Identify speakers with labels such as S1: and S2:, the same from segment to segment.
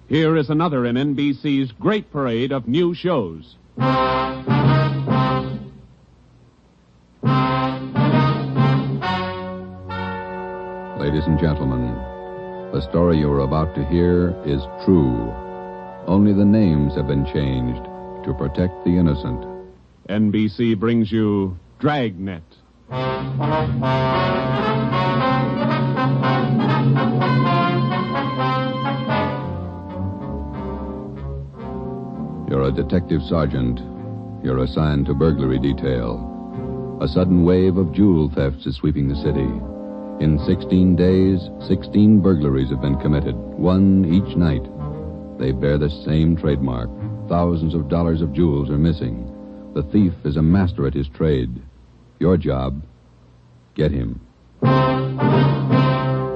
S1: Here is another in NBC's great parade of new shows.
S2: Ladies and gentlemen, the story you are about to hear is true. Only the names have been changed to protect the innocent.
S1: NBC brings you Dragnet.
S2: You're a detective sergeant. You're assigned to burglary detail. A sudden wave of jewel thefts is sweeping the city. In 16 days, 16 burglaries have been committed, one each night. They bear the same trademark. Thousands of dollars of jewels are missing. The thief is a master at his trade. Your job, get him.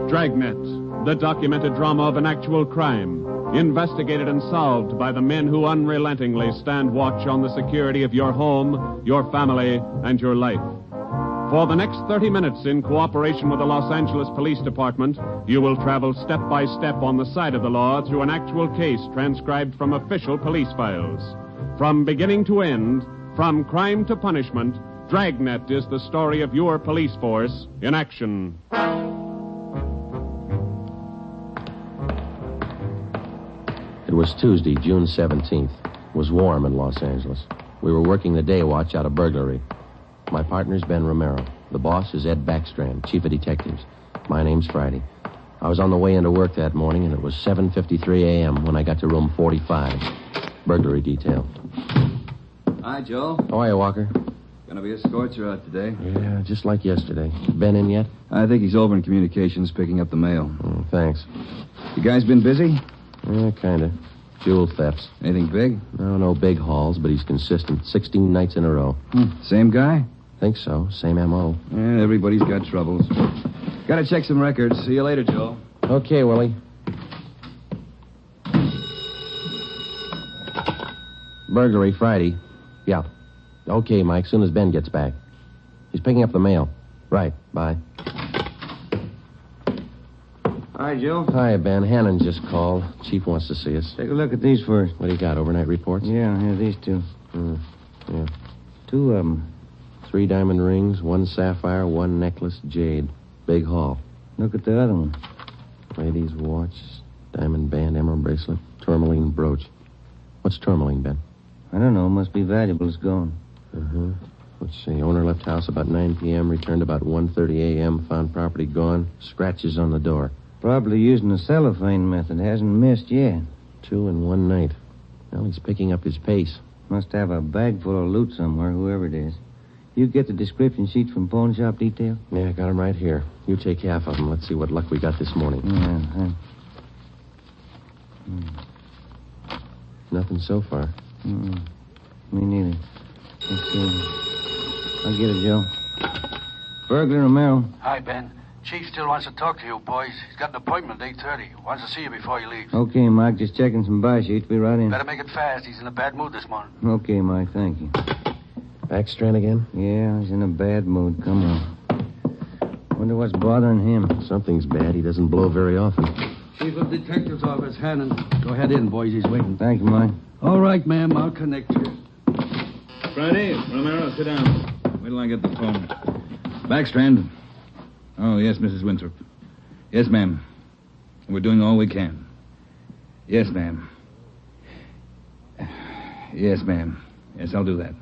S1: Dragnet, the documented drama of an actual crime, investigated and solved by the men who unrelentingly stand watch on the security of your home, your family, and your life. For the next 30 minutes, in cooperation with the Los Angeles Police Department, you will travel step by step on the side of the law through an actual case transcribed from official police files. From beginning to end, from crime to punishment, Dragnet is the story of your police force in action.
S3: It was Tuesday, June 17th. It was warm in Los Angeles. We were working the day watch out of burglary. My partner's Ben Romero. The boss is Ed Backstrand, chief of detectives. My name's Friday. I was on the way into work that morning, and it was 7:53 a.m. when I got to room 45. Burglary detail.
S4: Hi, Joe.
S3: How are you, Walker?
S4: Gonna be a scorcher out today.
S3: Yeah, just like yesterday. Ben in yet?
S4: I think he's over in communications picking up the mail.
S3: Thanks.
S4: You guys been busy?
S3: Yeah, kinda. Jewel thefts.
S4: Anything big?
S3: No big hauls, but he's consistent. 16 nights in a row.
S4: Same guy?
S3: Think so. Same M.O.
S4: Yeah, everybody's got troubles. Gotta check some records. See you later, Joe.
S3: Okay, Willie. Burglary Friday. Yeah. Okay, Mike, soon as Ben gets back. He's picking up the mail. Right, bye.
S5: Hi, Joe.
S3: Hi, Ben. Hannon just called. Chief wants to see us.
S5: Take a look at these first.
S3: What do you got, overnight reports?
S5: Yeah, these two.
S3: Yeah.
S5: 2 of them.
S3: 3 diamond rings, 1 sapphire, 1 necklace, jade. Big haul.
S5: Look at the other one.
S3: Lady's watch, diamond band, emerald bracelet, tourmaline brooch. What's tourmaline, Ben?
S5: I don't know. Must be valuable. It's gone.
S3: Let's see. Owner left house about 9 p.m., returned about 1:30 a.m., found property gone, scratches on the door.
S5: Probably using the cellophane method. Hasn't missed yet.
S3: 2 in one night. Well, he's picking up his pace.
S5: Must have a bag full of loot somewhere, whoever it is. You get the description sheets from pawn shop detail?
S3: Yeah, got him right here. You take half of them. Let's see what luck we got this morning.
S5: Yeah.
S3: Nothing so far.
S5: Me neither. Let's see. I'll get it, Joe. Burglar Romero.
S6: Hi, Ben. Chief still wants to talk to you, boys. He's got an appointment at 8:30. Wants to see you before he leaves.
S5: Okay, Mike. Just checking some buy sheets. Be right in.
S6: Better make it fast. He's in a bad mood this morning.
S5: Okay, Mike. Thank you.
S3: Backstrand again?
S5: Yeah, he's in a bad mood. Come on. Wonder what's bothering him.
S3: Something's bad. He doesn't blow very often.
S6: Chief of Detective's Office, Hannon. Go ahead in, boys. He's waiting.
S5: Thank you, Mike.
S6: All right, ma'am. I'll connect you.
S4: Friday, Romero, sit down. Wait till I get the phone. Backstrand. Oh, yes, Mrs. Winthrop. Yes, ma'am. We're doing all we can. Yes, ma'am. Yes, ma'am. Yes, I'll do that.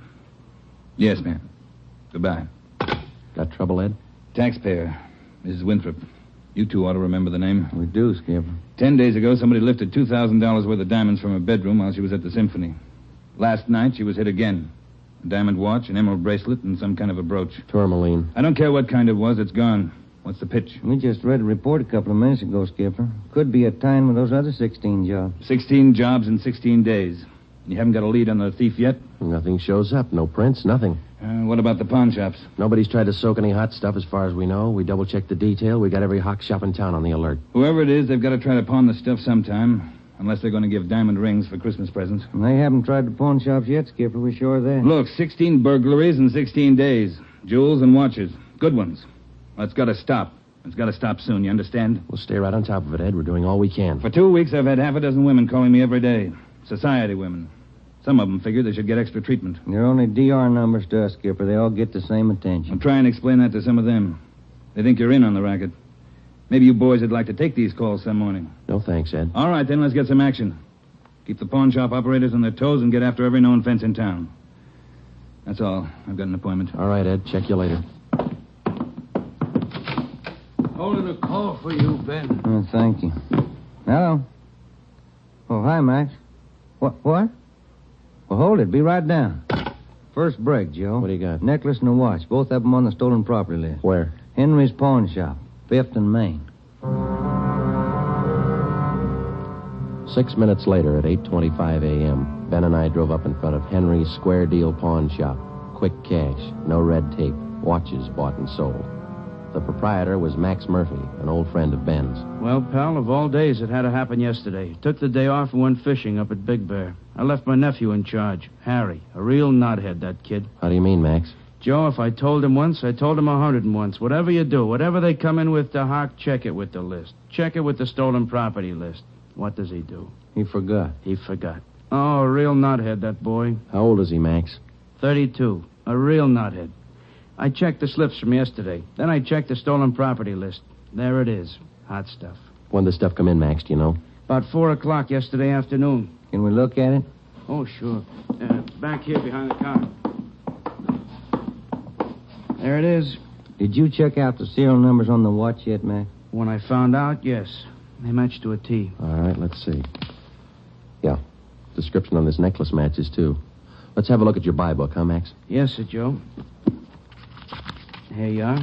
S4: Yes, ma'am. Goodbye.
S3: Got trouble, Ed?
S4: Taxpayer, Mrs. Winthrop. You two ought to remember the name.
S5: We do, Skipper.
S4: 10 days ago, somebody lifted $2,000 worth of diamonds from her bedroom while she was at the symphony. Last night, she was hit again. A diamond watch, an emerald bracelet, and some kind of a brooch.
S3: Tourmaline.
S4: I don't care what kind it was. It's gone. What's the pitch?
S5: We just read a report a couple of minutes ago, Skipper. Could be a tie-in with those other 16 jobs.
S4: 16 jobs in 16 days. You haven't got a lead on the thief yet?
S3: Nothing shows up. No prints, nothing.
S4: What about the pawn shops?
S3: Nobody's tried to soak any hot stuff as far as we know. We double-checked the detail. We got every hock shop in town on the alert.
S4: Whoever it is, they've got to try to pawn the stuff sometime. Unless they're going to give diamond rings for Christmas presents.
S5: And they haven't tried the pawn shops yet, Skipper. We're sure of that.
S4: Look, 16 burglaries in 16 days. Jewels and watches. Good ones. Well, it's got to stop. It's got to stop soon, you understand?
S3: We'll stay right on top of it, Ed. We're doing all we can.
S4: For 2 weeks, I've had half a dozen women calling me every day. Society women. Some of them figure they should get extra treatment.
S5: They're only DR numbers to us, Skipper. They all get the same attention.
S4: I'll try and explain that to some of them. They think you're in on the racket. Maybe you boys would like to take these calls some morning.
S3: No thanks, Ed.
S4: All right, then, let's get some action. Keep the pawn shop operators on their toes and get after every known fence in town. That's all. I've got an appointment.
S3: All right, Ed. Check you later.
S6: Holding a call for you, Ben.
S5: Oh, thank you. Hello. Oh, hi, Max. What? Well, hold it. Be right down. First break, Joe.
S3: What do you got?
S5: Necklace and a watch. Both of them on the stolen property list.
S3: Where?
S5: Henry's pawn shop. 5th and Main.
S3: 6 minutes later, at 8:25 a.m., Ben and I drove up in front of Henry's Square Deal Pawn Shop. Quick cash, no red tape, watches bought and sold. The proprietor was Max Murphy, an old friend of Ben's.
S7: Well, pal, of all days, it had to happen yesterday. Took the day off and went fishing up at Big Bear. I left my nephew in charge, Harry. A real knothead, that kid.
S3: How do you mean, Max?
S7: Joe, if I told him once, I told him 101. Whatever you do, whatever they come in with to Hawk, check it with the list. Check it with the stolen property list. What does he do?
S5: He forgot.
S7: He forgot. Oh, a real knothead, that boy.
S3: How old is he, Max?
S7: 32. A real knothead. I checked the slips from yesterday. Then I checked the stolen property list. There it is. Hot stuff.
S3: When did the stuff come in, Max, do you know?
S7: About 4 o'clock yesterday afternoon.
S5: Can we look at it?
S7: Oh, sure. Back here behind the car. There it is.
S5: Did you check out the serial numbers on the watch yet, Max?
S7: When I found out, yes. They matched to a T.
S3: All right, let's see. Yeah. Description on this necklace matches, too. Let's have a look at your buy book, huh, Max?
S7: Yes, sir, Joe. Here you are.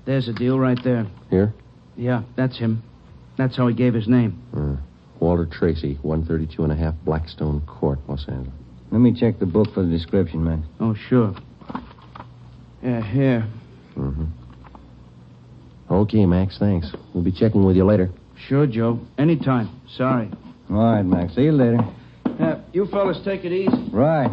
S7: There's a deal right there.
S3: Here?
S7: Yeah, that's him. That's how he gave his name.
S3: Walter Tracy, 132 and a half Blackstone Court, Los Angeles.
S5: Let me check the book for the description, Max.
S7: Oh, sure. Yeah, here.
S3: Mm-hmm. Okay, Max, thanks. We'll be checking with you later.
S7: Sure, Joe. Anytime. Sorry.
S5: All right, Max. See you later.
S7: You fellas take it easy.
S5: Right.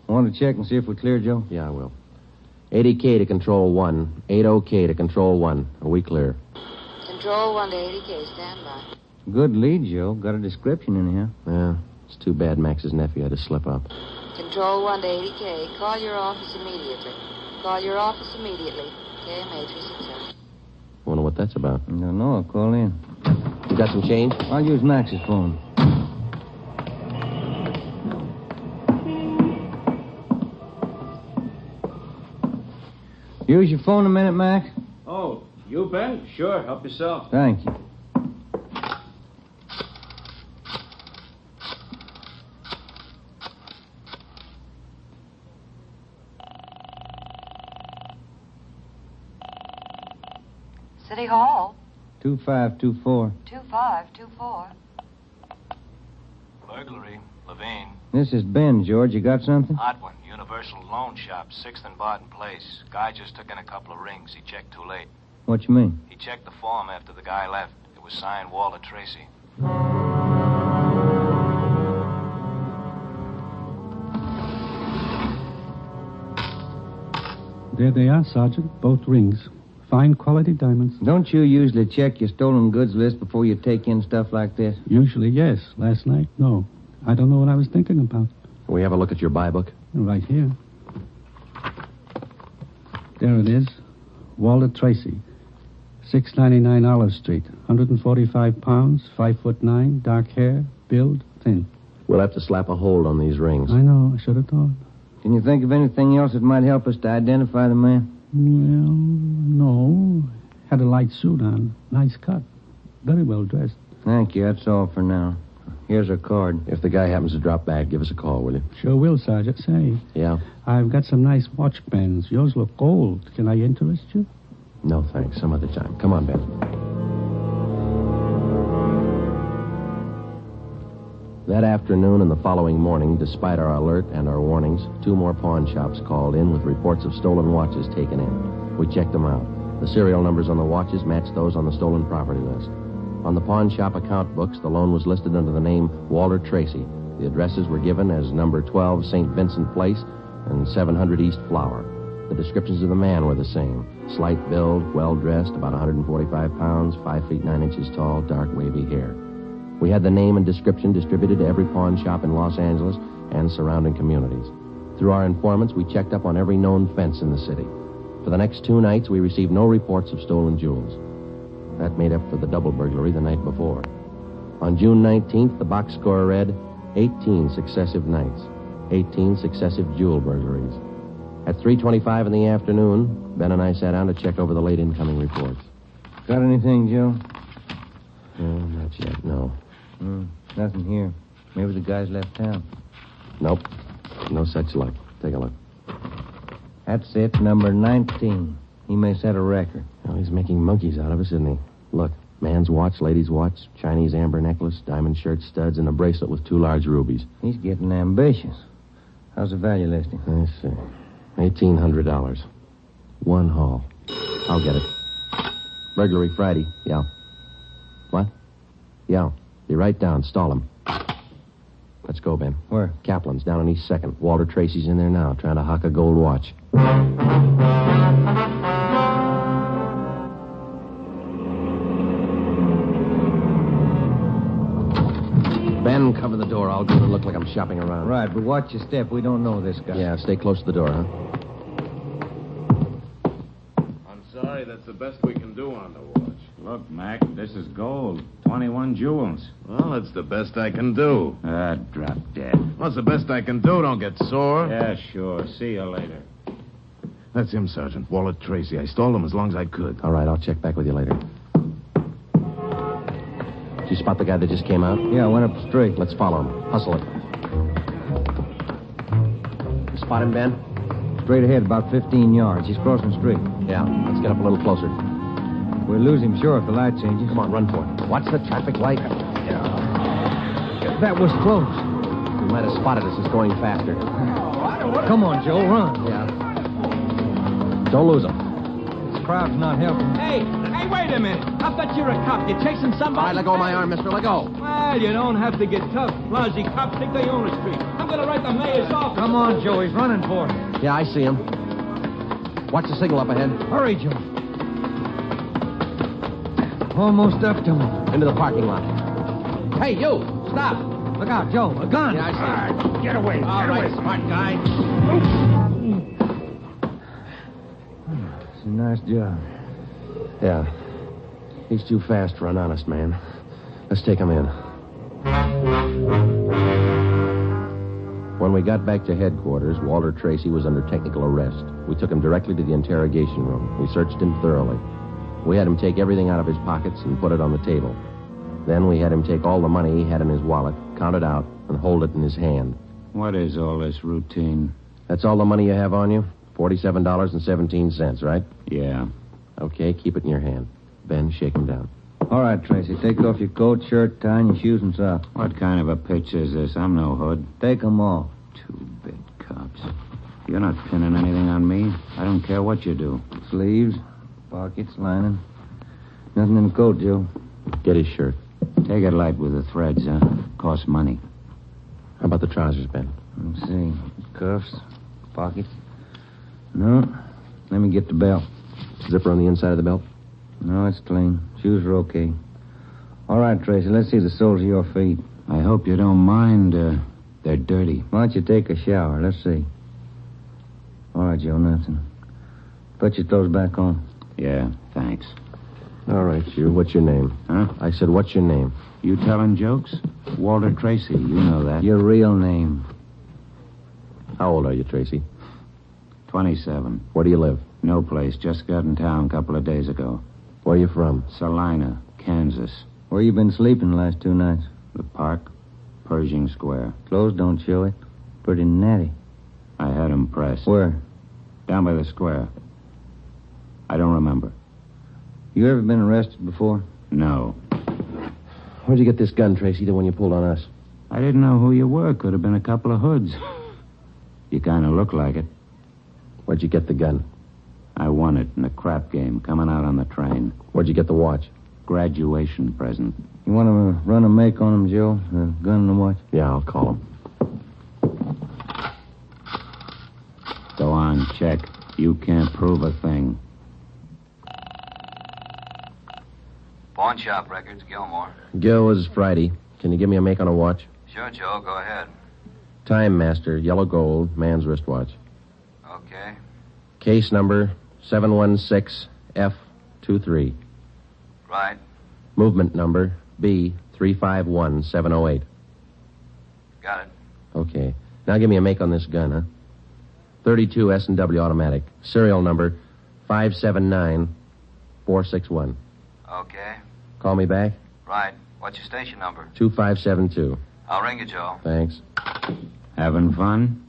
S5: Want to check and see if we're clear, Joe?
S3: Yeah, I will. 80K to Control 1. 80K to Control 1. Are we clear?
S8: Control 1 to 80K. Stand by.
S5: Good lead, Joe. Got a description in here.
S3: Yeah, it's too bad Max's nephew had to slip up.
S8: Control 1 to 80K. Call your office immediately. Call your office immediately. KMA 367.
S3: Wonder what that's about.
S5: I don't know. I'll call in.
S3: You got some change?
S5: I'll use Max's phone. Use your phone a minute, Max?
S7: Oh, you, Ben? Sure. Help yourself.
S5: Thank you.
S8: City Hall.
S5: 2524.
S8: 2524.
S9: Burglary. Levine.
S5: This is Ben, George. You got something?
S9: Hot one. Universal Loan Shop, 6th and Barton Place. Guy just took in a couple of rings. He checked too late.
S5: What you mean?
S9: He checked the form after the guy left. It was signed Walter Tracy.
S10: There they are, Sergeant. Both rings. Fine quality diamonds.
S5: Don't you usually check your stolen goods list before you take in stuff like this?
S10: Usually, yes. Last night, no. I don't know what I was thinking about.
S3: Can we have a look at your buy book?
S10: Right here. There it is. Walter Tracy. 699 Olive Street. 145 pounds, 5'9", dark hair, build, thin.
S3: We'll have to slap a hold on these rings.
S10: I know. I should have thought.
S5: Can you think of anything else that might help us to identify the man?
S10: Well, no. Had a light suit on. Nice cut. Very well dressed.
S5: Thank you. That's all for now. Here's our card.
S3: If the guy happens to drop back, give us a call, will you?
S10: Sure will, Sergeant. Say,
S3: Yeah?
S10: I've got some nice watch bands. Yours look old. Can I interest you?
S3: No, thanks. Some other time. Come on, Ben. That afternoon and the following morning, despite our alert and our warnings, 2 more pawn shops called in with reports of stolen watches taken in. We checked them out. The serial numbers on the watches matched those on the stolen property list. On the pawn shop account books, the loan was listed under the name Walter Tracy. The addresses were given as number 12 St. Vincent Place and 700 East Flower. The descriptions of the man were the same. Slight build, well-dressed, about 145 pounds, 5 feet 9 inches tall, dark wavy hair. We had the name and description distributed to every pawn shop in Los Angeles and surrounding communities. Through our informants, we checked up on every known fence in the city. For the next 2 nights, we received no reports of stolen jewels. That made up for the double burglary the night before. On June 19th, the box score read 18 successive nights, 18 successive jewel burglaries. At 3:25 in the afternoon, Ben and I sat down to check over the late incoming reports.
S5: Got anything, Joe?
S3: Not yet, no.
S5: Nothing here. Maybe the guys left town.
S3: Nope. No such luck. Take a look.
S5: That's it, number 19. He may set a record.
S3: Well, he's making monkeys out of us, isn't he? Look, man's watch, lady's watch, Chinese amber necklace, diamond shirt studs, and a bracelet with 2 large rubies.
S5: He's getting ambitious. How's the value listing?
S3: Let's see. $1,800. 1 haul. I'll get it. Burglary Friday. Yeah. What? Yeah. Be right down. Stall him. Let's go, Ben.
S5: Where?
S3: Kaplan's down on East 2nd. Walter Tracy's in there now, trying to hock a gold watch. Ben, cover the door. I'll do it look like I'm shopping around.
S5: Right, but watch your step. We don't know this guy.
S3: Yeah, stay close to the door, huh?
S11: I'm sorry, that's the best we can do on the watch. Look, Mac, this is gold. 21 jewels. Well, that's the best I can do. Drop dead. Well, it's the best I can do. Don't get sore. Yeah, sure. See you later. That's him, Sergeant. Walter Tracy. I stalled him as long as I could.
S3: All right, I'll check back with you later. Did you spot the guy that just came out?
S5: Yeah, I went up straight.
S3: Let's follow him. Hustle it. You spot him, Ben?
S5: Straight ahead, about 15 yards. He's crossing the street.
S3: Yeah, let's get up a little closer.
S5: We'll lose him, sure, if the light changes.
S3: Come on, run for it. Watch the traffic light.
S5: That was close.
S3: You might have spotted us. It's going faster.
S5: Come on, Joe, run.
S3: Yeah. Don't lose him.
S5: This crowd's not helping.
S12: Hey, wait a minute. I bet you're a cop. You're chasing somebody.
S3: All right, let go of my arm, mister. Let go.
S12: Well, you don't have to get tough. Lousy cops think they own a street. I'm going to write the mayor's office.
S5: Come on, Joe. He's running for it.
S3: Yeah, I see him. Watch the signal up ahead.
S5: Hurry, Joe. Almost up to him.
S3: Into the parking lot. Hey, you! Stop!
S5: Look out, Joe. A gun.
S3: Yeah, I see.
S11: All right, get away.
S3: All right, smart guy.
S5: It's a nice job.
S3: Yeah. He's too fast for an honest man. Let's take him in. When we got back to headquarters, Walter Tracy was under technical arrest. We took him directly to the interrogation room. We searched him thoroughly. We had him take everything out of his pockets and put it on the table. Then we had him take all the money he had in his wallet, count it out, and hold it in his hand.
S11: What is all this routine?
S3: That's all the money you have on you? $47.17, right?
S11: Yeah.
S3: Okay, keep it in your hand. Ben, shake him down.
S5: All right, Tracy. Take off your coat, shirt, tie, and your shoes and socks.
S11: What kind of a pitch is this? I'm no hood.
S5: Take them off.
S11: 2-bit cops. You're not pinning anything on me. I don't care what you do.
S5: Sleeves, pockets, lining. Nothing in the coat, Joe.
S3: Get his shirt.
S11: Take it light with the threads, huh? Costs money.
S3: How about the trousers, Ben?
S5: Let's see. Cuffs, pockets. No. Let me get the belt.
S3: Zipper on the inside of the belt?
S5: No, it's clean. Shoes are okay. All right, Tracy, let's see the soles of your feet.
S11: I hope you don't mind. They're dirty.
S5: Why don't you take a shower? Let's see. All right, Joe, nothing. Put your clothes back on.
S11: Yeah, thanks.
S3: All right, you. What's your name?
S11: Huh?
S3: I said, what's your name?
S11: You telling jokes? Walter Tracy, you know that.
S5: Your real name.
S3: How old are you, Tracy?
S11: 27.
S3: Where do you live?
S11: No place. Just got in town a couple of days ago.
S3: Where are you from?
S11: Salina, Kansas.
S5: Where you been sleeping the last 2 nights?
S13: The park, Pershing Square.
S5: Clothes don't show it. Pretty natty.
S13: I had him pressed.
S5: Where?
S13: Down by the square. I don't remember.
S5: You ever been arrested before?
S13: No.
S3: Where'd you get this gun, Tracy, the one you pulled on us?
S13: I didn't know who you were. Could have been a couple of hoods. You kind of look like it.
S3: Where'd you get the gun?
S13: I won it in a crap game coming out on the train.
S3: Where'd you get the watch?
S13: Graduation present.
S5: You want to run a make on him, Joe? The gun and the watch?
S3: Yeah, I'll call him.
S13: Go on, check. You can't prove a thing.
S6: Pawn shop records, Gilmore.
S3: Gil, is Friday. Can you give me a make on a watch?
S6: Sure, Joe, go ahead.
S3: Time Master, yellow gold, man's wristwatch.
S6: Okay.
S3: Case number 716F23.
S6: Right.
S3: Movement number B351708.
S6: Got it.
S3: Okay. Now give me a make on this gun, huh? 32 S&W automatic. Serial number 579461.
S6: Okay.
S3: Call me back?
S6: Right. What's your station number?
S3: 2572.
S6: I'll ring you, Joe.
S3: Thanks.
S13: Having fun?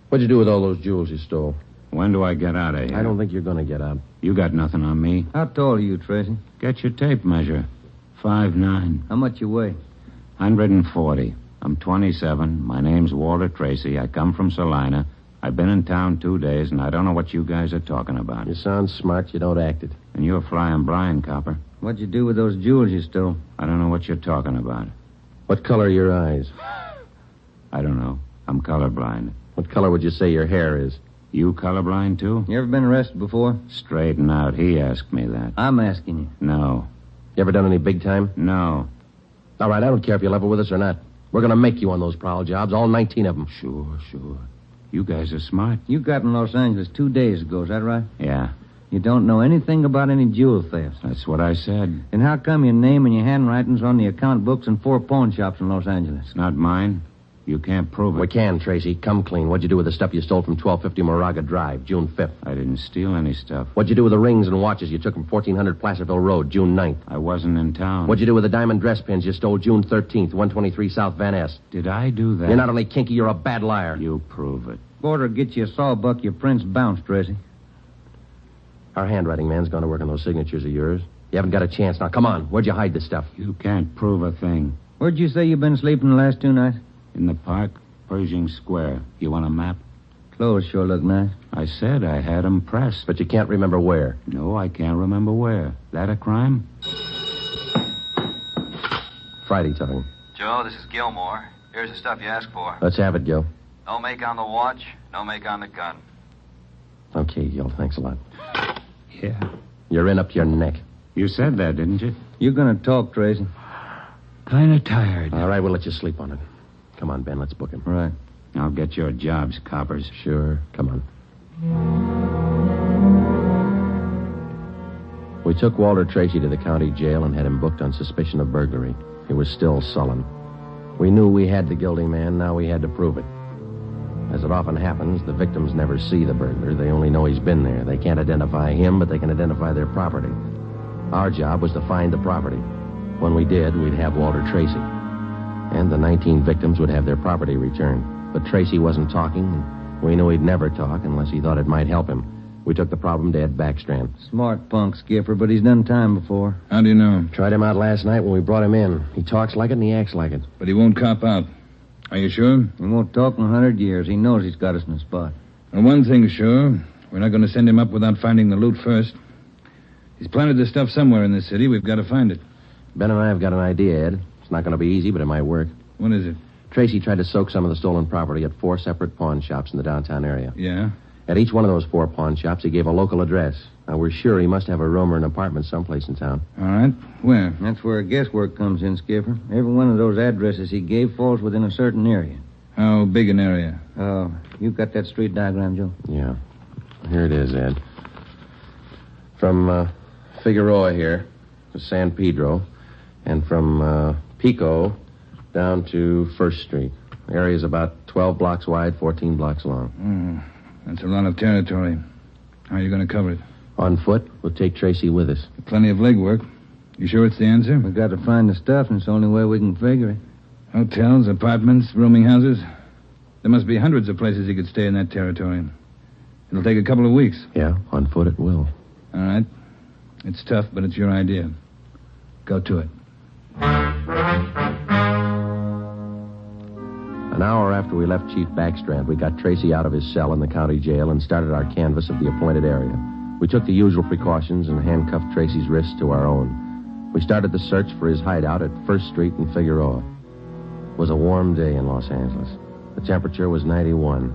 S3: What'd you do with all those jewels you stole?
S13: When do I get out of here?
S3: I don't think you're going to get out.
S13: You got nothing on me.
S5: How tall are you, Tracy?
S13: Get your tape measure. 5'9".
S5: How much you weigh?
S13: 140. I'm 27. My name's Walter Tracy. I come from Salina. I've been in town 2 days, and I don't know what you guys are talking about.
S3: You sound smart. You don't act it.
S13: And you're flying blind, copper.
S5: What'd you do with those jewels you stole?
S13: I don't know what you're talking about.
S3: What color are your eyes?
S13: I don't know. I'm colorblind.
S3: What color would you say your hair is?
S13: You colorblind, too?
S5: You ever been arrested before?
S13: Straighten out. He asked me that.
S5: I'm asking you.
S13: No.
S3: You ever done any big time?
S13: No.
S3: All right, I don't care if you level with us or not. We're going to make you on those prowl jobs, all 19 of them.
S13: Sure. You guys are smart.
S5: You got in Los Angeles 2 days ago, is that right?
S13: Yeah.
S5: You don't know anything about any jewel thefts.
S13: That's what I said.
S5: Then how come your name and your handwriting's on the account books in 4 pawn shops in Los Angeles?
S13: It's not mine. You can't prove it.
S3: We can, Tracy. Come clean. What'd you do with the stuff you stole from 1250 Moraga Drive, June 5th?
S13: I didn't steal any stuff.
S3: What'd you do with the rings and watches you took from 1400 Placerville Road, June 9th?
S13: I wasn't in town.
S3: What'd you do with the diamond dress pins you stole June 13th, 123 South Van Ness?
S13: Did I do that?
S3: You're not only kinky, you're a bad liar.
S13: You prove it.
S5: Border get you a sawbuck, your prints bounced, Tracy.
S3: Our handwriting man's gone to work on those signatures of yours. You haven't got a chance. Now, come on. Where'd you hide this stuff?
S13: You can't prove a thing.
S5: Where'd you say you've been sleeping the last 2 nights?
S13: In the park, Pershing Square. You want a map?
S5: Clothes sure look nice.
S13: I said I had them pressed.
S3: But you can't remember where.
S13: No, I can't remember where. That a crime?
S3: Friday talking.
S6: Joe, this is Gilmore. Here's the stuff you asked for.
S3: Let's have it, Gil.
S6: No make on the watch, no make on the gun.
S3: Okay, Gil. Thanks a lot.
S13: Yeah.
S3: You're in up to your neck.
S13: You said that, didn't you?
S5: You're going to talk, Tracy.
S13: Kind of tired.
S3: All right, we'll let you sleep on it. Come on, Ben. Let's book him.
S5: Right.
S13: I'll get your jobs, coppers.
S3: Sure. Come on. We took Walter Tracy to the county jail and had him booked on suspicion of burglary. He was still sullen. We knew we had the guilty man. Now we had to prove it. As it often happens, the victims never see the burglar. They only know he's been there. They can't identify him, but they can identify their property. Our job was to find the property. When we did, we'd have Walter Tracy. And the 19 victims would have their property returned. But Tracy wasn't talking, and we knew he'd never talk unless he thought it might help him. We took the problem to Ed Backstrand.
S5: Smart punk, Skipper, but he's done time before.
S4: How do you know?
S3: Tried him out last night when we brought him in. He talks like it and he acts like it.
S4: But he won't cop out. Are you sure?
S5: He won't talk in 100 years. He knows he's got us in a spot.
S4: Well, one thing's sure. We're not going to send him up without finding the loot first. He's planted this stuff somewhere in this city. We've got to find it.
S3: Ben and I have got an idea, Ed. It's not going to be easy, but it might work.
S4: What is it?
S3: Tracy tried to soak some of the stolen property at 4 separate pawn shops in the downtown area.
S4: Yeah?
S3: At each one of those 4 pawn shops, he gave a local address. Now, we're sure he must have a room or an apartment someplace in town.
S4: All right. Where?
S5: That's where guesswork comes in, Skipper. Every one of those addresses he gave falls within a certain area.
S4: How big an area?
S5: Oh, you got that street diagram, Joe?
S3: Yeah. Here it is, Ed. From Figueroa here to San Pedro, and from Pico down to First Street. The area's about 12 blocks wide, 14 blocks long.
S4: That's a lot of territory. How are you going to cover it?
S3: On foot. We'll take Tracy with us.
S4: Plenty of legwork. You sure it's the answer?
S5: We got to find the stuff, and it's the only way we can figure it.
S4: Hotels, apartments, rooming houses. There must be hundreds of places he could stay in that territory. It'll take a couple of weeks.
S3: Yeah, on foot it will.
S4: All right. It's tough, but it's your idea. Go to it.
S3: An hour after we left Chief Backstrand, we got Tracy out of his cell in the county jail and started our canvass of the appointed area. We took the usual precautions and handcuffed Tracy's wrists to our own. We started the search for his hideout at 1st Street and Figueroa. It was a warm day in Los Angeles. The temperature was 91.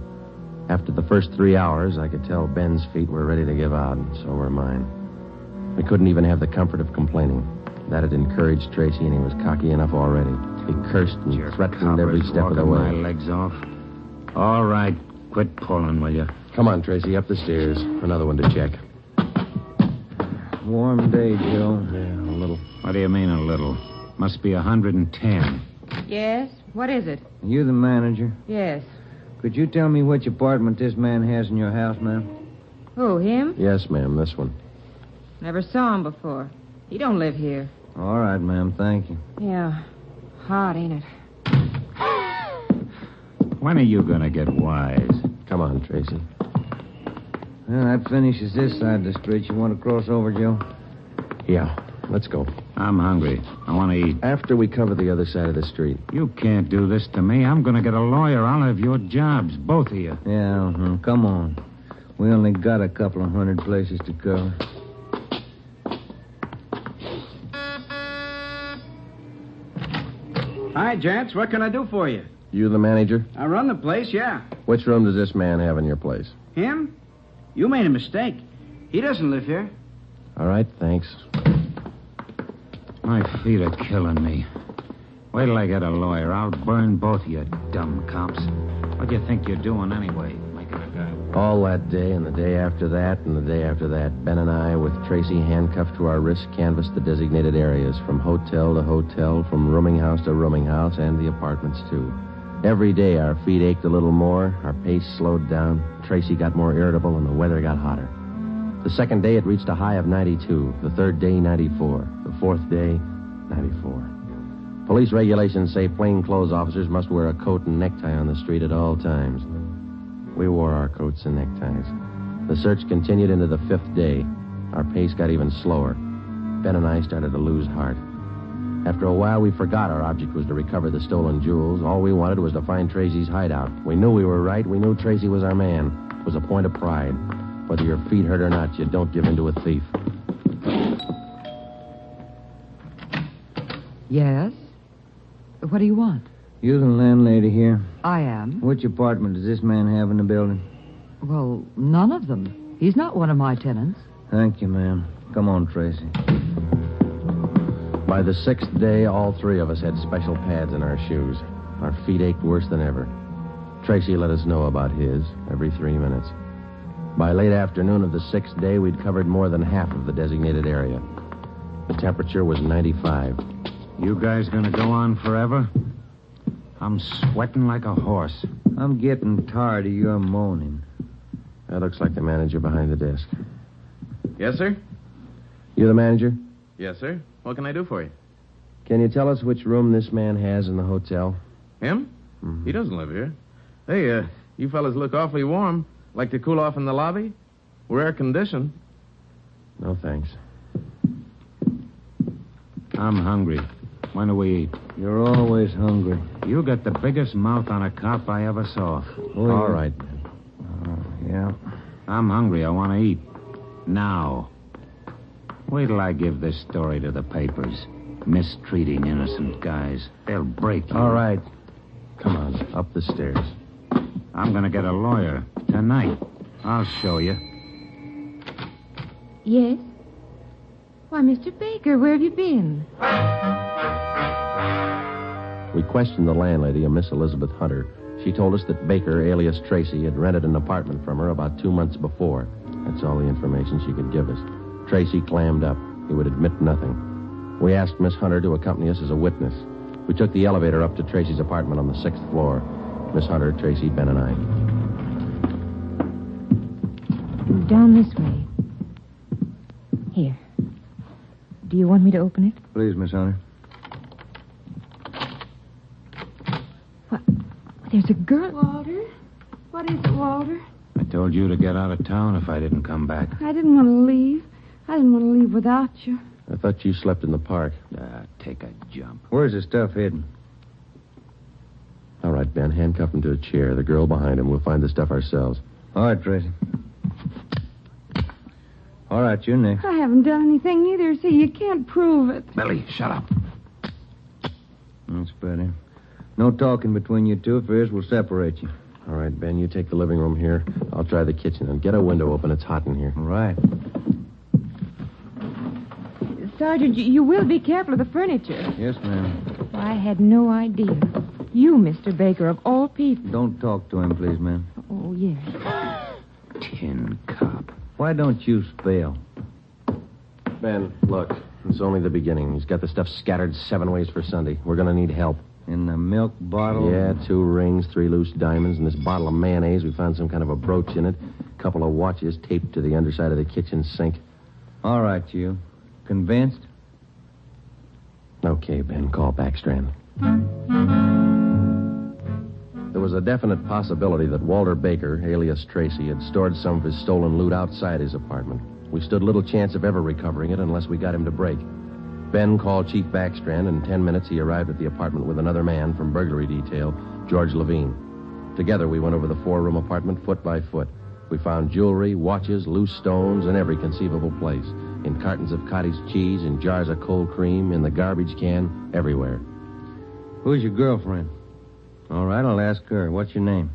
S3: After the first 3 hours, I could tell Ben's feet were ready to give out, and so were mine. We couldn't even have the comfort of complaining. That had encouraged Tracy, and he was cocky enough already. He cursed and threatened every step of the way.
S13: My legs off. All right, quit pulling, will you?
S3: Come on, Tracy, up the stairs. Another one to check.
S5: Warm day, Joe.
S3: Yeah, a little.
S13: What do you mean a little? Must be 110.
S8: Yes? What is it?
S5: You the manager?
S8: Yes.
S5: Could you tell me which apartment this man has in your house, ma'am?
S8: Who, him?
S3: Yes, ma'am, this one.
S8: Never saw him before. He don't live here.
S5: All right, ma'am, thank you.
S8: Yeah. Hot, ain't it?
S13: When are you going to get wise?
S3: Come on, Tracy.
S5: Well, that finishes this side of the street. You want to cross over, Joe?
S3: Yeah, let's go.
S13: I'm hungry. I want to eat.
S3: After we cover the other side of the street.
S13: You can't do this to me. I'm going to get a lawyer. I'll have your jobs, both of you.
S5: Yeah, come on. We only got a couple of hundred places to cover.
S7: Hi, gents. What can I do for you?
S3: You the manager?
S7: I run the place, yeah.
S3: Which room does this man have in your place?
S7: Him? You made a mistake. He doesn't live here.
S3: All right, thanks.
S13: My feet are killing me. Wait till I get a lawyer. I'll burn both of you dumb cops. What do you think you're doing anyway? Making a guy...
S3: All that day and the day after that and the day after that, Ben and I, with Tracy handcuffed to our wrists, canvassed the designated areas, from hotel to hotel, from rooming house to rooming house, and the apartments, too. Every day our feet ached a little more, our pace slowed down, Tracy got more irritable, and the weather got hotter. The second day it reached a high of 92, the third day 94, the fourth day 94. Police regulations say plainclothes officers must wear a coat and necktie on the street at all times. We wore our coats and neckties. The search continued into the fifth day. Our pace got even slower. Ben and I started to lose heart. After a while, we forgot our object was to recover the stolen jewels. All we wanted was to find Tracy's hideout. We knew we were right. We knew Tracy was our man. It was a point of pride. Whether your feet hurt or not, you don't give in to a thief.
S14: Yes? What do you want?
S5: You the landlady here?
S14: I am.
S5: Which apartment does this man have in the building?
S14: Well, none of them. He's not one of my tenants.
S5: Thank you, ma'am. Come on, Tracy.
S3: By the sixth day, all three of us had special pads in our shoes. Our feet ached worse than ever. Tracy let us know about his every 3 minutes. By late afternoon of the sixth day, we'd covered more than half of the designated area. The temperature was 95.
S13: You guys gonna go on forever? I'm sweating like a horse.
S5: I'm getting tired of your moaning.
S3: That looks like the manager behind the desk.
S11: Yes, sir?
S3: You the manager?
S11: Yes, sir. What can I do for you?
S3: Can you tell us which room this man has in the hotel?
S11: Him? He doesn't live here. Hey, you fellas look awfully warm. Like to cool off in the lobby? We're air-conditioned.
S3: No, thanks.
S13: I'm hungry. When do we eat?
S5: You're always hungry.
S13: You got the biggest mouth on a cop I ever saw.
S5: Oh,
S3: all right.
S5: Yeah.
S13: I'm hungry. I want to eat. Now. Wait till I give this story to the papers. Mistreating innocent guys. They'll break you.
S3: All right. Come on, up the stairs.
S13: I'm going to get a lawyer tonight. I'll show you.
S8: Yes? Why, Mr. Baker, where have you been?
S3: We questioned the landlady, a Miss Elizabeth Hunter. She told us that Baker, alias Tracy, had rented an apartment from her about 2 months before. That's all the information she could give us. Tracy clammed up. He would admit nothing. We asked Miss Hunter to accompany us as a witness. We took the elevator up to Tracy's apartment on the 6th floor. Miss Hunter, Tracy, Ben, and I.
S8: Down this way. Here. Do
S15: Do you want me to open it?
S5: Please, Miss Hunter.
S15: What? There's a girl.
S16: Walter? What is it, Walter?
S13: I told you to get out of town if I didn't come back.
S16: I didn't want to leave. I didn't want to leave without you.
S3: I thought you slept in the park.
S13: Take a jump.
S5: Where's the stuff hidden?
S3: All right, Ben, handcuff him to a chair. The girl behind him. We'll find the stuff ourselves.
S5: All right, Tracy. All right, you're next.
S16: I haven't done anything neither. See, you can't prove it.
S13: Billy, shut up.
S5: That's better. No talking between you two. If there is, we'll separate you.
S3: All right, Ben, you take the living room here. I'll try the kitchen. And get a window open. It's hot in here.
S5: All right.
S15: Sergeant, you will be careful of the furniture.
S5: Yes, ma'am.
S15: I had no idea. You, Mr. Baker, of all people.
S5: Don't talk to him, please, ma'am.
S15: Oh, yes.
S13: Tin cup.
S5: Why don't you spell?
S3: Ben, look. It's only the beginning. He's got the stuff scattered 7 ways for Sunday. We're going to need help.
S5: In the milk bottle?
S3: Yeah, 2 rings, 3 loose diamonds, and this bottle of mayonnaise. We found some kind of a brooch in it. A couple of watches taped to the underside of the kitchen sink.
S5: All right, you. Convinced?
S3: Okay, Ben, call Backstrand. There was a definite possibility that Walter Baker, alias Tracy, had stored some of his stolen loot outside his apartment. We stood little chance of ever recovering it unless we got him to break. Ben called Chief Backstrand, and in 10 minutes he arrived at the apartment with another man from burglary detail, George Levine. Together we went over the 4-room apartment foot by foot. We found jewelry, watches, loose stones in every conceivable place. In cartons of cottage cheese, in jars of cold cream, in the garbage can, everywhere.
S5: Who's your girlfriend? All right, I'll ask her. What's your name?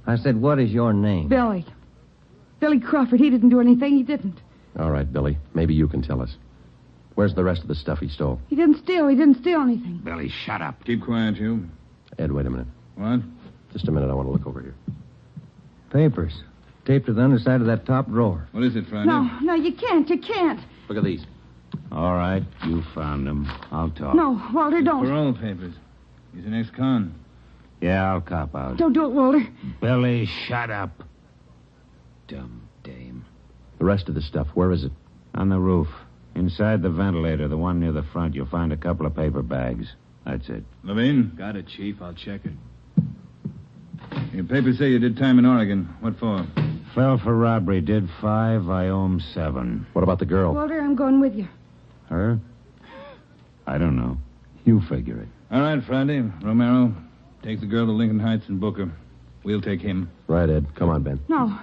S5: I said, what is your name?
S16: Billy. Billy Crawford. He didn't do anything. He didn't.
S3: All right, Billy. Maybe you can tell us. Where's the rest of the stuff he stole?
S16: He didn't steal. He didn't steal anything.
S13: Billy, shut up.
S4: Keep quiet, you.
S3: Ed, wait a minute.
S4: What?
S3: Just a minute. I want to look over here.
S5: Papers. Taped to the underside of that top drawer.
S4: What is it, Friday?
S16: No, you can't. You can't.
S3: Look at these.
S13: All right, you found them. I'll talk.
S16: No, Walter, don't.
S4: Parole papers. He's an ex-con.
S13: Yeah, I'll cop out.
S16: Don't do it, Walter.
S13: Billy, shut up. Dumb dame.
S3: The rest of the stuff, where is it?
S13: On the roof. Inside the ventilator, the one near the front, you'll find a couple of paper bags. That's it.
S4: Levine? Got it, Chief. I'll check it. Your papers say you did time in Oregon. What for?
S13: Fell for robbery. Did 5. I owe him 7.
S3: What about the girl?
S16: Walter, I'm going with you.
S13: Her? I don't know. You figure it.
S4: All right, Friday. Romero, take the girl to Lincoln Heights and book her. We'll take him.
S3: Right, Ed. Come on, Ben.
S16: No,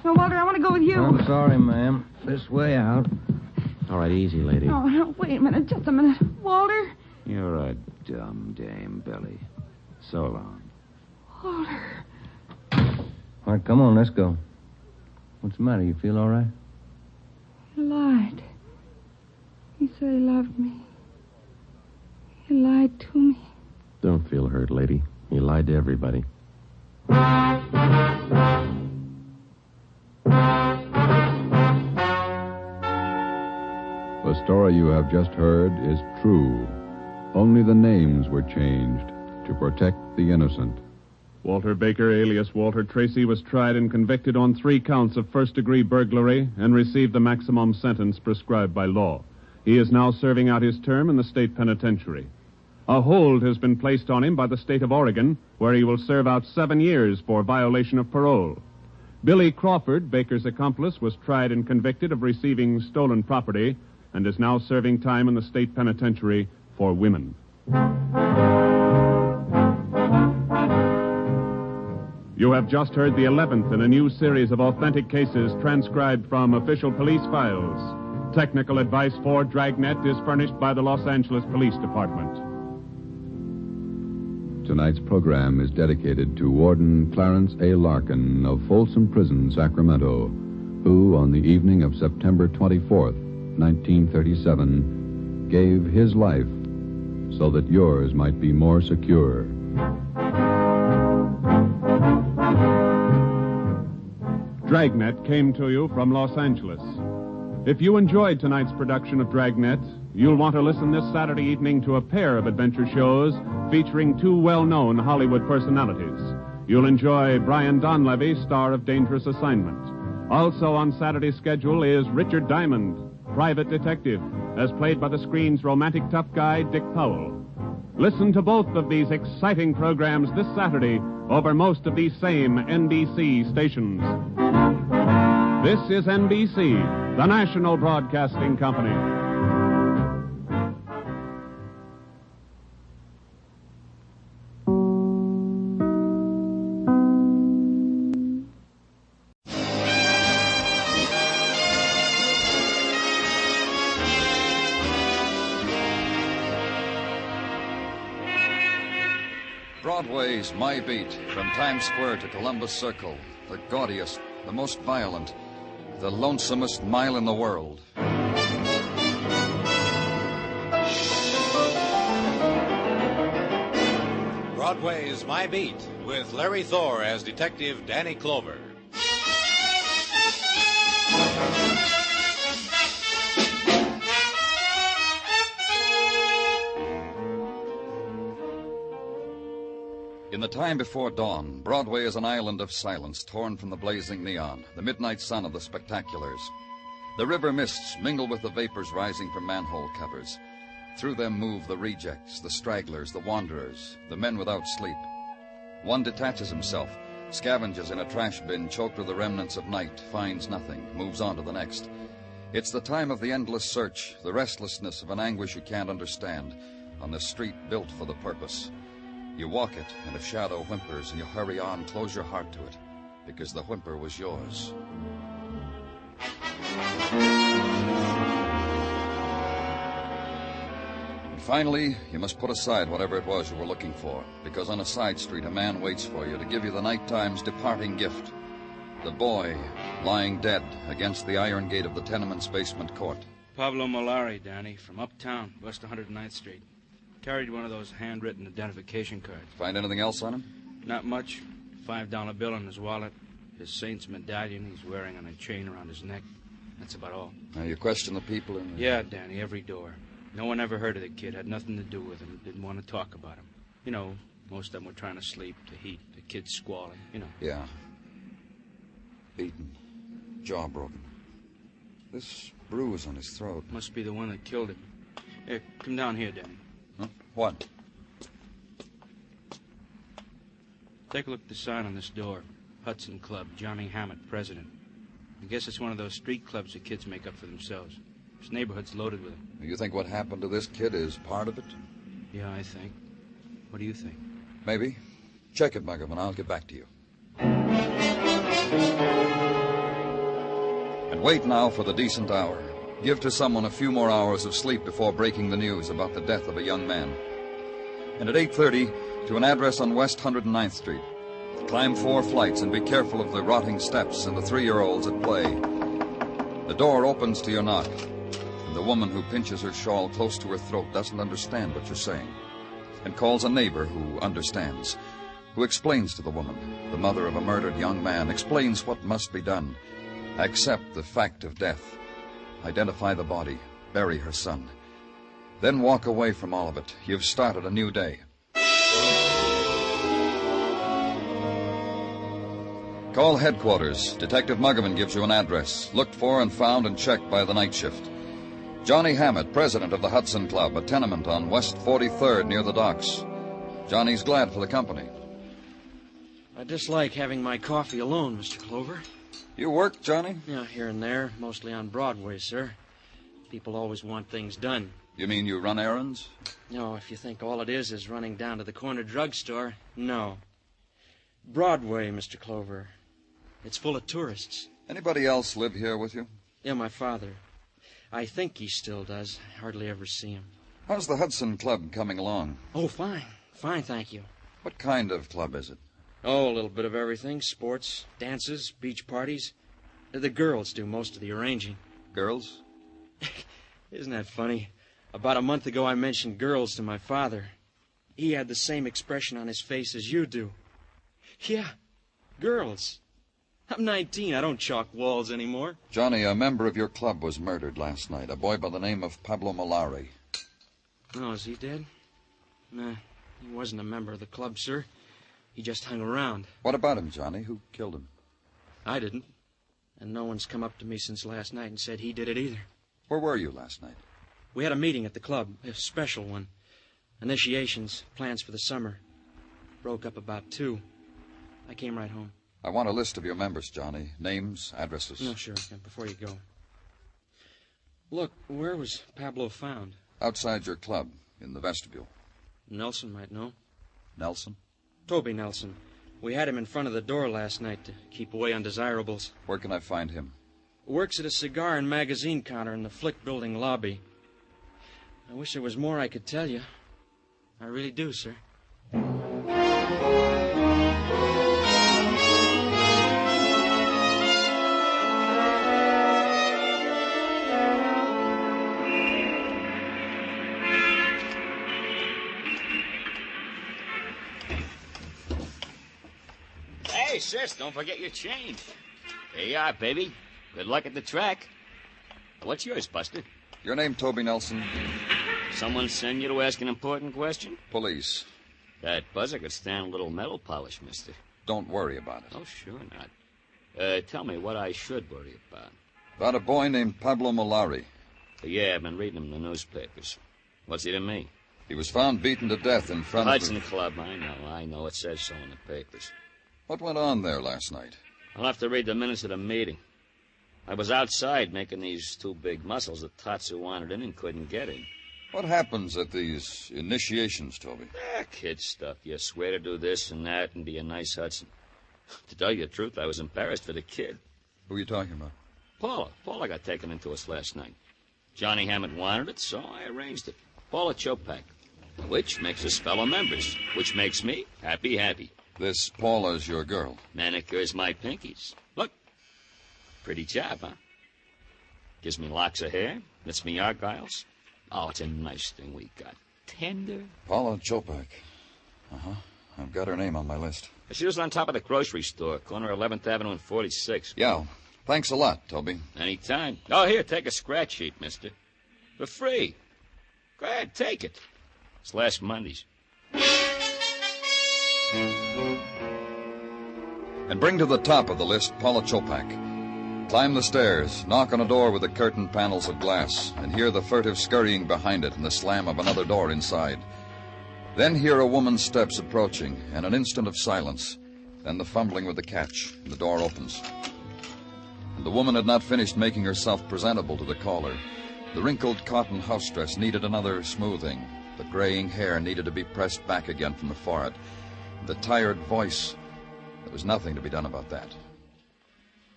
S16: Walter, I want to go with you.
S5: I'm sorry, ma'am. This way out.
S3: All right, easy, lady.
S16: No, wait a minute. Just a minute. Walter?
S13: You're a dumb dame, Billy. So long.
S16: Walter.
S5: All right, come on, let's go. What's the matter? You feel all right?
S16: He lied. He said he loved me. He lied to me.
S3: Don't feel hurt, lady. He lied to everybody.
S2: The story you have just heard is true. Only the names were changed to protect the innocent.
S1: Walter Baker, alias Walter Tracy, was tried and convicted on 3 counts of first-degree burglary and received the maximum sentence prescribed by law. He is now serving out his term in the state penitentiary. A hold has been placed on him by the state of Oregon, where he will serve out 7 years for violation of parole. Billy Crawford, Baker's accomplice, was tried and convicted of receiving stolen property and is now serving time in the state penitentiary for women. You have just heard the 11th in a new series of authentic cases transcribed from official police files. Technical advice for Dragnet is furnished by the Los Angeles Police Department.
S2: Tonight's program is dedicated to Warden Clarence A. Larkin of Folsom Prison, Sacramento, who, on the evening of September 24th, 1937, gave his life so that yours might be more secure.
S1: Dragnet came to you from Los Angeles. If you enjoyed tonight's production of Dragnet, you'll want to listen this Saturday evening to a pair of adventure shows featuring 2 well-known Hollywood personalities. You'll enjoy Brian Donlevy, star of Dangerous Assignment. Also on Saturday's schedule is Richard Diamond, Private Detective, as played by the screen's romantic tough guy, Dick Powell. Listen to both of these exciting programs this Saturday over most of these same NBC stations. This is NBC, the national broadcasting company.
S17: Broadway's My Beat, from Times Square to Columbus Circle, the gaudiest, the most violent, the lonesomest mile in the world.
S18: Broadway's My Beat, with Larry Thor as Detective Danny Clover.
S17: In the time before dawn, Broadway is an island of silence torn from the blazing neon, the midnight sun of the spectaculars. The river mists mingle with the vapors rising from manhole covers. Through them move the rejects, the stragglers, the wanderers, the men without sleep. One detaches himself, scavenges in a trash bin choked with the remnants of night, finds nothing, moves on to the next. It's the time of the endless search, the restlessness of an anguish you can't understand, on the street built for the purpose. You walk it, and a shadow whimpers, and you hurry on, close your heart to it, because the whimper was yours. And finally, you must put aside whatever it was you were looking for, because on a side street a man waits for you to give you the nighttime's departing gift. The boy lying dead against the iron gate of the tenement's basement court.
S7: Pablo Malari, Danny, from uptown, West 109th Street. Carried one of those handwritten identification cards.
S17: Find anything else on him?
S7: Not much. $5 bill in his wallet. His saint's medallion he's wearing on a chain around his neck. That's about all.
S17: Now, you question the people in the...
S7: Yeah, Danny, every door. No one ever heard of the kid, had nothing to do with him, didn't want to talk about him. You know, most of them were trying to sleep, the heat, the kid squalling, you know.
S17: Yeah. Beaten. Jaw broken. This bruise on his throat.
S7: Must be the one that killed him. Here, come down here, Danny.
S17: Huh? What?
S7: Take a look at the sign on this door. Hudson Club, Johnny Hammett, president. I guess it's one of those street clubs the kids make up for themselves. This neighborhood's loaded with them.
S17: You think what happened to this kid is part of it?
S7: Yeah, I think. What do you think?
S17: Maybe. Check it, Muggerman. I'll get back to you. And wait now for the decent hour. Give to someone a few more hours of sleep before breaking the news about the death of a young man. And at 8:30, to an address on West 109th Street. Climb 4 flights and be careful of the rotting steps and the 3-year-olds at play. The door opens to your knock, and the woman who pinches her shawl close to her throat doesn't understand what you're saying, and calls a neighbor who understands, who explains to the woman, the mother of a murdered young man, explains what must be done. Accept the fact of death. Identify the body. Bury her son. Then walk away from all of it. You've started a new day. Call headquarters. Detective Muggerman gives you an address. Looked for and found and checked by the night shift. Johnny Hammett, president of the Hudson Club, a tenement on West 43rd near the docks. Johnny's glad for the company.
S19: I dislike having my coffee alone, Mr. Clover.
S17: You work, Johnny?
S19: Yeah, here and there, mostly on Broadway, sir. People always want things done.
S17: You mean you run errands?
S19: No, if you think all it is running down to the corner drugstore, no. Broadway, Mr. Clover. It's full of tourists.
S17: Anybody else live here with you?
S19: Yeah, my father. I think he still does. I hardly ever see him.
S17: How's the Hudson Club coming along?
S19: Oh, fine. Fine, thank you.
S17: What kind of club is it?
S19: Oh, a little bit of everything. Sports, dances, beach parties. The girls do most of the arranging.
S17: Girls?
S19: Isn't that funny? About a month ago, I mentioned girls to my father. He had the same expression on his face as you do. Yeah, girls. I'm 19. I don't chalk walls anymore.
S17: Johnny, a member of your club was murdered last night. A boy by the name of Pablo Malari.
S19: Oh, is he dead? Nah, he wasn't a member of the club, sir. He just hung around.
S17: What about him, Johnny? Who killed him?
S19: I didn't. And no one's come up to me since last night and said he did it either.
S17: Where were you last night?
S19: We had a meeting at the club, a special one. Initiations, plans for the summer. Broke up about 2. I came right home.
S17: I want a list of your members, Johnny. Names, addresses.
S19: No, sure. Before you go. Look, where was Pablo found?
S17: Outside your club, in the vestibule.
S19: Nelson might know.
S17: Nelson?
S19: Toby Nelson. We had him in front of the door last night to keep away undesirables.
S17: Where can I find him?
S19: Works at a cigar and magazine counter in the Flick building lobby. I wish there was more I could tell you. I really do, sir.
S20: Hey, sis, don't forget your change. Here you are, baby. Good luck at the track. What's yours, Buster?
S17: Your name, Toby Nelson?
S20: Someone send you to ask an important question?
S17: Police.
S20: That buzzer could stand a little metal polish, mister.
S17: Don't worry about it.
S20: Oh, sure not. Tell me what I should worry about.
S17: About a boy named Pablo Malari.
S20: Yeah, I've been reading him in the newspapers. What's he to me?
S17: He was found beaten to death in front of
S20: Hudson Club. I know. It says so in the papers.
S17: What went on there last night?
S20: I'll have to read the minutes of the meeting. I was outside making these 2 big muscles that Tatsu wanted in and couldn't get in.
S17: What happens at these initiations, Toby?
S20: Kid stuff. You swear to do this and that and be a nice Hudson. To tell you the truth, I was embarrassed for the kid.
S17: Who are you talking about?
S20: Paula got taken into us last night. Johnny Hammett wanted it, so I arranged it. Paula Chopak. Which makes us fellow members. Which makes me happy.
S17: This Paula's your girl?
S20: Manicures my pinkies. Look. Pretty job, huh? Gives me locks of hair. Lets me argyles. Oh, it's a nice thing we got. Tender.
S17: Paula Chopak. I've got her name on my list.
S20: She was on top of the grocery store, corner 11th Avenue and 46.
S17: Yeah. Thanks a lot, Toby.
S20: Anytime. Oh, here, take a scratch sheet, mister. For free. Go ahead, take it. It's last Monday's.
S17: And bring to the top of the list Paula Chopak. Climb the stairs, knock on a door with the curtained panels of glass, and hear the furtive scurrying behind it and the slam of another door inside. Then hear a woman's steps approaching, and an instant of silence. Then the fumbling with the catch, and the door opens. And the woman had not finished making herself presentable to the caller. The wrinkled cotton house dress needed another smoothing. The graying hair needed to be pressed back again from the forehead. The tired voice, there was nothing to be done about that.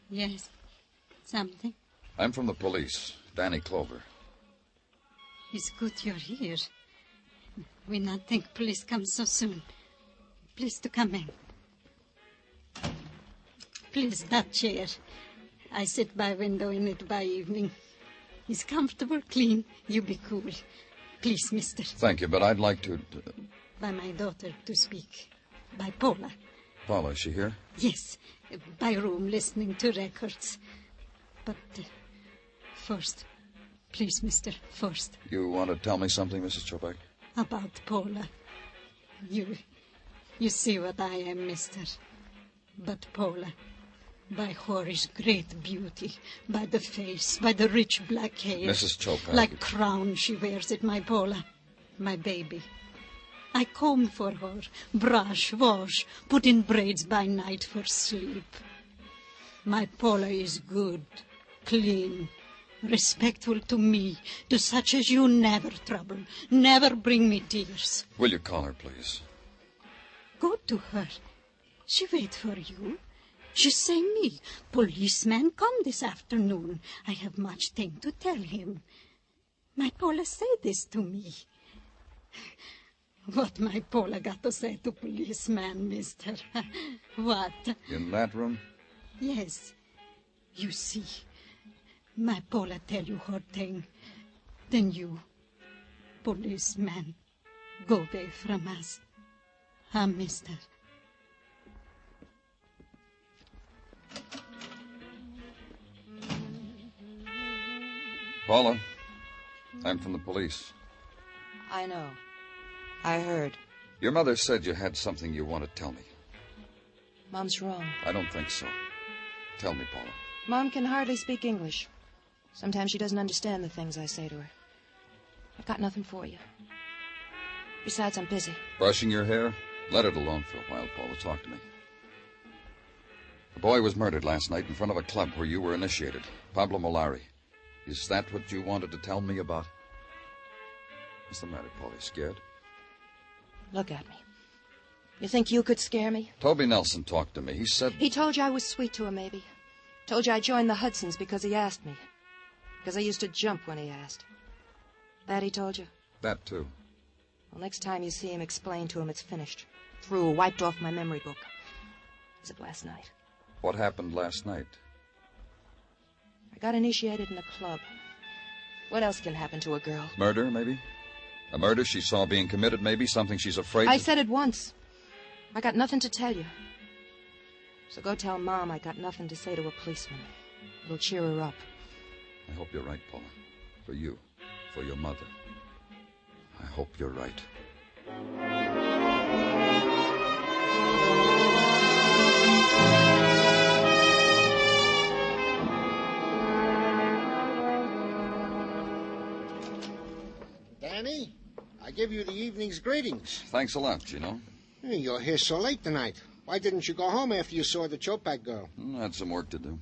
S21: Yes. Something?
S17: I'm from the police, Danny Clover.
S21: It's good you're here. We not think police come so soon. Please to come in. Please, that chair. I sit by window in it by evening. It's comfortable, clean. You be cool. Please, mister.
S17: Thank you, but I'd like to...
S21: By my daughter to speak. By Paula.
S17: Paula, is she here?
S21: Yes. By room, listening to records. But first, please, mister, first.
S17: You want to tell me something, Mrs. Chopak?
S21: About Paula. You see what I am, mister. But Paula, by her is great beauty, by the face, by the rich black hair.
S17: Mrs. Chopak.
S21: Like crown she wears it, my Paula, my baby. I comb for her, brush, wash, put in braids by night for sleep. My Paula is good, clean, respectful to me, to such as you never trouble, never bring me tears.
S17: Will you call her, please?
S21: Go to her. She wait for you. She say me, policeman come this afternoon. I have much thing to tell him. My Paula say this to me. What my Paula got to say to policeman, mister? What?
S17: In that room?
S21: Yes. You see, my Paula tell you her thing. Then you, policeman, go away from us. Mister.
S17: Paula, I'm from the police.
S8: I know. I heard.
S17: Your mother said you had something you want to tell me.
S8: Mom's wrong.
S17: I don't think so. Tell me, Paula.
S8: Mom can hardly speak English.
S9: Sometimes she doesn't understand the things I say to her. I've got nothing for you. Besides, I'm busy.
S17: Brushing your hair? Let it alone for a while, Paula. Talk to me. A boy was murdered last night in front of a club where you were initiated. Pablo Molari. Is that what you wanted to tell me about? What's the matter, Paula? Scared?
S9: Look at me. You think you could scare me?
S17: Toby Nelson talked to me. He said...
S9: He told you I was sweet to him, maybe. Told you I joined the Hudsons because he asked me. Because I used to jump when he asked. That he told you?
S17: That, too.
S9: Well, next time you see him, explain to him it's finished. Through, wiped off my memory book. As of last night.
S17: What happened last night?
S9: I got initiated in a club. What else can happen to a girl?
S17: Murder, maybe? A murder she saw being committed, maybe? Something she's afraid
S9: I said it once. I got nothing to tell you. So go tell Mom I got nothing to say to a policeman. It'll cheer her up.
S17: I hope you're right, Paula. For you. For your mother. I hope you're right.
S22: Danny, I give you the evening's greetings.
S17: Thanks a lot, Gino.
S22: Hey, you're here so late tonight. Why didn't you go home after you saw the Chopak girl?
S17: I had some work to do.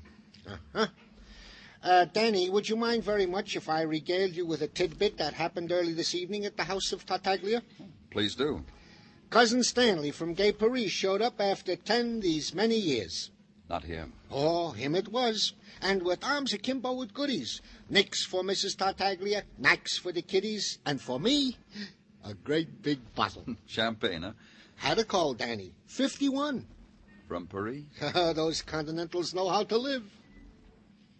S22: Danny, would you mind very much if I regaled you with a tidbit that happened early this evening at the house of Tartaglia?
S17: Please do.
S22: Cousin Stanley from Gay Paris showed up after 10 these many years.
S17: Not him.
S22: Oh, him it was. And with arms akimbo with goodies. Nicks for Mrs. Tartaglia, knacks for the kiddies, and for me, a great big bottle.
S17: Champagne, huh?
S22: Had a call, Danny. 51.
S17: From Paris?
S22: Those Continentals know how to live.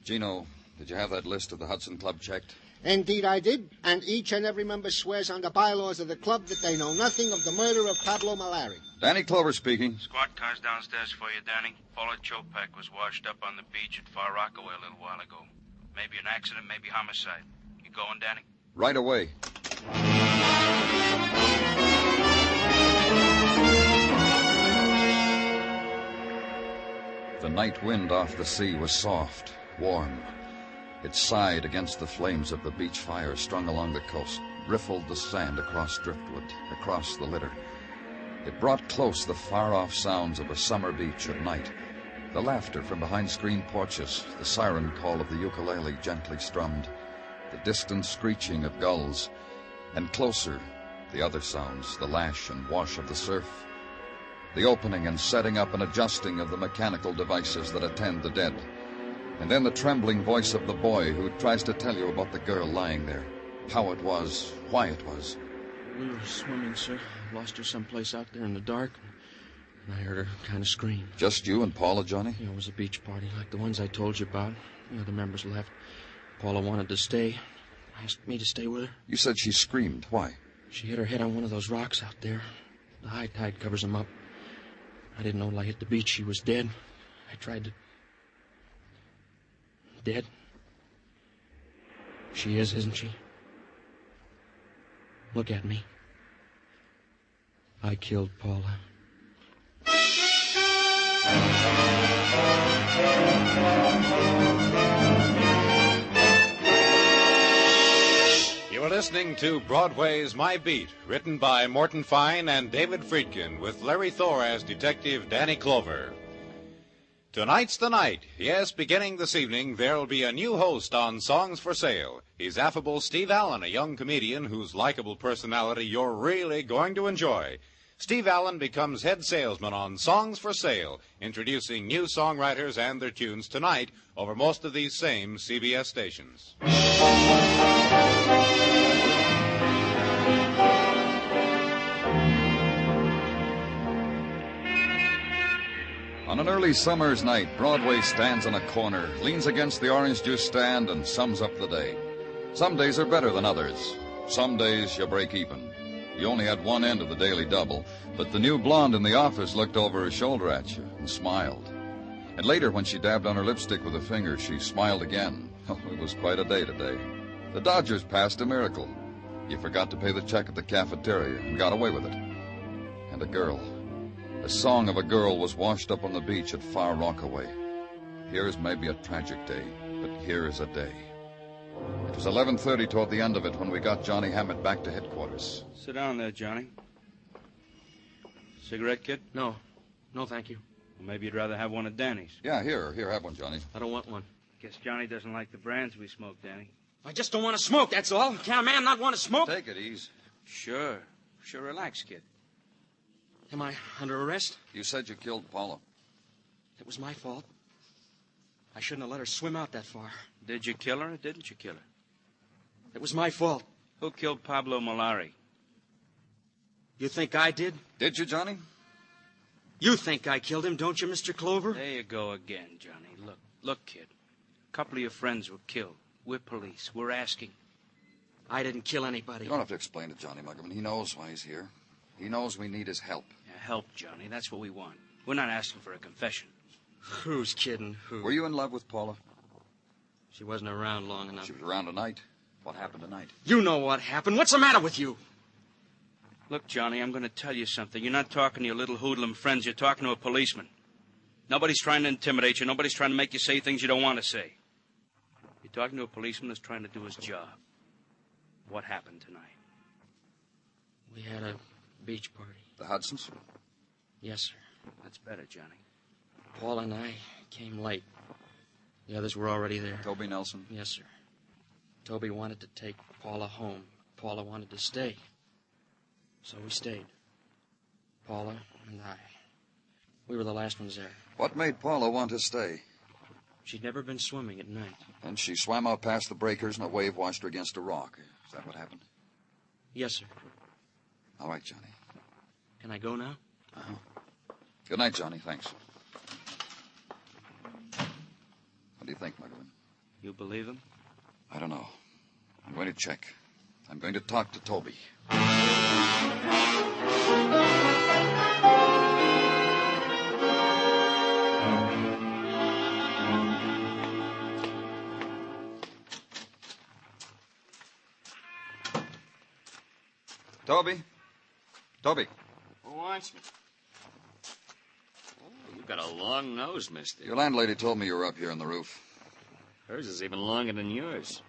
S17: Gino, did you have that list of the Hudson Club checked?
S22: Indeed I did, and each and every member swears on the bylaws of the club that they know nothing of the murder of Pablo Molari.
S17: Danny Clover speaking.
S7: Squad car's downstairs for you, Danny. Paula Chopak was washed up on the beach at Far Rockaway a little while ago. Maybe an accident, maybe homicide. You going, Danny?
S17: Right away. The night wind off the sea was soft, warm. It sighed against the flames of the beach fire strung along the coast, riffled the sand across driftwood, across the litter. It brought close the far-off sounds of a summer beach at night, the laughter from behind screened porches, the siren call of the ukulele gently strummed, the distant screeching of gulls, and closer, the other sounds, the lash and wash of the surf, the opening and setting up and adjusting of the mechanical devices that attend the dead, and then the trembling voice of the boy who tries to tell you about the girl lying there, how it was, why it was.
S19: We were swimming, sir. Lost her someplace out there in the dark, and I heard her kind of scream.
S17: Just you and Paula, Johnny?
S19: Yeah, it was a beach party like the ones I told you about. The other members left. Paula wanted to stay. Asked me to stay with her.
S17: You said she screamed. Why?
S19: She hit her head on one of those rocks out there. The high tide covers them up. I didn't know till I hit the beach she was dead. I tried to... Dead? She is, isn't she? Look at me. I killed Paula.
S18: You are listening to Broadway's My Beat, written by Morton Fine and David Friedkin, with Larry Thor as Detective Danny Clover. Tonight's the night. Yes, beginning this evening, there'll be a new host on Songs for Sale. He's affable Steve Allen, a young comedian whose likable personality you're really going to enjoy. Steve Allen becomes head salesman on Songs for Sale, introducing new songwriters and their tunes tonight over most of these same CBS stations.
S17: On an early summer's night, Broadway stands on a corner, leans against the orange juice stand, and sums up the day. Some days are better than others. Some days you break even. You only had one end of the daily double, but the new blonde in the office looked over her shoulder at you and smiled. And later, when she dabbed on her lipstick with a finger, she smiled again. Oh, it was quite a day today. The Dodgers passed a miracle. You forgot to pay the check at the cafeteria and got away with it. And a girl. A song of a girl was washed up on the beach at Far Rockaway. Here is maybe a tragic day, but here is a day. It was 11:30 toward the end of it when we got Johnny Hammett back to headquarters.
S7: Sit down there, Johnny. Cigarette, kid?
S19: No. No, thank you.
S7: Well, maybe you'd rather have one of Danny's.
S17: Yeah, here, have one, Johnny.
S19: I don't want one.
S7: Guess Johnny doesn't like the brands we smoke, Danny.
S19: I just don't want to smoke, that's all. Can a man not want to smoke?
S17: Take it easy.
S7: Sure. Sure, relax, kid.
S19: Am I under arrest?
S17: You said you killed Paula.
S19: It was my fault. I shouldn't have let her swim out that far.
S7: Did you kill her or didn't you kill her?
S19: It was my fault.
S7: Who killed Pablo Malari?
S19: You think I did?
S17: Did you, Johnny?
S19: You think I killed him, don't you, Mr. Clover?
S7: There you go again, Johnny. Look, kid. A couple of your friends were killed. We're police. We're asking.
S19: I didn't kill anybody.
S17: You don't have to explain to Johnny Muggerman. He knows why he's here. He knows we need his help.
S7: Yeah, help, Johnny. That's what we want. We're not asking for a confession.
S19: Who's kidding? Who?
S17: Were you in love with Paula?
S19: She wasn't around long enough.
S17: She was around tonight. What happened tonight?
S19: You know what happened. What's the matter with you?
S7: Look, Johnny, I'm going to tell you something. You're not talking to your little hoodlum friends. You're talking to a policeman. Nobody's trying to intimidate you. Nobody's trying to make you say things you don't want to say. You're talking to a policeman who's trying to do his job. What happened tonight?
S19: We had a beach party.
S17: The Hudsons?
S19: Yes, sir.
S7: That's better, Johnny.
S19: Paul and I came late. The others were already there.
S17: Toby Nelson?
S19: Yes, sir. Toby wanted to take Paula home. Paula wanted to stay. So we stayed. Paula and I. We were the last ones there.
S17: What made Paula want to stay?
S19: She'd never been swimming at night.
S17: And she swam out past the breakers and a wave washed her against a rock. Is that what happened?
S19: Yes, sir.
S17: All right, Johnny.
S19: Can I go now?
S17: Uh-huh. Good night, Johnny. Thanks. What do you think, Muggerman?
S7: You believe him?
S17: I don't know. I'm going to check. I'm going to talk to Toby. Toby? Toby?
S20: Who wants me? Oh, you got a long nose, mister.
S17: Your landlady told me you were up here on the roof.
S20: Hers is even longer than yours.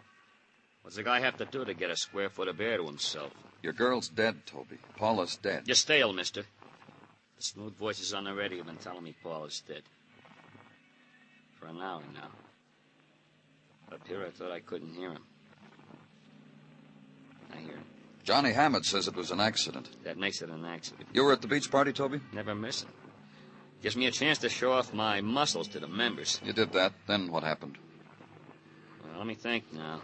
S20: What's the guy have to do to get a square foot of air to himself?
S17: Your girl's dead, Toby. Paula's dead.
S20: You're stale, mister. The smooth voices on the radio have been telling me Paula's dead. For an hour now. Up here, I thought I couldn't hear him. I hear him.
S17: Johnny Hammett says it was an accident.
S20: That makes it an accident.
S17: You were at the beach party, Toby?
S20: Never miss it. Gives me a chance to show off my muscles to the members.
S17: You did that. Then what happened?
S20: Well, let me think now.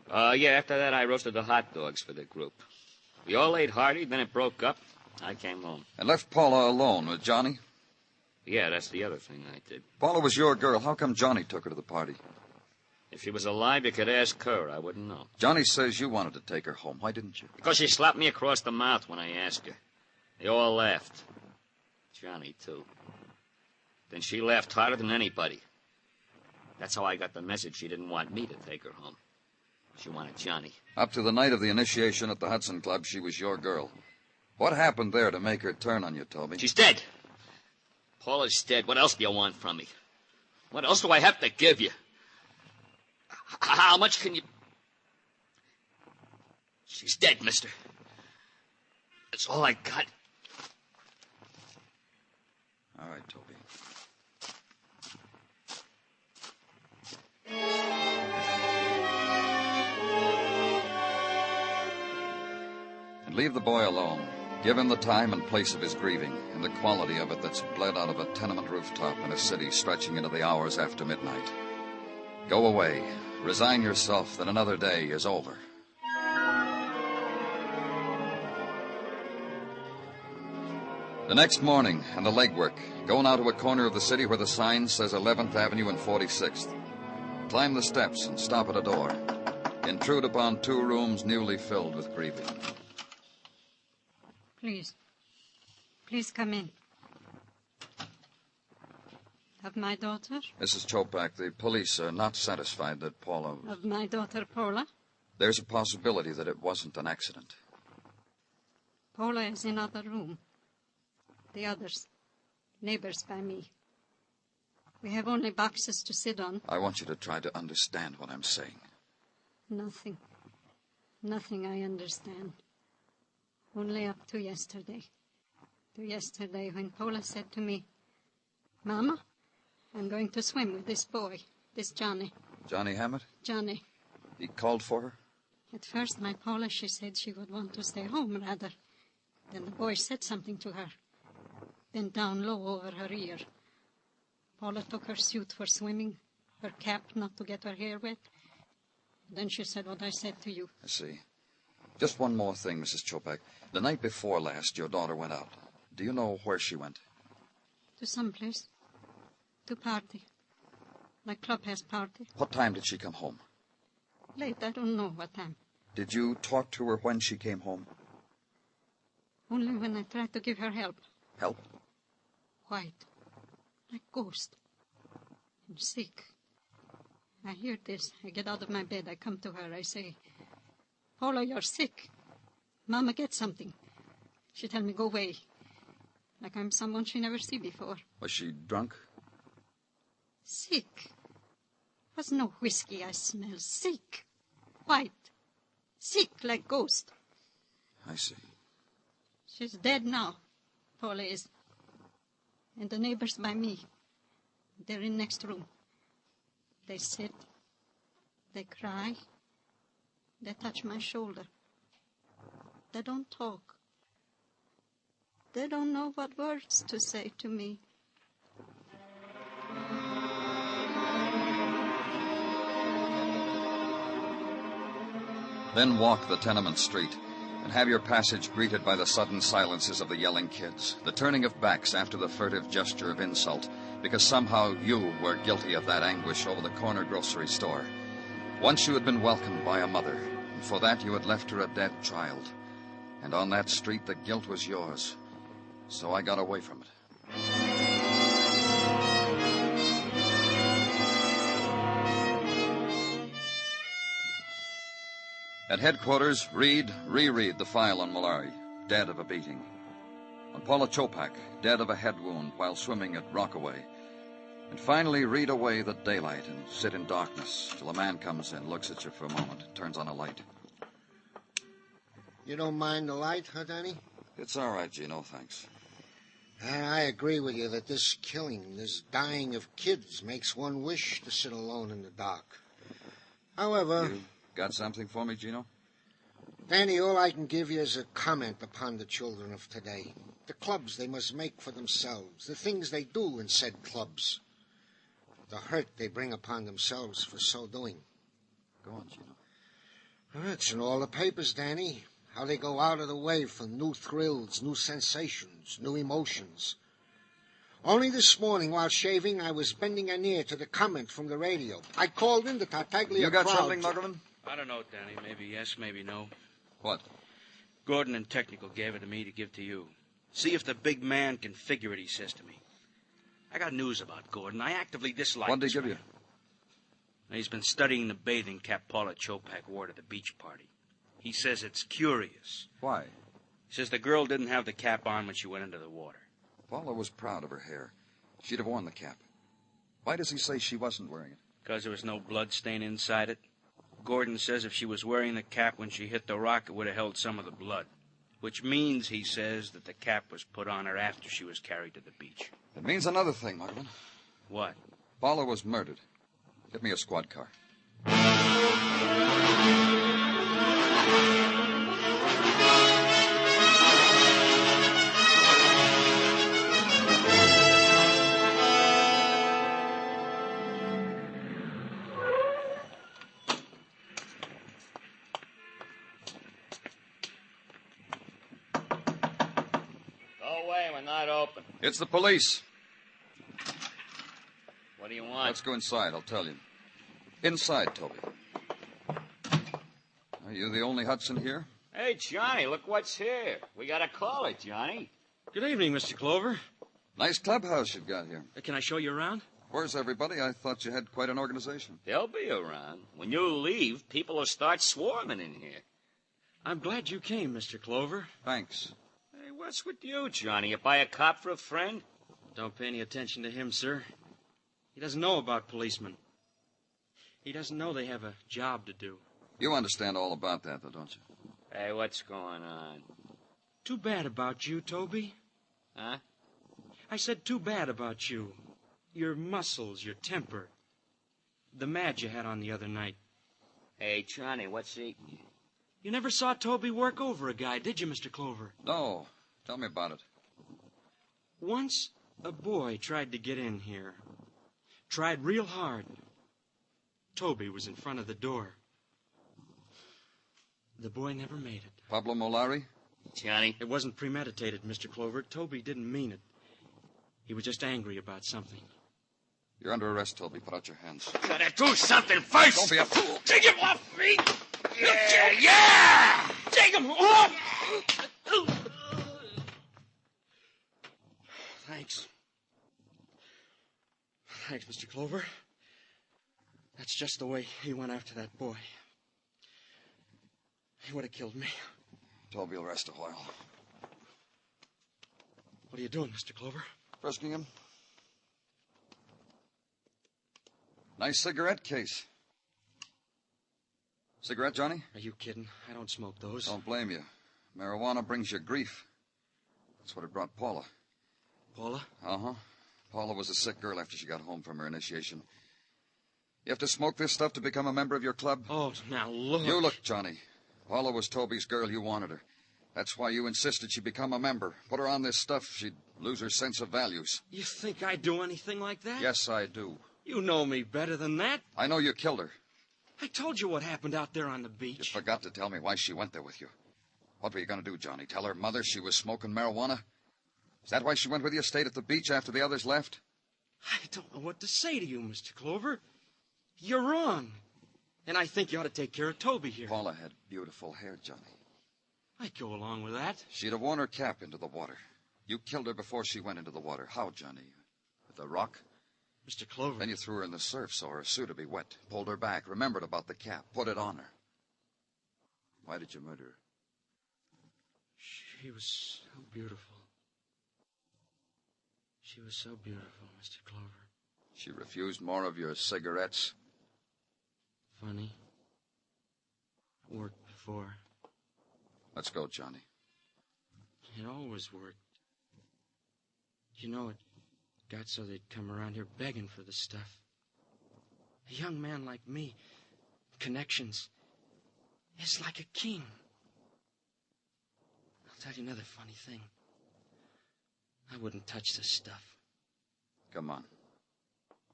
S20: After that, I roasted the hot dogs for the group. We all ate hearty, then it broke up. I came home.
S17: And left Paula alone with Johnny?
S20: Yeah, that's the other thing I did.
S17: Paula was your girl. How come Johnny took her to the party?
S20: If she was alive, you could ask her. I wouldn't know.
S17: Johnny says you wanted to take her home. Why didn't you?
S20: Because she slapped me across the mouth when I asked her. They all laughed. Johnny, too. Then she laughed harder than anybody. That's how I got the message she didn't want me to take her home. She wanted Johnny.
S17: Up to the night of the initiation at the Hudson Club, she was your girl. What happened there to make her turn on you, Toby?
S20: She's dead. Paula's dead. What else do you want from me? What else do I have to give you? How much can you... She's dead, mister. That's all I got.
S17: All right, Toby. And leave the boy alone. Give him the time and place of his grieving, and the quality of it that's bled out of a tenement rooftop in a city stretching into the hours after midnight. Go away. Resign yourself that another day is over. The next morning, and the legwork. Go now to a corner of the city where the sign says 11th Avenue and 46th. Climb the steps and stop at a door. Intrude upon 2 rooms newly filled with grieving.
S21: Please. Please come in. Of my daughter?
S17: Mrs. Chopak, the police are not satisfied that Paula...
S21: Of my daughter, Paula?
S17: There's a possibility that it wasn't an accident.
S21: Paula is in other room. The others. Neighbors by me. We have only boxes to sit on.
S17: I want you to try to understand what I'm saying.
S21: Nothing. Nothing I understand. Only up to yesterday. To yesterday when Paula said to me, Mama, I'm going to swim with this boy, this Johnny.
S17: Johnny Hammett?
S21: Johnny.
S17: He called for her?
S21: At first, my Paula, she said she would want to stay home, rather. Then the boy said something to her. Then down low over her ear. Paula took her suit for swimming, her cap not to get her hair wet. Then she said what I said to you.
S17: I see. Just one more thing, Mrs. Chopak. The night before last, your daughter went out. Do you know where she went?
S21: To some place. To party. My clubhouse party.
S17: What time did she come home?
S21: Late, I don't know what time.
S17: Did you talk to her when she came home?
S21: Only when I tried to give her help.
S17: Help?
S21: White. Like ghost. And sick. I hear this. I get out of my bed. I come to her. I say, Paula, you're sick. Mama, get something. She tell me, go away. Like I'm someone she never see before.
S17: Was she drunk?
S21: Sick. Was no whiskey I smell. Sick. White. Sick like ghost.
S17: I see.
S21: She's dead now. Paula is. And the neighbors by me. They're in next room. They sit. They cry. They touch my shoulder. They don't talk. They don't know what words to say to me.
S17: Then walk the tenement street and have your passage greeted by the sudden silences of the yelling kids, the turning of backs after the furtive gesture of insult, because somehow you were guilty of that anguish over the corner grocery store. Once you had been welcomed by a mother, and for that you had left her a dead child. And on that street the guilt was yours. So I got away from it. At headquarters, reread the file on Malari, dead of a beating. On Paula Chopak, dead of a head wound while swimming at Rockaway. And finally, read away the daylight and sit in darkness till a man comes in, looks at you for a moment, turns on a light.
S22: You don't mind the light, huh, Danny?
S17: It's all right, Gino, thanks.
S22: I agree with you that this killing, this dying of kids, makes one wish to sit alone in the dark. However...
S17: You got something for me, Gino?
S22: Danny, all I can give you is a comment upon the children of today. The clubs they must make for themselves, the things they do in said clubs, the hurt they bring upon themselves for so doing.
S17: Go on, Gino.
S22: It's in all the papers, Danny. How they go out of the way for new thrills, new sensations, new emotions. Only this morning, while shaving, I was bending an ear to the comment from the radio. I called in the Tartaglia
S17: You got
S22: crowd.
S17: something, Muggerman?
S7: I don't know, Danny. Maybe yes, maybe no.
S17: What?
S7: Gordon and Technical gave it to me to give to you. See if the big man can figure it, he says to me. I got news about Gordon. I actively dislike
S17: What did
S7: this
S17: he give
S7: man.
S17: you?
S7: He's been studying the bathing cap Paula Chopak wore to the beach party. He says it's curious.
S17: Why?
S7: He says the girl didn't have the cap on when she went into the water.
S17: Paula was proud of her hair. She'd have worn the cap. Why does he say she wasn't wearing it?
S7: Because there was no blood stain inside it. Gordon says if she was wearing the cap when she hit the rock, it would have held some of the blood. Which means, he says, that the cap was put on her after she was carried to the beach.
S17: It means another thing, Muggerman.
S7: What?
S17: Paula was murdered. Get me a squad car.
S20: Open.
S17: It's the police.
S20: What do you want?
S17: Let's go inside, I'll tell you. Inside, Toby. Are you the only Hudson here?
S20: Hey, Johnny, look what's here. We got a caller, Johnny.
S19: Good evening, Mr. Clover.
S17: Nice clubhouse you've got here.
S19: Can I show you around?
S17: Where's everybody? I thought you had quite an organization.
S20: They'll be around. When you leave, people will start swarming in here.
S19: I'm glad you came, Mr. Clover.
S17: Thanks.
S20: Hey, what's with you, Johnny? You buy a cop for a friend?
S19: Don't pay any attention to him, sir. He doesn't know about policemen. He doesn't know they have a job to do.
S17: You understand all about that, though, don't you?
S20: Hey, what's going on?
S19: Too bad about you, Toby.
S20: Huh?
S19: I said too bad about you. Your muscles, your temper. The mad you had on the other night.
S20: Hey, Johnny, what's eating you?
S19: You never saw Toby work over a guy, did you, Mr. Clover?
S17: No. Tell me about it.
S19: Once, a boy tried to get in here. Tried real hard. Toby was in front of the door. The boy never made it.
S17: Pablo Molari?
S20: Johnny?
S19: It wasn't premeditated, Mr. Clover. Toby didn't mean it. He was just angry about something.
S17: You're under arrest, Toby. Put out your hands.
S20: Gotta do something first!
S17: Don't be a fool.
S20: Take him off me! Yeah!
S19: Take him off! Thanks. Thanks, Mr. Clover. That's just the way he went after that boy. He would have killed me.
S17: Toby will rest a while.
S19: What are you doing, Mr. Clover?
S17: Frisking him. Nice cigarette case. Cigarette, Johnny?
S19: Are you kidding? I don't smoke those.
S17: Don't blame you. Marijuana brings you grief. That's what it brought Paula.
S19: Paula?
S17: Uh-huh. Paula was a sick girl after she got home from her initiation. You have to smoke this stuff to become a member of your club?
S19: Oh, now look.
S17: You look, Johnny. Paula was Toby's girl. You wanted her. That's why you insisted she become a member. Put her on this stuff, she'd lose her sense of values.
S19: You think I'd do anything like that?
S17: Yes, I do.
S19: You know me better than that.
S17: I know you killed her.
S19: I told you what happened out there on the beach.
S17: You forgot to tell me why she went there with you. What were you going to do, Johnny? Tell her mother she was smoking marijuana? Is that why she went with you, stayed at the beach after the others left?
S19: I don't know what to say to you, Mr. Clover. You're wrong. And I think you ought to take care of Toby here.
S17: Paula had beautiful hair, Johnny.
S19: I'd go along with that.
S17: She'd have worn her cap into the water. You killed her before she went into the water. How, Johnny? With a rock?
S19: Mr. Clover.
S17: Then you threw her in the surf so her suit would be wet. Pulled her back, remembered about the cap, put it on her. Why did you murder her?
S19: She was so beautiful. She was so beautiful, Mr. Clover.
S17: She refused more of your cigarettes?
S19: Funny. Worked before.
S17: Let's go, Johnny.
S19: It always worked. You know, it got so they'd come around here begging for the stuff. A young man like me, connections, is like a king. I'll tell you another funny thing. I wouldn't touch this stuff.
S17: Come on.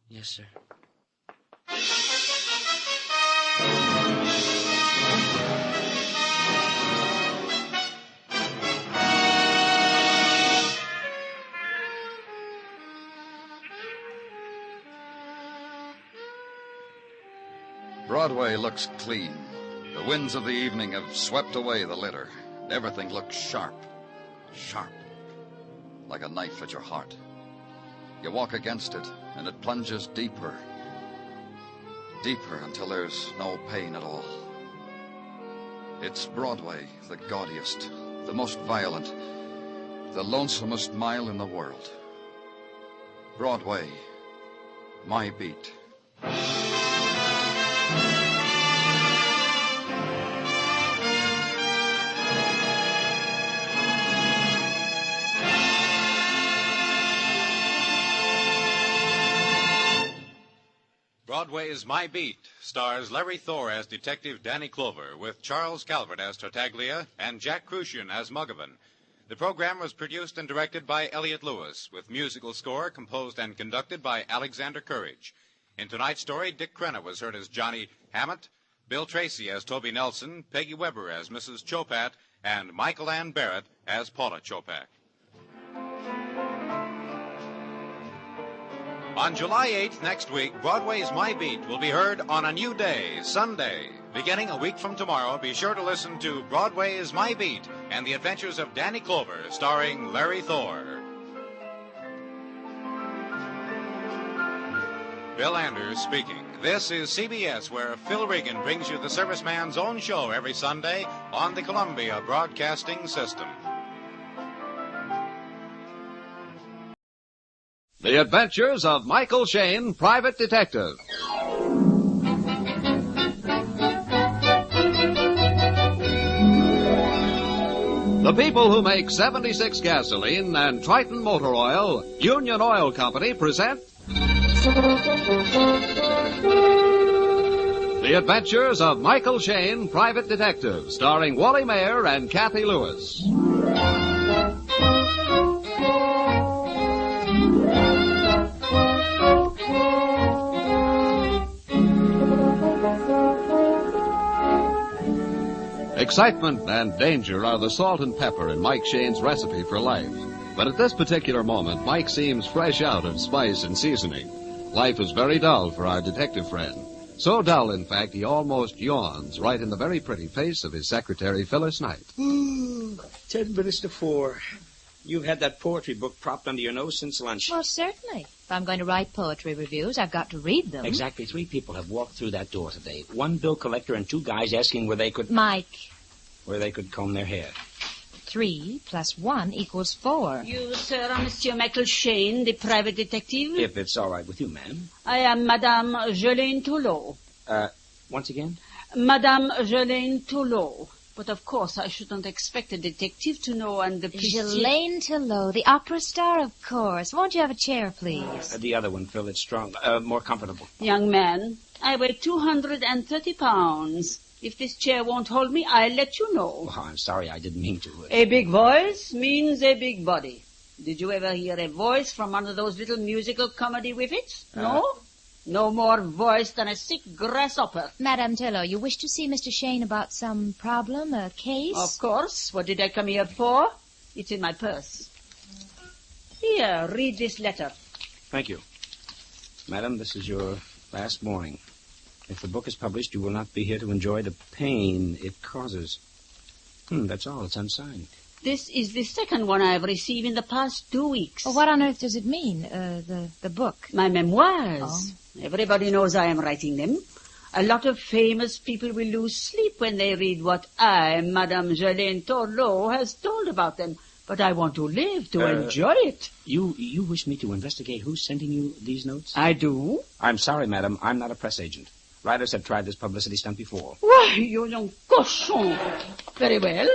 S19: Yes, sir.
S17: Broadway looks clean. The winds of the evening have swept away the litter. Everything looks sharp. Sharp. Like a knife at your heart. You walk against it, and it plunges deeper. Deeper until there's no pain at all. It's Broadway, the gaudiest, the most violent, the lonesomest mile in the world. Broadway, my beat.
S18: Broadway's My Beat stars Larry Thor as Detective Danny Clover, with Charles Calvert as Tartaglia and Jack Crucian as Muggavan. The program was produced and directed by Elliott Lewis, with musical score composed and conducted by Alexander Courage. In tonight's story, Dick Crenna was heard as Johnny Hammett, Bill Tracy as Toby Nelson, Peggy Weber as Mrs. Chopat, and Michael Ann Barrett as Paula Chopak. On July 8th next week, Broadway's My Beat will be heard on a new day, Sunday. Beginning a week from tomorrow, be sure to listen to Broadway's My Beat and the Adventures of Danny Clover, starring Larry Thor. Bill Anders speaking. This is CBS, where Phil Regan brings you the serviceman's own show every Sunday on the Columbia Broadcasting System.
S1: The Adventures of Michael Shayne, Private Detective. The people who make 76 gasoline and Triton Motor Oil, Union Oil Company, present The Adventures of Michael Shayne, Private Detective, starring Wally Mayer and Kathy Lewis. Excitement and danger are the salt and pepper in Mike Shayne's recipe for life. But at this particular moment, Mike seems fresh out of spice and seasoning. Life is very dull for our detective friend. So dull, in fact, he almost yawns right in the very pretty face of his secretary, Phyllis Knight.
S19: 10 minutes to 4. You've had that poetry book propped under your nose since lunch.
S10: Well, certainly. If I'm going to write poetry reviews, I've got to read them.
S19: Exactly 3 people have walked through that door today. 1 bill collector and 2 guys asking where they could...
S10: Mike.
S19: Where they could comb their hair.
S10: 3 + 1 = 4.
S21: You, sir, are Monsieur Michael Shayne, the private detective?
S19: If it's all right with you, ma'am.
S21: I am Madame Jelaine Toulot.
S19: Once again?
S21: Madame Jelaine Toulot. But of course I shouldn't expect a detective to know and the...
S10: Jelaine Toulot, the opera star, of course. Won't you have a chair, please?
S19: The other one, Phil, it's strong. More comfortable.
S21: Young man, I weigh 230 pounds. If this chair won't hold me, I'll let you know.
S19: Oh, I'm sorry, I didn't mean to.
S21: A big voice means a big body. Did you ever hear a voice from one of those little musical comedy whiffets? No? No more voice than a sick grasshopper.
S10: Madame Toulot, you wish to see Mr. Shayne about some problem, a case?
S21: Of course. What did I come here for? It's in my purse. Here, read this letter.
S19: Thank you. Madam, this is your last warning. If the book is published, you will not be here to enjoy the pain it causes. That's all. It's unsigned.
S21: This is the second one I've received in the past 2 weeks.
S10: Well, what on earth does it mean, the book?
S21: My memoirs. Oh. Everybody knows I am writing them. A lot of famous people will lose sleep when they read what I, Madame Jelaine Toulot, has told about them. But I want to live to enjoy it.
S19: You wish me to investigate who's sending you these notes?
S21: I do.
S19: I'm sorry, madam. I'm not a press agent. Writers have tried this publicity stunt before.
S21: Why, you young cochon. Very well.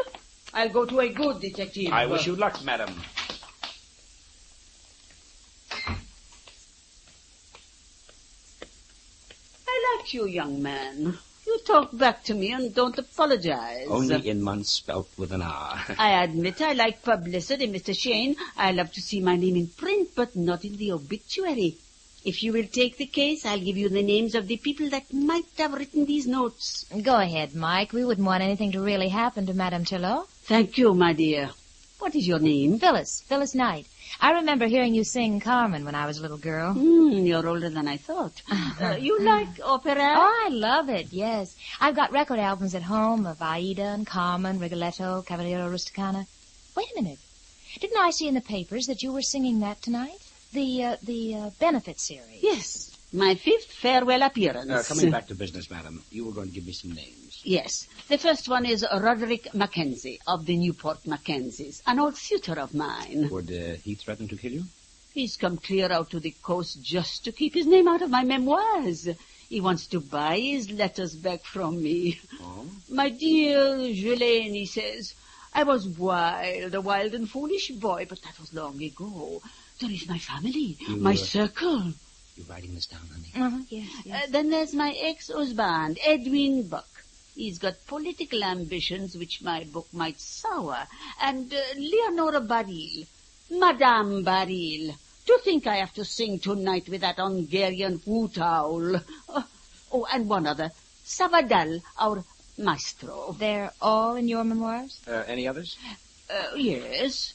S21: I'll go to a good detective.
S19: I wish you luck, madam.
S21: I like you, young man. You talk back to me and don't apologize.
S19: Only in months spelt with an R.
S21: I admit I like publicity, Mr. Shayne. I love to see my name in print, but not in the obituary. If you will take the case, I'll give you the names of the people that might have written these notes.
S10: Go ahead, Mike. We wouldn't want anything to really happen to Madame Toulot.
S21: Thank you, my dear. What is your name?
S10: Phyllis Knight. I remember hearing you sing Carmen when I was a little girl.
S21: You're older than I thought. You like opera?
S10: Oh, I love it, yes. I've got record albums at home of Aida and Carmen, Rigoletto, Cavaliere Rusticana. Wait a minute. Didn't I see in the papers that you were singing that tonight? The benefit series.
S21: Yes, my 5th farewell appearance.
S19: Coming back to business, madam, you were going to give me some names.
S21: Yes. The first one is Roderick Mackenzie of the Newport Mackenzies, an old suitor of mine.
S19: Would he threaten to kill you?
S21: He's come clear out to the coast just to keep his name out of my memoirs. He wants to buy his letters back from me.
S19: Oh?
S21: My dear Jelaine, he says, I was a wild and foolish boy, but that was long ago. There is my family, my circle.
S19: You're writing this down, honey?
S21: Yes. Then there's my ex-husband, Edwin Buck. He's got political ambitions which my book might sour. And Leonora Baril, Madame Baril. To think I have to sing tonight with that Hungarian hoot owl. And one other, Savadal, our maestro.
S10: They're all in your memoirs?
S19: Any others?
S21: Yes.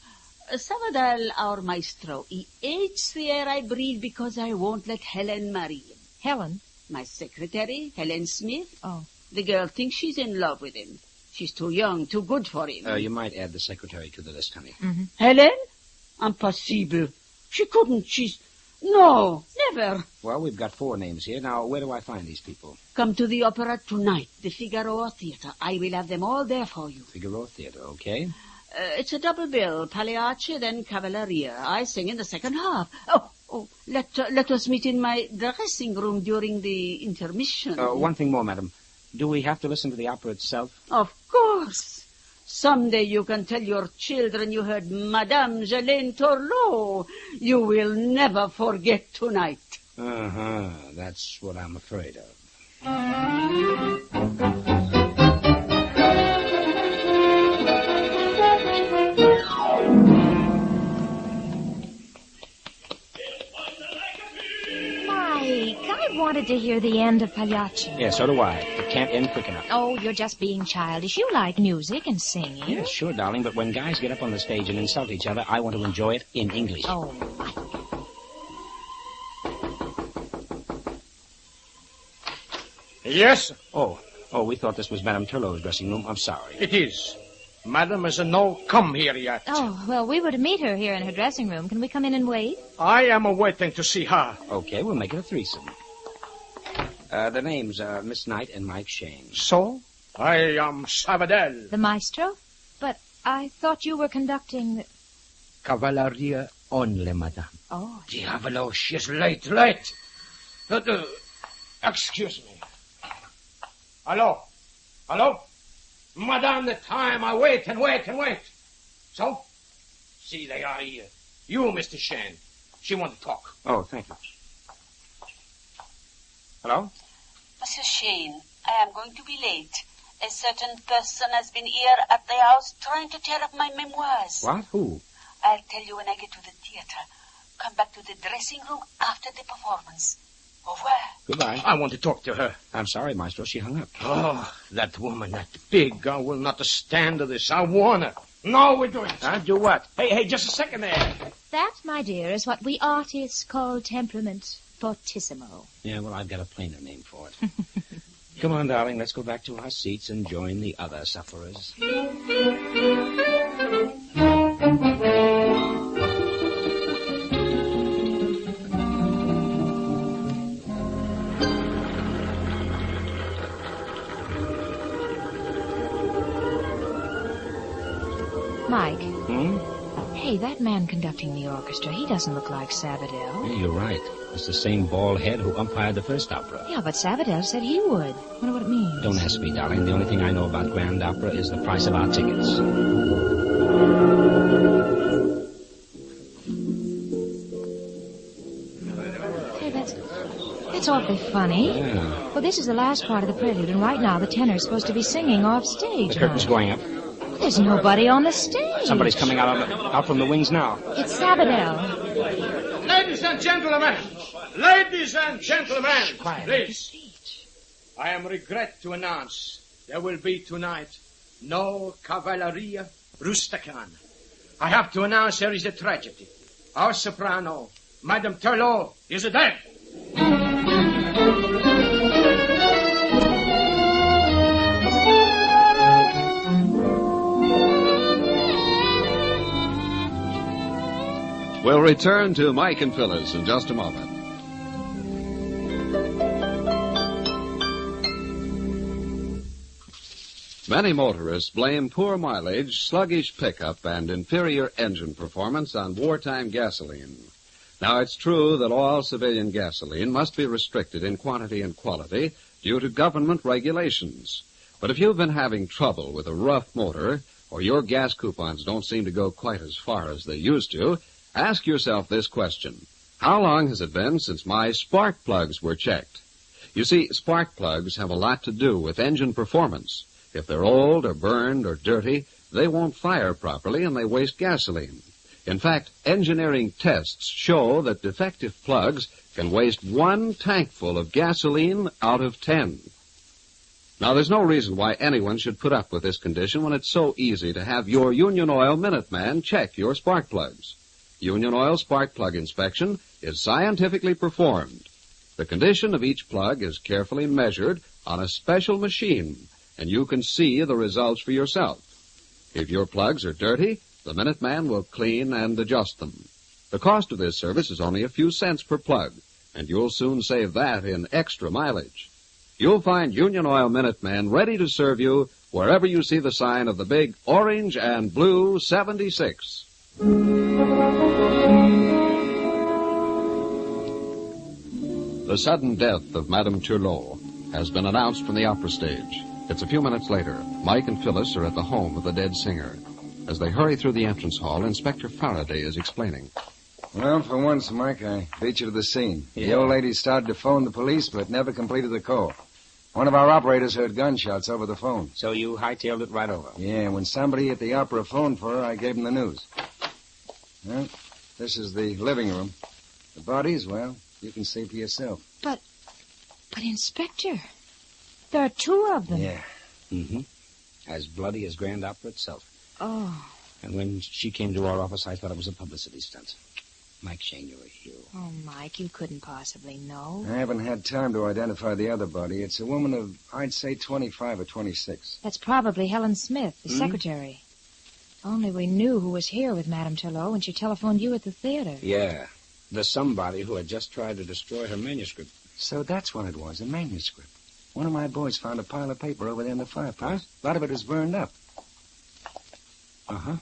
S21: Savadal, our maestro, he hates the air I breathe because I won't let Helen marry him.
S10: Helen?
S21: My secretary, Helen Smith.
S10: Oh.
S21: The girl thinks she's in love with him. She's too young, too good for him.
S19: You might add the secretary to the list, honey.
S10: Mm-hmm.
S21: Helen? Impossible. She couldn't. No, never.
S19: Well, we've got 4 names here. Now, where do I find these people?
S21: Come to the opera tonight, the Figaro Theatre. I will have them all there for you.
S19: Figaro Theatre, okay.
S21: It's a double bill, Pagliacci, then Cavaliere. I sing in the second half.
S6: Oh, let us meet in my dressing room during the intermission.
S12: One thing more, madam. Do we have to listen to the opera itself?
S6: Of course. Someday you can tell your children you heard Madame Jelaine Torlot. You will never forget tonight.
S12: Uh-huh. That's what I'm afraid of.
S10: I wanted to hear the end of Pagliacci.
S12: Yeah, so do I. It can't end quick enough.
S10: Oh, you're just being childish. You like music and singing.
S12: Yeah, sure, darling, but when guys get up on the stage and insult each other, I want to enjoy it in English.
S10: Oh,
S12: Yes? Oh, we thought this was Madame Turlot's dressing room. I'm sorry.
S23: It is. Madame has no come here yet.
S10: Oh, well, we were to meet her here in her dressing room. Can we come in and wait?
S23: I am waiting to see her.
S12: Okay, we'll make it a threesome. The names are Miss Knight and Mike Shane.
S23: So? I am Sabadell.
S10: The maestro? But I thought you were conducting the...
S23: Cavalleria only, madame.
S10: Oh.
S23: Diavolo, she is late. Excuse me. Hello? Madame, the time. I wait and wait. So? See, they are here. You, Mr. Shane. She want to talk.
S12: Oh, thank you. Hello?
S24: Monsieur Shane, I am going to be late. A certain person has been here at the house trying to tear up my memoirs.
S12: What? Who?
S24: I'll tell you when I get to the theater. Come back to the dressing room after the performance. Au revoir.
S12: Goodbye.
S23: I want to talk to her.
S12: I'm sorry, Maestro. She hung up.
S23: Oh, that woman, that pig. I will not stand to this. I warn her. No, we do it.
S12: Do what? Hey, just a second there.
S10: That, my dear, is what we artists call temperament fortissimo.
S12: Yeah, well, I've got a plainer name for it. Come on, darling. Let's go back to our seats and join the other sufferers.
S10: Mike.
S12: Hmm?
S10: Hey, that man conducting the orchestra, he doesn't look like Sabadell.
S12: Yeah, you're right. It's the same bald head who umpired the first opera.
S10: Yeah, but Sabadell said he would. Wonder what it means.
S12: Don't ask me, darling. The only thing I know about Grand Opera is the price of our tickets.
S10: Hey, that's awfully funny.
S12: Yeah.
S10: Well, this is the last part of the prelude, and right now the tenor's supposed to be singing off stage.
S12: The curtain's going up.
S10: There's nobody on the stage.
S12: Somebody's coming out from the wings now.
S10: It's Sabadell.
S23: Ladies and gentlemen,
S12: Quiet.
S23: Please. I am regret to announce there will be tonight no Cavalleria Rusticana. I have to announce there is a tragedy. Our soprano, Madame Turlot, is dead.
S1: We'll return to Mike and Phyllis in just a moment. Many motorists blame poor mileage, sluggish pickup, and inferior engine performance on wartime gasoline. Now, it's true that all civilian gasoline must be restricted in quantity and quality due to government regulations. But if you've been having trouble with a rough motor, or your gas coupons don't seem to go quite as far as they used to, ask yourself this question. How long has it been since my spark plugs were checked? You see, spark plugs have a lot to do with engine performance. If they're old or burned or dirty, they won't fire properly and they waste gasoline. In fact, engineering tests show that defective plugs can waste 1 tankful of gasoline out of 10. Now, there's no reason why anyone should put up with this condition when it's so easy to have your Union Oil Minuteman check your spark plugs. Union Oil spark plug inspection is scientifically performed. The condition of each plug is carefully measured on a special machine, and you can see the results for yourself. If your plugs are dirty, the Minuteman will clean and adjust them. The cost of this service is only a few cents per plug, and you'll soon save that in extra mileage. You'll find Union Oil Minuteman ready to serve you wherever you see the sign of the big orange and blue 76.
S4: The sudden death of Madame Turlot has been announced from the opera stage. It's a few minutes later. Mike and Phyllis are at the home of the dead singer. As they hurry through the entrance hall, Inspector Faraday is explaining.
S5: Well, for once, Mike, I beat you to the scene.
S12: Yeah.
S5: The old lady started to phone the police, but never completed the call. One of our operators heard gunshots over the phone.
S12: So you hightailed it right over?
S5: Yeah, when somebody at the opera phoned for her, I gave him the news. Well, this is the living room. The bodies, well, you can see for yourself.
S10: But Inspector, there are two of them.
S12: Yeah. Mm-hmm. As bloody as Grand Opera itself.
S10: Oh.
S12: And when she came to our office, I thought it was a publicity stunt. Mike Shane, you're a hero.
S10: Oh, Mike, you couldn't possibly know.
S5: I haven't had time to identify the other body. It's a woman of, I'd say, 25 or 26.
S10: That's probably Helen Smith, the
S12: Hmm?
S10: secretary. Only we knew who was here with Madame Turlot when she telephoned you at the theater.
S12: Yeah. The somebody who had just tried to destroy her manuscript.
S5: So that's what it was, a manuscript. One of my boys found a pile of paper over there in the fireplace. A lot of it was burned up.
S12: Uh-huh.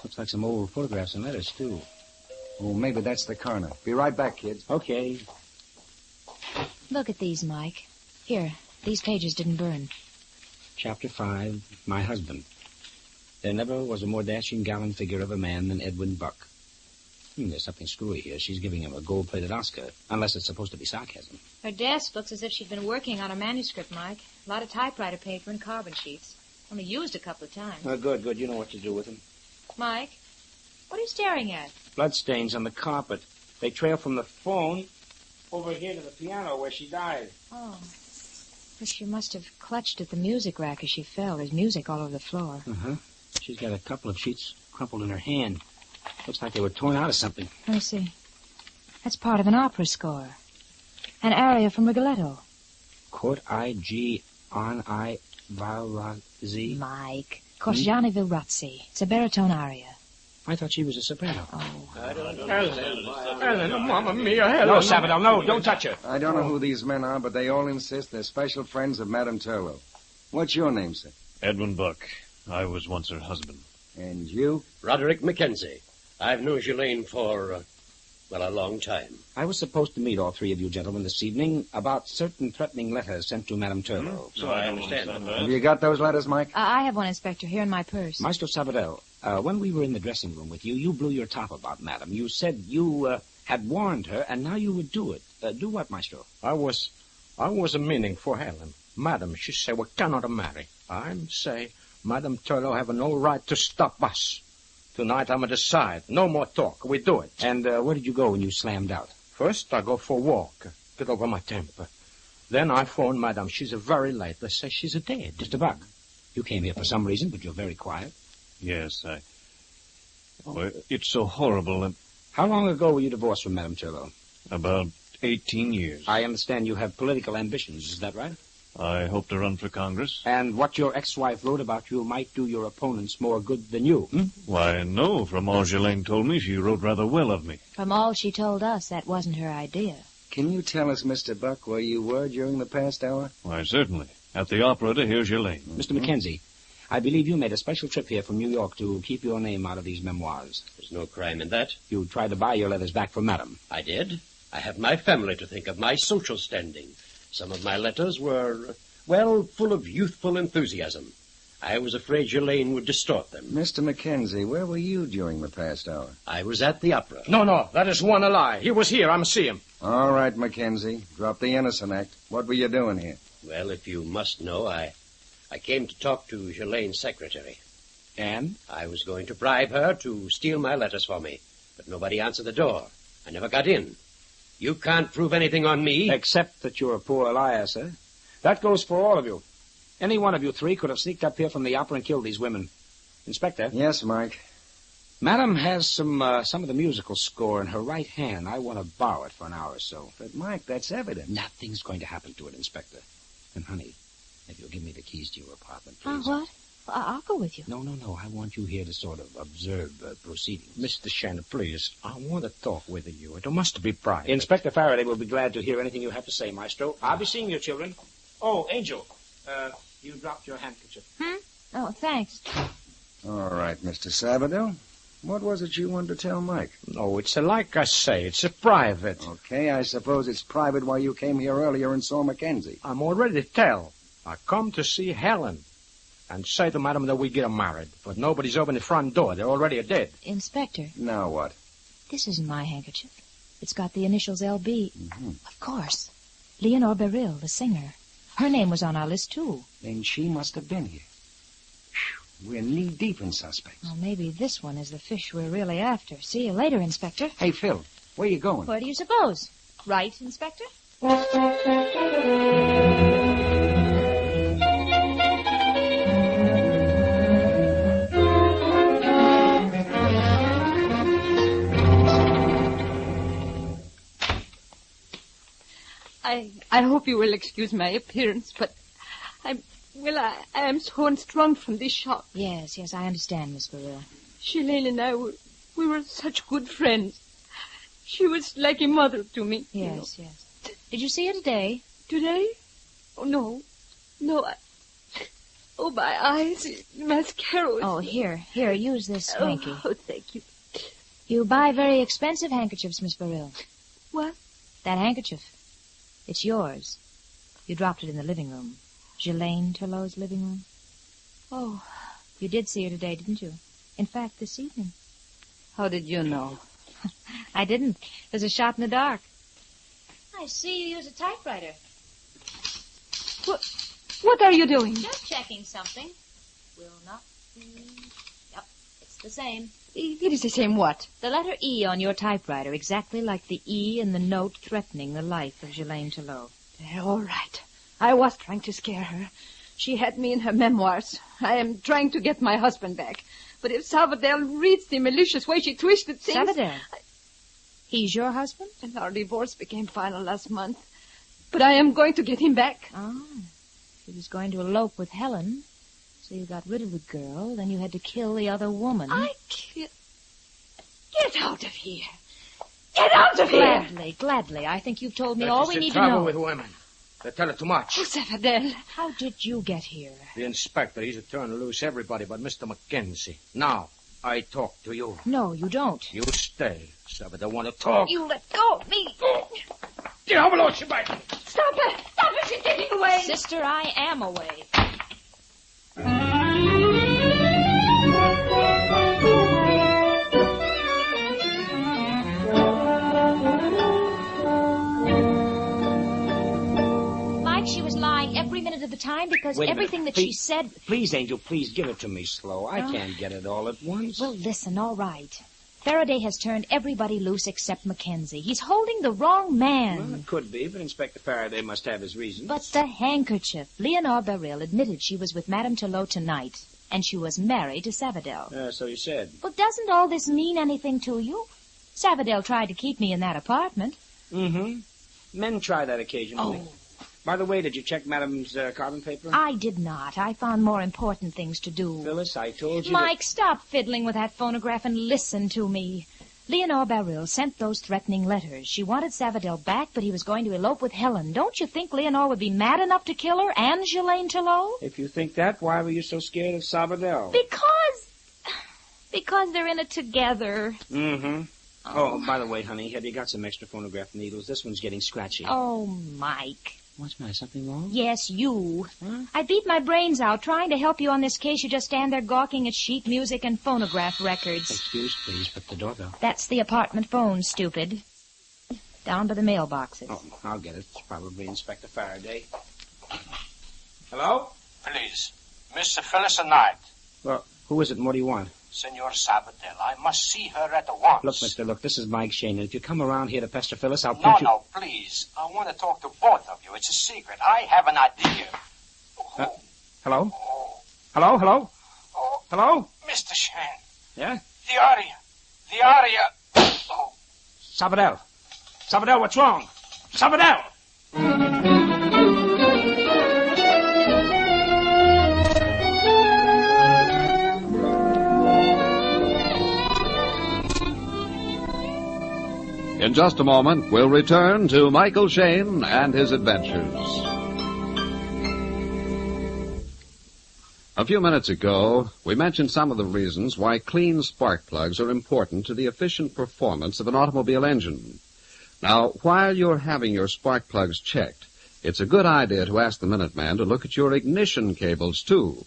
S12: Looks like some old photographs and letters, too.
S5: Oh, maybe that's the coroner. Be right back, kids.
S12: Okay.
S10: Look at these, Mike. Here, these pages didn't burn.
S12: Chapter 5, My Husband. There never was a more dashing, gallant figure of a man than Edwin Buck. There's something screwy here. She's giving him a gold-plated Oscar, unless it's supposed to be sarcasm.
S10: Her desk looks as if she'd been working on a manuscript, Mike. A lot of typewriter paper and carbon sheets. Only used a couple of times.
S12: Good. You know what to do with them.
S10: Mike, what are you staring at?
S12: Bloodstains on the carpet. They trail from the phone over here to the piano where she died.
S10: Oh. Well, she must have clutched at the music rack as she fell. There's music all over the floor.
S12: Uh-huh. She's got a couple of sheets crumpled in her hand. Looks like they were torn out of something.
S10: Let me see. That's part of an opera score. An aria from Rigoletto.
S12: Court I-G on I Valrazzi.
S10: Mike. Corsiani Vilrazzi. It's a baritone aria.
S12: I thought she was a soprano.
S23: Helen, Mamma Mia, Helen.
S12: No, Sabadell, no, don't touch her.
S5: I don't know who these men are, but they all insist they're special friends of Madame Turlot. What's your name, sir?
S11: Edwin Buck. I was once her husband.
S5: And you?
S14: Roderick Mackenzie. I've known Ghislaine for, a long time.
S12: I was supposed to meet all three of you gentlemen this evening about certain threatening letters sent to Madame Turlot.
S14: So I understand.
S5: Have you got those letters, Mike?
S10: I have one, Inspector, here in my purse.
S12: Maestro Sabadell, when we were in the dressing room with you, you blew your top about Madame. You said you had warned her, and now you would do it. Do what, Maestro?
S23: I was a meaning for Helen. Madam, she say we cannot marry. I'm say Madame Turlot have no right to stop us. Tonight I'm decide. No more talk. We do it.
S12: And where did you go when you slammed out?
S23: First I go for a walk. Get over my temper. Then I phone Madame. She's very late. They say she's dead.
S12: Mr. Buck, you came here for some reason, but you're very quiet.
S11: Yes, Oh, it's so horrible. And
S12: how long ago were you divorced from Madame Turlot?
S11: About 18 years.
S12: I understand you have political ambitions. Is that right?
S11: I hope to run for Congress.
S12: And what your ex-wife wrote about you might do your opponents more good than you.
S11: Why, no. From all Ghislaine told me, she wrote rather well of me.
S10: From all she told us, that wasn't her idea.
S5: Can you tell us, Mr. Buck, where you were during the past hour?
S11: Why, certainly. At the opera to hear Ghislaine.
S12: Mr. Mackenzie, I believe you made a special trip here from New York to keep your name out of these memoirs.
S14: There's no crime in that.
S12: You tried to buy your letters back from Madame.
S14: I did. I have my family to think of, my social standing. Some of my letters were, full of youthful enthusiasm. I was afraid Ghislaine would distort them.
S5: Mr. Mackenzie, where were you during the past hour?
S14: I was at the opera.
S23: No, that is one a lie. He was here. I'm see him.
S5: All right, Mackenzie. Drop the innocent act. What were you doing here?
S14: Well, if you must know, I came to talk to Ghislaine's secretary.
S12: And?
S14: I was going to bribe her to steal my letters for me, but nobody answered the door. I never got in. You can't prove anything on me.
S12: Except that you're a poor liar, sir. That goes for all of you. Any one of you three could have sneaked up here from the opera and killed these women. Inspector?
S5: Yes, Mike.
S12: Madame has some of the musical score in her right hand. I want to borrow it for an hour or so.
S5: But, Mike, that's evidence.
S12: Nothing's going to happen to it, Inspector. And, honey, if you'll give me the keys to your apartment, please.
S10: What? I'll go with you.
S12: No. I want you here to sort of observe proceedings.
S23: Mr. Shannon, please. I want to talk with you. It must be private.
S12: Inspector Faraday will be glad to hear anything you have to say, Maestro. I'll be seeing you, children. Oh, Angel, you dropped your handkerchief.
S10: Oh, thanks.
S5: All right, Mr. Sabadell.
S3: What was it you wanted to tell Mike?
S23: No, it's like I say, it's a private.
S3: Okay, I suppose it's private why you came here earlier and saw Mackenzie.
S23: I'm already tell. I come to see Helen. And say to Madam that we get married. But nobody's opened the front door. They're already dead.
S10: Inspector.
S3: Now what?
S10: This isn't my handkerchief. It's got the initials L.B.
S3: Mm-hmm.
S10: Of course. Leonore Beryl, the singer. Her name was on our list, too.
S3: Then she must have been here. We're knee-deep in suspects.
S10: Well, maybe this one is the fish we're really after. See you later, Inspector.
S3: Hey, Phil, where you going?
S10: Where do you suppose? Right, Inspector?
S13: I hope you will excuse my appearance, but I am so unstrung from this shock.
S10: Yes, I understand, Miss Beryl.
S13: Shalane and I we were such good friends. She was like a mother to me.
S10: Yes. Did you see her today?
S13: Today? Oh, no. Oh, my eyes. Mascara.
S10: Oh, here, use this hanky.
S13: Oh, thank you.
S10: You buy very expensive handkerchiefs, Miss Beryl.
S13: What?
S10: That handkerchief. It's yours. You dropped it in the living room. Ghislaine Turlot's living room.
S13: Oh.
S10: You did see her today, didn't you? In fact, this evening.
S13: How did you know?
S10: I didn't. It was a shot in the dark. I see you use a typewriter.
S13: What are you doing?
S10: Just checking something. Will not be... Yep, it's the same.
S13: It is the same what?
S10: The letter E on your typewriter, exactly like the E in the note threatening the life of Ghislaine Turlot.
S13: All right. I was trying to scare her. She had me in her memoirs. I am trying to get my husband back. But if Sabadell reads the malicious way she twisted things...
S10: Sabadell? He's your husband?
S13: And our divorce became final last month. But I am going to get him back.
S10: Oh. He was going to elope with Helen. So you got rid of the girl, then you had to kill the other woman.
S13: Get out of here. Get out of here!
S10: Gladly. I think you've told me
S23: That
S10: all
S23: is
S10: we
S23: the
S10: need to
S23: trouble
S10: know.
S23: with women. They tell it too much.
S13: Oh, Sabadell.
S10: How did you get here?
S23: The inspector, he's a turn loose everybody but Mr. Mackenzie. Now, I talk to you.
S10: No, you don't.
S23: You stay. Sabadell want to talk.
S13: You let go of me.
S23: Diavolo, she bite me.
S13: Stop her. Stop her. She's getting away.
S10: Sister, I am away. She was lying every minute of the time because everything that she said...
S23: Please, Angel, please give it to me slow. I can't get it all at once.
S10: Well, listen, all right. Faraday has turned everybody loose except Mackenzie. He's holding the wrong man.
S23: Well, it could be, but Inspector Faraday must have his reasons.
S10: But the handkerchief. Leonore Beryl admitted she was with Madame Turlot tonight, and she was married to Sabadell.
S23: So you said.
S10: Well, doesn't all this mean anything to you? Sabadell tried to keep me in that apartment.
S23: Mm-hmm. Men try that occasionally.
S10: Oh.
S23: By the way, did you check Madame's carbon paper?
S10: I did not. I found more important things to do.
S23: Phyllis, I told you
S10: Mike, stop fiddling with that phonograph and listen to me. Leonore Beryl sent those threatening letters. She wanted Sabadell back, but he was going to elope with Helen. Don't you think Leonore would be mad enough to kill her and Ghislaine Turlot?
S23: If you think that, why were you so scared of Sabadell?
S10: Because they're in it together.
S23: Mm-hmm. Oh, by the way, honey, have you got some extra phonograph needles? This one's getting scratchy.
S10: Oh, Mike.
S23: What's the matter? Something wrong?
S10: Yes, you.
S23: Huh?
S10: I beat my brains out trying to help you on this case. You just stand there gawking at sheet music and phonograph records.
S23: Excuse, please, but the doorbell.
S10: That's the apartment phone, stupid. Down by the mailboxes.
S23: Oh, I'll get it. It's probably Inspector Faraday. Hello? Please, Miss Phyllis Knight. Well, who is it and what do you want? Senor Sabadell, I must see her at once. Look, mister, look, this is Mike Shane, and if you come around here to pester Phyllis, I'll punch you... No, please. I want to talk to both of you. It's a secret. I have an idea. Hello? Hello? Hello? Mr. Shane. Yeah? The aria. Oh. Sabadell, what's wrong? Sabadell!
S4: In just a moment, we'll return to Michael Shane and his adventures. A few minutes ago, we mentioned some of the reasons why clean spark plugs are important to the efficient performance of an automobile engine. Now, while you're having your spark plugs checked, it's a good idea to ask the Minuteman to look at your ignition cables, too.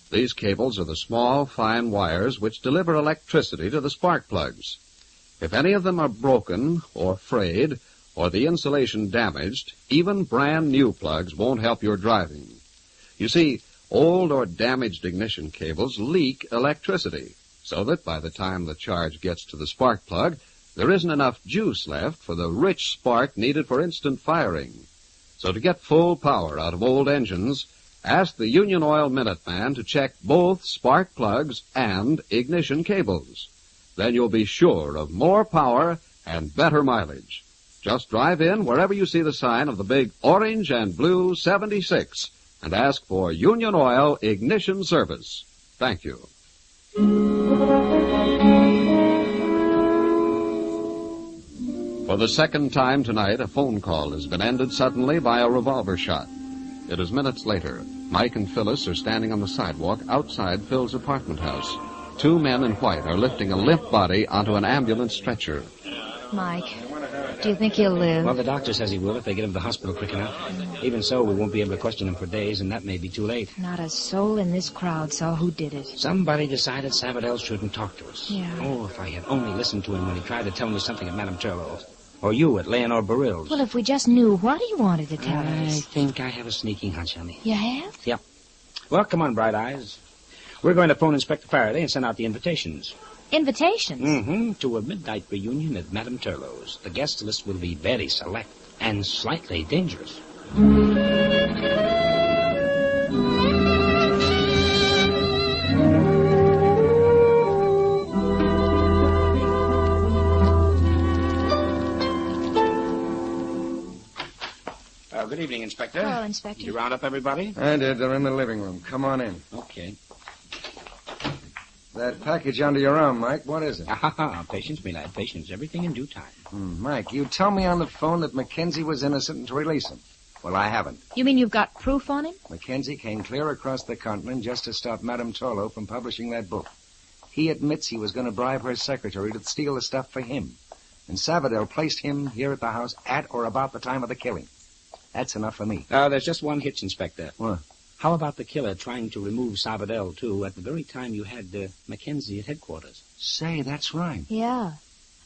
S4: These cables are the small, fine wires which deliver electricity to the spark plugs. If any of them are broken or frayed or the insulation damaged, even brand new plugs won't help your driving. You see, old or damaged ignition cables leak electricity, so that by the time the charge gets to the spark plug, there isn't enough juice left for the rich spark needed for instant firing. So to get full power out of old engines, ask the Union Oil Minuteman to check both spark plugs and ignition cables. Then you'll be sure of more power and better mileage. Just drive in wherever you see the sign of the big orange and blue 76 and ask for Union Oil Ignition Service. Thank you. For the second time tonight, a phone call has been ended suddenly by a revolver shot. It is minutes later. Mike and Phyllis are standing on the sidewalk outside Phil's apartment house. Two men in white are lifting a limp body onto an ambulance stretcher.
S10: Mike, do you think he'll live?
S12: Well, the doctor says he will if they get him to the hospital quick enough. Even so, we won't be able to question him for days, and that may be too late.
S10: Not a soul in this crowd saw who did it.
S12: Somebody decided Savadell shouldn't talk to us.
S10: Yeah.
S12: Oh, if I had only listened to him when he tried to tell me something at Madame Turlow's. Or you at Leonore Barill's.
S10: Well, if we just knew what he wanted to tell
S12: I
S10: us.
S12: think I have a sneaking hunch, honey.
S10: You have?
S12: Yep. Well, come on, Bright Eyes. We're going to phone Inspector Faraday and send out the invitations.
S10: Invitations?
S12: Mm-hmm. To a midnight reunion at Madame Turlow's. The guest list will be very select and slightly dangerous. Good evening, Inspector.
S10: Hello, Inspector.
S12: Did you round up everybody?
S5: I did. They're in the living room. Come on in.
S12: Okay.
S5: That package under your arm, Mike, what is it?
S12: Patience, me lad, patience. Everything in due time.
S5: Mike, you tell me on the phone that Mackenzie was innocent and to release him. Well, I haven't.
S10: You mean you've got proof on him?
S5: Mackenzie came clear across the continent just to stop Madame Turlow from publishing that book. He admits he was going to bribe her secretary to steal the stuff for him. And Savadell placed him here at the house at or about the time of the killing. That's enough for me.
S12: There's just one hitch, Inspector.
S5: What?
S12: How about the killer trying to remove Savadell, too, at the very time you had Mackenzie at headquarters?
S5: Say, that's right.
S10: Yeah.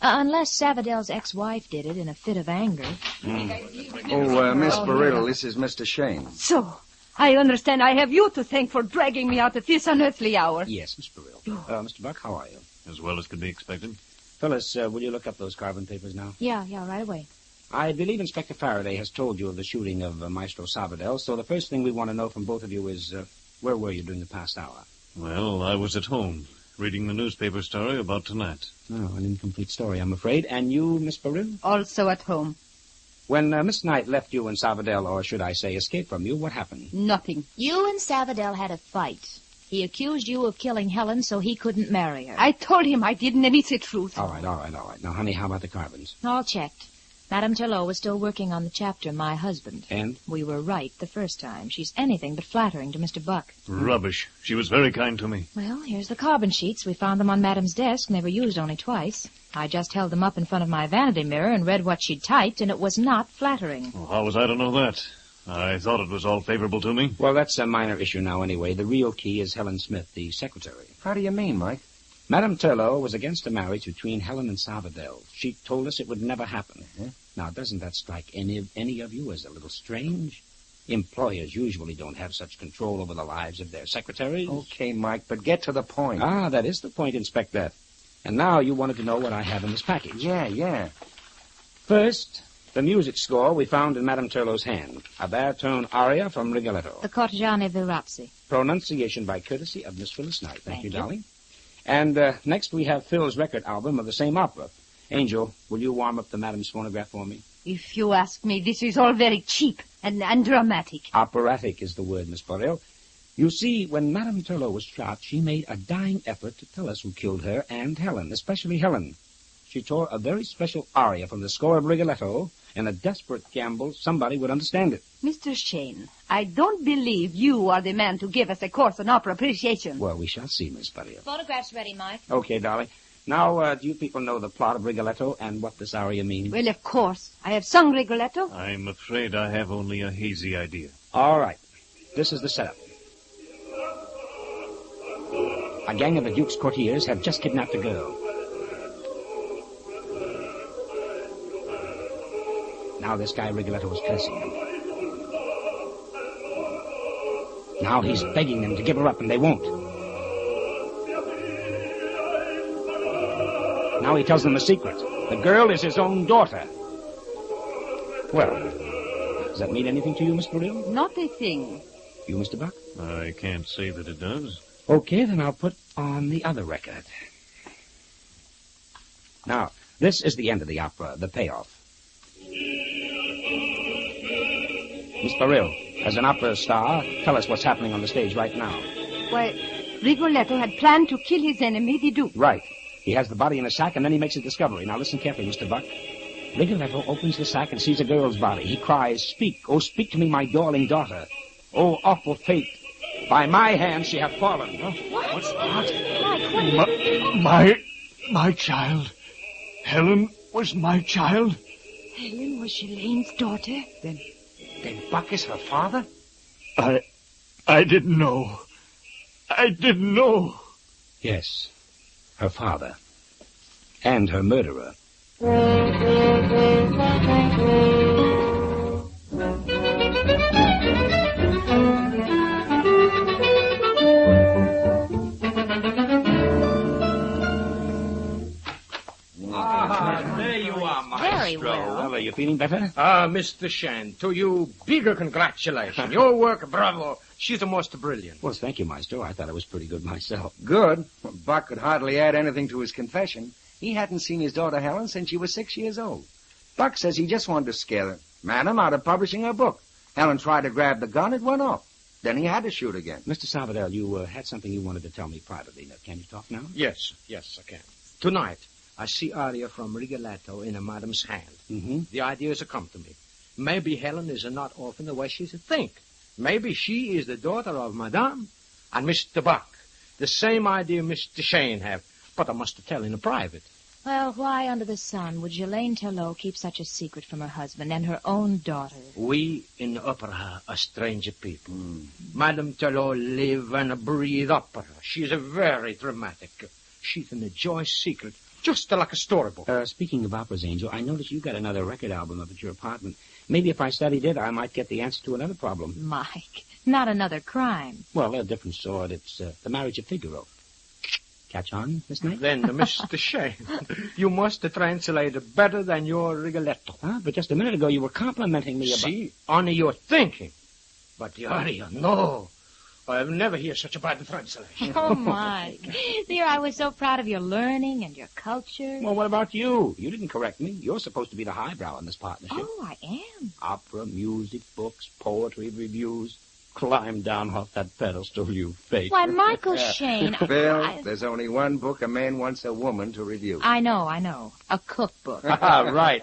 S10: Unless Savadell's ex-wife did it in a fit of anger.
S5: Miss Barill, this is Mr. Shane.
S13: So, I understand I have you to thank for dragging me out at this unearthly hour.
S12: Yes, Miss Barill. Mr. Buck, how are you?
S11: As well as could be expected.
S12: Phyllis, will you look up those carbon papers now?
S10: Yeah, right away.
S12: I believe Inspector Faraday has told you of the shooting of Maestro Savadell, so the first thing we want to know from both of you is, where were you during the past hour?
S11: Well, I was at home, reading the newspaper story about tonight.
S12: Oh, an incomplete story, I'm afraid. And you, Miss Barill?
S13: Also at home.
S12: When Miss Knight left you and Savadell, or should I say escaped from you, what happened?
S13: Nothing.
S10: You and Savadell had a fight. He accused you of killing Helen so he couldn't marry her.
S13: I told him I didn't, and it's the truth.
S12: All right. Now, honey, how about the carbons?
S10: All checked. Madame Turlot was still working on the chapter, My Husband.
S12: And?
S10: We were right the first time. She's anything but flattering to Mr. Buck.
S11: Rubbish. She was very kind to me.
S10: Well, here's the carbon sheets. We found them on Madame's desk, and they were used only twice. I just held them up in front of my vanity mirror and read what she'd typed, and it was not flattering.
S11: Well, how was I to know that? I thought it was all favorable to me.
S12: Well, that's a minor issue now anyway. The real key is Helen Smith, the secretary.
S5: How do you mean, Mike?
S12: Madame Turlot was against a marriage between Helen and Savadell. She told us it would never happen.
S5: Uh-huh.
S12: Now, doesn't that strike any of you as a little strange? Employers usually don't have such control over the lives of their secretaries.
S5: Okay, Mike, but get to the point.
S12: That is the point, Inspector. And now you wanted to know what I have in this package.
S5: Yeah.
S12: First, the music score we found in Madame Turlot's hand. A baritone aria from Rigoletto.
S10: The Cortegiani Virazzi.
S12: Pronunciation by courtesy of Miss Phyllis Knight. Thank you, darling.
S10: And
S12: next we have Phil's record album of the same opera. Angel, will you warm up the Madame's phonograph for me?
S13: If you ask me, this is all very cheap and dramatic.
S12: Operatic is the word, Miss Borel. You see, when Madame Turlot was shot, she made a dying effort to tell us who killed her and Helen, especially Helen. She tore a very special aria from the score of Rigoletto. In a desperate gamble, somebody would understand it.
S13: Mr. Shane, I don't believe you are the man to give us a course on opera appreciation.
S12: Well, we shall see, Miss Barrio.
S10: Photograph's ready, Mike.
S12: Okay, Dolly. Now, do you people know the plot of Rigoletto and what this aria means?
S13: Well, of course. I have sung Rigoletto.
S11: I'm afraid I have only a hazy idea.
S12: All right. This is the setup. A gang of the Duke's courtiers have just kidnapped a girl. Now this guy Rigoletto is cursing them. Now he's begging them to give her up, and they won't. Now he tells them a secret. The girl is his own daughter. Well, does that mean anything to you, Miss Barrio?
S13: Not a thing.
S12: You, Mr. Buck?
S11: I can't say that it does.
S12: Okay, then I'll put on the other record. Now, this is the end of the opera, the payoff. Miss Barrio, as an opera star, tell us what's happening on the stage right now.
S13: Why, Rigoletto had planned to kill his enemy, the Duke.
S12: Right. He has the body in a sack, and then he makes a discovery. Now listen carefully, Mr. Buck. Rigoletto opens the sack and sees a girl's body. He cries, "Speak, oh, speak to me, my darling daughter. Oh, awful fate. By my hand she hath fallen."
S10: What?
S12: What's that?
S10: Mike,
S11: My child. Helen was my child.
S13: Helen was Shaleen's daughter?
S12: Then Buck is her father?
S11: I didn't know. I didn't know.
S12: Yes, her father. And her murderer.
S23: There you are, Maestro.
S10: Very well.
S12: Are you feeling better?
S23: Mr. Shan, to you, bigger congratulations. Your work, bravo. She's the most brilliant.
S12: Well, thank you, Maestro. I thought it was pretty good myself.
S5: Good? Well, Buck could hardly add anything to his confession. He hadn't seen his daughter Helen since she was 6 years old. Buck says he just wanted to scare the madam out of publishing her book. Helen tried to grab the gun, it went off. Then he had to shoot again.
S12: Mr. Salvador, you had something you wanted to tell me privately. Now, can you talk now?
S23: Yes, I can. Tonight, I see aria from Rigoletto in a madam's hand.
S12: Mm-hmm.
S23: The ideas have come to me. Maybe Helen is not orphan the way she think. Maybe she is the daughter of Madame and Mr. Buck. The same idea Mr. Shane have, but I must tell in private.
S10: Well, why under the sun would Jelaine Turlot keep such a secret from her husband and her own daughter?
S23: We in the opera are strange people. Madame Turlot live and breathe opera. She's a very dramatic. She's an enjoy secret, just like a storybook.
S12: Speaking of operas, Angel, I noticed you got another record album up at your apartment. Maybe if I studied it, I might get the answer to another problem.
S10: Mike, not another crime.
S12: Well, a different sort. It's The Marriage of Figaro. Catch on, Miss Knight?
S23: Then, Mr. Shane, you must translate it better than your Rigoletto.
S12: But just a minute ago you were complimenting me about...
S23: See, only your thinking. But the aria, no. I have never heard such a bad translation.
S10: Oh, Mike. Dear, I was so proud of your learning and your culture.
S12: Well, what about you? You didn't correct me. You're supposed to be the highbrow in this partnership.
S10: Oh, I am.
S12: Opera, music, books, poetry, reviews. Climb down off that pedestal, you fake.
S10: Why, Michael Shane...
S5: Phil, there's only one book a man wants a woman to review.
S10: I know. A cookbook.
S12: Right.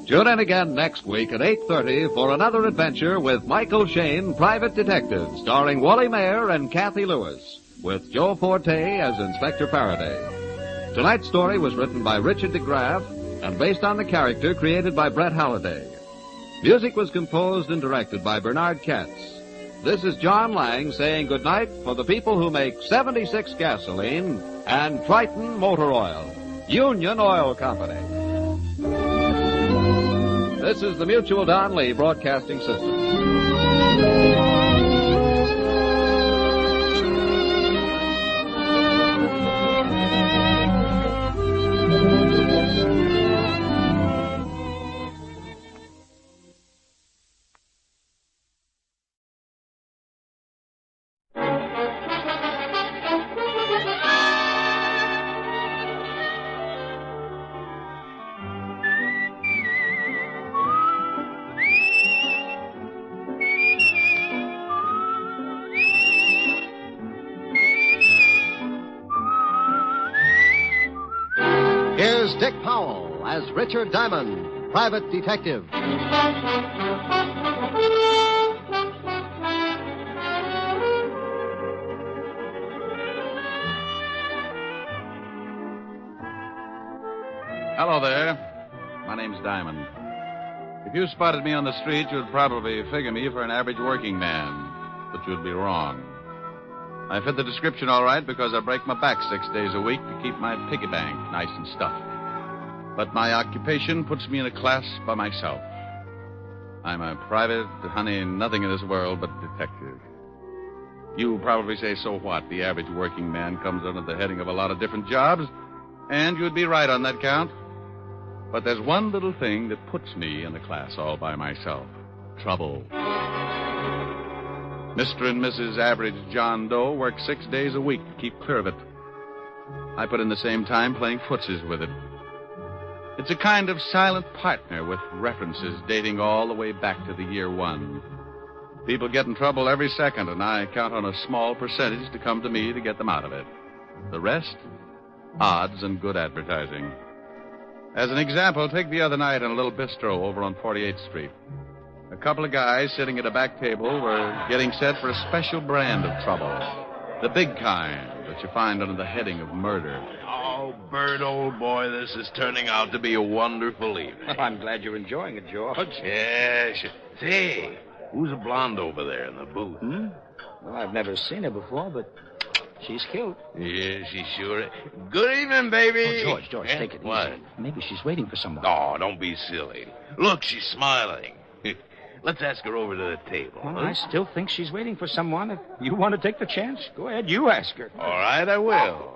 S4: Tune in again next week at 8:30 for another adventure with Michael Shane, Private Detective, starring Wally Mayer and Kathy Lewis, with Joe Forte as Inspector Faraday. Tonight's story was written by Richard DeGraff and based on the character created by Brett Halliday. Music was composed and directed by Bernard Katz. This is John Lang saying goodnight for the people who make 76 gasoline and Triton Motor Oil, Union Oil Company. This is the Mutual Don Lee Broadcasting System.
S2: Dick Powell as Richard Diamond, private detective.
S8: Hello there. My name's Diamond. If you spotted me on the street, you'd probably figure me for an average working man. But you'd be wrong. I fit the description all right because I break my back 6 days a week to keep my piggy bank nice and stuffed. But my occupation puts me in a class by myself. I'm a private, nothing in this world but detective. You probably say, so what? The average working man comes under the heading of a lot of different jobs, and you'd be right on that count. But there's one little thing that puts me in the class all by myself. Trouble. Mr. and Mrs. Average John Doe work 6 days a week to keep clear of it. I put in the same time playing footsies with it. It's a kind of silent partner with references dating all the way back to the year one. People get in trouble every second, and I count on a small percentage to come to me to get them out of it. The rest, odds and good advertising. As an example, take the other night in a little bistro over on 48th Street. A couple of guys sitting at a back table were getting set for a special brand of trouble. The big kind that you find under the heading of murder.
S15: Oh, Bert, old boy, this is turning out to be a wonderful evening.
S12: Well, I'm glad you're enjoying it, George.
S15: Yes. Say, who's the blonde over there in the booth?
S12: Well, I've never seen her before, but she's cute.
S15: Yeah, she sure is. Good evening, baby.
S12: Oh, George,
S15: Eh?
S12: take it
S15: What?
S12: easy. Maybe she's waiting for someone.
S15: Oh, don't be silly. Look, she's smiling. Let's ask her over to the table.
S12: Well,
S15: huh?
S12: I still think she's waiting for someone. If you want to take the chance, go ahead. You ask her.
S15: All right, I will.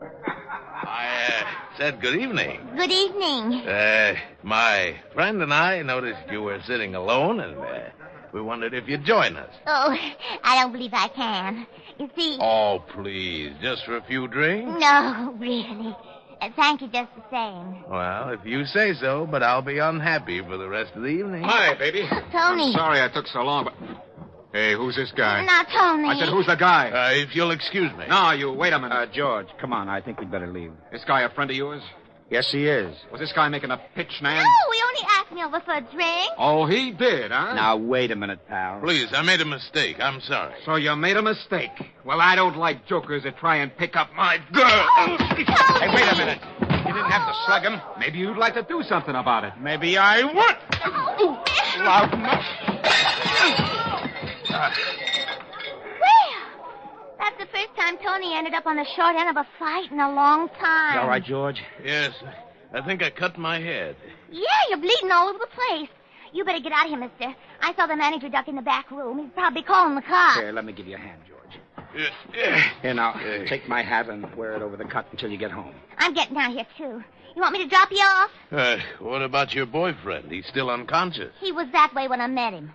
S15: I said good evening.
S16: Good evening.
S15: My friend and I noticed you were sitting alone, and we wondered if you'd join us.
S16: Oh, I don't believe I can. You see...
S15: Oh, please, just for a few drinks?
S16: No, really. Thank you just the same.
S15: Well, if you say so, but I'll be unhappy for the rest of the evening.
S25: Hi, baby.
S16: Tony.
S25: I'm sorry I took so long, but... Hey, who's this guy?
S16: Now, Tony.
S25: I said, who's the guy?
S15: If you'll excuse me.
S25: No, you wait a minute.
S12: George, come on. I think we'd better leave.
S25: This guy a friend of yours?
S12: Yes, he is.
S25: Was this guy making a pitch, man?
S16: No, he only asked me over for a drink.
S25: Oh, he did, huh?
S12: Now, wait a minute, pal.
S15: Please, I made a mistake. I'm sorry.
S25: So you made a mistake. Well, I don't like jokers that try and pick up my girl. Hey, wait a minute. You didn't have to slug him. Maybe you'd like to do something about it.
S15: Maybe I would.
S25: Loud enough.
S16: That's the first time Tony ended up on the short end of a fight in a long time.
S12: You all right, George?
S15: Yes, I think I cut my head.
S16: Yeah, you're bleeding all over the place. You better get out of here, mister. I saw the manager duck in the back room. He's probably calling the cops.
S12: Here, let me give you a hand, George. Here, now, take my hat and wear it over the cut until you get home.
S16: I'm getting out of here, too. You want me to drop you off?
S15: What about your boyfriend? He's still unconscious.
S16: He was that way when I met him.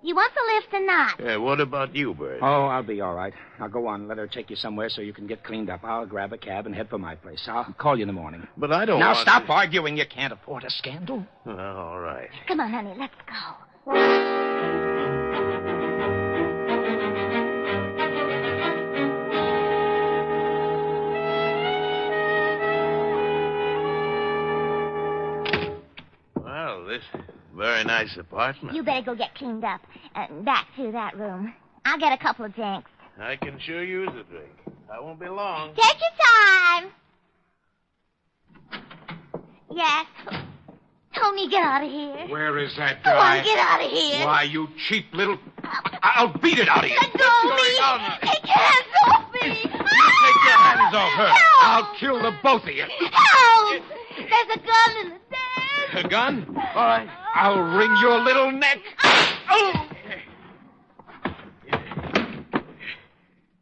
S16: You want the lift or not?
S15: What about you, Bert?
S12: Oh, I'll be all right. Now, go on. Let her take you somewhere so you can get cleaned up. I'll grab a cab and head for my place. I'll call you in the morning.
S15: But I don't
S12: Now,
S15: want
S12: stop
S15: to...
S12: arguing. You can't afford a scandal.
S15: All right.
S16: Come on, honey, let's go.
S15: Well, this very nice apartment.
S16: You better go get cleaned up. Back to that room. I'll get a couple of drinks.
S15: I can sure use a drink. I won't be long.
S16: Take your time. Yes. Tony, get out of here.
S25: Where is that
S16: Go
S25: guy?
S16: on, get out of here.
S25: Why, you cheap little... I'll beat it out of you.
S16: Let go of me. Take your hands off me.
S25: Take your hands off her.
S16: Help.
S25: I'll kill the both of you.
S16: Help. There's a gun in the stairs.
S25: A gun? All right. I'll wring your little neck. Oh.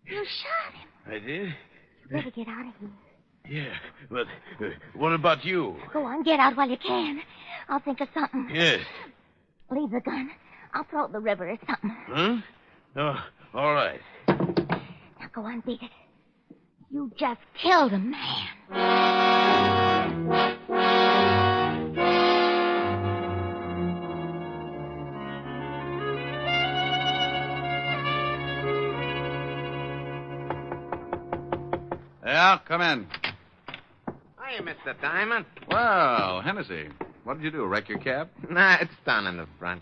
S16: You shot him.
S15: I did?
S16: You better get out of here.
S15: Yeah, but what about you?
S16: Go on, get out while you can. I'll think of something.
S15: Yes.
S16: Leave the gun. I'll throw it in the river or something.
S15: Huh? Oh, all right.
S16: Now go on, beat it. You just killed a man.
S8: Yeah, come in.
S15: Hey, Mr. Diamond.
S8: Well, Hennessy, what did you do, wreck your cab?
S15: Nah, it's down in the front.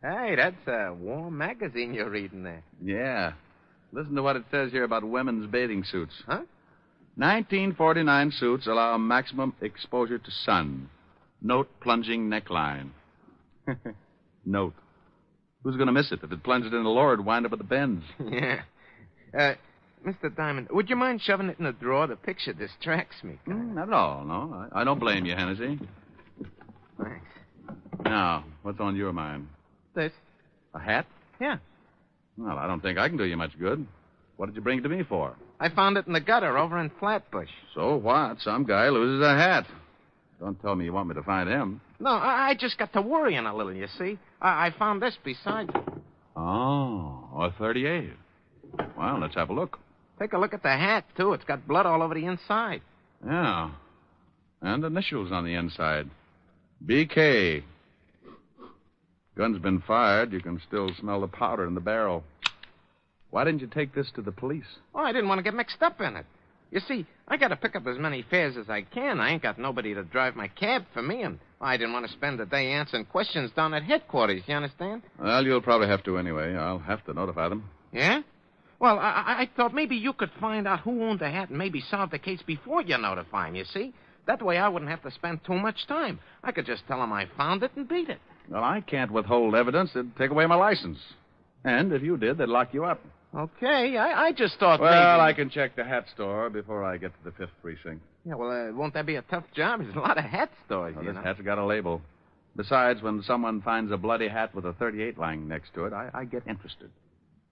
S15: Hey, that's a warm magazine you're reading there.
S8: Yeah. Listen to what it says here about women's bathing suits.
S15: Huh?
S8: 1949 suits allow maximum exposure to sun. Note plunging neckline. Note. Who's going to miss it? If it plunged in the lower, it'd wind up at the bends.
S15: Yeah. Mr. Diamond, would you mind shoving it in the drawer? The picture distracts me.
S8: Not at all, no. I don't blame you, Hennessy.
S15: Thanks.
S8: Now, what's on your mind?
S15: This?
S8: A hat?
S15: Yeah.
S8: Well, I don't think I can do you much good. What did you bring it to me for?
S15: I found it in the gutter over in Flatbush.
S8: So what? Some guy loses a hat. Don't tell me you want me to find him.
S15: No, I just got to worrying a little, you see. I found this beside you.
S8: Oh, a 38. Well, let's have a look.
S15: Take a look at the hat, too. It's got blood all over the inside.
S8: Yeah. And initials on the inside. BK. Gun's been fired. You can still smell the powder in the barrel. Why didn't you take this to the police?
S15: Oh, I didn't want to get mixed up in it. You see, I got to pick up as many fares as I can. I ain't got nobody to drive my cab for me, and I didn't want to spend the day answering questions down at headquarters, you understand?
S8: Well, you'll probably have to anyway. I'll have to notify them.
S15: Yeah? Well, I thought maybe you could find out who owned the hat and maybe solve the case before you notify him, you see? That way I wouldn't have to spend too much time. I could just tell him I found it and beat it.
S8: Well, I can't withhold evidence. It'd take away my license. And if you did, they'd lock you up.
S15: Okay, I just thought
S8: well,
S15: maybe...
S8: I can check the hat store before I get to the 5th precinct.
S15: Yeah, well, won't that be a tough job? There's a lot of hat stores,
S8: Well,
S15: you
S8: this
S15: know.
S8: hat's got a label. Besides, when someone finds a bloody hat with a 38 lying next to it, I get interested.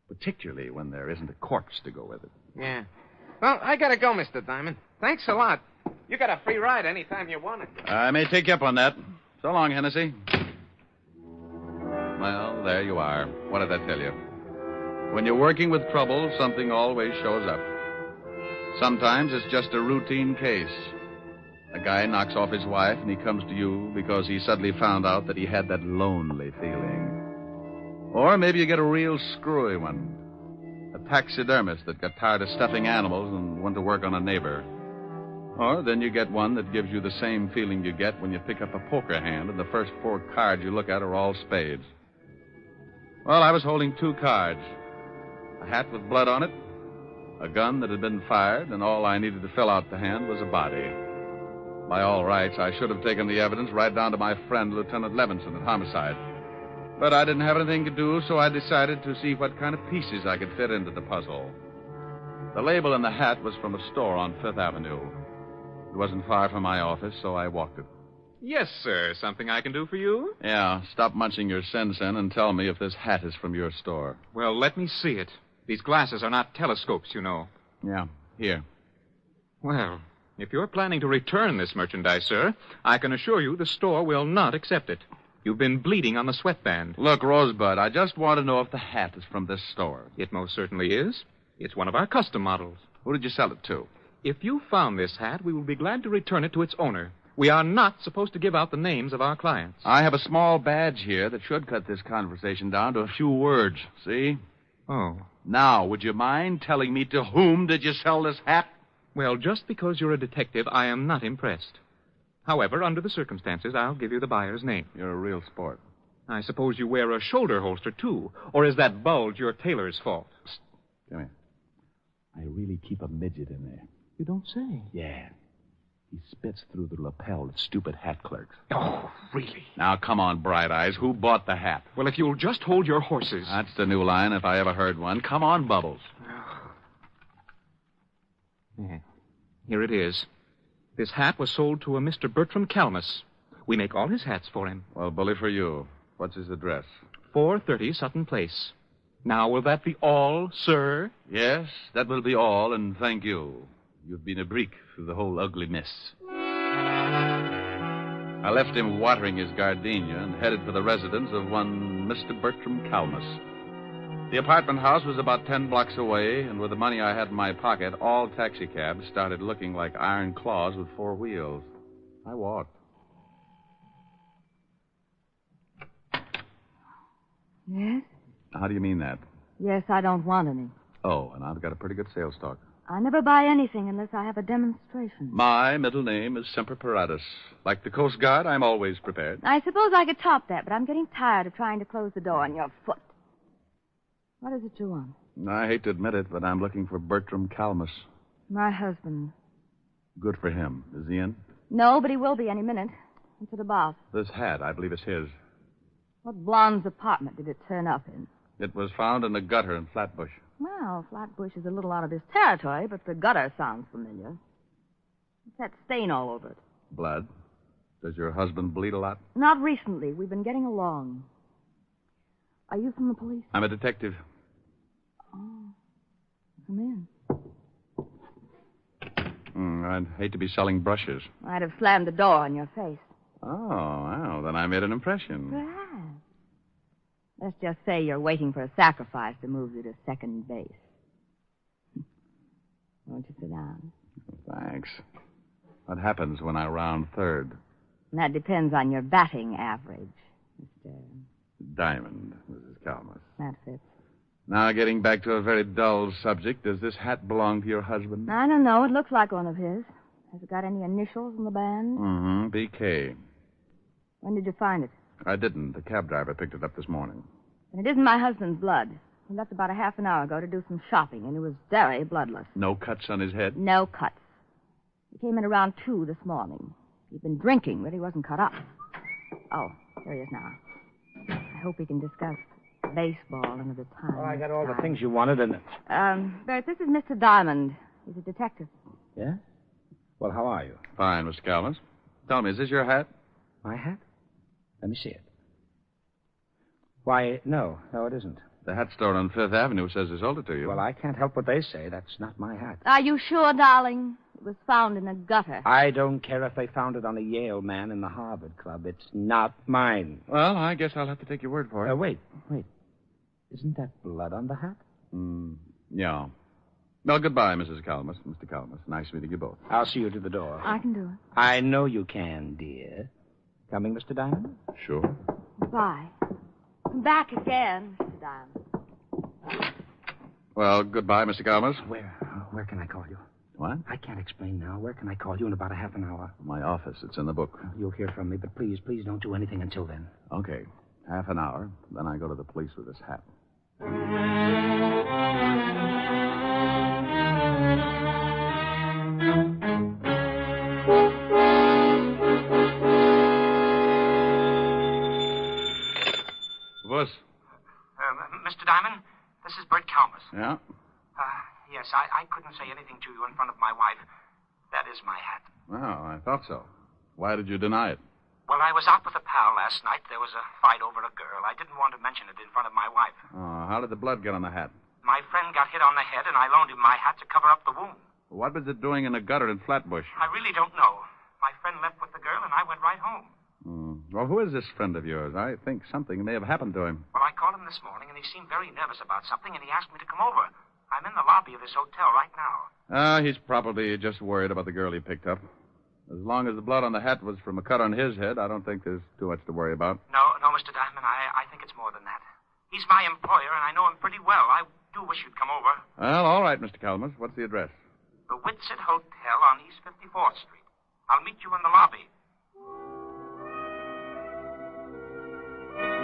S8: Particularly when there isn't a corpse to go with it.
S15: Yeah. Well, I gotta go, Mr. Diamond. Thanks a lot. You got a free ride anytime you want it.
S8: I may take you up on that. So long, Hennessy. Well, there you are. What did I tell you? When you're working with trouble, something always shows up. Sometimes it's just a routine case. A guy knocks off his wife and he comes to you because he suddenly found out that he had that lonely feeling. Or maybe you get a real screwy one. A taxidermist that got tired of stuffing animals and went to work on a neighbor. Or then you get one that gives you the same feeling you get when you pick up a poker hand and the first 4 cards you look at are all spades. Well, I was holding 2 cards. A hat with blood on it, a gun that had been fired, and all I needed to fill out the hand was a body. By all rights, I should have taken the evidence right down to my friend, Lieutenant Levinson, at homicide. But I didn't have anything to do, so I decided to see what kind of pieces I could fit into the puzzle. The label in the hat was from a store on 5th Avenue. It wasn't far from my office, so I walked it.
S7: Yes, sir. Something I can do for you?
S8: Yeah, stop munching your sen-sen and tell me if this hat is from your store.
S7: Well, let me see it. These glasses are not telescopes, you know.
S8: Yeah, here.
S7: Well, if you're planning to return this merchandise, sir, I can assure you the store will not accept it. You've been bleeding on the sweatband.
S8: Look, Rosebud, I just want to know if the hat is from this store.
S7: It most certainly is. It's one of our custom models.
S8: Who did you sell it to?
S7: If you found this hat, we will be glad to return it to its owner. We are not supposed to give out the names of our clients.
S8: I have a small badge here that should cut this conversation down to a few words. See?
S7: Oh.
S8: Now, would you mind telling me to whom did you sell this hat?
S7: Well, just because you're a detective, I am not impressed. However, under the circumstances, I'll give you the buyer's name.
S8: You're a real sport.
S7: I suppose you wear a shoulder holster, too. Or is that bulge your tailor's fault?
S8: Psst. Come here. I really keep a midget in there.
S7: You don't say.
S8: Yeah. He spits through the lapel of stupid hat clerks.
S7: Oh, really?
S8: Now, come on, Bright Eyes. Who bought the hat?
S7: Well, if you'll just hold your horses.
S8: That's the new line, if I ever heard one. Come on, Bubbles.
S7: Yeah. Here it is. This hat was sold to a Mr. Bertram Calmus. We make all his hats for him.
S8: Well, bully for you. What's his address?
S7: 430 Sutton Place. Now, will that be all, sir?
S8: Yes, that will be all, and thank you. You've been a brick through the whole ugly mess. I left him watering his gardenia and headed for the residence of one Mr. Bertram Calmus. The apartment house was about 10 blocks away, and with the money I had in my pocket, all taxicabs started looking like iron claws with 4 wheels. I walked.
S9: Yes?
S8: How do you mean that?
S9: Yes, I don't want any.
S8: Oh, and I've got a pretty good sales stock.
S9: I never buy anything unless I have a demonstration.
S8: My middle name is Semper Paratus. Like the Coast Guard, I'm always prepared.
S9: I suppose I could top that, but I'm getting tired of trying to close the door on your foot. What is it you want?
S8: I hate to admit it, but I'm looking for Bertram Calmus.
S9: My husband.
S8: Good for him. Is he in?
S9: No, but he will be any minute. What's it about?
S8: This hat, I believe it's his.
S9: What blonde's apartment did it turn up in?
S8: It was found in the gutter in Flatbush.
S9: Well, Flatbush is a little out of his territory, but the gutter sounds familiar. What's that stain all over it?
S8: Blood. Does your husband bleed a lot?
S9: Not recently. We've been getting along. Are you from the police?
S8: I'm a detective.
S9: Oh. Come in.
S8: I'd hate to be selling brushes.
S9: I'd have slammed the door on your face.
S8: Oh, well, then I made an impression.
S9: Perhaps. Let's just say you're waiting for a sacrifice to move you to second base. Won't you sit down?
S8: Thanks. What happens when I round third?
S9: That depends on your batting average, Mr.
S8: Diamond, Mrs. Calmus.
S9: That fits.
S8: Now, getting back to a very dull subject, does this hat belong to your husband?
S9: I don't know. It looks like one of his. Has it got any initials in the band?
S8: Mm-hmm. BK.
S9: When did you find it?
S8: I didn't. The cab driver picked it up this morning.
S9: And it isn't my husband's blood. He left about a half an hour ago to do some shopping, and he was very bloodless.
S8: No cuts on his head?
S9: No cuts. He came in around 2 this morning. He'd been drinking, but he wasn't cut up. Oh, here he is now. I hope we can discuss baseball another time.
S12: Oh, I got all the things you wanted, and...
S9: Bert, this is Mr. Diamond. He's a detective.
S12: Yeah? Well, how are you?
S8: Fine, Mr. Calmus. Tell me, is this your hat?
S12: My hat? Let me see it. Why, no, it isn't.
S8: The hat store on Fifth Avenue says they sold it to you.
S12: Well, I can't help what they say. That's not my hat.
S9: Are you sure, darling? It was found in a gutter.
S12: I don't care if they found it on a Yale man in the Harvard Club. It's not mine.
S8: Well, I guess I'll have to take your word for it.
S12: Wait. Isn't that blood on the hat?
S8: Yeah. Well, goodbye, Mrs. Calmus, Mr. Calmus. Nice meeting you both.
S12: I'll see you to the door.
S9: I can do it.
S12: I know you can, dear. Coming, Mr. Diamond?
S8: Sure.
S9: Bye. Come back again, Mr. Diamond.
S8: Well, goodbye, Mr. Calmus.
S12: Where can I call you?
S8: What?
S12: I can't explain now. Where can I call you in about a half an hour?
S8: My office. It's in the book.
S12: You'll hear from me, but please don't do anything until then.
S8: Okay. Half an hour. Then I go to the police with this hat. Wuss.
S23: Mr. Diamond, this is Bert Calmus.
S8: Yeah?
S23: Yes, I couldn't say anything to you in front of my wife. That is my hat.
S8: Well, I thought so. Why did you deny it?
S23: Well, I was out with a pal last night. There was a fight over a girl. I didn't want to mention it in front of my wife.
S8: Oh, how did the blood get on the hat?
S23: My friend got hit on the head, and I loaned him my hat to cover up the wound.
S8: What was it doing in a gutter in Flatbush?
S23: I really don't know. My friend left with the girl, and I went right home.
S8: Well, who is this friend of yours? I think something may have happened to him.
S23: Well, I called him this morning, and he seemed very nervous about something, and he asked me to come over. I'm in the lobby of this hotel right now.
S8: He's probably just worried about the girl he picked up. As long as the blood on the hat was from a cut on his head, I don't think there's too much to worry about.
S23: No, Mr. Diamond, I think it's more than that. He's my employer, and I know him pretty well. I do wish you'd come over.
S8: Well, all right, Mr. Calmus. What's the address?
S23: The Whitsett Hotel on East 54th Street. I'll meet you in the lobby.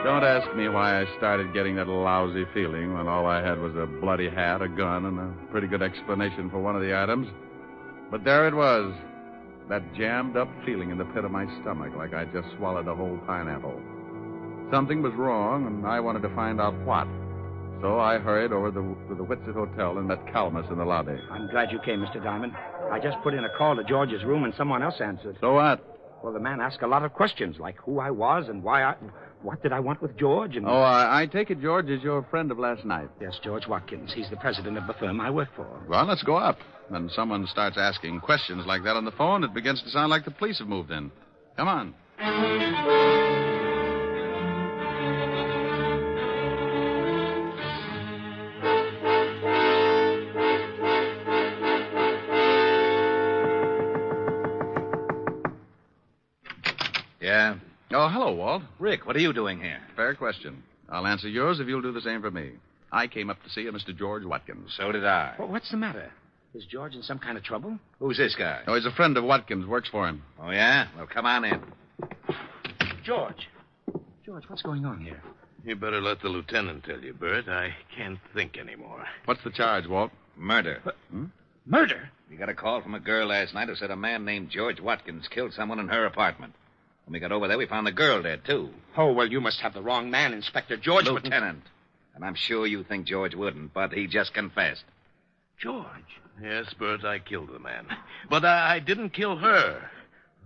S8: Don't ask me why I started getting that lousy feeling when all I had was a bloody hat, a gun, and a pretty good explanation for one of the items. But there it was. That jammed-up feeling in the pit of my stomach, like I just swallowed a whole pineapple. Something was wrong, and I wanted to find out what. So I hurried over to the Whitsett Hotel and met Calmus in the lobby.
S12: I'm glad you came, Mr. Diamond. I just put in a call to George's room, and someone else answered.
S8: So what?
S12: Well, the man asked a lot of questions, like who I was and what did I want with George, and...
S8: Oh, I take it George is your friend of last night.
S12: Yes, George Watkins. He's the president of the firm I work for.
S8: Well, let's go up. When someone starts asking questions like that on the phone, it begins to sound like the police have moved in. Come on.
S17: Yeah?
S8: Oh, hello, Walt.
S17: Rick, what are you doing here?
S8: Fair question. I'll answer yours if you'll do the same for me. I came up to see a Mr. George Watkins.
S17: So did I.
S12: Well, what's the matter? Is George in some kind of trouble?
S17: Who's this guy?
S8: Oh, he's a friend of Watkins. Works for him.
S17: Oh, yeah? Well, come on in.
S12: George. George, what's going on here?
S18: You better let the lieutenant tell you, Bert. I can't think anymore.
S8: What's the charge, Walt?
S17: Murder.
S12: Murder?
S17: We got a call from a girl last night who said a man named George Watkins killed someone in her apartment. When we got over there, we found the girl dead, too.
S12: Oh, well, you must have the wrong man, Inspector George.
S17: Lieutenant. And I'm sure you think George wouldn't, but he just confessed.
S18: George? Yes, Bert, I killed the man. But I didn't kill her.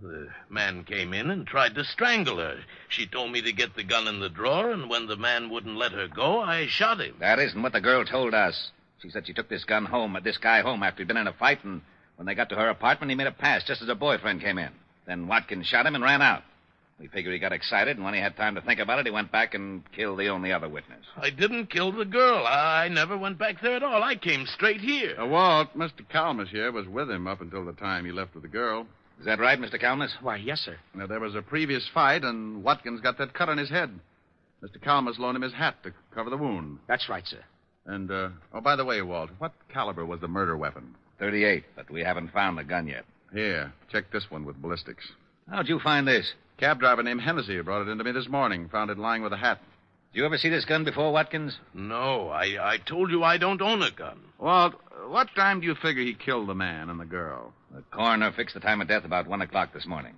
S18: The man came in and tried to strangle her. She told me to get the gun in the drawer, and when the man wouldn't let her go, I shot him.
S17: That isn't what the girl told us. She said she took this guy home after he'd been in a fight, and when they got to her apartment, he made a pass just as her boyfriend came in. Then Watkins shot him and ran out. We figured he got excited, and when he had time to think about it, he went back and killed the only other witness.
S18: I didn't kill the girl. I never went back there at all. I came straight here.
S8: Walt, Mr. Calmus here was with him up until the time he left with the girl.
S17: Is that right, Mr. Calmus?
S12: Why, yes, sir.
S8: Now, there was a previous fight, and Watkins got that cut on his head. Mr. Calmus loaned him his hat to cover the wound.
S12: That's right, sir.
S8: And, by the way, Walt, what caliber was the murder weapon?
S17: .38, but we haven't found the gun yet.
S8: Here, check this one with ballistics.
S17: How'd you find this?
S8: Cab driver named Hennessy brought it into me this morning. Found it lying with a hat.
S17: Did you ever see this gun before, Watkins?
S18: No, I told you I don't own a gun.
S8: Walt, what time do you figure he killed the man and the girl?
S17: The coroner fixed the time of death about 1 o'clock this morning.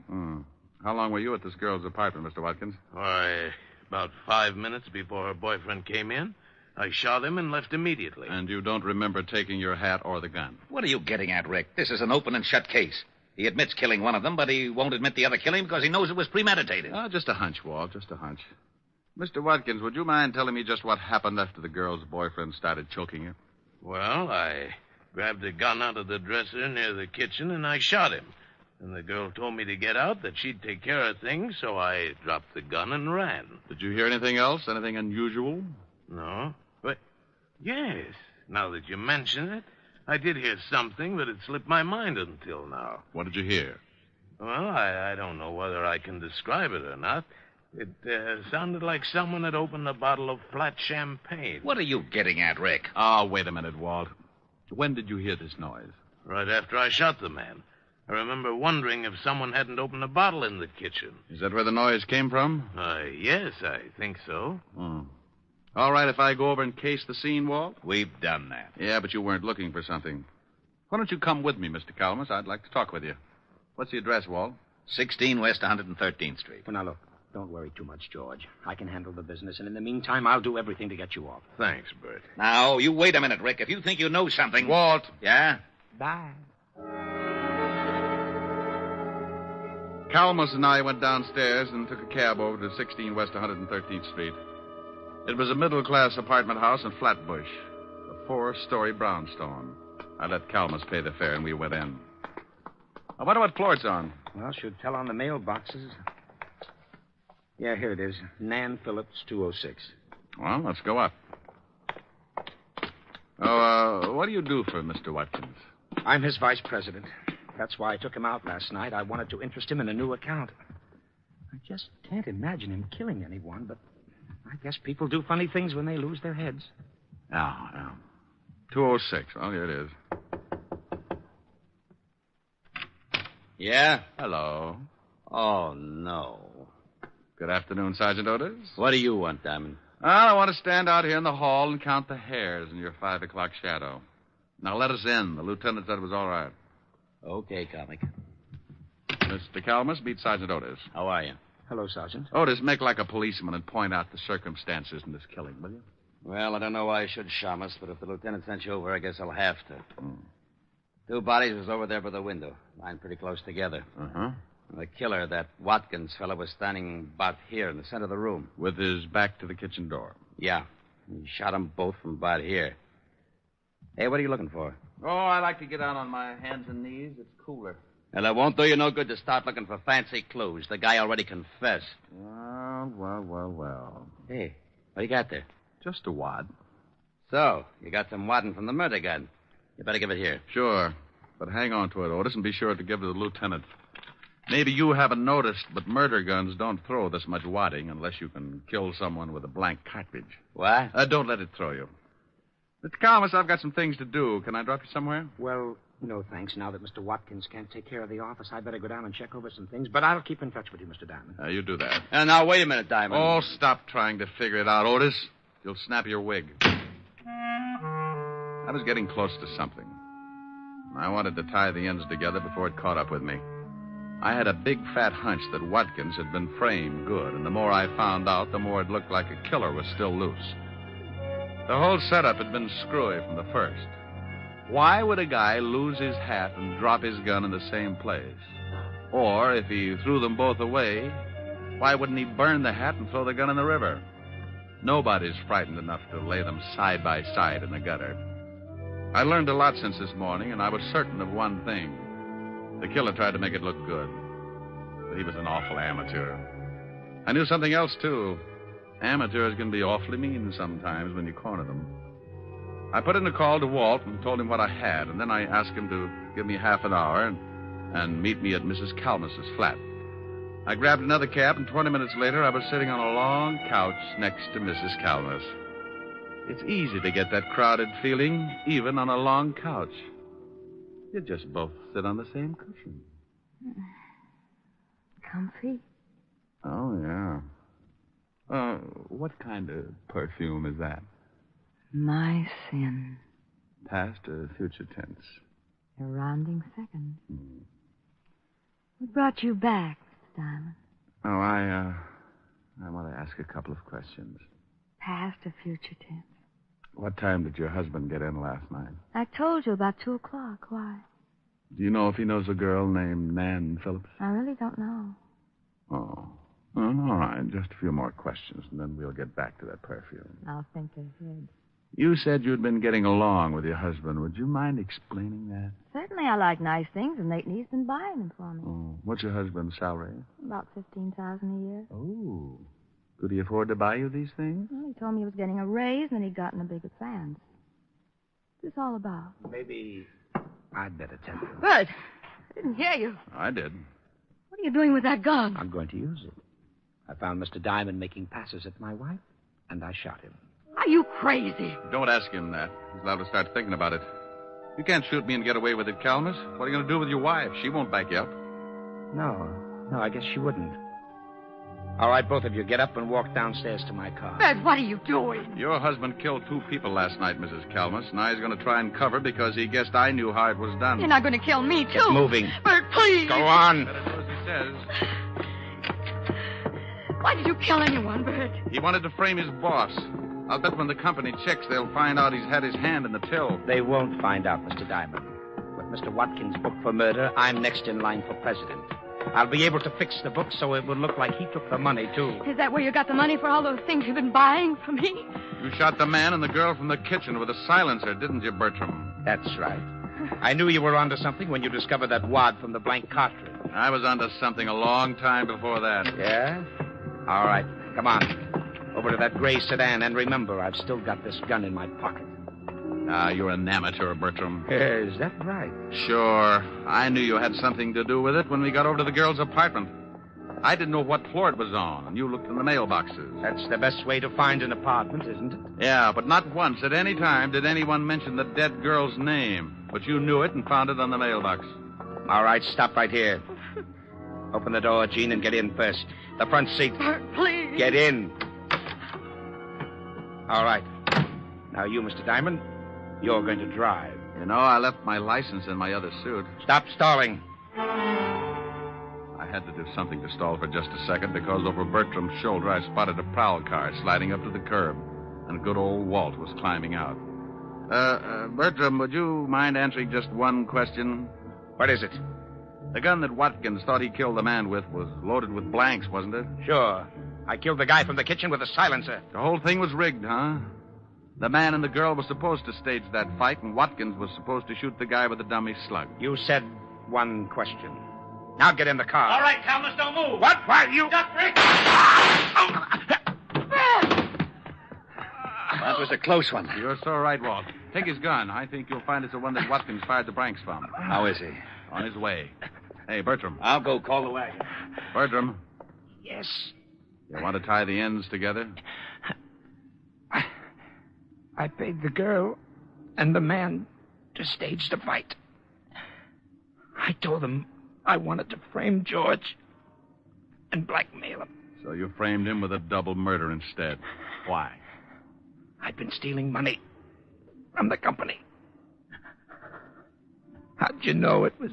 S8: How long were you at this girl's apartment, Mr. Watkins?
S18: Why, about 5 minutes before her boyfriend came in. I shot him and left immediately.
S8: And you don't remember taking your hat or the gun?
S17: What are you getting at, Rick? This is an open and shut case. He admits killing one of them, but he won't admit the other killing because he knows it was premeditated.
S8: Just a hunch, Walt, just a hunch. Mr. Watkins, would you mind telling me just what happened after the girl's boyfriend started choking her?
S18: Well, I grabbed a gun out of the dresser near the kitchen and I shot him. And the girl told me to get out, that she'd take care of things, so I dropped the gun and ran.
S8: Did you hear anything else? Anything unusual?
S18: No. But, yes, now that you mention it, I did hear something, but it slipped my mind until now.
S8: What did you hear?
S18: Well, I don't know whether I can describe it or not. It sounded like someone had opened a bottle of flat champagne.
S17: What are you getting at, Rick?
S8: Oh, wait a minute, Walt. When did you hear this noise?
S18: Right after I shot the man. I remember wondering if someone hadn't opened a bottle in the kitchen.
S8: Is that where the noise came from?
S18: Yes, I think so.
S8: All right, if I go over and case the scene, Walt?
S17: We've done that.
S8: Yeah, but you weren't looking for something. Why don't you come with me, Mr. Calmus? I'd like to talk with you. What's the address, Walt?
S17: 16 West 113th Street.
S12: Well, now, look, don't worry too much, George. I can handle the business, and in the meantime, I'll do everything to get you off.
S18: Thanks, Bert.
S17: Now, you wait a minute, Rick. If you think you know something...
S8: Walt.
S17: Yeah?
S12: Bye.
S8: Calmus and I went downstairs and took a cab over to 16 West 113th Street. It was a middle-class apartment house in Flatbush, a 4-story brownstone. I let Calmus pay the fare, and we went in. I wonder what floor it's on.
S12: Well, should tell on the mailboxes. Yeah, here it is. Nan Phillips, 206.
S8: Well, let's go up. Oh, what do you do for Mr. Watkins?
S12: I'm his vice president. That's why I took him out last night. I wanted to interest him in a new account. I just can't imagine him killing anyone, but I guess people do funny things when they lose their heads.
S8: Yeah. 206. Oh, here it is.
S17: Yeah?
S8: Hello.
S17: Oh, no.
S8: Good afternoon, Sergeant Otis.
S17: What do you want, Diamond?
S8: I want to stand out here in the hall and count the hairs in your 5 o'clock shadow. Now, let us in. The lieutenant said it was all right.
S17: Okay, comic.
S8: Mr. Calmus, meet Sergeant Otis.
S17: How are you?
S12: Hello, Sergeant.
S8: Otis, make like a policeman and point out the circumstances in this killing, will you?
S17: Well, I don't know why I should, Shamus, but if the lieutenant sent you over, I guess I'll have to. 2 bodies was over there by the window, lying pretty close together.
S8: Uh-huh.
S17: And the killer, that Watkins fellow, was standing about here in the center of the room.
S8: With his back to the kitchen door.
S17: Yeah. He shot them both from about here. Hey, what are you looking for?
S8: Oh, I like to get down on my hands and knees. It's cooler.
S17: Well, it won't do you no good to start looking for fancy clues. The guy already confessed.
S8: Well.
S17: Hey, what do you got there?
S8: Just a wad.
S17: So, you got some wadding from the murder gun. You better give it here.
S8: Sure. But hang on to it, Otis, and be sure to give it to the lieutenant. Maybe you haven't noticed, but murder guns don't throw this much wadding unless you can kill someone with a blank cartridge.
S17: What?
S8: Don't let it throw you. Mr. Calmus, I've got some things to do. Can I drop you somewhere?
S12: Well, no thanks. Now that Mr. Watkins can't take care of the office, I'd better go down and check over some things. But I'll keep in touch with you, Mr. Diamond.
S8: You do that.
S17: Now, wait a minute, Diamond.
S8: Oh, stop trying to figure it out, Otis. You'll snap your wig. I was getting close to something. I wanted to tie the ends together before it caught up with me. I had a big, fat hunch that Watkins had been framed good, and the more I found out, the more it looked like a killer was still loose. The whole setup had been screwy from the first. Why would a guy lose his hat and drop his gun in the same place? Or, if he threw them both away, why wouldn't he burn the hat and throw the gun in the river? Nobody's frightened enough to lay them side by side in the gutter. I learned a lot since this morning, and I was certain of one thing. The killer tried to make it look good, but he was an awful amateur. I knew something else, too. Amateurs can be awfully mean sometimes when you corner them. I put in a call to Walt and told him what I had, and then I asked him to give me half an hour and meet me at Mrs. Calmus's flat. I grabbed another cab, and 20 minutes later, I was sitting on a long couch next to Mrs. Calmus. It's easy to get that crowded feeling, even on a long couch. You just both sit on the same cushion.
S9: Comfy?
S8: Oh, yeah. What kind of perfume is that?
S9: My sin.
S8: Past or future tense?
S9: A rounding second. What brought you back, Mr. Diamond?
S8: Oh, I want to ask a couple of questions.
S9: Past or future tense?
S8: What time did your husband get in last night?
S9: I told you about 2 o'clock. Why?
S8: Do you know if he knows a girl named Nan Phillips?
S9: I really don't know.
S8: Oh. Well, all right. Just a few more questions, and then we'll get back to that perfume.
S9: I'll think ahead.
S8: You said you'd been getting along with your husband. Would you mind explaining that?
S9: Certainly, I like nice things, and lately he's been buying them for me.
S8: Oh. What's your husband's salary?
S9: About $15,000 a year.
S8: Oh. Could he afford to buy you these things?
S9: Well, he told me he was getting a raise, and that he'd gotten a bigger advance. What's this all about?
S12: Maybe I'd better tell you.
S9: Bert, I didn't hear you.
S8: I did.
S9: What are you doing with that gun?
S12: I'm going to use it. I found Mr. Diamond making passes at my wife, and I shot him.
S9: Are you crazy?
S8: Don't ask him that. He's allowed to start thinking about it. You can't shoot me and get away with it, Calmus. What are you going to do with your wife? She won't back you up.
S12: No, I guess she wouldn't. All right, both of you, get up and walk downstairs to my car.
S9: Bert, what are you doing?
S8: Your husband killed 2 people last night, Mrs. Calmus. Now he's going to try and cover because he guessed I knew how it was done.
S9: You're not going to kill me, too.
S12: Get moving.
S9: Bert, please.
S12: Go on.
S8: Better do as he says.
S9: Why did you kill anyone, Bert?
S8: He wanted to frame his boss. I'll bet when the company checks, they'll find out he's had his hand in the till.
S12: They won't find out, Mr. Diamond. With Mr. Watkins' book for murder, I'm next in line for president. I'll be able to fix the book so it will look like he took the money, too.
S9: Is that where you got the money for all those things you've been buying for me?
S8: You shot the man and the girl from the kitchen with a silencer, didn't you, Bertram?
S12: That's right. I knew you were onto something when you discovered that wad from the blank cartridge.
S8: I was onto something a long time before that.
S12: Yeah? All right. Come on. Over to that gray sedan, and remember, I've still got this gun in my pocket.
S8: Ah, you're an amateur, Bertram.
S12: Is that right?
S8: Sure. I knew you had something to do with it when we got over to the girl's apartment. I didn't know what floor it was on, and you looked in the mailboxes.
S12: That's the best way to find an apartment, isn't it?
S8: Yeah, but not once at any time did anyone mention the dead girl's name. But you knew it and found it on the mailbox.
S12: All right, stop right here. Open the door, Gene, and get in first. The front seat.
S9: Please.
S12: Get in. All right. Now you, Mr. Diamond, you're going to drive.
S8: You know, I left my license in my other suit.
S12: Stop stalling.
S8: I had to do something to stall for just a second because over Bertram's shoulder I spotted a prowl car sliding up to the curb, and good old Walt was climbing out. Bertram, would you mind answering just one question?
S12: What is it?
S8: The gun that Watkins thought he killed the man with was loaded with blanks, wasn't it?
S12: Sure. I killed the guy from the kitchen with a silencer.
S8: The whole thing was rigged, huh? The man and the girl were supposed to stage that fight, and Watkins was supposed to shoot the guy with the dummy slug.
S12: You said one question. Now get in the car.
S24: All right, Calmus, don't move.
S12: What? Why, you...
S24: Duck, Rick.
S17: That was a close one.
S8: You're so right, Walt. Take his gun. I think you'll find it's the one that Watkins fired the blanks from.
S17: How is he?
S8: On his way. Hey, Bertram.
S17: I'll go call the wagon.
S8: Bertram.
S12: Yes?
S8: You want to tie the ends together?
S12: I paid the girl
S3: and the man to stage the fight. I told them I wanted to frame George and blackmail him.
S8: So you framed him with a double murder instead. Why?
S3: I'd been stealing money from the company. How'd you know it was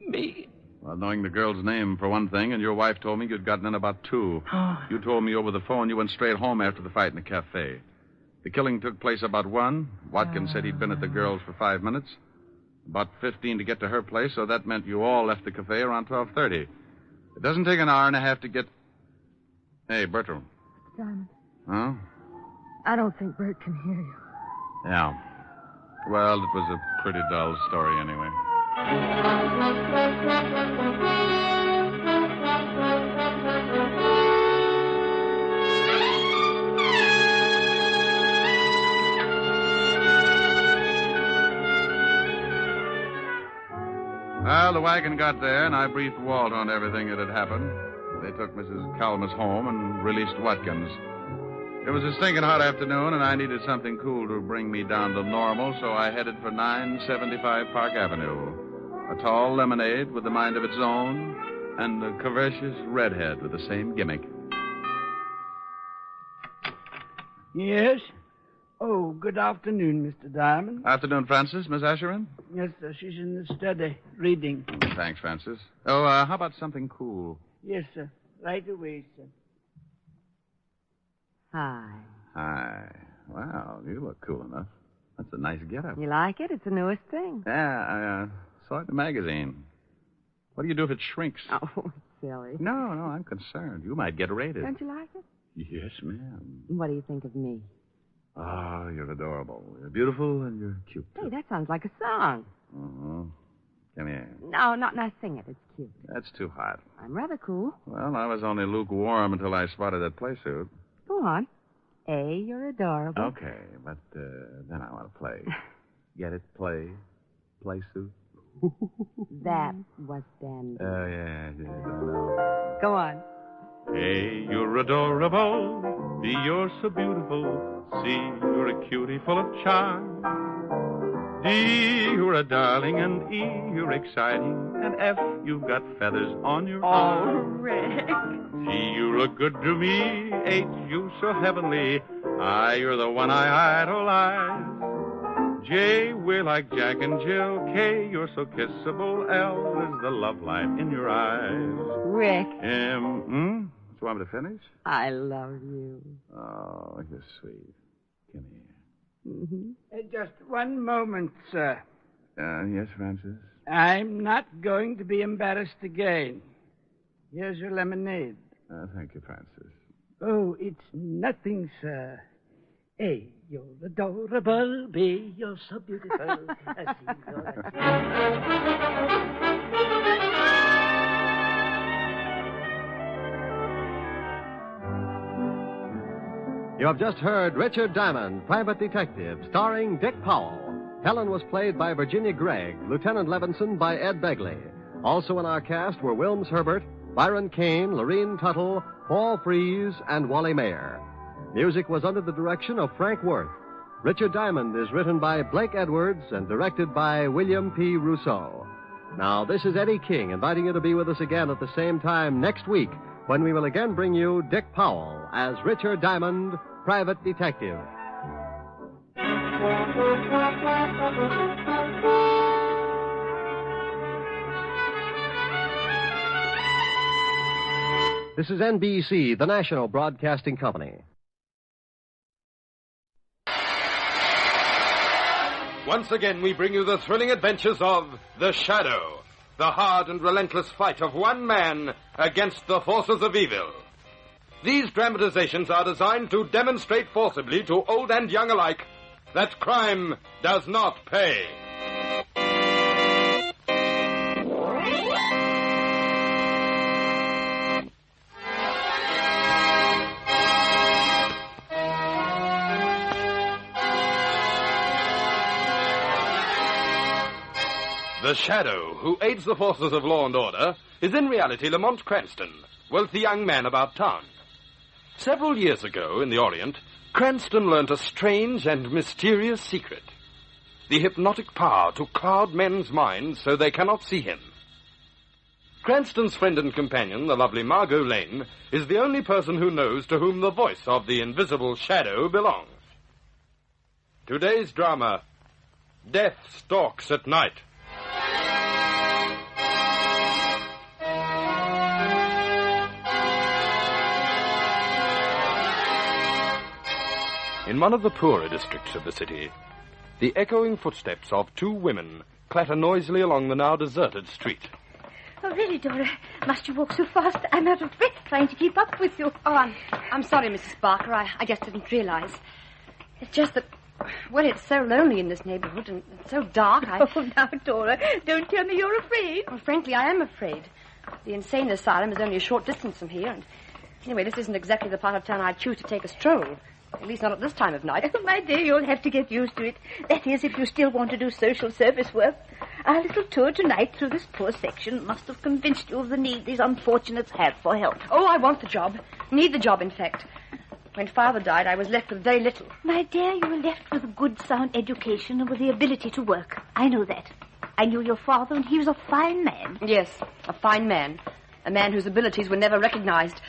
S3: me?
S8: Well, knowing the girl's name for one thing, and your wife told me you'd gotten in about 2. You told me over the phone you went straight home after the fight in the cafe. The killing took place about 1. Watkins said he'd been at the girl's for 5 minutes. About 15 to get to her place, so that meant you all left the cafe around 12:30. It doesn't take an hour and a half to get... Hey, Bertram.
S9: Simon,
S8: Huh?
S9: I don't think Bert can hear you.
S8: Yeah. Well, it was a pretty dull story anyway. Well, the wagon got there, and I briefed Walt on everything that had happened. They took Mrs. Calmus home and released Watkins. It was a stinking hot afternoon, and I needed something cool to bring me down to normal, so I headed for 975 Park Avenue. A tall lemonade with a mind of its own, and a curvaceous redhead with the same gimmick.
S6: Yes? Oh, good afternoon, Mr. Diamond.
S8: Afternoon, Francis. Miss Asherin?
S6: Yes, sir. She's in the study, reading.
S8: Thanks, Francis. Oh, how about something cool?
S6: Yes, sir. Right away, sir.
S9: Hi.
S8: Hi. Wow, you look cool enough. That's a nice getup.
S9: You like it? It's the newest thing.
S8: Yeah, I saw it in the magazine. What do you do if it shrinks?
S9: Oh, silly.
S8: No, I'm concerned. You might get raided.
S9: Don't you like it?
S8: Yes, ma'am.
S9: What do you think of me?
S8: Oh, you're adorable. You're beautiful and you're cute.
S9: Hey, that sounds like a song.
S8: Uh-huh. Come here.
S9: No, not sing it. It's cute.
S8: That's too hot.
S9: I'm rather cool.
S8: Well, I was only lukewarm until I spotted that play suit.
S9: Go on. A, you're adorable.
S8: Okay, but then I want to play. Get it? Play suit.
S9: That was dandy.
S8: Oh, yeah, I know.
S9: Go on.
S19: A, you're adorable. B, you're so beautiful. C, you're a cutie full of charm. D, you're a darling. And E, you're exciting. And F, you've got feathers on your arm.
S9: Rick.
S19: G, you look good to me. H, you so heavenly. I, you're the one I idolize. J, we're like Jack and Jill. K, you're so kissable. L is the love light in your eyes.
S9: Rick.
S8: Do you want me to finish?
S9: I love you.
S8: Oh, you're sweet. Come here.
S6: Mm-hmm. Just one moment, sir.
S8: Yes, Francis?
S6: I'm not going to be embarrassed again. Here's your lemonade.
S8: Thank you, Francis.
S6: Oh, it's nothing, sir. A, you're adorable. B, you're so beautiful. C,
S2: You have just heard Richard Diamond, Private Detective, starring Dick Powell. Helen was played by Virginia Gregg, Lieutenant Levinson by Ed Begley. Also in our cast were Wilms Herbert, Byron Kane, Lorene Tuttle, Paul Freese, and Wally Mayer. Music was under the direction of Frank Worth. Richard Diamond is written by Blake Edwards and directed by William P. Rousseau. Now, this is Eddie King inviting you to be with us again at the same time next week when we will again bring you Dick Powell as Richard Diamond, Private Detective. This is NBC, the national broadcasting company.
S20: Once again, we bring you the thrilling adventures of The Shadow, the hard and relentless fight of one man against the forces of evil. These dramatizations are designed to demonstrate forcibly to old and young alike that crime does not pay. The Shadow, who aids the forces of law and order, is in reality Lamont Cranston, wealthy young man about town. Several years ago, in the Orient, Cranston learnt a strange and mysterious secret. the hypnotic power to cloud men's minds so they cannot see him. Cranston's friend and companion, the lovely Margot Lane, is the only person who knows to whom the voice of the invisible shadow belongs. Today's drama, Death Stalks at Night. In one of the poorer districts of the city, the echoing footsteps of two women clatter noisily along the now deserted street.
S1: Oh, really, Dora? Must you walk so fast? I'm out of breath trying to keep up with you.
S13: Oh, I'm sorry, Mrs. Barker. I just didn't realize. It's just that, well, it's so lonely in this neighborhood and so dark.
S1: Oh, now, Dora, don't tell me you're afraid.
S13: Well, frankly, I am afraid. The insane asylum is only a short distance from here, and anyway, this isn't exactly the part of town I'd choose to take a stroll. At least not at this time of night.
S1: Oh, my dear, you'll have to get used to it. That is, if you still want to do social service work. Our little tour tonight through this poor section must have convinced you of the need these unfortunates have for help.
S13: Oh, I want the job. Need the job, in fact. When Father died, I was left with very little.
S1: My dear, you were left with a good, sound education and with the ability to work. I know that. I knew your father, and he was a fine man.
S13: Yes, a fine man. A man whose abilities were never recognized.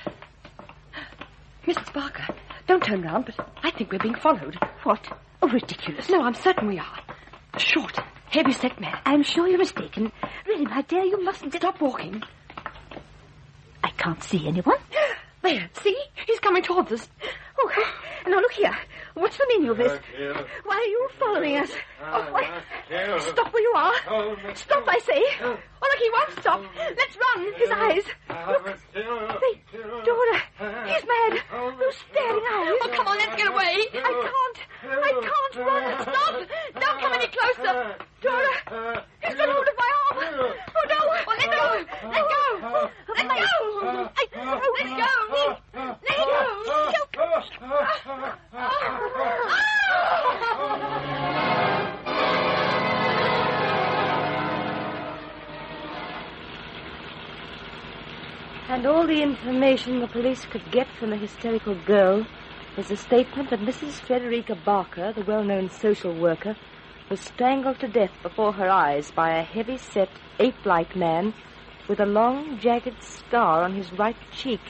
S13: Mrs. Barker, don't turn round, but I think we're being followed.
S1: What? Oh, ridiculous.
S13: No, I'm certain we are. A short, heavy-set man.
S1: I'm sure you're mistaken. Really, my dear, you mustn't...
S13: Stop walking.
S1: I can't see anyone.
S13: There, see? He's coming towards us.
S1: Oh, now look here. What's the meaning of this? Why are you following us? Oh, why? Stop where you are. Stop, I say. Oh, look, he won't stop. Let's run. His eyes. Look. Hey, Dora. He's mad. Those staring eyes.
S13: Oh, come on, let's get away.
S1: I can't run. Stop. Don't come any closer. Dora. He's got hold of my arm. Oh, no.
S13: Oh, let go. Let go. Let go.
S1: Let go. Let
S9: And all the information the police could get from the hysterical girl was a statement that Mrs. Frederica Barker, the well-known social worker, was strangled to death before her eyes by a heavy-set, ape-like man with a long, jagged scar on his right cheek.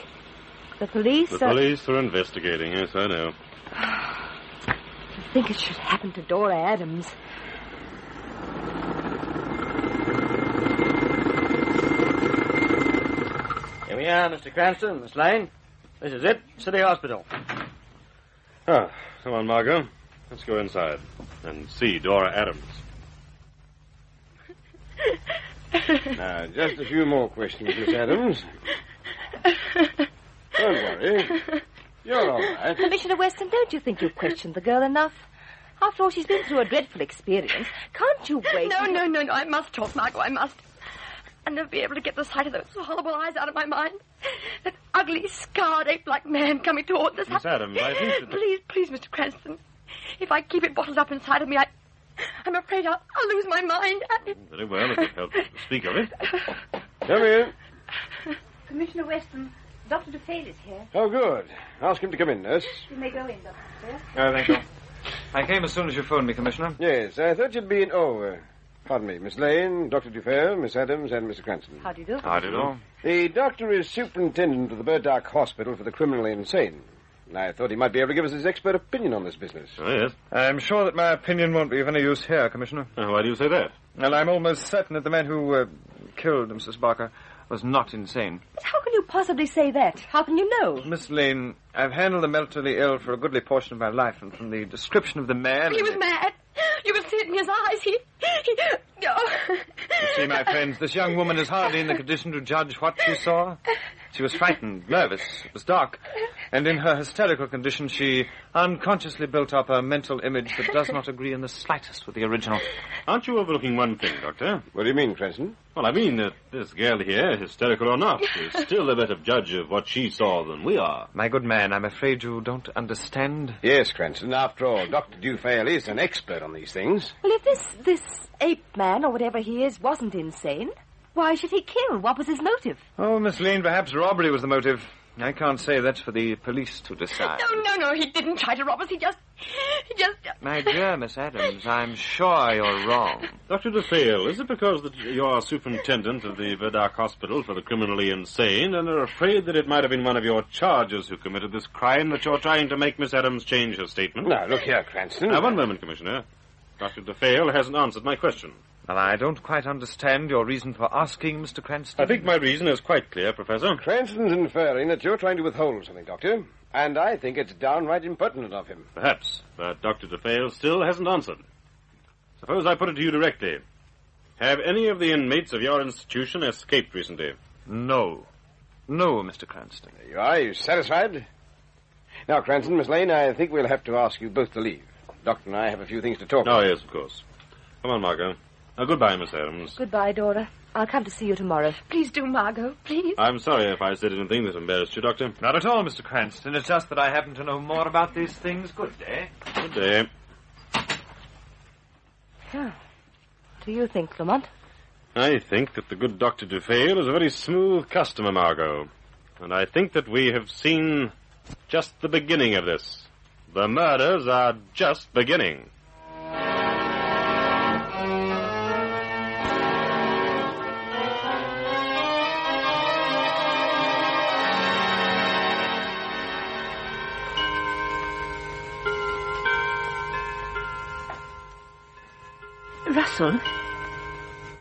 S9: The police...
S19: The police are investigating, yes, I know.
S9: To think it should happen to Dora Adams.
S14: Here we are, Mr. Cranston, Miss Lane. This is it, City Hospital.
S19: Ah, come on, Margot. Let's go inside and see Dora Adams.
S11: Now, just a few more questions, Miss Adams. Don't worry. You're all right.
S9: Commissioner Weston, don't you think you've questioned the girl enough? After all, she's been through a dreadful experience. Can't you wait?
S13: No. I must talk, Margot. I must. I'll never be able to get the sight of those horrible eyes out of my mind. That ugly, scarred, ape-like man coming towards us.
S19: Miss Adams, I think that...
S13: Please, Mr. Cranston. If I keep it bottled up inside of me, I'm afraid I'll lose my mind.
S19: Very well, if it helps to speak of it.
S11: Come here.
S1: Commissioner Weston, Dr. DeFale is here.
S11: Oh, good. Ask him to come in, nurse.
S1: You may go in, Dr. DeFale.
S21: Oh, thank you. I came as soon as you phoned me, Commissioner.
S11: Yes, I thought you'd be in... pardon me, Miss Lane, Dr. DeFale, Miss Adams, and Mr. Cranston.
S9: How do you do?
S21: How do you do?
S11: The doctor is superintendent of the Burdock Hospital for the criminally insane. I thought he might be able to give us his expert opinion on this business.
S19: Oh, yes.
S21: I'm sure that my opinion won't be of any use here, Commissioner.
S19: Why do you say that?
S21: Well, I'm almost certain that the man who killed Mrs. Barker was not insane.
S9: But how can you possibly say that? How can you know?
S21: Miss Lane, I've handled the mentally ill for a goodly portion of my life, and from the description of the man...
S13: He was mad. You could see it in his eyes. He... Oh.
S21: You see, my friends, this young woman is hardly in the condition to judge what she saw. She was frightened, nervous, it was dark, and in her hysterical condition she unconsciously built up a mental image that does not agree in the slightest with the original.
S19: Aren't you overlooking one thing, Doctor?
S11: What do you mean, Cranston?
S19: Well, I mean that this girl here, hysterical or not, is still a better judge of what she saw than we are.
S21: My good man, I'm afraid you don't understand.
S11: Yes, Cranston. After all, Dr. Dufale is an expert on these things.
S9: Well, if this ape man, or whatever he is, wasn't insane, why should he kill? What was his motive?
S21: Oh, Miss Lane, perhaps robbery was the motive. I can't say that's for the police to decide.
S1: No, he didn't try to rob us. He just...
S21: My dear Miss Adams, I'm sure you're wrong.
S4: Dr. DeFale, is it because that you're superintendent of the Verdark Hospital for the criminally insane and are afraid that it might have been one of your charges who committed this crime that you're trying to make Miss Adams change her statement?
S11: Now, look here, Cranston.
S4: Now, one moment, Commissioner. Dr. DeFale hasn't answered my question.
S21: Well, I don't quite understand your reason for asking, Mr. Cranston.
S4: I think my reason is quite clear, Professor.
S11: Cranston's inferring that you're trying to withhold something, Doctor. And I think it's downright impertinent of him.
S4: Perhaps, but Dr. DeFale still hasn't answered. Suppose I put it to you directly. Have any of the inmates of your institution escaped recently?
S21: No. No, Mr. Cranston.
S11: There you are. Are you satisfied? Now, Cranston, Miss Lane, I think we'll have to ask you both to leave. Doctor and I have a few things to talk about.
S4: Oh, yes, of course. Come on, Margot. Goodbye, Miss Adams.
S9: Goodbye, Dora. I'll come to see you tomorrow.
S1: Please do, Margot. Please.
S4: I'm sorry if I said anything that embarrassed you, Doctor.
S21: Not at all, Mr. Cranston. It's just that I happen to know more about these things. Good day.
S4: Good day.
S9: Yeah. What do you think, Lamont?
S4: I think that the good Dr. DeFale is a very smooth customer, Margot. And I think that we have seen just the beginning of this. The murders are just beginning.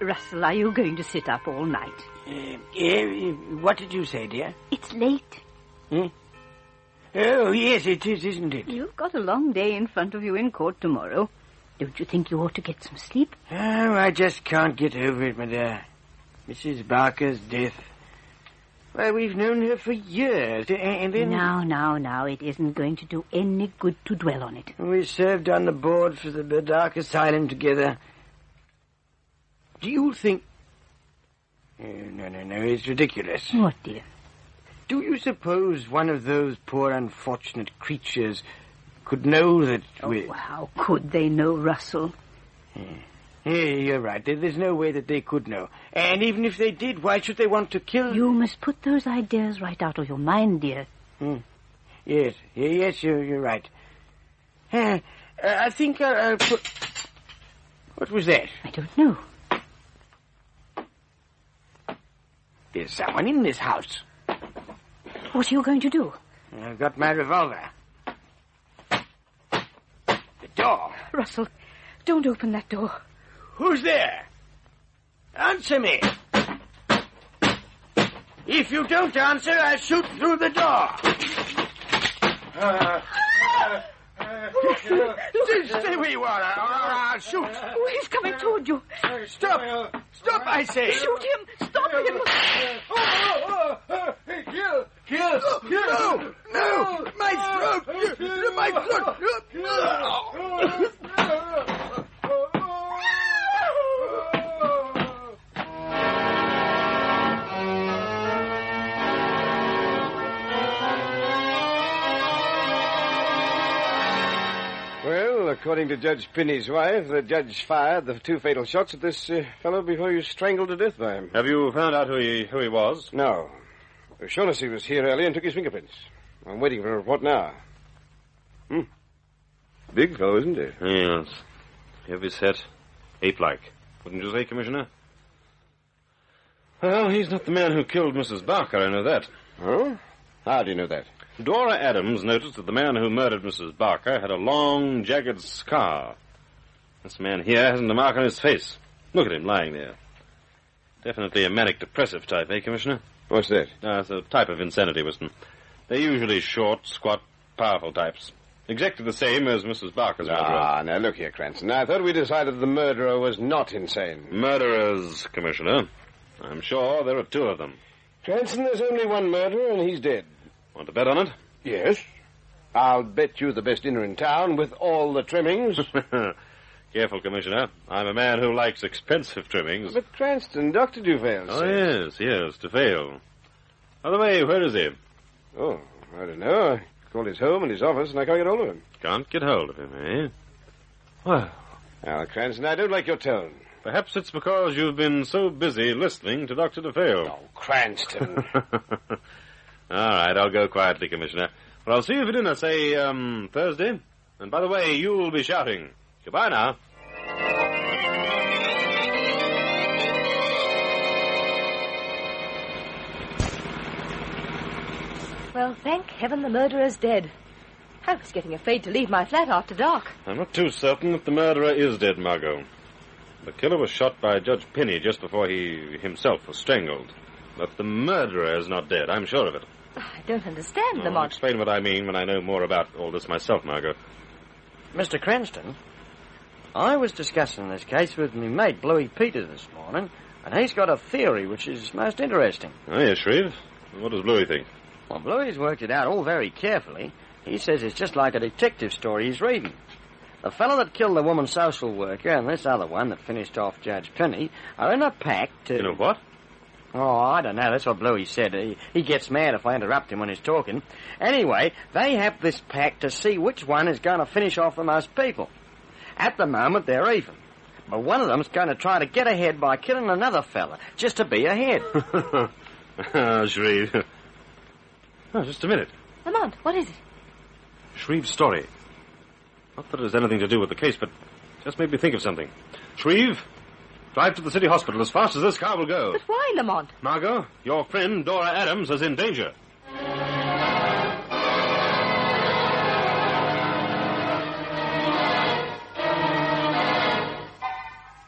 S5: Russell, are you going to sit up all night?
S6: What did you say, dear?
S5: It's late.
S6: Hmm? Oh, yes, it is, isn't it?
S5: You've got a long day in front of you in court tomorrow. Don't you think you ought to get some sleep?
S6: Oh, I just can't get over it, my dear. Mrs. Barker's death. Well, we've known her for years, and then...
S5: Now, it isn't going to do any good to dwell on it.
S6: We served on the board for the Verdark Asylum together. Do you think... No, it's ridiculous.
S5: What, dear?
S6: Do you suppose one of those poor unfortunate creatures could know that we...
S5: Oh, how could they know, Russell?
S6: Yeah, you're right. There's no way that they could know. And even if they did, why should they want to kill...
S5: You must put those ideas right out of your mind, dear.
S6: Yes, you're right. I think I'll put... What was that?
S5: I don't know.
S6: There's someone in this house.
S5: What are you going to do?
S6: I've got my revolver. The door.
S5: Russell, don't open that door.
S6: Who's there? Answer me. If you don't answer, I'll shoot through the door. Stay where you are, or I'll shoot.
S1: Oh, he's coming toward you.
S6: Stop, I say.
S1: Shoot him. Stop him.
S6: Kill. No, my throat. My throat.
S11: Well, according to Judge Pinney's wife, the judge fired the two fatal shots at this fellow before he was strangled to death by him.
S4: Have you found out who he was?
S11: No. Shaughnessy was here earlier and took his fingerprints. I'm waiting for a report now. Big fellow, isn't he?
S4: Yes. Heavy set. Ape-like. Wouldn't you say, Commissioner? Well, he's not the man who killed Mrs. Barker, I know that.
S11: Oh? How do you know that?
S4: Dora Adams noticed that the man who murdered Mrs. Barker had a long, jagged scar. This man here hasn't a mark on his face. Look at him lying there. Definitely a manic-depressive type, eh, Commissioner?
S11: What's that?
S4: It's a type of insanity, Winston. They're usually short, squat, powerful types. Exactly the same as Mrs. Barker's murderer.
S11: Now, look here, Cranston. I thought we decided the murderer was not insane.
S4: Murderers, Commissioner. I'm sure there are two of them.
S11: Cranston, there's only one murderer, and he's dead.
S4: Want to bet on it?
S11: Yes. I'll bet you the best dinner in town with all the trimmings.
S4: Careful, Commissioner. I'm a man who likes expensive trimmings.
S11: But Cranston, Dr. Duvale
S4: says... Oh, yes, Duvale. By the way, where is he?
S11: Oh, I don't know. I called his home and his office, and I can't get hold of him.
S4: Can't get hold of him, eh? Well...
S11: Now, Cranston, I don't like your tone.
S4: Perhaps it's because you've been so busy listening to Dr. Duvale.
S11: Oh, Cranston.
S4: All right, I'll go quietly, Commissioner. Well, I'll see you for dinner, say, Thursday. And by the way, you'll be shouting. Goodbye now.
S9: Well, thank heaven the murderer's dead. I was getting afraid to leave my flat after dark.
S4: I'm not too certain that the murderer is dead, Margot. The killer was shot by Judge Penny just before he himself was strangled. But the murderer is not dead, I'm sure of it.
S9: I don't understand,
S4: I'll
S9: Lamont.
S4: explain what I mean when I know more about all this myself, Margot.
S6: Mr. Cranston, I was discussing this case with my mate, Bluey Peter, this morning, and he's got a theory which is most interesting.
S4: Oh, yes, Shreve. What does Bluey think?
S6: Well, Bluey's worked it out all very carefully. He says it's just like a detective story he's reading. The fellow that killed the woman social worker and this other one that finished off Judge Penny are in a pact to...
S4: In a what?
S6: Oh, I don't know. That's what Bluey said. He gets mad if I interrupt him when he's talking. Anyway, they have this pact to see which one is going to finish off the most people. At the moment, they're even. But one of them's going to try to get ahead by killing another fella, just to be ahead.
S4: Shreve. Oh, just a minute.
S9: Lamont, what is it?
S4: Shreve's story. Not that it has anything to do with the case, but just made me think of something. Shreve, drive to the city hospital as fast as this car will go.
S9: But why, Lamont?
S4: Margot, your friend Dora Adams is in danger.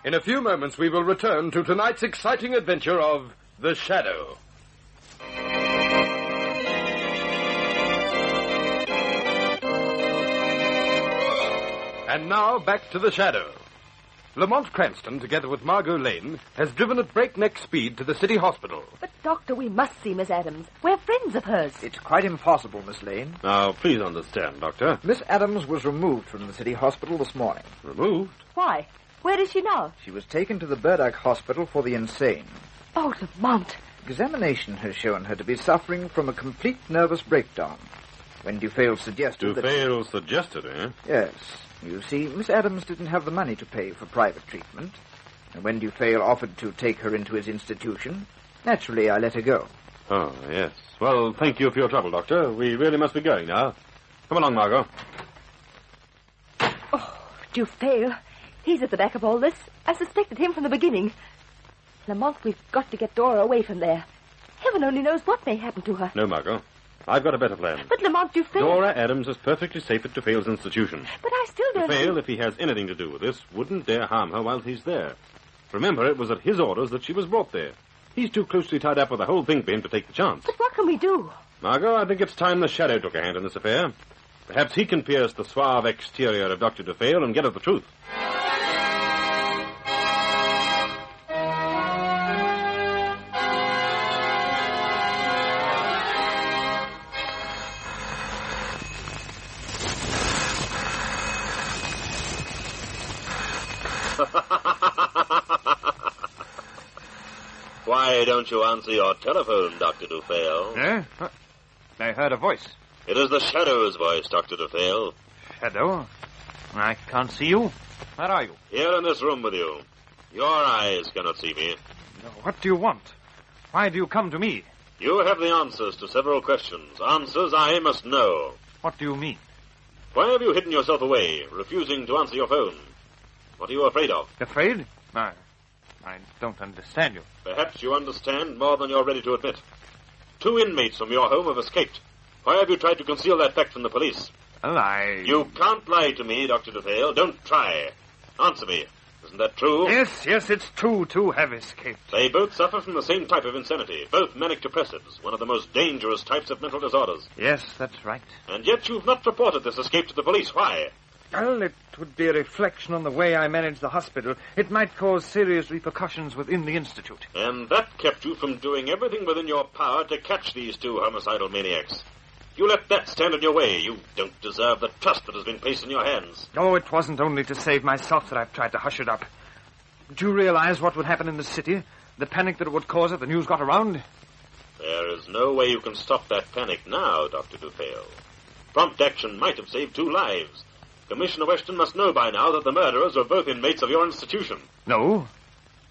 S20: In a few moments, we will return to tonight's exciting adventure of The Shadow. And now, back to The Shadow. Lamont Cranston, together with Margot Lane, has driven at breakneck speed to the city hospital.
S9: But, Doctor, we must see Miss Adams. We're friends of hers.
S10: It's quite impossible, Miss Lane.
S4: Now, please understand, Doctor.
S10: Miss Adams was removed from the city hospital this morning.
S4: Removed?
S9: Why? Where is she now?
S10: She was taken to the Burdock Hospital for the insane.
S9: Oh, Lamont.
S10: Examination has shown her to be suffering from a complete nervous breakdown. When Dufayl suggested
S4: Dufayl suggested, eh?
S10: Yes. You see, Miss Adams didn't have the money to pay for private treatment. And when Dufayl offered to take her into his institution, naturally I let her go.
S4: Oh, yes. Well, thank you for your trouble, Doctor. We really must be going now. Come along, Margot.
S9: Oh, Dufayl. He's at the back of all this. I suspected him from the beginning. Lamont, we've got to get Dora away from there. Heaven only knows what may happen to her.
S4: No, Margot. I've got a better plan.
S9: But Lamont Dufayl...
S4: Dora Adams is perfectly safe at Dufayl's institution.
S9: But I still don't...
S4: Dufayl, if he has anything to do with this, wouldn't dare harm her while he's there. Remember, it was at his orders that she was brought there. He's too closely tied up with the whole thing for him to take the chance.
S9: But what can we do?
S4: Margot, I think it's time the Shadow took a hand in this affair. Perhaps he can pierce the suave exterior of Dr. Dufayl and get at the truth.
S15: Why don't you answer your telephone, Dr. Dufayl?
S21: Eh? I heard a voice.
S15: It is the Shadow's voice, Dr. Dufayl.
S21: Shadow? I can't see you. Where are you?
S15: Here in this room with you. Your eyes cannot see me.
S21: What do you want? Why do you come to me?
S15: You have the answers to several questions. Answers I must know.
S21: What do you mean?
S15: Why have you hidden yourself away, refusing to answer your phone? What are you afraid of?
S21: Afraid? I don't understand you.
S15: Perhaps you understand more than you're ready to admit. 2 inmates from your home have escaped. Why have you tried to conceal that fact from the police?
S21: Well,
S15: You can't lie to me, Dr. Dufayl. Don't try. Answer me. Isn't that true?
S21: Yes, it's true. 2 have escaped.
S15: They both suffer from the same type of insanity, both manic depressives, one of the most dangerous types of mental disorders.
S21: Yes, that's right.
S15: And yet you've not reported this escape to the police. Why?
S21: Well, it would be a reflection on the way I manage the hospital. It might cause serious repercussions within the institute.
S15: And that kept you from doing everything within your power to catch these 2 homicidal maniacs. You let that stand in your way. You don't deserve the trust that has been placed in your hands.
S21: Oh, it wasn't only to save myself that I've tried to hush it up. Do you realize what would happen in the city? The panic that it would cause if the news got around?
S15: There is no way you can stop that panic now, Dr. Dufayl. Prompt action might have saved 2 lives. Commissioner Weston must know by now that the murderers are both inmates of your institution.
S21: No?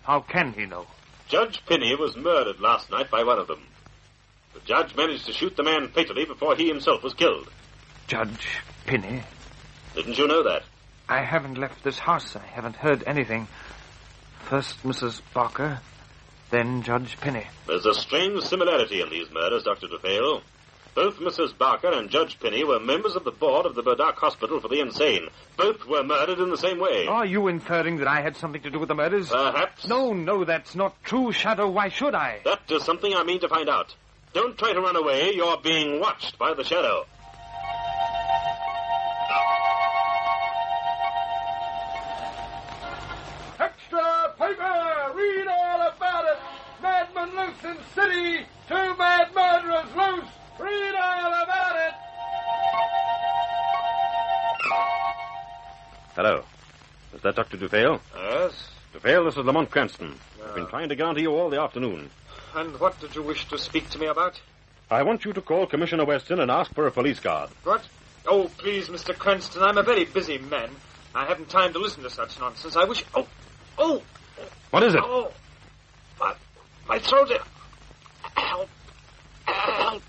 S21: How can he know?
S15: Judge Penny was murdered last night by one of them. The Judge managed to shoot the man fatally before he himself was killed.
S21: Judge Pinney?
S15: Didn't you know that?
S21: I haven't left this house. I haven't heard anything. First Mrs. Barker, then Judge Pinney.
S15: There's a strange similarity in these murders, Dr. DeFale. Both Mrs. Barker and Judge Pinney were members of the board of the Burdock Hospital for the Insane. Both were murdered in the same way.
S21: Are you inferring that I had something to do with the murders?
S15: Perhaps.
S21: No, that's not true, Shadow. Why should I?
S15: That is something I mean to find out. Don't try to run away. You're being watched by the Shadow.
S20: Extra paper! Read all about it! Madman loose in city! 2 mad murderers loose! Read all about it!
S4: Hello. Is that Dr. DeFale?
S21: Yes.
S4: DeFale, this is Lamont Cranston. I've been trying to get onto you all the afternoon.
S21: And what did you wish to speak to me about?
S4: I want you to call Commissioner Weston and ask for a police guard.
S21: What? Oh, please, Mr. Cranston, I'm a very busy man. I haven't time to listen to such nonsense. I wish... Oh!
S4: What is it?
S21: Oh! My throat... Help! Help!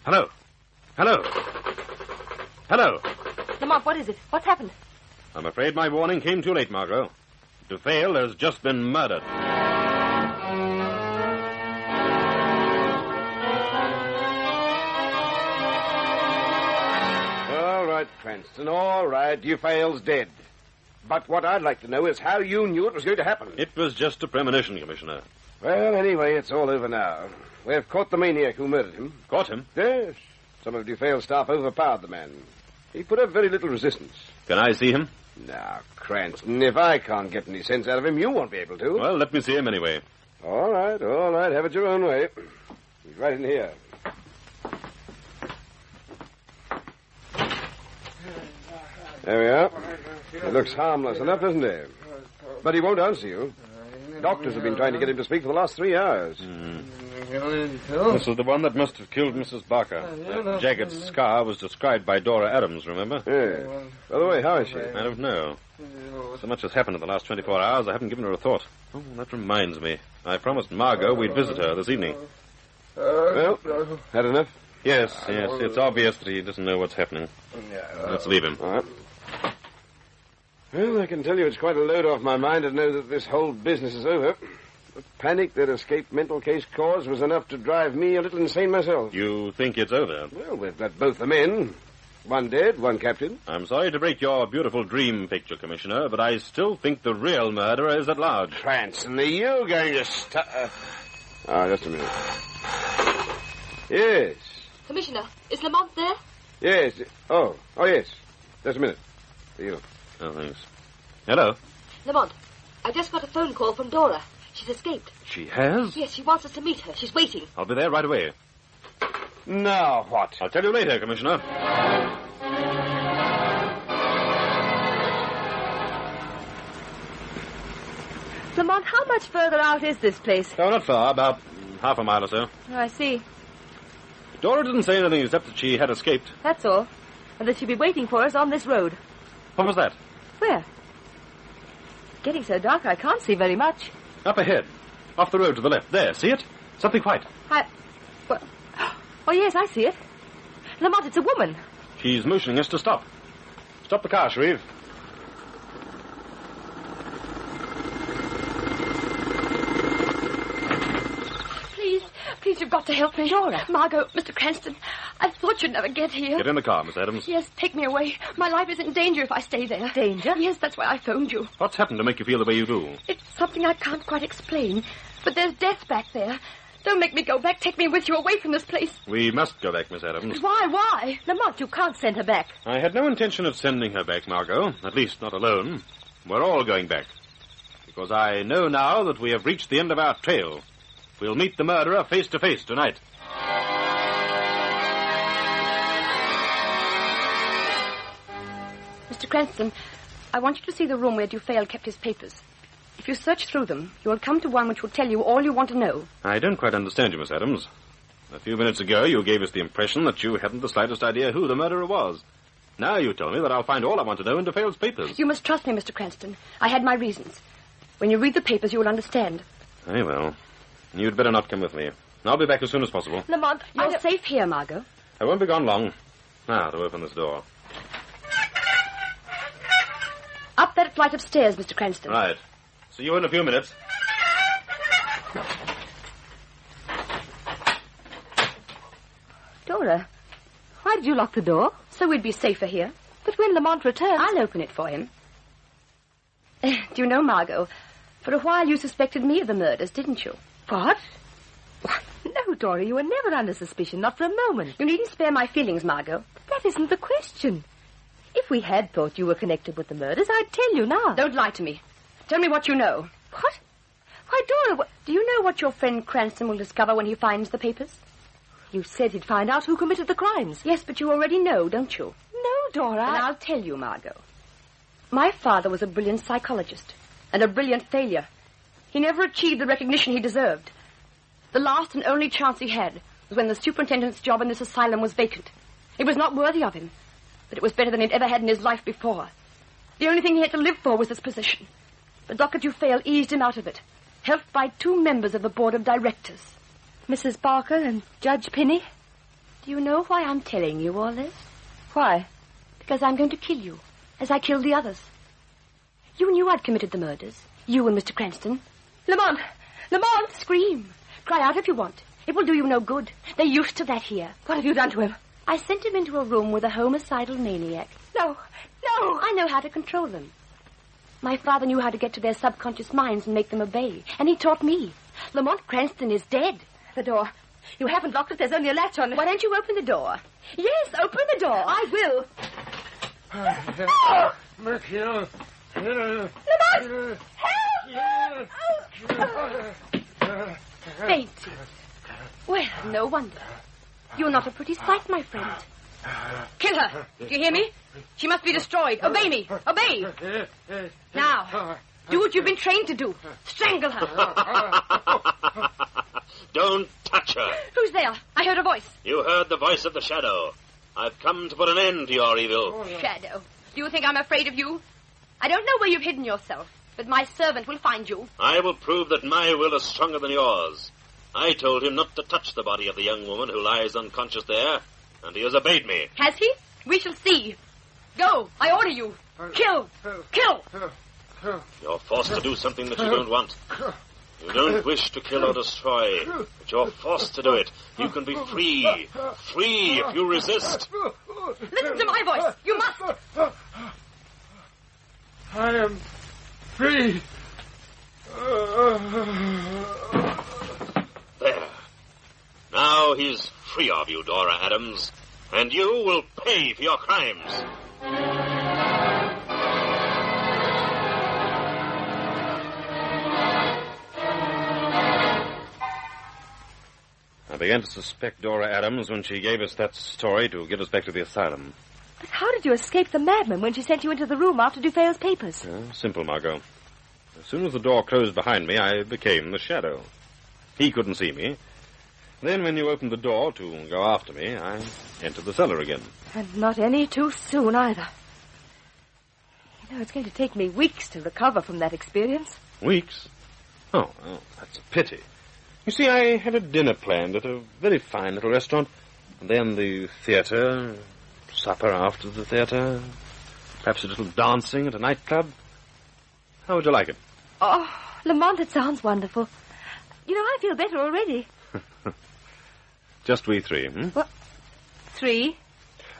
S4: Hello?
S13: Lamont, what is it? What's happened?
S4: I'm afraid my warning came too late, Margot. DeFale has just been murdered.
S11: All right, Cranston, all right. DeFale's dead. But what I'd like to know is how you knew it was going to happen.
S4: It was just a premonition, Commissioner.
S11: Well, anyway, it's all over now. We've caught the maniac who murdered him.
S4: Caught him?
S11: Yes. Some of DeFale's staff overpowered the man. He put up very little resistance.
S4: Can I see him?
S11: Now, Cranston, if I can't get any sense out of him, you won't be able to.
S4: Well, let me see him anyway.
S11: All right. Have it your own way. He's right in here. There we are. He looks harmless enough, doesn't he? But he won't answer you. Doctors have been trying to get him to speak for the last 3 hours.
S4: This is the one that must have killed Mrs. Barker. That jagged scar was described by Dora Adams, remember?
S11: Yes. By the way, how is she?
S4: I don't know. So much has happened in the last 24 hours, I haven't given her a thought. Oh, that reminds me. I promised Margot we'd visit her this evening.
S11: Well, had enough?
S4: Yes. It's obvious that he doesn't know what's happening. Let's leave him.
S11: All right. Well, I can tell you it's quite a load off my mind to know that this whole business is over. The panic that escaped mental case caused was enough to drive me a little insane myself.
S4: You think it's over?
S11: Well, we've got both the men. One dead, one captured.
S4: I'm sorry to break your beautiful dream picture, Commissioner, but I still think the real murderer is at large.
S11: Cranston, are you going to stop... just a minute. Yes.
S13: Commissioner, is Lamont there?
S11: Yes. Oh, yes. Just a minute. For you.
S4: Oh, thanks. Hello?
S13: Lamont, I just got a phone call from Dora. She's escaped.
S4: She has?
S13: Yes, she wants us to meet her. She's waiting.
S4: I'll be there right away.
S11: Now what?
S4: I'll tell you later, Commissioner.
S9: Lamont, how much further out is this place?
S4: Oh, not far. About half a mile or so.
S9: Oh, I see.
S4: Dora didn't say anything except that she had escaped.
S9: That's all. And that she'll be waiting for us on this road.
S4: What was that?
S9: Where? Getting so dark I can't see very much.
S4: Up ahead. Off the road to the left. There, see it? Something white.
S9: Oh, yes, I see it. Lamont, it's a woman.
S4: She's motioning us to stop. Stop the car, Shreve.
S13: Please, you've got to help me.
S9: Dora.
S13: Margot, Mr. Cranston, I thought you'd never get here.
S4: Get in the car, Miss Adams.
S13: Yes, take me away. My life is in danger if I stay there.
S9: Danger?
S13: Yes, that's why I phoned you.
S4: What's happened to make you feel the way you do?
S13: It's something I can't quite explain, but there's death back there. Don't make me go back. Take me with you away from this place.
S4: We must go back, Miss Adams.
S13: Why?
S9: Lamont, you can't send her back.
S4: I had no intention of sending her back, Margot. At least not alone. We're all going back. Because I know now that we have reached the end of our trail. We'll meet the murderer face to face tonight.
S13: Mr. Cranston, I want you to see the room where DeFale kept his papers. If you search through them, you will come to one which will tell you all you want to know.
S4: I don't quite understand you, Miss Adams. A few minutes ago, you gave us the impression that you hadn't the slightest idea who the murderer was. Now you tell me that I'll find all I want to know in DeFale's papers.
S13: You must trust me, Mr. Cranston. I had my reasons. When you read the papers, you will understand.
S4: Very well. You'd better not come with me. I'll be back as soon as possible.
S13: Lamont, you're safe here, Margot.
S4: I won't be gone long. Now, to open this door.
S13: Up that flight of stairs, Mr. Cranston.
S4: Right. See you in a few minutes.
S9: Dora, why did you lock the door?
S13: So we'd be safer here.
S9: But when Lamont returns...
S13: I'll open it for him. Do you know, Margot, for a while you suspected me of the murders, didn't you?
S9: What? No, Dora, you were never under suspicion, not for a moment.
S13: You needn't spare my feelings, Margot.
S9: That isn't the question. If we had thought you were connected with the murders, I'd tell you now.
S13: Don't lie to me. Tell me what you know.
S9: What? Why, Dora,
S13: do you know what your friend Cranston will discover when he finds the papers?
S9: You said he'd find out who committed the crimes.
S13: Yes, but you already know, don't you?
S9: No, Dora.
S13: And I'll tell you, Margot. My father was a brilliant psychologist and a brilliant failure. He never achieved the recognition he deserved. The last and only chance he had was when the superintendent's job in this asylum was vacant. It was not worthy of him, but it was better than he'd ever had in his life before. The only thing he had to live for was this position. But Dr. Dufresne eased him out of it, helped by 2 members of the board of directors.
S9: Mrs. Barker and Judge Penny?
S13: Do you know why I'm telling you all this?
S9: Why?
S13: Because I'm going to kill you, as I killed the others. You knew I'd committed the murders. You and Mr. Cranston. Lamont! Lamont! Scream! Cry out if you want. It will do you no good. They're used to that here.
S9: What have you done to him?
S13: I sent him into a room with a homicidal maniac.
S9: No!
S13: I know how to control them. My father knew how to get to their subconscious minds and make them obey. And he taught me. Lamont Cranston is dead.
S9: The door. You haven't locked it. There's only a latch on it.
S13: Why don't you open the door? Yes, open the door.
S9: I will.
S13: Lamont! Help! Fainted. Well, no wonder. You're not a pretty sight, my friend. Kill her. Do you hear me? She must be destroyed. Obey me. Obey. Now, do what you've been trained to do. Strangle her.
S15: Don't touch her.
S13: Who's there? I heard a voice.
S15: You heard the voice of the Shadow. I've come to put an end to your evil.
S13: Shadow. Do you think I'm afraid of you? I don't know where you've hidden yourself, but my servant will find you.
S15: I will prove that my will is stronger than yours. I told him not to touch the body of the young woman who lies unconscious there, and he has obeyed me.
S13: Has he? We shall see. Go. I order you. Kill. Kill.
S15: You're forced to do something that you don't want. You don't wish to kill or destroy, but you're forced to do it. You can be free. Free if you resist.
S13: Listen to my voice. You must.
S19: I am free.
S15: There. Now he's free of you, Dora Adams, and you will pay for your crimes.
S4: I began to suspect Dora Adams when she gave us that story to get us back to the asylum.
S9: But how did you escape the madman when she sent you into the room after Dufresne's papers?
S4: Simple, Margot. As soon as the door closed behind me, I became the Shadow. He couldn't see me. Then when you opened the door to go after me, I entered the cellar again.
S9: And not any too soon, either. You know, it's going to take me weeks to recover from that experience.
S4: Weeks? Oh, well, that's a pity. You see, I had a dinner planned at a very fine little restaurant, and then the theater, supper after the theater, perhaps a little dancing at a nightclub. How would you like it?
S9: Oh, Lamont, it sounds wonderful. You know, I feel better already.
S4: Just we 3,
S9: What? 3?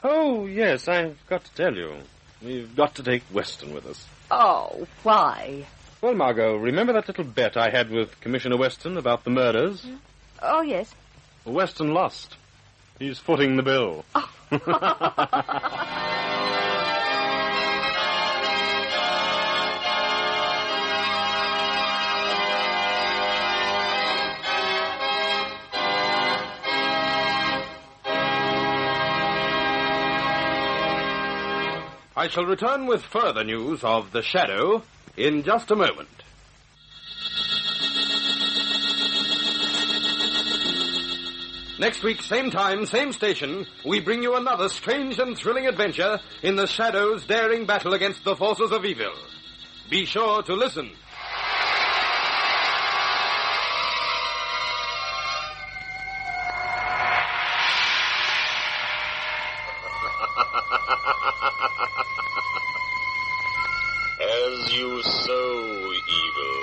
S4: Oh, yes, I've got to tell you. We've got to take Weston with us.
S9: Oh, why?
S4: Well, Margot, remember that little bet I had with Commissioner Weston about the murders?
S9: Oh, yes.
S4: Weston lost. He's footing the bill.
S20: I shall return with further news of The Shadow in just a moment. Next week, same time, same station, we bring you another strange and thrilling adventure in The Shadow's daring battle against the forces of evil. Be sure to listen.
S15: As you sow evil,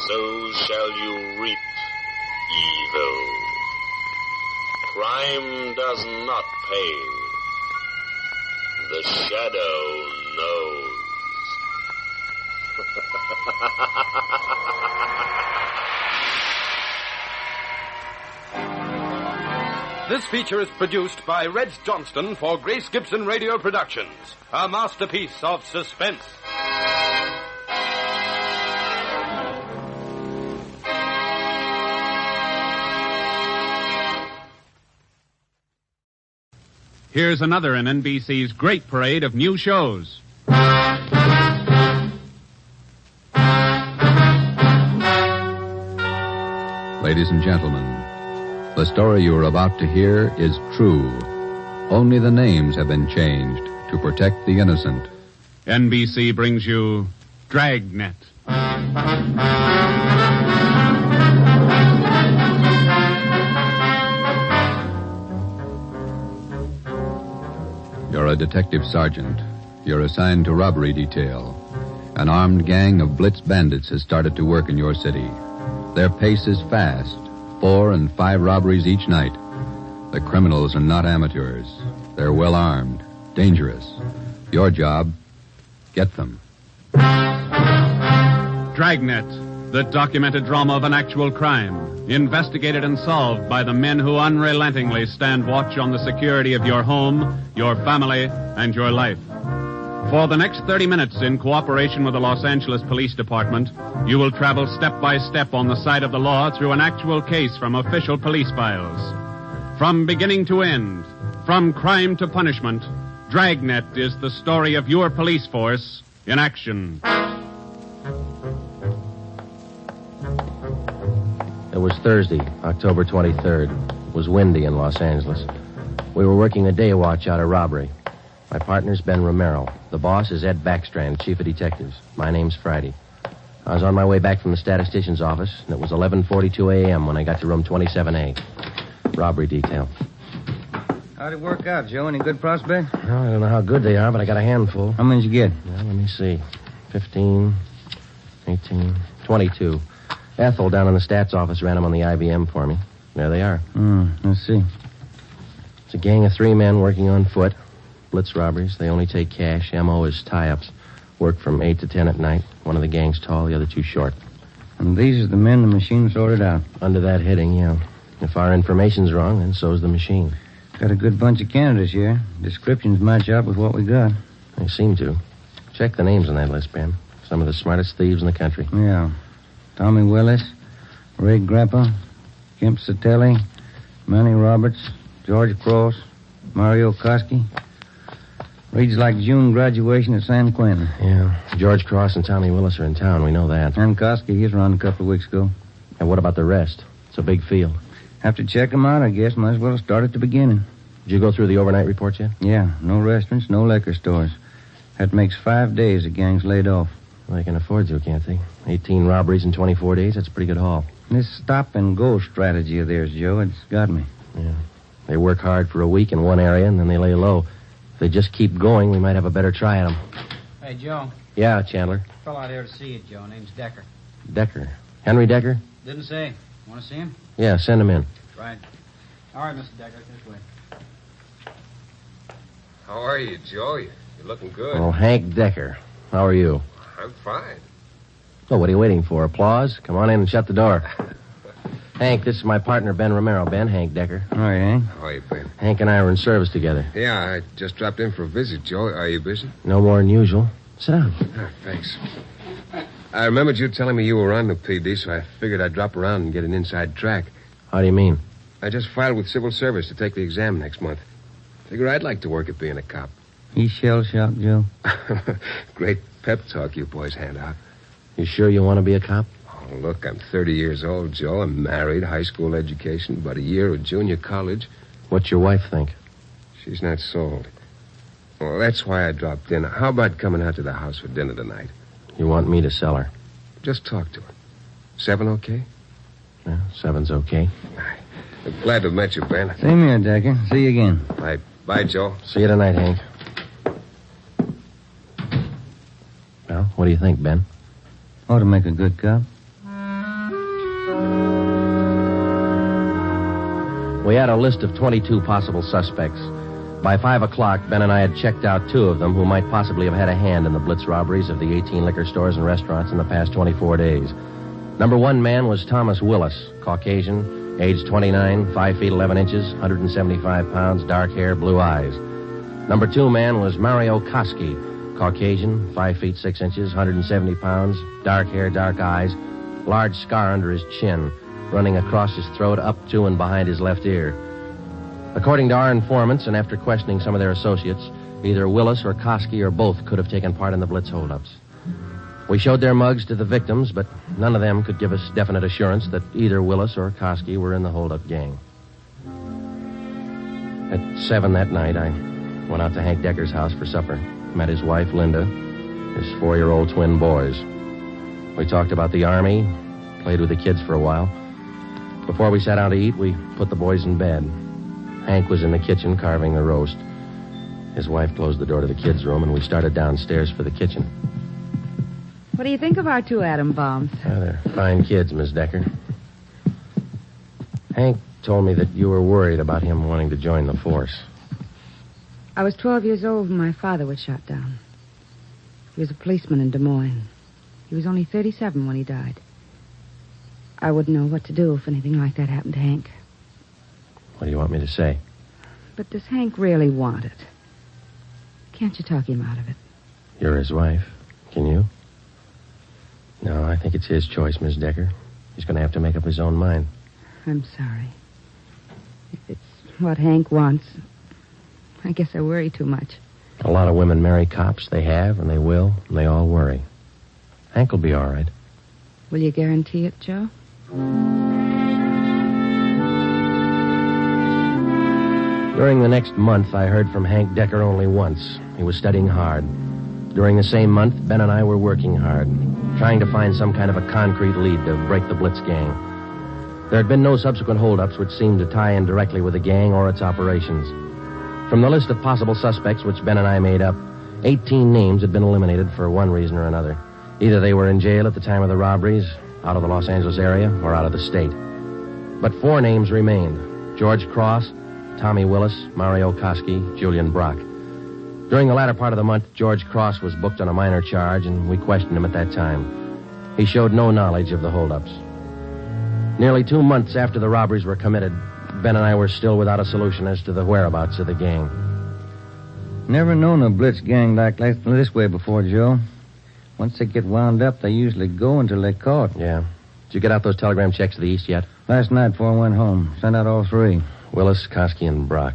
S15: so shall you reap evil. Crime does not pay. The shadow knows.
S20: This feature is produced by Reg Johnston for Grace Gibson Radio Productions, a masterpiece of suspense.
S7: Here's another in NBC's great parade of new shows.
S16: Ladies and gentlemen, the story you are about to hear is true. Only the names have been changed to protect the innocent.
S7: NBC brings you Dragnet.
S16: You're a detective sergeant. You're assigned to robbery detail. An armed gang of blitz bandits has started to work in your city. Their pace is fast. 4 and 5 robberies each night. The criminals are not amateurs. They're well armed, dangerous. Your job, get them.
S7: Dragnet, the documented drama of an actual crime, investigated and solved by the men who unrelentingly stand watch on the security of your home, your family, and your life. For the next 30 minutes, in cooperation with the Los Angeles Police Department, you will travel step by step on the side of the law through an actual case from official police files. From beginning to end, from crime to punishment, Dragnet is the story of your police force in action.
S22: It was Thursday, October 23rd. It was windy in Los Angeles. We were working a day watch out of robbery. My partner's Ben Romero. The boss is Ed Backstrand, chief of detectives. My name's Friday. I was on my way back from the statistician's office, and it was 11:42 a.m. when I got to room 27A. Robbery detail.
S6: How'd it work out, Joe? Any good prospects?
S22: Well, I don't know how good they are, but I got a handful.
S6: How many did you get?
S22: Well, let me see. 15, 18, 22. Ethel down in the stats office ran them on the IBM for me. There they are.
S6: Let's see.
S22: It's a gang of 3 men working on foot. Blitz robberies. They only take cash. M.O. is tie-ups. Work from 8 to 10 at night. One of the gang's tall, the other 2 short.
S6: And these are the men the machine sorted out?
S22: Under that heading, yeah. If our information's wrong, then so's the machine.
S6: Got a good bunch of candidates here. Descriptions match up with what we got.
S22: They seem to. Check the names on that list, Ben. Some of the smartest thieves in the country.
S6: Yeah. Tommy Willis, Ray Grappa, Kemp Satelli, Manny Roberts, George Cross, Mario Koski. Reads like June graduation at San Quentin.
S22: Yeah. George Cross and Tommy Willis are in town. We know that.
S6: And Koski, he's around a couple of weeks ago.
S22: And what about the rest? It's a big field.
S6: Have to check them out, I guess. Might as well start at the beginning.
S22: Did you go through the overnight reports yet?
S6: Yeah. No restaurants, no liquor stores. That makes 5 days the gang's laid off.
S22: Well, they can afford to, can't they? 18 robberies in 24 days, that's a pretty good haul.
S6: This stop-and-go strategy of theirs, Joe, it's got me.
S22: Yeah. They work hard for a week in one area, and then they lay low. If they just keep going, we might have a better try at them.
S23: Hey, Joe.
S22: Yeah, Chandler.
S23: Fellow out here to see you, Joe. Name's Decker.
S22: Decker. Henry Decker?
S23: Didn't say. Want to see him?
S22: Yeah, send him in.
S23: Right. All right, Mr. Decker, this way.
S11: How are you, Joe? You're looking good.
S22: Oh, Hank Decker. How are you?
S11: I'm fine.
S22: Oh, what are you waiting for? Applause? Come on in and shut the door. Hank, this is my partner, Ben Romero. Ben, Hank Decker.
S6: All right, Hank.
S11: How are you, Ben?
S22: Hank and I are in service together.
S11: Yeah, I just dropped in for a visit, Joe. Are you busy?
S22: No more than usual. Sit down.
S11: Oh, thanks. I remembered you telling me you were on the PD, so I figured I'd drop around and get an inside track.
S22: How do you mean?
S11: I just filed with Civil Service to take the exam next month. Figure I'd like to work at being a cop.
S6: He's shell-shocked, Joe.
S11: Great pep talk you boys hand out.
S22: You sure you want to be a cop?
S11: Oh, look, I'm 30 years old, Joe. I'm married, high school education, about a year of junior college.
S22: What's your wife think?
S11: She's not sold. Well, that's why I dropped in. How about coming out to the house for dinner tonight?
S22: You want me to sell her?
S11: Just talk to her. 7 okay?
S22: Yeah, 7's okay.
S11: I'm glad to have met you, Ben.
S6: Same here, Decker. See you again.
S11: Bye, Joe.
S22: See you tonight, Hank. Well? Yeah? What do you think, Ben?
S12: Ought to make a good cop.
S22: We had a list of 22 possible suspects. By 5 o'clock, Ben and I had checked out 2 of them who might possibly have had a hand in the blitz robberies of the 18 liquor stores and restaurants in the past 24 days. Number 1 man was Thomas Willis, Caucasian, age 29, 5 feet 11 inches, 175 pounds, dark hair, blue eyes. Number 2 man was Mario Koski, Caucasian, 5 feet 6 inches, 170 pounds, dark hair, dark eyes, large scar under his chin, running across his throat, up to and behind his left ear. According to our informants, and after questioning some of their associates, either Willis or Koski or both could have taken part in the blitz holdups. We showed their mugs to the victims, but none of them could give us definite assurance that either Willis or Koski were in the holdup gang. At 7 that night, I went out to Hank Decker's house for supper. Met his wife, Linda, his 4-year-old twin boys. We talked about the Army, played with the kids for a while. Before we sat down to eat, we put the boys in bed. Hank was in the kitchen carving the roast. His wife closed the door to the kids' room, and we started downstairs for the kitchen.
S17: What do you think of our 2 atom bombs?
S22: They're fine kids, Miss Decker. Hank told me that you were worried about him wanting to join the force.
S17: I was 12 years old when my father was shot down. He was a policeman in Des Moines. He was only 37 when he died. I wouldn't know what to do if anything like that happened to Hank.
S22: What do you want me to say?
S17: But does Hank really want it? Can't you talk him out of it?
S22: You're his wife. Can you? No, I think it's his choice, Miss Decker. He's going to have to make up his own mind.
S17: I'm sorry. If it's what Hank wants, I guess I worry too much.
S22: A lot of women marry cops. They have, and they will, and they all worry. Hank will be all right.
S17: Will you guarantee it, Joe?
S22: During the next month, I heard from Hank Decker only once. He was studying hard. During the same month, Ben and I were working hard, trying to find some kind of a concrete lead to break the Blitz gang. There had been no subsequent holdups which seemed to tie in directly with the gang or its operations. From the list of possible suspects which Ben and I made up, 18 names had been eliminated for one reason or another. Either they were in jail at the time of the robberies, out of the Los Angeles area, or out of the state. But 4 names remained: George Cross, Tommy Willis, Mario Koski, Julian Brock. During the latter part of the month, George Cross was booked on a minor charge, and we questioned him at that time. He showed no knowledge of the holdups. Nearly 2 months after the robberies were committed, Ben and I were still without a solution as to the whereabouts of the gang.
S12: Never known a blitz gang like this way before, Joe. Once they get wound up, they usually go until they're caught.
S22: Yeah. Did you get out those telegram checks to the east yet?
S12: Last night before I went home. Sent out all 3.
S22: Willis, Koski, and Brock.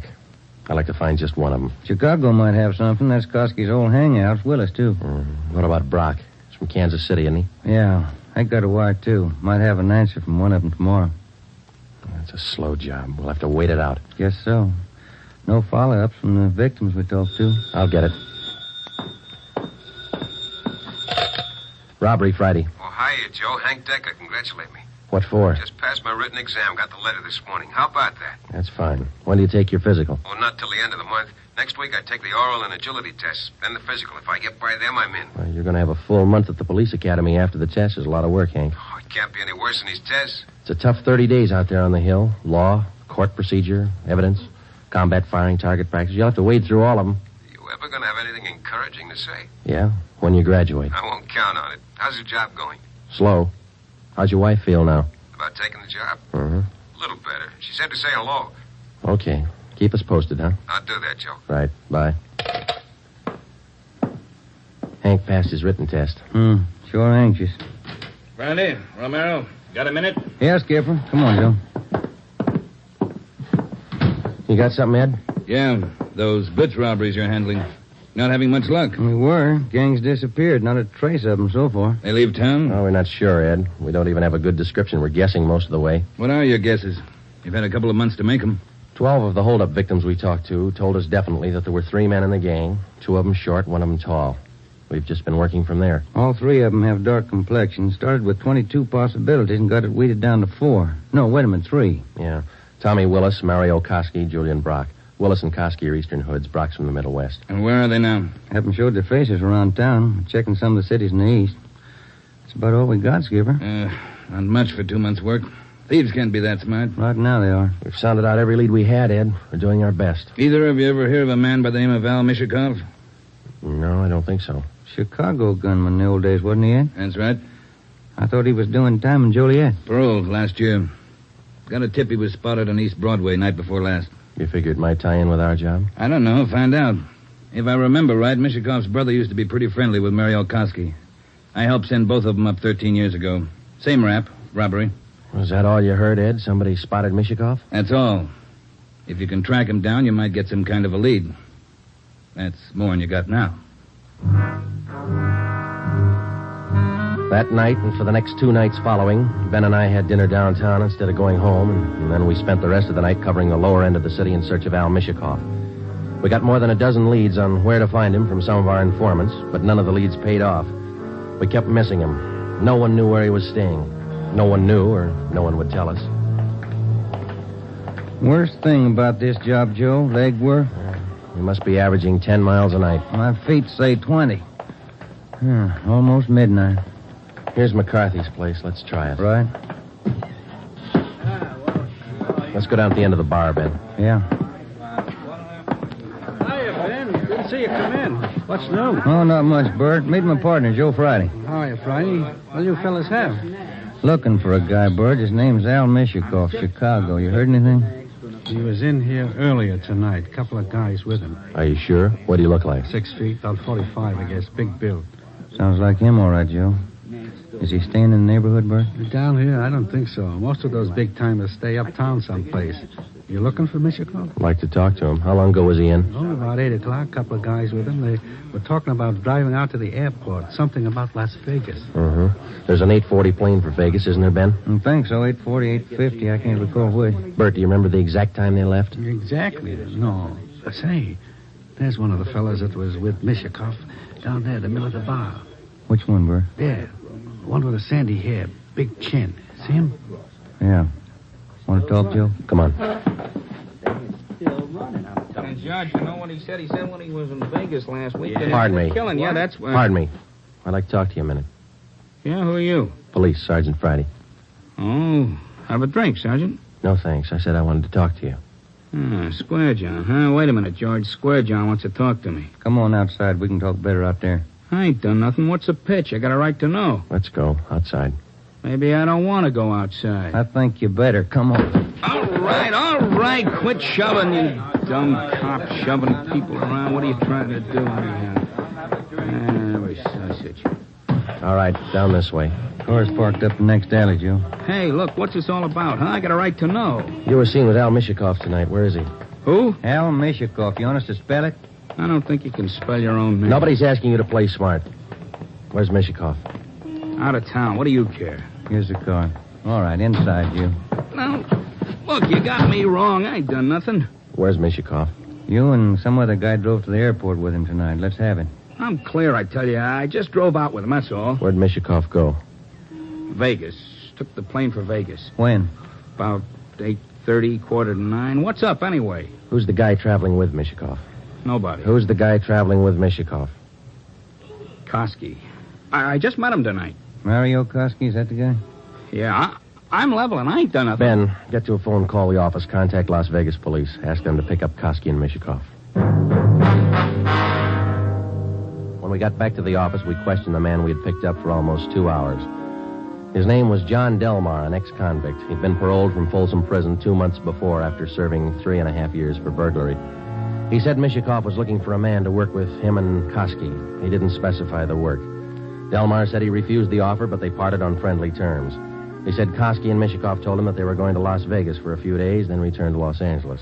S22: I'd like to find just one of them.
S12: Chicago might have something. That's Koski's old hangout. Willis, too.
S22: What about Brock? He's from Kansas City, isn't he?
S12: Yeah. I got a wire, too. Might have an answer from one of them tomorrow.
S22: That's a slow job. We'll have to wait it out.
S12: Guess so. No follow-ups from the victims we talked to.
S22: I'll get it. Robbery Friday.
S11: Oh, hiya, Joe. Hank Decker. Congratulate me.
S22: What for?
S11: Just passed my written exam. Got the letter this morning. How about that?
S22: That's fine. When do you take your physical?
S11: Oh, not till the end of the month. Next week I take the oral and agility tests. Then the physical. If I get by them, I'm in.
S22: Well, you're going to have a full month at the police academy after the test. There's a lot of work, Hank.
S11: Oh, it can't be any worse than these tests.
S22: It's a tough 30 days out there on the Hill. Law, court procedure, evidence, combat firing, target practice. You'll have to wade through all of them.
S11: You ever going to have anything encouraging to say?
S22: Yeah, when you graduate.
S11: I won't count on it. How's your job going?
S22: Slow. How's your wife feel now?
S11: About taking the job?
S22: Uh-huh.
S11: A little better. She said to say hello.
S22: Okay. Keep us posted, huh?
S11: I'll do that, Joe.
S22: Right. Bye. Hank passed his written test.
S12: Sure anxious.
S3: Brandy, Romero, got a minute?
S12: Yeah, Skipper. Come on, Joe.
S22: You got something, Ed?
S18: Yeah, those blitz robberies you're handling. Not having much luck.
S12: We were. Gangs disappeared. Not a trace of them so far.
S18: They leave town?
S22: Oh, we're not sure, Ed. We don't even have a good description. We're guessing most of the way.
S18: What are your guesses? You've had a couple of months to make them.
S22: 12 of the holdup victims we talked to told us definitely that there were 3 men in the gang. 2 of them short, 1 of them tall. We've just been working from there.
S12: All 3 of them have dark complexions. Started with 22 possibilities and got it weeded down to 4. No, wait a minute, 3.
S22: Yeah. Tommy Willis, Mario Koski, Julian Brock. Willis and Koski are Eastern Hoods. Brock's from the Middle West.
S18: And where are they now?
S12: Haven't showed their faces around town. Checking some of the cities in the east. That's about all we got, Skipper.
S18: Not much for 2 months' work. Thieves can't be that smart.
S12: Right now they are.
S22: We've sounded out every lead we had, Ed. We're doing our best.
S18: Either of you ever hear of a man by the name of Al Mishikov?
S22: No, I don't think so.
S12: Chicago gunman in the old days, wasn't he, Ed?
S18: That's right.
S12: I thought he was doing time in Joliet.
S18: Paroled last year. Got a tip he was spotted on East Broadway night before last.
S22: You figure it might tie in with our job?
S18: I don't know. Find out. If I remember right, Mishikov's brother used to be pretty friendly with Mariel Koski. I helped send both of them up 13 years ago. Same rap, robbery.
S22: Was that all you heard, Ed? Somebody spotted Mishikov?
S18: That's all. If you can track him down, you might get some kind of a lead. That's more than you got now.
S22: That night and for the next 2 nights following, Ben and I had dinner downtown instead of going home, and then we spent the rest of the night covering the lower end of the city in search of Al Mishikov. We got more than a dozen leads on where to find him from some of our informants, but none of the leads paid off. We kept missing him. No one knew where he was staying. No one knew, or no one would tell us.
S12: Worst thing about this job, Joe, leg work.
S22: We must be averaging 10 miles a night.
S12: My feet say 20. Almost midnight.
S22: Here's McCarthy's place. Let's try it.
S12: Right.
S22: Let's go down to the end of the bar, Ben.
S12: Yeah.
S23: Hiya, Ben. Good to see you come in. What's new?
S12: Oh, not much, Bert. Meet my partner, Joe Friday.
S23: Hiya, Friday. What do you fellas have?
S12: Looking for a guy, Bert. His name's Al Mishikov, Chicago. You heard anything?
S23: He was in here earlier tonight. A couple of guys with him.
S22: Are you sure? What do you look like?
S23: 6 feet, about 45, I guess. Big build.
S12: Sounds like him, all right, Joe. Is he staying in the neighborhood, Bert?
S23: Down here, I don't think so. Most of those big-timers stay uptown someplace. You looking for Mishikov?
S22: I'd like to talk to him. How long ago was he in?
S23: Oh, about 8 o'clock. A couple of guys with him. They were talking about driving out to the airport. Something about Las Vegas.
S22: There's an 840 plane for Vegas, isn't there, Ben?
S12: I think so. 840, 850. I can't recall which.
S22: Bert, do you remember the exact time they left?
S23: Exactly. No. Say, there's one of the fellas that was with Mishikov down there in the middle of the bar.
S12: Which one, Bert?
S23: There. One with a sandy hair, big chin. See him?
S12: Yeah. Want to talk, Joe?
S22: Come on.
S3: And Judge, you know what he said? He said when he was in Vegas last week.
S22: Pardon me.
S3: Killing. Yeah, that's why.
S22: Pardon me. I'd like to talk to you a minute.
S3: Yeah, who are you?
S22: Police, Sergeant Friday.
S3: Oh, have a drink, Sergeant.
S22: No, thanks. I said I wanted to talk to you.
S3: Square John, huh? Wait a minute, George. Square John wants to talk to me.
S12: Come on outside. We can talk better out there.
S3: I ain't done nothing. What's the pitch? I got a right to know.
S22: Let's go. Outside.
S3: Maybe I don't want to go outside.
S12: I think you better. Come on.
S3: All right. Quit shoving, you dumb cop, shoving people around. What are you trying to do anyhow? Every sausage.
S22: All right, down this way.
S12: Car's parked up the next alley, Joe.
S3: Hey, look, what's this all about, huh? I got a right to know.
S22: You were seen with Al Mishikov tonight. Where is he?
S3: Who?
S12: Al Mishikov. You want us to spell it?
S3: I don't think you can spell your own name.
S22: Nobody's asking you to play smart. Where's Mishikov?
S3: Out of town. What do you care?
S12: Here's the car. All right, inside, you.
S3: Now, look, you got me wrong. I ain't done nothing.
S22: Where's Mishikov?
S12: You and some other guy drove to the airport with him tonight. Let's have it.
S3: I'm clear, I tell you. I just drove out with him, that's all.
S22: Where'd Mishikov go?
S3: Vegas. Took the plane for Vegas.
S12: When?
S3: About 8:30, 8:45. What's up, anyway?
S22: Who's the guy traveling with Mishikov?
S3: Nobody.
S22: Who's the guy traveling with Mishikov?
S3: Koski. I just met him tonight.
S12: Mario Koski, is that the guy?
S3: Yeah, I'm leveling. I ain't done nothing.
S22: Ben, get to a phone, call the office, contact Las Vegas police. Ask them to pick up Koski and Mishikov. When we got back to the office, we questioned the man we had picked up for almost 2 hours. His name was John Delmar, an ex-convict. He'd been paroled from Folsom Prison 2 months before after serving 3.5 years for burglary. He said Mishikov was looking for a man to work with him and Koski. He didn't specify the work. Delmar said he refused the offer, but they parted on friendly terms. He said Koski and Mishikov told him that they were going to Las Vegas for a few days, then return to Los Angeles.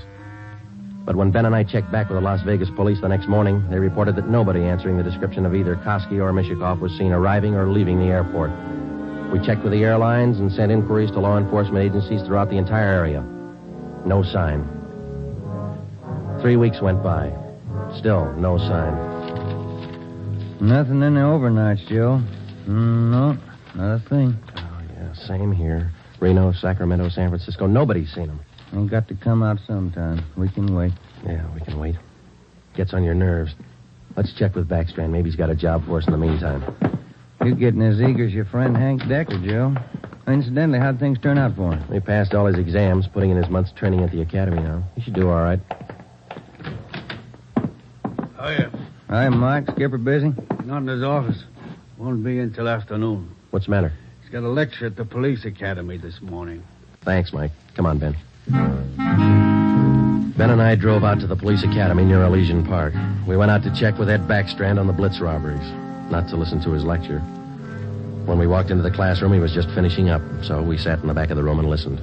S22: But when Ben and I checked back with the Las Vegas police the next morning, they reported that nobody answering the description of either Koski or Mishikov was seen arriving or leaving the airport. We checked with the airlines and sent inquiries to law enforcement agencies throughout the entire area. No sign. 3 weeks went by. Still no sign.
S12: Nothing in the overnights, Joe. No, not a thing.
S22: Oh, yeah, same here. Reno, Sacramento, San Francisco. Nobody's seen them.
S12: Ain't got to come out sometime. We can wait.
S22: Yeah, we can wait. Gets on your nerves. Let's check with Backstrand. Maybe he's got a job for us in the meantime.
S12: You getting as eager as your friend Hank Decker, Joe. Incidentally, how'd things turn out for him?
S22: He passed all his exams, putting in his month's training at the academy now. He should do all right.
S23: Oh, yeah.
S12: Hi, Mike. Skipper busy?
S23: Not in his office. Won't be in till afternoon.
S22: What's the matter?
S23: He's got a lecture at the police academy this morning.
S22: Thanks, Mike. Come on, Ben. Ben and I drove out to the police academy near Elysian Park. We went out to check with Ed Backstrand on the Blitz robberies, not to listen to his lecture. When we walked into the classroom, he was just finishing up, so we sat in the back of the room and listened.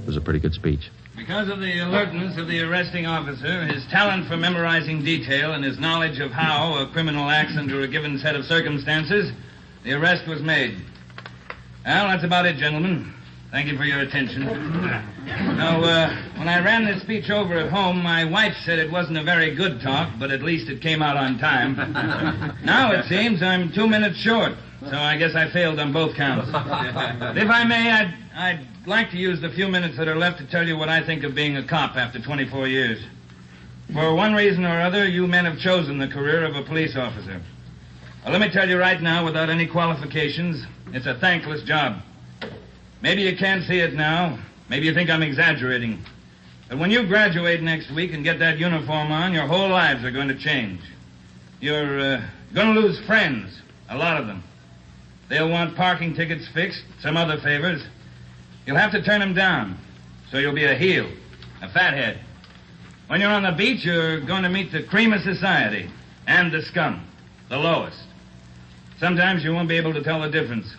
S22: It was a pretty good speech.
S3: Because of the alertness of the arresting officer, his talent for memorizing detail, and his knowledge of how a criminal acts under a given set of circumstances, the arrest was made. Well, that's about it, gentlemen. Thank you for your attention. Now, when I ran this speech over at home, my wife said it wasn't a very good talk, but at least it came out on time. Now it seems I'm 2 minutes short, so I guess I failed on both counts. But if I may, I'd like to use the few minutes that are left to tell you what I think of being a cop after 24 years. For one reason or other, you men have chosen the career of a police officer. Well, let me tell you right now, without any qualifications, it's a thankless job. Maybe you can't see it now. Maybe you think I'm exaggerating. But when you graduate next week and get that uniform on, your whole lives are going to change. You're going to lose friends, a lot of them. They'll want parking tickets fixed, some other favors. You'll have to turn them down, so you'll be a heel, a fathead. When you're on the beach, you're going to meet the cream of society and the scum, the lowest. Sometimes you won't be able to tell the difference.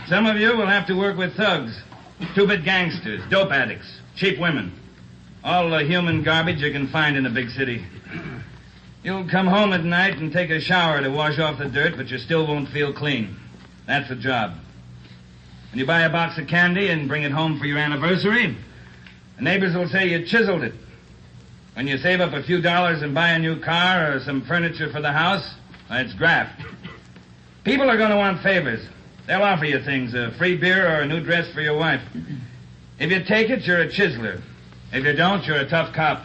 S3: Some of you will have to work with thugs, two-bit gangsters, dope addicts, cheap women. All the human garbage you can find in a big city. You'll come home at night and take a shower to wash off the dirt, but you still won't feel clean. That's the job. When you buy a box of candy and bring it home for your anniversary, the neighbors will say you chiseled it. When you save up a few dollars and buy a new car or some furniture for the house, it's graft. People are going to want favors. They'll offer you things, a free beer or a new dress for your wife. If you take it, you're a chiseler. If you don't, you're a tough cop.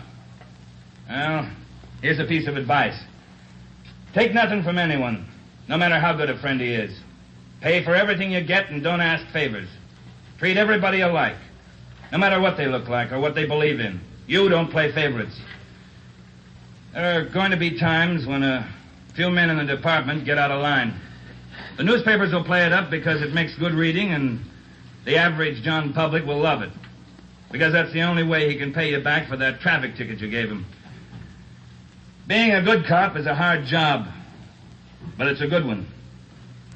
S3: Well, here's a piece of advice. Take nothing from anyone, no matter how good a friend he is. Pay for everything you get and don't ask favors. Treat everybody alike, no matter what they look like or what they believe in. You don't play favorites. There are going to be times when a few men in the department get out of line. The newspapers will play it up because it makes good reading, and the average John public will love it. Because that's the only way he can pay you back for that traffic ticket you gave him. Being a good cop is a hard job, but it's a good one.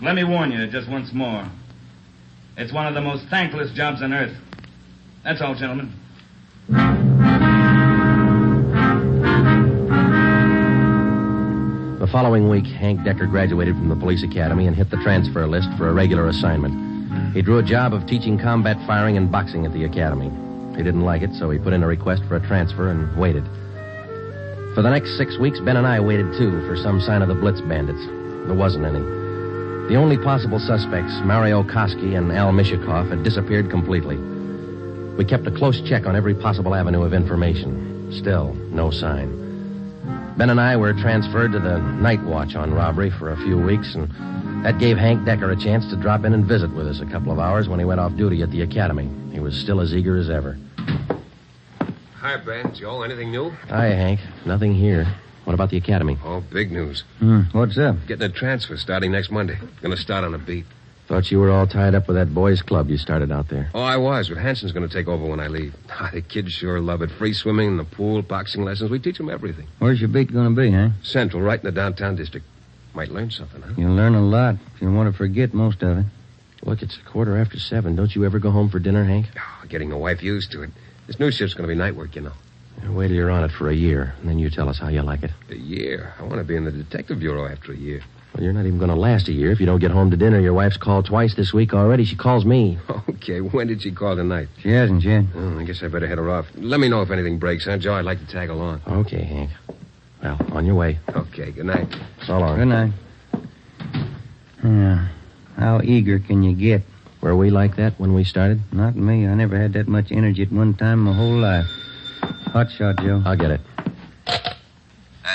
S3: Let me warn you just once more. It's one of the most thankless jobs on earth. That's all, gentlemen.
S22: The following week, Hank Decker graduated from the police academy and hit the transfer list for a regular assignment. He drew a job of teaching combat firing and boxing at the academy. He didn't like it, so he put in a request for a transfer and waited. For the next 6 weeks, Ben and I waited, too, for some sign of the Blitz bandits. There wasn't any. The only possible suspects, Mario Koski and Al Mishikoff, had disappeared completely. We kept a close check on every possible avenue of information. Still, no sign. Ben and I were transferred to the night watch on robbery for a few weeks, and that gave Hank Decker a chance to drop in and visit with us a couple of hours when he went off duty at the academy. He was still as eager as ever.
S11: Hi, Ben. Joe, anything new?
S22: Hi, Hank. Nothing here. What about the academy?
S11: Oh, big news.
S12: What's up?
S11: Getting a transfer starting next Monday. Gonna start on a beat.
S22: Thought you were all tied up with that boys' club you started out there.
S11: Oh, I was, but Hanson's going to take over when I leave. The kids sure love it. Free swimming in the pool, boxing lessons. We teach them everything.
S12: Where's your beat going to be, huh?
S11: Central, right in the downtown district. Might learn something, huh?
S12: You'll learn a lot if you want to forget most of it.
S22: Look, it's 7:15. Don't you ever go home for dinner, Hank?
S11: Oh, getting the wife used to it. This new shift's going to be night work, you know.
S22: Wait till you're on it for a year, and then you tell us how you like it.
S11: A year? I want to be in the detective bureau after a year.
S22: Well, you're not even going to last a year if you don't get home to dinner. Your wife's called twice this week already. She calls me.
S11: Okay, when did she call tonight?
S12: She hasn't yet.
S11: Oh, I guess I better head her off. Let me know if anything breaks, huh, Joe? I'd like to tag along.
S22: Okay, Hank. Well, on your way.
S11: Okay, good night.
S22: So long.
S12: Good night. Yeah. How eager can you get?
S22: Were we like that when we started?
S12: Not me. I never had that much energy at one time my whole life. Hot shot, Joe.
S22: I'll get it.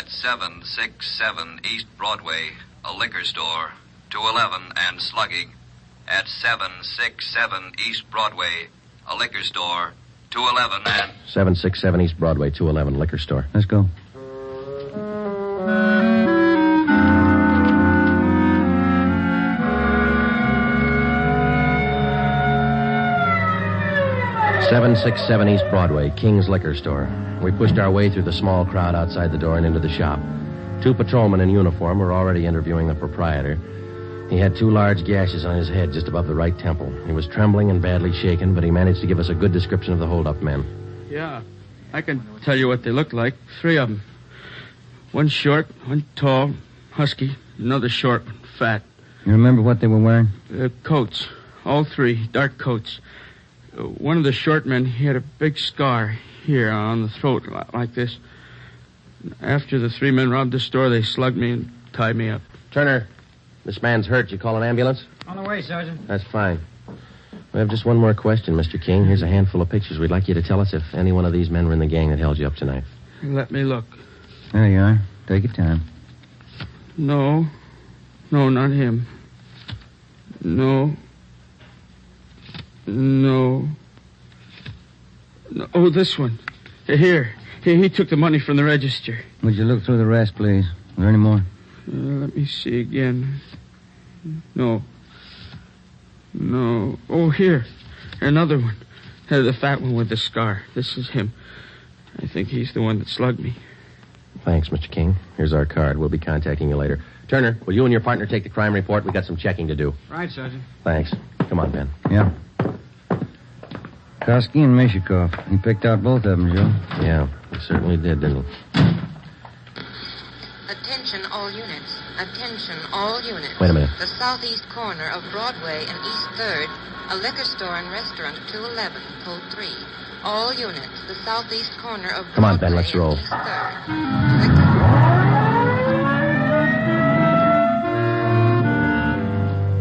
S2: at 767 East Broadway, a liquor store, 211 and slugging. At 767 East Broadway, a liquor store, 211 and...
S22: 767 East Broadway, 211, liquor store.
S12: Let's go.
S22: .767 East Broadway, King's Liquor Store. We pushed our way through the small crowd outside the door and into the shop. 2 patrolmen in uniform were already interviewing the proprietor. He had 2 large gashes on his head just above the right temple. He was trembling and badly shaken, but he managed to give us a good description of the hold-up men.
S8: Yeah, I can tell you what they look like. 3 of them. One short, one tall, husky, another short one, fat.
S12: You remember what they were wearing?
S8: Coats. All 3, dark coats. One of the short men, he had a big scar here on the throat, like this. After the 3 men robbed the store, they slugged me and tied me up.
S22: Turner, this man's hurt. You call an ambulance?
S14: On the way, Sergeant.
S22: That's fine. We have just one more question, Mr. King. Here's a handful of pictures. We'd like you to tell us if any one of these men were in the gang that held you up tonight.
S8: Let me look.
S12: There you are. Take your time.
S8: No, not him. No. Oh, this one. Here. He took the money from the register.
S12: Would you look through the rest, please? Are there any more?
S8: Let me see again. No. Oh, here. Another one. The fat one with the scar. This is him. I think he's the one that slugged me.
S22: Thanks, Mr. King. Here's our card. We'll be contacting you later. Turner, will you and your partner take the crime report? We've got some checking to do.
S14: Right, Sergeant.
S22: Thanks. Come on, Ben.
S12: Yeah. Koski and Mishikov. He picked out both of them, Joe.
S22: Yeah, he certainly did, didn't he?
S24: Attention all units. Attention all units.
S22: Wait a minute.
S24: The southeast corner of Broadway and East 3rd, a liquor store and restaurant 211, code 3. All units. The southeast corner of Broadway.
S22: Come on, Ben, let's roll.
S24: East 3rd.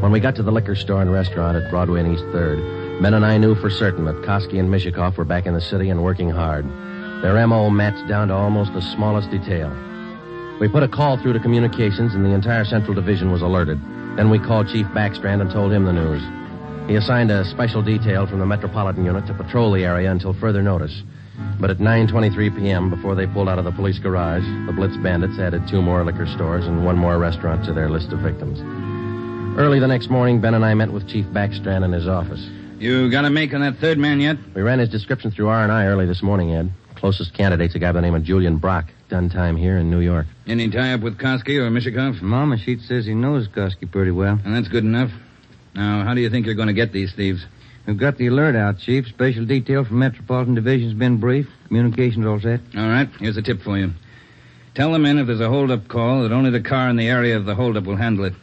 S22: When we got to the liquor store and restaurant at Broadway and East 3rd, Ben and I knew for certain that Koski and Mishikov were back in the city and working hard. Their M.O. matched down to almost the smallest detail. We put a call through to communications, and the entire Central Division was alerted. Then we called Chief Backstrand and told him the news. He assigned a special detail from the Metropolitan Unit to patrol the area until further notice. But at 9:23 p.m., before they pulled out of the police garage, the Blitz bandits added 2 more liquor stores and 1 more restaurant to their list of victims. Early the next morning, Ben and I met with Chief Backstrand in his office.
S3: You got a make on that 3rd man yet?
S22: We ran his description through R&I early this morning, Ed. Closest candidate's a guy by the name of Julian Brock. Done time here in New York.
S3: Any tie-up with Koski or Mishikov?
S12: Mama sheet says he knows Koski pretty well.
S3: And that's good enough. Now, how do you think you're going to get these thieves?
S12: We've got the alert out, Chief. Special detail from Metropolitan Division's been briefed. Communications all set.
S3: All right. Here's a tip for you. Tell the men if there's a hold-up call that only the car in the area of the hold-up will handle it.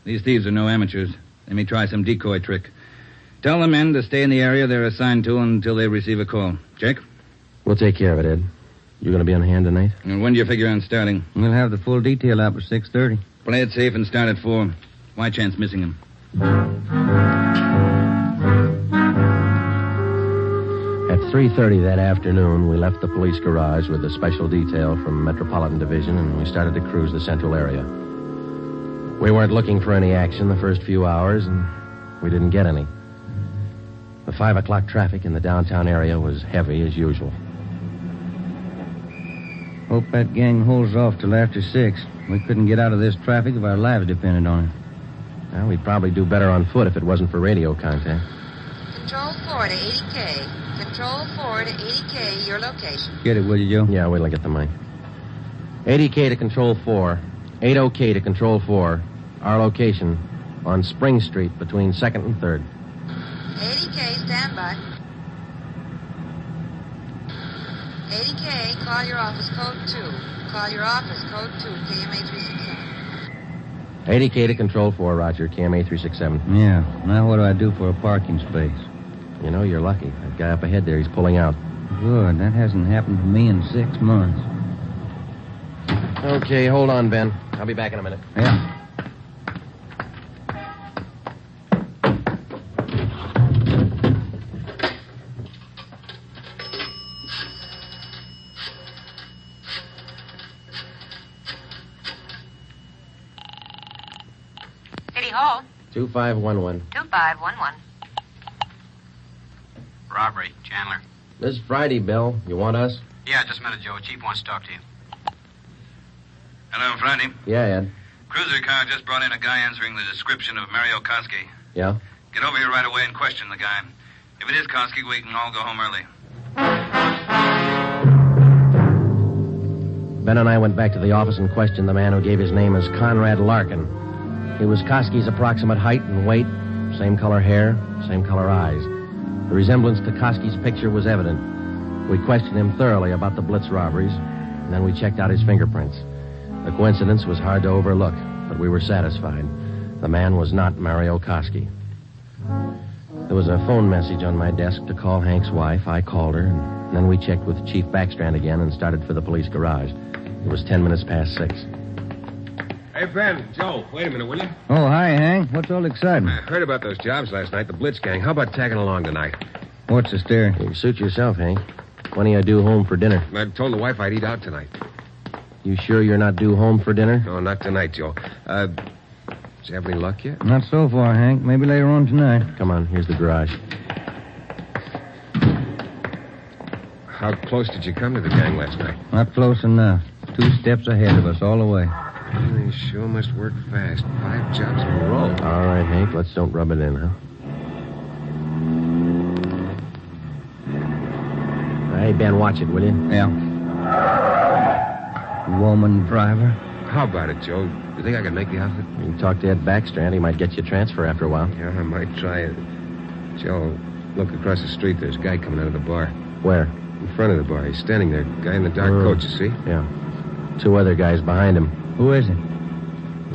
S3: These thieves are no amateurs. They may try some decoy trick. Tell the men to stay in the area they're assigned to until they receive a call. Check?
S22: We'll take care of it, Ed. You going to be on hand tonight?
S3: And when do you figure on starting?
S12: We'll have the full detail out by 6:30.
S3: Play it safe and start at 4. Why chance missing him?
S22: At 3:30 that afternoon, we left the police garage with a special detail from Metropolitan Division, and we started to cruise the central area. We weren't looking for any action the first few hours, and we didn't get any. The 5 o'clock traffic in the downtown area was heavy as usual.
S12: Hope that gang holds off till after 6. We couldn't get out of this traffic if our lives depended on it.
S22: Well, we'd probably do better on foot if it wasn't for radio contact.
S24: Control 4 to 80K. Control 4 to 80K, your location.
S12: Get it, will you, Joe?
S22: Yeah, wait till I get the mic. 80K to Control 4. 80K to Control 4. Our location on Spring Street between 2nd and 3rd.
S24: 80K, stand by. 80K, call your office code 2. Call your office code 2, KMA 367.
S22: 80K to Control 4, Roger, KMA 367.
S12: Yeah, now what do I do for a parking space?
S22: You know, you're lucky. That guy up ahead there, he's pulling out.
S12: Good, that hasn't happened to me in 6 months.
S22: Okay, hold on, Ben. I'll be back in a minute.
S12: Yeah.
S24: Hall.
S22: 2511.
S24: 2511.
S1: Robbery, Chandler.
S22: This Friday, Bill. You want us?
S1: Yeah, just a minute, Joe. Chief wants to talk to you.
S2: Hello, Friday.
S22: Yeah, Ed.
S2: Cruiser car just brought in a guy answering the description of Mario Koski.
S22: Yeah?
S2: Get over here right away and question the guy. If it is Koski, we can all go home early.
S22: Ben and I went back to the office and questioned the man who gave his name as Conrad Larkin. He was Koski's approximate height and weight, same color hair, same color eyes. The resemblance to Koski's picture was evident. We questioned him thoroughly about the Blitz robberies, and then we checked out his fingerprints. The coincidence was hard to overlook, but we were satisfied. The man was not Mario Koski. There was a phone message on my desk to call Hank's wife. I called her, and then we checked with Chief Backstrand again and started for the police garage. It was 10 minutes past 6.
S11: Hey, Ben, Joe, wait a minute, will you?
S12: Oh, hi, Hank. What's all the excitement?
S11: I heard about those jobs last night, the Blitz gang. How about tagging along tonight?
S12: What's the stir?
S22: You suit yourself, Hank. When are you due home for dinner?
S11: I told the wife I'd eat out tonight.
S22: You sure you're not due home for dinner?
S11: No, not tonight, Joe. Did you have any luck yet?
S12: Not so far, Hank. Maybe later on tonight.
S22: Come on, here's the garage.
S11: How close did you come to the gang last night?
S12: Not close enough. 2 steps ahead of us all the way.
S11: They sure must work fast. 5 jobs in a row.
S22: All right, Hank, let's don't rub it in, huh? Hey, Ben, watch it, will you?
S12: Yeah. Woman driver.
S11: How about it, Joe? You think I can make the outfit?
S22: You can talk to Ed Backstrand. He might get you a transfer after a while.
S11: Yeah, I might try it. Joe, look across the street. There's a guy coming out of the bar.
S22: Where?
S11: In front of the bar. He's standing there. Guy in the dark coat, you see?
S22: Yeah. 2 other guys behind him.
S12: Who is it?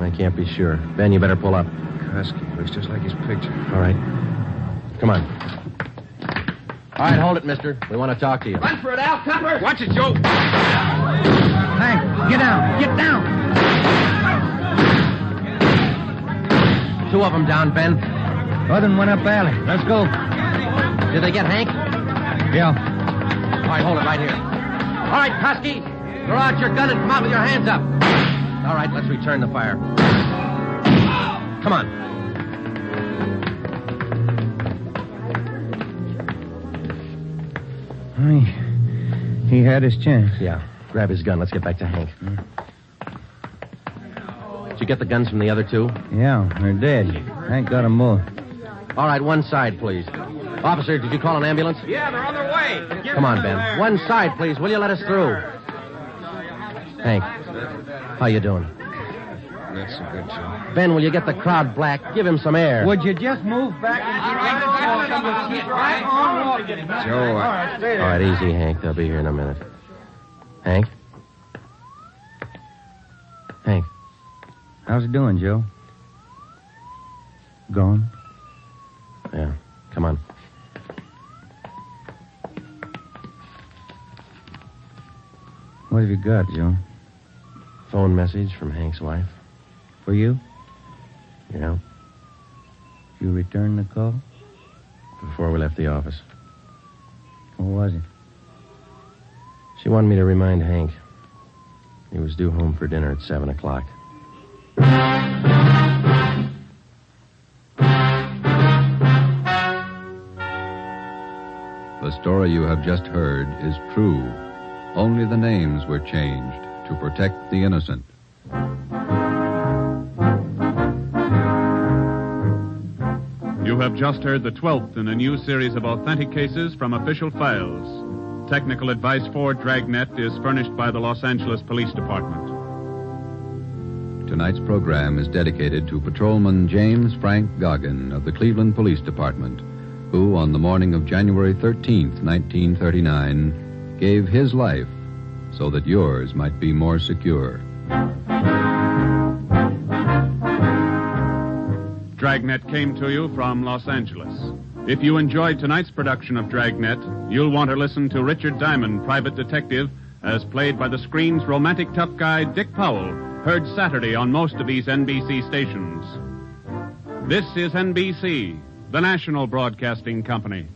S22: I can't be sure. Ben, you better pull up.
S11: Koski. Looks just like his picture.
S22: All right. Come on. All right, hold it, mister. We want to talk to you.
S1: Run for it, Al. Copper.
S11: Watch it, Joe.
S12: Hank, get down. Get down.
S22: 2 of them down, Ben.
S12: Other one up alley. Let's go.
S22: Did they get Hank?
S12: Yeah.
S22: All right, hold it right here. All right, Koski. Throw out your gun and come out with your hands up. All right, let's return the fire. Come on.
S12: He had his chance.
S22: Yeah. Grab his gun. Let's get back to Hank. Did you get the guns from the other 2?
S12: Yeah, they're dead. Hank got them both.
S22: All right, one side, please. Officer, did you call an ambulance?
S1: Yeah, they're on their way.
S22: Come on, Ben. One side, please. Will you let us through? Hank, how you doing?
S11: Not so good, Joe.
S22: Ben, will you get the crowd black? Give him some air.
S12: Would you just move back and keep right on walking?
S11: Joe,
S12: All right, stay there.
S22: All right, easy, Hank. They'll be here in a minute. Hank? Hank?
S12: How's it doing, Joe? Gone?
S22: Yeah. Come on.
S12: What have you got, Joe?
S22: Phone message from Hank's wife.
S12: For you?
S22: Yeah.
S12: You returned the call?
S22: Before we left the office.
S12: What was it?
S22: She wanted me to remind Hank. He was due home for dinner at 7 o'clock.
S16: The story you have just heard is true. Only the names were changed to protect the innocent.
S7: You have just heard the 12th in a new series of authentic cases from official files. Technical advice for Dragnet is furnished by the Los Angeles Police Department.
S16: Tonight's program is dedicated to Patrolman James Frank Goggin of the Cleveland Police Department, who, on the morning of January 13th, 1939, gave his life so that yours might be more secure.
S7: Dragnet came to you from Los Angeles. If you enjoyed tonight's production of Dragnet, you'll want to listen to Richard Diamond, private detective, as played by the screen's romantic tough guy Dick Powell, heard Saturday on most of these NBC stations. This is NBC, the national broadcasting company.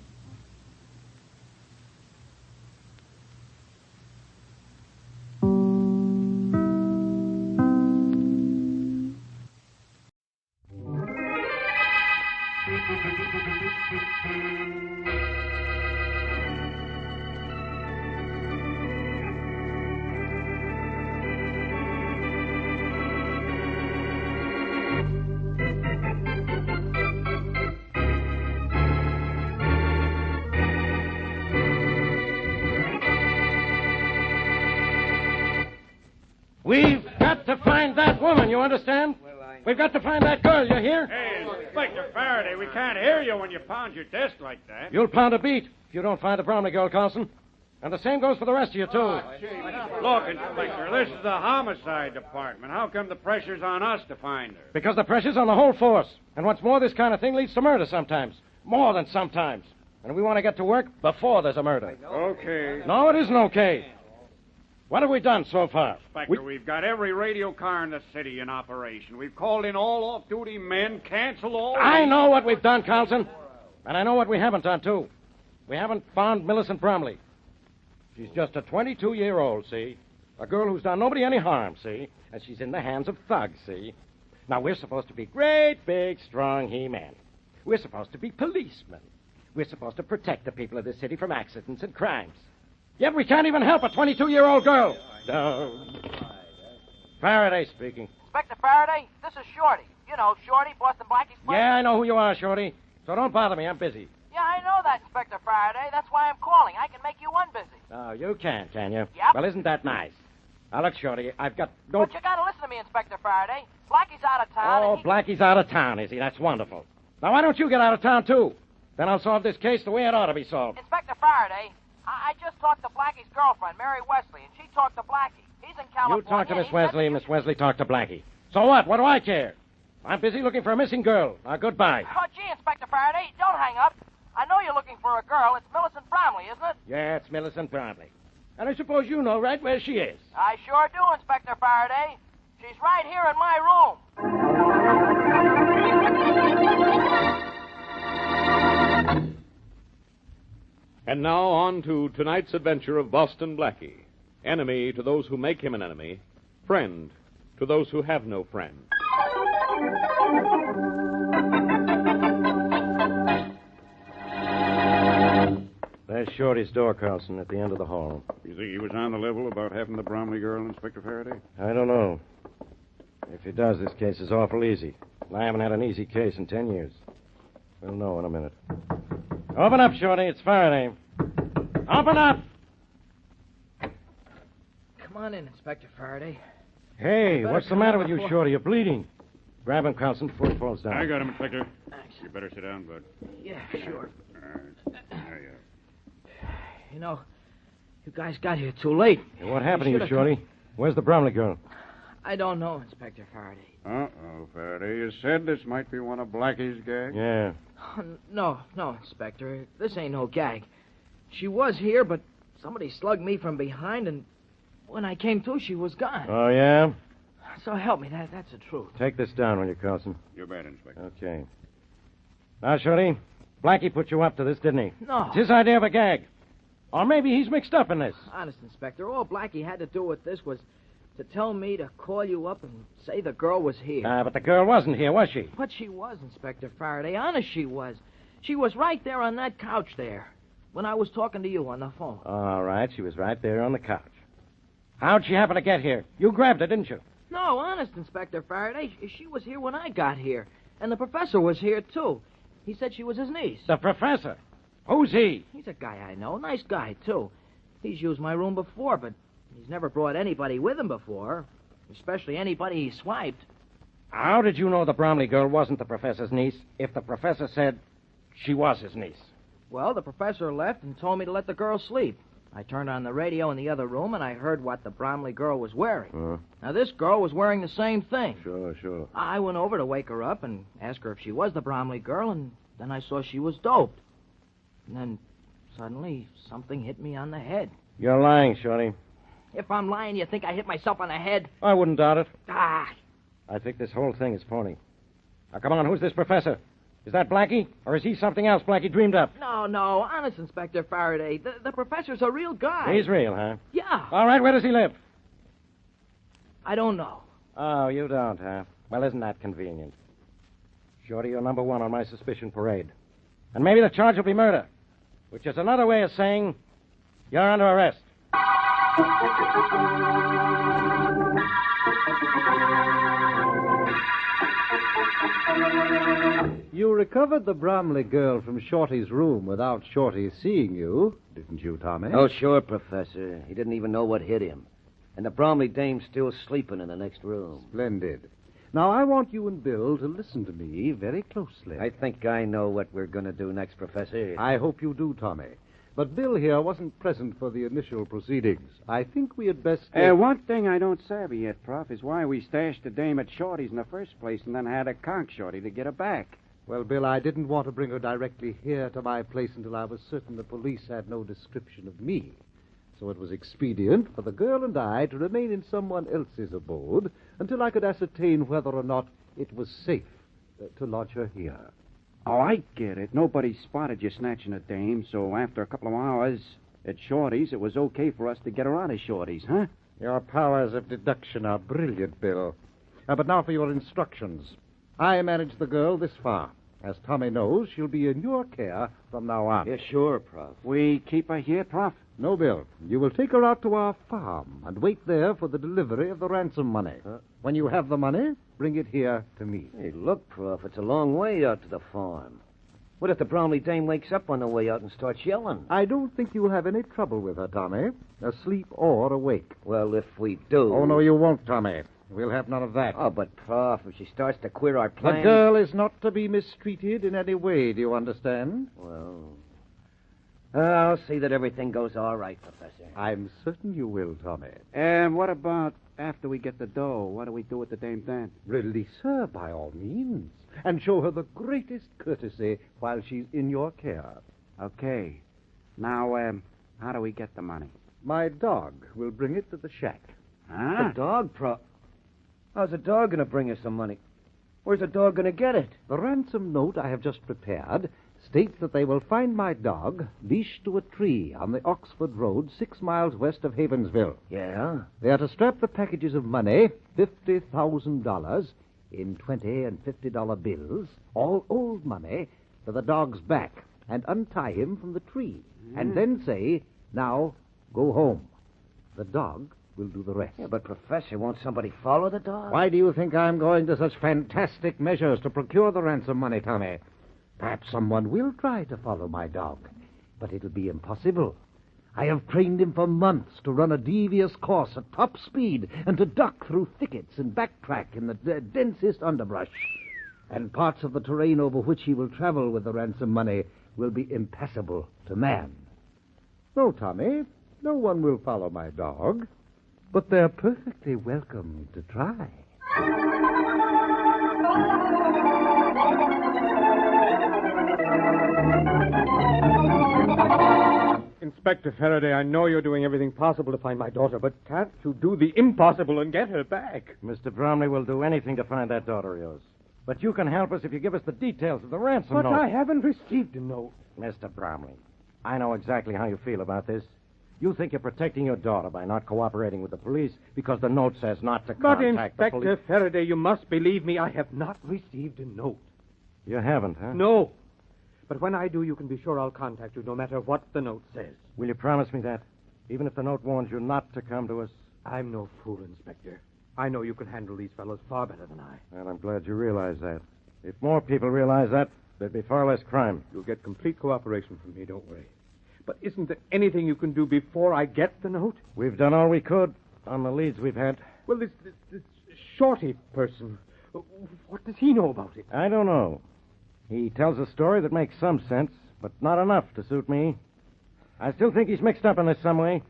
S5: We've got to find that woman, you understand? We've got to find that girl, you hear?
S10: Hey, Inspector Faraday, we can't hear you when you pound your desk like that.
S5: You'll pound a beat if you don't find the Bromley girl, Carlson. And the same goes for the rest of you, too.
S10: Look, Inspector, this is the homicide department. How come the pressure's on us to find her?
S5: Because the pressure's on the whole force. And what's more, this kind of thing leads to murder sometimes. More than sometimes. And we want to get to work before there's a murder.
S10: Okay.
S5: No, it isn't okay. What have we done so far?
S10: Inspector, we've got every radio car in the city in operation. We've called in all off-duty men, canceled all...
S5: I know what we've done, Carlson. And I know what we haven't done, too. We haven't found Millicent Bromley. She's just a 22-year-old, see? A girl who's done nobody any harm, see? And she's in the hands of thugs, see? Now, we're supposed to be great, big, strong he-men. We're supposed to be policemen. We're supposed to protect the people of this city from accidents and crimes. Yet we can't even help a 22-year-old girl. No. Faraday speaking.
S14: Inspector Faraday, this is Shorty. You know, Shorty, Boston Blackie's friend.
S5: Yeah, I know who you are, Shorty. So don't bother me. I'm busy.
S14: Yeah, I know that, Inspector Faraday. That's why I'm calling. I can make you unbusy.
S5: Oh, you can you?
S14: Yep.
S5: Well, isn't that nice? Now, look, Shorty, I've got no...
S14: But you gotta listen to me, Inspector Faraday. Blackie's out of town.
S5: Oh, Blackie's out of town, is he? That's wonderful. Now, why don't you get out of town, too? Then I'll solve this case the way it ought to be solved.
S14: Inspector Faraday, I just talked to Blackie's girlfriend, Mary Wesley, and she talked to Blackie. He's in California.
S5: You talk to Miss Wesley, and Miss Wesley talk to Blackie. So what? What do I care? I'm busy looking for a missing girl. Now, goodbye.
S14: Oh, gee, Inspector Faraday, don't hang up. I know you're looking for a girl. It's Millicent Bromley, isn't it?
S5: Yeah, it's Millicent Bromley. And I suppose you know right where she is.
S14: I sure do, Inspector Faraday. She's right here in my room.
S7: And now on to tonight's adventure of Boston Blackie. Enemy to those who make him an enemy. Friend to those who have no friend.
S5: There's Shorty's door, Carlson, at the end of the hall.
S10: You think he was on the level about having the Bromley girl, Inspector Faraday?
S5: I don't know. If he does, this case is awful easy. I haven't had an easy case in 10 years. We'll know in a minute. Open up, Shorty. It's Faraday. Open up!
S14: Come on in, Inspector Faraday.
S5: Hey, what's the matter with you, Shorty? You're bleeding. Grab him, Carlson, before he falls down.
S10: I got him, Inspector. Thanks. You better sit down, Bud.
S14: Yeah, sure.
S10: All right. There you are.
S14: You know, you guys got here too late.
S5: Hey, what happened to you, Shorty? Where's the Bromley girl?
S14: I don't know, Inspector Faraday.
S10: Uh-oh, Faraday. You said this might be one of Blackie's gags?
S5: Yeah.
S14: Oh, no, Inspector. This ain't no gag. She was here, but somebody slugged me from behind, and when I came to, she was gone.
S5: Oh, yeah?
S14: So help me, that's the truth.
S5: Take this down, will you, Carlson?
S10: You're bad, Inspector.
S5: Okay. Now, Shorty, Blackie put you up to this, didn't he?
S14: No.
S5: It's his idea of a gag. Or maybe he's mixed up in this.
S14: Honest, Inspector, all Blackie had to do with this was to tell me to call you up and say the girl was here.
S5: But the girl wasn't here, was she?
S14: But she was, Inspector Faraday. Honest, she was. She was right there on that couch there when I was talking to you on the phone.
S5: All right, she was right there on the couch. How'd she happen to get here? You grabbed her, didn't you?
S14: No, honest, Inspector Faraday. She was here when I got here. And the professor was here, too. He said she was his niece.
S5: The professor? Who's he?
S14: He's a guy I know. Nice guy, too. He's used my room before, but he's never brought anybody with him before. Especially anybody he swiped.
S5: How did you know the Bromley girl wasn't the professor's niece if the professor said she was his niece?
S14: Well, the professor left and told me to let the girl sleep. I turned on the radio in the other room, and I heard what the Bromley girl was wearing. Now, this girl was wearing the same thing.
S5: Sure.
S14: I went over to wake her up and ask her if she was the Bromley girl, and then I saw she was doped. And then, suddenly, something hit me on the head.
S5: You're lying, Shorty.
S14: If I'm lying, you think I hit myself on the head?
S5: I wouldn't doubt it.
S14: Ah!
S5: I think this whole thing is phony. Now, come on, who's this professor? Is that Blackie? Or is he something else Blackie dreamed up?
S14: No. Honest, Inspector Faraday. The professor's a real guy.
S5: He's real, huh?
S14: Yeah.
S5: All right, where does he live?
S14: I don't know.
S5: Oh, you don't, huh? Well, isn't that convenient? Shorty, you're number one on my suspicion parade. And maybe the charge will be murder, which is another way of saying you're under arrest.
S9: You recovered the Bromley girl from Shorty's room without Shorty seeing you, didn't you, Tommy?
S6: Oh, sure, Professor. He didn't even know what hit him. And the Bromley dame's still sleeping in the next room.
S9: Splendid. Now, I want you and Bill to listen to me very closely.
S6: I think I know what we're going to do next, Professor.
S9: I hope you do, Tommy. But Bill here wasn't present for the initial proceedings. I think we had best...
S10: One thing I don't savvy yet, Prof, is why we stashed the dame at Shorty's in the first place and then had to conk Shorty to get her back.
S9: Well, Bill, I didn't want to bring her directly here to my place until I was certain the police had no description of me. So it was expedient for the girl and I to remain in someone else's abode until I could ascertain whether or not it was safe to lodge her here.
S10: Oh, I get it. Nobody spotted you snatching a dame, so after a couple of hours at Shorty's, it was okay for us to get her out of Shorty's, huh?
S9: Your powers of deduction are brilliant, Bill. But now for your instructions. I managed the girl this far. As Tommy knows, she'll be in your care from now on.
S6: Yeah, sure, Prof.
S10: We keep her here, Prof?
S9: No, Bill. You will take her out to our farm and wait there for the delivery of the ransom money. When you have the money, bring it here to me.
S6: Hey, look, Prof, it's a long way out to the farm. What if the Bromley dame wakes up on the way out and starts yelling?
S9: I don't think you'll have any trouble with her, Tommy, asleep or awake.
S6: Well, if we do...
S9: Oh, no, you won't, Tommy. We'll have none of that.
S6: Oh, but, Prof, if she starts to queer our plans...
S9: The girl is not to be mistreated in any way, do you understand?
S6: Well, I'll see that everything goes all right, Professor.
S9: I'm certain you will, Tommy.
S10: And what about after we get the dough? What do we do with the dame then?
S9: Release her, by all means, and show her the greatest courtesy while she's in your care.
S10: Okay. Now, how do we get the money?
S9: My dog will bring it to the shack.
S10: Huh?
S6: The dog, Prof? How's the dog going to bring us some money? Where's the dog going to get it?
S9: The ransom note I have just prepared states that they will find my dog leashed to a tree on the Oxford Road 6 miles west of Havensville.
S6: Yeah?
S9: They are to strap the packages of money, $50,000, in $20 and $50 bills, all old money, to the dog's back and untie him from the tree. And then say, now, go home. The dog will do the rest.
S6: Yeah, but, Professor, won't somebody follow the dog?
S9: Why do you think I'm going to such fantastic measures to procure the ransom money, Tommy? Perhaps someone will try to follow my dog, but it'll be impossible. I have trained him for months to run a devious course at top speed and to duck through thickets and backtrack in the densest underbrush. And parts of the terrain over which he will travel with the ransom money will be impassable to man. No, Tommy, no one will follow my dog. But they're perfectly welcome to try.
S13: Inspector Faraday, I know you're doing everything possible to find my daughter, but can't you do the impossible and get her back?
S5: Mr. Bromley will do anything to find that daughter of yours. But you can help us if you give us the details of the ransom
S13: But
S5: note.
S13: I haven't received a note.
S5: Mr. Bromley, I know exactly how you feel about this. You think you're protecting your daughter by not cooperating with the police because the note says not to
S13: But,
S5: contact the police.
S13: Inspector Faraday, you must believe me. I have not received a note.
S5: You haven't, huh?
S13: No. But when I do, you can be sure I'll contact you no matter what the note says.
S5: Will you promise me that? Even if the note warns you not to come to us?
S13: I'm no fool, Inspector. I know you can handle these fellows far better than I.
S5: Well, I'm glad you realize that. If more people realize that, there'd be far less crime.
S13: You'll get complete cooperation from me, don't worry. But isn't there anything you can do before I get the note?
S5: We've done all we could on the leads we've had.
S13: Well, this Shorty person, what does he know about it?
S5: I don't know. He tells a story that makes some sense, but not enough to suit me. I still think he's mixed up in this some way.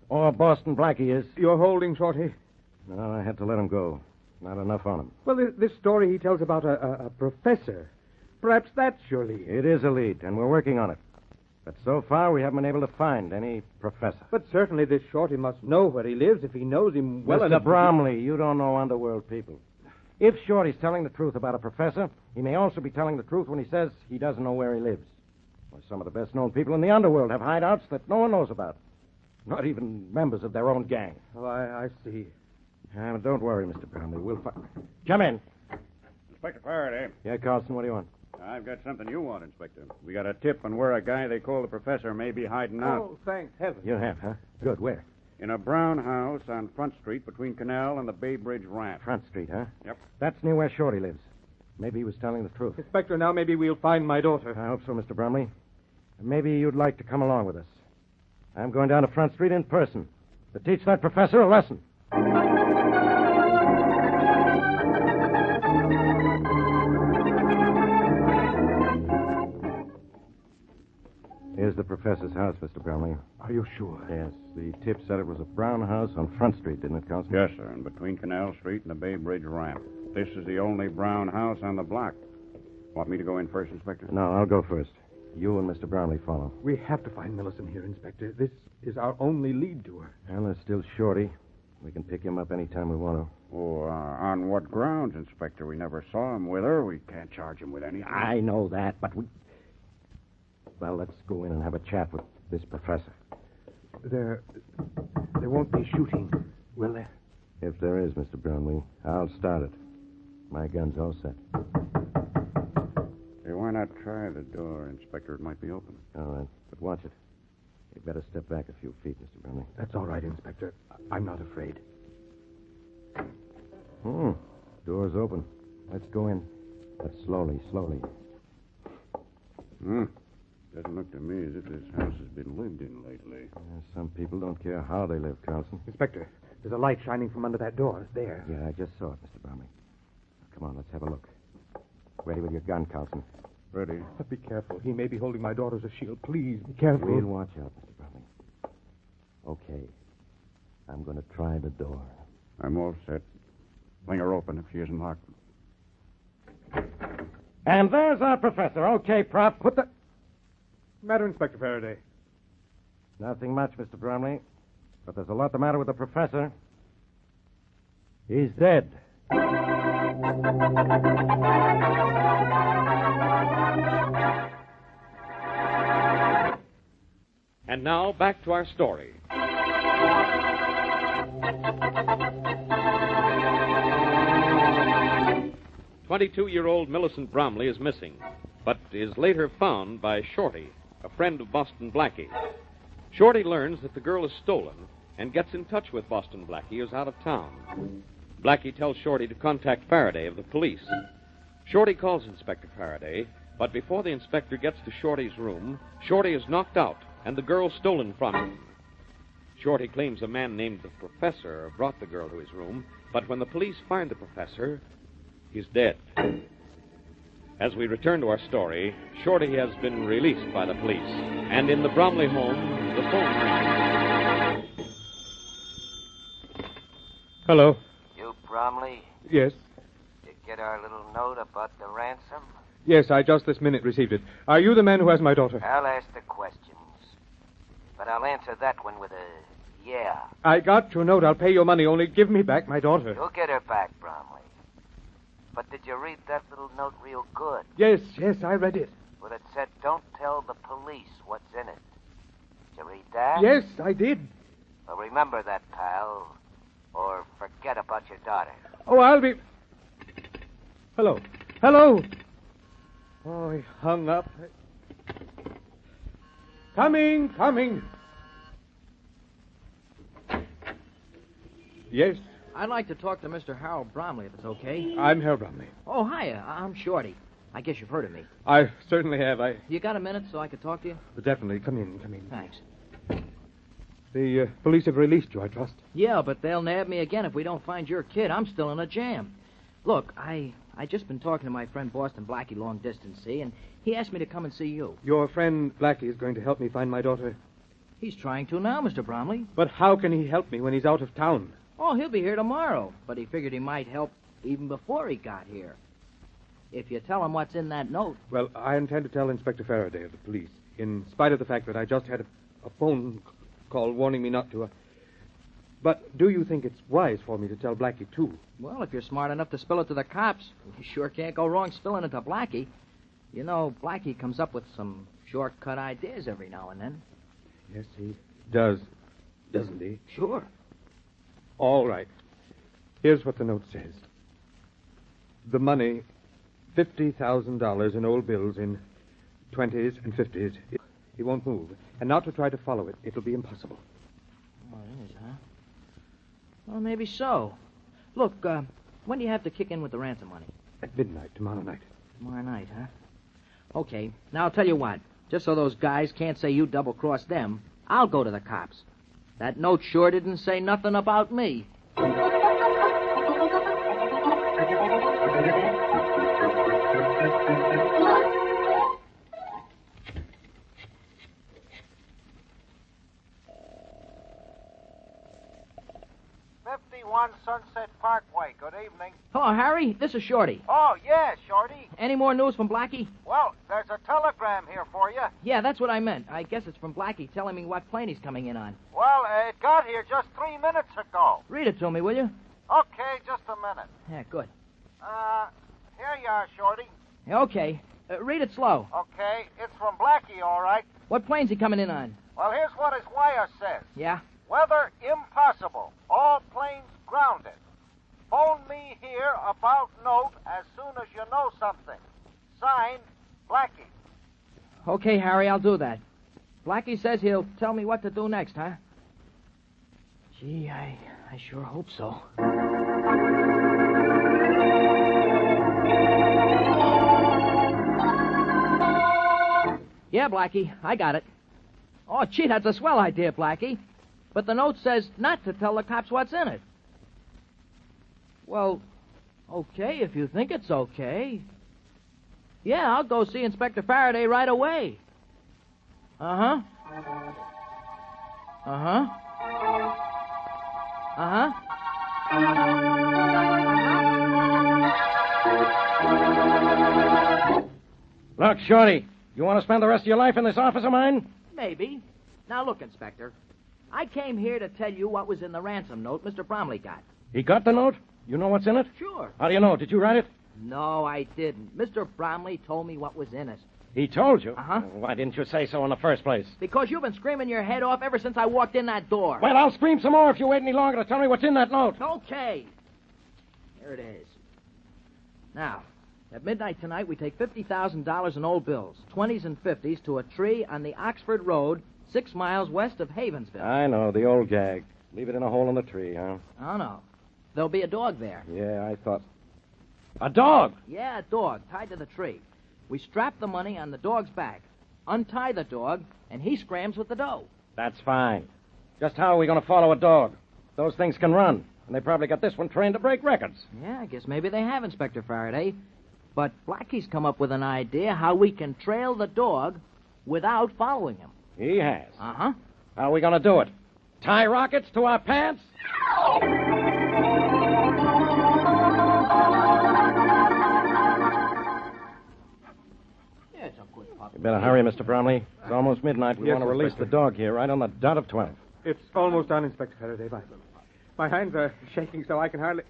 S5: Or Boston Blackie is.
S13: You're holding Shorty?
S5: No, I had to let him go. Not enough on him.
S13: Well, this story he tells about a professor. Perhaps that's your lead.
S5: It is a lead, and we're working on it. But so far, we haven't been able to find any professor.
S13: But certainly this Shorty must know where he lives if he knows him well enough.
S5: Mr. Bromley, you don't know underworld people. If Shorty's telling the truth about a professor, he may also be telling the truth when he says he doesn't know where he lives. Well, some of the best-known people in the underworld have hideouts that no one knows about. Not even members of their own gang.
S13: Oh, I see.
S5: Don't worry, Mr. Bromley. We'll find... Come in.
S10: Inspector Faraday.
S5: Yeah, Carlson, what do you want?
S10: I've got something you want, Inspector. We got a tip on where a guy they call the professor may be hiding out.
S13: Oh, thank heaven.
S5: You have, huh? Good. Where?
S10: In a brown house on Front Street between Canal and the Bay Bridge ramp.
S5: Front Street, huh?
S10: Yep.
S5: That's near where Shorty lives. Maybe he was telling the truth.
S13: Inspector, now maybe we'll find my daughter.
S5: I hope so, Mr. Brumley. Maybe you'd like to come along with us. I'm going down to Front Street in person to teach that professor a lesson. Here's the professor's house, Mr. Brumley.
S13: Are you sure?
S5: Yes. The tip said it was a brown house on Front Street, didn't it, Carlson?
S10: Yes, sir, and between Canal Street and the Bay Bridge ramp. This is the only brown house on the block. Want me to go in first, Inspector?
S5: No, I'll go first. You and Mr. Bromley follow.
S13: We have to find Millicent here, Inspector. This is our only lead to her.
S5: And there's still Shorty. We can pick him up any time we want to.
S10: Oh, on what grounds, Inspector? We never saw him with her. We can't charge him with anything.
S5: I know that, but we... Well, let's go in and have a chat with this professor.
S13: There won't be shooting, will there?
S5: If there is, Mr. Bromley, I'll start it. My gun's all set.
S10: Hey, why not try the door, Inspector? It might be open.
S5: All right, but watch it. You'd better step back a few feet, Mr. Bromley.
S13: That's all right, Inspector. I'm not afraid.
S5: Door's open. Let's go in. But slowly, slowly.
S10: Doesn't look to me as if this house has been lived in lately.
S5: Some people don't care how they live, Carlson.
S13: Inspector, there's a light shining from under that door. There.
S5: Yeah, I just saw it, Mr. Bromley. Come on, let's have a look. Ready with your gun, Carlson.
S10: Ready.
S13: But be careful. He may be holding my daughter as a shield. Please, be careful.
S5: We'll watch out, Mr. Bromley. Okay. I'm going to try the door.
S10: I'm all set. Fling her open if she isn't locked.
S5: And there's our professor. Okay, Prop, put the...
S13: Matter, Inspector Faraday?
S5: Nothing much, Mr. Bromley. But there's a lot the matter with the professor. He's dead.
S4: And now, back to our story. 22-year-old Millicent Bromley is missing, but is later found by Shorty, a friend of Boston Blackie. Shorty learns that the girl is stolen and gets in touch with Boston Blackie, who's out of town. Blackie tells Shorty to contact Faraday of the police. Shorty calls Inspector Faraday, but before the inspector gets to Shorty's room, Shorty is knocked out and the girl stolen from him. Shorty claims a man named the Professor brought the girl to his room, but when the police find the Professor, he's dead. As we return to our story, Shorty has been released by the police, and in the Bromley home, the phone rings.
S13: Hello.
S15: You, Bromley?
S13: Yes.
S15: Did you get our little note about the ransom?
S13: Yes, I just this minute received it. Are you the man who has my daughter?
S15: I'll ask the questions. But I'll answer that one with a yeah.
S13: I got your note. I'll pay your money. Only give me back my daughter.
S15: You'll get her back, Bromley. But did you read that little note real good?
S13: Yes, I read it.
S15: Well, it said, don't tell the police what's in it. Did you read that?
S13: Yes, I did.
S15: Well, remember that, pal. Or forget about your daughter.
S13: Oh, I'll be... Hello. Hello. Oh, he hung up. Coming. Yes?
S14: I'd like to talk to Mr. Harold Bromley, if it's okay.
S13: I'm Harold Bromley.
S14: Oh, hiya. I'm Shorty. I guess you've heard of me.
S13: I certainly have.
S14: You got a minute so I could talk to you?
S13: Definitely. Come in.
S14: Thanks.
S13: The police have released you, I trust.
S14: Yeah, but they'll nab me again if we don't find your kid. I'm still in a jam. Look, I just been talking to my friend Boston Blackie long distance, see, and he asked me to come and see you.
S13: Your friend Blackie is going to help me find my daughter?
S14: He's trying to now, Mr. Bromley.
S13: But how can he help me when he's out of town?
S14: Oh, he'll be here tomorrow, but he figured he might help even before he got here. If you tell him what's in that note...
S13: Well, I intend to tell Inspector Faraday of the police, in spite of the fact that I just had a phone call warning me not to. But do you think it's wise for me to tell Blackie, too?
S14: Well, if you're smart enough to spill it to the cops, you sure can't go wrong spilling it to Blackie. You know, Blackie comes up with some shortcut ideas every now and then.
S13: Yes, he does, doesn't he?
S14: Sure.
S13: All right. Here's what the note says. The money $50,000 in old bills in 20s and 50s. He won't move. And now to try to follow it. It'll be impossible.
S14: Oh, it is, huh? Well, maybe so. Look, when do you have to kick in with the ransom money?
S13: At midnight, tomorrow night.
S14: Tomorrow night, huh? Okay, now I'll tell you what. Just so those guys can't say you double-crossed them, I'll go to the cops. That note sure didn't say nothing about me.
S17: Sunset Parkway. Good evening.
S14: Hello, Harry. This is Shorty.
S17: Oh, yeah, Shorty.
S14: Any more news from Blackie?
S17: Well, there's a telegram here for you.
S14: Yeah, that's what I meant. I guess it's from Blackie telling me what plane he's coming in on.
S17: Well, it got here just 3 minutes ago.
S14: Read it to me, will you?
S17: Okay, just a minute.
S14: Yeah, good.
S17: Here you are, Shorty.
S14: Okay. Read it slow.
S17: Okay, it's from Blackie, all right.
S14: What plane's he coming in on?
S17: Well, here's what his wire says.
S14: Yeah?
S17: Weather impossible. All planes grounded. Phone me here about note as soon as you know something. Signed, Blackie.
S14: Okay, Harry, I'll do that. Blackie says he'll tell me what to do next, huh? Gee, I sure hope so. Yeah, Blackie, I got it. Oh, gee, that's a swell idea, Blackie. But the note says not to tell the cops what's in it. Well, okay, if you think it's okay. Yeah, I'll go see Inspector Faraday right away. Uh-huh. Uh-huh. Uh-huh.
S5: Look, Shorty, you want to spend the rest of your life in this office of mine?
S14: Maybe. Now, look, Inspector. I came here to tell you what was in the ransom note Mr. Bromley got.
S5: He got the note? You know what's in it?
S14: Sure.
S5: How do you know? Did you write it?
S14: No, I didn't. Mr. Bromley told me what was in it.
S5: He told you?
S14: Uh-huh.
S5: Why didn't you say so in the first place?
S14: Because you've been screaming your head off ever since I walked in that door.
S5: Well, I'll scream some more if you wait any longer to tell me what's in that note.
S14: Okay. Here it is. Now, at midnight tonight, we take $50,000 in old bills, 20s and 50s, to a tree on the Oxford Road, 6 miles west of Havensville.
S5: I know, the old gag. Leave it in a hole in the tree, huh?
S14: Oh, no. There'll be a dog there.
S5: Yeah, I thought. A dog?
S14: Yeah, a dog, tied to the tree. We strap the money on the dog's back, untie the dog, and he scrams with the dough.
S5: That's fine. Just how are we going to follow a dog? Those things can run, and they probably got this one trained to break records.
S14: Yeah, I guess maybe they have, Inspector Faraday. But Blackie's come up with an idea how we can trail the dog without following him.
S5: He has.
S14: Uh-huh.
S5: How are we going to do it? Tie rockets to our pants?
S14: Yeah, it's a good puppy.
S5: You better hurry, Mr. Bromley. It's almost midnight. We
S13: Yes,
S5: want to release
S13: Inspector.
S5: the dog here right on the dot of 12.
S13: It's almost done, Inspector Faraday. My hands are shaking so I can hardly...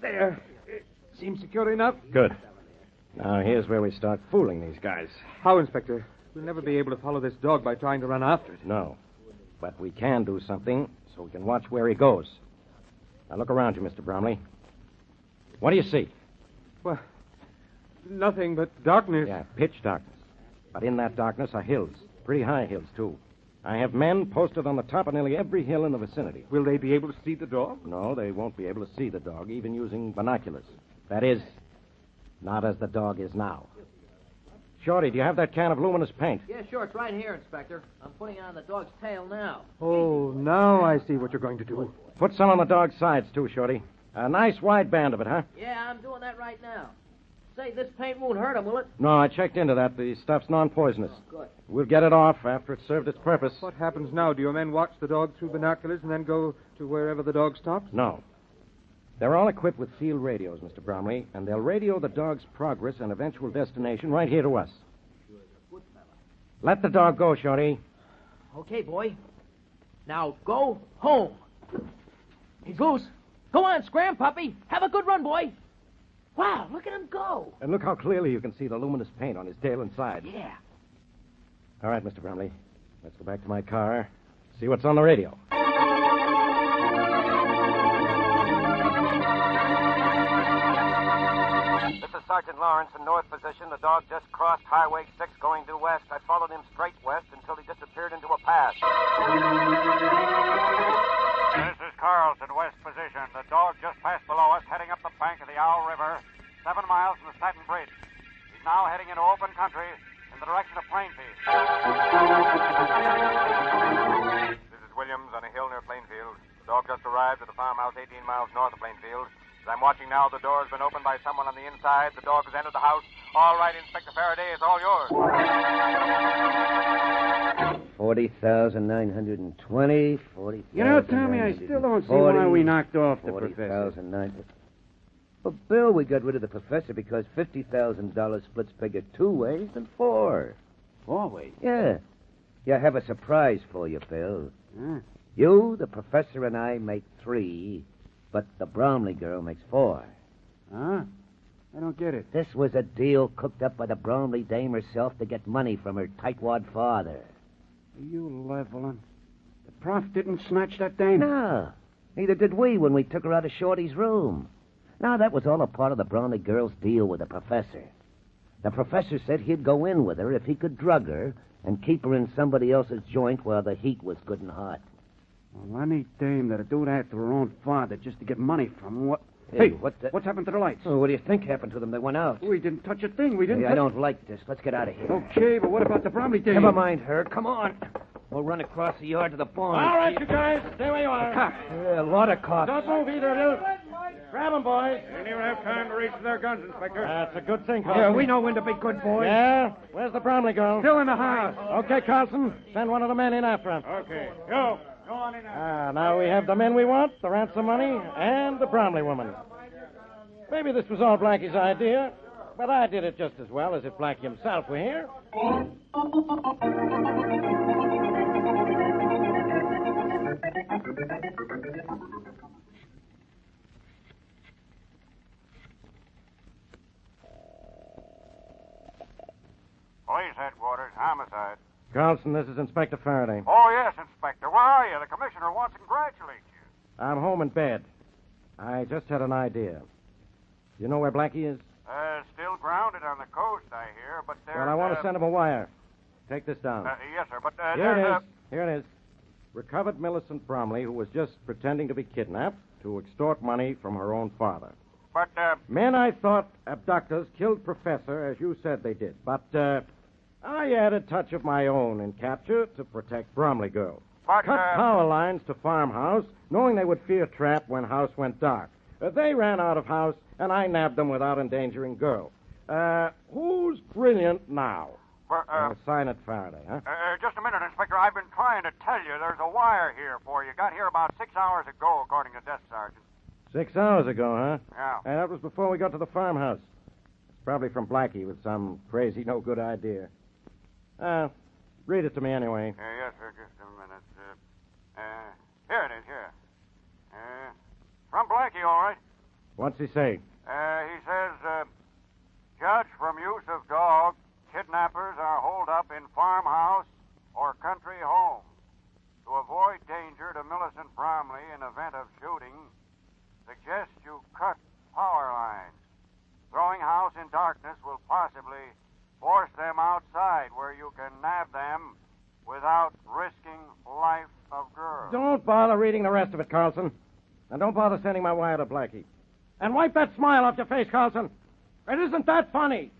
S13: There. It seems secure enough.
S5: Good. Now, here's where we start fooling these guys.
S13: How, Inspector? We'll never be able to follow this dog by trying to run after it.
S5: No. But we can do something so we can watch where he goes. Now, look around you, Mr. Bromley. What do you see?
S13: Well, nothing but darkness.
S5: Yeah, pitch darkness. But in that darkness are hills. Pretty high hills, too. I have men posted on the top of nearly every hill in the vicinity.
S13: Will they be able to see the dog?
S5: No, they won't be able to see the dog, even using binoculars. That is, not as the dog is now. Shorty, do you have that can of luminous paint?
S14: Yeah, sure. It's right here, Inspector. I'm putting it on the dog's tail now.
S13: Oh, now I see what you're going to do.
S5: Put some on the dog's sides, too, Shorty. A nice wide band of it, huh?
S14: Yeah, I'm doing that right now. Say, this paint won't hurt him, will it?
S5: No, I checked into that. The stuff's non-poisonous.
S14: Good.
S5: We'll get it off after it's served its purpose.
S13: What happens now? Do your men watch the dog through binoculars and then go to wherever the dog stops?
S5: No. They're all equipped with field radios, Mr. Bromley, and they'll radio the dog's progress and eventual destination right here to us. Let the dog go, Shorty.
S14: Okay, boy. Now go home. He's loose. Go on, scram, puppy. Have a good run, boy. Wow, look at him go.
S5: And look how clearly you can see the luminous paint on his tail and sides.
S14: Yeah.
S5: All right, Mr. Bromley. Let's go back to my car. See what's on the radio.
S17: This is
S18: Sergeant Lawrence in north position. The dog just crossed Highway 6 going due west. I followed him straight west until he disappeared into a pass.
S19: This is Carlson, west position. The dog just passed below us, heading up the bank of the Owl River, 7 miles from the Staten Bridge. He's now heading into open country in the direction of Plainfield.
S18: This is Williams on a hill near Plainfield. The dog just arrived at a farmhouse 18 miles north of Plainfield. As I'm watching now, the door has been opened by someone on the inside. The dog has entered the house. All right, Inspector Faraday, it's all yours.
S9: 40,920, 40,000.
S10: You know, Tommy, I still don't see why we knocked off the professor.
S9: 40,900. Well, Bill, we got rid of the professor because $50,000 splits bigger 2 ways than 4.
S10: 4 ways?
S9: Yeah. Yeah, I have a surprise for you, Bill. You, the professor, and I make 3, but the Bromley girl makes 4.
S10: Huh? I don't get it.
S9: This was a deal cooked up by the Bromley dame herself to get money from her tightwad father.
S10: Are you leveling? The prof didn't snatch that dame?
S9: No. Neither did we when we took her out of Shorty's room. No, that was all a part of the Bromley girl's deal with the professor. The professor said he'd go in with her if he could drug her and keep her in somebody else's joint while the heat was good and hot.
S10: Well, any dame that'd do that to her own father just to get money from him, what...
S9: Hey,
S10: what's happened to the lights?
S9: Oh, what do you think happened to them? They went out.
S10: We didn't touch a thing. We didn't
S9: I don't like this. Let's get out of here.
S10: Okay, but what about the Bromley dame?
S9: Never mind her. Come on. We'll run across the yard to the barn.
S5: All right, you guys. Stay where you are.
S9: Yeah, a lot of cops.
S5: Don't move either of you. Grab them, boys.
S13: They didn't even have time to reach for their guns, Inspector.
S5: That's a good thing, Carlson.
S10: Yeah, we know when to be good boys.
S5: Yeah? Where's the Bromley girl?
S10: Still in the house.
S5: Okay, Carlson. Send one of the men in after him.
S13: Okay. Go on in there.
S5: Now we have the men we want, the ransom money, and the Bromley woman. Maybe this was all Blackie's idea, but I did it just as well as if Blackie himself were here.
S19: Police headquarters, homicide.
S5: Carlson, this is Inspector Faraday.
S19: Oh, yes, Inspector. Where are you? The commissioner wants to congratulate you.
S5: I'm home in bed. I just had an idea. You know where Blackie is?
S19: Still grounded on the coast, I hear, but there's...
S5: Well, I want to send him a wire. Take this down.
S19: Yes, sir, but
S5: Here it
S19: there's
S5: is. Here it is. Recovered Millicent Bromley, who was just pretending to be kidnapped to extort money from her own father.
S19: But,
S5: Men I thought abductors killed Professor, as you said they did. But, I added a touch of my own in capture to protect Bromley girl.
S19: But,
S5: Cut power lines to farmhouse, knowing they would fear trap when house went dark. They ran out of house, and I nabbed them without endangering girl. Who's brilliant now? Sign it, Faraday, huh?
S19: Just a minute, Inspector. I've been trying to tell you there's a wire here for you. Got here about 6 hours ago, according to Desk Sergeant.
S5: 6 hours ago, huh?
S19: Yeah.
S5: And that was before we got to the farmhouse. It's probably from Blackie with some crazy, no-good idea. Read it to me anyway.
S19: Yes, sir. Just a minute. Here it is, here. From Blackie, all right.
S5: What's he say?
S19: He says, Judge, from use of dog, kidnappers are holed up in farmhouse or country home. To avoid danger to Millicent Bromley in event of shooting, suggest you cut power lines. Throwing house in darkness will possibly force them outside where you can nab them without risking life of girl.
S5: Don't bother reading the rest of it, Carlson. And don't bother sending my wire to Blackie. And wipe that smile off your face, Carlson. It isn't that funny.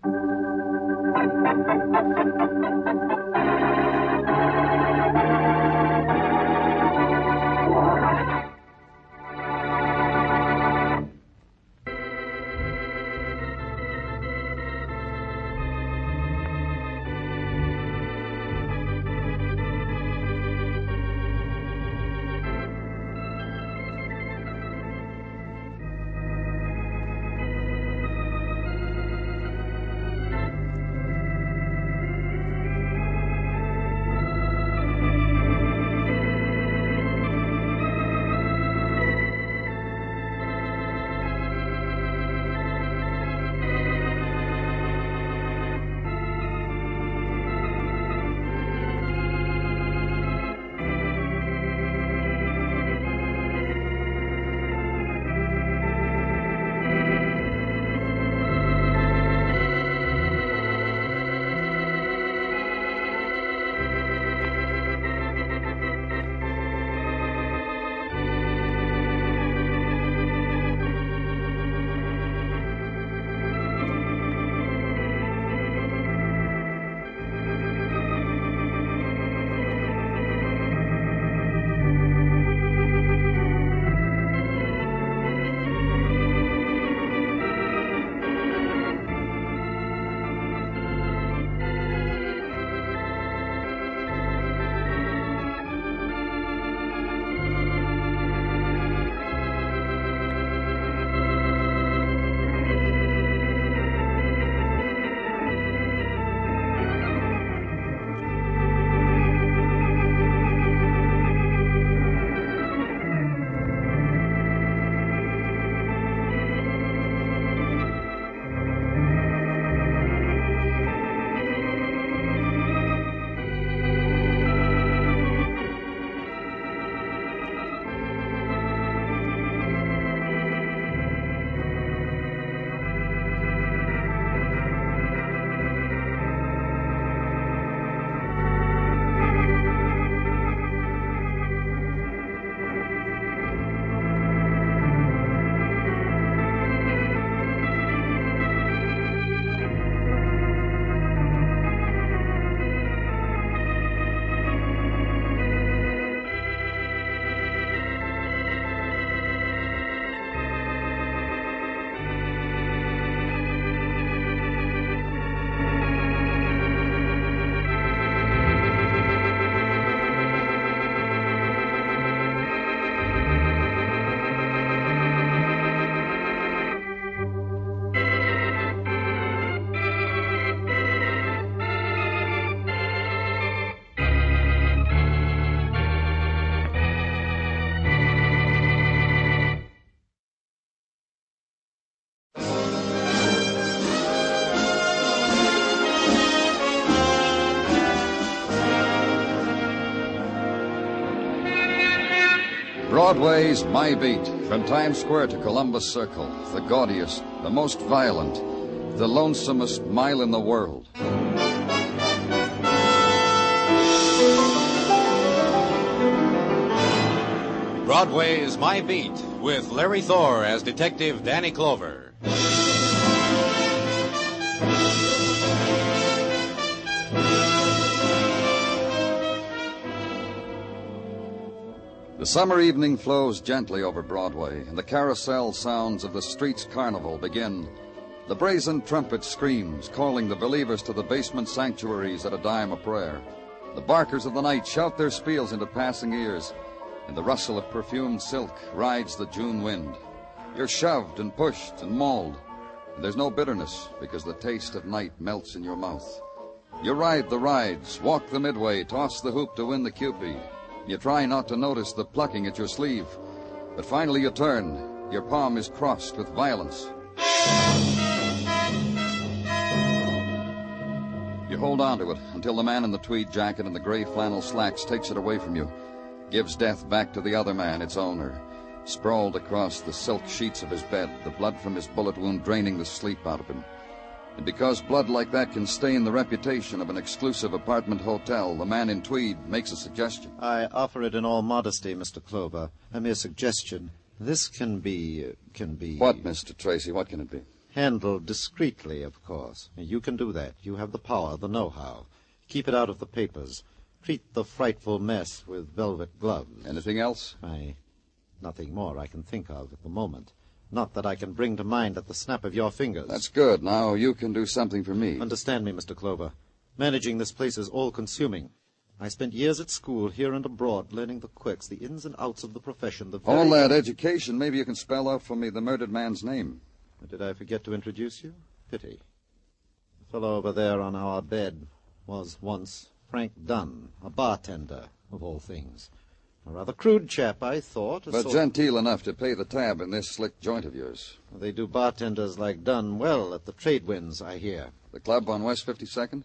S8: Broadway's My Beat, from Times Square to Columbus Circle, the gaudiest, the most violent, the lonesomest mile in the world.
S20: Broadway's My Beat, with Larry Thor as Detective Danny Clover.
S8: The summer evening flows gently over Broadway, and the carousel sounds of the street's carnival begin. The brazen trumpet screams, calling the believers to the basement sanctuaries at a dime a prayer. The barkers of the night shout their spiels into passing ears. In the rustle of perfumed silk rides the June wind. You're shoved and pushed and mauled, and there's no bitterness because the taste of night melts in your mouth. You ride the rides, walk the midway, toss the hoop to win the Cupid. You try not to notice the plucking at your sleeve, but finally you turn. Your palm is crossed with violence. You hold on to it until the man in the tweed jacket and the gray flannel slacks takes it away from you, gives death back to the other man, its owner, sprawled across the silk sheets of his bed, the blood from his bullet wound draining the sleep out of him. And because blood like that can stain the reputation of an exclusive apartment hotel, the man in tweed makes a suggestion.
S21: I offer it in all modesty, Mr. Clover. A mere suggestion. This can be...
S8: What, Mr. Tracy? What can it be?
S21: Handled discreetly, of course. You can do that. You have the power, the know-how. Keep it out of the papers. Treat the frightful mess with velvet gloves.
S8: Anything else?
S21: Nothing more I can think of at the moment. Not that I can bring to mind at the snap of your fingers.
S8: That's good. Now you can do something for me.
S21: Understand me, Mr. Clover. Managing this place is all-consuming. I spent years at school, here and abroad, learning the quirks, the ins and outs of the profession.
S8: All that education, maybe you can spell out for me the murdered man's name.
S21: Did I forget to introduce you? Pity. The fellow over there on our bed was once Frank Dunn, a bartender, of all things. A rather crude chap, I thought.
S8: But genteel enough to pay the tab in this slick joint of yours.
S21: They do bartenders like Dunn well at the trade winds, I hear.
S8: The club on West 52nd?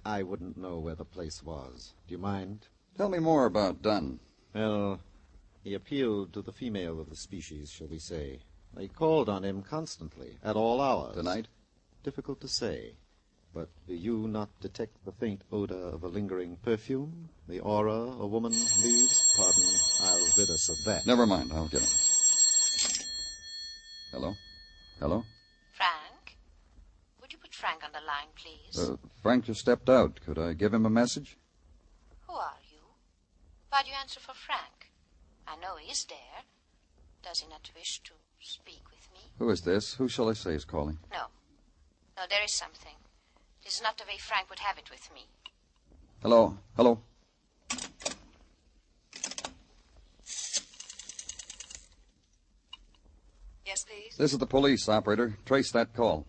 S21: I wouldn't know where the place was. Do you mind?
S8: Tell me more about Dunn.
S21: Well, he appealed to the female of the species, shall we say. They called on him constantly, at all hours.
S8: Tonight?
S21: Difficult to say. But do you not detect the faint odor of a lingering perfume? The aura a woman leaves? Pardon, I'll rid us of that.
S8: Never mind, I'll get him. Hello? Hello?
S24: Frank? Would you put Frank on the line, please?
S8: Frank just stepped out. Could I give him a message?
S24: Who are you? Why do you answer for Frank? I know he's there. Does he not wish to speak with me?
S8: Who is this? Who shall I say is calling?
S24: No. No, there is something. This is not the way Frank would have it with me.
S8: Hello? Hello?
S24: Yes, please?
S8: This is the police, operator. Trace that call.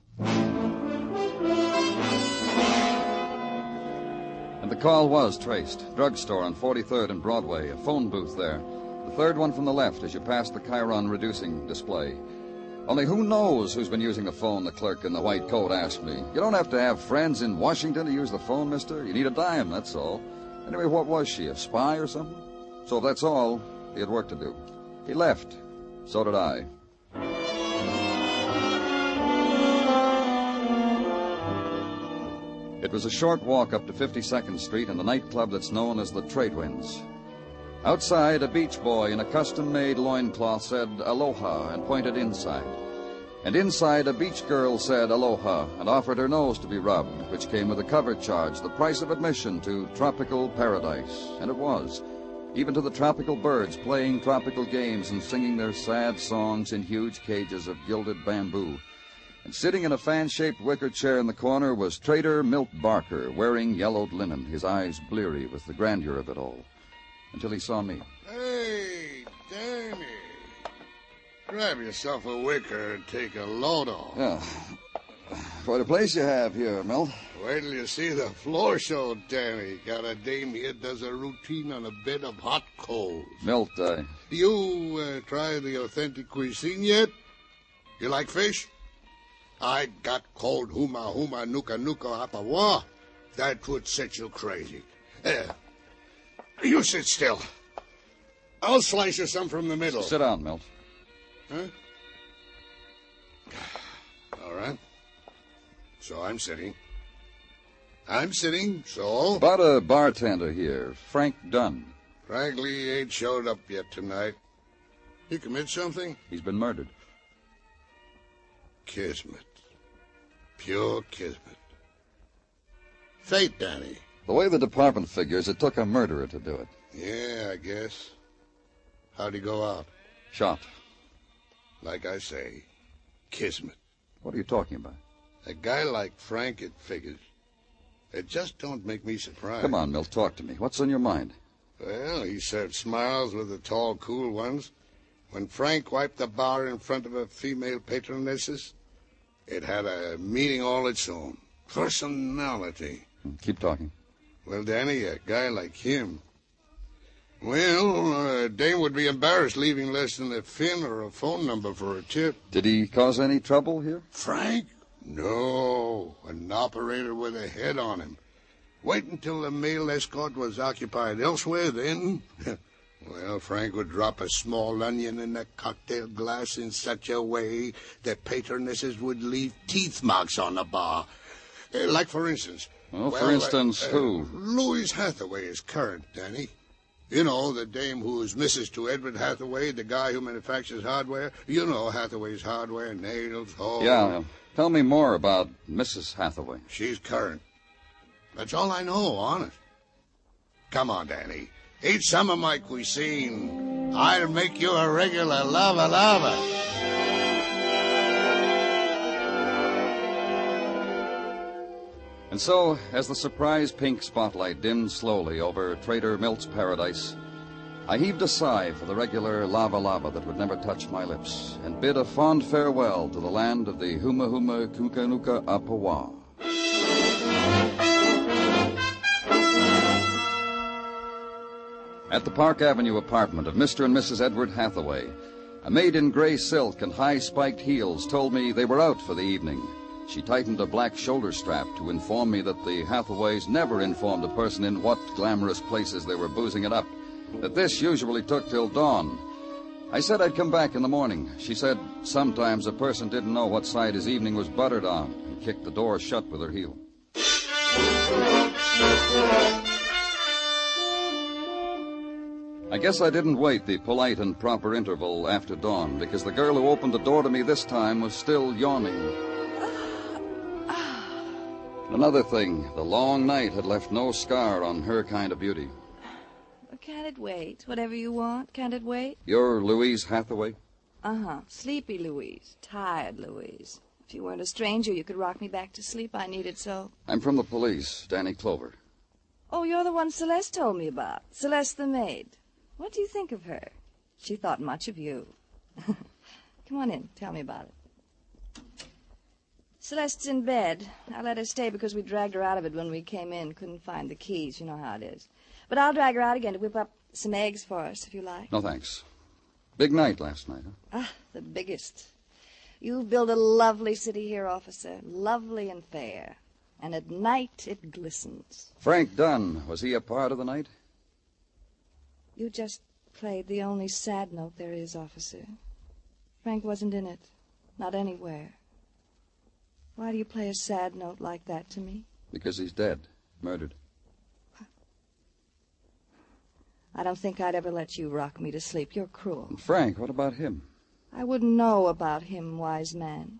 S8: And the call was traced. Drugstore on 43rd and Broadway. A phone booth there. The third one from the left as you pass the Chiron reducing display. Only who knows who's been using the phone, the clerk in the white coat asked me. You don't have to have friends in Washington to use the phone, mister. You need a dime, that's all. Anyway, what was she, a spy or something? So if that's all, he had work to do. He left. So did I. It was a short walk up to 52nd Street and the nightclub that's known as the Trade Winds. Outside, a beach boy in a custom-made loincloth said aloha and pointed inside. And inside, a beach girl said aloha and offered her nose to be rubbed, which came with a cover charge, the price of admission to tropical paradise. And it was. Even to the tropical birds playing tropical games and singing their sad songs in huge cages of gilded bamboo. And sitting in a fan-shaped wicker chair in the corner was Trader Milt Barker, wearing yellowed linen, his eyes bleary with the grandeur of it all. Until he saw me.
S23: Hey, Danny. Grab yourself a wicker and take a load off.
S8: Yeah. Quite a place you have here, Milt.
S23: Wait till you see the floor show, Danny. Got a dame here does a routine on a bed of hot coals.
S8: Milt,
S23: You try the authentic cuisine yet? You like fish? I got cold huma nuka hapawa. That would set you crazy. You sit still. I'll slice you some from the middle.
S8: Sit down, Milt.
S23: Huh? All right. So I'm sitting. So?
S8: About a bartender here, Frank Dunn.
S23: Frankly, he ain't showed up yet tonight. He commit something?
S8: He's been murdered.
S23: Kismet. Pure kismet. Fate, Danny.
S8: The way the department figures, it took a murderer to do it.
S23: Yeah, I guess. How'd he go out?
S8: Shot.
S23: Like I say, kismet.
S8: What are you talking about?
S23: A guy like Frank, it figures. It just don't make me surprised.
S8: Come on, Milt, talk to me. What's on your mind?
S23: Well, he served smiles with the tall, cool ones. When Frank wiped the bar in front of a female patronesses, it had a meaning all its own. Personality.
S8: Keep talking.
S23: Well, Danny, a guy like him... Well, a dame would be embarrassed leaving less than a fin or a phone number for a tip.
S8: Did he cause any trouble here?
S23: Frank? No. An operator with a head on him. Wait until the male escort was occupied elsewhere, then... Well, Frank would drop a small onion in a cocktail glass in such a way that patronesses would leave teeth marks on the bar. Like, for instance...
S8: Well, for instance, who?
S23: Louise Hathaway is current, Danny. You know, the dame who is Mrs. to Edward Hathaway, the guy who manufactures hardware. You know Hathaway's hardware, nails, hose.
S8: Yeah, tell me more about Mrs. Hathaway.
S23: She's current. That's all I know, honest. Come on, Danny. Eat some of my cuisine. I'll make you a regular lava.
S8: And so, as the surprise pink spotlight dimmed slowly over Trader Milt's paradise, I heaved a sigh for the regular lava that would never touch my lips, and bid a fond farewell to the land of the Huma Huma Kukanuka Apawa. At the Park Avenue apartment of Mr. and Mrs. Edward Hathaway, a maid in gray silk and high-spiked heels told me they were out for the evening. She tightened a black shoulder strap to inform me that the Hathaways never informed a person in what glamorous places they were boozing it up, that this usually took till dawn. I said I'd come back in the morning. She said sometimes a person didn't know what side his evening was buttered on, and kicked the door shut with her heel. I guess I didn't wait the polite and proper interval after dawn, because the girl who opened the door to me this time was still yawning. Another thing, the long night had left no scar on her kind of beauty.
S1: Can't it wait? Whatever you want, can't it wait?
S8: You're Louise Hathaway?
S1: Uh-huh. Sleepy Louise. Tired Louise. If you weren't a stranger, you could rock me back to sleep. I need it so.
S8: I'm from the police, Danny Clover.
S1: Oh, you're the one Celeste told me about. Celeste the maid. What do you think of her? She thought much of you. Come on in. Tell me about it. Celeste's in bed. I let her stay because we dragged her out of it when we came in. Couldn't find the keys. You know how it is. But I'll drag her out again to whip up some eggs for us, if you like.
S8: No, thanks. Big night last night, huh?
S1: Ah, the biggest. You've built a lovely city here, officer. Lovely and fair. And at night it glistens.
S8: Frank Dunn, was he a part of the night?
S1: You just played the only sad note there is, officer. Frank wasn't in it. Not anywhere. Why do you play a sad note like that to me?
S8: Because he's dead. Murdered.
S1: I don't think I'd ever let you rock me to sleep. You're cruel.
S8: And Frank, what about him?
S1: I wouldn't know about him, wise man.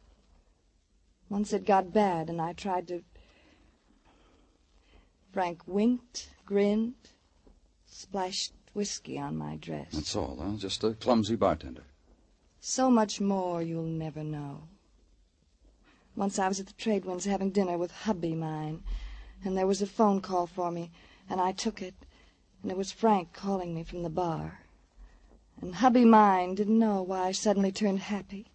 S1: Once it got bad, and I tried to... Frank winked, grinned, splashed whiskey on my dress.
S8: That's all, huh? Just a clumsy bartender.
S1: So much more you'll never know. Once I was at the Trade Winds having dinner with hubby mine, and there was a phone call for me, and I took it, and it was Frank calling me from the bar. And hubby mine didn't know why I suddenly turned happy.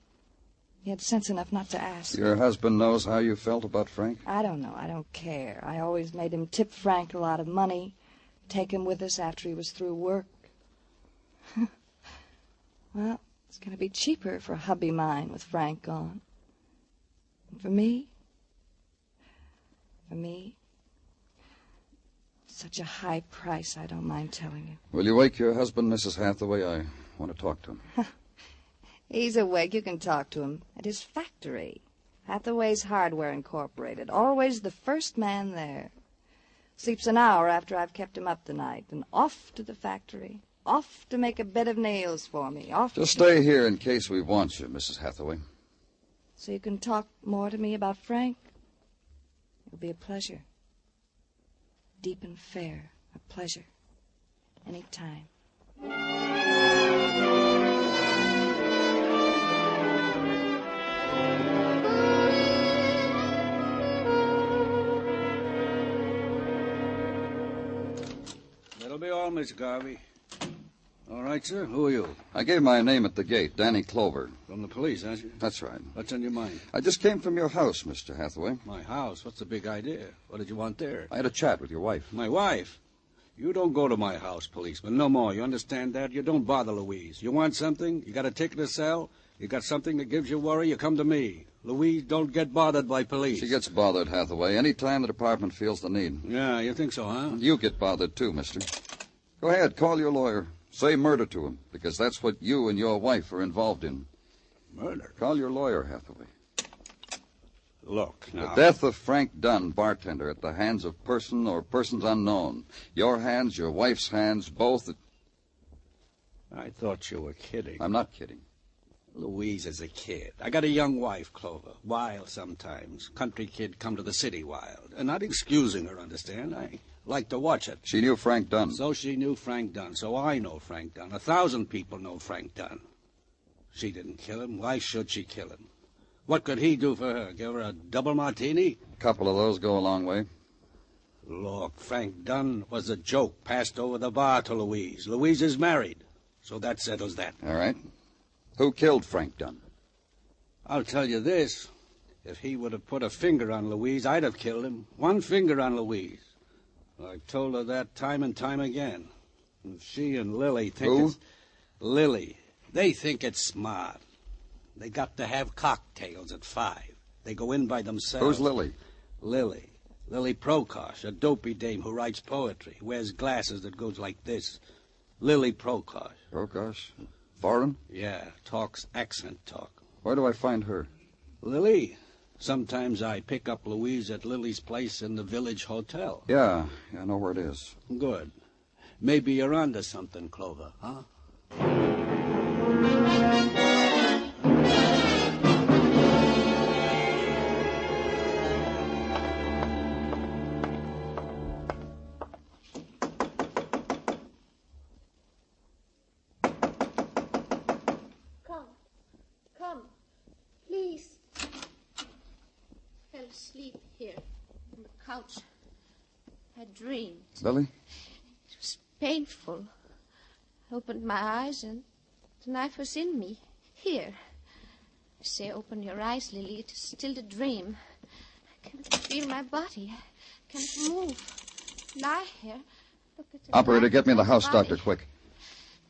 S1: He had sense enough not to ask.
S8: Your husband knows how you felt about Frank?
S1: I don't know. I don't care. I always made him tip Frank a lot of money, take him with us after he was through work. Well, it's going to be cheaper for hubby mine with Frank gone. And for me, Such a high price, I don't mind telling you.
S8: Will you wake your husband, Mrs. Hathaway? I want to talk to him.
S1: He's awake. You can talk to him at his factory. Hathaway's Hardware Incorporated. Always the first man there. Sleeps an hour after I've kept him up the night. And off to the factory. Off to make a bed of nails for me.
S8: Just stay here in case we want you, Mrs. Hathaway.
S1: So you can talk more to me about Frank? It'll be a pleasure. Deep and fair. A pleasure. Any time.
S2: That'll be all, Miss Garvey. All right, sir. Who are you?
S8: I gave my name at the gate, Danny Clover.
S2: From the police, aren't you?
S8: That's right.
S2: What's on your mind?
S8: I just came from your house, Mr. Hathaway.
S2: My house? What's the big idea? What did you want there?
S8: I had a chat with your wife.
S2: My wife? You don't go to my house, policeman. No more. You understand that? You don't bother Louise. You want something? You got a ticket to sell? You got something that gives you worry? You come to me. Louise don't get bothered by police.
S8: She gets bothered, Hathaway, any time the department feels the need.
S2: Yeah, you think so, huh?
S8: You get bothered, too, mister. Go ahead, call your lawyer. Say murder to him, because that's what you and your wife are involved in.
S2: Murder?
S8: Call your lawyer, Hathaway.
S2: Look, now...
S8: The death of Frank Dunn, bartender, at the hands of person or persons unknown. Your hands, your wife's hands, both...
S2: I thought you were kidding.
S8: I'm not kidding.
S2: Louise is a kid. I got a young wife, Clover. Wild sometimes. Country kid come to the city wild. And not excusing her, understand? I like to watch it.
S8: She knew Frank Dunn.
S2: So she knew Frank Dunn. So I know Frank Dunn. 1,000 people know Frank Dunn. She didn't kill him. Why should she kill him? What could he do for her? Give her a double martini?
S8: A couple of those go a long way.
S2: Look, Frank Dunn was a joke passed over the bar to Louise. Louise is married. So that settles that.
S8: All right. Who killed Frank Dunn?
S2: I'll tell you this. If he would have put a finger on Louise, I'd have killed him. One finger on Louise. I've told her that time and time again. And she and Lily think
S8: Who?
S2: it's... Lily. They think it's smart. They got to have cocktails at 5. They go in by themselves.
S8: Who's Lily?
S2: Lily. Lily Prokosh, a dopey dame who writes poetry, wears glasses that goes like this. Lily Prokosh.
S8: Prokosh? Foreign?
S2: Yeah, talks accent talk.
S8: Where do I find her?
S2: Lily. Sometimes I pick up Louise at Lily's place in the village hotel.
S8: Yeah, I know where it is.
S2: Good. Maybe you're onto something, Clover, huh?
S3: Come, please. Fell asleep here on the couch. I dreamed.
S8: Lily?
S3: It was painful. I opened my eyes and the knife was in me. Here. I say, open your eyes, Lily. It is still a dream. I can't feel my body. I can't move. Lie here. Look at the
S8: Operator,
S3: knife
S8: get me
S3: in
S8: the
S3: my
S8: house
S3: body.
S8: doctor, quick.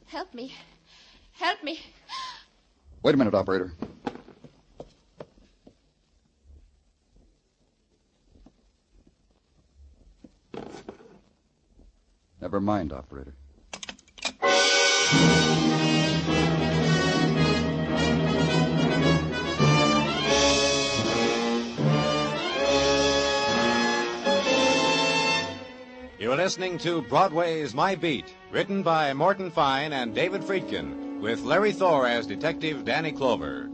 S3: Help me. Help me.
S8: Wait a minute, operator. Never mind, operator.
S20: You're listening to Broadway's My Beat, written by Morton Fine and David Friedkin, with Larry Thor as Detective Danny Clover.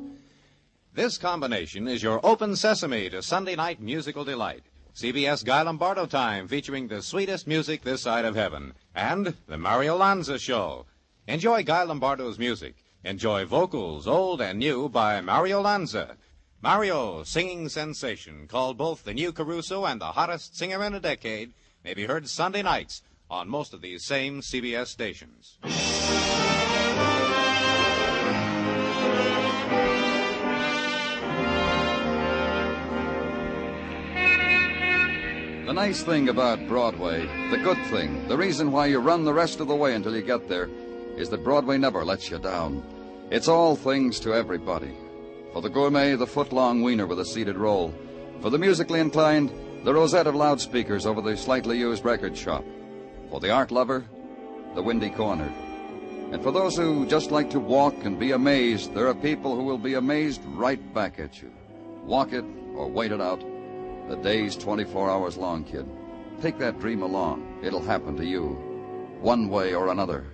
S20: This combination is your open sesame to Sunday night musical delight. CBS Guy Lombardo Time, featuring the sweetest music this side of heaven, and the Mario Lanza Show. Enjoy Guy Lombardo's music. Enjoy vocals, old and new, by Mario Lanza. Mario, singing sensation, called both the new Caruso and the hottest singer in a decade, may be heard Sunday nights on most of these same CBS stations.
S8: The nice thing about Broadway, the good thing, the reason why you run the rest of the way until you get there, is that Broadway never lets you down. It's all things to everybody. For the gourmet, the foot-long wiener with a seated roll. For the musically inclined, the rosette of loudspeakers over the slightly used record shop. For the art lover, the Windy Corner. And for those who just like to walk and be amazed, there are people who will be amazed right back at you. Walk it or wait it out. The day's 24 hours long, kid. Take that dream along. It'll happen to you, one way or another.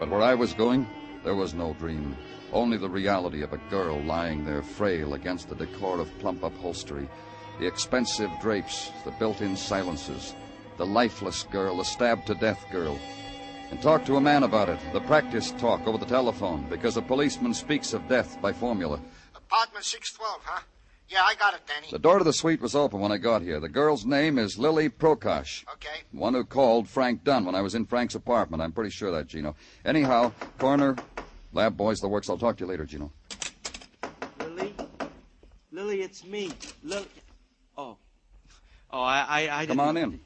S8: But where I was going, there was no dream. Only the reality of a girl lying there frail against the decor of plump upholstery, the expensive drapes, the built-in silences, the lifeless girl, the stabbed-to-death girl. And talk to a man about it, the practice talk over the telephone, because a policeman speaks of death by formula.
S11: Apartment 612, huh? Yeah, I got it, Danny.
S8: The door to the suite was open when I got here. The girl's name is Lily Prokosh.
S11: Okay.
S8: The one who called Frank Dunn when I was in Frank's apartment. I'm pretty sure of that, Gino. Anyhow, coroner, lab boys, the works. I'll talk to you later, Gino.
S12: Lily? Lily, it's me. Lily. Oh. Oh, I didn't...
S8: Come on in.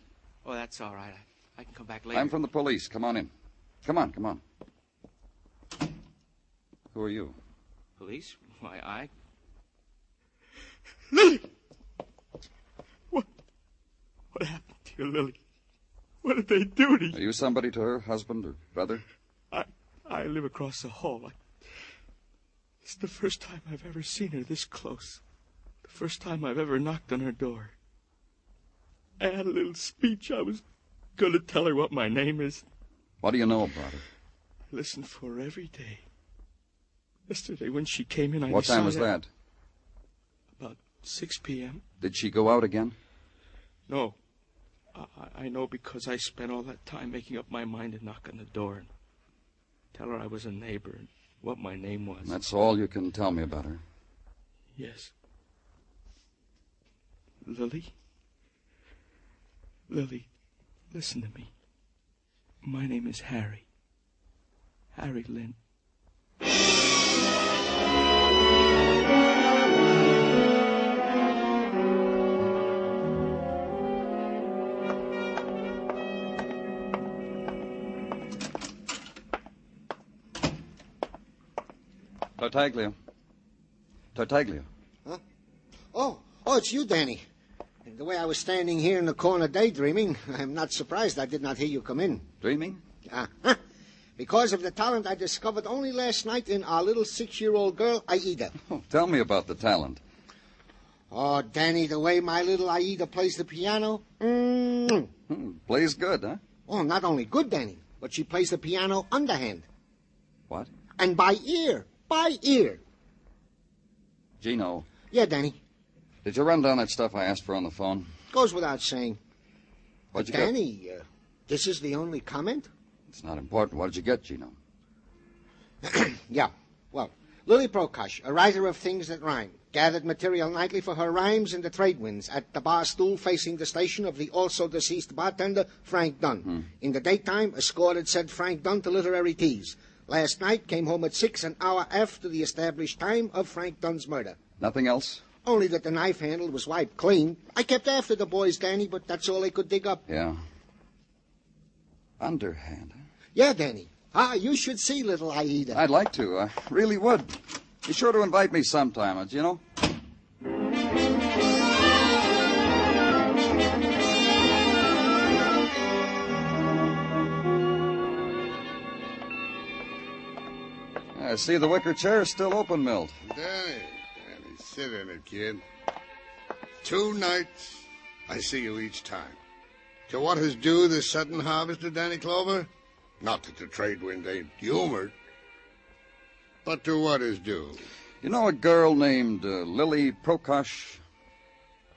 S12: Oh, that's all right. I can come back later.
S8: I'm from the police. Come on in. Come on. Who are you?
S12: Police? Why, I... Lily! What happened to you, Lily? What did they do to you?
S8: Are you somebody to her, husband or brother?
S12: I live across the hall. It's the first time I've ever seen her this close. The first time I've ever knocked on her door. I had a little speech. I was going to tell her what my name is.
S8: What do you know about her?
S12: I listened for her every day. Yesterday when she came in,
S8: What time was that?
S12: About 6 p.m.
S8: Did she go out again?
S12: No. I know because I spent all that time making up my mind to knock on the door and tell her I was a neighbor and what my name was.
S8: That's all you can tell me about her?
S12: Yes. Lily? Lily, listen to me. My name is Harry. Harry Lynn.
S8: Tartaglia.
S11: Huh? Oh, it's you, Danny. And the way I was standing here in the corner daydreaming, I'm not surprised I did not hear you come in.
S8: Dreaming?
S11: Because of the talent I discovered only last night in our little 6-year-old girl, Aida.
S8: Oh, tell me about the talent.
S11: Oh, Danny, the way my little Aida plays the piano.
S8: Plays good, huh?
S11: Oh, not only good, Danny, but she plays the piano underhand.
S8: What?
S11: And by ear. By ear.
S8: Gino.
S11: Yeah, Danny.
S8: Did you run down that stuff I asked for on the phone?
S11: Goes without saying.
S8: What'd you
S11: Danny, this is the only comment?
S8: It's not important. What did you get, Gino?
S11: Yeah. Well, Lily Prokosh, a writer of things that rhyme, gathered material nightly for her rhymes in the trade winds at the bar stool facing the station of the also deceased bartender, Frank Dunn. In the daytime, escorted said Frank Dunn to literary teas. Last night, came home at 6, an hour after the established time of Frank Dunn's murder.
S8: Nothing else?
S11: Only that the knife handle was wiped clean. I kept after the boys, Danny, but that's all they could dig up.
S8: Yeah. Underhand, huh?
S11: Yeah, Danny. You should see little Aida.
S8: I'd like to. I really would. Be sure to invite me sometime, Gino. I see the wicker chair is still open, Milt.
S23: Danny, sit in it, kid. 2 nights, I see you each time. To what is due this sudden harvest of Danny Clover? Not that the trade wind ain't humored, but to what is due.
S8: You know a girl named Lily Prokosh?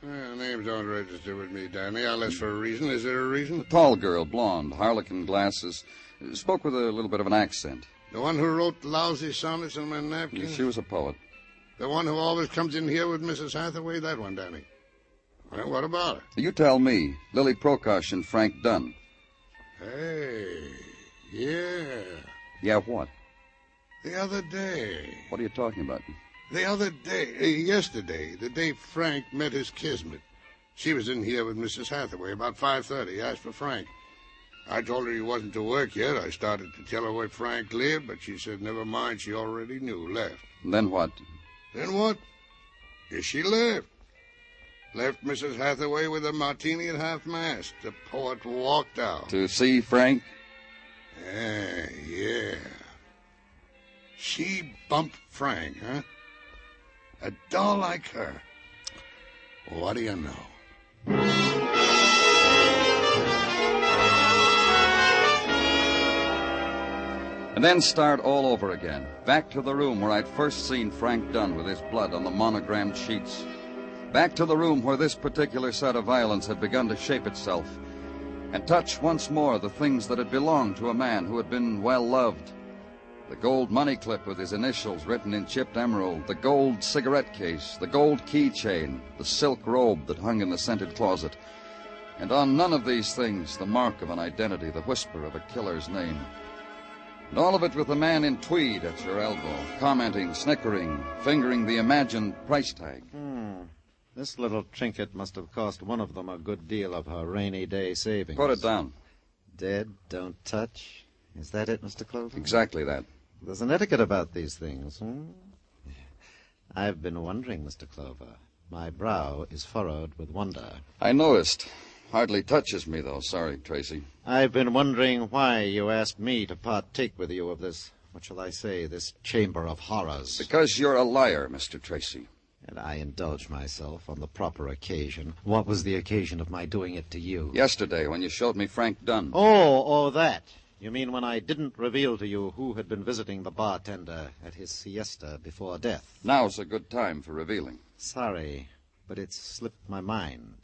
S23: Names don't register with me, Danny, unless for a reason. Is there a reason?
S8: A tall girl, blonde, harlequin glasses. Spoke with a little bit of an accent.
S23: The one who wrote lousy sonnets on my napkin?
S8: She was a poet.
S23: The one who always comes in here with Mrs. Hathaway? That one, Danny. Well, what about her?
S8: You tell me. Lily Prokosh and Frank Dunn.
S23: Hey, yeah.
S8: Yeah, what?
S23: The other day.
S8: What are you talking about?
S23: The other day, yesterday, the day Frank met his kismet. She was in here with Mrs. Hathaway about 5:30. Asked for Frank. I told her he wasn't to work yet. I started to tell her where Frank lived, but she said never mind, she already knew, left.
S8: And then what?
S23: Then what? Yes, she left. Left Mrs. Hathaway with a martini at half-mast. The poet walked out.
S8: To see Frank?
S23: Yeah. She bumped Frank, huh? A doll like her. What do you know?
S8: And then start all over again. Back to the room where I'd first seen Frank Dunn with his blood on the monogrammed sheets. Back to the room where this particular set of violence had begun to shape itself. And touch once more the things that had belonged to a man who had been well loved. The gold money clip with his initials written in chipped emerald, the gold cigarette case, the gold keychain, the silk robe that hung in the scented closet. And on none of these things the mark of an identity, the whisper of a killer's name. And all of it with the man in tweed at your elbow, commenting, snickering, fingering the imagined price tag.
S21: This little trinket must have cost one of them a good deal of her rainy day savings.
S8: Put it down.
S21: Dead, don't touch. Is that it, Mr. Clover?
S8: Exactly that.
S21: There's an etiquette about these things, I've been wondering, Mr. Clover. My brow is furrowed with wonder.
S8: I noticed. Hardly touches me, though. Sorry, Tracy.
S21: I've been wondering why you asked me to partake with you of this, what shall I say, this chamber of horrors.
S8: Because you're a liar, Mr. Tracy.
S21: And I indulge myself on the proper occasion. What was the occasion of my doing it to you?
S8: Yesterday, when you showed me Frank Dunn.
S21: Oh, that. You mean when I didn't reveal to you who had been visiting the bartender at his siesta before death?
S8: Now's a good time for revealing.
S21: Sorry, but it's slipped my mind.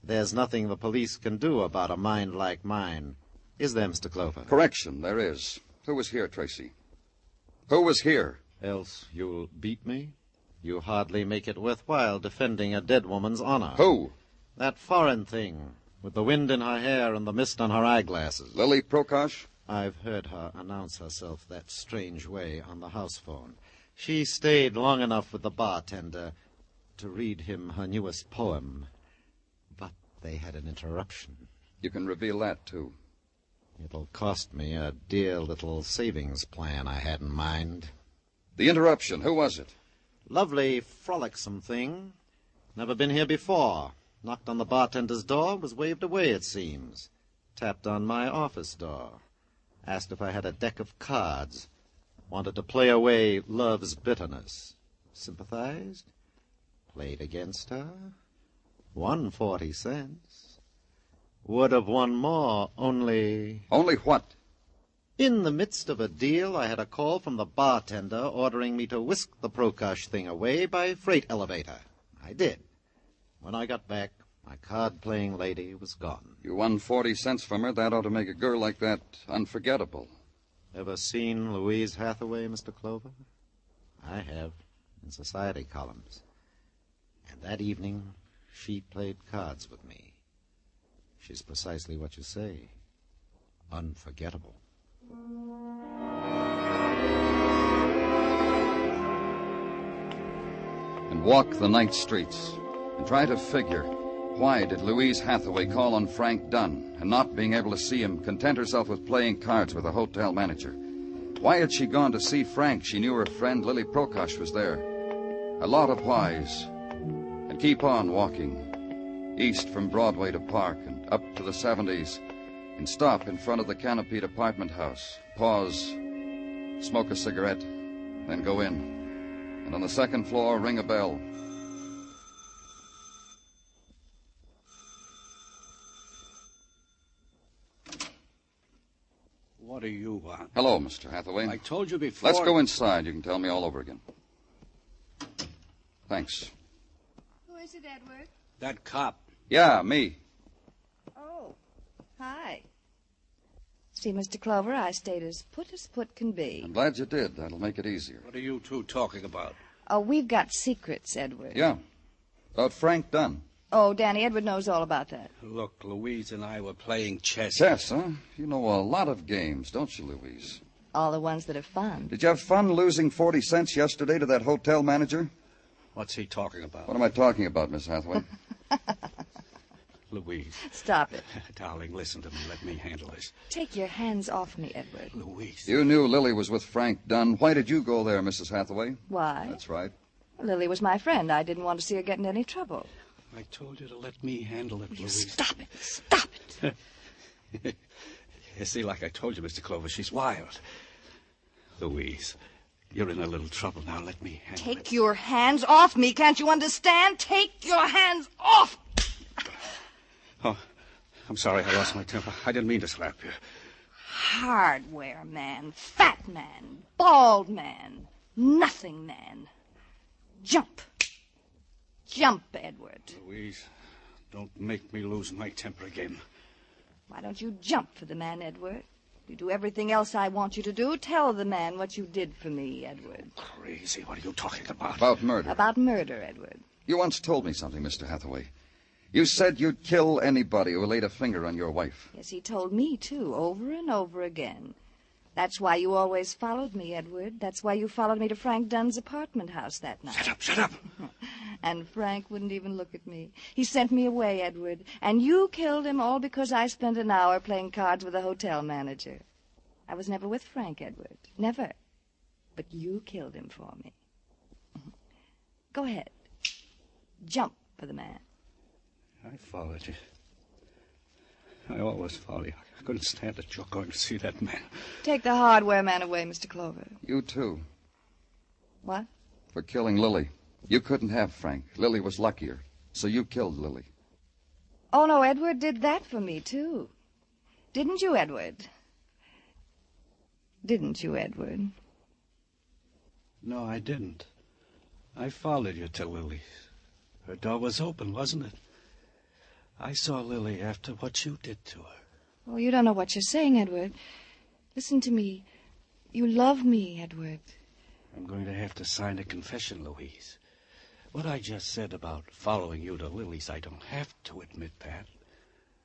S21: There's nothing the police can do about a mind like mine. Is there, Mr. Clover?
S8: Correction, there is. Who was here, Tracy? Who was here?
S21: Else you'll beat me? You hardly make it worthwhile defending a dead woman's honor.
S8: Who?
S21: That foreign thing, with the wind in her hair and the mist on her eyeglasses.
S8: Lily Prokosh?
S21: I've heard her announce herself that strange way on the house phone. She stayed long enough with the bartender to read him her newest poem. But they had an interruption.
S8: You can reveal that, too.
S21: It'll cost me a dear little savings plan I had in mind.
S8: The interruption, who was it?
S21: Lovely, frolicsome thing. Never been here before. Knocked on the bartender's door, was waved away, it seems. Tapped on my office door. Asked if I had a deck of cards. Wanted to play away love's bitterness. Sympathized. Played against her. Won 40 cents. Would have won more, only...
S8: Only what?
S21: In the midst of a deal, I had a call from the bartender ordering me to whisk the Prokosh thing away by freight elevator. I did. When I got back, my card-playing lady was gone.
S8: You won 40 cents from her. That ought to make a girl like that unforgettable.
S21: Ever seen Louise Hathaway, Mr. Clover? I have, in society columns. And that evening, she played cards with me. She's precisely what you say. Unforgettable.
S8: And walk the night streets and try to figure, why did Louise Hathaway call on Frank Dunn and, not being able to see him, content herself with playing cards with a hotel manager? Why had she gone to see Frank? She knew her friend Lily Prokosh was there. A lot of whys. And keep on walking, east from Broadway to Park and up to the 70s, and stop in front of the canopied apartment house, pause, smoke a cigarette, then go in. And on the second floor, ring a bell.
S2: What do you want?
S8: Hello, Mr. Hathaway.
S2: I told you before.
S8: Let's go inside. You can tell me all over again. Thanks.
S1: Who is it, Edward?
S2: That cop.
S8: Yeah, me.
S1: Oh, hi. See, Mr. Clover, I stayed as put can be.
S8: I'm glad you did. That'll make it easier.
S2: What are you two talking about?
S1: Oh, we've got secrets, Edward.
S8: Yeah. About Frank Dunn.
S1: Oh, Danny, Edward knows all about that.
S2: Look, Louise and I were playing chess.
S8: Chess, huh? You know a lot of games, don't you, Louise?
S1: All the ones that are fun.
S8: Did you have fun losing 40 cents yesterday to that hotel manager?
S2: What's he talking about?
S8: What am I talking about, Miss Hathaway?
S2: Louise.
S1: Stop it.
S2: Darling, listen to me. Let me handle this.
S1: Take your hands off me, Edward.
S2: Louise.
S8: You knew Lily was with Frank Dunn. Why did you go there, Mrs. Hathaway?
S1: Why?
S8: That's right.
S1: Lily was my friend. I didn't want to see her get into any trouble.
S2: I told you to let me handle it, Louise.
S1: Stop it. Stop it.
S2: You see, like I told you, Mr. Clover, she's wild. Louise, you're in a little trouble now. Let me handle it.
S1: Take your hands off me. Can't you understand? Take your hands off.
S2: Oh, I'm sorry. I lost my temper. I didn't mean to slap you.
S1: Hardware man, fat man, bald man, nothing man. Jump. Jump, Edward.
S2: Louise, don't make me lose my temper again.
S1: Why don't you jump for the man, Edward? You do everything else I want you to do. Tell the man what you did for me, Edward.
S2: Crazy. What are you talking about?
S8: About murder.
S1: About murder, Edward.
S8: You once told me something, Mr. Hathaway. You said you'd kill anybody who laid a finger on your wife.
S1: Yes, he told me, too, over and over again. That's why you always followed me, Edward. That's why you followed me to Frank Dunn's apartment house that night.
S2: Shut up.
S1: And Frank wouldn't even look at me. He sent me away, Edward. And you killed him all because I spent an hour playing cards with a hotel manager. I was never with Frank, Edward. Never. But you killed him for me. Go ahead. Jump for the man.
S2: I followed you. I always followed you. I couldn't stand it. You're going to see that man.
S1: Take the hardware man away, Mr. Clover.
S8: You, too.
S1: What?
S8: For killing Lily. You couldn't have Frank. Lily was luckier. So you killed Lily.
S1: Oh, no, Edward did that for me, too. Didn't you, Edward? Didn't you, Edward?
S2: No, I didn't. I followed you to Lily's. Her door was open, wasn't it? I saw Lily after what you did to her.
S1: Oh, you don't know what you're saying, Edward. Listen to me. You love me, Edward.
S2: I'm going to have to sign a confession, Louise. What I just said about following you to Lily's, I don't have to admit that.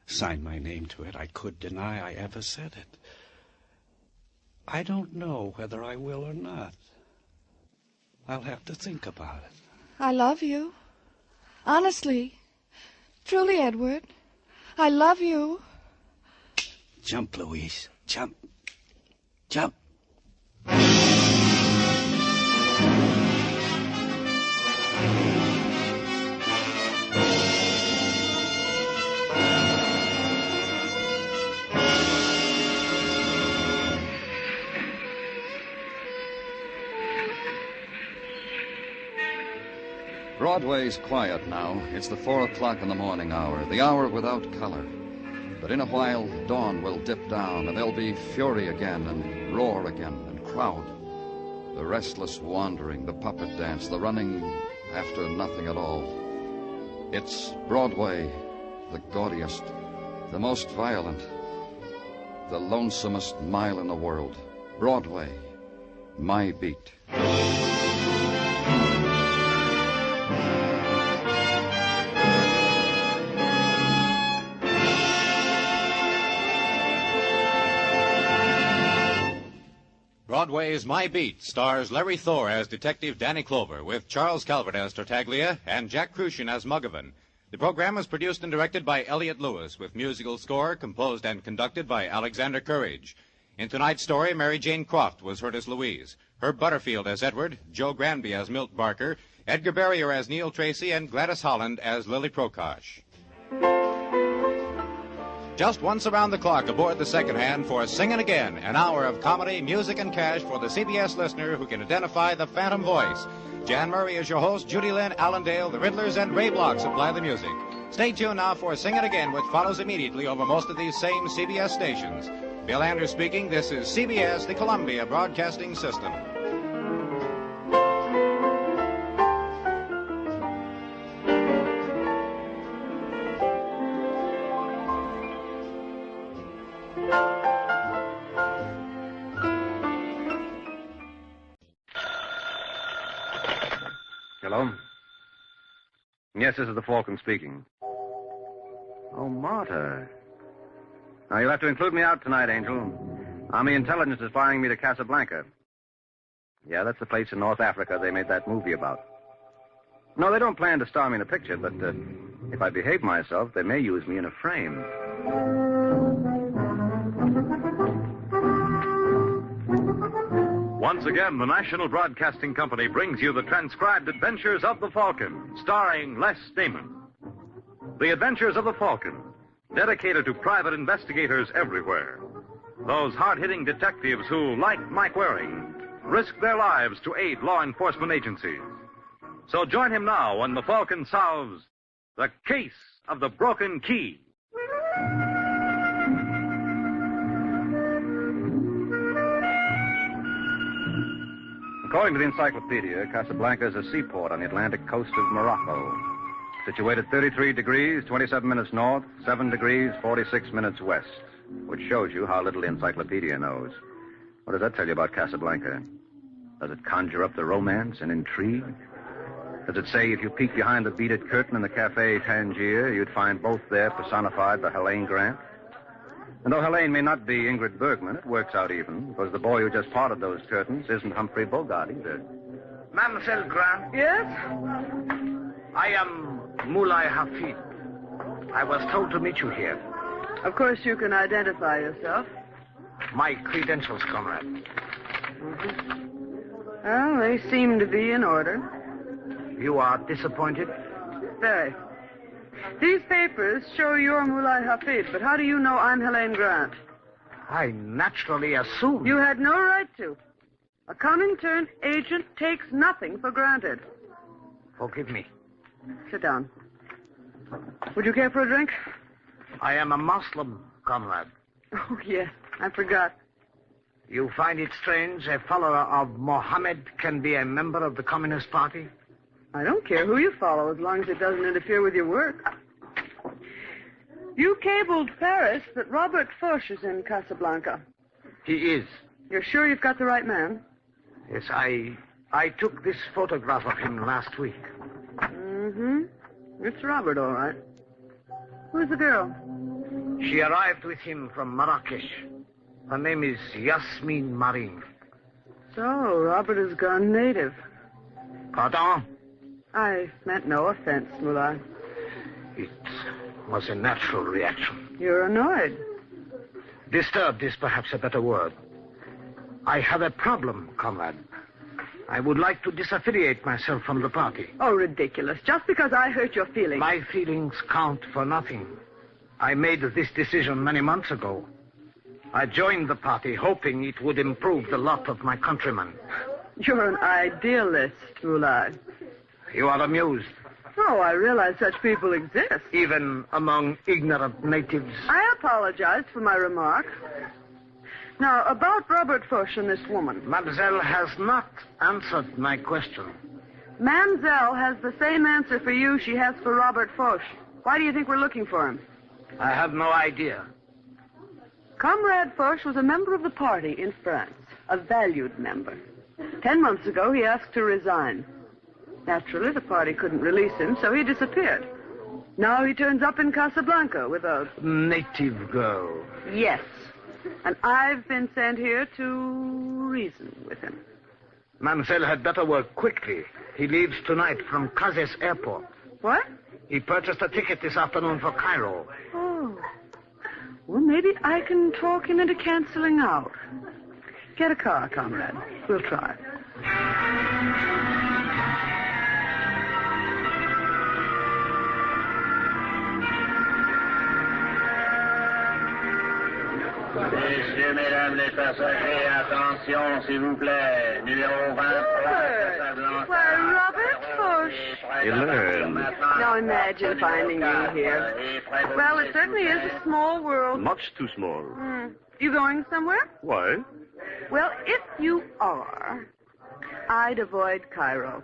S2: Sign my name to it. I could deny I ever said it. I don't know whether I will or not. I'll have to think about it.
S1: I love you. Honestly. Truly, Edward. I love you.
S2: Jump, Louise. Jump. Jump.
S8: Broadway's quiet now. It's the 4 o'clock in the morning hour, the hour without color. But in a while, dawn will dip down, and there'll be fury again, and roar again, and crowd. The restless wandering, the puppet dance, the running after nothing at all. It's Broadway, the gaudiest, the most violent, the lonesomest mile in the world. Broadway, my beat.
S20: Broadway's My Beat stars Larry Thor as Detective Danny Clover, with Charles Calvert as Tartaglia and Jack Crucian as Muggavan. The program was produced and directed by Elliott Lewis, with musical score composed and conducted by Alexander Courage. In tonight's story, Mary Jane Croft was heard as Louise, Herb Butterfield as Edward, Joe Granby as Milt Barker, Edgar Barrier as Neil Tracy, and Gladys Holland as Lily Prokosh. Just once around the clock aboard the second hand for Singin' Again, an hour of comedy, music, and cash for the CBS listener who can identify the phantom voice. Jan Murray is your host. Judy Lynn, Alan Dale, the Riddlers, and Ray Block supply the music. Stay tuned now for Sing It Again, which follows immediately over most of these same CBS stations. Bill Anders speaking. This is CBS, the Columbia Broadcasting System.
S6: Hello? Yes, this is the Falcon speaking. Oh, Marta. Now, you'll have to include me out tonight, Angel. Army intelligence is firing me to Casablanca. Yeah, that's the place in North Africa they made that movie about. No, they don't plan to star me in a picture, but if I behave myself, they may use me in a frame.
S7: Once again, the National Broadcasting Company brings you the transcribed adventures of the Falcon, starring Les Damon.
S4: The Adventures of the Falcon, dedicated to private investigators everywhere. Those hard-hitting detectives who, like Mike Waring, risk their lives to aid law enforcement agencies. So join him now when the Falcon solves the case of the broken key.
S6: According to the encyclopedia, Casablanca is a seaport on the Atlantic coast of Morocco, situated 33 degrees, 27 minutes north, 7 degrees, 46 minutes west, which shows you how little the encyclopedia knows. What does that tell you about Casablanca? Does it conjure up the romance and intrigue? Does it say if you peek behind the beaded curtain in the Café Tangier, you'd find both there personified by Helene Grant? And though Helene may not be Ingrid Bergman, it works out even, because the boy who just parted those curtains isn't Humphrey Bogart either.
S7: Mademoiselle Grant?
S16: Yes?
S7: I am Mulai Hafid. I was told to meet you here.
S16: Of course you can identify yourself.
S7: My credentials, comrade.
S16: Well, they seem to be in order.
S7: You are disappointed?
S16: Very. These papers show you're Mulai Hafid, but how do you know I'm Helene Grant?
S7: I naturally assumed.
S16: You had no right to. A Comintern agent takes nothing for granted.
S7: Forgive me.
S16: Sit down. Would you care for a drink?
S7: I am a Muslim, comrade.
S16: Oh, yes. I forgot.
S7: You find it strange a follower of Mohammed can be a member of the Communist Party?
S16: I don't care who you follow as long as it doesn't interfere with your work. You cabled Paris that Robert Foch is in Casablanca.
S7: He is.
S16: You're sure you've got the right man?
S7: Yes, I took this photograph of him last week.
S16: Mm-hmm. It's Robert, all right. Who's the girl?
S7: She arrived with him from Marrakesh. Her name is Yasmin Marin.
S16: So, Robert has gone native.
S7: Pardon?
S16: I meant no offense, Mulai.
S7: It was a natural reaction.
S16: You're annoyed.
S7: Disturbed is perhaps a better word. I have a problem, comrade. I would like to disaffiliate myself from the party.
S16: Oh, ridiculous. Just because I hurt your feelings.
S7: My feelings count for nothing. I made this decision many months ago. I joined the party hoping it would improve the lot of my countrymen.
S16: You're an idealist, Mulai.
S7: You are amused.
S16: Oh, I realize such people exist.
S7: Even among ignorant natives.
S16: I apologize for my remark. Now, about Robert Foch and this woman.
S7: Mademoiselle has not answered my question.
S16: Mamselle has the same answer for you she has for Robert Foch. Why do you think we're looking for him?
S7: I have no idea.
S16: Comrade Foch was a member of the party in France, a valued member. 10 months ago, he asked to resign. Naturally, the party couldn't release him, so he disappeared. Now he turns up in Casablanca with a...
S7: native girl.
S16: Yes. And I've been sent here to reason with him.
S7: Mademoiselle had better work quickly. He leaves tonight from Kazes Airport.
S16: What?
S7: He purchased a ticket this afternoon for Cairo.
S16: Oh. Well, maybe I can talk him into canceling out. Get a car, comrade. We'll try.
S22: Messieurs, mesdames les passagers, attention, s'il vous plaît. Numéro 23,
S16: Why, Robert Foch.
S4: Helene.
S16: Now imagine finding you here. Well, it certainly is a small world.
S4: Much too small.
S16: You going somewhere?
S4: Why?
S16: Well, if you are, I'd avoid Cairo.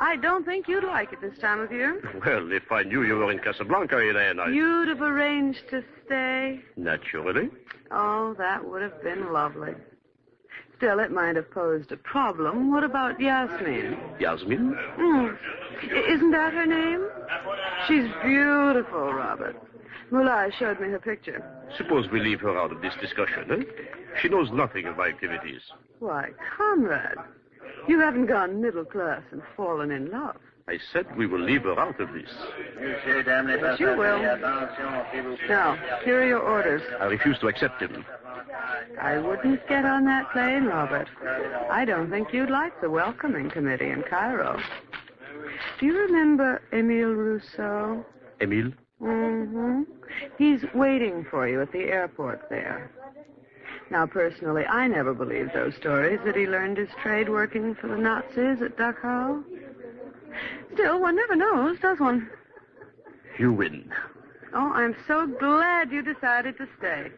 S16: I don't think you'd like it this time of year.
S4: Well, if I knew you were in Casablanca, Helene,
S16: You'd have arranged to stay.
S4: Naturally.
S16: Oh, that would have been lovely. Still, it might have posed a problem. What about Yasmin?
S4: Yasmin?
S16: Isn't that her name? She's beautiful, Robert. Mulai showed me her picture.
S4: Suppose we leave her out of this discussion, eh? She knows nothing of my activities.
S16: Why, comrade, you haven't gone middle class and fallen in love.
S4: I said we will leave her out of this.
S16: Yes, you will. Now, here are your orders.
S4: I refuse to accept them.
S16: I wouldn't get on that plane, Robert. I don't think you'd like the welcoming committee in Cairo. Do you remember Émile Rousseau?
S4: Émile?
S16: Mm-hmm. He's waiting for you at the airport there. Now, personally, I never believed those stories that he learned his trade working for the Nazis at Dachau. Still, one never knows, does one?
S14: You win.
S16: Oh, I'm so glad you decided to stay.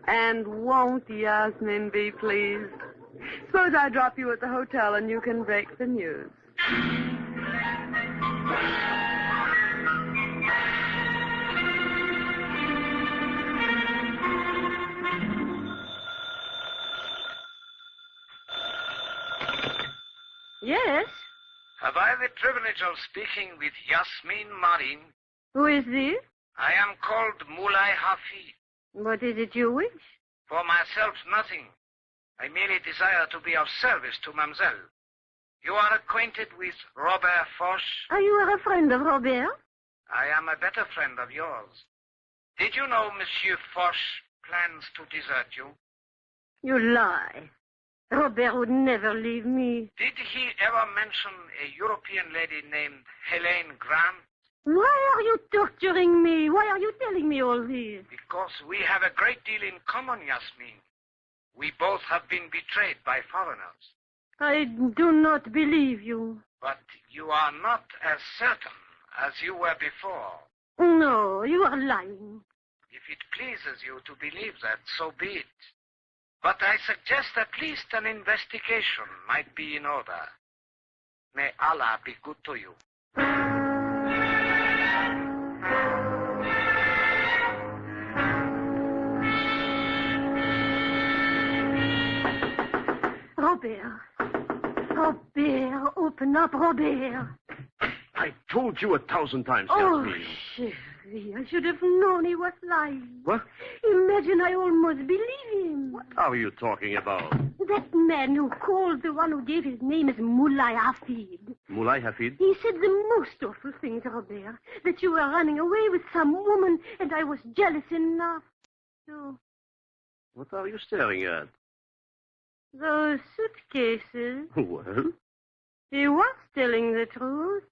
S16: And won't Yasmin be pleased? Suppose I drop you at the hotel and you can break the news. Yes?
S7: Have I the privilege of speaking with Yasmin Marin?
S16: Who is this?
S7: I am called Mulai Hafid.
S16: What is it you wish?
S7: For myself, nothing. I merely desire to be of service to Mademoiselle. You are acquainted with Robert Foch?
S16: Are you a friend of Robert?
S7: I am a better friend of yours. Did you know Monsieur Foch plans to desert you?
S16: You lie. Robert would never leave me.
S7: Did he ever mention a European lady named Helene Grant?
S16: Why are you torturing me? Why are you telling me all this?
S7: Because we have a great deal in common, Yasmin. We both have been betrayed by foreigners.
S16: I do not believe you.
S7: But you are not as certain as you were before.
S16: No, you are lying.
S7: If it pleases you to believe that, so be it. But I suggest at least an investigation might be in order. May Allah be good to you.
S16: Robert. Robert, open up, Robert.
S14: I told you 1,000 times,
S16: Oh,
S14: Yasmin.
S16: Sherry, I should have known he was lying.
S14: What?
S16: Imagine I almost believe him.
S14: What are you talking about?
S16: That man who called the one who gave his name is Mulai Hafid.
S14: Mulai Hafid?
S16: He said the most awful things, Robert. That you were running away with some woman, and I was jealous enough to...
S14: What are you staring at?
S16: Those suitcases.
S14: Well,
S16: He was telling the truth.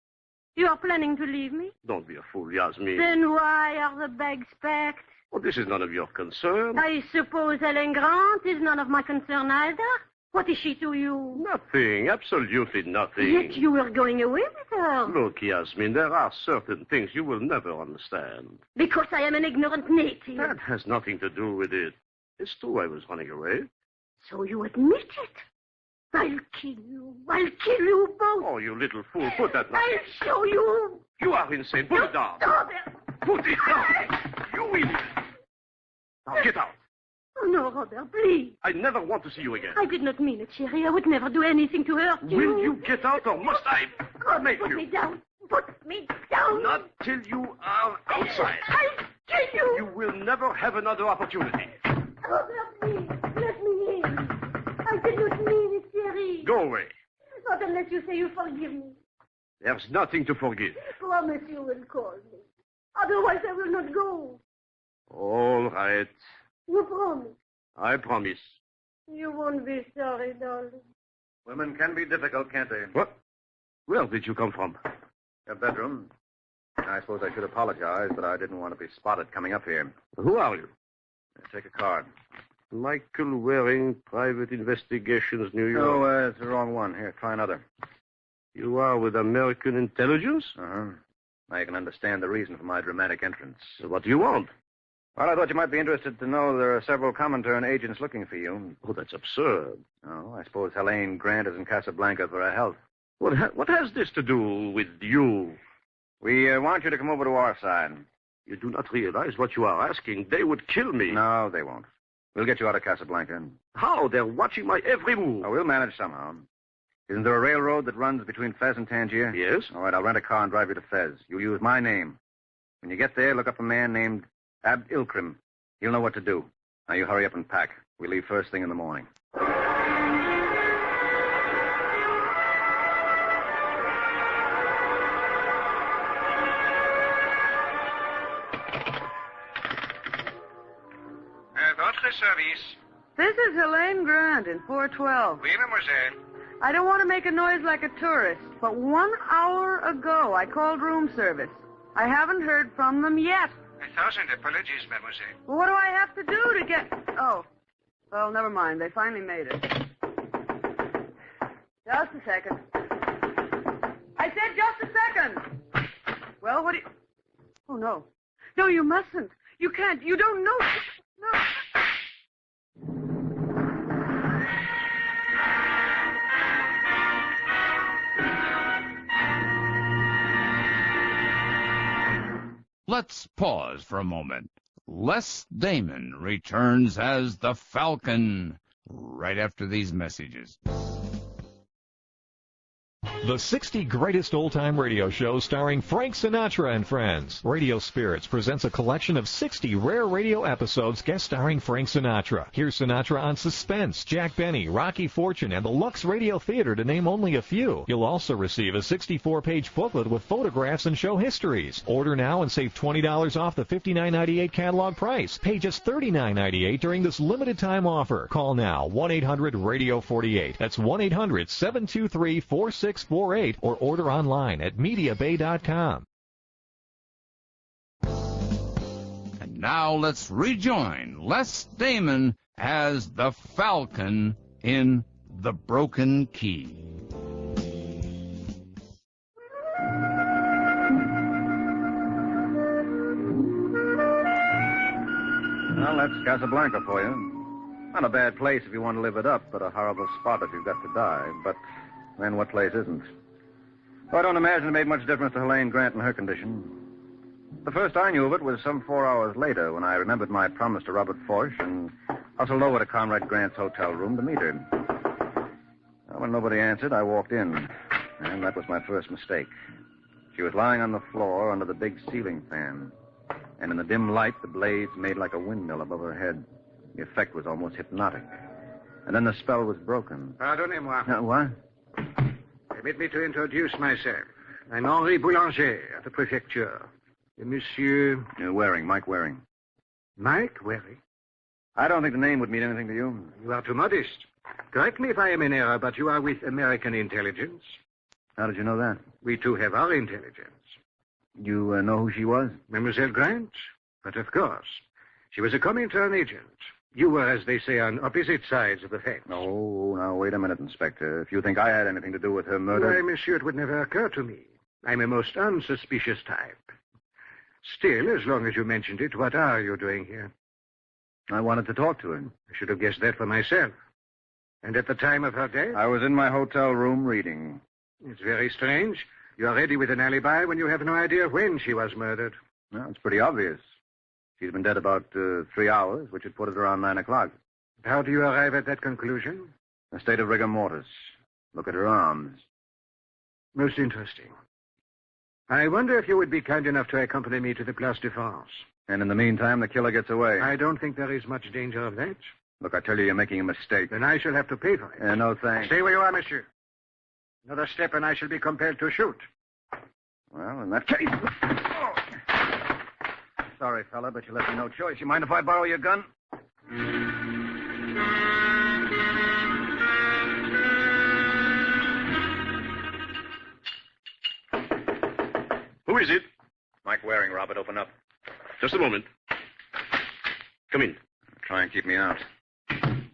S16: You are planning to leave me?
S14: don't be a fool, Yasmin.
S16: Then why are the bags packed?
S14: Oh, this is none of your concern.
S16: I suppose Helen Grant is none of my concern either. What is she to you?
S14: Nothing, absolutely nothing.
S16: Yet you were going away with her.
S14: Look, Yasmin, there are certain things you will never understand.
S16: Because I am an ignorant native.
S14: That has nothing to do with it. It's true I was running away.
S16: So you admit it? I'll kill you. I'll kill you both.
S14: Oh, you little fool, put that down.
S16: I'll show you.
S14: You are insane. Put it down.
S16: Stop it.
S14: Put it down. You idiot. Now get out.
S16: Oh, no, Robert, please.
S14: I never want to see you again.
S16: I did not mean it, Sherry. I would never do anything to hurt you.
S14: Will you get out or must I make
S16: Put
S14: you?
S16: me down. Put me down.
S14: Not till you are outside.
S16: I'll kill you.
S14: You will never have another opportunity.
S16: Robert, please. Let me in. I did not mean it, Sherry.
S14: Go away.
S16: Not unless you say you forgive me.
S14: There's nothing to forgive.
S16: Promise you will call me. Otherwise, I will not go.
S14: All right.
S16: You promise.
S14: I promise.
S16: You won't be sorry, darling.
S6: Women can be difficult, can't they?
S14: What? Where did you come from?
S6: Your bedroom. I suppose I should apologize, but I didn't want to be spotted coming up here.
S14: Who are you?
S6: Take a card.
S14: Michael Waring, Private Investigations, New York.
S6: Oh, it's the wrong one. Here, try another.
S14: You are with American Intelligence?
S6: Uh-huh. Now you can understand the reason for my dramatic entrance.
S14: So what do you want?
S6: Well, I thought you might be interested to know there are several Comintern agents looking for you.
S14: Oh, that's absurd.
S6: Oh, I suppose Helene Grant is in Casablanca for her health.
S14: What has this to do with you?
S6: We want you to come over to our side.
S14: You do not realize what you are asking. They would kill me.
S6: No, they won't. We'll get you out of Casablanca.
S14: How? They're watching my every move.
S6: Oh, we'll manage somehow. Isn't there a railroad that runs between Fez and Tangier?
S14: Yes.
S6: All right, I'll rent a car and drive you to Fez. You'll use my name. When you get there, look up a man named Abd Ilkrim. He'll know what to do. Now, you hurry up and pack. We leave first thing in the morning.
S7: Votre service.
S16: This is Helene Grant in 412.
S7: Oui, mademoiselle.
S16: I don't want to make a noise like a tourist, but 1 hour ago I called room service. I haven't heard from them yet.
S7: 1,000 apologies, mademoiselle.
S16: Well, what do I have to do to get... Oh. Well, never mind. They finally made it. Just a second. I said just a second. Well, what do you... Oh, no. No, you mustn't. You can't. You don't know. No.
S9: Let's pause for a moment. Les Damon returns as the Falcon right after these messages.
S15: The 60 Greatest Old-Time Radio Shows starring Frank Sinatra and Friends. Radio Spirits presents a collection of 60 rare radio episodes guest starring Frank Sinatra. Hear Sinatra on Suspense, Jack Benny, Rocky Fortune, and the Lux Radio Theater, to name only a few. You'll also receive a 64-page booklet with photographs and show histories. Order now and save $20 off the $59.98 catalog price. Pay just $39.98 during this limited-time offer. Call now, 1-800-RADIO-48. That's 1-800-723-4648, or order online at MediaBay.com.
S9: And now let's rejoin Les Damon as the Falcon in The Broken Key.
S6: Well, that's Casablanca for you. Not a bad place if you want to live it up, but a horrible spot if you've got to die. But then what place isn't? Oh, I don't imagine it made much difference to Helene Grant and her condition. The first I knew of it was some 4 hours later, when I remembered my promise to Robert Forsh and hustled over to Comrade Grant's hotel room to meet her. Well, when nobody answered, I walked in, and that was my first mistake. She was lying on the floor under the big ceiling fan, and in the dim light, the blades made like a windmill above her head. The effect was almost hypnotic. And then the spell was broken.
S7: Pardonnez-moi.
S6: What?
S7: Permit me to introduce myself. I'm Henri Boulanger at the prefecture. Monsieur...
S6: Mike Waring.
S7: Mike Waring?
S6: I don't think the name would mean anything to you.
S7: You are too modest. Correct me if I am in error, but you are with American intelligence.
S6: How did you know that?
S7: We too have our intelligence.
S6: You know who she was?
S7: Mademoiselle Grant? But of course. She was a Comintern agent. You were, as they say, on opposite sides of the fence.
S6: Oh, now, wait a minute, Inspector. If you think I had anything to do with her murder...
S7: Why, monsieur, it would never occur to me. I'm a most unsuspicious type. Still, as long as you mentioned it, what are you doing here?
S6: I wanted to talk to her.
S7: I should have guessed that for myself. And at the time of her death?
S6: I was in my hotel room reading.
S7: It's very strange. You're ready with an alibi when you have no idea when she was murdered.
S6: Well, it's pretty obvious. She's been dead about 3 hours, which would put it around 9 o'clock.
S7: How do you arrive at that conclusion?
S6: A state of rigor mortis. Look at her arms.
S7: Most interesting. I wonder if you would be kind enough to accompany me to the Place de France.
S6: And in the meantime, the killer gets away.
S7: I don't think there is much danger of that.
S6: Look, I tell you, you're making a mistake.
S7: Then I shall have to pay for it.
S6: No, thanks.
S7: Stay where you are, monsieur. Another step and I shall be compelled to shoot.
S6: Well, in that case... Sorry, fella, but you left me no choice. You mind if I borrow your gun?
S17: Who is it?
S6: Mike Waring, Robert. Open up.
S17: Just a moment. Come in.
S6: Try and keep me out.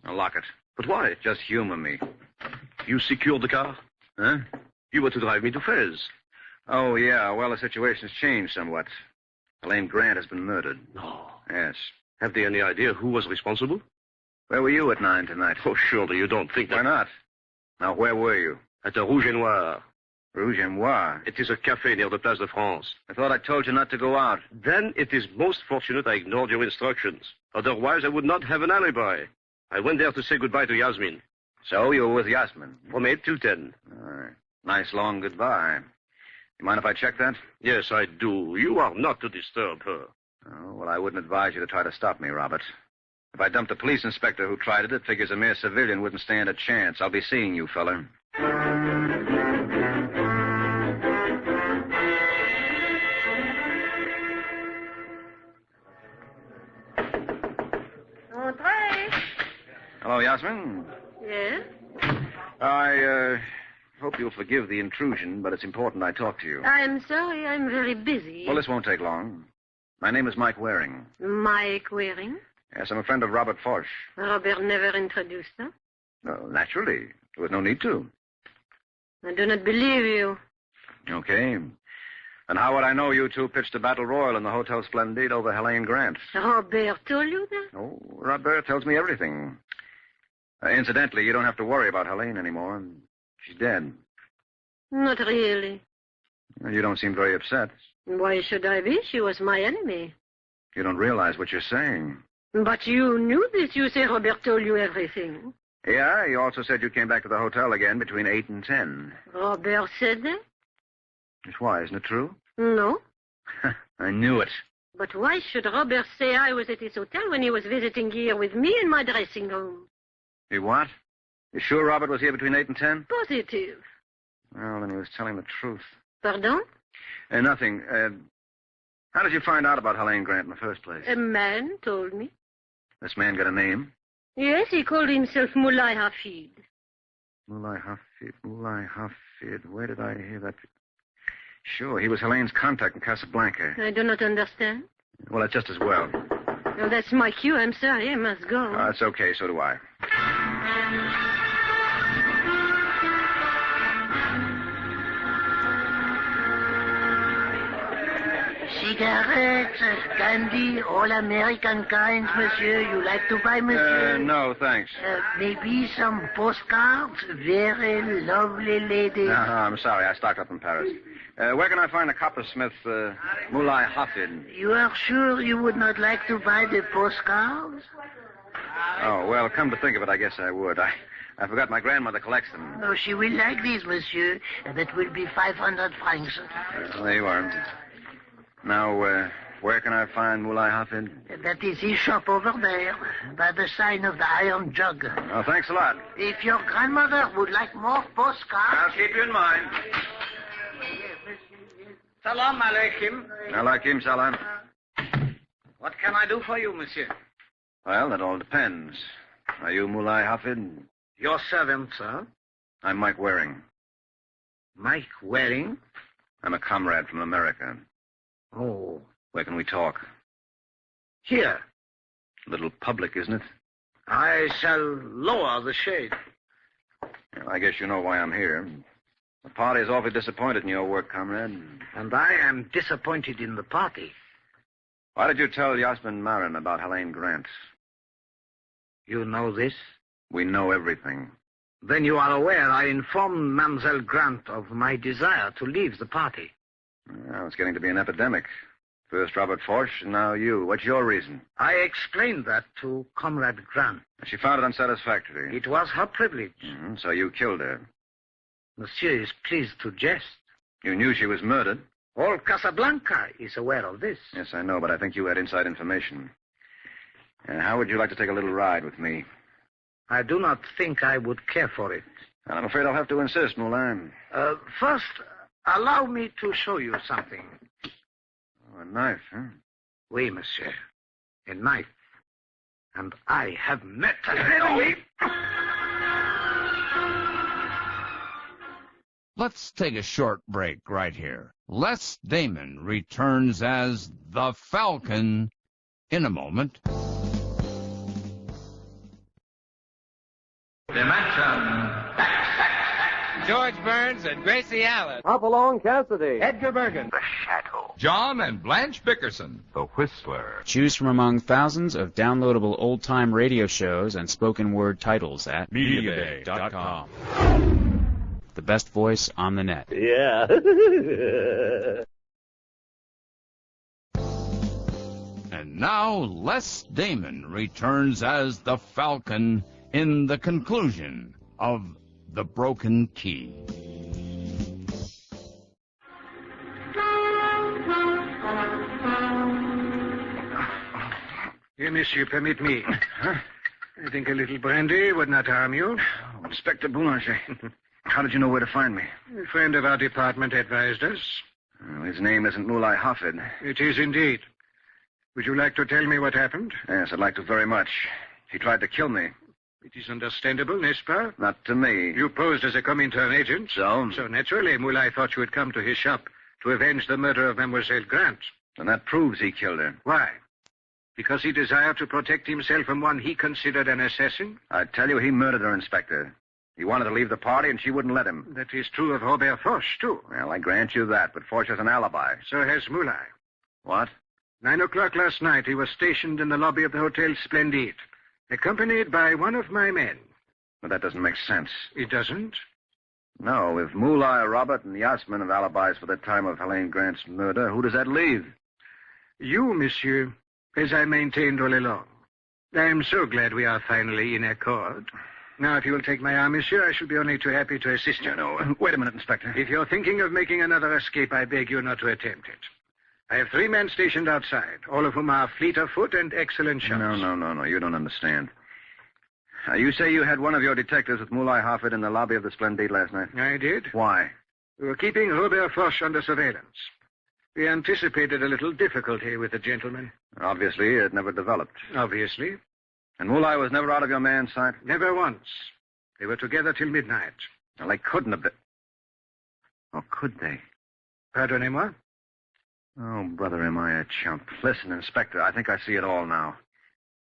S6: I'll lock it.
S17: But why?
S6: Just humor me.
S17: You secured the car?
S6: Huh?
S17: You were to drive me to Fez.
S6: Oh, yeah. Well, the situation's changed somewhat. Helene Grant has been murdered.
S17: No.
S6: Yes.
S17: Have they any idea who was responsible?
S6: Where were you at 9 tonight?
S17: Oh, surely you don't think that...
S6: Why not? Now, where were you?
S17: At the Rouge et Noir.
S6: Rouge et Noir?
S17: It is a cafe near the Place de France.
S6: I thought I told you not to go out.
S17: Then it is most fortunate I ignored your instructions. Otherwise, I would not have an alibi. I went there to say goodbye to Yasmin.
S6: So, you were with Yasmin?
S17: From 8 till 10.
S6: All right. Nice long goodbye. You mind if I check that?
S17: Yes, I do. You are not to disturb her.
S6: Oh, well, I wouldn't advise you to try to stop me, Robert. If I dumped a police inspector who tried it, it figures a mere civilian wouldn't stand a chance. I'll be seeing you, fella.
S16: Entree.
S6: Hello, Yasmin.
S16: Yes?
S6: hope you'll forgive the intrusion, but it's important I talk to you.
S10: I'm sorry, I'm very busy.
S6: Well, this won't take long. My name is Mike Waring.
S10: Mike Waring?
S6: Yes, I'm a friend of Robert Foch.
S10: Robert never introduced her?
S6: Well, naturally. There was no need to.
S10: I do not believe you.
S6: Okay. And how would I know you two pitched a battle royal in the Hotel Splendide over Helene Grant?
S10: Robert told you that?
S6: Oh, Robert tells me everything. Incidentally, you don't have to worry about Helene anymore. She's dead.
S10: Not really.
S6: You don't seem very upset.
S10: Why should I be? She was my enemy.
S6: You don't realize what you're saying.
S10: But you knew this. You say Robert told you everything.
S6: Yeah, he also said you came back to the hotel again between 8 and 10.
S10: Robert said that?
S6: Yes, why? Isn't it true?
S10: No.
S6: I knew it.
S10: But why should Robert say I was at his hotel when he was visiting here with me in my dressing room?
S6: He what? You sure Robert was here between 8 and 10?
S10: Positive.
S6: Well, then he was telling the truth.
S10: Pardon?
S6: Nothing. How did you find out about Helene Grant in the first place?
S10: A man told me.
S6: This man got a name?
S10: Yes, he called himself Mulai Hafid.
S6: Mulai Hafid. Where did I hear that? Sure, he was Helene's contact in Casablanca.
S10: I do not understand.
S6: Well, that's just as well.
S10: Oh, that's my cue. I'm sorry. I must go.
S6: It's okay. So do I.
S22: Cigarettes, candy, all American kinds, monsieur. You like to buy, monsieur?
S6: No, thanks.
S22: Maybe some postcards? Very lovely lady.
S6: No, I'm sorry. I stocked up in Paris. Where can I find a coppersmith, Mulai Hafid?
S22: You are sure you would not like to buy the postcards?
S6: Oh, well, come to think of it, I guess I would. I forgot my grandmother collects them.
S22: Oh, she will like these, monsieur. That will be 500 francs.
S6: There you are. Now, where can I find Mulai Hafid?
S22: That is his shop over there, by the sign of the Iron Jug.
S6: Oh, thanks a lot.
S22: If your grandmother would like more postcards...
S6: I'll keep you in mind.
S7: Salam alaikum.
S6: Alaikum salam.
S7: What can I do for you, monsieur?
S6: Well, that all depends. Are you Mulai Hafid?
S7: Your servant, sir.
S6: I'm Mike Waring.
S7: Mike Waring?
S6: I'm a comrade from America.
S7: Oh.
S6: Where can we talk?
S7: Here.
S6: A little public, isn't it?
S7: I shall lower the shade.
S6: Well, I guess you know why I'm here. The party is awfully disappointed in your work, comrade.
S7: And I am disappointed in the party.
S6: Why did you tell Yasmin Marin about Helene Grant?
S7: You know this?
S6: We know everything.
S7: Then you are aware I informed Mademoiselle Grant of my desire to leave the party.
S6: Well, it's getting to be an epidemic. First Robert Foch, and now you. What's your reason?
S7: I explained that to Comrade Grant.
S6: She found it unsatisfactory.
S7: It was her privilege.
S6: So you killed her.
S7: Monsieur is pleased to jest.
S6: You knew she was murdered?
S7: All Casablanca is aware of this.
S6: Yes, I know, but I think you had inside information. How would you like to take a little ride with me?
S7: I do not think I would care for it.
S6: Well, I'm afraid I'll have to insist, Moulin.
S7: First, allow me to show you something.
S6: Oh, a knife, huh?
S7: Oui, monsieur. A knife. And I have met an enemy.
S9: Let's take a short break right here. Les Damon returns as the Falcon in a moment.
S13: Dimension.
S18: George Burns and Gracie Allen.
S19: Hopalong Cassidy.
S18: Edgar Bergen.
S13: The Shadow.
S9: John and Blanche Bickerson.
S13: The Whistler.
S25: Choose from among thousands of downloadable old-time radio shows and spoken word titles at
S9: MediaBay.com.
S25: The best voice on the net.
S19: Yeah.
S9: And now Les Damon returns as the Falcon in the conclusion of The Broken Key.
S7: Monsieur, permit me. Huh? I think a little brandy would not harm you.
S6: Oh, Inspector Boulanger. How did you know where to find me?
S7: A friend of our department advised us.
S6: Well, his name isn't Mulai Hafid.
S7: It is indeed. Would you like to tell me what happened?
S6: Yes, I'd like to very much. He tried to kill me.
S7: It is understandable, n'est-ce pas?
S6: Not to me.
S7: You posed as a Comintern agent.
S6: So?
S7: So naturally, Moulay thought you would come to his shop to avenge the murder of Mademoiselle Grant.
S6: And that proves he killed her.
S7: Why? Because he desired to protect himself from one he considered an assassin?
S6: I tell you, he murdered her, Inspector. He wanted to leave the party, and she wouldn't let him.
S7: That is true of Robert Foch, too.
S6: Well, I grant you that, but Foch has an alibi.
S7: So has Moulay.
S6: What?
S7: 9 o'clock last night, he was stationed in the lobby of the Hotel Splendide, accompanied by one of my men.
S6: But that doesn't make sense.
S7: It doesn't?
S6: No, if Moulay, Robert, and Yasmin have alibis for the time of Helene Grant's murder, who does that leave?
S7: You, monsieur, as I maintained all along. I am so glad we are finally in accord. Now, if you will take my arm, monsieur, I shall be only too happy to assist you.
S6: No, wait a minute, Inspector.
S7: If you're thinking of making another escape, I beg you not to attempt it. I have 3 men stationed outside, all of whom are fleet of foot and excellent shots.
S6: No, you don't understand. You say you had one of your detectives with Moulay Harford in the lobby of the Splendide last night?
S7: I did.
S6: Why?
S7: We were keeping Robert Foch under surveillance. We anticipated a little difficulty with the gentleman.
S6: Obviously, it never developed.
S7: Obviously.
S6: And Moulay was never out of your man's sight?
S7: Never once. They were together till midnight.
S6: Well, they couldn't have been. Or could they?
S7: Pardonnez-moi?
S6: Oh, brother, am I a chump. Listen, Inspector, I think I see it all now.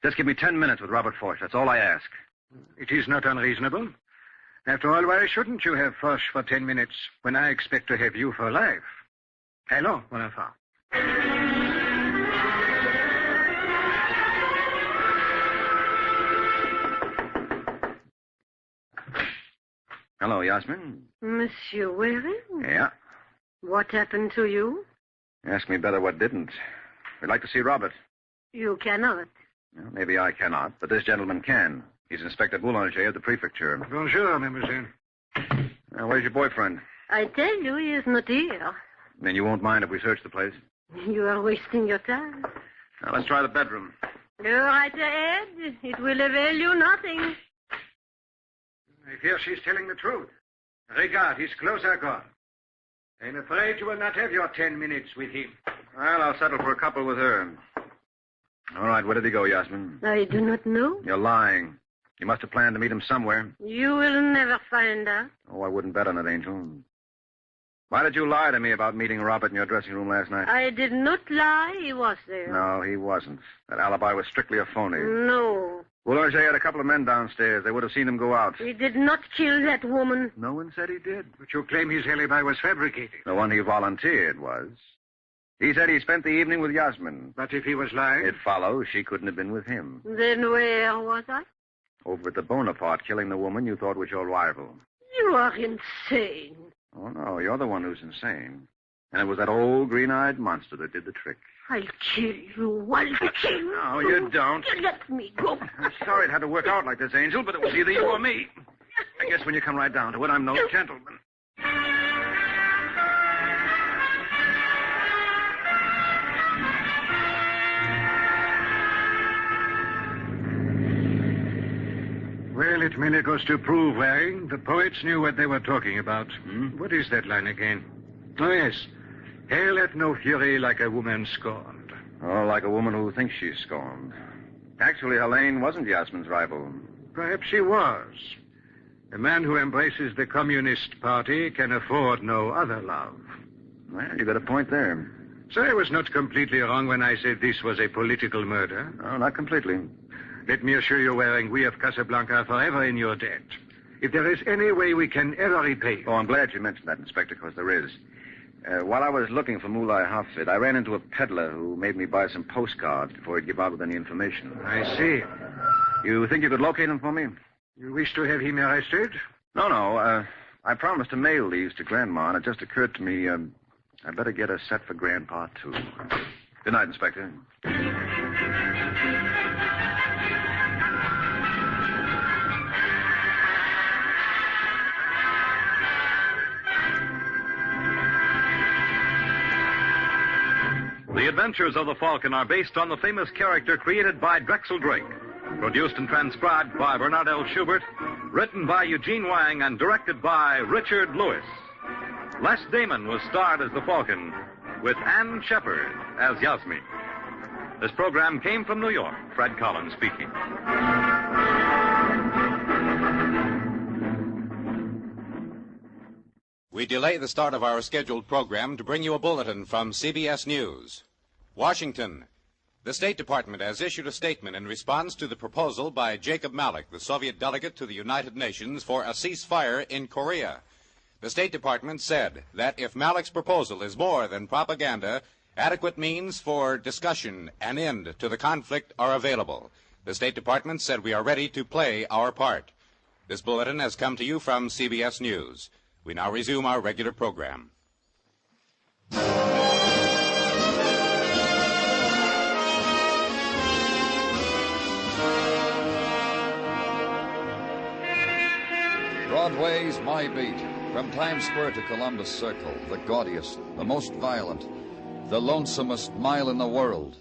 S6: Just give me 10 minutes with Robert Foch. That's all I ask.
S7: It is not unreasonable. After all, why shouldn't you have Foch for 10 minutes when I expect to have you for life? Hello, mon enfant.
S6: Hello, Yasmin.
S10: Monsieur Waring?
S6: Yeah.
S10: What happened to you?
S6: Ask me better what didn't. We'd like to see Robert.
S10: You cannot.
S6: Well, maybe I cannot, but this gentleman can. He's Inspector Boulanger of the prefecture.
S7: Bonjour, mademoiselle.
S6: Now, where's your boyfriend?
S10: I tell you, he is not here.
S6: Then you won't mind if we search the place?
S10: You are wasting your time.
S6: Now, let's try the bedroom.
S10: Go right ahead. It will avail you nothing.
S7: I fear she's telling the truth. Regard, his clothes are gone. I'm afraid you will not have your 10 minutes with him.
S6: Well, I'll settle for a couple with her. All right, where did he go, Yasmin?
S10: I do not know.
S6: You're lying. You must have planned to meet him somewhere.
S10: You will never find out.
S6: Oh, I wouldn't bet on it, Angel. Why did you lie to me about meeting Robert in your dressing room last night?
S10: I did not lie. He was there.
S6: No, he wasn't. That alibi was strictly a phony.
S10: No.
S6: Boulanger had a couple of men downstairs. They would have seen him go out.
S10: He did not kill that woman.
S6: No one said he did.
S7: But you claim his alibi was fabricated.
S6: The one he volunteered was. He said he spent the evening with Yasmin.
S7: But if he was lying?
S6: It follows she couldn't have been with him.
S10: Then where was I?
S6: Over at the Bonaparte, killing the woman you thought was your rival.
S10: You are insane.
S6: Oh, no, you're the one who's insane. And it was that old green-eyed monster that did the trick.
S10: I'll kill you. I'll kill you.
S6: No, you don't.
S10: Let me go.
S6: I'm sorry it had to work out like this, Angel, but it was either you or me. I guess when you come right down to it, I'm no gentleman.
S7: Well, it merely goes to prove, Waring, the poets knew what they were talking about. What is that line again? Oh, yes. Hell hath no fury like a woman scorned.
S6: Oh, like a woman who thinks she's scorned. Actually, Helene wasn't Yasmin's rival.
S7: Perhaps she was. A man who embraces the Communist Party can afford no other love.
S6: Well, you got a point there.
S7: So I was not completely wrong when I said this was a political murder.
S6: No, not completely.
S7: Let me assure you, Waring, we of Casablanca are forever in your debt. If there is any way we can ever repay you...
S6: Oh, I'm glad you mentioned that, Inspector, because there is. While I was looking for Moulay Hafid, I ran into a peddler who made me buy some postcards before he'd give out with any information.
S7: I see.
S6: You think you could locate him for me?
S7: You wish to have him arrested?
S6: No. I promised to mail these to Grandma, and it just occurred to me I'd better get a set for Grandpa, too. Good night, Inspector.
S4: The Adventures of the Falcon are based on the famous character created by Drexel Drake. Produced and transcribed by Bernard L. Schubert. Written by Eugene Wang and directed by Richard Lewis. Les Damon was starred as the Falcon, with Ann Shepard as Yasmin. This program came from New York. Fred Collins speaking.
S20: We delay the start of our scheduled program to bring you a bulletin from CBS News. Washington. The State Department has issued a statement in response to the proposal by Jacob Malik, the Soviet delegate to the United Nations, for a ceasefire in Korea. The State Department said that if Malik's proposal is more than propaganda, adequate means for discussion and end to the conflict are available. The State Department said we are ready to play our part. This bulletin has come to you from CBS News. We now resume our regular program.
S8: Broadway's My Beat. From Times Square to Columbus Circle, the gaudiest, the most violent, the lonesomest mile in the world.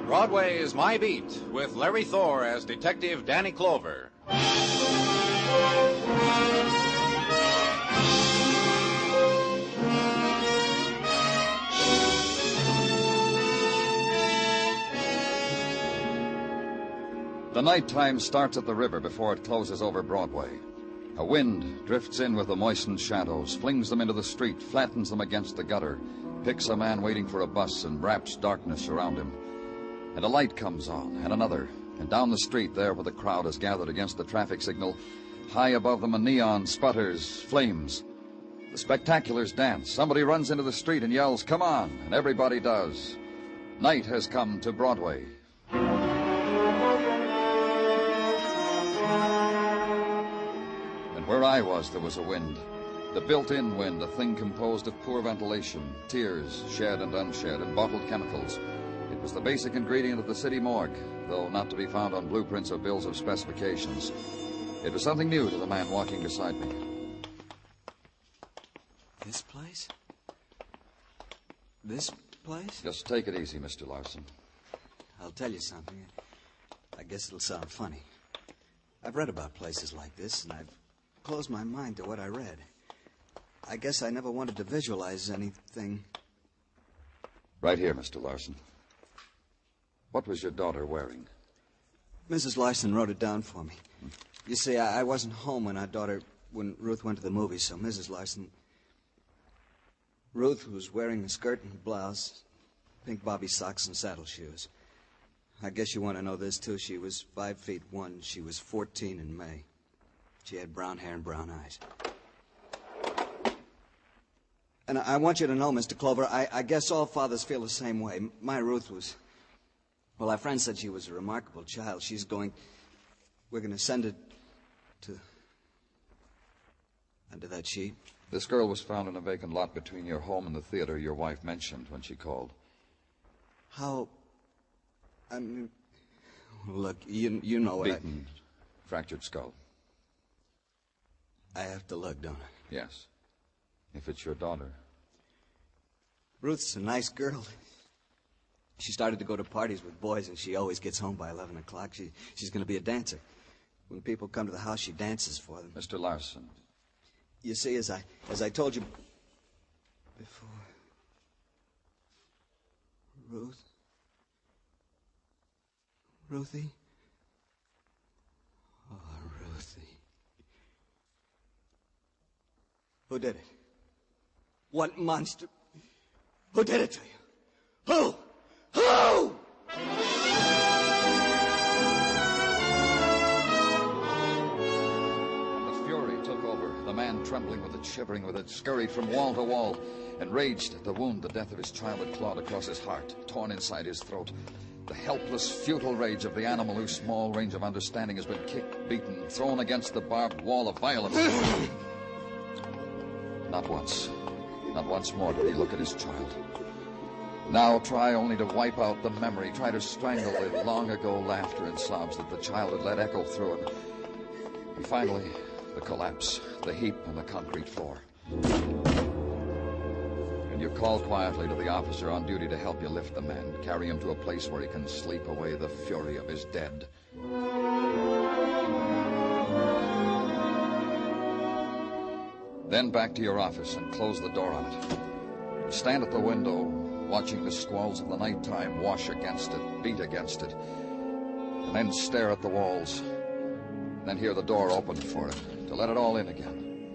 S20: Broadway's My Beat, with Larry Thor as Detective Danny Clover.
S8: The nighttime starts at the river before it closes over Broadway. A wind drifts in with the moistened shadows, flings them into the street, flattens them against the gutter, picks a man waiting for a bus, and wraps darkness around him. And a light comes on, and another, and down the street there where the crowd has gathered against the traffic signal, high above them a neon sputters, flames. The spectaculars dance. Somebody runs into the street and yells, "Come on," and everybody does. Night has come to Broadway. And where I was, there was a wind. The built-in wind, a thing composed of poor ventilation, tears, shed and unshed, and bottled chemicals. It was the basic ingredient of the city morgue, though not to be found on blueprints or bills of specifications. It was something new to the man walking beside me.
S3: This place? This place?
S8: Just take it easy, Mr. Larson.
S3: I'll tell you something. I guess it'll sound funny. I've read about places like this, and I've closed my mind to what I read. I guess I never wanted to visualize anything.
S8: Right here, Mr. Larson. What was your daughter wearing?
S3: Mrs. Larson wrote it down for me. You see, I wasn't home when Ruth went to the movies, so Mrs. Larson... Ruth was wearing a skirt and blouse, pink bobby socks and saddle shoes. I guess you want to know this, too. She was 5'1". She was 14 in May. She had brown hair and brown eyes. And I want you to know, Mr. Clover, I guess all fathers feel the same way. My Ruth was... Well, our friend said she was a remarkable child. We're going to send it to... under that sheet.
S8: This girl was found in a vacant lot between your home and the theater your wife mentioned when she called.
S3: How... I mean... Look, you know what
S8: Beaten, fractured skull.
S3: I have to look, don't I?
S8: Yes. If it's your daughter.
S3: Ruth's a nice girl. She started to go to parties with boys, and she always gets home by 11 o'clock. She's going to be a dancer. When people come to the house, she dances for them.
S8: Mr. Larson.
S3: You see, as I told you before... Ruth? Ruthie? Oh, Ruthie. Who did it? What monster? Who did it to you? Who? Who?
S8: The fury took over. The man, trembling with it, shivering with it, scurried from wall to wall, and raged at the wound the death of his child had clawed across his heart, torn inside his throat. The helpless, futile rage of the animal whose small range of understanding has been kicked, beaten, thrown against the barbed wall of violence. Not once more did he look at his child. Now try only to wipe out the memory, try to strangle the long-ago laughter and sobs that the child had let echo through him. And finally, the collapse, the heap on the concrete floor. And you call quietly to the officer on duty to help you lift the man, carry him to a place where he can sleep away the fury of his dead. Then back to your office and close the door on it. Stand at the window, watching the squalls of the nighttime wash against it, beat against it. and then stare at the walls, and then hear the door open for it, to let it all in again.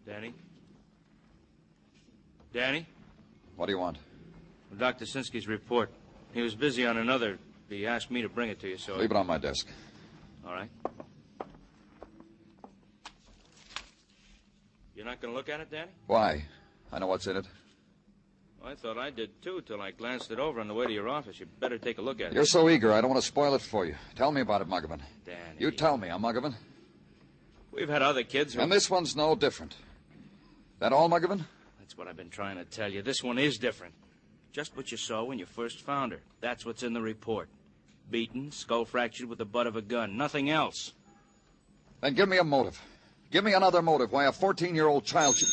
S5: Danny? Danny?
S8: What do you want?
S5: Dr. Sinsky's report. He was busy on another. He asked me to bring it to you, so...
S8: Leave it on my desk.
S5: All right. You're not going to look at it, Danny?
S8: Why? I know what's in it.
S5: Well, I thought I did, too, till I glanced it over on the way to your office. You better take a look at it.
S8: You're so eager, I don't want to spoil it for you. Tell me about it, Muggavan.
S5: Danny.
S8: You tell me, Muggavan.
S5: We've had other kids who...
S8: And this one's no different. That all, Muggavan?
S5: That's what I've been trying to tell you. This one is different. Just what you saw when you first found her. That's what's in the report. Beaten, skull fractured with the butt of a gun. Nothing else.
S8: Then give me a motive. Give me another motive why a 14-year-old child should...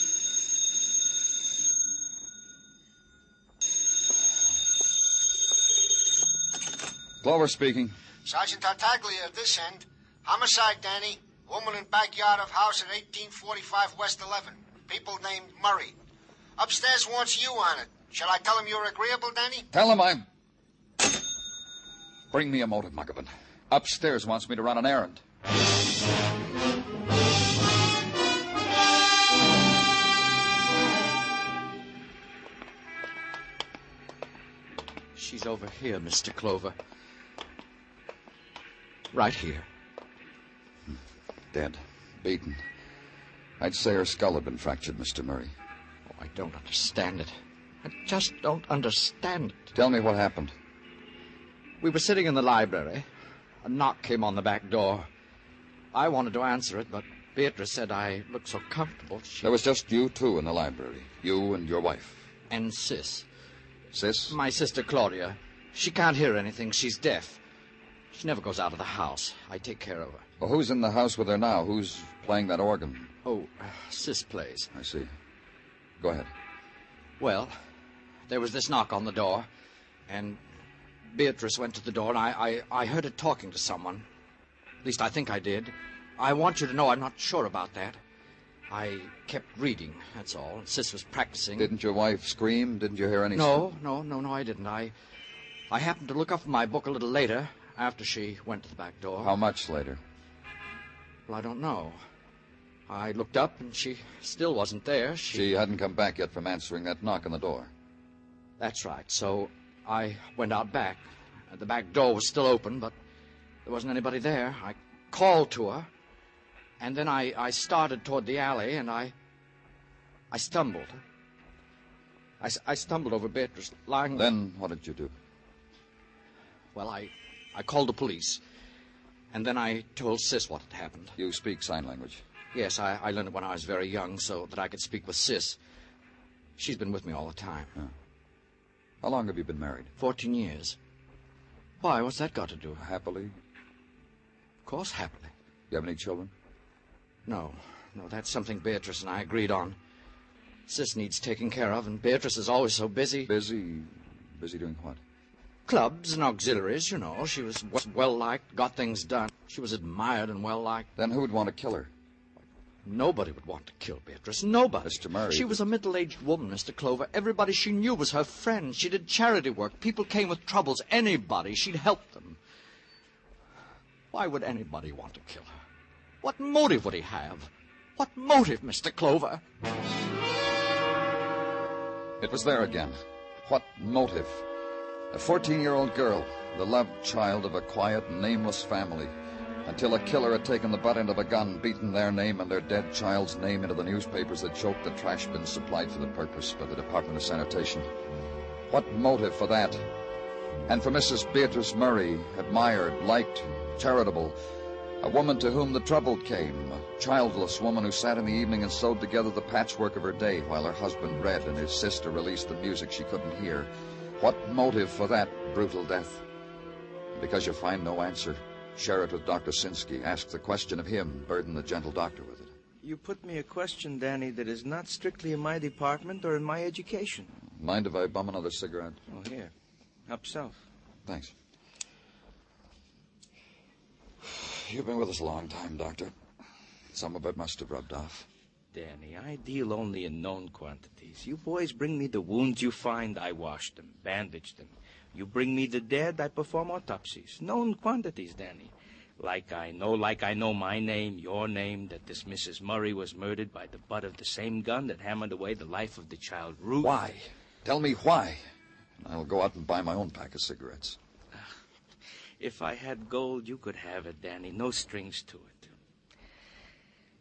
S8: Clover speaking.
S11: Sergeant Tartaglia at this end. Homicide, Danny. Woman in backyard of house at 1845 West 11. People named Murray. Upstairs wants you on it. Shall I tell him you're agreeable, Danny?
S8: Tell him I'm... Bring me a motive, Muggavan. Upstairs wants me to run an errand.
S12: She's over here, Mr. Clover. Right here.
S8: Dead. Beaten. I'd say her skull had been fractured, Mr. Murray.
S12: Oh, I don't understand it. I just don't understand it.
S8: Tell me what happened.
S12: We were sitting in the library. A knock came on the back door. I wanted to answer it, but Beatrice said I looked so comfortable.
S8: There was just you two in the library. You and your wife.
S12: And Sis.
S8: Sis?
S12: My sister Claudia. She can't hear anything. She's deaf. She never goes out of the house. I take care of her.
S8: Well, who's in the house with her now? Who's playing that organ?
S12: Oh, Sis plays.
S8: I see. Go ahead.
S12: Well, there was this knock on the door, and Beatrice went to the door, and I heard her talking to someone. At least I think I did. I want you to know I'm not sure about that. I kept reading, that's all. Sis was practicing.
S8: Didn't your wife scream? Didn't you hear any...
S12: No, I didn't. I happened to look up from my book a little later, after she went to the back door.
S8: How much later?
S12: Well, I don't know. I looked up, and she still wasn't there.
S8: She hadn't come back yet from answering that knock on the door.
S12: That's right. So I went out back. The back door was still open, but there wasn't anybody there. I called to her, and then I started toward the alley, and I stumbled. I stumbled over Beatrice lying...
S8: Then what did you do?
S12: Well, I called the police, and then I told Sis what had happened.
S8: You speak sign language?
S12: Yes, I learned it when I was very young so that I could speak with Sis. She's been with me all the time.
S8: Yeah. How long have you been married?
S12: 14 years. Why, what's that got to do?
S8: Happily?
S12: Of course, happily.
S8: You have any children?
S12: No, that's something Beatrice and I agreed on. Sis needs taking care of, and Beatrice is always so busy.
S8: Busy doing what?
S12: Clubs and auxiliaries, you know. She was well-liked, got things done. She was admired and well-liked.
S8: Then who would want to kill her?
S12: Nobody would want to kill Beatrice. Nobody.
S8: Mr. Murray...
S12: She was a middle-aged woman, Mr. Clover. Everybody she knew was her friend. She did charity work. People came with troubles. Anybody. She'd help them. Why would anybody want to kill her? What motive would he have? What motive, Mr. Clover?
S8: It was there again. What motive? A 14-year-old girl, the loved child of a quiet, nameless family, until a killer had taken the butt end of a gun, beaten their name and their dead child's name into the newspapers that choked the trash bins supplied for the purpose by the Department of Sanitation. What motive for that? And for Mrs. Beatrice Murray, admired, liked, charitable, a woman to whom the trouble came, a childless woman who sat in the evening and sewed together the patchwork of her day while her husband read and his sister released the music she couldn't hear. What motive for that brutal death? And because you find no answer, share it with Dr. Sinsky. Ask the question of him. Burden the gentle doctor with it.
S5: You put me a question, Danny, that is not strictly in my department or in my education.
S8: Mind if I bum another cigarette?
S5: Oh, here. Help yourself.
S8: Thanks. You've been with us a long time, Doctor. Some of it must have rubbed off.
S5: Danny, I deal only in known quantities. You boys bring me the wounds you find, I wash them, bandage them. You bring me the dead, I perform autopsies. Known quantities, Danny. Like I know my name, your name, that this Mrs. Murray was murdered by the butt of the same gun that hammered away the life of the child Ruth.
S8: Why? Tell me why. And I'll go out and buy my own pack of cigarettes.
S5: If I had gold, you could have it, Danny. No strings to it.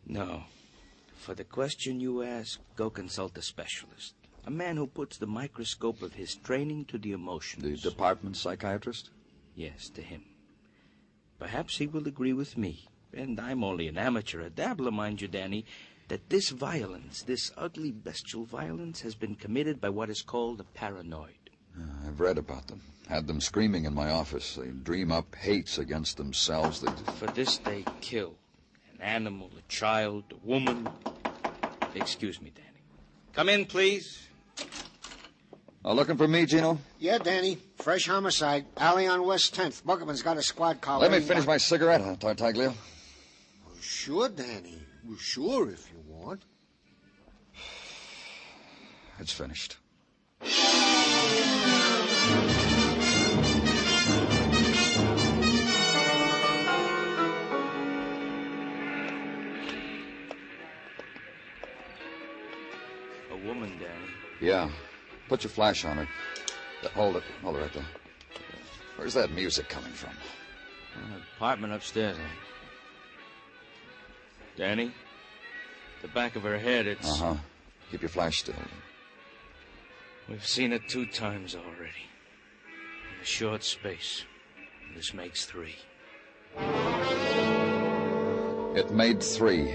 S5: No. For the question you ask, go consult a specialist. A man who puts the microscope of his training to the emotions.
S8: The department psychiatrist?
S5: Yes, to him. Perhaps he will agree with me, and I'm only an amateur, a dabbler, mind you, Danny, that this violence, this ugly, bestial violence, has been committed by what is called a paranoid.
S8: I've read about them. Had them screaming in my office. They dream up hates against themselves.
S5: For this they kill. An animal, a child, a woman. Excuse me, Danny. Come in, please.
S8: Looking for me, Gino?
S11: Yeah, Danny. Fresh homicide. Alley on West 10th. Muggerman's got a squad car.
S8: Let me finish my cigarette, Tartaglia.
S11: Sure, Danny. Sure, if you want.
S8: It's finished.
S5: A woman, Danny.
S8: Yeah. Put your flash on her. Hold it right there. Where's that music coming from?
S5: An apartment upstairs. Danny? The back of her head, it's...
S8: Uh-huh. Keep your flash still.
S5: We've seen it 2 times already. In a short space. This makes 3.
S8: It made 3.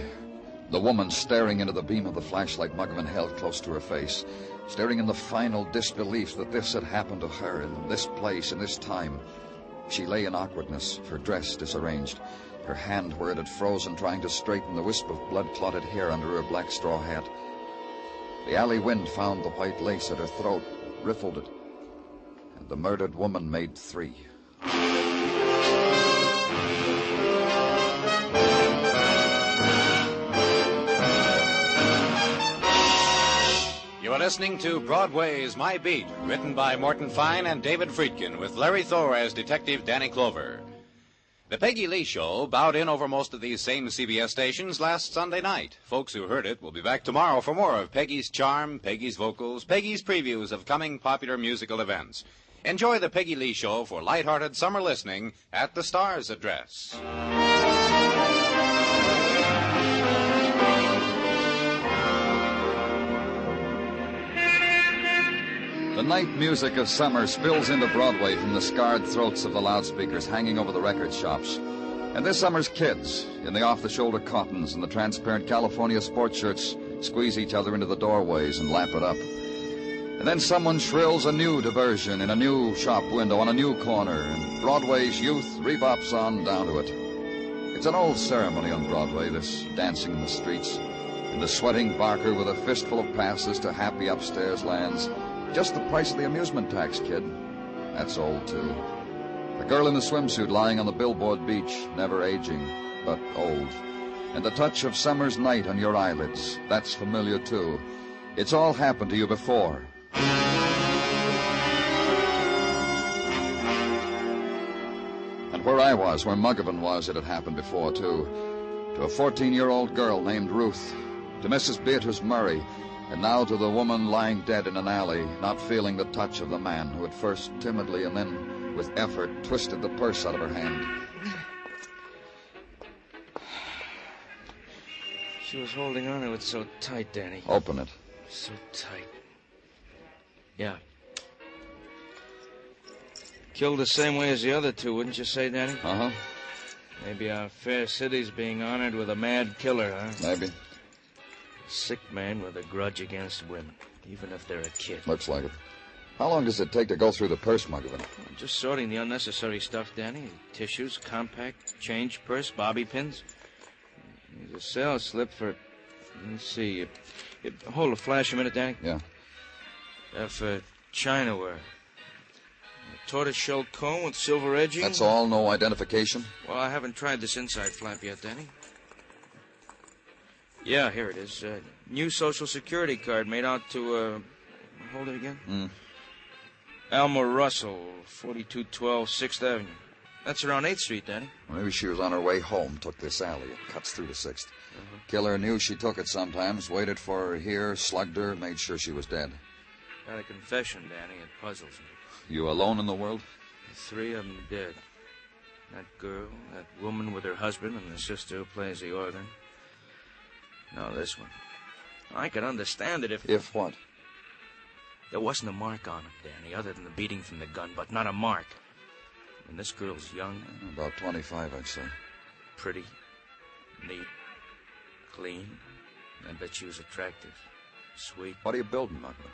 S8: The woman staring into the beam of the flashlight Muggerman held close to her face, staring in the final disbelief that this had happened to her in this place, in this time. She lay in awkwardness, her dress disarranged, her hand where it had frozen trying to straighten the wisp of blood-clotted hair under her black straw hat. The alley wind found the white lace at her throat, riffled it, and the murdered woman made 3.
S20: You are listening to Broadway's My Beat, written by Morton Fine and David Friedkin, with Larry Thor as Detective Danny Clover. The Peggy Lee Show bowed in over most of these same CBS stations last Sunday night. Folks who heard it will be back tomorrow for more of Peggy's charm, Peggy's vocals, Peggy's previews of coming popular musical events. Enjoy the Peggy Lee Show for lighthearted summer listening at the Star's address.
S8: The night music of summer spills into Broadway from the scarred throats of the loudspeakers hanging over the record shops. And this summer's kids, in the off-the-shoulder cottons and the transparent California sports shirts, squeeze each other into the doorways and lap it up. And then someone shrills a new diversion in a new shop window on a new corner, and Broadway's youth rebops on down to it. It's an old ceremony on Broadway, this dancing in the streets, and the sweating barker with a fistful of passes to happy upstairs lands. Just the price of the amusement tax, kid. That's old, too. The girl in the swimsuit lying on the billboard beach, never aging, but old. And the touch of summer's night on your eyelids, that's familiar, too. It's all happened to you before. And where I was, where Muggerman was, it had happened before, too. To a 14-year-old girl named Ruth. To Mrs. Beatrice Murray. And now to the woman lying dead in an alley, not feeling the touch of the man who had first timidly and then with effort twisted the purse out of her hand.
S5: She was holding on to it so tight, Danny.
S8: Open it.
S5: So tight. Yeah. Killed the same way as the other 2, wouldn't you say, Danny?
S8: Uh-huh.
S5: Maybe our fair city's being honored with a mad killer, huh?
S8: Maybe.
S5: Sick man with a grudge against women, even if they're a kid.
S8: Looks like it. How long does it take to go through the purse, Muggerman?
S5: Just sorting the unnecessary stuff, Danny. Tissues, compact, change purse, bobby pins. There's a sales slip for... Let's see. Hold a flash a minute, Danny.
S8: Yeah.
S5: For China wear. A tortoiseshell comb with silver edging.
S8: That's all? No identification?
S5: Well, I haven't tried this inside flap yet, Danny. Yeah, here it is. New Social Security card made out to, hold it again. Alma Russell, 4212 6th Avenue. That's around 8th Street, Danny.
S8: Maybe she was on her way home, took this alley. It cuts through to 6th. Killer knew she took it sometimes, waited for her here, slugged her, made sure she was dead.
S5: Got a confession, Danny. It puzzles me.
S8: You alone in the world?
S5: The 3 of them dead. That girl, that woman with her husband, and the sister who plays the organ. Now this one. I could understand it if...
S8: If what?
S5: There wasn't a mark on him, Danny, other than the beating from the gun, but not a mark. And this girl's young.
S8: About 25, I'd say.
S5: Pretty. Neat. Clean. I bet she was attractive. Sweet.
S8: What are you building, Mugman?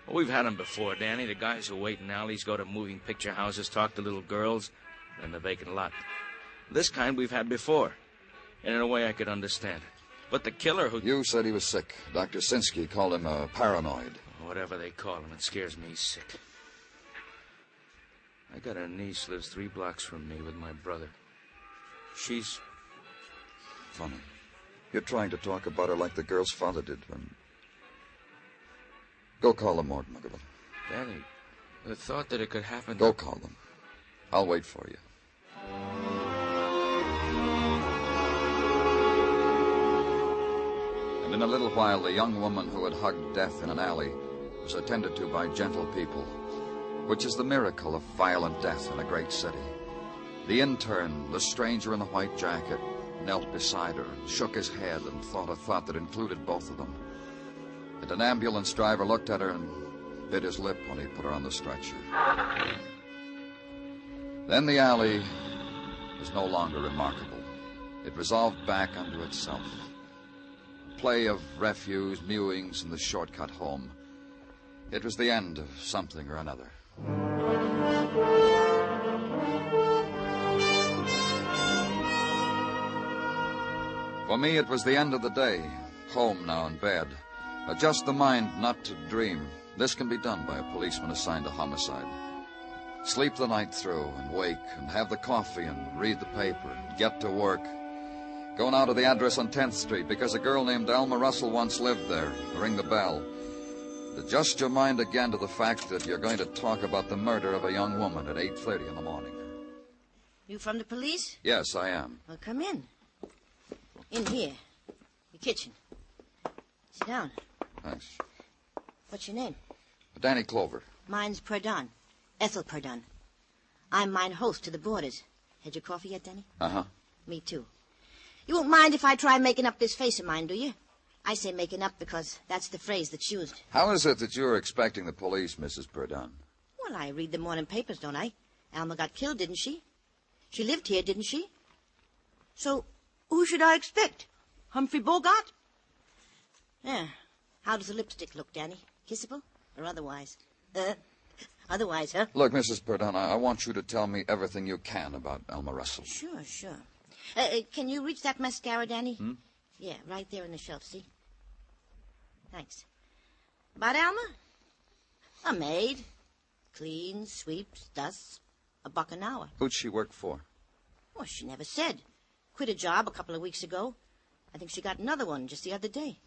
S5: Well, we've had them before, Danny. The guys who wait in alleys, go to moving picture houses, talk to little girls, and the vacant lot. This kind we've had before. And in a way I could understand it. But the killer who...
S8: You said he was sick. Dr. Sinsky called him a paranoid.
S5: Whatever they call him, it scares me sick. I got a niece lives 3 blocks from me with my brother. She's...
S8: Funny. You're trying to talk about her like the girl's father did when... Go call them, Morton McGill.
S5: Danny, the thought that it could happen...
S8: Go call them. I'll wait for you. And in a little while, the young woman who had hugged death in an alley was attended to by gentle people, which is the miracle of violent death in a great city. The intern, the stranger in the white jacket, knelt beside her, shook his head, and thought a thought that included both of them. And an ambulance driver looked at her and bit his lip when he put her on the stretcher. Then the alley was no longer remarkable. It resolved back unto itself. A play of refuse, mewings, and the shortcut home. It was the end of something or another. For me, it was the end of the day. Home now in bed. Adjust the mind not to dream. This can be done by a policeman assigned to homicide. Sleep the night through and wake and have the coffee and read the paper and get to work. Go now to the address on 10th Street because a girl named Alma Russell once lived there. Ring the bell. Adjust your mind again to the fact that you're going to talk about the murder of a young woman at 8:30 in the morning.
S1: You from the police?
S8: Yes, I am.
S1: Well, come in. In here. The kitchen. Sit down.
S8: Thanks.
S1: What's your name?
S8: Danny Clover.
S1: Mine's Perdon. Ethel Perdon. I'm mine host to the boarders. Had your coffee yet, Danny?
S8: Uh-huh.
S1: Me too. You won't mind if I try making up this face of mine, do you? I say making up because that's the phrase that's used.
S8: How is it that you're expecting the police, Mrs. Perdon?
S1: Well, I read the morning papers, don't I? Alma got killed, didn't she? She lived here, didn't she? So, who should I expect? Humphrey Bogart? Yeah. How does the lipstick look, Danny? Kissable or otherwise? Otherwise, huh?
S8: Look, Mrs. Perdon, I want you to tell me everything you can about Alma Russell.
S1: Sure, sure. Can you reach that mascara, Danny?
S8: Hmm?
S1: Yeah, right there in the shelf, see? Thanks. About Alma? A maid. Cleans, sweeps, dusts. $1 an hour.
S8: Who'd she work for?
S1: Well, she never said. Quit a job a couple of weeks ago. I think she got another one just the other day.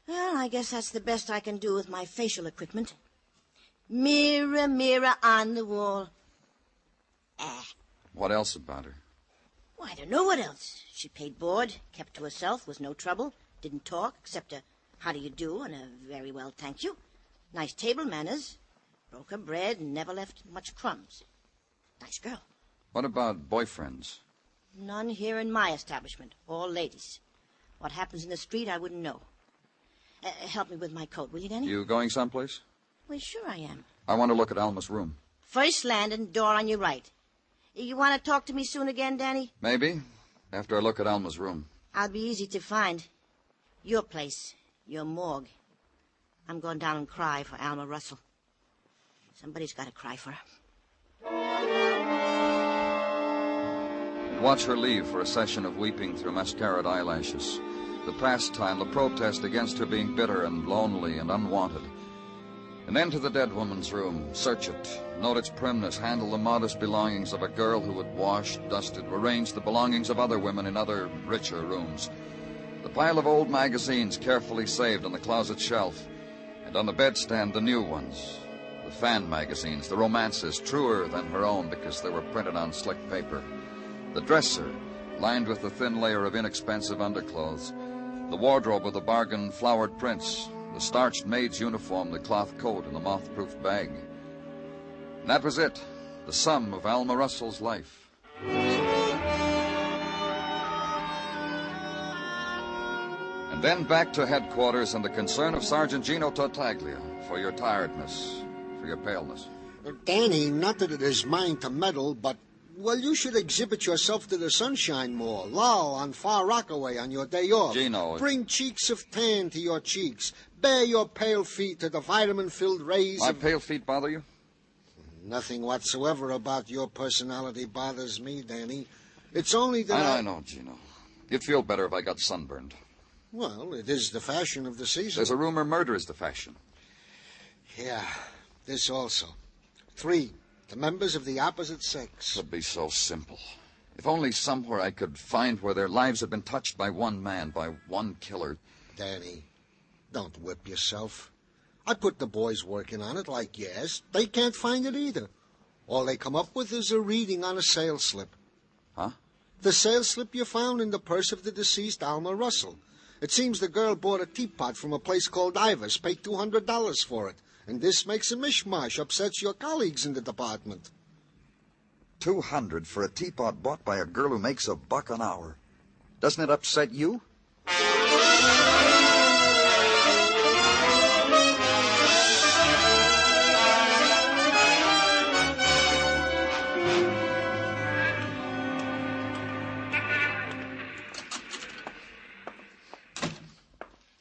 S1: Well, I guess that's the best I can do with my facial equipment. Mirror, mirror on the wall.
S8: What else about her?
S1: Well, I don't know what else. She paid board, kept to herself, was no trouble, didn't talk, except a how do you do and a very well, thank you. Nice table manners. Broke her bread and never left much crumbs. Nice girl.
S8: What about boyfriends?
S1: None here in my establishment. All ladies. What happens in the street, I wouldn't know. Help me with my coat, will you, Danny?
S8: You going someplace?
S1: Well, sure I am.
S8: I want to look at Alma's room.
S1: First landing, door on your right. You want to talk to me soon again, Danny?
S8: Maybe. After I look at Alma's room.
S1: I'll be easy to find. Your place. Your morgue. I'm going down and cry for Alma Russell. Somebody's got to cry for her.
S8: Watch her leave for a session of weeping through mascaraed eyelashes. The pastime, the protest against her being bitter and lonely and unwanted. And enter the dead woman's room. Search it. Note its primness. Handle the modest belongings of a girl who had washed, dusted, arranged the belongings of other women in other, richer rooms. The pile of old magazines carefully saved on the closet shelf. And on the bedstand, the new ones. The fan magazines, the romances, truer than her own because they were printed on slick paper. The dresser, lined with a thin layer of inexpensive underclothes. The wardrobe with the bargain flowered prints. The starched maid's uniform, the cloth coat, and the moth-proof bag. And that was it, the sum of Alma Russell's life. And then back to headquarters and the concern of Sergeant Gino Tartaglia for your tiredness, for your paleness.
S11: Danny, not that it is mine to meddle, but, well, you should exhibit yourself to the sunshine more. Loll on Far Rockaway on your day off.
S8: Gino.
S11: Bring cheeks of tan to your cheeks. Bare your pale feet to the vitamin-filled rays
S8: My pale feet bother you?
S11: Nothing whatsoever about your personality bothers me, Danny. It's only that
S8: I know, Gino. You'd feel better if I got sunburned.
S11: Well, it is the fashion of the season.
S8: There's a rumor murder is the fashion.
S11: Yeah, this also. 3, the members of the opposite sex.
S8: It would be so simple. If only somewhere I could find where their lives had been touched by one man, by one killer.
S11: Danny, don't whip yourself. I put the boys working on it like you asked. They can't find it either. All they come up with is a reading on a sales slip.
S8: Huh?
S11: The sales slip you found in the purse of the deceased Alma Russell. It seems the girl bought a teapot from a place called Ivar's, paid $200 for it. And this makes a mishmash, upsets your colleagues in the department.
S8: $200 for a teapot bought by a girl who makes $1 an hour. Doesn't it upset you?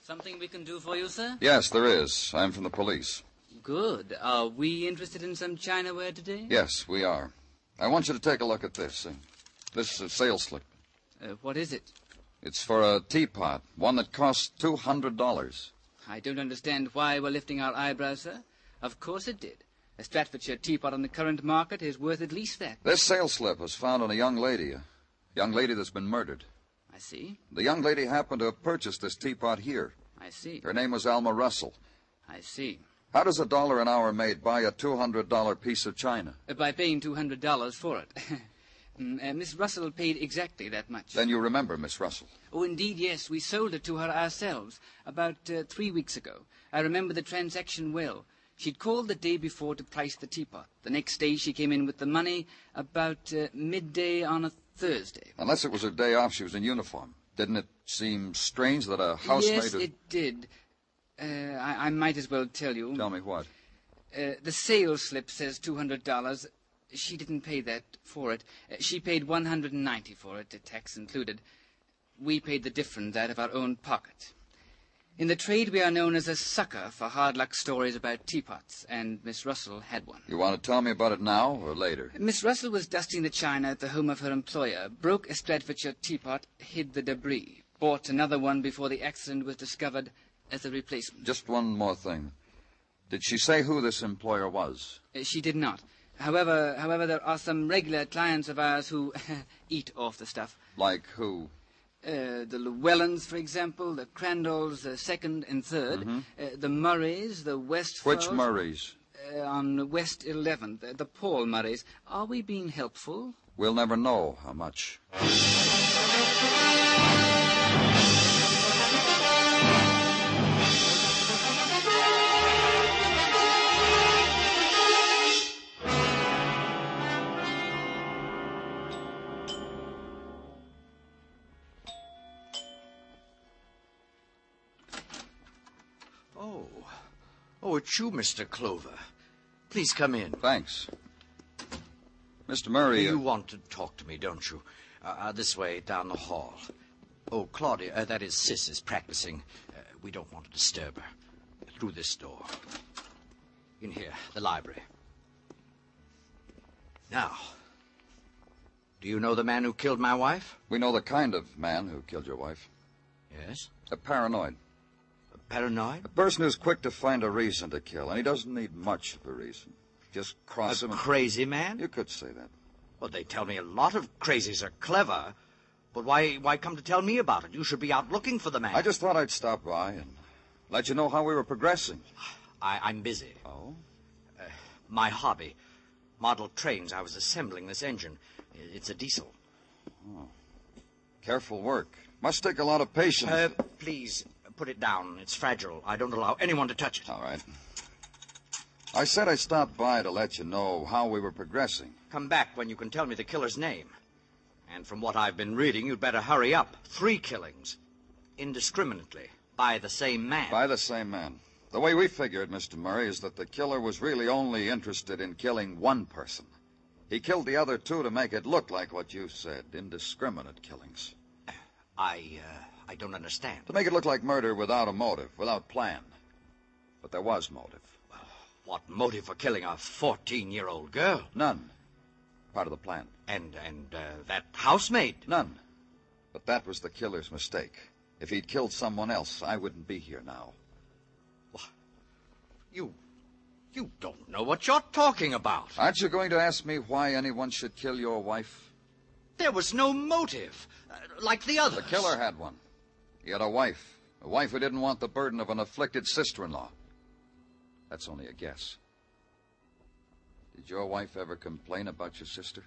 S2: Something we can do for you, sir?
S8: Yes, there is. I'm from the police.
S2: Good. Are we interested in some Chinaware today?
S8: Yes, we are. I want you to take a look at this. This sales slip.
S2: What is it?
S8: It's for a teapot, one that costs $200.
S2: I don't understand why we're lifting our eyebrows, sir. Of course it did. A Stratfordshire teapot on the current market is worth at least that.
S8: This sales slip was found on a young lady that's been murdered.
S2: I see.
S8: The young lady happened to have purchased this teapot here.
S2: I see.
S8: Her name was Alma Russell.
S2: I see.
S8: How does $1 an hour maid buy a $200 piece of china?
S2: By paying $200 for it. Miss Russell paid exactly that much.
S8: Then you remember Miss Russell.
S2: Oh, indeed, yes. We sold it to her ourselves about 3 weeks ago. I remember the transaction well. She'd called the day before to price the teapot. The next day she came in with the money about midday on a Thursday.
S8: Unless it was her day off, she was in uniform. Didn't it seem strange that a housemaid...
S2: Yes, it did. I might as well tell you.
S8: Tell me what?
S2: The sales slip says $200. She didn't pay that for it. She paid $190 for it, tax included. We paid the difference out of our own pocket. In the trade, we are known as a sucker for hard luck stories about teapots, and Miss Russell had one.
S8: You want to tell me about it now or later?
S2: Miss Russell was dusting the china at the home of her employer, broke a Stratfordshire teapot, hid the debris, bought another one before the accident was discovered as a replacement.
S8: Just one more thing. Did she say who this employer was?
S2: She did not. However, there are some regular clients of ours who eat off the stuff.
S8: Like who?
S2: The Llewellyns, for example, the Crandalls, second and third, the Murrays, the Westfalls.
S8: Which Murrays?
S2: On West 11th, the Paul Murrays. Are we being helpful?
S8: We'll never know how much.
S12: Oh, it's you, Mr. Clover. Please come in.
S8: Thanks. Mr. Murray...
S12: You want to talk to me, don't you? This way, down the hall. Oh, Claudia, that is, Sis is practicing. We don't want to disturb her. Through this door. In here, the library. Now, do you know the man who killed my wife?
S8: We know the kind of man who killed your wife.
S12: Yes?
S8: A paranoid.
S12: Paranoid?
S8: A person who's quick to find a reason to kill, and he doesn't need much of a reason. Just cross him.
S12: A crazy man?
S8: You could say that.
S12: Well, they tell me a lot of crazies are clever, but why come to tell me about it? You should be out looking for the man.
S8: I just thought I'd stop by and let you know how we were progressing.
S12: I'm busy.
S8: Oh?
S12: my hobby. Model trains. I was assembling this engine. It's a diesel.
S8: Oh. Careful work. Must take a lot of patience.
S12: Please, put it down. It's fragile. I don't allow anyone to touch it.
S8: All right. I said I stopped by to let you know how we were progressing.
S12: Come back when you can tell me the killer's name. And from what I've been reading, you'd better hurry up. 3 killings. Indiscriminately. By the same man.
S8: By the same man. The way we figure it, Mr. Murray, is that the killer was really only interested in killing one person. He killed the other 2 to make it look like what you said, indiscriminate killings.
S12: I don't understand.
S8: To make it look like murder without a motive, without plan. But there was motive.
S12: Well, what motive for killing a 14-year-old girl?
S8: None. Part of the plan.
S12: And that housemaid?
S8: None. But that was the killer's mistake. If he'd killed someone else, I wouldn't be here now.
S12: You don't know what you're talking about.
S8: Aren't you going to ask me why anyone should kill your wife?
S12: There was no motive, like the others.
S8: The killer had one. He had a wife who didn't want the burden of an afflicted sister-in-law. That's only a guess. Did your wife ever complain about your sister?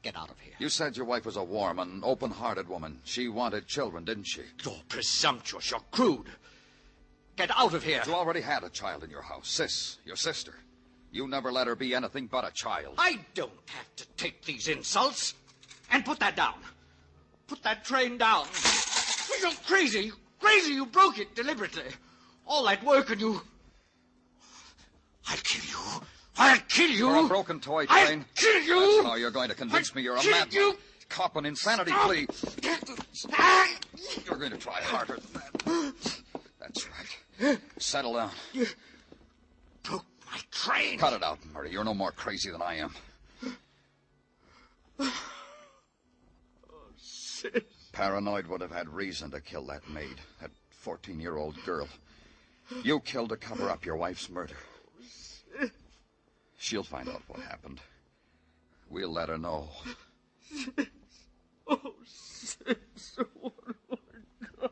S12: Get out of here.
S8: You said your wife was a warm and open-hearted woman. She wanted children, didn't she?
S12: You're presumptuous. You're crude. Get out of here.
S8: You already had a child in your house. Sis, your sister. You never let her be anything but a child.
S12: I don't have to take these insults. And put that down. Put that train down. You're crazy. Crazy. You broke it deliberately. All that work and you... I'll kill you. I'll kill you.
S8: For a broken toy train.
S12: I'll kill you.
S8: That's how you're going to convince me you're a madman.
S12: You.
S8: Cop an insanity plea. You're going to try harder than that. That's right. Settle down.
S12: You broke my train.
S8: Cut it out, Murray. You're no more crazy than I am.
S12: Sis.
S8: Paranoid would have had reason to kill that maid, that 14-year-old girl. You killed to cover up your wife's murder. She'll find out what happened. We'll let her know.
S12: Oh, sis. What have I done?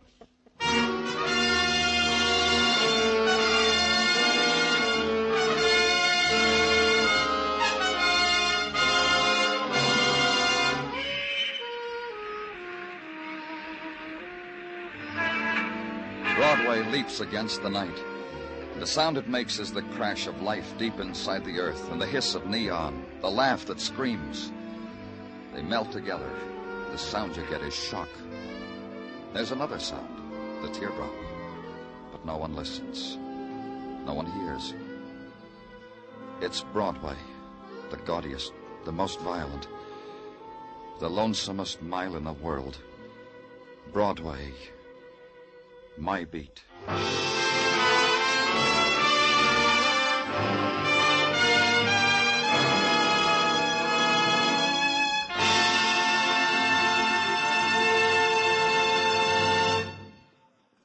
S8: Broadway leaps against the night. The sound it makes is the crash of life deep inside the earth, and the hiss of neon, the laugh that screams. They melt together. The sound you get is shock. There's another sound, the teardrop. But no one listens. No one hears. It's Broadway, the gaudiest, the most violent, the lonesomest mile in the world. Broadway, my beat.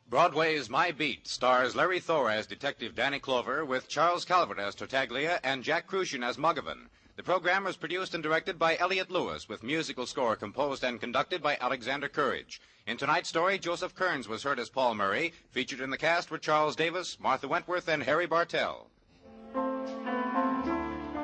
S20: Broadway's My Beat stars Larry Thor as Detective Danny Clover with Charles Calvert as Tartaglia and Jack Crucian as Muggavan. The program was produced and directed by Elliott Lewis with musical score composed and conducted by Alexander Courage. In tonight's story, Joseph Kearns was heard as Paul Murray. Featured in the cast were Charles Davis, Martha Wentworth, and Harry Bartell.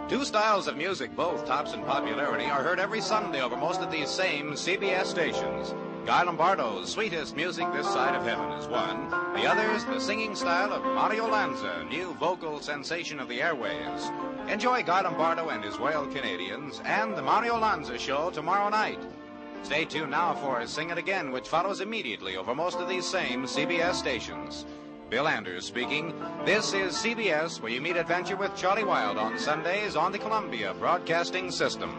S20: 2 styles of music, both tops in popularity, are heard every Sunday over most of these same CBS stations. Guy Lombardo's Sweetest Music This Side of Heaven is one. The other's the singing style of Mario Lanza, new vocal sensation of the airwaves. Enjoy Guy Lombardo and his Royal Canadians and the Mario Lanza Show tomorrow night. Stay tuned now for Sing It Again, which follows immediately over most of these same CBS stations. Bill Anders speaking. This is CBS, where you meet adventure with Charlie Wilde on Sundays on the Columbia Broadcasting System.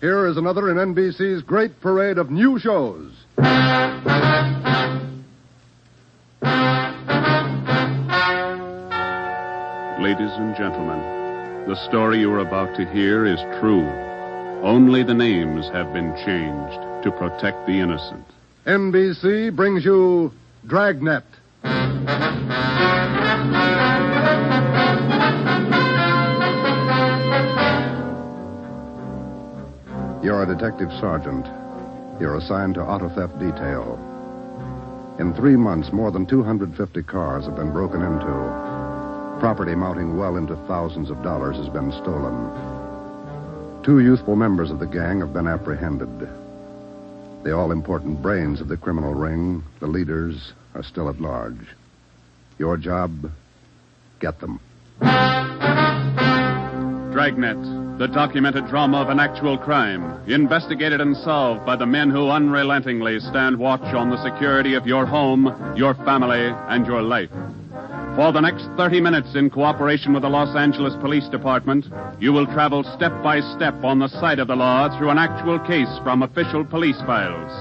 S14: Here is another in NBC's great parade of new shows.
S19: Ladies and gentlemen, the story you are about to hear is true. Only the names have been changed to protect the innocent.
S14: NBC brings you Dragnet. You're a detective sergeant. You're assigned to auto theft detail. In 3 months, more than 250 cars have been broken into. Property mounting well into thousands of dollars has been stolen. 2 youthful members of the gang have been apprehended. The all-important brains of the criminal ring, the leaders, are still at large. Your job, get them.
S19: Dragnet, the documented drama of an actual crime, investigated and solved by the men who unrelentingly stand watch on the security of your home, your family, and your life. For the next 30 minutes, in cooperation with the Los Angeles Police Department, you will travel step by step on the side of the law through an actual case from official police files.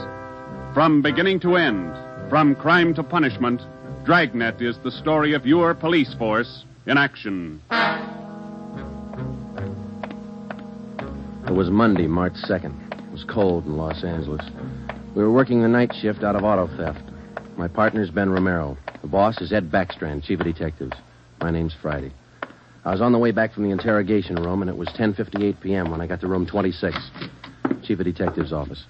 S19: From beginning to end, from crime to punishment, Dragnet is the story of your police force in action.
S15: It was Monday, March 2nd. It was cold in Los Angeles. We were working the night shift out of auto theft. My partner's Ben Romero. The boss is Ed Backstrand, chief of detectives. My name's Friday. I was on the way back from the interrogation room, and it was 10:58 p.m. when I got to room 26, chief of detectives' office.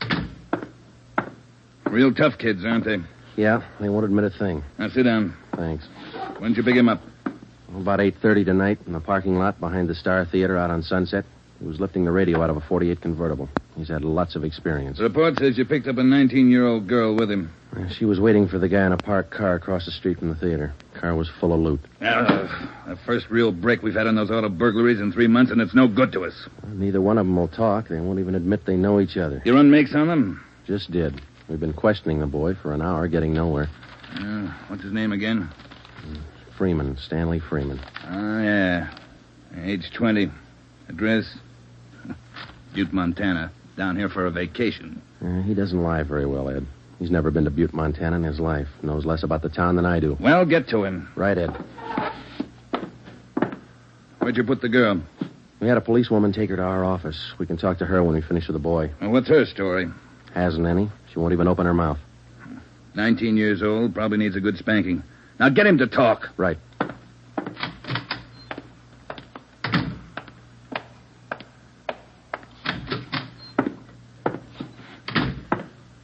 S8: Real tough kids, aren't they?
S15: Yeah, they won't admit a thing.
S8: Now, sit down.
S15: Thanks.
S8: When'd you pick him up?
S15: About 8:30 tonight in the parking lot behind the Star Theater out on Sunset. He was lifting the radio out of a 48 convertible. He's had lots of experience.
S8: The report says you picked up a 19-year-old girl with him.
S15: She was waiting for the guy in a parked car across the street from the theater. Car was full of loot.
S8: The first real break we've had on those auto burglaries in 3 months, and it's no good to us.
S15: Neither one of them will talk. They won't even admit they know each other.
S8: You run makes on them?
S15: Just did. We've been questioning the boy for an hour, getting nowhere.
S8: What's his name again?
S15: Freeman, Stanley Freeman.
S8: Oh, yeah. Age 20. Address? Butte, Montana. Down here for a vacation.
S15: He doesn't lie very well, Ed. He's never been to Butte, Montana in his life. Knows less about the town than I do.
S8: Well, get to him.
S15: Right, Ed.
S8: Where'd you put the girl?
S15: We had a policewoman take her to our office. We can talk to her when we finish with the boy.
S8: Well, what's her story?
S15: Hasn't any. She won't even open her mouth.
S8: 19 years old, probably needs a good spanking. Now get him to talk.
S15: Right.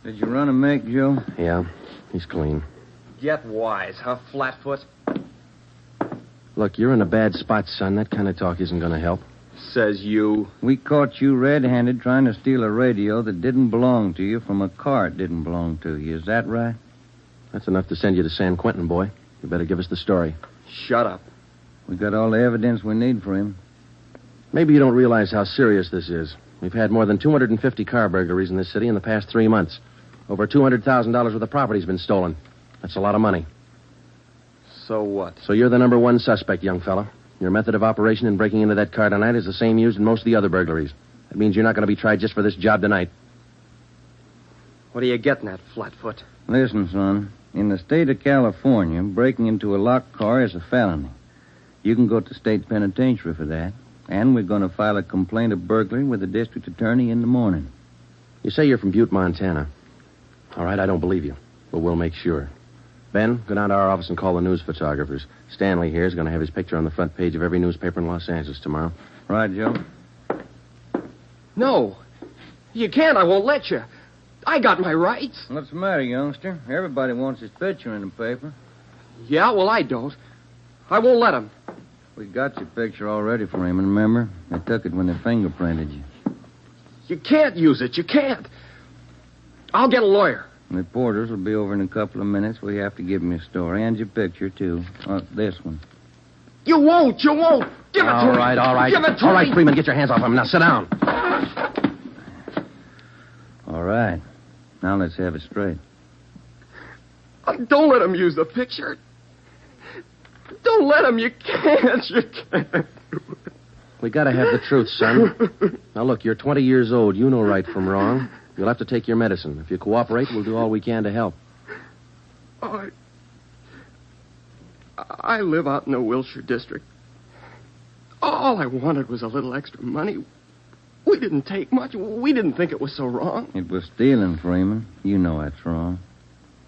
S17: Did you run a make, Joe?
S15: Yeah, he's clean.
S17: Get wise, huh, Flatfoot?
S15: Look, you're in a bad spot, son. That kind of talk isn't going to help.
S17: Says you. We caught you red-handed trying to steal a radio that didn't belong to you from a car it didn't belong to you. Is that right?
S15: That's enough to send you to San Quentin, boy. You better give us the story.
S17: Shut up. We got all the evidence we need for him.
S15: Maybe you don't realize how serious this is. We've had more than 250 car burglaries in this city in the past 3 months. Over $200,000 worth of property's been stolen. That's a lot of money.
S17: So what?
S15: So you're the number one suspect, young fella. Your method of operation in breaking into that car tonight is the same used in most of the other burglaries. That means you're not going to be tried just for this job tonight.
S17: What are you getting at, Flatfoot? Listen, son. In the state of California, breaking into a locked car is a felony. You can go to state penitentiary for that. And we're going to file a complaint of burglary with the district attorney in the morning.
S15: You say you're from Butte, Montana. All right, I don't believe you, but we'll make sure. Ben, go down to our office and call the news photographers. Stanley here is going to have his picture on the front page of every newspaper in Los Angeles tomorrow.
S17: Right, Joe?
S21: No. You can't. I won't let you. I got my rights.
S17: What's the matter, youngster? Everybody wants his picture in the paper.
S21: Yeah, well, I don't. I won't let him.
S17: We got your picture already for him, remember? They took it when they fingerprinted you.
S21: You can't use it. You can't. I'll get a lawyer.
S17: Reporters will be over in a couple of minutes. We have to give them your story and your picture, too. This one.
S21: You won't. You won't. Give it to me.
S15: All right.
S21: Give it to
S15: all
S21: me.
S15: right, Freeman, get your hands off him. Now, sit down.
S17: All right. Now let's have it straight.
S21: Don't let him use the picture. Don't let him. You can't. You can't.
S15: We got to have the truth, son. Now, look, you're 20 years old. You know right from wrong. You'll have to take your medicine. If you cooperate, we'll do all we can to help.
S21: I live out in the Wilshire district. All I wanted was a little extra money. We didn't take much. We didn't think it was so wrong.
S17: It was stealing, Freeman. You know that's wrong.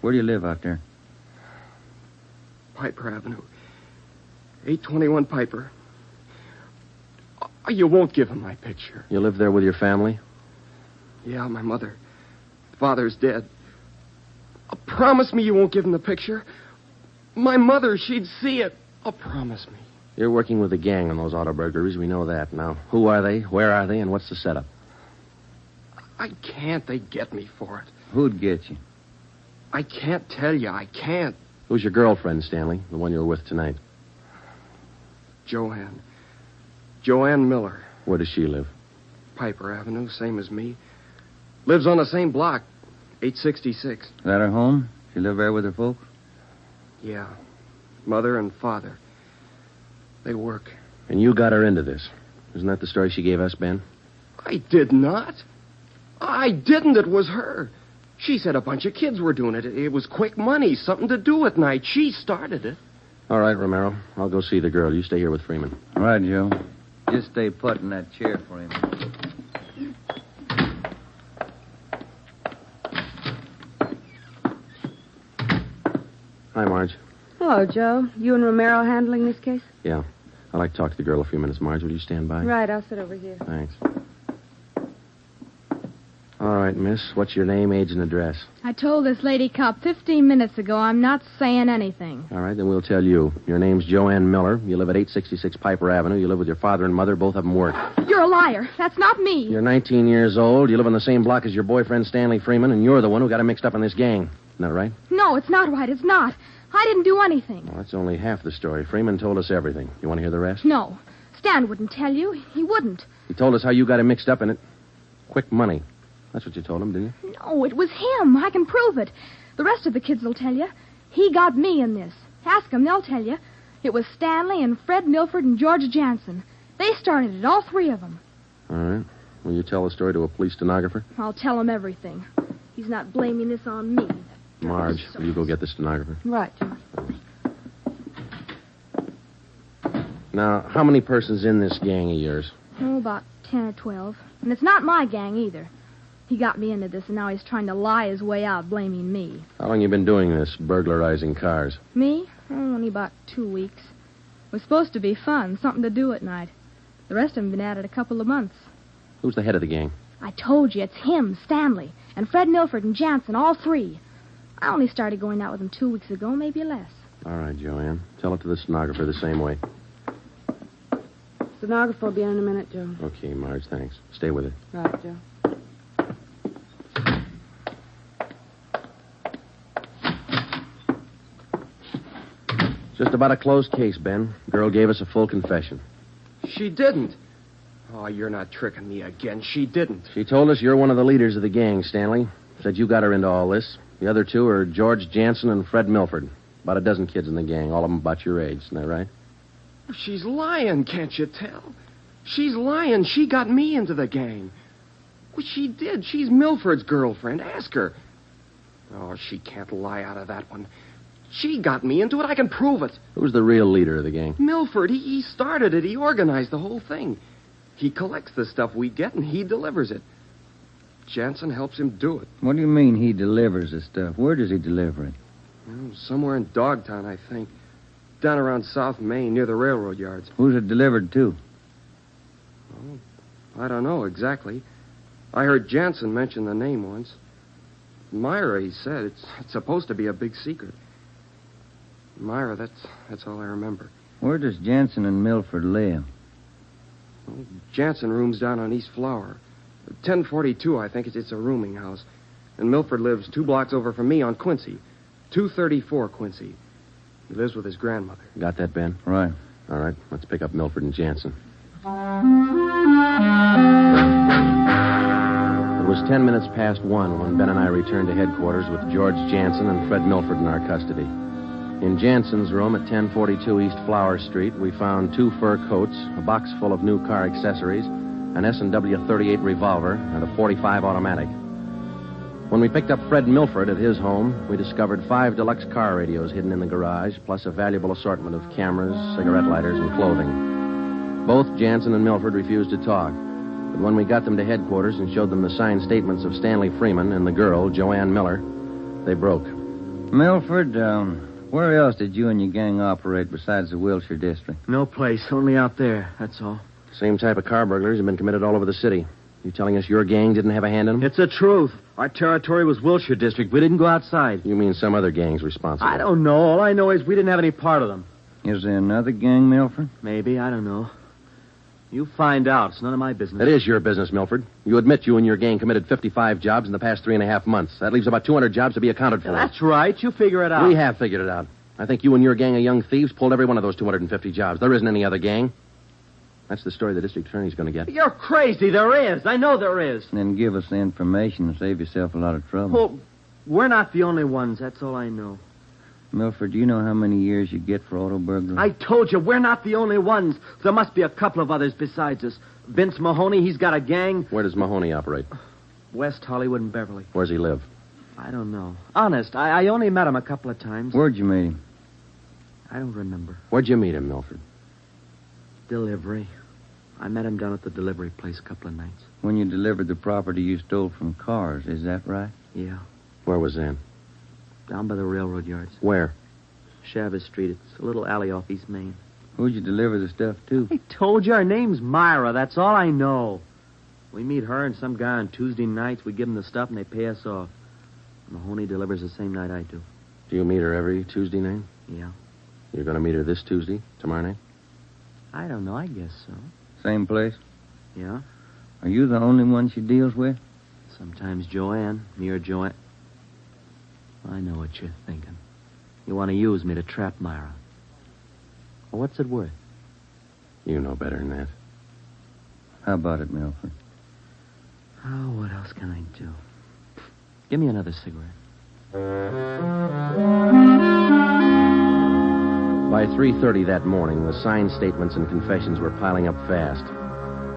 S17: Where do you live out there?
S21: Piper Avenue. 821 Piper. You won't give him my picture.
S15: You live there with your family?
S21: Yeah, my mother. Father's dead. Promise me you won't give him the picture. My mother, she'd see it. Promise me.
S15: You're working with a gang on those auto burglaries. We know that. Now, who are they? Where are they? And what's the setup?
S21: I can't. They'd get me for it.
S17: Who'd get you?
S21: I can't tell you. I can't.
S15: Who's your girlfriend, Stanley? The one you were with tonight?
S21: Joanne. Joanne Miller.
S15: Where does she live?
S21: Piper Avenue, same as me. Lives on the same block, 866.
S17: Is that her home? She live there with her folks?
S21: Yeah. Mother and father. They work.
S15: And you got her into this. Isn't that the story she gave us, Ben?
S21: I did not. I didn't. It was her. She said a bunch of kids were doing it. It was quick money, something to do at night. She started it.
S15: All right, Romero. I'll go see the girl. You stay here with Freeman.
S17: All right, Joe. Just stay put in that chair for him.
S15: Hi, Marge.
S16: Hello, Joe. You and Romero handling this case?
S15: Yeah. I'd like to talk to the girl a few minutes. Marge, will you stand by?
S16: Right, I'll sit over here.
S15: Thanks. All right, miss. What's your name, age, and address?
S18: I told this lady cop 15 minutes ago I'm not saying anything.
S15: All right, then we'll tell you. Your name's Joanne Miller. You live at 866 Piper Avenue. You live with your father and mother. Both of them work.
S18: You're a liar. That's not me.
S15: You're 19 years old. You live on the same block as your boyfriend, Stanley Freeman, and you're the one who got him mixed up in this gang. Isn't that right?
S18: No, it's not right. It's not. I didn't do anything.
S15: Well, that's only half the story. Freeman told us everything. You want to hear the rest?
S18: No. Stan wouldn't tell you. He wouldn't.
S15: He told us how you got him mixed up in it. Quick money. That's what you told him, didn't you?
S18: No, it was him. I can prove it. The rest of the kids will tell you. He got me in this. Ask them, they'll tell you. It was Stanley and Fred Milford and George Jansen. They started it, all three of them.
S15: All right. Will you tell the story to a police stenographer?
S18: I'll tell him everything. He's not blaming this on me.
S15: Marge, will you go get the stenographer?
S16: Right, Joe.
S15: Now, how many persons in this gang of yours?
S18: Oh, about 10 or 12. And it's not my gang, either. He got me into this, and now he's trying to lie his way out, blaming me.
S15: How long you been doing this, burglarizing cars?
S18: Me? Oh, only about 2 weeks. It was supposed to be fun, something to do at night. The rest of them been at it a couple of months.
S15: Who's the head of the gang?
S18: I told you, it's him, Stanley, and Fred Milford and Jansen, all three. I only started going out with him 2 weeks ago, maybe less.
S15: All right, Joanne. Tell it to the stenographer the same way.
S16: Stenographer will be in a minute, Joe.
S15: Okay, Marge, thanks. Stay with it.
S16: Right, Joe.
S15: Just about a closed case, Ben. Girl gave us a full confession.
S21: She didn't. Oh, you're not tricking me again. She didn't.
S15: She told us you're one of the leaders of the gang, Stanley. Said you got her into all this. The other two are George Jansen and Fred Milford. About a dozen kids in the gang, all of them about your age. Isn't that right?
S21: She's lying, can't you tell? She's lying. She got me into the gang. Well, she did. She's Milford's girlfriend. Ask her. Oh, she can't lie out of that one. She got me into it. I can prove it.
S15: Who's the real leader of the gang?
S21: Milford. He started it. He organized the whole thing. He collects the stuff we get, and he delivers it. Jansen helps him do it.
S17: What do you mean he delivers the stuff? Where does he deliver it?
S21: Well, somewhere in Dogtown, I think. Down around South Main, near the railroad yards.
S17: Who's it delivered to?
S21: Oh, I don't know exactly. I heard Jansen mention the name once. Myra, he said. It's supposed to be a big secret. Myra, that's all I remember.
S17: Where does Jansen and Milford live?
S21: Well, Jansen rooms down on East Flower. 1042, I think. It's a rooming house. And Milford lives 2 blocks over from me on Quincy. 234 Quincy. He lives with his grandmother.
S15: Got that, Ben?
S17: Right.
S15: All right, let's pick up Milford and Jansen. It was 10 minutes past 1 when Ben and I returned to headquarters with George Jansen and Fred Milford in our custody. In Jansen's room at 1042 East Flower Street, we found 2 fur coats, a box full of new car accessories, an S&W .38 revolver, and a .45 automatic. When we picked up Fred Milford at his home, we discovered 5 deluxe car radios hidden in the garage, plus a valuable assortment of cameras, cigarette lighters, and clothing. Both Jansen and Milford refused to talk, but when we got them to headquarters and showed them the signed statements of Stanley Freeman and the girl, Joanne Miller, they broke.
S17: Milford, where else did you and your gang operate besides the Wilshire district?
S22: No place, only out there, that's all.
S15: Same type of car burglaries have been committed all over the city. You telling us your gang didn't have a hand in them?
S17: It's the truth. Our territory was Wilshire District. We didn't go outside.
S15: You mean some other gang's responsible?
S17: I don't know. All I know is we didn't have any part of them. Is there another gang, Milford? Maybe. I don't know. You find out. It's none of my business.
S15: It is your business, Milford. You admit you and your gang committed 55 jobs in the past 3.5 months. That leaves about 200 jobs to be accounted for.
S17: That's right. You figure it out.
S15: We have figured it out. I think you and your gang of young thieves pulled every one of those 250 jobs. There isn't any other gang. That's the story the district attorney's going to get.
S17: You're crazy. There is. I know there is.
S13: Then give us the information and save yourself a lot of trouble.
S17: Well, we're not the only ones. That's all I know.
S13: Milford, do you know how many years you get for auto burglary?
S17: I told you, we're not the only ones. There must be a couple of others besides us. Vince Mahoney, he's got a gang.
S15: Where does Mahoney operate?
S17: West Hollywood and Beverly.
S15: Where's he live?
S17: I don't know. Honest, I only met him a couple of times.
S13: Where'd you meet him?
S17: I don't remember.
S15: Where'd you meet him, Milford?
S17: Delivery. I met him down at the delivery place a couple of nights.
S13: When you delivered the property you stole from cars, is that right?
S17: Yeah.
S15: Where was that?
S17: Down by the railroad yards.
S15: Where?
S17: Chavez Street. It's a little alley off East Main.
S13: Who'd you deliver the stuff to?
S17: I told you, her name's Myra. That's all I know. We meet her and some guy on Tuesday nights. We give them the stuff and they pay us off. Mahoney delivers the same night I do.
S15: Do you meet her every Tuesday night?
S17: Yeah.
S15: You're going to meet her this Tuesday, tomorrow night?
S17: I don't know. I guess so.
S13: Same place?
S17: Yeah.
S13: Are you the only one she deals with?
S17: Sometimes Joanne. Me or Joanne. I know what you're thinking. You want to use me to trap Myra. Well, what's it worth?
S15: You know better than that.
S13: How about it, Milford?
S17: Oh, what else can I do? Give me another cigarette.
S15: By 3:30 that morning, the signed statements and confessions were piling up fast.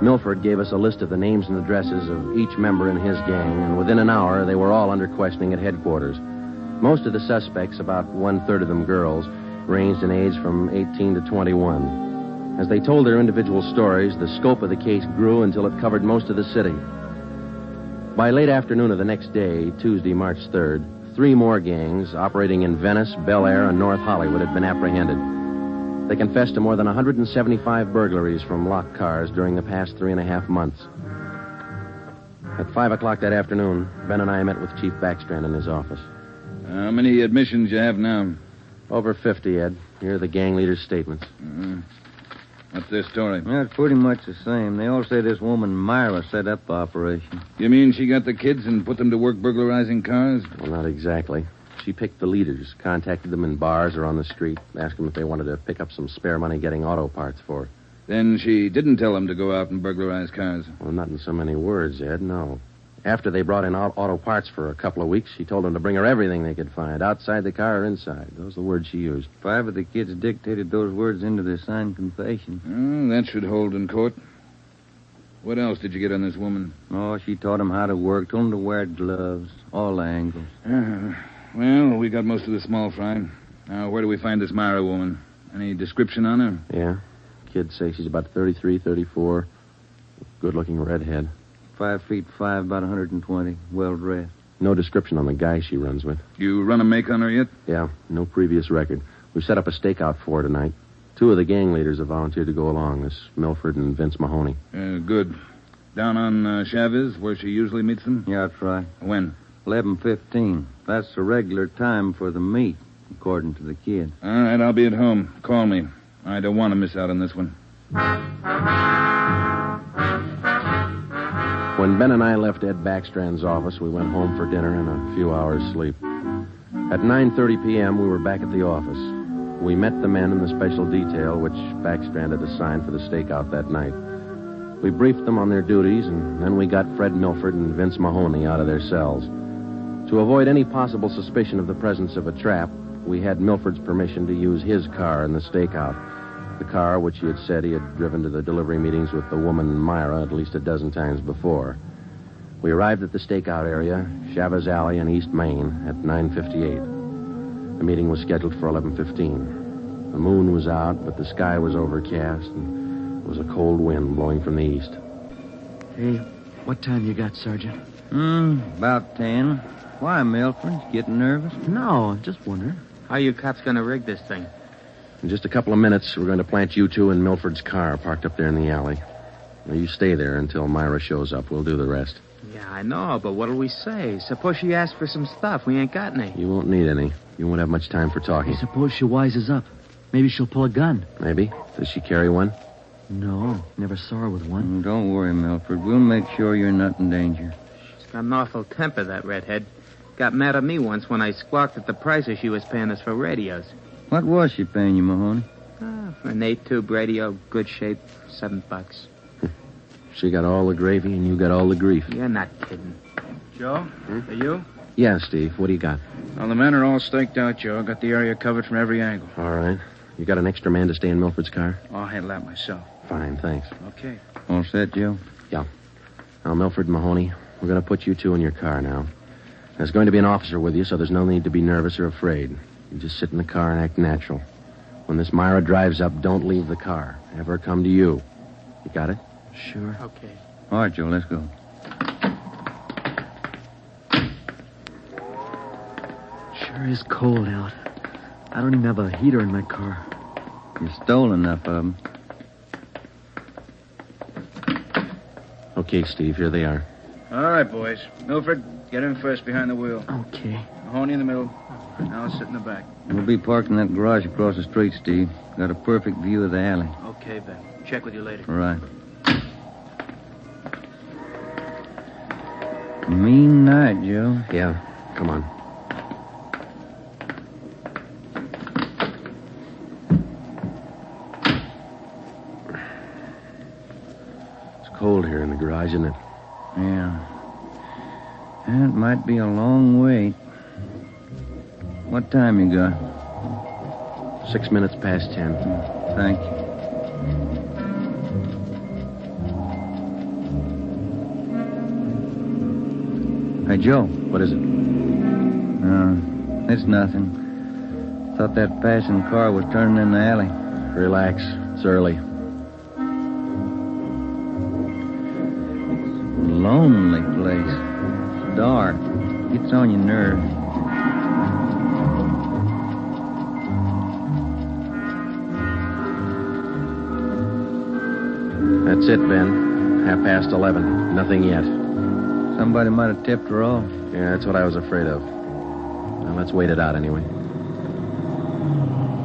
S15: Milford gave us a list of the names and addresses of each member in his gang, and within an hour, they were all under questioning at headquarters. Most of the suspects, about 1/3 of them girls, ranged in age from 18 to 21. As they told their individual stories, the scope of the case grew until it covered most of the city. By late afternoon of the next day, Tuesday, March 3rd, 3 more gangs operating in Venice, Bel Air, and North Hollywood had been apprehended. They confessed to more than 175 burglaries from locked cars during the past 3.5 months. At 5 o'clock that afternoon, Ben and I met with Chief Backstrand in his office.
S22: How many admissions you have now?
S15: Over 50, Ed. Here are the gang leaders' statements.
S22: What's their story?
S13: Yeah, it's pretty much the same. They all say this woman, Myra, set up the operation.
S22: You mean she got the kids and put them to work burglarizing cars?
S15: Well, not exactly. She picked the leaders, contacted them in bars or on the street, asked them if they wanted to pick up some spare money getting auto parts for her.
S22: Then she didn't tell them to go out and burglarize cars?
S15: Well, not in so many words, Ed, no. After they brought in auto parts for a couple of weeks, she told them to bring her everything they could find, outside the car or inside. Those are the words she used.
S13: 5 of the kids dictated those words into their signed confession.
S22: Oh, that should hold in court. What else did you get on this woman?
S13: Oh, she taught them how to work, told them to wear gloves, all angles.
S22: Well, we got most of the small fry. Now, where do we find this Myra woman? Any description on her?
S15: Yeah. Kids say she's about 33, 34. Good-looking redhead.
S13: 5'5", about 120, well-dressed.
S15: No description on the guy she runs with.
S22: You run a make on her yet?
S15: Yeah, no previous record. We set up a stakeout for her tonight. 2 of the gang leaders have volunteered to go along, this Milford and Vince Mahoney.
S22: Good. Down on Chavez, where she usually meets them?
S13: Yeah, that's right.
S22: When?
S13: 11:15. That's the regular time for the meet, according to the kid.
S22: All right, I'll be at home. Call me. I don't want to miss out on this one.
S15: When Ben and I left Ed Backstrand's office, we went home for dinner and a few hours' sleep. At 9:30 p.m., we were back at the office. We met the men in the special detail which Backstrand had assigned for the stakeout that night. We briefed them on their duties, and then we got Fred Milford and Vince Mahoney out of their cells. To avoid any possible suspicion of the presence of a trap, we had Milford's permission to use his car in the stakeout. The car which he had said he had driven to the delivery meetings with the woman Myra at least a dozen times before. We arrived at the stakeout area, Chavez Alley in East Main, at 9:58. The meeting was scheduled for 11:15. The moon was out, but the sky was overcast, and there was a cold wind blowing from the east.
S17: Hey, what time you got, Sergeant?
S13: About 10. Why, Milford? Getting nervous?
S17: No, just wondering.
S23: How you cops gonna rig this thing?
S15: In just a couple of minutes, we're going to plant you 2 in Milford's car parked up there in the alley. Now, you stay there until Myra shows up. We'll do the rest.
S23: Yeah, I know, but what'll we say? Suppose she asks for some stuff. We ain't got any.
S15: You won't need any. You won't have much time for talking.
S7: Hey, suppose she wises up. Maybe she'll pull a gun.
S15: Maybe. Does she carry one?
S7: No, never saw her with one.
S13: Don't worry, Milford. We'll make sure you're not in danger.
S23: She's got an awful temper, that redhead. Got mad at me once when I squawked at the prices she was paying us for radios.
S13: What was she paying you, Mahoney?
S23: An 8-tube radio, good shape, $7.
S15: She got all the gravy and you got all the grief.
S23: You're not kidding.
S22: Joe, are you?
S15: Yeah, Steve. What do you got?
S22: Well, the men are all staked out, Joe. Got the area covered from every angle.
S15: All right. You got an extra man to stay in Milford's car?
S22: I'll handle that myself.
S15: Fine, thanks.
S22: Okay.
S13: All set, Joe?
S15: Yeah. Now, Milford and Mahoney, we're going to put you two in your car now. There's going to be an officer with you, so there's no need to be nervous or afraid. You just sit in the car and act natural. When this Myra drives up, don't leave the car. Have her come to you. You got it?
S7: Sure.
S23: Okay.
S13: All right, Joe, let's go.
S7: Sure is cold out. I don't even have a heater in my car.
S13: You stole enough of them.
S15: Okay, Steve, here they are.
S22: All right, boys. Milford, get in first behind the wheel.
S7: Okay.
S22: Mahoney in the middle. Now I'll sit in the back.
S13: We'll be parked in that garage across the street, Steve. Got a perfect view of the alley.
S22: Okay, Ben. Check with you later.
S13: All right. Mean night, Joe.
S15: Yeah, come on. It's cold here in the garage, isn't it?
S13: Yeah. It might be a long wait. What time you got?
S15: 6 minutes past 10.
S13: Thank you. Hey, Joe.
S15: What is it?
S13: It's nothing. Thought that passing car was turning in the alley.
S15: Relax. It's early.
S13: Lonely place. Dark. Gets on your nerves.
S15: That's it, Ben. 11:30. Nothing yet.
S13: Somebody might have tipped her off.
S15: Yeah, that's what I was afraid of. Now, let's wait it out anyway.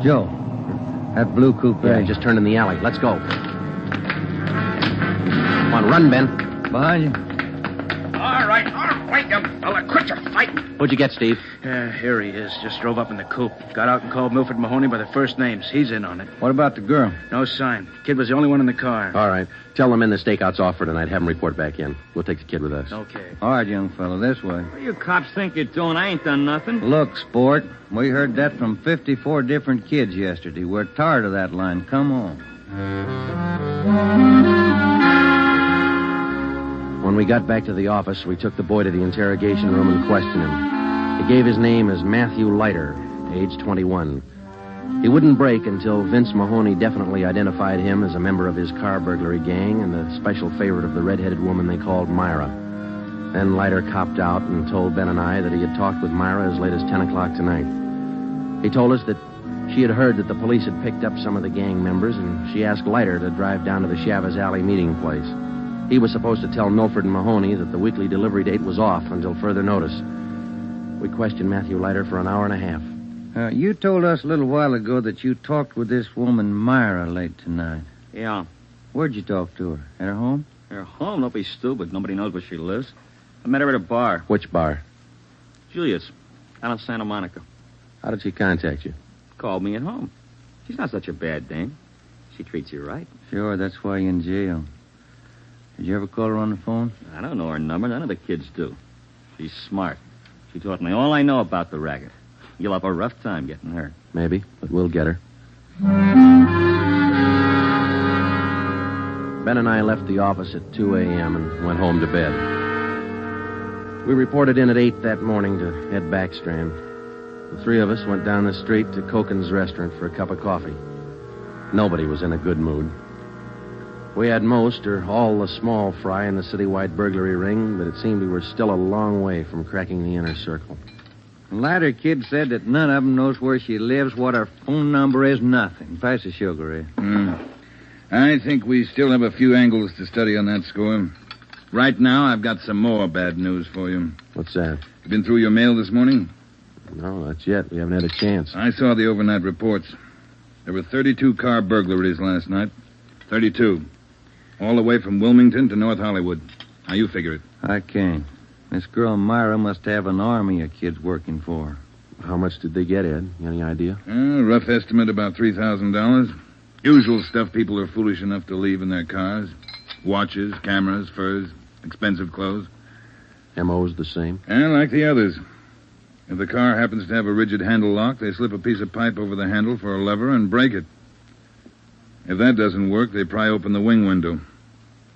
S13: Joe, that blue coupe.
S15: Yeah, just turned in the alley. Let's go. Come on, run, Ben.
S13: Behind you.
S5: All right, you fella. Quit your fighting.
S15: What'd you get, Steve?
S22: Here he is. Just drove up in the coupe. Got out and called Milford Mahoney by the first names. He's in on it.
S13: What about the girl?
S22: No sign. Kid was the only one in the car.
S15: All right. Tell them in the stakeout's off for tonight. Have them report back in. We'll take the kid with us.
S22: Okay.
S13: All right, young fellow, this way.
S23: What do you cops think you're doing? I ain't done nothing.
S13: Look, sport, we heard that from 54 different kids yesterday. We're tired of that line. Come on.
S15: When we got back to the office, we took the boy to the interrogation room and questioned him. He gave his name as Matthew Leiter, age 21. He wouldn't break until Vince Mahoney definitely identified him as a member of his car burglary gang and the special favorite of the red-headed woman they called Myra. Then Leiter copped out and told Ben and I that he had talked with Myra as late as 10 o'clock tonight. He told us that she had heard that the police had picked up some of the gang members, and she asked Leiter to drive down to the Chavez Alley meeting place. He was supposed to tell Milford and Mahoney that the weekly delivery date was off until further notice. We questioned Matthew Leiter for an hour and a half.
S13: You told us a little while ago that you talked with this woman, Myra, late tonight.
S9: Yeah.
S13: Where'd you talk to her? At her home?
S9: Her home? Don't be stupid. Nobody knows where she lives. I met her at a bar.
S15: Which bar?
S9: Julius, out of Santa Monica.
S15: How did she contact you?
S9: Called me at home. She's not such a bad dame. She treats you right.
S13: Sure, that's why you're in jail. Did you ever call her on the phone?
S9: I don't know her number. None of the kids do. She's smart. She taught me all I know about the racket. You'll have a rough time getting her.
S15: Maybe, but we'll get her. Ben and I left the office at 2 a.m. and went home to bed. We reported in at 8 that morning to Ed Backstrand. The three of us went down the street to Koken's restaurant for a cup of coffee. Nobody was in a good mood. We had most or all the small fry in the citywide burglary ring, but it seemed we were still a long way from cracking the inner circle.
S13: The latter kid said that none of them knows where she lives, what her phone number is, nothing. Pass the sugar, Ed.
S22: I think we still have a few angles to study on that score. Right now, I've got some more bad news for you.
S15: What's that?
S22: You been through your mail this morning?
S15: No, not yet. We haven't had a chance.
S22: I saw the overnight reports. There were 32 car burglaries last night. 32. All the way from Wilmington to North Hollywood. Now, you figure it.
S13: I can't. This girl Myra must have an army of kids working for her.
S15: How much did they get, Ed? Any idea?
S22: Rough estimate, about $3,000. Usual stuff people are foolish enough to leave in their cars. Watches, cameras, furs, expensive clothes.
S15: M.O.'s the same?
S22: And like the others. If the car happens to have a rigid handle lock, they slip a piece of pipe over the handle for a lever and break it. If that doesn't work, they pry open the wing window.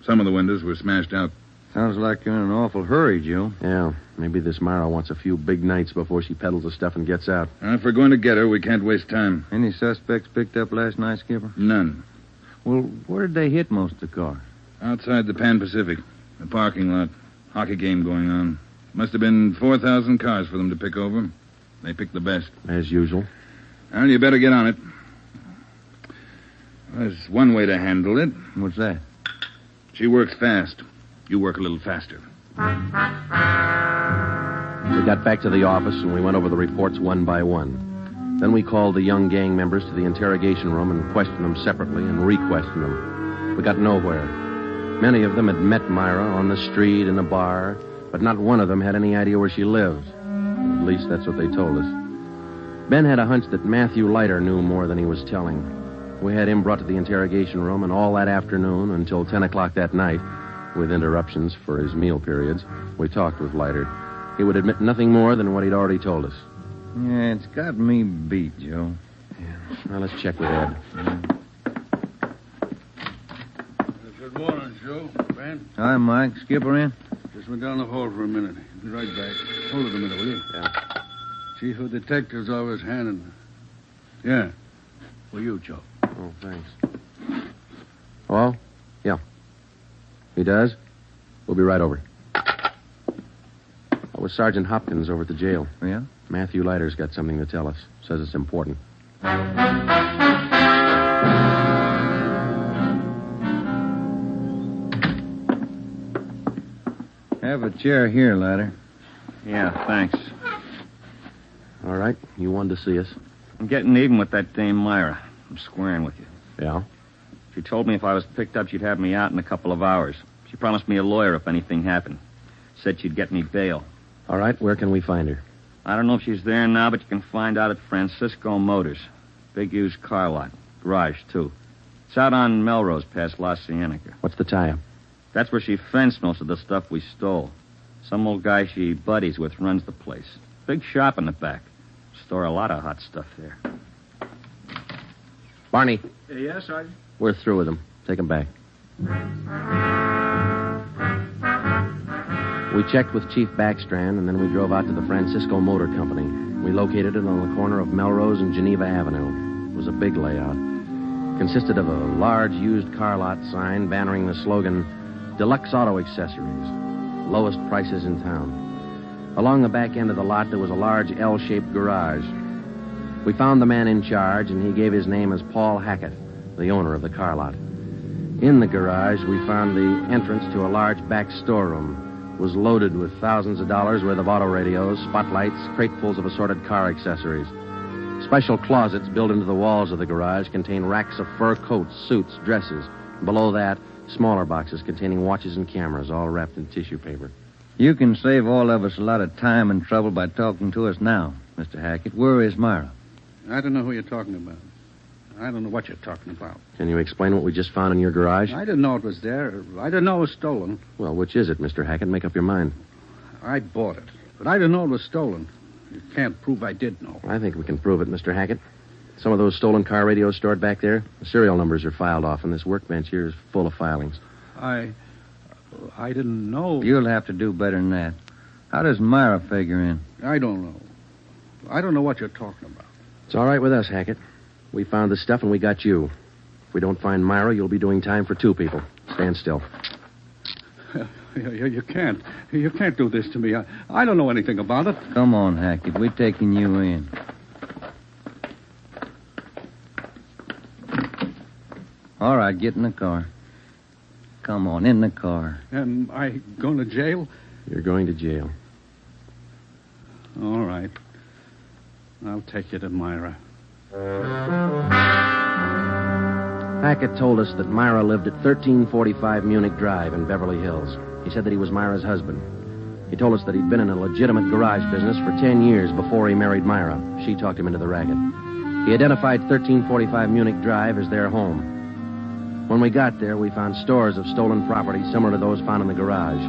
S22: Some of the windows were smashed out.
S13: Sounds like you're in an awful hurry, Joe.
S15: Yeah, maybe this Myra wants a few big nights before she peddles the stuff and gets out.
S22: If we're going to get her, we can't waste time.
S13: Any suspects picked up last night, Skipper?
S22: None.
S13: Well, where did they hit most of the car?
S22: Outside the Pan Pacific. The parking lot. Hockey game going on. Must have been 4,000 cars for them to pick over. They picked the best.
S15: As usual.
S22: Well, you better get on it. There's one way to handle it.
S13: What's that?
S22: She works fast. You work a little faster.
S15: We got back to the office and we went over the reports one by one. Then we called the young gang members to the interrogation room and questioned them separately and re-questioned them. We got nowhere. Many of them had met Myra on the street, in a bar, but not one of them had any idea where she lived. At least that's what they told us. Ben had a hunch that Matthew Leiter knew more than he was telling. We had him brought to the interrogation room, and all that afternoon until 10 o'clock that night, with interruptions for his meal periods, we talked with Leiter. He would admit nothing more than what he'd already told us.
S13: Yeah, it's got me beat, Joe.
S15: Yeah. Now, let's check with Ed.
S4: Good morning, Joe. Ben?
S13: Hi, Mike. Skipper in?
S4: Just went down the hall for a minute. Be right back. Hold it a minute, will you?
S15: Yeah.
S4: Chief of Detectives always handing. Yeah. For you, Joe.
S15: Oh, thanks. Hello? Yeah. He does? We'll be right over. That was Sergeant Hopkins over at the jail.
S13: Yeah?
S15: Matthew Leiter's got something to tell us. Says it's important.
S13: Have a chair here, Leiter.
S9: Yeah, thanks.
S15: All right. You wanted to see us.
S9: I'm getting even with that dame Myra. I'm squaring with you.
S15: Yeah?
S9: She told me if I was picked up, she'd have me out in a couple of hours. She promised me a lawyer if anything happened. Said she'd get me bail.
S15: All right. Where can we find her?
S9: I don't know if she's there now, but you can find out at Francisco Motors. Big used car lot. Garage, too. It's out on Melrose past La Cienega.
S15: What's the tie-up?
S9: That's where she fenced most of the stuff we stole. Some old guy she buddies with runs the place. Big shop in the back. Store a lot of hot stuff there.
S15: Barney.
S21: Yes, Sergeant?
S15: We're through with him. Take him back. We checked with Chief Backstrand, and then we drove out to the Francisco Motor Company. We located it on the corner of Melrose and Geneva Avenue. It was a big layout. Consisted of a large used car lot sign bannering the slogan, Deluxe Auto Accessories, lowest prices in town. Along the back end of the lot, there was a large L-shaped garage. We found the man in charge, and he gave his name as Paul Hackett, the owner of the car lot. In the garage, we found the entrance to a large back storeroom. It was loaded with thousands of dollars worth of auto radios, spotlights, cratefuls of assorted car accessories. Special closets built into the walls of the garage contain racks of fur coats, suits, dresses. Below that, smaller boxes containing watches and cameras, all wrapped in tissue paper.
S13: You can save all of us a lot of time and trouble by talking to us now, Mr. Hackett. Where is Myra?
S4: I don't know who you're talking about. I don't know what you're talking about.
S15: Can you explain what we just found in your garage?
S4: I didn't know it was there. I didn't know it was stolen.
S15: Well, which is it, Mr. Hackett? Make up your mind.
S4: I bought it, but I didn't know it was stolen. You can't prove I did know.
S15: I think we can prove it, Mr. Hackett. Some of those stolen car radios stored back there, the serial numbers are filed off, and this workbench here is full of filings.
S4: I didn't know.
S13: You'll have to do better than that. How does Myra figure in?
S4: I don't know. I don't know what you're talking about.
S15: It's all right with us, Hackett. We found the stuff and we got you. If we don't find Myra, you'll be doing time for two people. Stand still.
S4: You can't. You can't do this to me. I don't know anything about it.
S13: Come on, Hackett. We're taking you in. All right, get in the car. Come on, in the car.
S3: Am I going to jail?
S15: You're going to jail.
S3: All right. I'll take you to Myra.
S15: Hackett told us that Myra lived at 1345 Munich Drive in Beverly Hills. He said that he was Myra's husband. He told us that he'd been in a legitimate garage business for 10 years before he married Myra. She talked him into the racket. He identified 1345 Munich Drive as their home. When we got there, we found stores of stolen property similar to those found in the garage.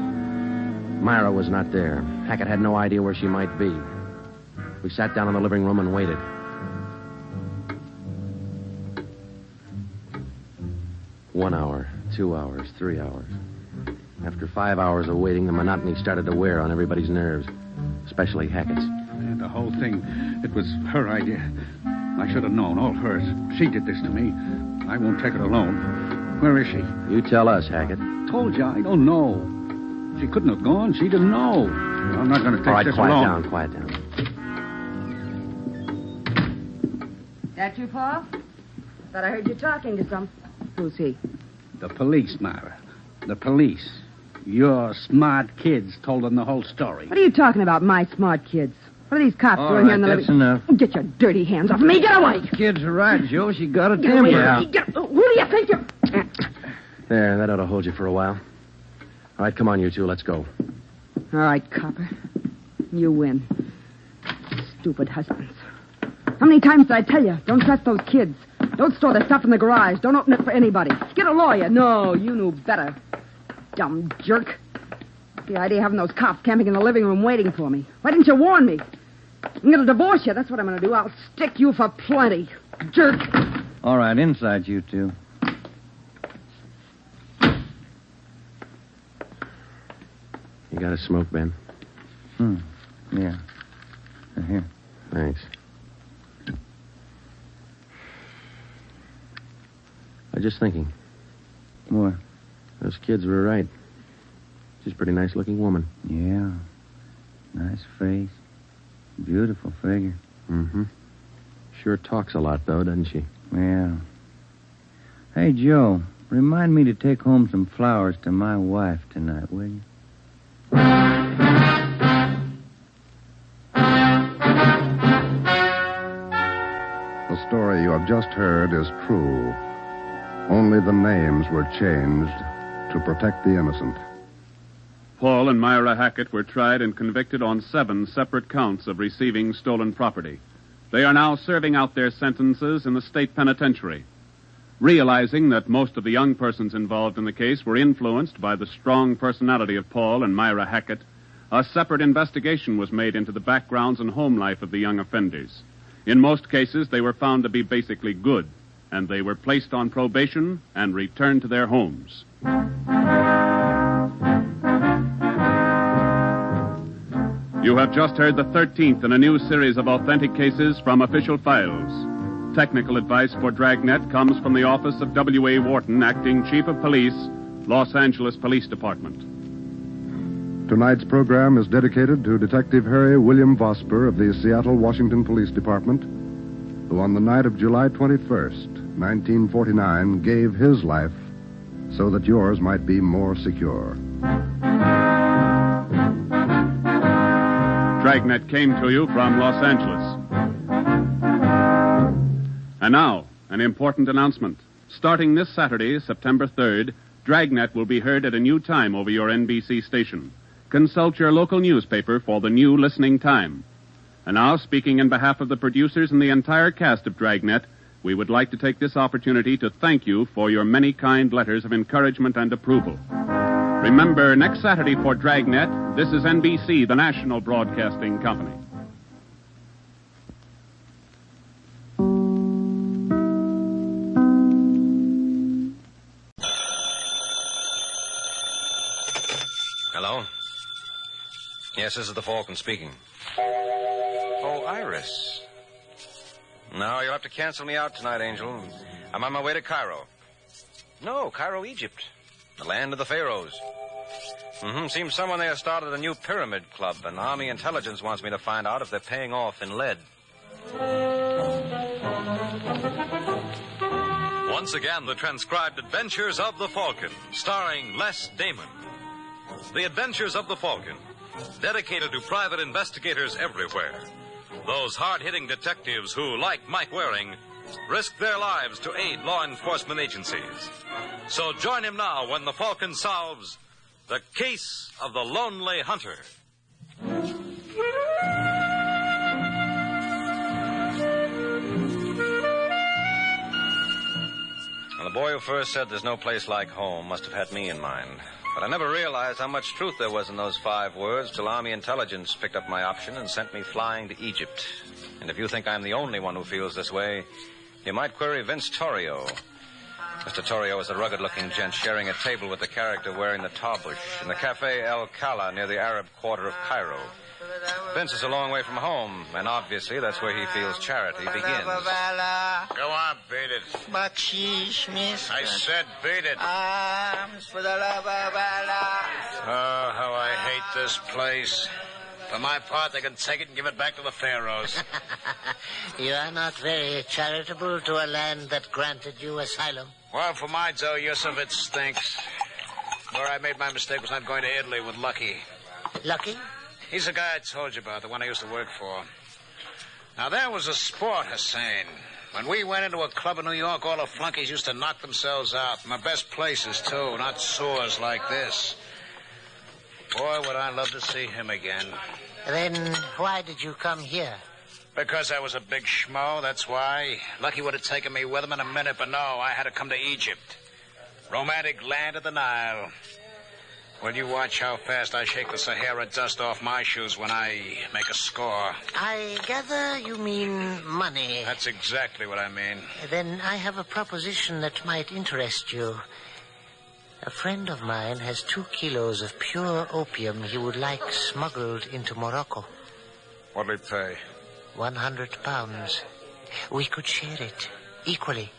S15: Myra was not there. Hackett had no idea where she might be. We sat down in the living room and waited. One hour, 2 hours, 3 hours. After 5 hours of waiting, the monotony started to wear on everybody's nerves, especially Hackett's.
S3: And the whole thing, it was her idea. I should have known, all hers. She did this to me. I won't take it alone. Where is she?
S15: You tell us, Hackett.
S3: Told you, I don't know. She couldn't have gone. She didn't know. I'm not going to take this alone.
S15: Quiet down.
S16: That you, Paul? Thought I heard you talking to some. Who's he?
S3: The police, Myra. The police. Your smart kids told them the whole story.
S16: What are you talking about, my smart kids? What are these cops doing here in the living room?
S13: That's enough.
S16: Get your dirty hands off me. Get away.
S13: Kids are right, Joe. She got a
S16: Get
S13: temper.
S16: away. Who do you think you're...
S15: There, that ought to hold you for a while. All right, come on, you two. Let's go.
S16: All right, copper. You win. Stupid husbands. How many times did I tell you? Don't trust those kids. Don't store the stuff in the garage. Don't open it for anybody. Get a lawyer. No, you knew better. Dumb jerk. The idea of having those cops camping in the living room waiting for me. Why didn't you warn me? I'm going to divorce you. That's what I'm going to do. I'll stick you for plenty. Jerk.
S13: All right, inside, you two.
S15: You got a smoke, Ben?
S13: Yeah. Here.
S15: Thanks. I was just thinking.
S13: What?
S15: Those kids were right. She's a pretty nice-looking woman.
S13: Yeah. Nice face. Beautiful figure.
S15: Mm-hmm. Sure talks a lot, though, doesn't she?
S13: Yeah. Hey, Joe, remind me to take home some flowers to my wife tonight, will you?
S14: The story you have just heard is true. Only the names were changed to protect the innocent.
S19: Paul and Myra Hackett were tried and convicted on 7 separate counts of receiving stolen property. They are now serving out their sentences in the state penitentiary. Realizing that most of the young persons involved in the case were influenced by the strong personality of Paul and Myra Hackett, a separate investigation was made into the backgrounds and home life of the young offenders. In most cases, they were found to be basically good, and they were placed on probation and returned to their homes. You have just heard the 13th in a new series of authentic cases from official files. Technical advice for Dragnet comes from the office of W.A. Wharton, Acting Chief of Police, Los Angeles Police Department.
S14: Tonight's program is dedicated to Detective Harry William Vosper of the Seattle, Washington Police Department, who on the night of July 21st, 1949, gave his life so that yours might be more secure.
S19: Dragnet came to you from Los Angeles. And now, an important announcement. Starting this Saturday, September 3rd, Dragnet will be heard at a new time over your NBC station. Consult your local newspaper for the new listening time. And now, speaking in behalf of the producers and the entire cast of Dragnet, we would like to take this opportunity to thank you for your many kind letters of encouragement and approval. Remember, next Saturday for Dragnet, this is NBC, the national broadcasting company.
S6: Hello? Yes, this is the Falcon speaking. Oh, Iris. No, you'll have to cancel me out tonight, Angel. I'm on my way to Cairo. No, Cairo, Egypt. The land of the pharaohs. Seems someone there started a new pyramid club, and Army Intelligence wants me to find out if they're paying off in lead.
S1: Once again, the transcribed Adventures of the Falcon, starring Les Damon. The Adventures of the Falcon, dedicated to private investigators everywhere. Those hard-hitting detectives who, like Mike Waring, risk their lives to aid law enforcement agencies. So join him now when the Falcon solves the case of the Lonely Hunter.
S6: Well, the boy who first said there's no place like home must have had me in mind. But I never realized how much truth there was in those 5 words till Army intelligence picked up my option and sent me flying to Egypt. And if you think I'm the only one who feels this way, you might query Vince Torrio. Mr. Torrio is a rugged-looking gent sharing a table with the character wearing the tarbush in the Cafe El Kala near the Arab quarter of Cairo. Vince is a long way from home, and obviously that's where he feels charity begins.
S10: Go on, beat it.
S11: Bakshish, miss.
S10: I said beat it.
S11: Arms for the love of Allah.
S10: Oh, how I hate this place. For my part, they can take it and give it back to the pharaohs.
S11: You are not very charitable to a land that granted you asylum.
S10: Well, for mine, Joe Yusuf, it stinks. Where I made my mistake was not going to Italy with Lucky.
S11: Lucky?
S10: He's the guy I told you about, the one I used to work for. Now, there was a sport, Hussein. When we went into a club in New York, all the flunkies used to knock themselves out. My best places, too, not sores like this. Boy, would I love to see him again.
S11: Then why did you come here?
S10: Because I was a big schmo, that's why. Lucky would have taken me with him in a minute, but no, I had to come to Egypt. Romantic land of the Nile. Well, you watch how fast I shake the Sahara dust off my shoes when I make a score.
S11: I gather you mean money.
S10: That's exactly what I mean.
S11: Then I have a proposition that might interest you. A friend of mine has 2 kilos of pure opium he would like smuggled into Morocco.
S10: What'll he pay?
S11: 100 pounds. We could share it equally.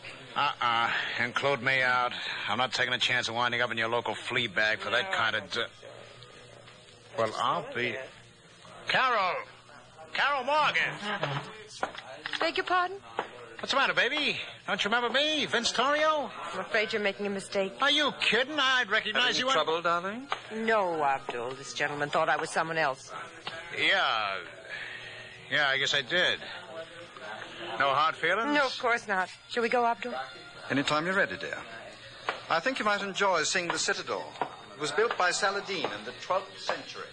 S10: Include me out. I'm not taking a chance of winding up in your local flea bag for that kind of... Well, I'll be... Carol! Carol Morgan!
S24: Beg your pardon?
S10: What's the matter, baby? Don't you remember me, Vince Torrio?
S24: I'm afraid you're making a mistake.
S10: Are you kidding? I'd recognize you.
S6: Trouble, darling?
S24: No, Abdul. This gentleman thought I was someone else.
S10: Yeah, I guess I did. No hard feelings?
S24: No, of course not. Shall we go, Abdul?
S25: Anytime you're ready, dear. I think you might enjoy seeing the Citadel. It was built by Saladin in the 12th century.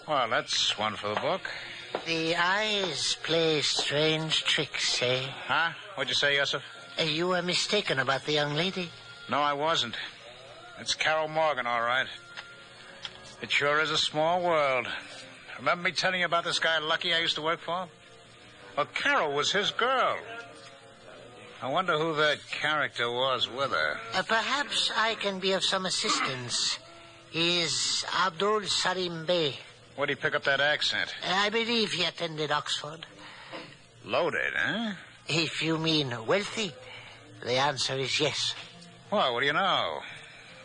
S10: Well, that's one for the book.
S11: The eyes play strange tricks, eh?
S10: Huh? What'd you say, Yusuf?
S11: You were mistaken about the young lady.
S10: No, I wasn't. It's Carol Morgan, all right. It sure is a small world. Remember me telling you about this guy Lucky I used to work for? Well, Carol was his girl. I wonder who that character was with her.
S11: Perhaps I can be of some assistance. He is Abdul Salim Bey.
S10: Where'd he pick up that accent?
S11: I believe he attended Oxford.
S10: Loaded, huh?
S11: If you mean wealthy, the answer is yes.
S10: Well, what do you know?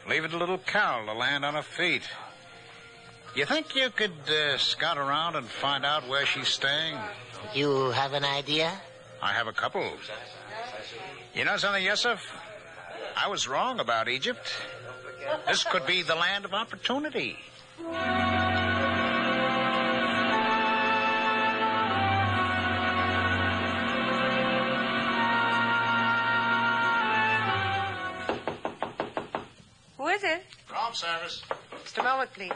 S10: Leave it to little Carol to land on her feet. You think you could scout around and find out where she's staying?
S11: You have an idea?
S10: I have a couple. You know something, Yusuf? I was wrong about Egypt. This could be the land of opportunity.
S24: Who is it?
S10: Room service.
S24: Just a moment, please.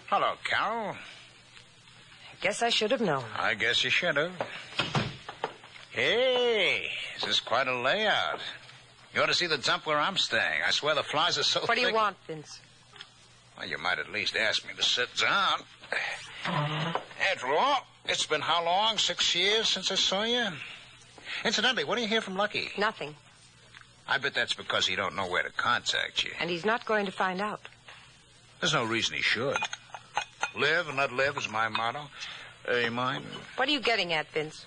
S10: Hello, Carol.
S24: Guess I should have known.
S10: I guess you should have. Hey, this is quite a layout. You ought to see the dump where I'm staying. I swear the flies are so
S24: What do
S10: thick.
S24: you want, Vince?
S10: Well, you might at least ask me to sit down. After all, it's been how long? 6 years since I saw you? Incidentally, what do you hear from Lucky?
S24: Nothing.
S10: I bet that's because he don't know where to contact you.
S24: And he's not going to find out.
S10: There's no reason he should. Live and let live is my motto. You mind?
S24: What are you getting at, Vince?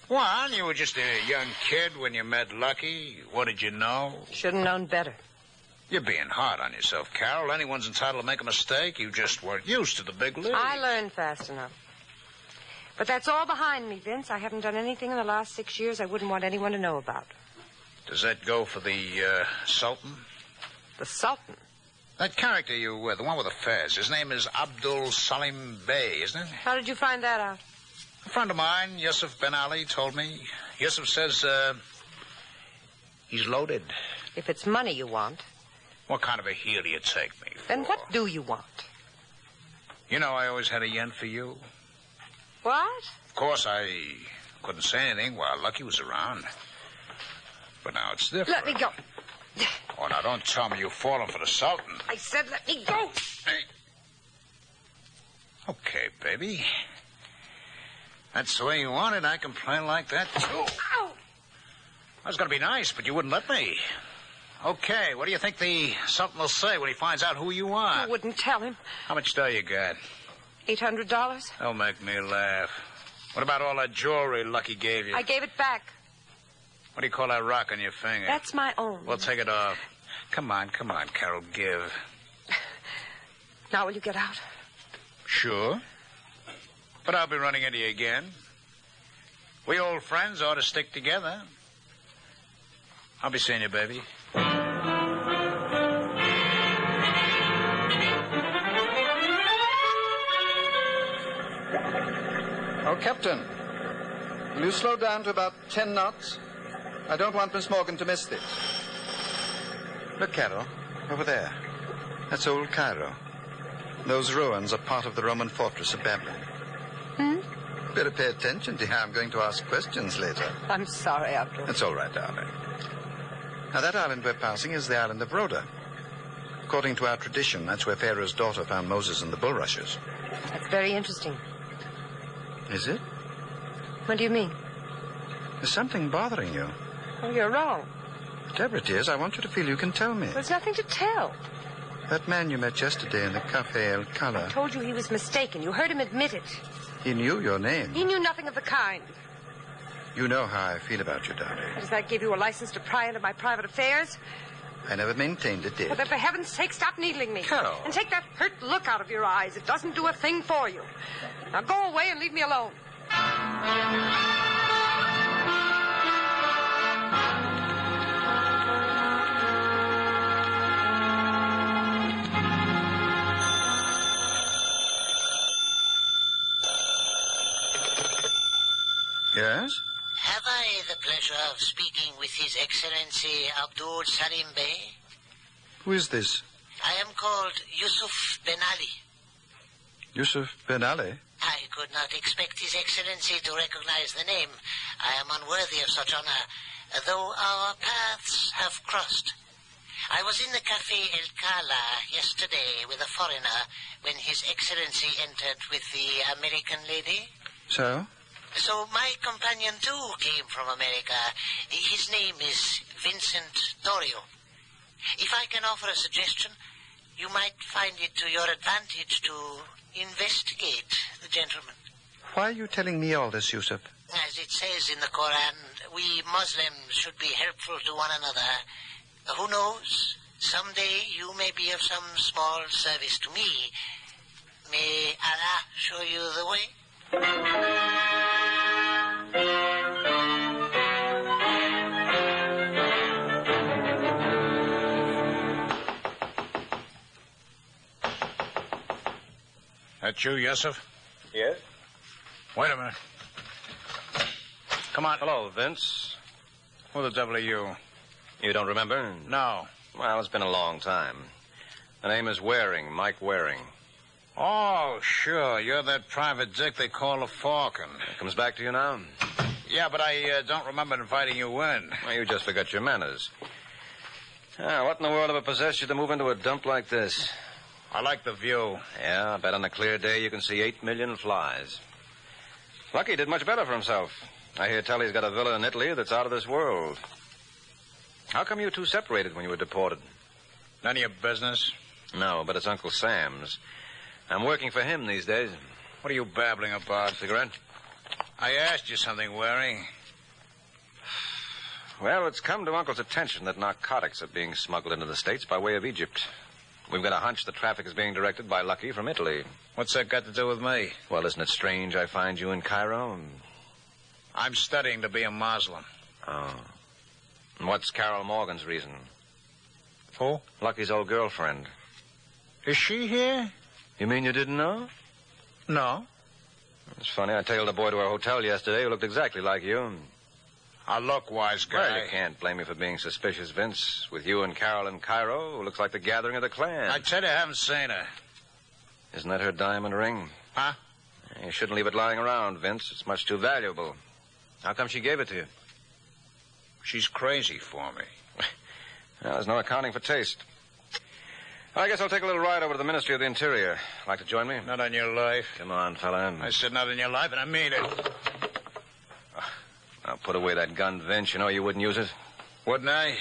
S10: Well, you were just a young kid when you met Lucky. What did you know?
S24: Should have known better.
S10: You're being hard on yourself, Carol. Anyone's entitled to make a mistake. You just weren't used to the big leagues.
S24: I learned fast enough. But that's all behind me, Vince. I haven't done anything in the last 6 years I wouldn't want anyone to know about.
S10: Does that go for the Sultan?
S24: The Sultan?
S10: That character the one with the fez. His name is Abdul Salim Bey, isn't it?
S24: How did you find that out?
S10: A friend of mine, Yusuf Ben Ali, told me. Yusuf says, he's loaded.
S24: If it's money you want.
S10: What kind of a heel do you take me for?
S24: Then what do you want?
S10: You know, I always had a yen for you.
S24: What?
S10: Of course, I couldn't say anything while Lucky was around. But now it's different.
S24: Let me go.
S10: Oh, now don't tell me you've fallen for the Sultan.
S24: I said let me go.
S10: Hey. Okay, baby. That's the way you want it. I can play like that, too.
S24: Ow!
S10: I was going to be nice, but you wouldn't let me. Okay, what do you think the Sultan will say when he finds out who you are?
S24: I wouldn't tell him.
S10: How much dough you got?
S24: $800?
S10: Don't make me laugh. What about all that jewelry Lucky gave you?
S24: I gave it back.
S10: What do you call that rock on your finger?
S24: That's my own.
S10: Well, take it off. Come on, Carol, give.
S24: Now will you get out?
S10: Sure. But I'll be running into you again. We old friends ought to stick together. I'll be seeing you, baby.
S25: Oh, Captain, will you slow down to about 10 knots? I don't want Miss Morgan to miss this. Look, Carol, over there. That's old Cairo. Those ruins are part of the Roman fortress of Babylon. Better pay attention to how I'm going to ask questions later.
S24: I'm sorry, Abdul.
S25: That's all right, darling. Now, that island we're passing is the island of Rhoda. According to our tradition, that's where Pharaoh's daughter found Moses and the bulrushes.
S24: That's very interesting.
S25: Is it?
S24: What do you mean?
S25: There's something bothering you.
S24: Oh, you're wrong.
S25: Whatever it is, I want you to feel you can tell me.
S24: There's nothing to tell.
S25: That man you met yesterday in the Café El Cala.
S24: I told you he was mistaken. You heard him admit it.
S25: He knew your name.
S24: He knew nothing of the kind.
S25: You know how I feel about you, darling.
S24: Does that give you a license to pry into my private affairs?
S25: I never maintained it did.
S24: Well, then, for heaven's sake, stop needling me.
S25: Carol.
S24: And take that hurt look out of your eyes. It doesn't do a thing for you. Now go away and leave me alone.
S25: Yes?
S11: Have I the pleasure of speaking with His Excellency Abdul Salim Bey?
S25: Who is this?
S11: I am called Yusuf Ben Ali.
S25: Yusuf Ben Ali?
S11: I could not expect His Excellency to recognize the name. I am unworthy of such honor, though our paths have crossed. I was in the Café El Cala yesterday with a foreigner when His Excellency entered with the American lady.
S25: So?
S11: So my companion, too, came from America. His name is Vincent Dorio. If I can offer a suggestion, you might find it to your advantage to investigate the gentleman.
S25: Why are you telling me all this, Yusuf?
S11: As it says in the Koran, we Muslims should be helpful to one another. Who knows? Someday you may be of some small service to me. May Allah show you the way?
S10: That you, Yusuf?
S6: Yes?
S10: Wait a minute. Come on.
S6: Hello, Vince.
S10: Who the devil are you?
S6: You don't remember?
S10: No.
S6: Well, it's been a long time. The name is Waring, Mike Waring.
S10: Oh, sure. You're that private dick they call a Falcon.
S6: It comes back to you now?
S10: Yeah, but I don't remember inviting you in.
S6: Well, you just forgot your manners. What in the world ever possessed you to move into a dump like this?
S10: I like the view.
S6: Yeah, I bet on a clear day you can see 8 million flies. Lucky did much better for himself. I hear tell he's got a villa in Italy that's out of this world. How come you two separated when you were deported?
S10: None of your business.
S6: No, but it's Uncle Sam's. I'm working for him these days.
S10: What are you babbling about?
S6: Cigarette?
S10: I asked you something, Waring.
S6: Well, it's come to Uncle's attention that narcotics are being smuggled into the States by way of Egypt. We've got a hunch the traffic is being directed by Lucky from Italy.
S10: What's that got to do with me?
S6: Well, isn't it strange I find you in Cairo?
S10: I'm studying to be a Muslim.
S6: Oh. And what's Carol Morgan's reason?
S10: Who?
S6: Lucky's old girlfriend.
S10: Is she here?
S6: You mean you didn't know?
S10: No.
S6: It's funny. I tailed a boy to our hotel yesterday who looked exactly like you.
S10: I look, wise guy.
S6: Well, you can't blame me for being suspicious, Vince. With you and Carol in Cairo, it looks like the gathering of the clan.
S10: I tell you, I haven't seen her.
S6: Isn't that her diamond ring?
S10: Huh?
S6: You shouldn't leave it lying around, Vince. It's much too valuable. How come she gave it to you?
S10: She's crazy for me.
S6: Well, there's no accounting for taste. I guess I'll take a little ride over to the Ministry of the Interior. Like to join me?
S10: Not on your life.
S6: Come on, fella.
S10: I said not on your life, and I mean it.
S6: Now, put away that gun, Vince. You know you wouldn't use it.
S10: Wouldn't I?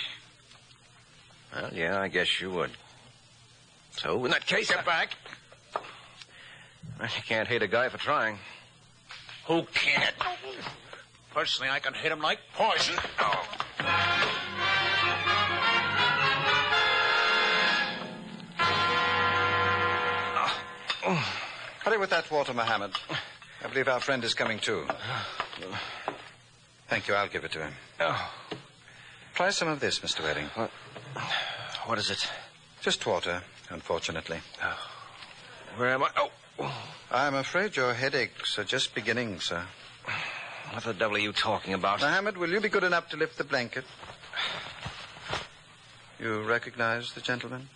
S6: Well, yeah, I guess you would. So, in that case...
S10: Get back.
S6: Well, you can't hate a guy for trying.
S10: Who can't? Personally, I can hit him like poison. Oh.
S25: Hurry with that water, Mohammed. I believe our friend is coming too. Thank you. I'll give it to him.
S6: Oh.
S25: Try some of this, Mr. Waring.
S6: What is it?
S25: Just water, unfortunately.
S6: Oh. Where am I? Oh.
S25: I'm afraid your headaches are just beginning, sir.
S6: What the devil are you talking about?
S25: Mohammed, will you be good enough to lift the blanket? You recognize the gentleman?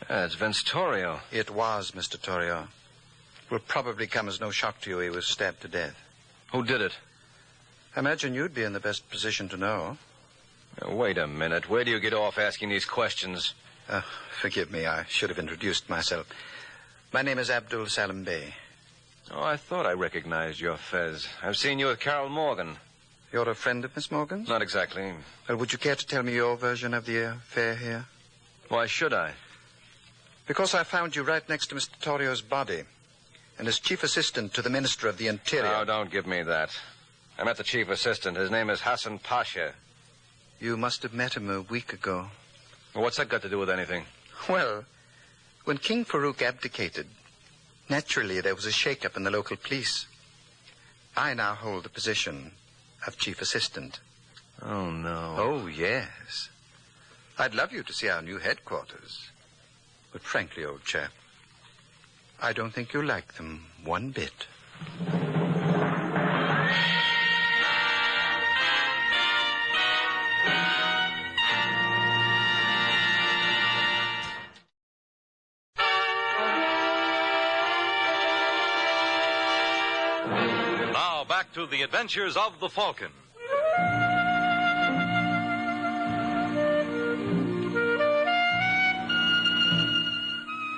S6: It's Vince Torrio.
S25: It was Mr. Torrio. It will probably come as no shock to you he was stabbed to death.
S6: Who did it?
S25: I imagine you'd be in the best position to know.
S6: Wait a minute. Where do you get off asking these questions?
S25: Forgive me. I should have introduced myself. My name is Abdul Salim Bey.
S6: Oh, I thought I recognized your fez. I've seen you with Carol Morgan.
S25: You're a friend of Miss Morgan's?
S6: Not exactly.
S25: Well, would you care to tell me your version of the affair here?
S6: Why should I?
S25: Because I found you right next to Mr. Torrio's body. And as chief assistant to the Minister of the Interior.
S6: Oh, don't give me that. I met the chief assistant. His name is Hassan Pasha.
S25: You must have met him a week ago.
S6: Well, what's that got to do with anything?
S25: Well, when King Farouk abdicated, naturally there was a shake-up in the local police. I now hold the position of chief assistant.
S6: Oh, no.
S25: Oh, yes. I'd love you to see our new headquarters. But frankly, old chap, I don't think you'll like them one bit.
S1: Now back to the adventures of the Falcon.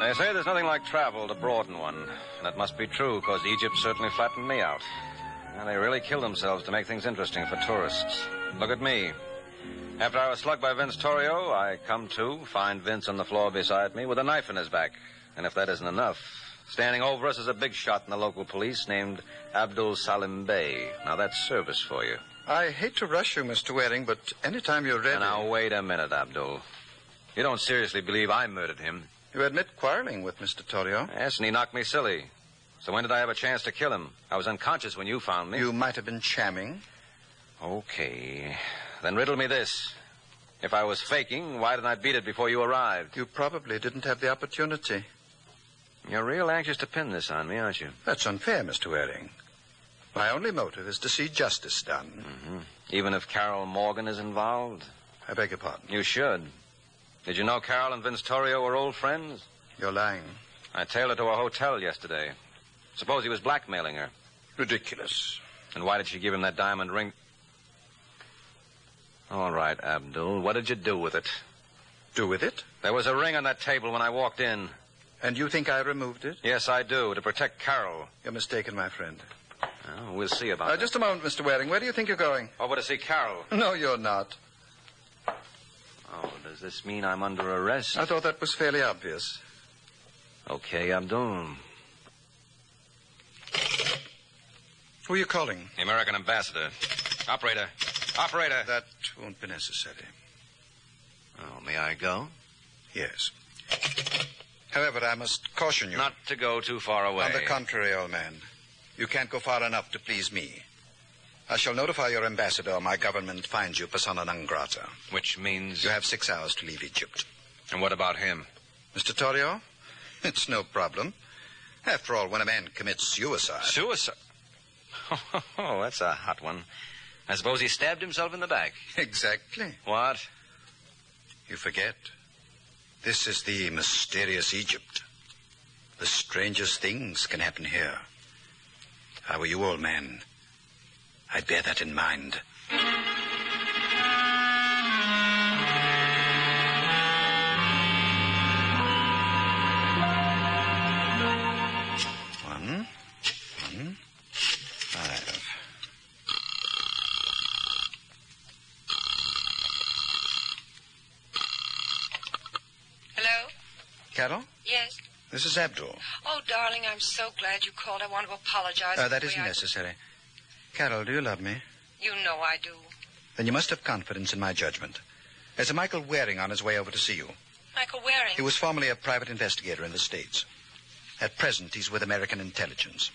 S6: They say there's nothing like travel to broaden one. And that must be true, because Egypt certainly flattened me out. And they really killed themselves to make things interesting for tourists. Look at me. After I was slugged by Vince Torrio, I come to, find Vince on the floor beside me with a knife in his back. And if that isn't enough, standing over us is a big shot in the local police named Abdul Salim Bey. Now, that's service for you.
S25: I hate to rush you, Mr. Waring, but anytime you're ready...
S6: Now, wait a minute, Abdul. You don't seriously believe I murdered him?
S25: You admit quarreling with Mr. Torrio?
S6: Yes, and he knocked me silly. So when did I have a chance to kill him? I was unconscious when you found me.
S25: You might have been shamming.
S6: Okay. Then riddle me this. If I was faking, why didn't I beat it before you arrived?
S25: You probably didn't have the opportunity.
S6: You're real anxious to pin this on me, aren't you?
S25: That's unfair, Mr. Waring. My only motive is to see justice done.
S6: Mm-hmm. Even if Carol Morgan is involved?
S25: I beg your pardon.
S6: You should. Did you know Carol and Vince Torrio were old friends?
S25: You're lying.
S6: I tailed her to a hotel yesterday. Suppose he was blackmailing her.
S25: Ridiculous.
S6: And why did she give him that diamond ring? All right, Abdul. What did you do with it?
S25: Do with it?
S6: There was a ring on that table when I walked in.
S25: And you think I removed it?
S6: Yes, I do, to protect Carol.
S25: You're mistaken, my friend.
S6: Oh, we'll see about that.
S25: Just a moment, Mr. Waring. Where do you think you're going?
S6: Over to see Carol.
S25: No, you're not.
S6: Oh, does this mean I'm under arrest?
S25: I thought that was fairly obvious.
S6: Okay, Abdul.
S25: Who are you calling?
S6: The American ambassador. Operator. Operator.
S25: That won't be necessary.
S6: Oh, may I go?
S25: Yes. However, I must caution you.
S6: Not to go too far away.
S25: On the contrary, old man. You can't go far enough to please me. I shall notify your ambassador my government finds you persona non grata.
S6: Which means?
S25: You have 6 hours to leave Egypt.
S6: And what about him?
S25: Mr. Torrio? It's no problem. After all, when a man commits suicide...
S6: Suicide? Oh, that's a hot one. I suppose he stabbed himself in the back.
S25: Exactly.
S6: What?
S25: You forget. This is the mysterious Egypt. The strangest things can happen here. If I were you, old man, I'd bear that in mind. One, 5.
S24: Hello?
S25: Carol?
S24: Yes?
S25: This is Abdul.
S24: Oh, darling, I'm so glad you called. I want to apologize. for
S25: That
S24: the way
S25: isn't
S24: I-
S25: necessary. Carol, do you love me?
S24: You know I do.
S25: Then you must have confidence in my judgment. There's a Michael Waring on his way over to see you.
S24: Michael Waring?
S25: He was formerly a private investigator in the States. At present, he's with American intelligence.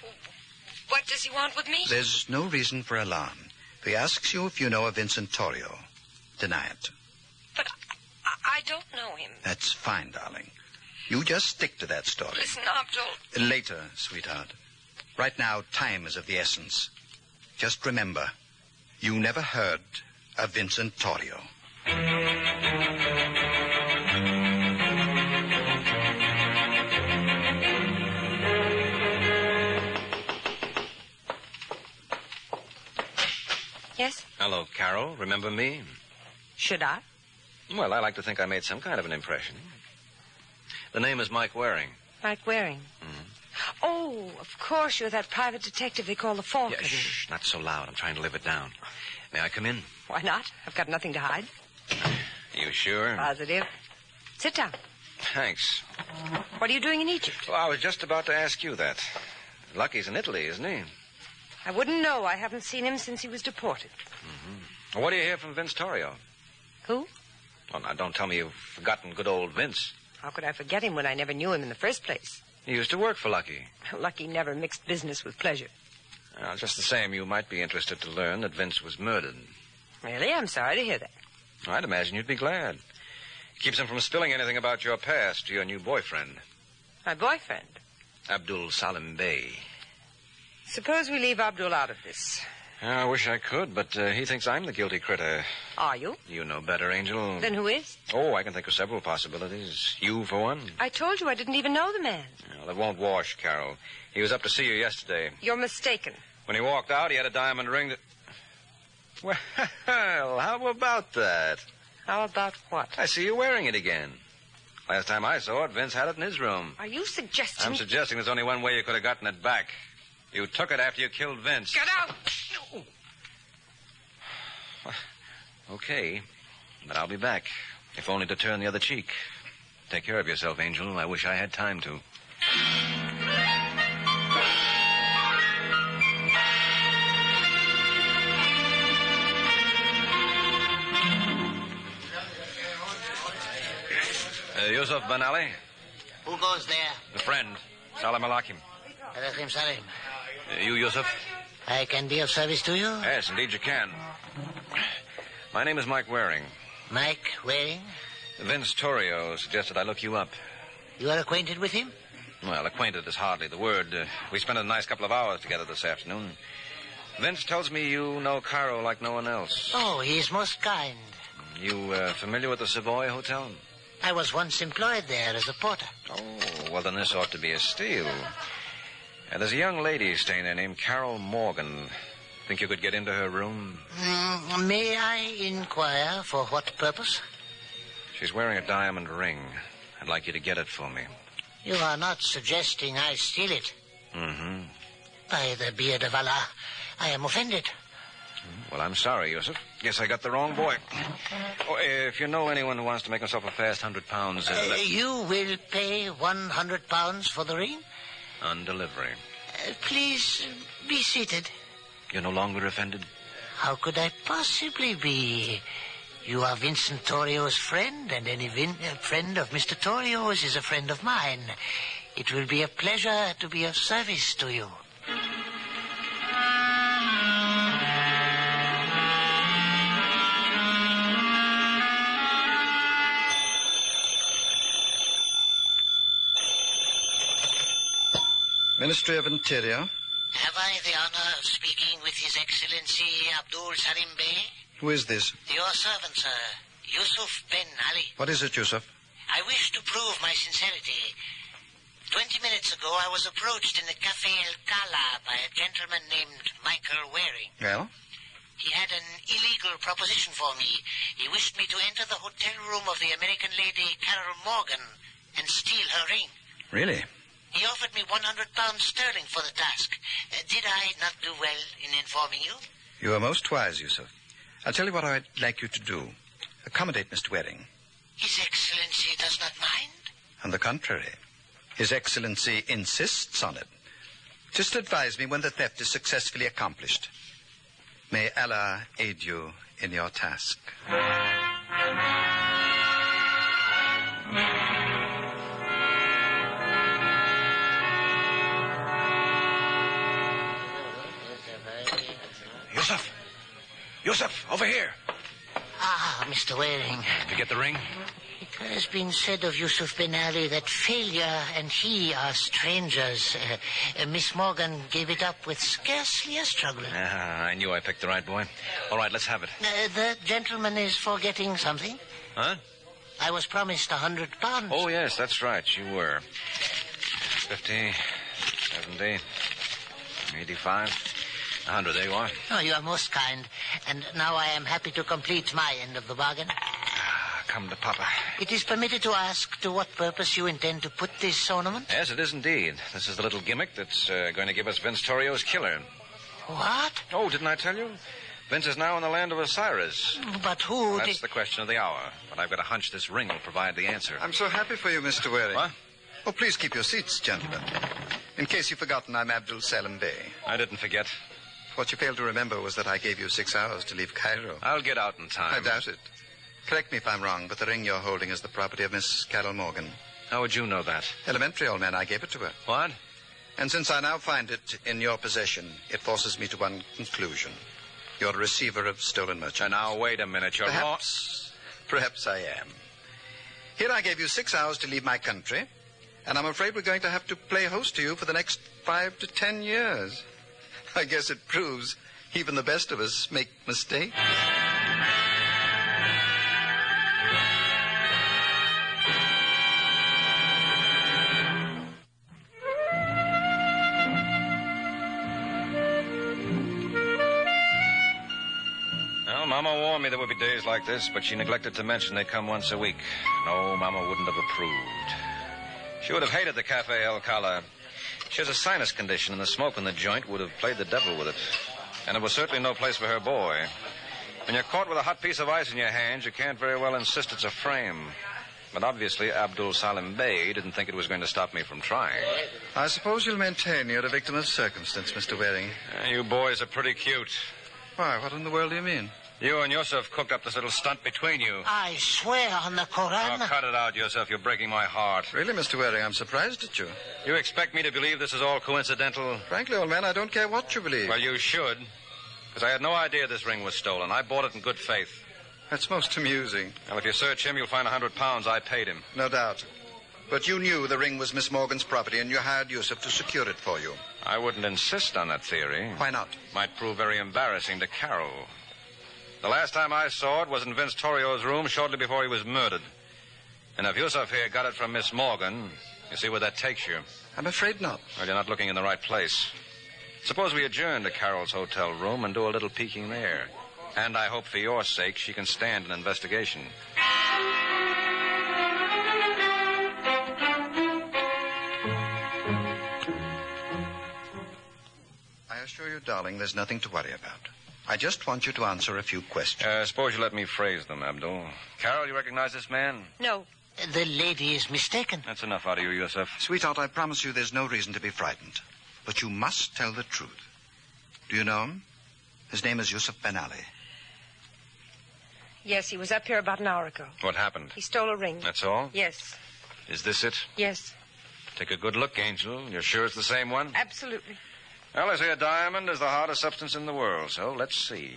S24: What does he want with me?
S25: There's no reason for alarm. If he asks you if you know a Vincent Torrio, deny it.
S24: I don't know him.
S25: That's fine, darling. You just stick to that story.
S24: Listen, Abdul.
S25: Later, sweetheart. Right now, time is of the essence. Just remember, you never heard of Vincent Torrio.
S24: Yes?
S6: Hello, Carol. Remember me?
S24: Should I?
S6: Well, I like to think I made some kind of an impression. The name is Mike Waring.
S24: Mike Waring? Oh, of course, you're that private detective they call the Falcon.
S6: Yeah, shh, not so loud. I'm trying to live it down. May I come in?
S24: Why not? I've got nothing to hide.
S6: You sure?
S24: Positive. Sit down.
S6: Thanks.
S24: What are you doing in Egypt?
S6: Well, I was just about to ask you that. Lucky's in Italy, isn't he?
S24: I wouldn't know. I haven't seen him since he was deported.
S6: Well, what do you hear from Vince Torrio?
S24: Who?
S6: Well, now, don't tell me you've forgotten good old Vince.
S24: How could I forget him when I never knew him in the first place?
S6: He used to work for Lucky.
S24: Lucky never mixed business with pleasure.
S6: Well, just the same, you might be interested to learn that Vince was murdered.
S24: Really? I'm sorry to hear that.
S6: I'd imagine you'd be glad. It keeps him from spilling anything about your past to your new boyfriend.
S24: My boyfriend?
S6: Abdul Salim Bey.
S24: Suppose we leave Abdul out of this.
S6: I wish I could, but he thinks I'm the guilty critter.
S24: Are you?
S6: You know better, Angel.
S24: Then who is?
S6: Oh, I can think of several possibilities. You, for one.
S24: I told you I didn't even know the man.
S6: Well, it won't wash, Carol. He was up to see you yesterday.
S24: You're mistaken.
S6: When he walked out, he had a diamond ring that... Well, how about that?
S24: How about what?
S6: I see you wearing it again. Last time I saw it, Vince had it in his room.
S24: Are you suggesting...
S6: I'm suggesting there's only one way you could have gotten it back. You took it after you killed Vince.
S24: Get out!
S6: Okay, but I'll be back, if only to turn the other cheek. Take care of yourself, Angel. I wish I had time to. Yusuf Ben Ali,
S11: Who goes there?
S6: the friend, Salam Alaikum.
S11: Alaikum salam.
S6: You, Yusuf?
S11: I can be of service to you?
S6: Yes, indeed you can. My name is Mike Waring.
S11: Mike Waring?
S6: Vince Torrio suggested I look you up.
S11: You are acquainted with him?
S6: Well, acquainted is hardly the word. We spent a nice couple of hours together this afternoon. Vince tells me you know Cairo like no one else.
S11: Oh, he is most kind.
S6: You familiar with the Savoy Hotel?
S11: I was once employed there as a porter.
S6: Oh, well, then this ought to be a steal. There's a young lady staying there named Carol Morgan. Think you could get into her room?
S11: May I inquire for what purpose?
S6: She's wearing a diamond ring. I'd like you to get it for me.
S11: You are not suggesting I steal it.
S6: Mm-hmm.
S11: By the beard of Allah, I am offended.
S6: Well, I'm sorry, Yusuf. Guess I got the wrong boy. Oh, if you know anyone who wants to make himself a fast £100...
S11: You will pay £100 for the ring?
S6: On delivery.
S11: Please, be seated.
S6: You're no longer offended?
S11: How could I possibly be? You are Vincent Torio's friend, and any friend of Mr. Torio's is a friend of mine. It will be a pleasure to be of service to you.
S25: Ministry of Interior.
S11: Have I the honor of speaking with His Excellency Abdul Salim Bey?
S25: Who is this?
S11: Your servant, sir, Yusuf Ben Ali.
S25: What is it, Yusuf?
S11: I wish to prove my sincerity. 20 minutes ago, I was approached in the Café El Cala by a gentleman named Michael Waring.
S25: Well?
S11: He had an illegal proposition for me. He wished me to enter the hotel room of the American lady Carol Morgan and steal her ring.
S25: Really?
S11: He offered me 100 pounds sterling for the task. Did I not do well in informing you?
S25: You are most wise, Yusuf. I'll tell you what I'd like you to do. Accommodate Mr. Waring.
S11: His Excellency does not mind?
S25: On the contrary, His Excellency insists on it. Just advise me when the theft is successfully accomplished. May Allah aid you in your task.
S6: Yusuf! Yusuf, over here.
S11: Ah, Mr. Waring.
S6: Did you get the ring?
S11: It has been said of Yusuf Ben Ali that failure and he are strangers. Miss Morgan gave it up with scarcely a struggle.
S6: I knew I picked the right boy. All right, let's have it.
S11: The gentleman is forgetting something.
S6: Huh?
S11: I was promised 100 pounds.
S6: Oh, yes, that's right. You were. 50, 70, 85, 100. There you are.
S11: Oh, you are most kind. And now I am happy to complete my end of the bargain.
S6: Come to Papa.
S11: It is permitted to ask to what purpose you intend to put this ornament?
S6: Yes, it is indeed. This is the little gimmick that's going to give us Vince Torio's killer.
S11: What?
S6: Oh, didn't I tell you? Vince is now in the land of Osiris.
S11: But who
S6: That's the question of the hour. But I've got a hunch this ring will provide the answer.
S25: I'm so happy for you, Mr. Waring.
S6: What?
S25: Oh, please keep your seats, gentlemen. In case you've forgotten, I'm Abdul Salim Bey.
S6: I didn't forget.
S25: What you failed to remember was that I gave you 6 hours to leave Cairo.
S6: I'll get out in time.
S25: I doubt it. Correct me if I'm wrong, but the ring you're holding is the property of Miss Carol Morgan.
S6: How would you know that?
S25: Elementary, old man. I gave it to her.
S6: What?
S25: And since I now find it in your possession, it forces me to one conclusion. You're a receiver of stolen merchandise.
S6: Now, wait a minute. You're wrong.
S25: Perhaps I am. Here I gave you 6 hours to leave my country, and I'm afraid we're going to have to play host to you for the next 5 to 10 years. I guess it proves even the best of us make mistakes.
S6: Mama warned me there would be days like this, but she neglected to mention they come once a week. No, Mama wouldn't have approved. She would have hated the Cafe El Cala. She has a sinus condition, and the smoke in the joint would have played the devil with it. And it was certainly no place for her boy. When you're caught with a hot piece of ice in your hands, you can't very well insist it's a frame. But obviously, Abdul Salim Bey didn't think it was going to stop me from trying.
S25: I suppose you'll maintain you're a victim of circumstance, Mr. Waring.
S6: You boys are pretty cute.
S25: Why, what in the world do you mean?
S6: You and Yusuf cooked up this little stunt between you.
S11: I swear on the Koran.
S6: Oh, cut it out, Yusuf. You're breaking my heart.
S25: Really, Mr. Waring, I'm surprised at you.
S6: You expect me to believe this is all coincidental?
S25: Frankly, old man, I don't care what you believe.
S6: Well, you should. Because I had no idea this ring was stolen. I bought it in good faith.
S25: That's most amusing.
S6: Well, if you search him, you'll find 100 pounds I paid him.
S25: No doubt. But you knew the ring was Miss Morgan's property, and you hired Yusuf to secure it for you.
S6: I wouldn't insist on that theory.
S25: Why not?
S6: Might prove very embarrassing to Carol. The last time I saw it was in Vince Torio's room shortly before he was murdered. And if Yusuf here got it from Miss Morgan, you see where that takes you.
S25: I'm afraid not.
S6: Well, you're not looking in the right place. Suppose we adjourn to Carol's hotel room and do a little peeking there. And I hope for your sake she can stand an investigation.
S25: I assure you, darling, there's nothing to worry about. I just want you to answer a few questions.
S6: Suppose you let me phrase them, Abdul. Carol, you recognize this man?
S11: No. The lady is mistaken.
S6: That's enough out of you, Yusuf.
S25: Sweetheart, I promise you there's no reason to be frightened. But you must tell the truth. Do you know him? His name is Yusuf Ben Ali.
S24: Yes, he was up here about an hour ago.
S6: What happened?
S24: He stole a ring.
S6: That's all?
S24: Yes.
S6: Is this it?
S24: Yes.
S6: Take a good look, Angel. You're sure it's the same one?
S24: Absolutely.
S6: Well, they say a diamond is the hardest substance in the world, so let's see.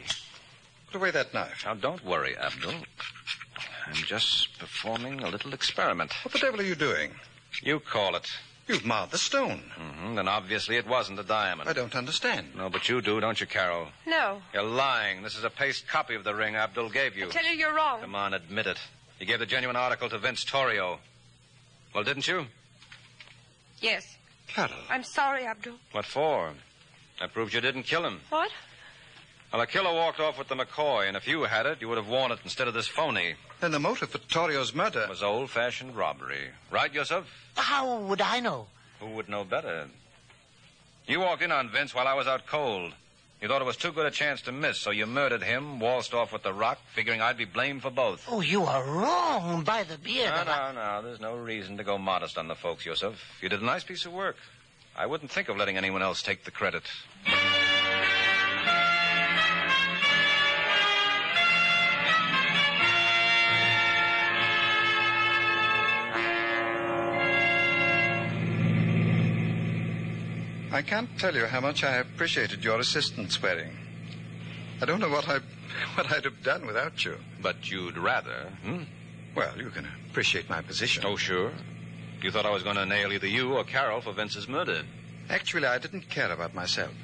S25: Put away that knife.
S6: Now, don't worry, Abdul. I'm just performing a little experiment.
S25: What the devil are you doing?
S6: You call it.
S25: You've marred the stone.
S6: Mm-hmm. Then obviously it wasn't a diamond.
S25: I don't understand.
S6: No, but you do, don't you, Carol?
S24: No.
S6: You're lying. This is a paste copy of the ring Abdul gave you.
S24: I tell you, you're wrong.
S6: Come on, admit it. You gave the genuine article to Vince Torrio. Well, didn't you?
S24: Yes.
S25: Carol.
S24: I'm sorry, Abdul.
S6: What for? That proves you didn't kill him.
S24: What?
S6: Well, a killer walked off with the McCoy, and if you had it, you would have worn it instead of this phony.
S25: Then the motive for Torrio's murder
S6: was old-fashioned robbery. Right, Yusuf?
S11: How would I know?
S6: Who would know better? You walked in on Vince while I was out cold. You thought it was too good a chance to miss, so you murdered him, waltzed off with the rock, figuring I'd be blamed for both.
S11: Oh, you are wrong by the beard.
S6: No. There's no reason to go modest on the folks, Yusuf. You did a nice piece of work. I wouldn't think of letting anyone else take the credit.
S25: I can't tell you how much I appreciated your assistance, Waring. I don't know what I'd have done without you.
S6: But you'd rather,
S25: Well, you can appreciate my position.
S6: Oh, sure. You thought I was going to nail either you or Carol for Vince's murder.
S25: Actually, I didn't care about myself.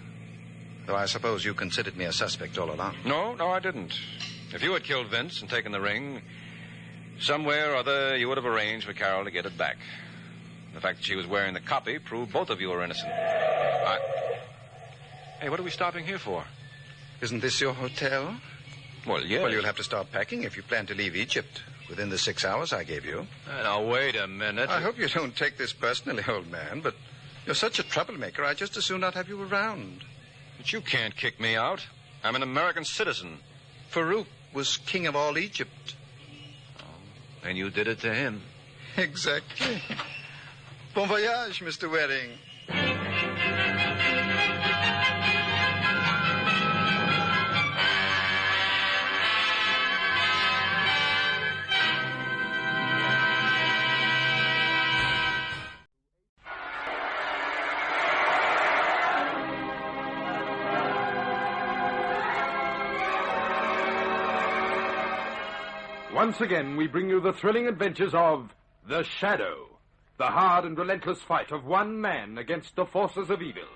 S25: Though I suppose you considered me a suspect all along.
S6: No, I didn't. If you had killed Vince and taken the ring, somewhere or other you would have arranged for Carol to get it back. The fact that she was wearing the copy proved both of you were innocent. Hey, what are we stopping here for?
S25: Isn't this your hotel?
S6: Well, yes.
S25: Well, you'll have to start packing if you plan to leave Egypt within the 6 hours I gave you.
S6: Now, wait a minute.
S25: I hope you don't take this personally, old man, but you're such a troublemaker, I'd just as soon not have you around.
S6: But you can't kick me out. I'm an American citizen.
S25: Farouk was king of all Egypt.
S6: Oh, and you did it to him.
S25: Exactly. Bon voyage, Mr. Waring.
S2: Once again, we bring you the thrilling adventures of The Shadow, the hard and relentless fight of one man against the forces of evil.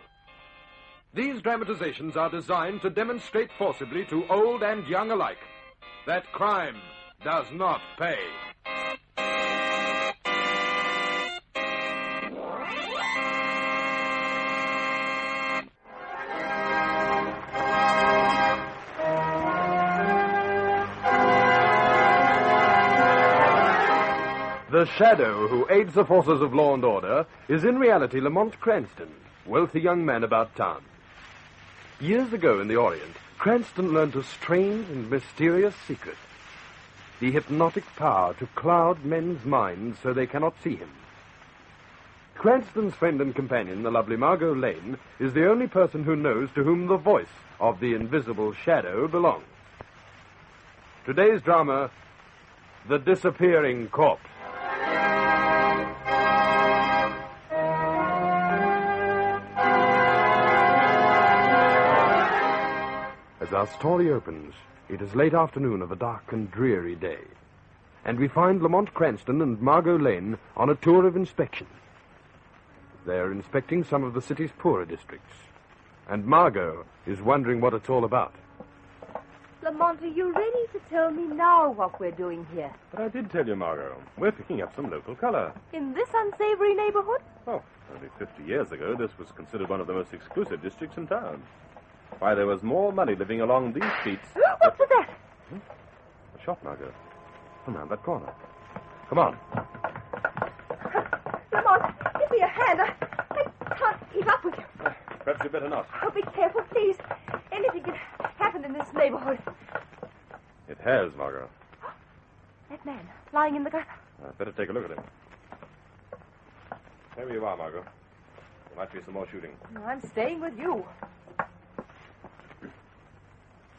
S2: These dramatizations are designed to demonstrate forcibly to old and young alike that crime does not pay. The Shadow, who aids the forces of law and order, is in reality Lamont Cranston, wealthy young man about town. Years ago in the Orient, Cranston learned a strange and mysterious secret. The hypnotic power to cloud men's minds so they cannot see him. Cranston's friend and companion, the lovely Margot Lane, is the only person who knows to whom the voice of the invisible Shadow belongs. Today's drama, The Disappearing Corpse. As our story opens, it is late afternoon of a dark and dreary day, and we find Lamont Cranston and Margot Lane on a tour of inspection. They are inspecting some of the city's poorer districts, and Margot is wondering what it's all about.
S8: Lamont, are you ready to tell me now what we're doing here?
S2: But I did tell you, Margot. We're picking up some local color.
S8: In this unsavory neighborhood?
S2: Oh, only 50 years ago, this was considered one of the most exclusive districts in town. Why, there was more money living along these streets.
S8: What was that?
S2: A shot, Margot. Come round that corner. Come on.
S8: Lamont, give me a hand. I can't keep up with you.
S2: Perhaps you better not.
S8: Oh, be careful, please. Anything can happen in this neighborhood.
S2: It has, Margot.
S8: That man, lying in the gutter.
S2: I'd better take a look at him. There you are, Margot. There might be some more shooting.
S8: No, I'm staying with you.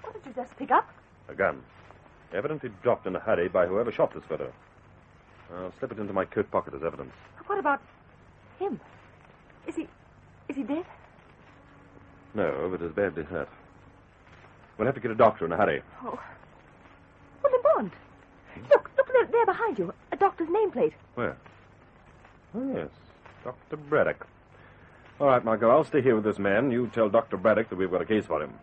S8: What did you just pick up?
S2: A gun.
S7: Evidently dropped in a hurry by whoever shot this fellow. I'll slip it into my coat pocket as evidence.
S8: What about him? Is he dead?
S7: No, but is badly hurt. We'll have to get a doctor in a hurry.
S8: Oh. Well, Lamont. Look there behind you. A doctor's nameplate.
S7: Where? Oh, yes. Dr. Braddock. All right, Margot, I'll stay here with this man. You tell Dr. Braddock that we've got a case for him.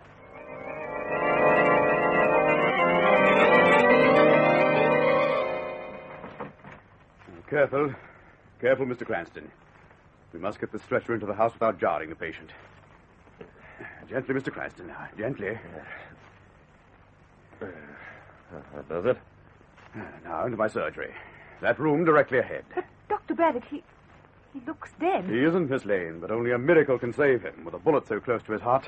S12: Careful. Careful, Mr. Cranston. We must get the stretcher into the house without jarring the patient. Gently, Mr. Cranston. Gently.
S7: That does it.
S12: Now into my surgery. That room directly ahead.
S8: But Dr. Braddock, he looks dead.
S12: He isn't, Miss Lane, but only a miracle can save him with a bullet so close to his heart.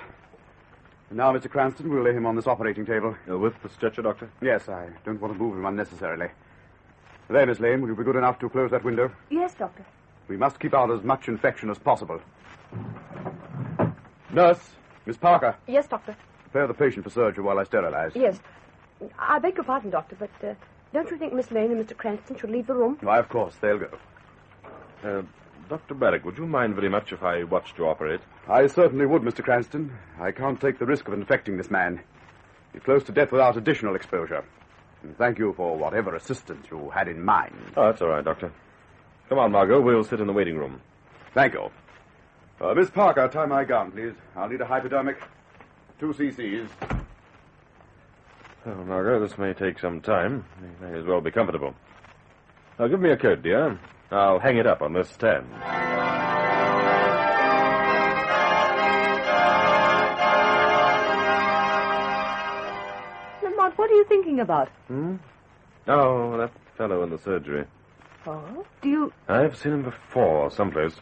S12: And now, Mr. Cranston, we'll lay him on this operating table.
S7: With the stretcher, Doctor?
S12: Yes, I don't want to move him unnecessarily. There, Miss Lane, will you be good enough to close that window?
S8: Yes, Doctor.
S12: We must keep out as much infection as possible. Nurse, Miss Parker.
S8: Yes, Doctor.
S12: Prepare the patient for surgery while I sterilize.
S8: Yes. I beg your pardon, Doctor, but don't you think Miss Lane and Mr. Cranston should leave the room?
S12: Why, of course, they'll go.
S7: Dr. Braddock, would you mind very much if I watched you operate?
S12: I certainly would, Mr. Cranston. I can't take the risk of infecting this man. He's close to death without additional exposure. And thank you for whatever assistance you had in mind.
S7: Oh, that's all right, Doctor. Come on, Margot. We'll sit in the waiting room.
S12: Thank you. Miss Parker, tie my gown, please. I'll need a hypodermic. 2 cc's.
S7: Oh, Margot, this may take some time. You may as well be comfortable. Now, give me a coat, dear. I'll hang it up on this stand.
S8: Lamont, what are you thinking about?
S7: Oh, that fellow in the surgery.
S8: Oh? Do you...
S7: I've seen him before, someplace.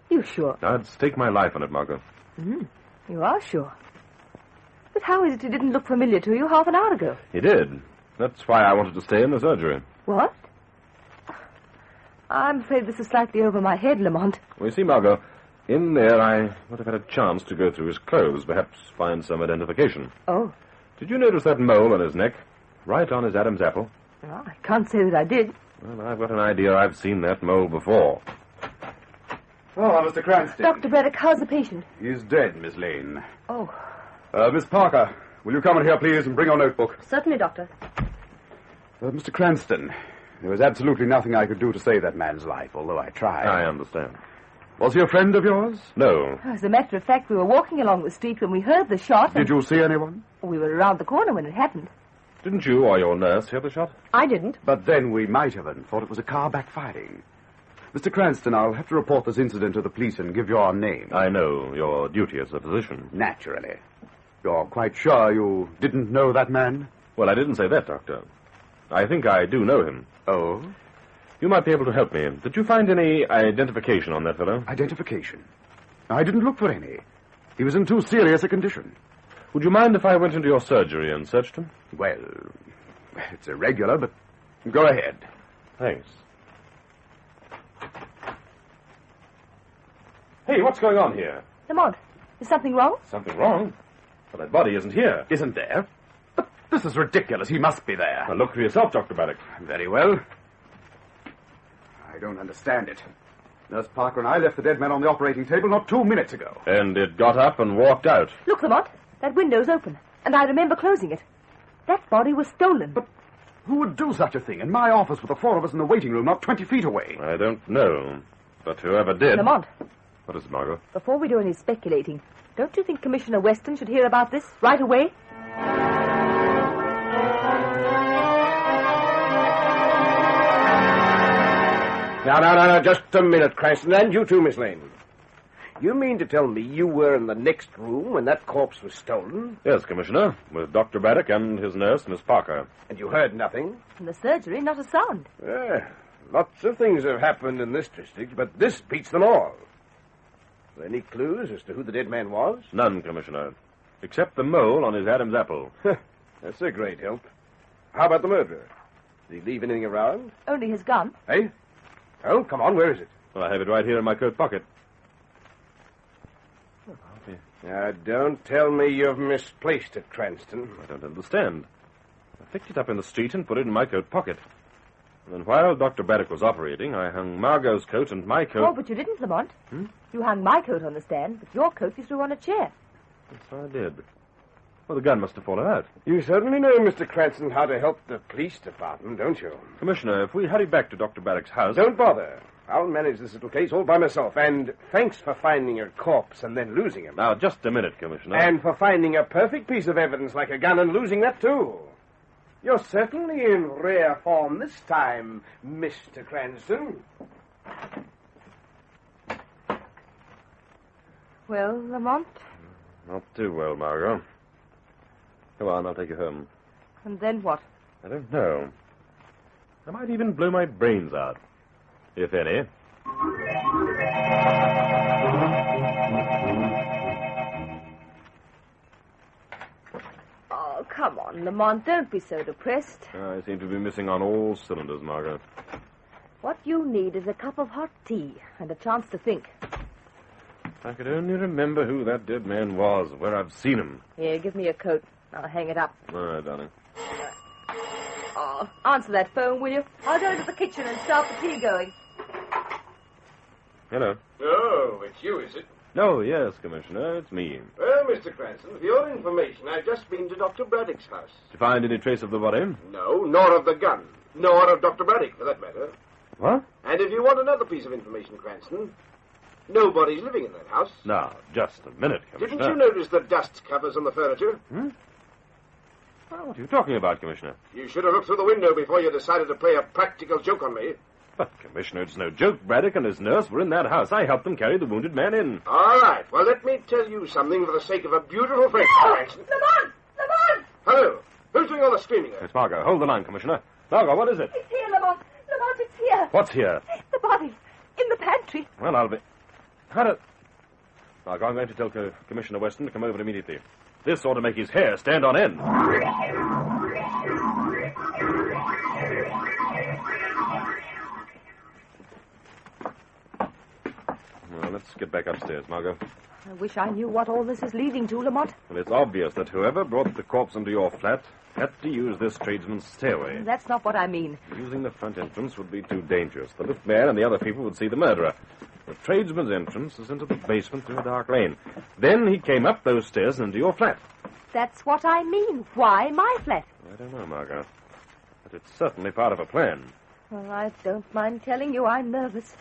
S8: You sure?
S7: I'd stake my life on it, Margot.
S8: You are sure. But how is it he didn't look familiar to you half an hour ago?
S7: He did. That's why I wanted to stay in the surgery.
S8: What? I'm afraid this is slightly over my head, Lamont.
S7: Well, you see, Margot, in there I would have had a chance to go through his clothes, perhaps find some identification.
S8: Oh.
S7: Did you notice that mole on his neck? Right on his Adam's apple?
S8: Well, I can't say that I did.
S7: Well, I've got an idea I've seen that mole before.
S12: Oh, Mr. Cranston.
S8: Dr. Braddock, how's the patient?
S12: He's dead, Miss Lane.
S8: Oh.
S12: Miss Parker, will you come in here, please, and bring your notebook?
S8: Certainly, Doctor.
S12: Mr. Cranston, there was absolutely nothing I could do to save that man's life, although I tried.
S7: I understand.
S12: Was he a friend of yours?
S7: No.
S8: As a matter of fact, we were walking along the street when we heard the shot.
S12: Did you see anyone?
S8: We were around the corner when it happened.
S7: Didn't you or your nurse hear the shot?
S8: I didn't.
S12: But then we might have thought it was a car backfiring. Mr. Cranston, I'll have to report this incident to the police and give your name.
S7: I know your duty as a physician.
S12: Naturally. You're quite sure you didn't know that man?
S7: Well, I didn't say that, Doctor. I think I do know him.
S12: Oh?
S7: You might be able to help me. Did you find any identification on that fellow?
S12: Identification? I didn't look for any. He was in too serious a condition.
S7: Would you mind if I went into your surgery and searched him?
S12: Well, it's irregular, but go ahead.
S7: Thanks. Hey, what's going on here?
S8: Lamont, is something wrong?
S7: Something wrong? Well, that body isn't here.
S12: Isn't there? But this is ridiculous. He must be there.
S7: Now, look for yourself, Dr. Braddock.
S12: Very well. I don't understand it. Nurse Parker and I left the dead man on the operating table not 2 minutes ago.
S7: And it got up and walked out.
S8: Look, Lamont, that window's open, and I remember closing it. That body was stolen.
S12: But who would do such a thing in my office with the 4 of us in the waiting room not 20 feet away?
S7: I don't know. But whoever did...
S8: Lamont.
S7: What is it, Margot?
S8: Before we do any speculating, don't you think Commissioner Weston should hear about this right away?
S17: Now, just a minute, Cranston, and you too, Miss Lane. You mean to tell me you were in the next room when that corpse was stolen?
S7: Yes, Commissioner, with Dr. Braddock and his nurse, Miss Parker.
S17: And you heard nothing?
S8: In the surgery, not a sound.
S17: Lots of things have happened in this district, but this beats them all. Are there any clues as to who the dead man was?
S7: None, Commissioner, except the mole on his Adam's apple.
S17: That's a great help. How about the murderer? Did he leave anything around?
S8: Only his gun.
S17: Hey? Oh, come on, where is it?
S7: Well, I have it right here in my coat pocket.
S17: Now, don't tell me you've misplaced it, Cranston.
S7: I don't understand. I picked it up in the street and put it in my coat pocket. And then while Dr. Braddock was operating, I hung Margot's coat and my coat...
S8: Oh, but you didn't, Lamont. You hung my coat on the stand, but your coat you threw on a chair.
S7: Yes, I did. Well, the gun must have fallen out.
S17: You certainly know, Mr. Cranston, how to help the police department, don't you?
S7: Commissioner, if we hurry back to Dr. Braddock's house...
S17: Don't bother. I'll manage this little case all by myself. And thanks for finding a corpse and then losing him.
S7: Now, just a minute, Commissioner.
S17: And for finding a perfect piece of evidence like a gun and losing that, too. You're certainly in rare form this time, Mr. Cranston.
S8: Well, Lamont?
S7: Not too well, Margot. Come on, I'll take you home.
S8: And then what?
S7: I don't know. I might even blow my brains out. If any.
S8: Oh, come on, Lamont. Don't be so depressed.
S7: I seem to be missing on all cylinders, Margot.
S8: What you need is a cup of hot tea and a chance to think.
S7: If I could only remember who that dead man was, where I've seen him.
S8: Here, give me your coat. I'll hang it up.
S7: All right, darling.
S8: Oh, answer that phone, will you? I'll go into the kitchen and start the tea going.
S7: Hello.
S17: Oh, it's you, is it?
S7: Oh, yes, Commissioner, it's me.
S17: Well, Mr. Cranston, for your information, I've just been to Dr. Braddock's house.
S7: Did you find any trace of the body?
S17: No, nor of the gun. Nor of Dr. Braddock, for that matter.
S7: What?
S17: And if you want another piece of information, Cranston, nobody's living in that house.
S7: Now, just a minute, Commissioner.
S17: Didn't you notice the dust covers on the furniture?
S7: Well, what are you talking about, Commissioner?
S17: You should have looked through the window before you decided to play a practical joke on me.
S7: But, Commissioner, it's no joke. Braddock and his nurse were in that house. I helped them carry the wounded man in.
S17: All right. Well, let me tell you something for the sake of a beautiful friend, Cranston.
S8: Lamont! Lamont!
S17: Hello. Who's doing all the screaming there?
S7: It's Margot. Hold the line, Commissioner. Margot, what is it?
S8: It's here, Lamont. Lamont, it's here.
S7: What's here?
S8: The body. In the pantry.
S7: Well, I'll be... How do... Margot, I'm going to tell Commissioner Weston to come over immediately. This ought to make his hair stand on end. Well, let's get back upstairs, Margot.
S8: I wish I knew what all this is leading to, Lamont.
S7: Well, it's obvious that whoever brought the corpse into your flat had to use this tradesman's stairway.
S8: That's not what I mean.
S7: Using the front entrance would be too dangerous. The liftman and the other people would see the murderer. The tradesman's entrance is into the basement through a dark lane. Then he came up those stairs and into your flat.
S8: That's what I mean. Why my flat?
S7: I don't know, Margot. But it's certainly part of a plan.
S8: Well, I don't mind telling you I'm nervous.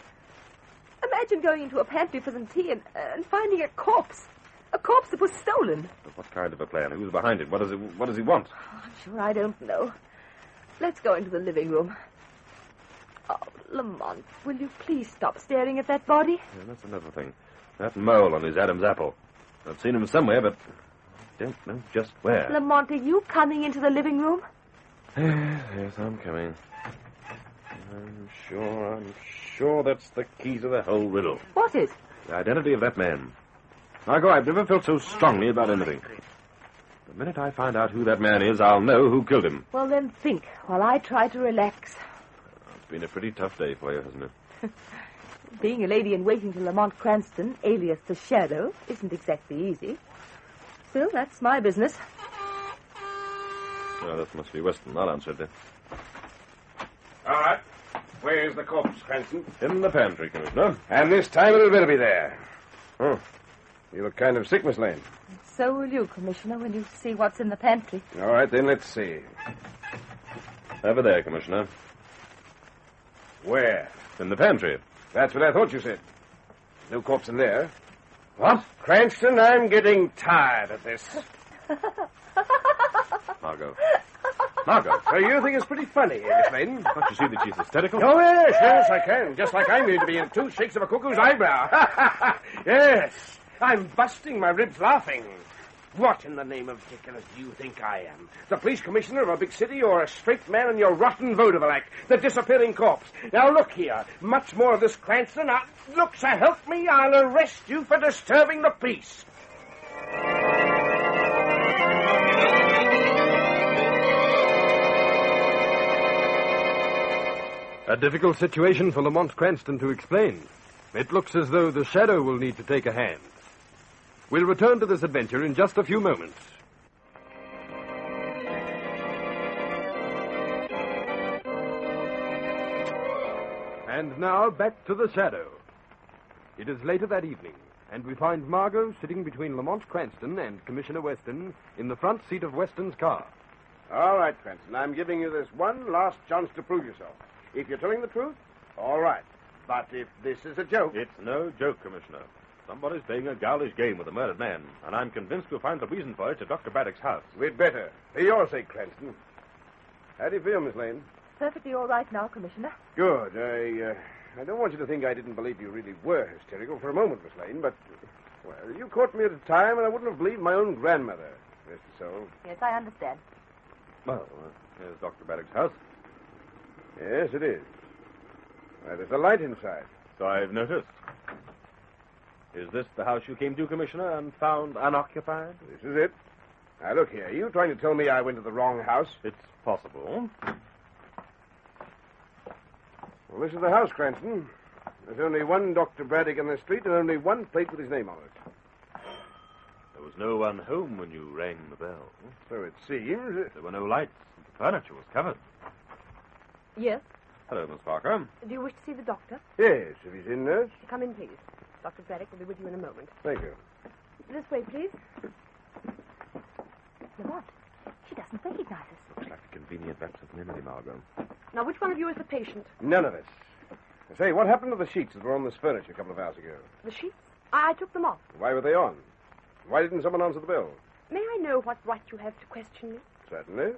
S8: Imagine going into a pantry for some tea and finding a corpse. A corpse that was stolen.
S7: But what kind of a plan? Who's behind it? What does he want?
S8: Oh, I'm sure I don't know. Let's go into the living room. Oh, Lamont, will you please stop staring at that body?
S7: Yeah, that's another thing. That mole on his Adam's apple. I've seen him somewhere, but I don't know just where.
S8: Lamont, are you coming into the living room?
S7: Yes, I'm coming. I'm sure that's the key to the whole riddle.
S8: What is?
S7: The identity of that man. Margot, I've never felt so strongly about anything. The minute I find out who that man is, I'll know who killed him.
S8: Well, then think while I try to relax.
S7: It's been a pretty tough day for you, hasn't it?
S8: Being a lady-in-waiting to Lamont Cranston, alias the Shadow, isn't exactly easy. Still, that's my business.
S7: Oh, that must be Weston. I'll answer it then.
S17: All right. Where's the corpse, Cranston?
S7: In the pantry, Commissioner.
S17: And this time it'll better be there. Oh. You look kind of sick, Miss Lane.
S8: So will you, Commissioner, when you see what's in the pantry.
S17: All right, then, let's see.
S7: Over there, Commissioner.
S17: Where?
S7: In the pantry.
S17: That's what I thought you said. No corpse in there. What? Cranston, I'm getting tired of this.
S7: Margot.
S17: So you think it's pretty funny, Miss Lane?
S7: Don't you see that she's hysterical?
S17: Oh, yes, I can. Just like I'm going to be in 2 shakes of a cuckoo's eyebrow. Yes, I'm busting my ribs laughing. What in the name of ridiculous do you think I am? The police commissioner of a big city or a straight man in your rotten vaudeville act? The disappearing corpse. Now, look here. Much more of this, Cranston. Look, so help me, I'll arrest you for disturbing the peace.
S2: A difficult situation for Lamont Cranston to explain. It looks as though the Shadow will need to take a hand. We'll return to this adventure in just a few moments. And now back to the shadow. It is later that evening, and we find Margot sitting between Lamont Cranston and Commissioner Weston in the front seat of Weston's car.
S17: All right, Cranston, I'm giving you this one last chance to prove yourself. If you're telling the truth, all right. But if this is a joke...
S7: It's no joke, Commissioner. Somebody's playing a ghoulish game with a murdered man, and I'm convinced we'll find the reason for it at Dr. Braddock's house.
S17: We'd better. For your sake, Cranston. How do you feel, Miss Lane?
S8: Perfectly all right now, Commissioner.
S17: Good. I don't want you to think I didn't believe you really were hysterical for a moment, Miss Lane, but, well, you caught me at a time and I wouldn't have believed my own grandmother. Rest her soul.
S8: Yes, I understand.
S7: Well, here's Dr. Braddock's house.
S17: Yes, it is. Well, there's a light inside.
S7: So I've noticed. Is this the house you came to, Commissioner, and found unoccupied?
S17: This is it. Now, look here. Are you trying to tell me I went to the wrong house?
S7: It's possible.
S17: Well, this is the house, Cranston. There's only one Dr. Braddock in the street and only one plate with his name on it.
S7: There was no one home when you rang the bell.
S17: So it seems.
S7: There were no lights. The furniture was covered.
S8: Yes?
S7: Hello, Miss Parker.
S8: Do you wish to see the doctor?
S17: Yes, if he's in, nurse.
S16: Come in, please. Dr. Braddock will be with you in a moment.
S17: Thank you.
S8: This way, please. Lamont, she doesn't recognize us.
S7: Looks like a convenient lapse of memory, Margot.
S16: Now, which one of you is the patient?
S17: None of us. Say, what happened to the sheets that were on this furniture a couple of hours ago?
S16: The sheets? I took them off.
S17: Why were they on? Why didn't someone answer the bell?
S16: May I know what right you have to question me?
S17: Certainly.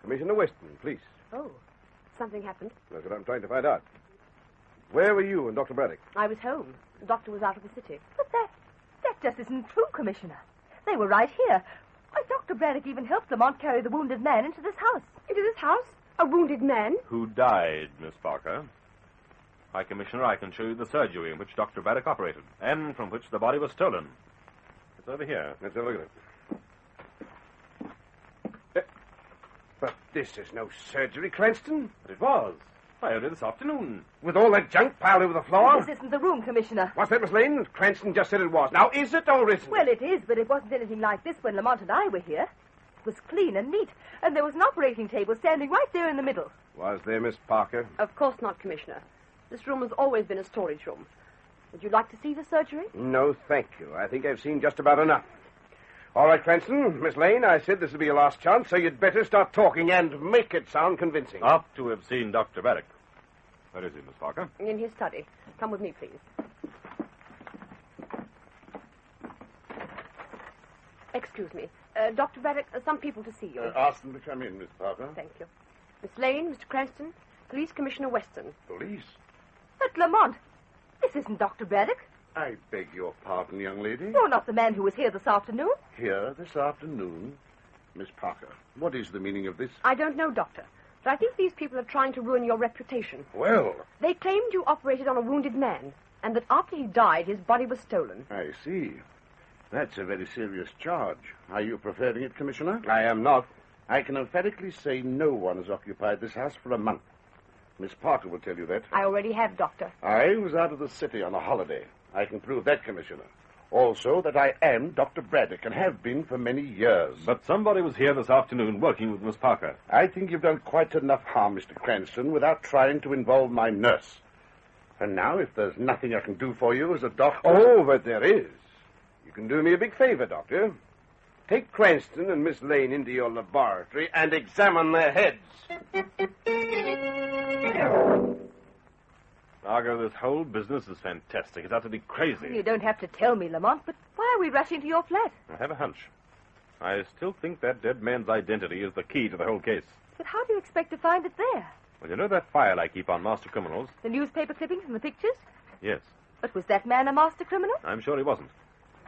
S17: Commissioner Weston, please.
S16: Oh, something happened.
S17: That's what I'm trying to find out. Where were you and Dr. Braddock?
S16: I was home. The doctor was out of the city.
S8: But that just isn't true, Commissioner. They were right here. Why, Dr. Braddock even helped Lamont carry the wounded man into this house.
S16: Into this house? A wounded man?
S7: Who died, Miss Parker? Hi, Commissioner, I can show you the surgery in which Dr. Braddock operated, and from which the body was stolen. It's over here.
S17: Let's have a look at it. But this is no surgery, Cranston.
S7: But it was. I only this afternoon.
S17: With all that junk piled over the floor?
S8: This isn't the room, Commissioner.
S17: What's that, Miss Lane? Cranston just said it was. Now, is it or isn't it?
S8: Well, it is, but it wasn't anything like this when Lamont and I were here. It was clean and neat, and there was an operating table standing right there in the middle.
S17: Was there, Miss Parker?
S16: Of course not, Commissioner. This room has always been a storage room. Would you like to see the surgery?
S17: No, thank you. I think I've seen just about enough. All right, Cranston. Miss Lane, I said this would be your last chance, so you'd better start talking and make it sound convincing.
S7: Ought to have seen Dr. Braddock. Where is he, Miss Parker?
S16: In his study. Come with me, please. Excuse me. Dr. Braddock, some people to see you.
S12: Ask them to come in, Miss Parker.
S16: Thank you. Miss Lane, Mr. Cranston, Police Commissioner Weston.
S12: Police?
S8: But, Lamont, this isn't Dr. Braddock.
S12: I beg your pardon, young lady.
S8: You're not the man who was here this afternoon.
S12: Here this afternoon? Miss Parker, what is the meaning of this?
S16: I don't know, Doctor. But I think these people are trying to ruin your reputation.
S12: Well...
S16: They claimed you operated on a wounded man, and that after he died, his body was stolen.
S12: I see. That's a very serious charge. Are you preferring it, Commissioner?
S17: I am not.
S12: I can emphatically say no one has occupied this house for a month. Miss Parker will tell you that.
S16: I already have, Doctor.
S12: I was out of the city on a holiday. I can prove that, Commissioner. Also, that I am Dr. Braddock and have been for many years.
S7: But somebody was here this afternoon working with Miss Parker.
S12: I think you've done quite enough harm, Mr. Cranston, without trying to involve my nurse. And now, if there's nothing I can do for you as a doctor...
S17: Oh, but there is. You can do me a big favor, Doctor. Take Cranston and Miss Lane into your laboratory and examine their heads.
S7: Margot, this whole business is fantastic. It's utterly crazy.
S8: You don't have to tell me, Lamont, but why are we rushing to your flat?
S7: I have a hunch. I still think that dead man's identity is the key to the whole case.
S8: But how do you expect to find it there?
S7: Well, you know that file I keep on master criminals?
S8: The newspaper clippings and the pictures?
S7: Yes.
S8: But was that man a master criminal?
S7: I'm sure he wasn't.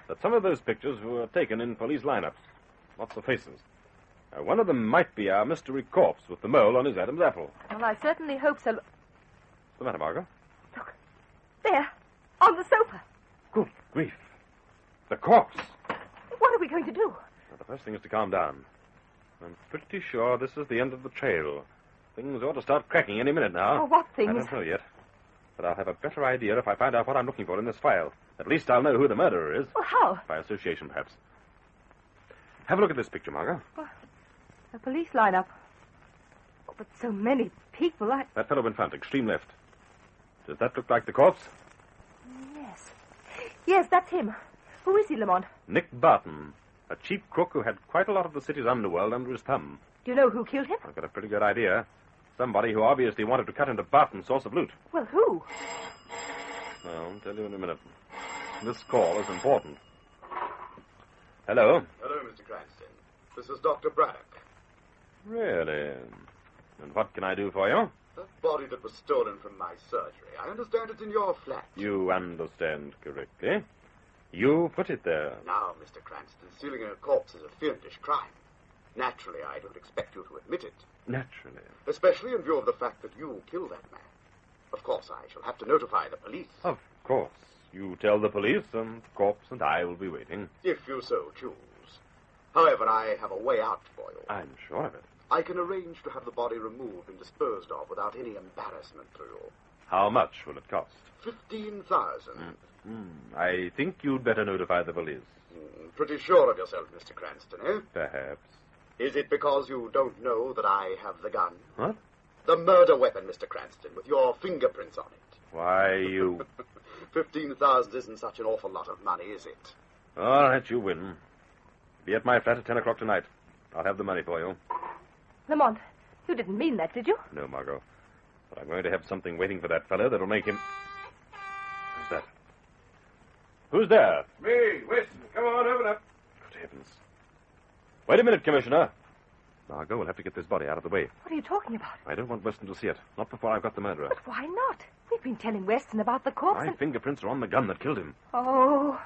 S7: But some of those pictures were taken in police lineups. Lots of faces. One of them might be our mystery corpse with the mole on his Adam's apple.
S8: Well, I certainly hope so.
S7: What's the matter, Margot?
S8: There, on the sofa.
S7: Good grief. The corpse.
S8: What are we going to do?
S7: Well, the first thing is to calm down. I'm pretty sure this is the end of the trail. Things ought to start cracking any minute now.
S8: Oh, what things?
S7: I don't know yet. But I'll have a better idea if I find out what I'm looking for in this file. At least I'll know who the murderer is.
S8: Well, how?
S7: By association, perhaps. Have a look at this picture, Margot.
S8: Well, a police lineup. Oh, but so many people,
S7: That fellow in front, extreme left. Does that look like the corpse?
S8: Yes. Yes, that's him. Who is he, Lamont?
S7: Nick Barton, a cheap crook who had quite a lot of the city's underworld under his thumb.
S8: Do you know who killed him?
S7: I've got a pretty good idea. Somebody who obviously wanted to cut into Barton's source of loot.
S8: Well, who?
S7: I'll tell you in a minute. This call is important. Hello?
S5: Hello, Mr. Cranston. This is Dr. Braddock.
S7: Really? And what can I do for you?
S5: The body that was stolen from my surgery. I understand it's in your flat.
S7: You understand correctly. You put it there.
S5: Now, Mr. Cranston, stealing a corpse is a fiendish crime. Naturally, I don't expect you to admit it.
S7: Naturally.
S5: Especially in view of the fact that you killed that man. Of course, I shall have to notify the police.
S7: Of course. You tell the police, and the corpse and I will be waiting.
S5: If you so choose. However, I have a way out for you.
S7: I'm sure of it.
S5: I can arrange to have the body removed and disposed of without any embarrassment to you.
S7: How much will it cost?
S5: 15,000.
S7: I think you'd better notify the police.
S5: Pretty sure of yourself, Mr. Cranston, eh?
S7: Perhaps.
S5: Is it because you don't know that I have the gun?
S7: What?
S5: The murder weapon, Mr. Cranston, with your fingerprints on it.
S7: Why, you...
S5: 15,000 isn't such an awful lot of money, is it?
S7: All right, you win. Be at my flat at 10 o'clock tonight. I'll have the money for you.
S8: Lamont, you didn't mean that, did you?
S7: No, Margot. But I'm going to have something waiting for that fellow that'll make him... Who's that? Who's there?
S17: Me, Weston. Come on, open up.
S7: Good heavens. Wait a minute, Commissioner. Margot, we'll have to get this body out of the way.
S8: What are you talking about?
S7: I don't want Weston to see it. Not before I've got the murderer.
S8: But why not? We've been telling Weston about the corpse.
S7: My fingerprints are on the gun that killed him.
S8: Oh.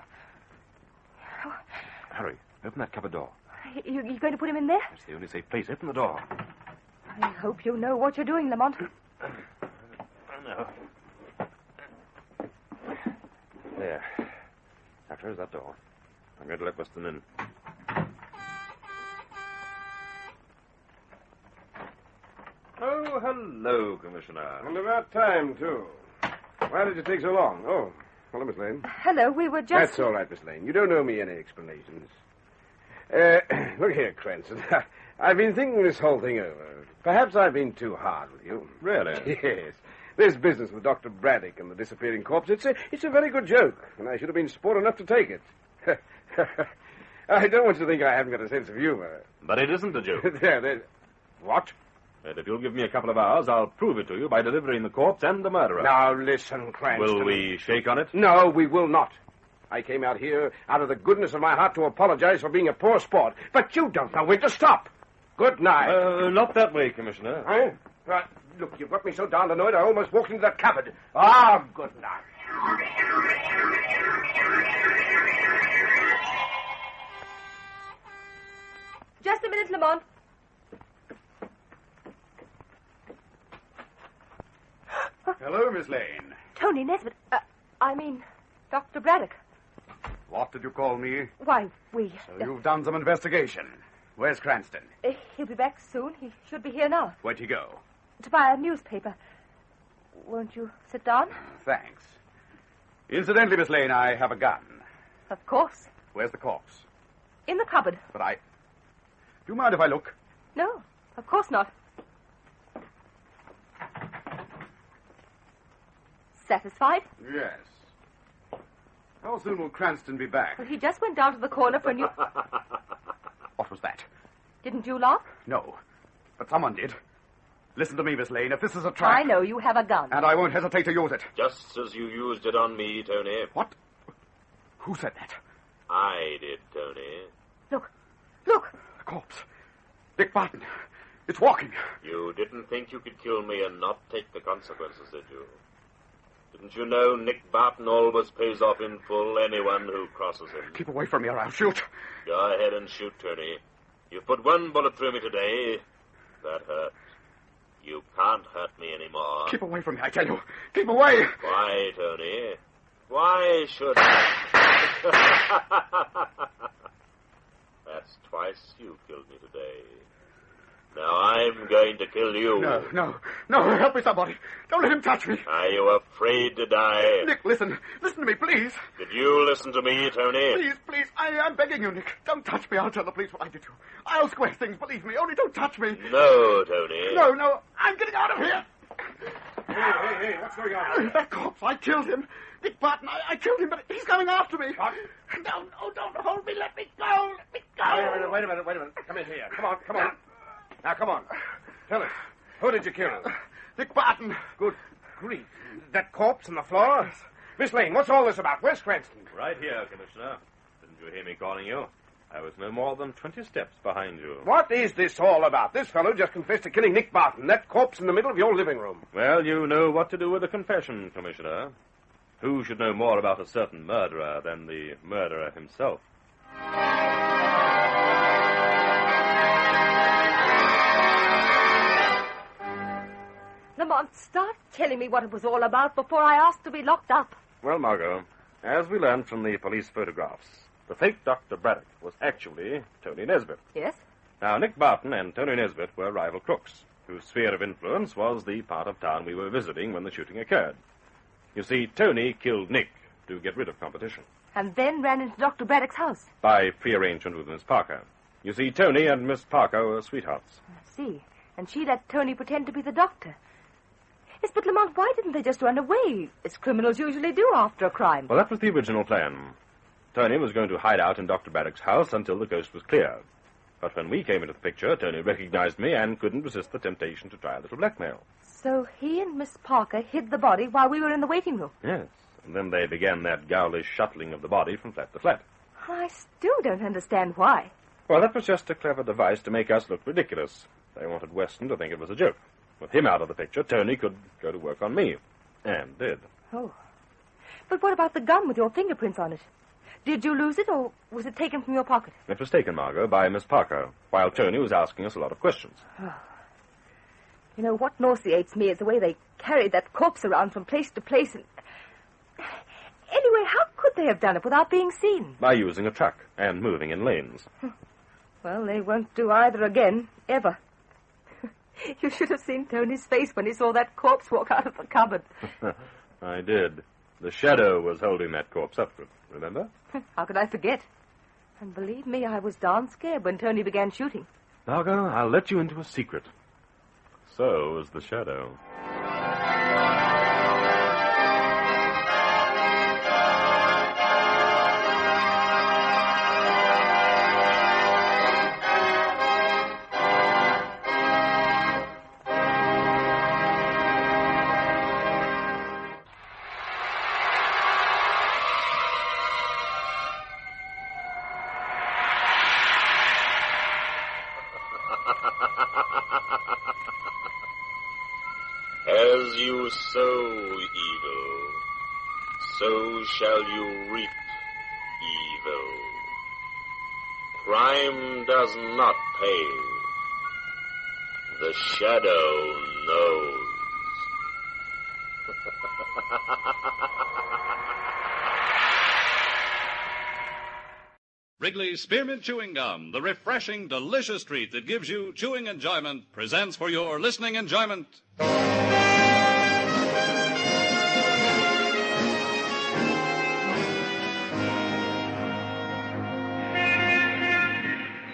S7: Hurry, open that cupboard door.
S8: You going to put him in there?
S7: It's the only safe place. Open the door.
S8: I hope you know what you're doing, Lamont.
S7: No. There. Now close that door. I'm going to let Weston in. Oh, hello, Commissioner.
S17: And about time, too. Why did it take so long? Oh, hello, Miss Lane.
S8: Hello, we were just...
S17: That's all right, Miss Lane. You don't owe me any explanations. Look here, Cranston. I've been thinking this whole thing over. Perhaps I've been too hard with you.
S7: Really?
S17: Yes. This business with Dr. Braddock and the disappearing corpse, it's a very good joke, and I should have been sport enough to take it. I don't want you to think I haven't got a sense of humor.
S7: But it isn't a joke.
S17: There. What?
S7: And if you'll give me a couple of hours, I'll prove it to you by delivering the corpse and the murderer.
S17: Now, listen, Cranston.
S7: Will we shake on it?
S17: No, we will not. I came out here out of the goodness of my heart to apologize for being a poor sport, but you don't know when to stop. Good night.
S7: Not that way, Commissioner.
S17: Right. Look, you've got me so darned annoyed I almost walked into that cupboard. Ah, good night.
S8: Just a minute, Lamont.
S17: Hello, Miss Lane.
S8: Tony Nesbitt. Dr. Braddock.
S12: What did you call me?
S8: Why, we...
S12: So you've done some investigation. Where's Cranston?
S8: He'll be back soon. He should be here now.
S12: Where'd he go?
S8: To buy a newspaper. Won't you sit down?
S12: Thanks. Incidentally, Miss Lane, I have a gun.
S8: Of course.
S12: Where's the corpse?
S8: In the cupboard.
S12: But do you mind if I look?
S8: No, of course not. Satisfied?
S12: Yes. How soon will Cranston be back?
S8: Well, he just went down to the corner for a new...
S12: What was that?
S8: Didn't you laugh?
S12: No, but someone did. Listen to me, Miss Lane. If this is a trap...
S8: I know you have a gun.
S12: And I won't hesitate to use it.
S7: Just as you used it on me, Tony.
S12: What? Who said that?
S7: I did, Tony.
S8: Look.
S12: The corpse. Dick Barton. It's walking.
S7: You didn't think you could kill me and not take the consequences, did you? Didn't you know Nick Barton always pays off in full anyone who crosses him?
S12: Keep away from me or I'll shoot.
S7: Go ahead and shoot, Tony. You've put one bullet through me today. That hurt. You can't hurt me anymore.
S12: Keep away from me, I tell you. Keep away.
S7: Why, Tony? Why should I? That's twice you killed me today. Now I'm going to kill you.
S12: No, help me, somebody. Don't let him touch me.
S7: Are you afraid to die?
S12: Nick, listen to me, please.
S7: Did you listen to me, Tony?
S12: Please, I am begging you, Nick. Don't touch me. I'll tell the police what I did to you. I'll square things, believe me. Only don't touch me.
S7: No, Tony.
S12: No, I'm getting out of here.
S17: Hey, what's going on?
S9: That corpse, I killed him. Nick Barton, I killed him, but he's coming after me.
S17: What?
S9: No, don't hold me. Let me go. Let me go.
S17: Wait a minute. Come in here. Come on. Now, come on. Tell us, who did you kill?
S9: Nick Barton.
S17: Good grief. That corpse on the floor? Miss Lane, what's all this about? Where's Cranston?
S7: Right here, Commissioner. Didn't you hear me calling you? I was no more than 20 steps behind you.
S17: What is this all about? This fellow just confessed to killing Nick Barton. That corpse in the middle of your living room.
S7: Well, you know what to do with a confession, Commissioner. Who should know more about a certain murderer than the murderer himself?
S8: Lamont, start telling me what it was all about before I asked to be locked up.
S7: Well, Margot, as we learned from the police photographs, the fake Dr. Braddock was actually Tony Nesbitt.
S8: Yes?
S7: Now, Nick Barton and Tony Nesbitt were rival crooks, whose sphere of influence was the part of town we were visiting when the shooting occurred. You see, Tony killed Nick to get rid of competition.
S8: And then ran into Dr. Braddock's house.
S7: By pre-arrangement with Miss Parker. You see, Tony and Miss Parker were sweethearts.
S8: I see. And she let Tony pretend to be the doctor. Yes, but Lamont, why didn't they just run away, as criminals usually do after a crime?
S7: Well, that was the original plan. Tony was going to hide out in Dr. Braddock's house until the ghost was clear. But when we came into the picture, Tony recognized me and couldn't resist the temptation to try a little blackmail.
S8: So he and Miss Parker hid the body while we were in the waiting room?
S7: Yes, and then they began that ghoulish shuttling of the body from flat to flat.
S8: I still don't understand why.
S7: Well, that was just a clever device to make us look ridiculous. They wanted Weston to think it was a joke. With him out of the picture, Tony could go to work on me. And did.
S8: Oh. But what about the gun with your fingerprints on it? Did you lose it, or was it taken from your pocket?
S7: It was taken, Margot, by Miss Parker, while Tony was asking us a lot of questions.
S8: Oh. You know, what nauseates me is the way they carried that corpse around from place to place and... Anyway, how could they have done it without being seen?
S7: By using a truck and moving in lanes.
S8: Well, they won't do either again, ever. You should have seen Tony's face when he saw that corpse walk out of the cupboard.
S7: I did. The shadow was holding that corpse up, remember?
S8: How could I forget? And believe me, I was darn scared when Tony began shooting.
S7: Margot, I'll let you into a secret. So was the shadow.
S18: As you sow evil, so shall you reap evil. Crime does not pay. The shadow knows.
S19: Wrigley's Spearmint Chewing Gum, the refreshing, delicious treat that gives you chewing enjoyment, presents for your listening enjoyment.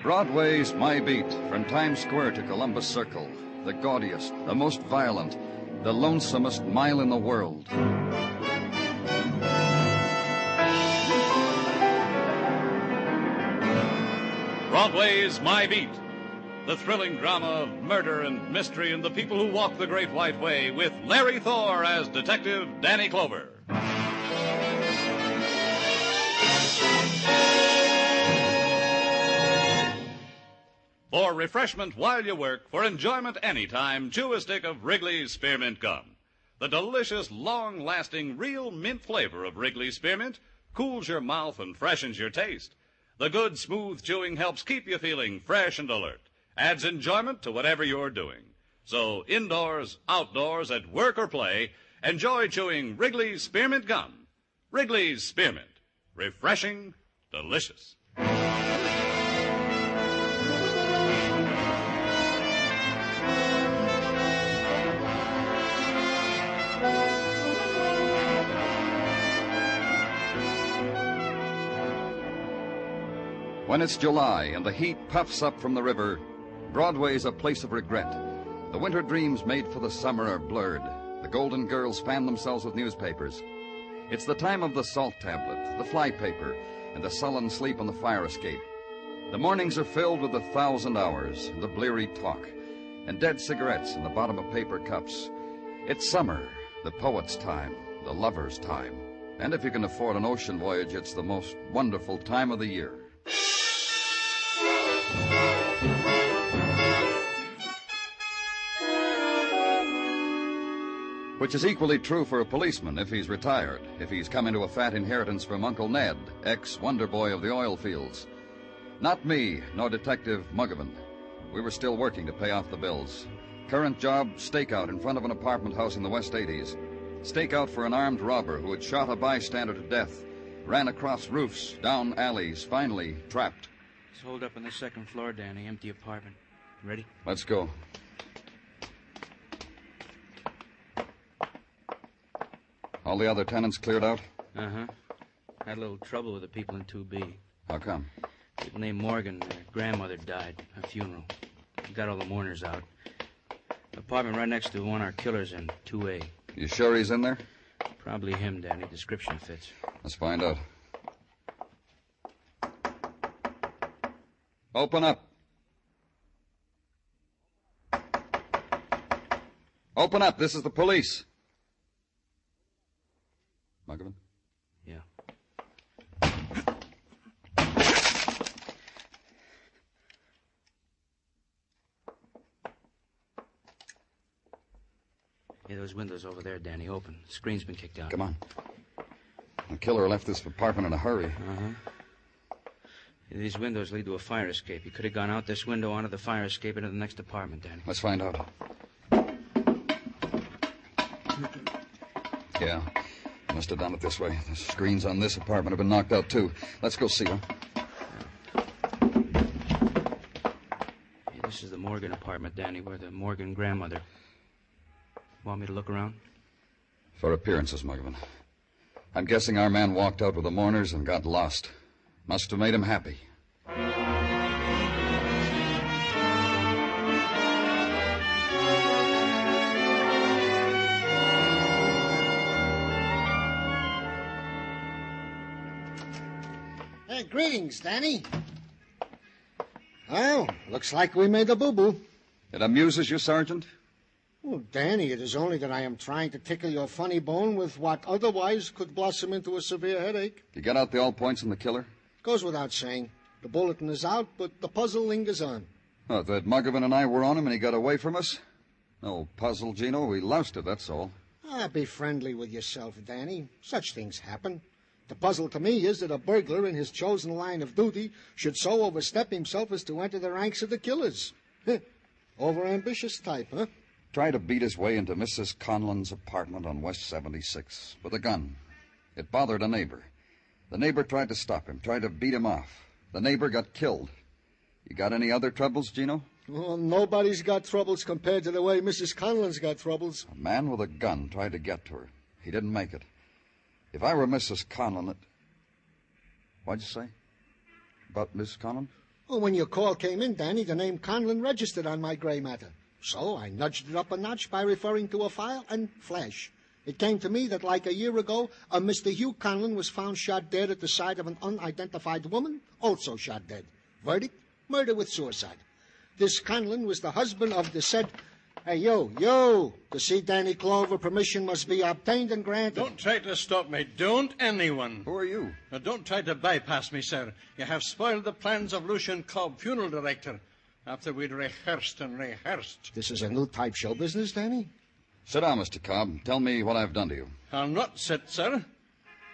S20: Broadway's My Beat, from Times Square to Columbus Circle. The gaudiest, the most violent, the lonesomest mile in the world.
S19: Broadway's My Beat, the thrilling drama of murder and mystery and the people who walk the Great White Way, with Larry Thor as Detective Danny Clover. For refreshment while you work, for enjoyment anytime, chew a stick of Wrigley's Spearmint Gum. The delicious, long-lasting, real mint flavor of Wrigley's Spearmint cools your mouth and freshens your taste. The good, smooth chewing helps keep you feeling fresh and alert, adds enjoyment to whatever you're doing. So indoors, outdoors, at work or play, enjoy chewing Wrigley's Spearmint Gum. Wrigley's Spearmint. Refreshing, delicious.
S20: When it's July and the heat puffs up from the river, Broadway's a place of regret. The winter dreams made for the summer are blurred. The golden girls fan themselves with newspapers. It's the time of the salt tablet, the fly paper, and the sullen sleep on the fire escape. The mornings are filled with 1,000 hours, and the bleary talk, and dead cigarettes in the bottom of paper cups. It's summer, the poet's time, the lover's time. And if you can afford an ocean voyage, it's the most wonderful time of the year. Which is equally true for a policeman if he's retired, if he's come into a fat inheritance from Uncle Ned, ex-wonder boy of the oil fields. Not me, nor Detective Muggavan. We were still working to pay off the bills. Current job, stakeout in front of an apartment house in the West 80s. Stakeout for an armed robber who had shot a bystander to death, ran across roofs, down alleys, finally trapped.
S3: It's holed up on the second floor, Danny. Empty apartment. Ready?
S20: Let's go. All the other tenants cleared out?
S3: Uh-huh. Had a little trouble with the people in 2B.
S20: How come?
S3: People named Morgan, their grandmother died. A funeral. Got all the mourners out. Apartment right next to the one our killer's in, 2A.
S20: You sure he's in there?
S3: Probably him, Danny. Description fits.
S20: Let's find out. Open up. Open up. This is the police. Muggavan?
S3: Yeah. Yeah, those windows over there, Danny, open. The screen's been kicked out.
S20: Come on. The killer left this apartment in a hurry.
S3: Uh-huh. Yeah, these windows lead to a fire escape. He could have gone out this window onto the fire escape into the next apartment, Danny.
S20: Let's find out. Yeah. Must have done it this way. The screens on this apartment have been knocked out, too. Let's go see her.
S3: Yeah, this is the Morgan apartment, Danny, where the Morgan grandmother. Want me to look around?
S20: For appearances, Muggavan. I'm guessing our man walked out with the mourners and got lost. Must have made him happy.
S4: Greetings, Danny. Well, looks like we made a boo-boo.
S20: It amuses you, Sergeant?
S4: Oh, Danny, it is only that I am trying to tickle your funny bone with what otherwise could blossom into a severe headache.
S20: You got out the all points on the killer?
S4: Goes without saying. The bulletin is out, but the puzzle lingers on.
S20: Oh, that Muggavan and I were on him and he got away from us? No puzzle, Gino. We lost it, that's all.
S4: Be friendly with yourself, Danny. Such things happen. The puzzle to me is that a burglar in his chosen line of duty should so overstep himself as to enter the ranks of the killers. Overambitious type, huh?
S20: Tried to beat his way into Mrs. Conlon's apartment on West 76 with a gun. It bothered a neighbor. The neighbor tried to stop him, tried to beat him off. The neighbor got killed. You got any other troubles, Gino?
S4: Well, nobody's got troubles compared to the way Mrs. Conlon's got troubles.
S20: A man with a gun tried to get to her. He didn't make it. If I were Mrs. Conlon, what'd you say? About Miss Conlon?
S4: Well, when your call came in, Danny, the name Conlon registered on my gray matter. So I nudged it up a notch by referring to a file, and flash. It came to me that like a year ago, a Mr. Hugh Conlon was found shot dead at the side of an unidentified woman, also shot dead. Verdict? Murder with suicide. This Conlon was the husband of the said... Hey, you! To see Danny Clover, permission must be obtained and granted.
S21: Don't try to stop me. Don't anyone.
S20: Who are you?
S21: Now, don't try to bypass me, sir. You have spoiled the plans of Lucian Cobb, funeral director, after we'd rehearsed and rehearsed.
S4: This is a new type show business, Danny?
S20: Sit down, Mr. Cobb. Tell me what I've done to you.
S21: I'll not sit, sir.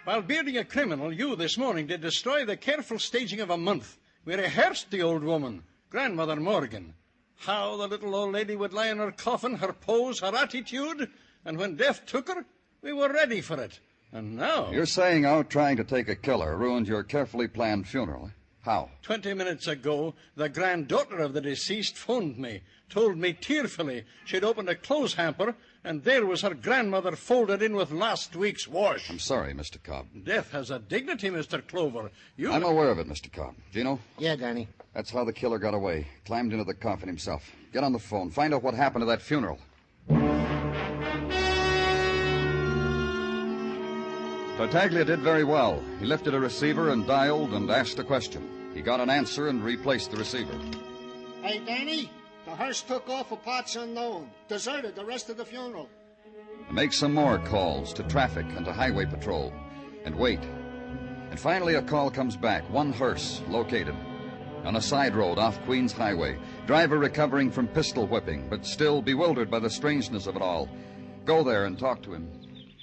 S21: While bearding a criminal, you this morning did destroy the careful staging of a month. We rehearsed the old woman, Grandmother Morgan. How the little old lady would lie in her coffin, her pose, her attitude, and when death took her, we were ready for it. And now...
S20: You're saying out trying to take a killer ruined your carefully planned funeral. How?
S21: 20 minutes ago, the granddaughter of the deceased phoned me, told me tearfully she'd opened a clothes hamper, and there was her grandmother folded in with last week's wash.
S20: I'm sorry, Mr. Cobb.
S21: Death has a dignity, Mr. Clover.
S20: I'm aware of it, Mr. Cobb. Gino?
S4: Yeah, Danny.
S20: That's how the killer got away. Climbed into the coffin himself. Get on the phone. Find out what happened to that funeral. Tartaglia did very well. He lifted a receiver and dialed and asked a question. He got an answer and replaced the receiver.
S4: Hey, Danny, the hearse took off for parts unknown. Deserted the rest of the funeral.
S20: Make some more calls to traffic and to highway patrol. And wait. And finally a call comes back. One hearse located on a side road off Queens Highway. Driver recovering from pistol whipping, but still bewildered by the strangeness of it all. Go there and talk to him.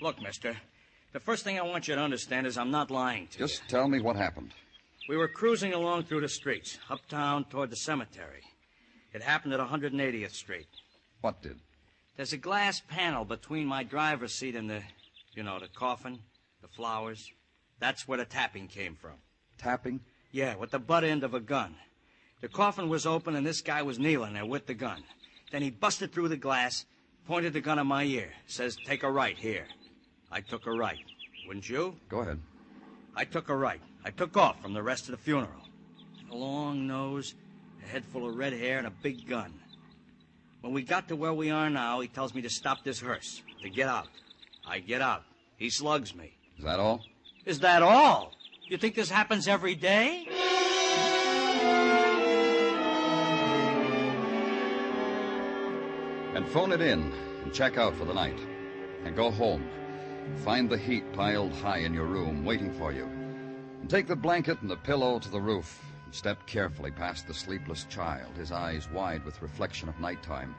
S3: Look, mister, the first thing I want you to understand is I'm not lying to you.
S20: Just tell me what happened.
S3: We were cruising along through the streets, uptown toward the cemetery. It happened at 180th Street.
S20: What did?
S3: There's a glass panel between my driver's seat and the coffin, the flowers. That's where the tapping came from.
S20: Tapping?
S3: Yeah, with the butt end of a gun. The coffin was open and this guy was kneeling there with the gun. Then he busted through the glass, pointed the gun at my ear, says, "Take a right here." I took a right. Wouldn't you?
S20: Go ahead.
S3: I took a right. I took off from the rest of the funeral. A long nose, a head full of red hair, and a big gun. When we got to where we are now, he tells me to stop this hearse, to get out. I get out. He slugs me.
S20: Is that all?
S3: Is that all? You think this happens every day?
S20: And phone it in and check out for the night. And go home. Find the heat piled high in your room waiting for you. And take the blanket and the pillow to the roof and step carefully past the sleepless child, his eyes wide with reflection of nighttime,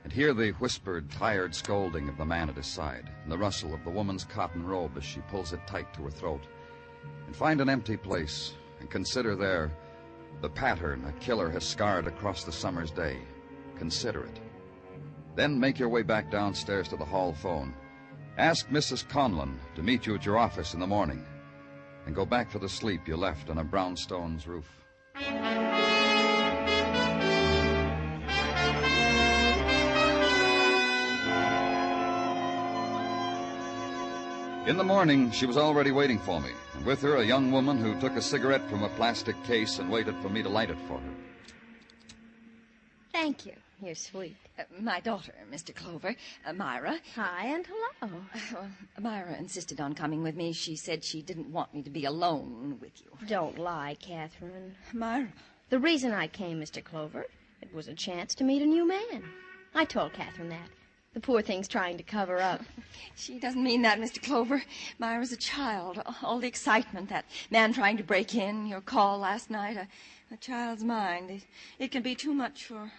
S20: and hear the whispered, tired scolding of the man at his side and the rustle of the woman's cotton robe as she pulls it tight to her throat. And find an empty place and consider there the pattern a killer has scarred across the summer's day. Consider it. Then make your way back downstairs to the hall phone. Ask Mrs. Conlon to meet you at your office in the morning. And go back for the sleep you left on a brownstone's roof. In the morning, she was already waiting for me, and with her a young woman who took a cigarette from a plastic case and waited for me to light it for her.
S13: Thank you. You're sweet. My daughter, Mr. Clover, Myra.
S8: Hi and hello.
S13: Myra insisted on coming with me. She said she didn't want me to be alone with you.
S8: Don't lie, Catherine.
S13: Myra.
S8: The reason I came, Mr. Clover, it was a chance to meet a new man. I told Catherine that. The poor thing's trying to cover up.
S13: She doesn't mean that, Mr. Clover. Myra's a child. All the excitement, that man trying to break in, your call last night, a child's mind. It can be too much for...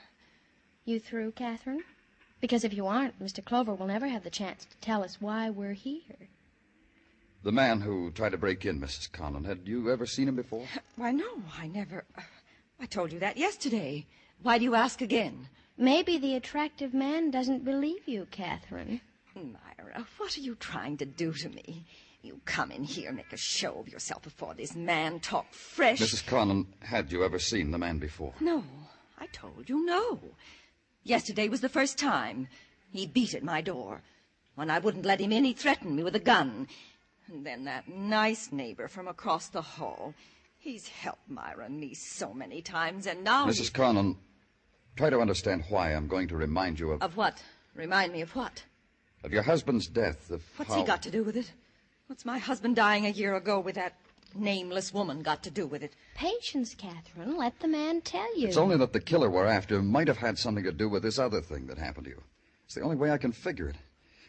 S8: You through, Catherine? Because if you aren't, Mr. Clover will never have the chance to tell us why we're here.
S20: The man who tried to break in, Mrs. Conlon, had you ever seen him before?
S13: Why, no, I never... I told you that yesterday. Why do you ask again?
S8: Maybe the attractive man doesn't believe you, Catherine.
S13: Myra, what are you trying to do to me? You come in here, make a show of yourself before this man, talk fresh.
S20: Mrs. Conlon, had you ever seen the man before?
S13: No, I told you no. Yesterday was the first time. He beat at my door. When I wouldn't let him in, he threatened me with a gun. And then that nice neighbor from across the hall. He's helped Myra and me so many times, and now...
S20: Mrs. Conlon, try to understand why I'm going to remind you of...
S13: Of what? Remind me of what?
S20: Of your husband's death, of
S13: What's he got to do with it? What's my husband dying a year ago with that nameless woman got to do with it?
S8: Patience, Catherine. Let the man tell you.
S20: It's only that the killer we're after might have had something to do with this other thing that happened to you. It's the only way I can figure it.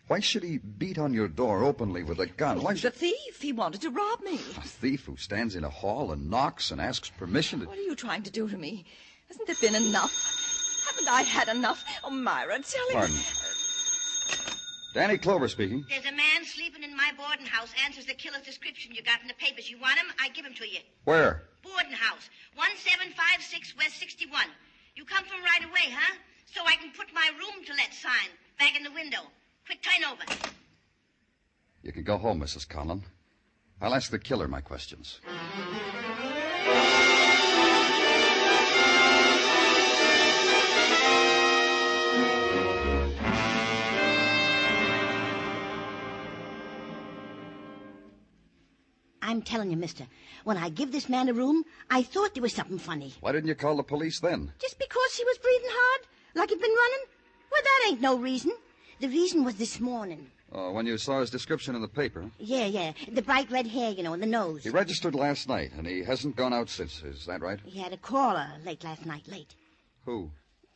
S20: Why should he beat on your door openly with a gun?
S13: He's a thief. He wanted to rob me.
S20: A thief who stands in a hall and knocks and asks permission to...
S13: What are you trying to do to me? Hasn't it been enough? Haven't I had enough? Oh, Myra, tell him...
S20: Pardon. Danny Clover speaking.
S14: There's a man sleeping in my boarding house. Answers the killer's description you got in the papers. You want him? I give him to you.
S20: Where?
S14: Boarding house. 1756 West 61. You come from right away, huh? So I can put my room to let sign back in the window. Quick, turn over.
S20: You can go home, Mrs. Conlon. I'll ask the killer my questions.
S14: I'm telling you, mister, when I give this man a room, I thought there was something funny.
S20: Why didn't you call the police then?
S14: Just because he was breathing hard? Like he'd been running? Well, that ain't no reason. The reason was this morning.
S20: Oh, when you saw his description in the paper?
S14: Yeah. The bright red hair, and the nose.
S20: He registered last night, and he hasn't gone out since. Is that right?
S14: He had a caller late last night, late.
S20: Who?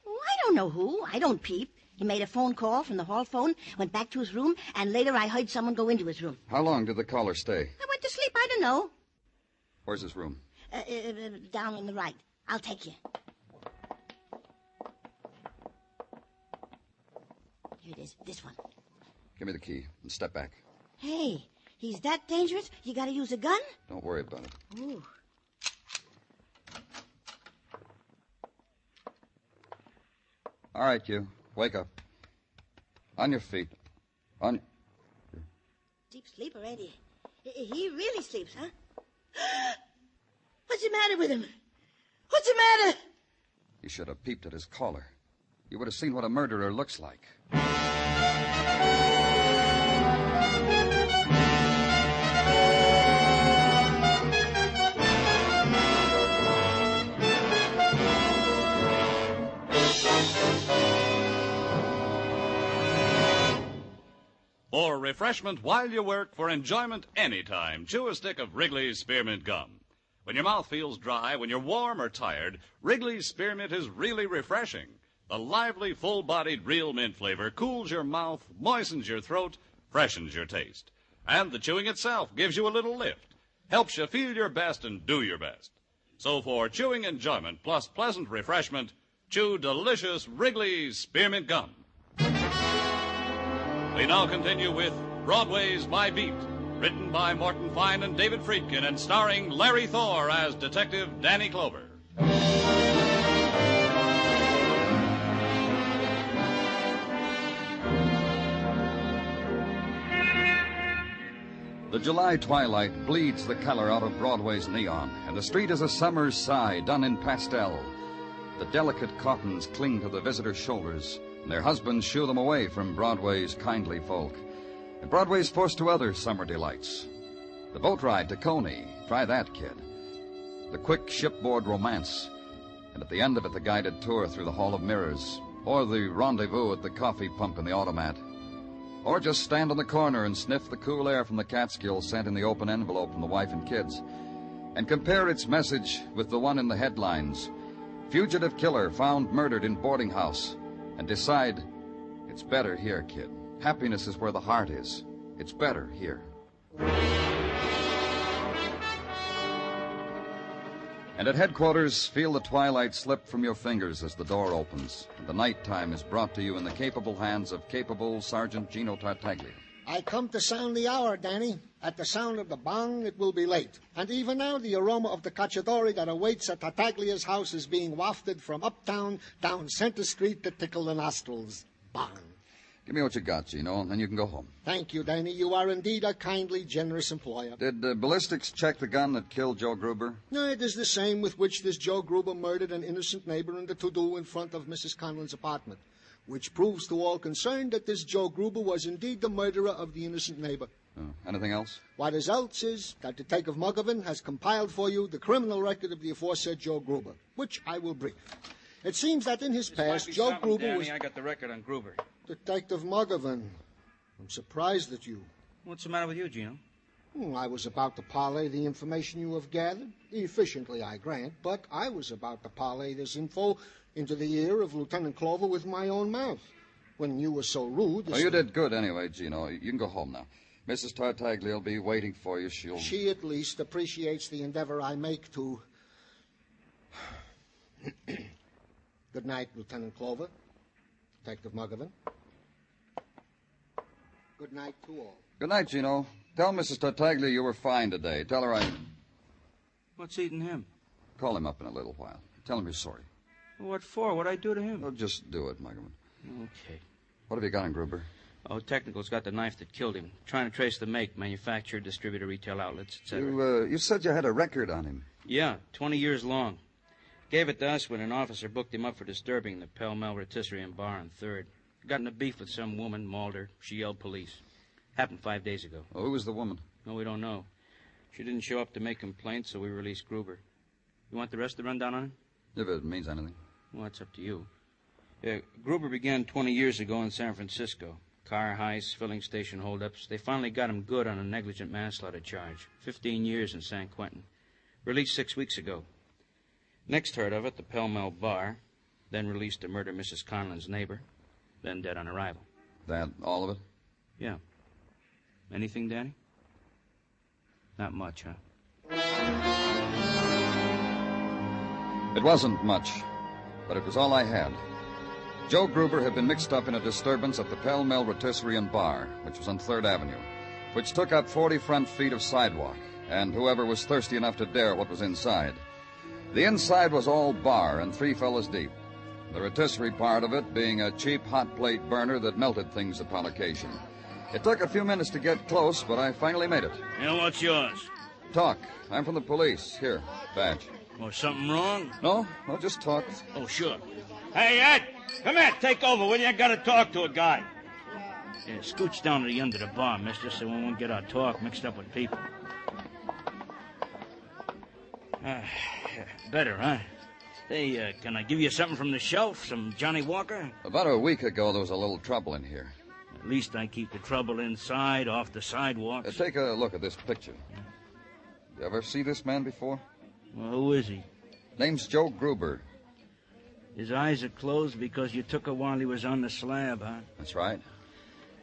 S14: Oh, I don't know who. I don't peep. He made a phone call from the hall phone, went back to his room, and later I heard someone go into his room.
S20: How long did the caller stay?
S14: I went to sleep. I don't know.
S20: Where's his room?
S14: Down on the right. I'll take you. Here it is. This one.
S20: Give me the key and step back.
S14: Hey, he's that dangerous? You gotta use a gun?
S20: Don't worry about it.
S14: Ooh.
S20: All right, you. Wake up. On your feet. On...
S14: Deep sleeper, ain't he? He really sleeps, huh? What's the matter with him? What's the matter?
S20: You should have peeped at his collar. You would have seen what a murderer looks like.
S19: For refreshment while you work, for enjoyment anytime, chew a stick of Wrigley's Spearmint Gum. When your mouth feels dry, when you're warm or tired, Wrigley's Spearmint is really refreshing. The lively, full-bodied real mint flavor cools your mouth, moistens your throat, freshens your taste. And the chewing itself gives you a little lift, helps you feel your best and do your best. So for chewing enjoyment plus pleasant refreshment, chew delicious Wrigley's Spearmint Gum. We now continue with Broadway's My Beat, written by Morton Fine and David Friedkin and starring Larry Thor as Detective Danny Clover.
S20: The July twilight bleeds the color out of Broadway's neon, and the street is a summer's sigh done in pastel. The delicate cottons cling to the visitors' shoulders, and their husbands shoo them away from Broadway's kindly folk. And Broadway's forced to other summer delights. The boat ride to Coney, try that, kid. The quick shipboard romance, and at the end of it, the guided tour through the Hall of Mirrors, or the rendezvous at the coffee pump in the automat. Or just stand on the corner and sniff the cool air from the Catskills sent in the open envelope from the wife and kids, and compare its message with the one in the headlines, Fugitive Killer Found Murdered in Boarding House, and decide, it's better here, kid. Happiness is where the heart is. It's better here. And at headquarters, feel the twilight slip from your fingers as the door opens, and the nighttime is brought to you in the capable hands of capable Sergeant Gino Tartaglia.
S4: I come to sound the hour, Danny. At the sound of the bong, it will be late. And even now, the aroma of the cacciatore that awaits at Tartaglia's house is being wafted from uptown down Center Street to tickle the nostrils. Bong.
S20: Give me what you got, Gino, and then you can go home.
S4: Thank you, Danny. You are indeed a kindly, generous employer.
S20: Did ballistics check the gun that killed Joe Gruber?
S4: No, it is the same with which this Joe Gruber murdered an innocent neighbor in the to-do in front of Mrs. Conlon's apartment, which proves to all concerned that this Joe Gruber was indeed the murderer of the innocent neighbor.
S20: Oh, anything else?
S4: What is else is that Detective Muggervin has compiled for you the criminal record of the aforesaid Joe Gruber, which I will brief. It seems that in his past, Joe Gruber
S3: Danny.
S4: was...
S3: I got the record on Gruber.
S4: Detective Muggervin, I'm surprised at you.
S3: What's the matter with you, Gino?
S4: I was about to parlay the information you have gathered. Efficiently, I grant, but I was about to parlay this info into the ear of Lieutenant Clover with my own mouth. When you were so rude...
S20: Oh, you did good anyway, Gino. You can go home now. Mrs. Tartaglia will be waiting for you.
S4: She at least appreciates the endeavor I make to... Good night, Lieutenant Clover. Detective Muggervin. Good night to all.
S20: Good night, Gino. Tell Mrs. Tartaglia you were fine today. Tell her I...
S3: What's eating him?
S20: Call him up in a little while. Tell him you're sorry.
S3: What for? What'd I do to him?
S20: Oh, just do it, Muggerman.
S3: Okay.
S20: What have you got on Gruber?
S3: Oh, Technical's got the knife that killed him. Trying to trace the make, manufacturer, distributor, retail outlets, etc.
S20: You said you had a record on him.
S3: Yeah, 20 years long. Gave it to us when an officer booked him up for disturbing the Pell Mell Rotisserie and Bar on 3rd. Got in a beef with some woman, mauled her. She yelled police. Happened 5 days ago.
S20: Oh, who was the woman?
S3: No, we don't know. She didn't show up to make complaints, so we released Gruber. You want the rest of the rundown on him?
S20: If it means anything.
S3: Well, that's up to you. Gruber began 20 years ago in San Francisco. Car heists, filling station holdups. They finally got him good on a negligent manslaughter charge. 15 years in San Quentin. Released 6 weeks ago. Next heard of at the Pell Mell bar. Then released to murder Mrs. Conlon's neighbor. Then dead on arrival.
S20: That all of it?
S3: Yeah. Anything, Danny? Not much, huh?
S20: It wasn't much, but it was all I had. Joe Gruber had been mixed up in a disturbance at the Pell Mell Rotisserie and Bar, which was on 3rd Avenue, which took up 40 front feet of sidewalk, and whoever was thirsty enough to dare what was inside. The inside was all bar and 3 fellas deep. The rotisserie part of it being a cheap hot plate burner that melted things upon occasion. It took a few minutes to get close, but I finally made it.
S3: And what's yours?
S20: Talk. I'm from the police. Here, badge.
S3: Oh, something wrong?
S20: No, just talk.
S3: Oh, sure. Hey, Ed, come here, take over, will you? I gotta talk to a guy. Yeah, scooch down to the end of the bar, mister, so we won't get our talk mixed up with people. Better, huh? Hey, can I give you something from the shelf? Some Johnny Walker?
S20: About a week ago, there was a little trouble in here.
S3: At least I keep the trouble inside, off the sidewalks.
S20: Take a look at this picture. You ever see this man before?
S3: Well, who is he?
S20: Name's Joe Gruber.
S3: His eyes are closed because you took her while he was on the slab, huh?
S20: That's right.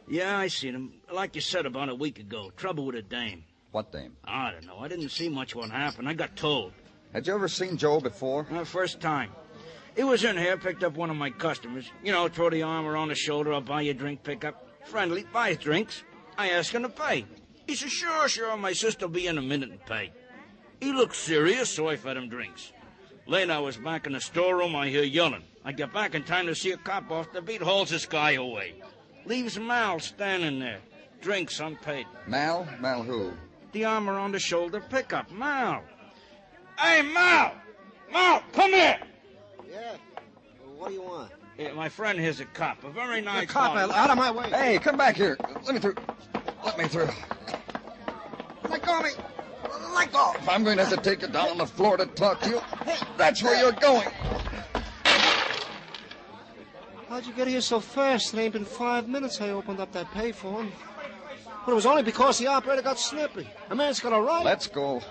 S3: Yeah, I seen him. Like you said, about a week ago. Trouble with a dame.
S20: What dame?
S3: I don't know. I didn't see much what happened. I got told.
S20: Had you ever seen Joe before?
S3: First time. He was in here, picked up one of my customers. You know, throw the arm around the shoulder, I'll buy you a drink, pick up. Friendly, buys drinks. I ask him to pay. He says, sure, my sister'll be in a minute and pay. He looked serious, so I fed him drinks. Later, I was back in the storeroom, I hear yelling. I get back in time to see a cop off the beat, hauls this guy away. Leaves Mal standing there. Drinks unpaid.
S20: Mal? Mal who?
S3: The arm around the shoulder pickup. Mal. Hey, Mal! Mal, come here!
S4: Yeah? What do you want?
S3: Yeah, my friend here's a cop. A very nice
S4: cop,
S3: one.
S4: out of my way.
S20: Hey, come back here. Let me through. Let me through.
S4: Let go of me. Let go.
S20: If I'm going to have to take you down on the floor to talk to you, that's where you're going.
S4: How'd you get here so fast? It ain't been 5 minutes I opened up that payphone. But it was only because the operator got snippy. A man's got a right.
S20: Let's go.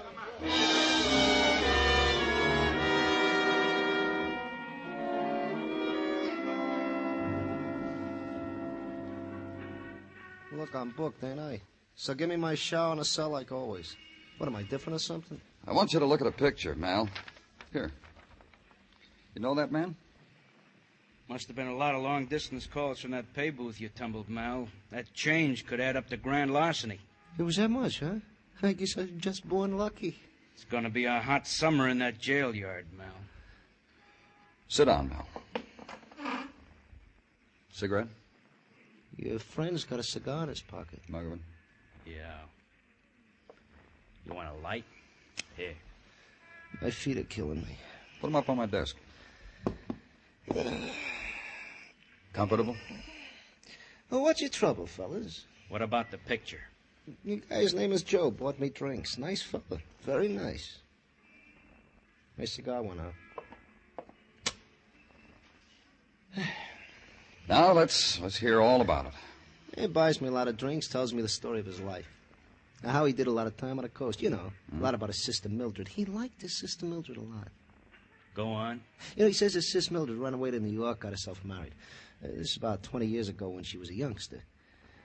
S4: Look, I'm booked, ain't I? So give me my shower and a cell like always. What, am I different or something?
S20: I want you to look at a picture, Mal. Here. You know that man?
S3: Must have been a lot of long-distance calls from that pay booth you tumbled, Mal. That change could add up to grand larceny.
S4: It was that much, huh? I guess I was just born lucky.
S3: It's going to be a hot summer in that jail yard, Mal.
S20: Sit down, Mal. Cigarette?
S4: Your friend's got a cigar in his pocket.
S20: Muggerman?
S3: Yeah. You want a light? Here.
S4: My feet are killing me.
S20: Put them up on my desk. Comfortable?
S4: Well, what's your trouble, fellas?
S3: What about the picture?
S4: Your guy's name is Joe. Bought me drinks. Nice fella. Very nice. My cigar went out.
S20: Now, let's hear all about it.
S4: He buys me a lot of drinks, tells me the story of his life. Now, how he did a lot of time on the coast. You know, a lot about his sister Mildred. He liked his sister Mildred a lot.
S3: Go on.
S4: You know, he says his sister Mildred ran away to New York, got herself married. This is about 20 years ago when she was a youngster.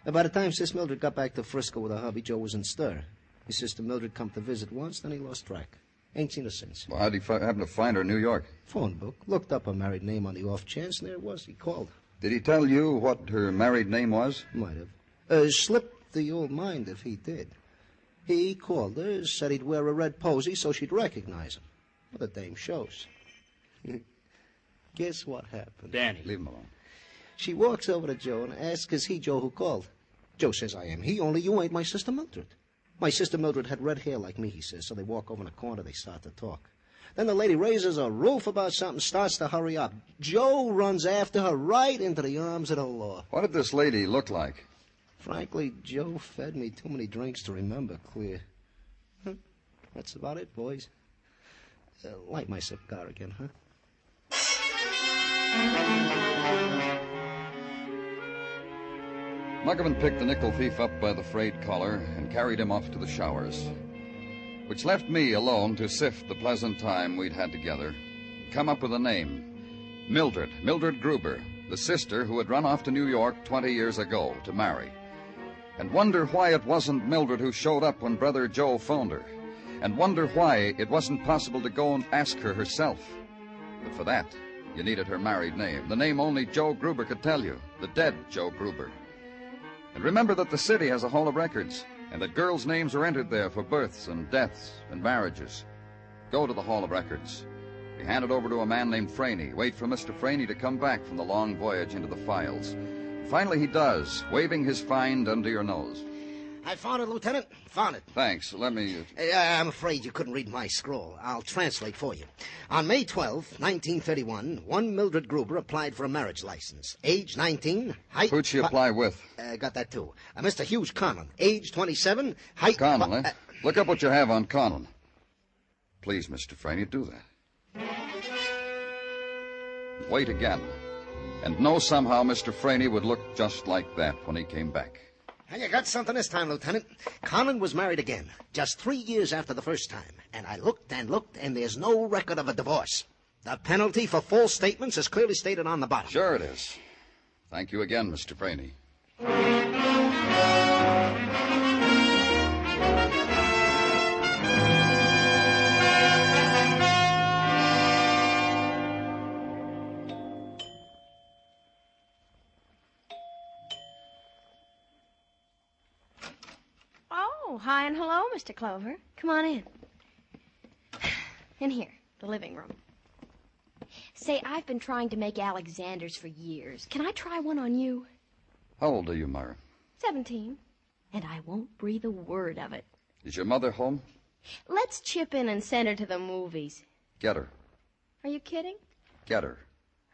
S4: And by the time Sis Mildred got back to Frisco with her hubby, Joe was in stir. His sister Mildred come to visit once, then he lost track. Ain't seen her since.
S20: Well, how'd he happen to find her in New York?
S4: Phone book. Looked up her married name on the off chance, and there it was. He called.
S20: Did he tell you what her married name was?
S4: Might have. Slipped the old mind if he did. He called her, said he'd wear a red posy so she'd recognize him. Well, the dame shows. Guess what happened?
S3: Danny.
S20: Leave him alone.
S4: She walks over to Joe and asks, is he Joe who called? Joe says, I am he, only you ain't my sister Mildred. My sister Mildred had red hair like me, he says, so they walk over in the corner, they start to talk. Then the lady raises a roof about something, starts to hurry up. Joe runs after her right into the arms of the law.
S20: What did this lady look like?
S4: Frankly, Joe fed me too many drinks to remember clear. That's about it, boys. Light my cigar again, huh?
S20: Muggavan picked the nickel thief up by the frayed collar and carried him off to the showers, which left me alone to sift the pleasant time we'd had together, come up with a name. Mildred Gruber, the sister who had run off to New York 20 years ago to marry. And wonder why it wasn't Mildred who showed up when Brother Joe phoned her. And wonder why it wasn't possible to go and ask her herself. But for that, you needed her married name, the name only Joe Gruber could tell you, the dead Joe Gruber. And remember that the city has a hall of records, and that girls' names are entered there for births and deaths and marriages. Go to the hall of records. Be handed over to a man named Franey. Wait for Mr. Franey to come back from the long voyage into the files. Finally he does, waving his find under your nose.
S4: I found it, Lieutenant. Found it.
S20: Thanks. Let me...
S4: I'm afraid you couldn't read my scroll. I'll translate for you. On May 12, 1931, one Mildred Gruber applied for a marriage license. Age 19, height...
S20: Who'd she apply with?
S4: Got that, too. Mr. Hughes Conlon. Age 27, height...
S20: Conlon, eh? Look up what you have on Conlon. Please, Mr. Franey, do that. Wait again. And know somehow Mr. Franey would look just like that when he came back.
S4: And you got something this time, Lieutenant. Conlon was married again, just 3 years after the first time. And I looked, and there's no record of a divorce. The penalty for false statements is clearly stated on the bottom.
S20: Sure it is. Thank you again, Mr. Franey.
S1: Oh, hi and hello, Mr. Clover. Come on in. In here, the living room. Say, I've been trying to make Alexanders for years. Can I try one on you?
S20: How old are you, Myra?
S1: 17. And I won't breathe a word of it.
S20: Is your mother home?
S1: Let's chip in and send her to the movies.
S20: Get her.
S1: Are you kidding?
S20: Get her.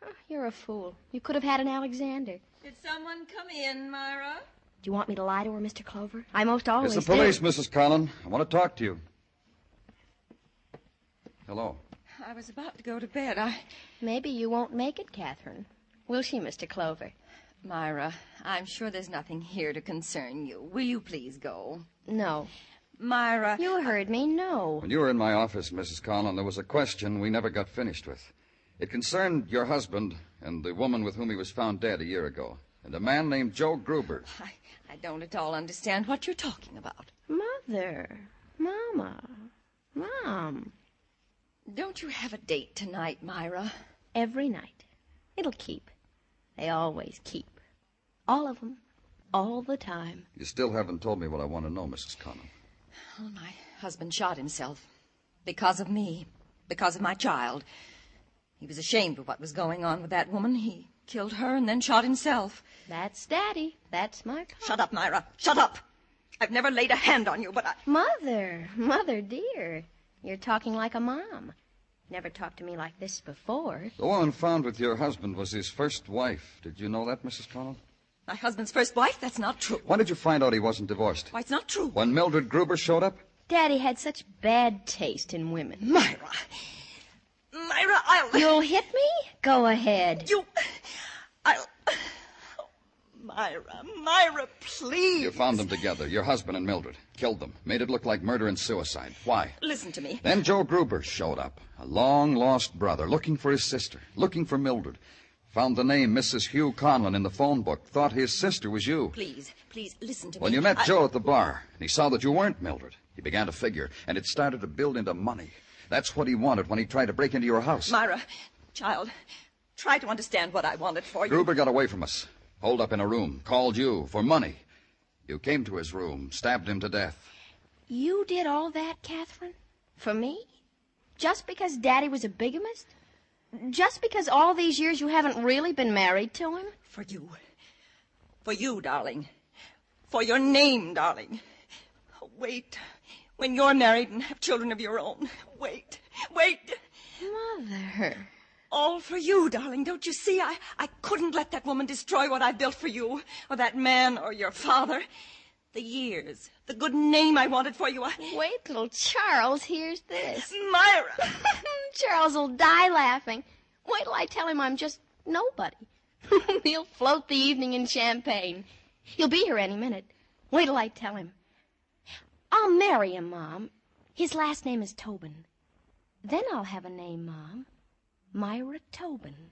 S1: Oh, you're a fool. You could have had an Alexander.
S13: Did someone come in, Myra?
S1: Do you want me to lie to her, Mr. Clover? I most always
S20: It's the police,
S1: do.
S20: Mrs. Conlon. I want to talk to you. Hello.
S13: I was about to go to bed.
S1: Maybe you won't make it, Catherine. Will she, Mr. Clover?
S13: Myra, I'm sure there's nothing here to concern you. Will you please go?
S1: No.
S13: Myra...
S1: You heard me, no.
S20: When you were in my office, Mrs. Conlon, there was a question we never got finished with. It concerned your husband and the woman with whom he was found dead a year ago, and a man named Joe Gruber.
S13: I don't at all understand what you're talking about.
S1: Mother. Mama. Mom.
S13: Don't you have a date tonight, Myra?
S1: Every night. It'll keep. They always keep. All of them. All the time.
S20: You still haven't told me what I want to know, Mrs. Conlon.
S13: Well, my husband shot himself. Because of me. Because of my child. He was ashamed of what was going on with that woman. He killed her and then shot himself.
S1: That's Daddy. That's my...
S13: Shut up, Myra. Shut up. I've never laid a hand on you, but I...
S1: Mother dear. You're talking like a mom. Never talked to me like this before.
S20: The woman found with your husband was his first wife. Did you know that, Mrs. Conlon?
S13: My husband's first wife? That's not true.
S20: When did you find out he wasn't divorced?
S13: Why, it's not true.
S20: When Mildred Gruber showed up?
S1: Daddy had such bad taste in women.
S13: Myra, I'll...
S1: You'll hit me? Go ahead.
S13: I'll... Myra, please.
S20: You found them together, your husband and Mildred. Killed them. Made it look like murder and suicide. Why?
S13: Listen to me.
S20: Then Joe Gruber showed up. A long-lost brother, looking for his sister, looking for Mildred. Found the name Mrs. Hugh Conlon in the phone book. Thought his sister was you.
S13: Please, listen to me.
S20: When you met Joe at the bar, and he saw that you weren't Mildred, he began to figure, and it started to build into money. That's what he wanted when he tried to break into your house.
S13: Myra, child, try to understand what I wanted for you.
S20: Gruber got away from us. Holed up in a room. Called you for money. You came to his room, stabbed him to death.
S1: You did all that, Catherine? For me? Just because Daddy was a bigamist? Just because all these years you haven't really been married to him?
S13: For you. For you, darling. For your name, darling. Wait. When you're married and have children of your own. Wait.
S1: Mother.
S13: All for you, darling. Don't you see? I couldn't let that woman destroy what I built for you, or that man, or your father. The years, the good name I wanted for you.
S1: Wait till Charles hears this.
S13: Myra!
S1: Charles will die laughing. Wait till I tell him I'm just Nobody. He'll float the evening in champagne. He'll be here any minute. Wait till I tell him. I'll marry him, Mom. His last name is Tobin. Then I'll have a name, Mom. Myra Tobin.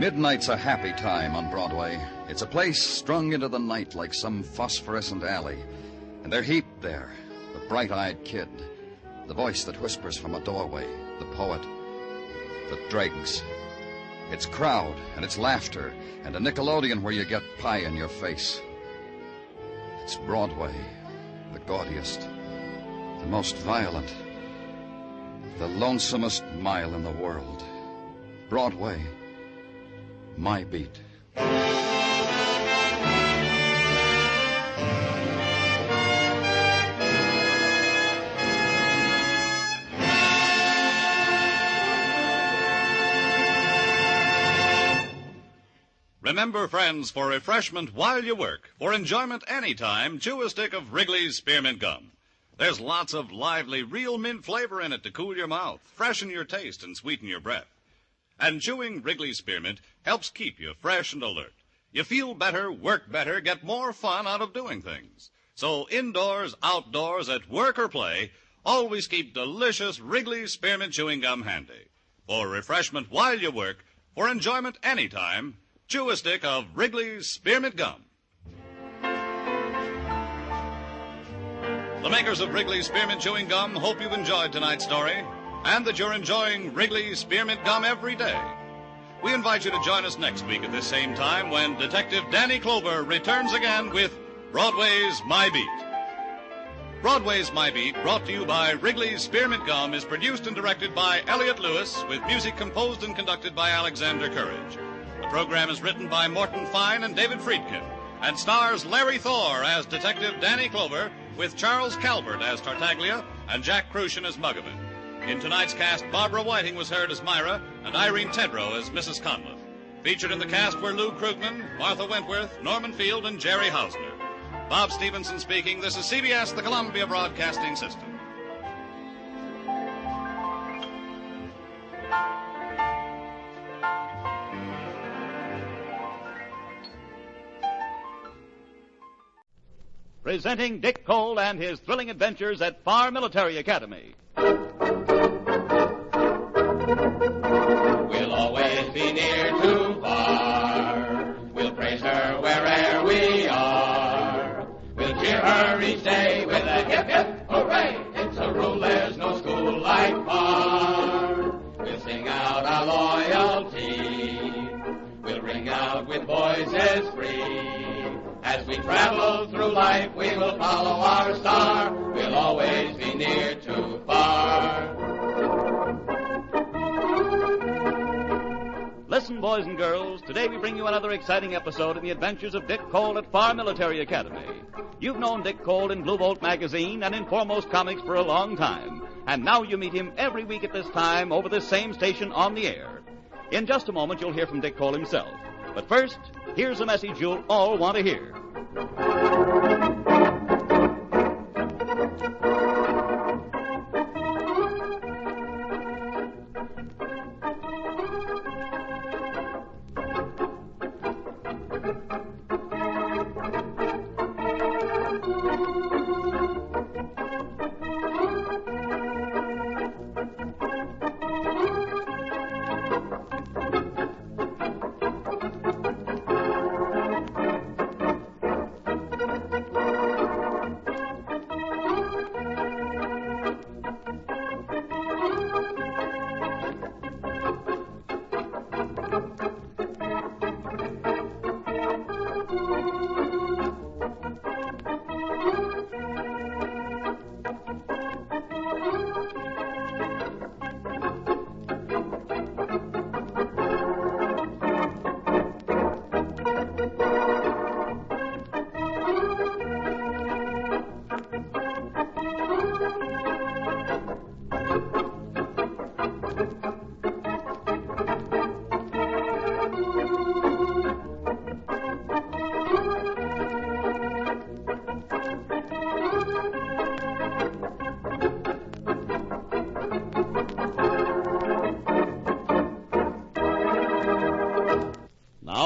S20: Midnight's a happy time on Broadway. It's a place strung into the night like some phosphorescent alley. And they're heaped there, the bright-eyed kid, the voice that whispers from a doorway, the poet, the dregs. It's crowd, and it's laughter, and a Nickelodeon where you get pie in your face. It's Broadway, the gaudiest, the most violent, the lonesomest mile in the world. Broadway, my beat.
S19: Remember, friends, for refreshment while you work, for enjoyment anytime, chew a stick of Wrigley's Spearmint Gum. There's lots of lively, real mint flavor in it to cool your mouth, freshen your taste, and sweeten your breath. And chewing Wrigley's Spearmint helps keep you fresh and alert. You feel better, work better, get more fun out of doing things. So indoors, outdoors, at work or play, always keep delicious Wrigley's Spearmint Chewing Gum handy. For refreshment while you work, for enjoyment anytime, chew a stick of Wrigley's Spearmint Gum. The makers of Wrigley's Spearmint Chewing Gum hope you've enjoyed tonight's story and that you're enjoying Wrigley's Spearmint Gum every day. We invite you to join us next week at this same time when Detective Danny Clover returns again with Broadway's My Beat. Broadway's My Beat, brought to you by Wrigley's Spearmint Gum, is produced and directed by Elliott Lewis with music composed and conducted by Alexander Courage. The program is written by Morton Fine and David Friedkin and stars Larry Thor as Detective Danny Clover with Charles Calvert as Tartaglia and Jack Crucian as Muggavan. In tonight's cast, Barbara Whiting was heard as Myra and Irene Tedrow as Mrs. Conliffe. Featured in the cast were Lou Krugman, Martha Wentworth, Norman Field, and Jerry Hausner. Bob Stevenson speaking. This is CBS, the Columbia Broadcasting System.
S10: Presenting Dick Cole and his thrilling adventures at Farr Military Academy.
S15: We'll always be near to Farr. We'll praise her wherever we are. We'll cheer her each day with a hip, hip, hooray. It's a rule, there's no school like Farr. We'll sing out our loyalty. We'll ring out with voices free. As we travel through life, we will follow our star. We'll always be near to Farr.
S10: Listen, boys and girls, today we bring you another exciting episode in the adventures of Dick Cole at Farr Military Academy. You've known Dick Cole in Blue Bolt magazine and in Foremost Comics for a long time, and now you meet him every week at this time over this same station on the air. In just a moment, you'll hear from Dick Cole himself. But first, here's a message you'll all want to hear.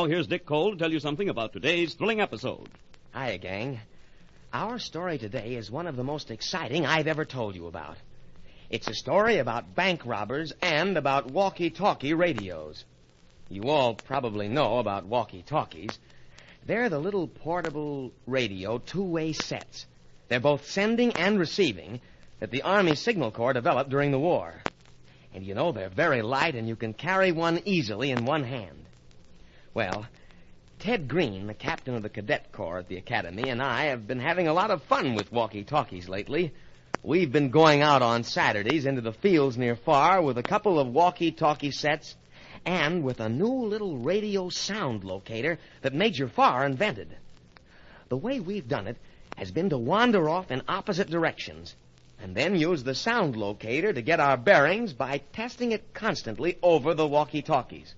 S10: now here's Dick Cole to tell you something about today's thrilling episode.
S6: Hiya, gang. Our story today is one of the most exciting I've ever told you about. It's a story about bank robbers and about walkie-talkie radios. You all probably know about walkie-talkies. They're the little portable radio two-way sets. They're both sending and receiving that the Army Signal Corps developed during the war. And you know, they're very light and you can carry one easily in one hand. Well, Ted Green, the captain of the cadet corps at the academy, and I have been having a lot of fun with walkie-talkies lately. We've been going out on Saturdays into the fields near Far with a couple of walkie-talkie sets and with a new little radio sound locator that Major Farr invented. The way we've done it has been to wander off in opposite directions and then use the sound locator to get our bearings by testing it constantly over the walkie-talkies.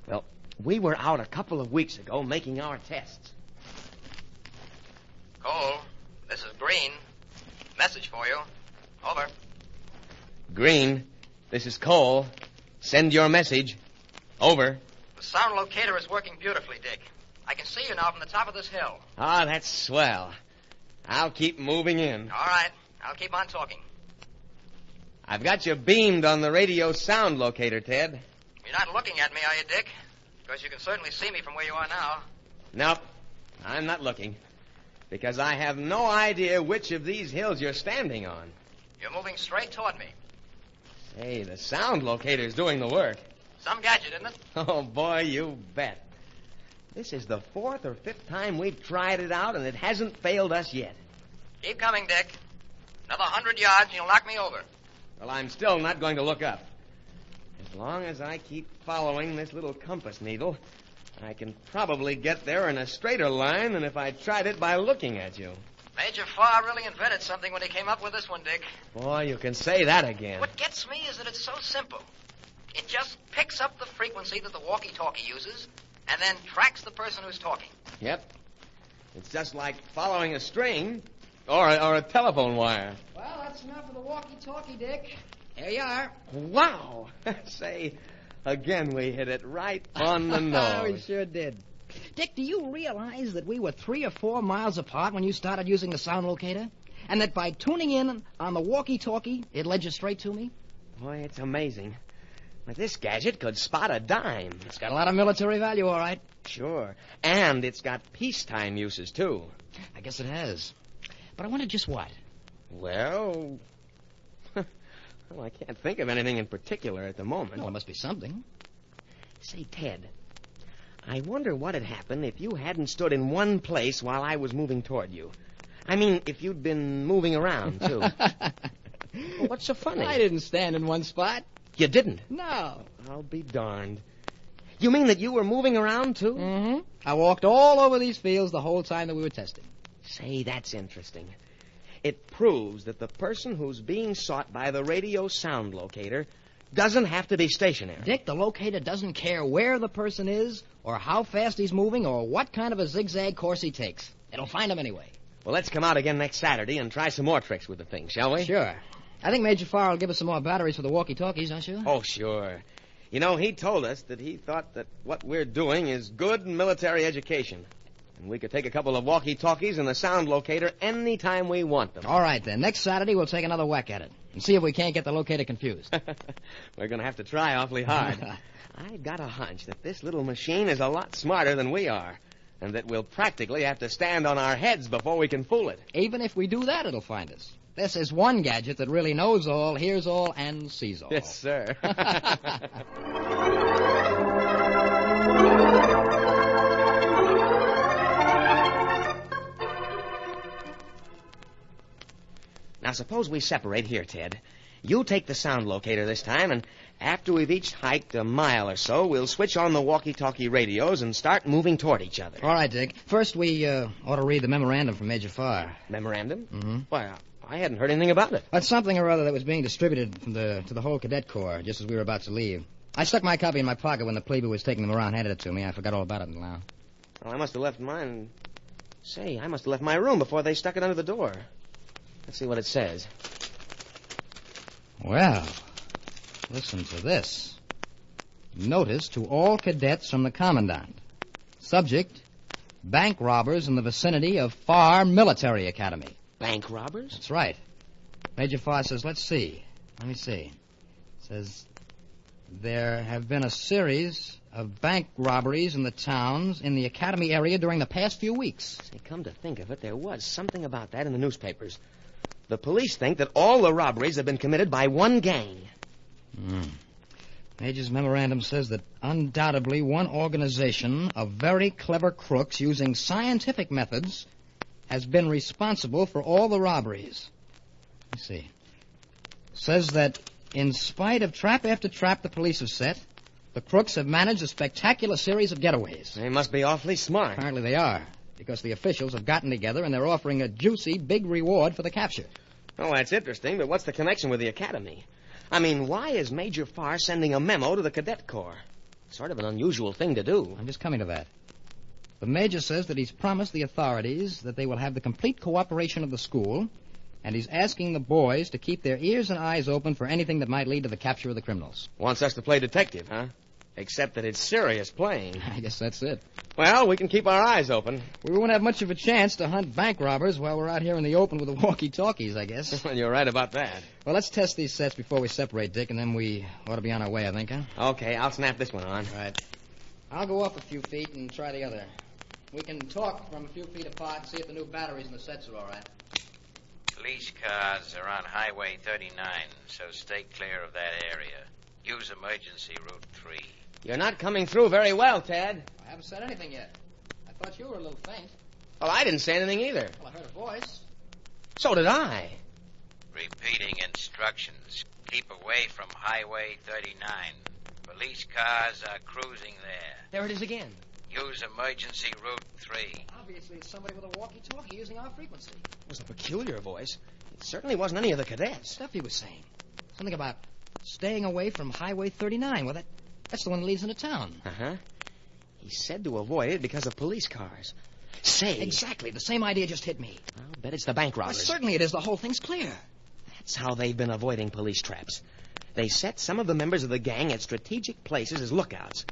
S6: Well, we were out a couple of weeks ago making our tests.
S11: Cole, this is Green. Message for you. Over.
S6: Green, this is Cole. Send your message. Over.
S11: The sound locator is working beautifully, Dick. I can see you now from the top of this hill.
S6: Ah, that's swell. I'll keep moving in.
S11: All right. I'll keep on talking.
S6: I've got you beamed on the radio sound locator, Ted.
S11: You're not looking at me, are you, Dick? Because you can certainly see me from where you are now.
S6: Nope. I'm not looking. Because I have no idea which of these hills you're standing on.
S11: You're moving straight toward me.
S6: Hey, the sound locator's doing the work.
S11: Some gadget, isn't it?
S6: Oh, boy, you bet. This is the 4th or 5th time we've tried it out, and it hasn't failed us yet.
S11: Keep coming, Dick. Another 100 yards and you'll knock me over.
S6: Well, I'm still not going to look up. As long as I keep following this little compass needle, I can probably get there in a straighter line than if I tried it by looking at you.
S11: Major Farr really invented something when he came up with this one, Dick.
S6: Boy, you can say that again.
S11: What gets me is that it's so simple. It just picks up the frequency that the walkie-talkie uses and then tracks the person who's talking.
S6: Yep. It's just like following a string or a telephone wire.
S22: Well, that's enough of the walkie-talkie, Dick. There you are.
S6: Wow. Say, again we hit it right on the nose.
S22: We sure did. Dick, do you realize that we were 3 or 4 miles apart when you started using the sound locator? And that by tuning in on the walkie-talkie, it led you straight to me?
S6: Boy, it's amazing. But this gadget could spot a dime.
S22: It's got a lot of military value, all right.
S6: Sure. And it's got peacetime uses, too.
S22: I guess it has. But I wonder just what?
S6: Well, I can't think of anything in particular at the moment.
S22: Well, it must be something.
S6: Say, Ted, I wonder what had happened if you hadn't stood in one place while I was moving toward you. I mean, if you'd been moving around, too. Well, what's so funny?
S22: I didn't stand in one spot.
S6: You didn't?
S22: No.
S6: I'll be darned. You mean that you were moving around, too?
S22: Mm-hmm. I walked all over these fields the whole time that we were testing.
S6: Say, that's interesting. It proves that the person who's being sought by the radio sound locator doesn't have to be stationary.
S22: Dick, the locator doesn't care where the person is or how fast he's moving or what kind of a zigzag course he takes. It'll find him anyway.
S6: Well, let's come out again next Saturday and try some more tricks with the thing, shall we?
S22: Sure. I think Major Farr will give us some more batteries for the walkie-talkies, aren't you?
S6: Oh, sure. You know, he told us that he thought that what we're doing is good military education. And we could take a couple of walkie-talkies and the sound locator any time we want them.
S22: All right, then. Next Saturday, we'll take another whack at it and see if we can't get the locator confused.
S6: We're going to have to try awfully hard. I've got a hunch that this little machine is a lot smarter than we are, and that we'll practically have to stand on our heads before we can fool it.
S22: Even if we do that, it'll find us. This is one gadget that really knows all, hears all, and sees all.
S6: Yes, sir. Now, suppose we separate here, Ted. You take the sound locator this time, and after we've each hiked a mile or so, we'll switch on the walkie-talkie radios and start moving toward each other.
S22: All right, Dick. First, we ought to read the memorandum from Major Farr.
S6: Memorandum?
S22: Mm-hmm.
S6: Why, I hadn't heard anything about it.
S22: That's something or other that was being distributed to the whole cadet corps just as we were about to leave. I stuck my copy in my pocket when the plebe who was taking them around handed it to me. I forgot all about it until now.
S6: Well, I must have left mine... Say, I must have left my room before they stuck it under the door. Let's see what it says.
S22: Well, listen to this. Notice to all cadets from the commandant. Subject, bank robbers in the vicinity of Farr Military Academy.
S6: Bank robbers?
S22: That's right. Major Farr says, let's see. Let me see. Says, there have been a series of bank robberies in the towns in the academy area during the past few weeks.
S6: Say, come to think of it, there was something about that in the newspapers. The police think that all the robberies have been committed by one gang.
S22: Major's memorandum says that undoubtedly one organization of very clever crooks using scientific methods has been responsible for all the robberies. Let's see. Says that in spite of trap after trap the police have set, the crooks have managed a spectacular series of getaways.
S6: They must be awfully smart.
S22: Apparently they are, because the officials have gotten together and they're offering a juicy big reward for the capture.
S6: Oh, that's interesting, but what's the connection with the academy? I mean, why is Major Farr sending a memo to the cadet corps? Sort of an unusual thing to do.
S22: I'm just coming to that. The major says that he's promised the authorities that they will have the complete cooperation of the school, and he's asking the boys to keep their ears and eyes open for anything that might lead to the capture of the criminals.
S6: Wants us to play detective, huh? Except that it's serious playing.
S22: I guess that's it.
S6: Well, we can keep our eyes open.
S22: We won't have much of a chance to hunt bank robbers while we're out here in the open with the walkie-talkies, I guess.
S6: You're right about that.
S22: Well, let's test these sets before we separate, Dick, and then we ought to be on our way, I think, huh?
S6: Okay, I'll snap this one on.
S22: Right. I'll go up a few feet and try the other. We can talk from a few feet apart and see if the new batteries in the sets are all right.
S11: Police cars are on Highway 39, so stay clear of that area. Use emergency Route 3.
S6: You're not coming through very well, Ted.
S22: I haven't said anything yet. I thought you were a little faint.
S6: Well, I didn't say anything either.
S22: Well, I heard a voice.
S6: So did I.
S11: Repeating instructions. Keep away from Highway 39. Police cars are cruising there.
S6: There it is again.
S11: Use emergency Route 3.
S22: Obviously, it's somebody with a walkie-talkie using our frequency.
S6: It was a peculiar voice. It certainly wasn't any of the cadets.
S22: Stuff he was saying. Something about staying away from Highway 39. Well, that's the one that leads into town.
S6: Uh-huh. He said to avoid it because of police cars. Say.
S22: Exactly. The same idea just hit me.
S6: I'll bet it's the bank robbers.
S22: Well, certainly it is. The whole thing's clear.
S6: That's how they've been avoiding police traps. They set some of the members of the gang at strategic places as lookouts.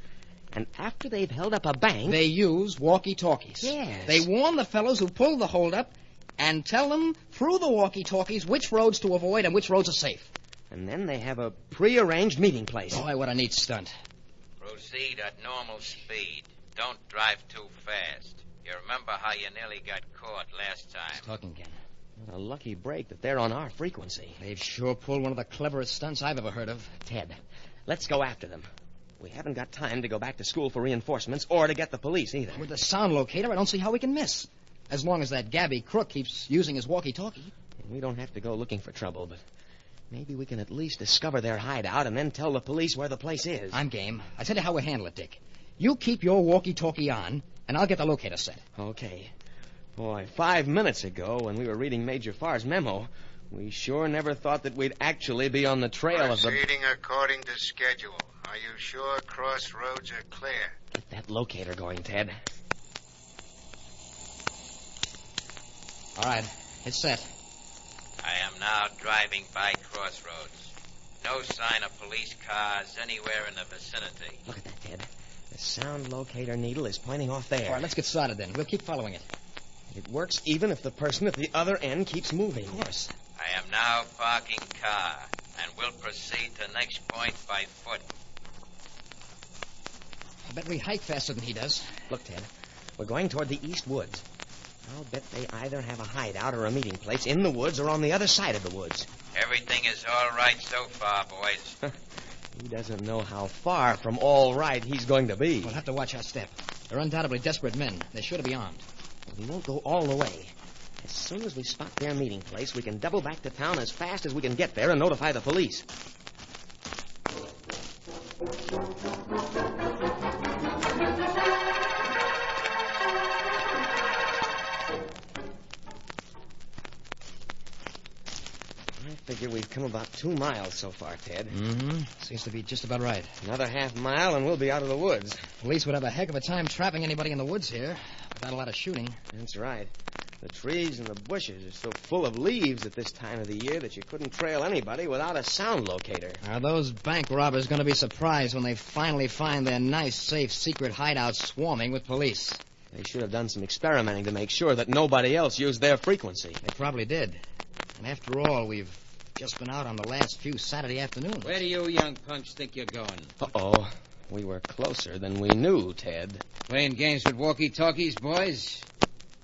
S6: And after they've held up a bank...
S22: They use walkie-talkies.
S6: Yes.
S22: They warn the fellows who pulled the holdup and tell them through the walkie-talkies which roads to avoid and which roads are safe.
S6: And then they have a prearranged meeting place.
S22: Boy, what a neat stunt.
S11: Proceed at normal speed. Don't drive too fast. You remember how you nearly got caught last time.
S22: He's talking again.
S6: What a lucky break that they're on our frequency.
S22: They've sure pulled one of the cleverest stunts I've ever heard of.
S6: Ted, let's go after them. We haven't got time to go back to school for reinforcements or to get the police either.
S22: With the sound locator, I don't see how we can miss. As long as that Gabby crook keeps using his walkie-talkie.
S6: We don't have to go looking for trouble, but maybe we can at least discover their hideout and then tell the police where the place is.
S22: I'm game. I tell you how we handle it, Dick. You keep your walkie-talkie on, and I'll get the locator set.
S6: Okay. Boy, 5 minutes ago, when we were reading Major Farr's memo, we sure never thought that we'd actually be on the trail of the...
S2: Proceeding according to schedule. Are you sure crossroads are clear?
S6: Get that locator going, Ted.
S22: All right, it's set.
S11: I am now driving by crossroads. No sign of police cars anywhere in the vicinity.
S6: Look at that, Ted. The sound locator needle is pointing off there.
S22: All right, let's get started then. We'll keep following it.
S6: It works even if the person at the other end keeps moving.
S22: Of course.
S11: I am now parking car and will proceed to next point by foot.
S22: I bet we hike faster than he does.
S6: Look, Ted, we're going toward the east woods. I'll bet they either have a hideout or a meeting place in the woods or on the other side of the woods.
S11: Everything is all right so far, boys.
S6: He doesn't know how far from all right he's going to be.
S22: We'll have to watch our step. They're undoubtedly desperate men. They're sure to be armed.
S6: We won't go all the way. As soon as we spot their meeting place, we can double back to town as fast as we can get there and notify the police. I figure we've come about 2 miles so far, Ted.
S22: Mm-hmm. Seems to be just about right.
S6: Another half mile and we'll be out of the woods.
S22: Police would have a heck of a time trapping anybody in the woods here without a lot of shooting.
S6: That's right. The trees and the bushes are so full of leaves at this time of the year that you couldn't trail anybody without a sound locator.
S22: Are those bank robbers going to be surprised when they finally find their nice, safe, secret hideout swarming with police?
S6: They should have done some experimenting to make sure that nobody else used their frequency.
S22: They probably did. And after all, we've just been out on the last few Saturday afternoons.
S5: Where do you young punks think you're going?
S6: Uh-oh. We were closer than we knew, Ted.
S5: Playing games with walkie-talkies, boys?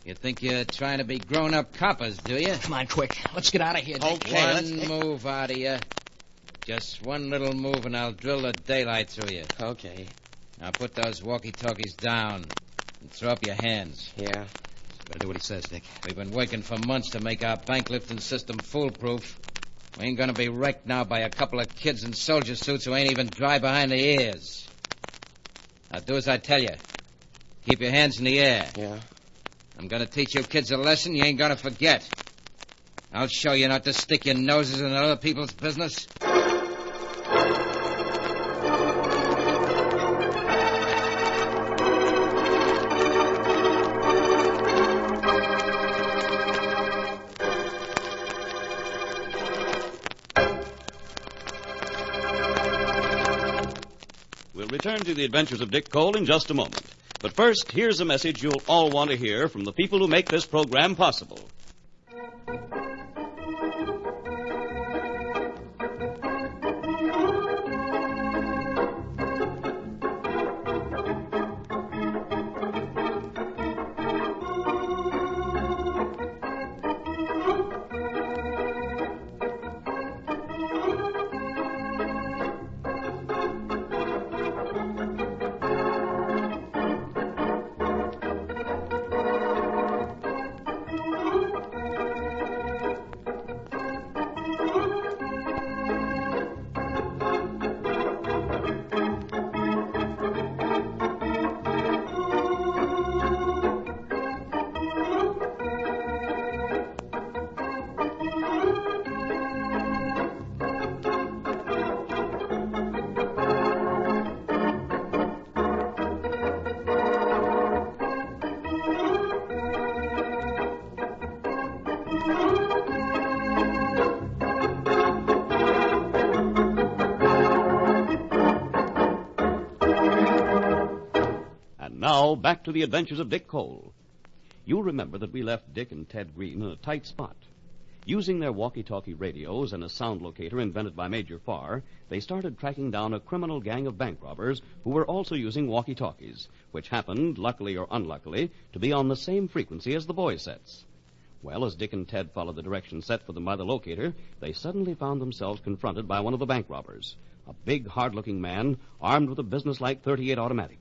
S5: You think you're trying to be grown-up coppers, do you?
S22: Come on, quick. Let's get out of here, Dick.
S5: Okay, one move out of you. Just one little move and I'll drill the daylight through you.
S6: Okay.
S5: Now put those walkie-talkies down and throw up your hands.
S6: Yeah.
S22: Better do what he says, Dick.
S5: We've been working for months to make our bank lifting system foolproof. We ain't gonna be wrecked now by a couple of kids in soldier suits who ain't even dry behind the ears. Now do as I tell you. Keep your hands in the air.
S6: Yeah.
S5: I'm gonna teach you kids a lesson you ain't gonna forget. I'll show you not to stick your noses in other people's business.
S10: We'll return to the adventures of Dick Cole in just a moment. But first, here's a message you'll all want to hear from the people who make this program possible. Now, back to the adventures of Dick Cole. You'll remember that we left Dick and Ted Green in a tight spot. Using their walkie-talkie radios and a sound locator invented by Major Farr, they started tracking down a criminal gang of bank robbers who were also using walkie-talkies, which happened, luckily or unluckily, to be on the same frequency as the boy sets. Well, as Dick and Ted followed the direction set for them by the locator, they suddenly found themselves confronted by one of the bank robbers, a big, hard-looking man armed with a businesslike .38 automatic.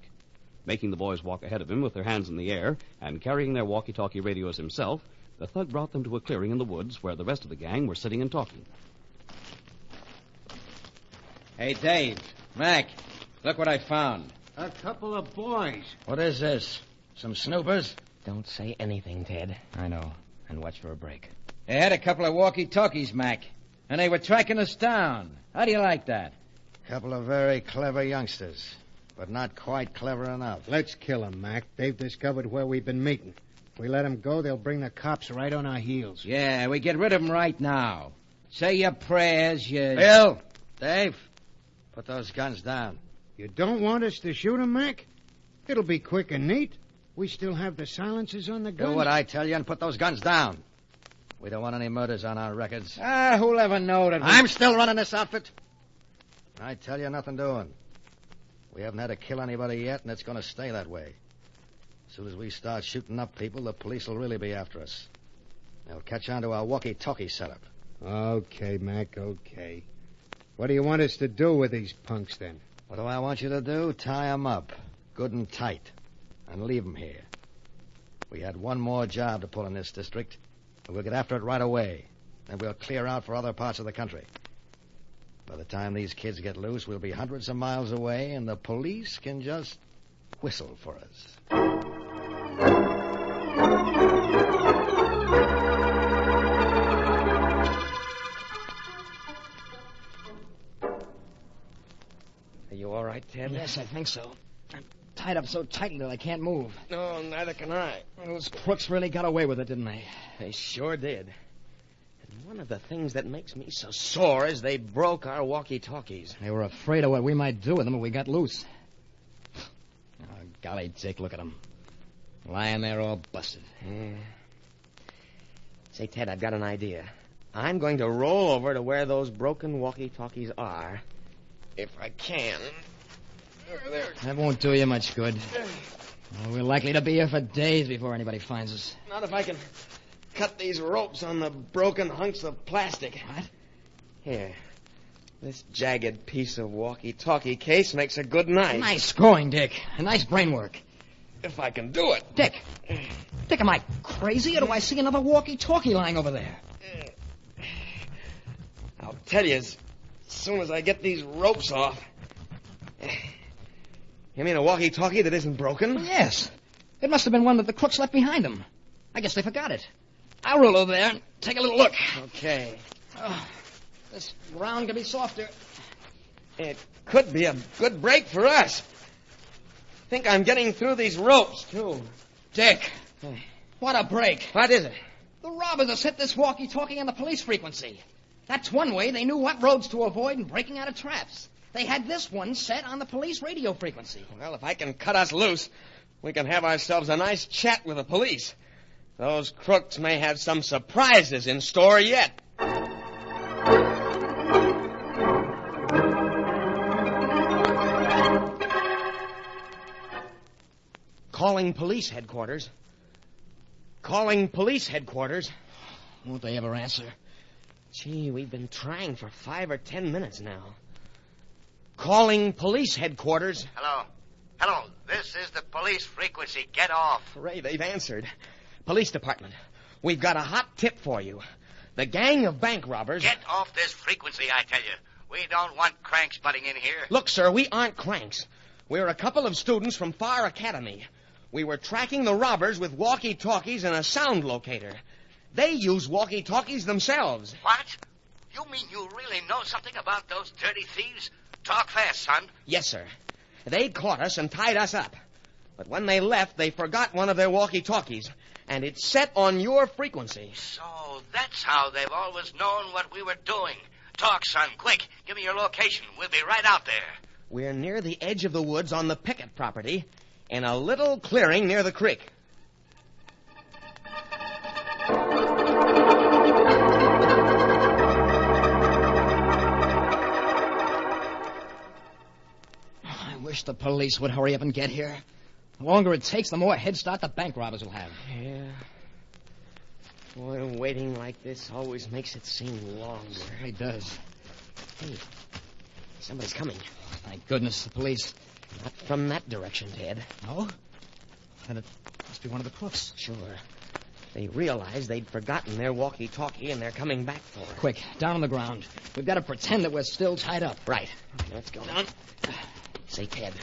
S10: Making the boys walk ahead of him with their hands in the air and carrying their walkie-talkie radios himself, the thug brought them to a clearing in the woods where the rest of the gang were sitting and talking.
S5: Hey, Dave, Mac, look what I found.
S21: A couple of boys.
S22: What is this? Some snoopers?
S6: Don't say anything, Ted.
S22: I know. And watch for a break.
S5: They had a couple of walkie-talkies, Mac, and they were tracking us down. How do you like that?
S22: Couple of very clever youngsters, but not quite clever enough.
S21: Let's kill 'em, Mac. They've discovered where we've been meeting. If we let 'em go, they'll bring the cops right on our heels.
S5: Yeah, we get rid of them right now. Say your prayers, you...
S22: Bill! Dave! Put those guns down.
S21: You don't want us to shoot 'em, Mac? It'll be quick and neat. We still have the silencers on the guns.
S22: Do what I tell you and put those guns down. We don't want any murders on our records.
S5: Who'll ever know that
S22: I'm still running this outfit. I tell you, nothing doing. We haven't had to kill anybody yet, and it's going to stay that way. As soon as we start shooting up people, the police will really be after us. They'll catch on to our walkie-talkie setup.
S21: Okay, Mac, okay. What do you want us to do with these punks, then?
S22: What do I want you to do? Tie 'em up, good and tight, and leave 'em here. We had one more job to pull in this district, and we'll get after it right away. Then we'll clear out for other parts of the country. By the time these kids get loose, we'll be hundreds of miles away, and the police can just whistle for us.
S6: Are you all right, Ted?
S22: Yes, I think so. I'm tied up so tightly that I can't move.
S6: No, neither can I.
S22: Those crooks really got away with it, didn't they?
S6: They sure did. And one of the things that makes me so sore is they broke our walkie-talkies.
S22: They were afraid of what we might do with them if we got loose. Oh, golly, Dick, look at them. Lying there all busted.
S6: Yeah. Say, Ted, I've got an idea. I'm going to roll over to where those broken walkie-talkies are, if I can. There.
S22: That won't do you much good. Well, we're likely to be here for days before anybody finds us.
S6: Not if I can cut these ropes on the broken hunks of plastic.
S22: What?
S6: Here. This jagged piece of walkie-talkie case makes a good knife.
S22: Nice going, Dick. A nice brain work.
S6: If I can do it.
S22: Dick, am I crazy, or do I see another walkie-talkie lying over there?
S6: I'll tell you as soon as I get these ropes off. You mean a walkie-talkie that isn't broken?
S22: Yes. It must have been one that the crooks left behind them. I guess they forgot it. I'll roll over there and take a little look.
S6: Okay.
S22: Oh, this ground could be softer.
S6: It could be a good break for us. I think I'm getting through these ropes, too.
S22: Dick, what a break.
S6: What is it?
S22: The robbers have set this walkie-talkie on the police frequency. That's one way they knew what roads to avoid in breaking out of traps. They had this one set on the police radio frequency.
S6: Well, if I can cut us loose, we can have ourselves a nice chat with the police. Those crooks may have some surprises in store yet. Calling police headquarters. Calling police headquarters.
S22: Won't they ever answer?
S6: Gee, we've been trying for 5 or 10 minutes now. Calling police headquarters.
S2: Hello. Hello. This is the police frequency. Get off.
S6: Ray, they've answered. Police department. We've got a hot tip for you. The gang of bank robbers...
S2: Get off this frequency, I tell you. We don't want cranks butting in here.
S6: Look, sir, we aren't cranks. We're a couple of students from Far Academy. We were tracking the robbers with walkie-talkies and a sound locator. They use walkie-talkies themselves.
S2: What? You mean you really know something about those dirty thieves? Talk fast, son.
S6: Yes, sir. They caught us and tied us up. But when they left, they forgot one of their walkie-talkies, and it's set on your frequency.
S2: So that's how they've always known what we were doing. Talk, son, quick. Give me your location. We'll be right out there.
S6: We're near the edge of the woods on the Pickett property, in a little clearing near the creek.
S22: I wish the police would hurry up and get here. The longer it takes, the more head start the bank robbers will have.
S6: Yeah. Boy, waiting like this always makes it seem longer.
S22: It does.
S6: Hey, somebody's coming.
S22: Thank goodness, the police.
S6: Not from that direction, Ted.
S22: No? Then it must be one of the crooks.
S6: Sure. They realized they'd forgotten their walkie-talkie, and they're coming back for it.
S22: Quick, down on the ground. We've got to pretend that we're still tied up.
S6: Right. Let's go. Down. Say, Ted,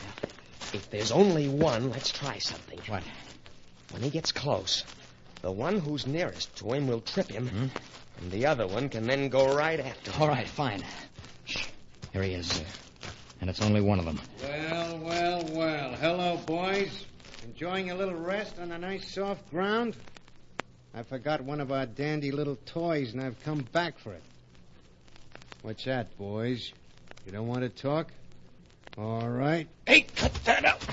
S6: if there's only one, let's try something.
S22: What?
S6: When he gets close, the one who's nearest to him will trip him, and the other one can then go right after him.
S22: All right, fine. Shh. Here he is. And it's only one of them.
S21: Well. Hello, boys. Enjoying a little rest on a nice soft ground? I forgot one of our dandy little toys, and I've come back for it. What's that, boys? You don't want to talk? All right.
S6: Hey, cut that out.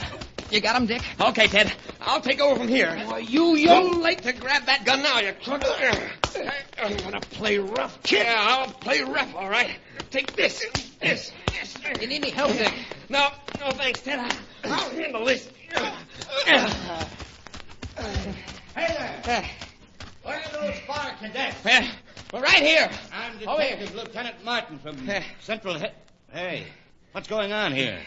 S22: You got him, Dick?
S6: Okay, Ted. I'll take over from here.
S21: Why, you young...
S6: Too late to grab that gun now, you crook.
S21: I'm going to play rough, kid.
S6: Yeah, I'll play rough, all right. Take this. This.
S22: You need any help, Dick?
S6: No, thanks, Ted. I'll handle this.
S21: Hey there. Where are those fire cadets?
S6: We're right here.
S3: I'm Detective Lieutenant Martin from Central... Hey, what's going on here?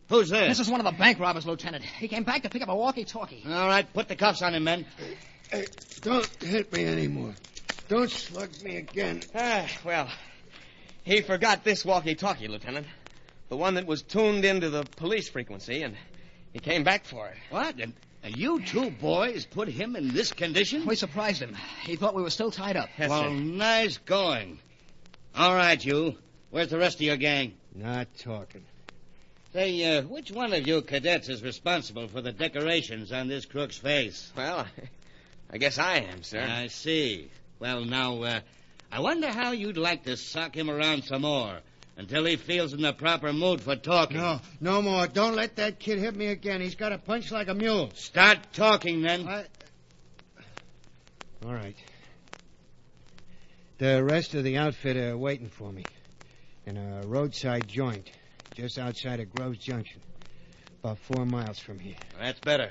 S3: Who's this?
S22: This is one of the bank robbers, Lieutenant. He came back to pick up a walkie-talkie.
S3: All right, put the cuffs on him, men.
S21: Hey, don't hit me anymore. Don't slug me again.
S6: Well, he forgot this walkie-talkie, Lieutenant. The one that was tuned into the police frequency, and he came back for it.
S3: What? And you two boys put him in this condition?
S22: We surprised him. He thought we were still tied up.
S6: Yes,
S3: well,
S6: sir.
S3: Nice going. All right, you. Where's the rest of your gang?
S21: Not talking.
S3: Say, which one of you cadets is responsible for the decorations on this crook's face?
S6: Well, I guess I am, sir.
S3: I see. Well, now, I wonder how you'd like to sock him around some more until he feels in the proper mood for talking.
S12: No more. Don't let that kid hit me again. He's got a punch like a mule.
S3: Start talking, then.
S12: All right. The rest of the outfit are waiting for me in a roadside joint just outside of Groves Junction, about 4 miles from here.
S3: That's better.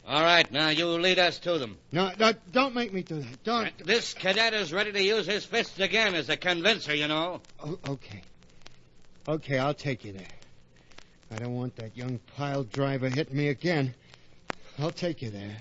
S3: All right, now you lead us to them.
S12: No, don't make me do that. Don't.
S3: This cadet is ready to use his fists again as a convincer, you know.
S12: Okay. Okay, I'll take you there. I don't want that young pile driver hitting me again. I'll take you there.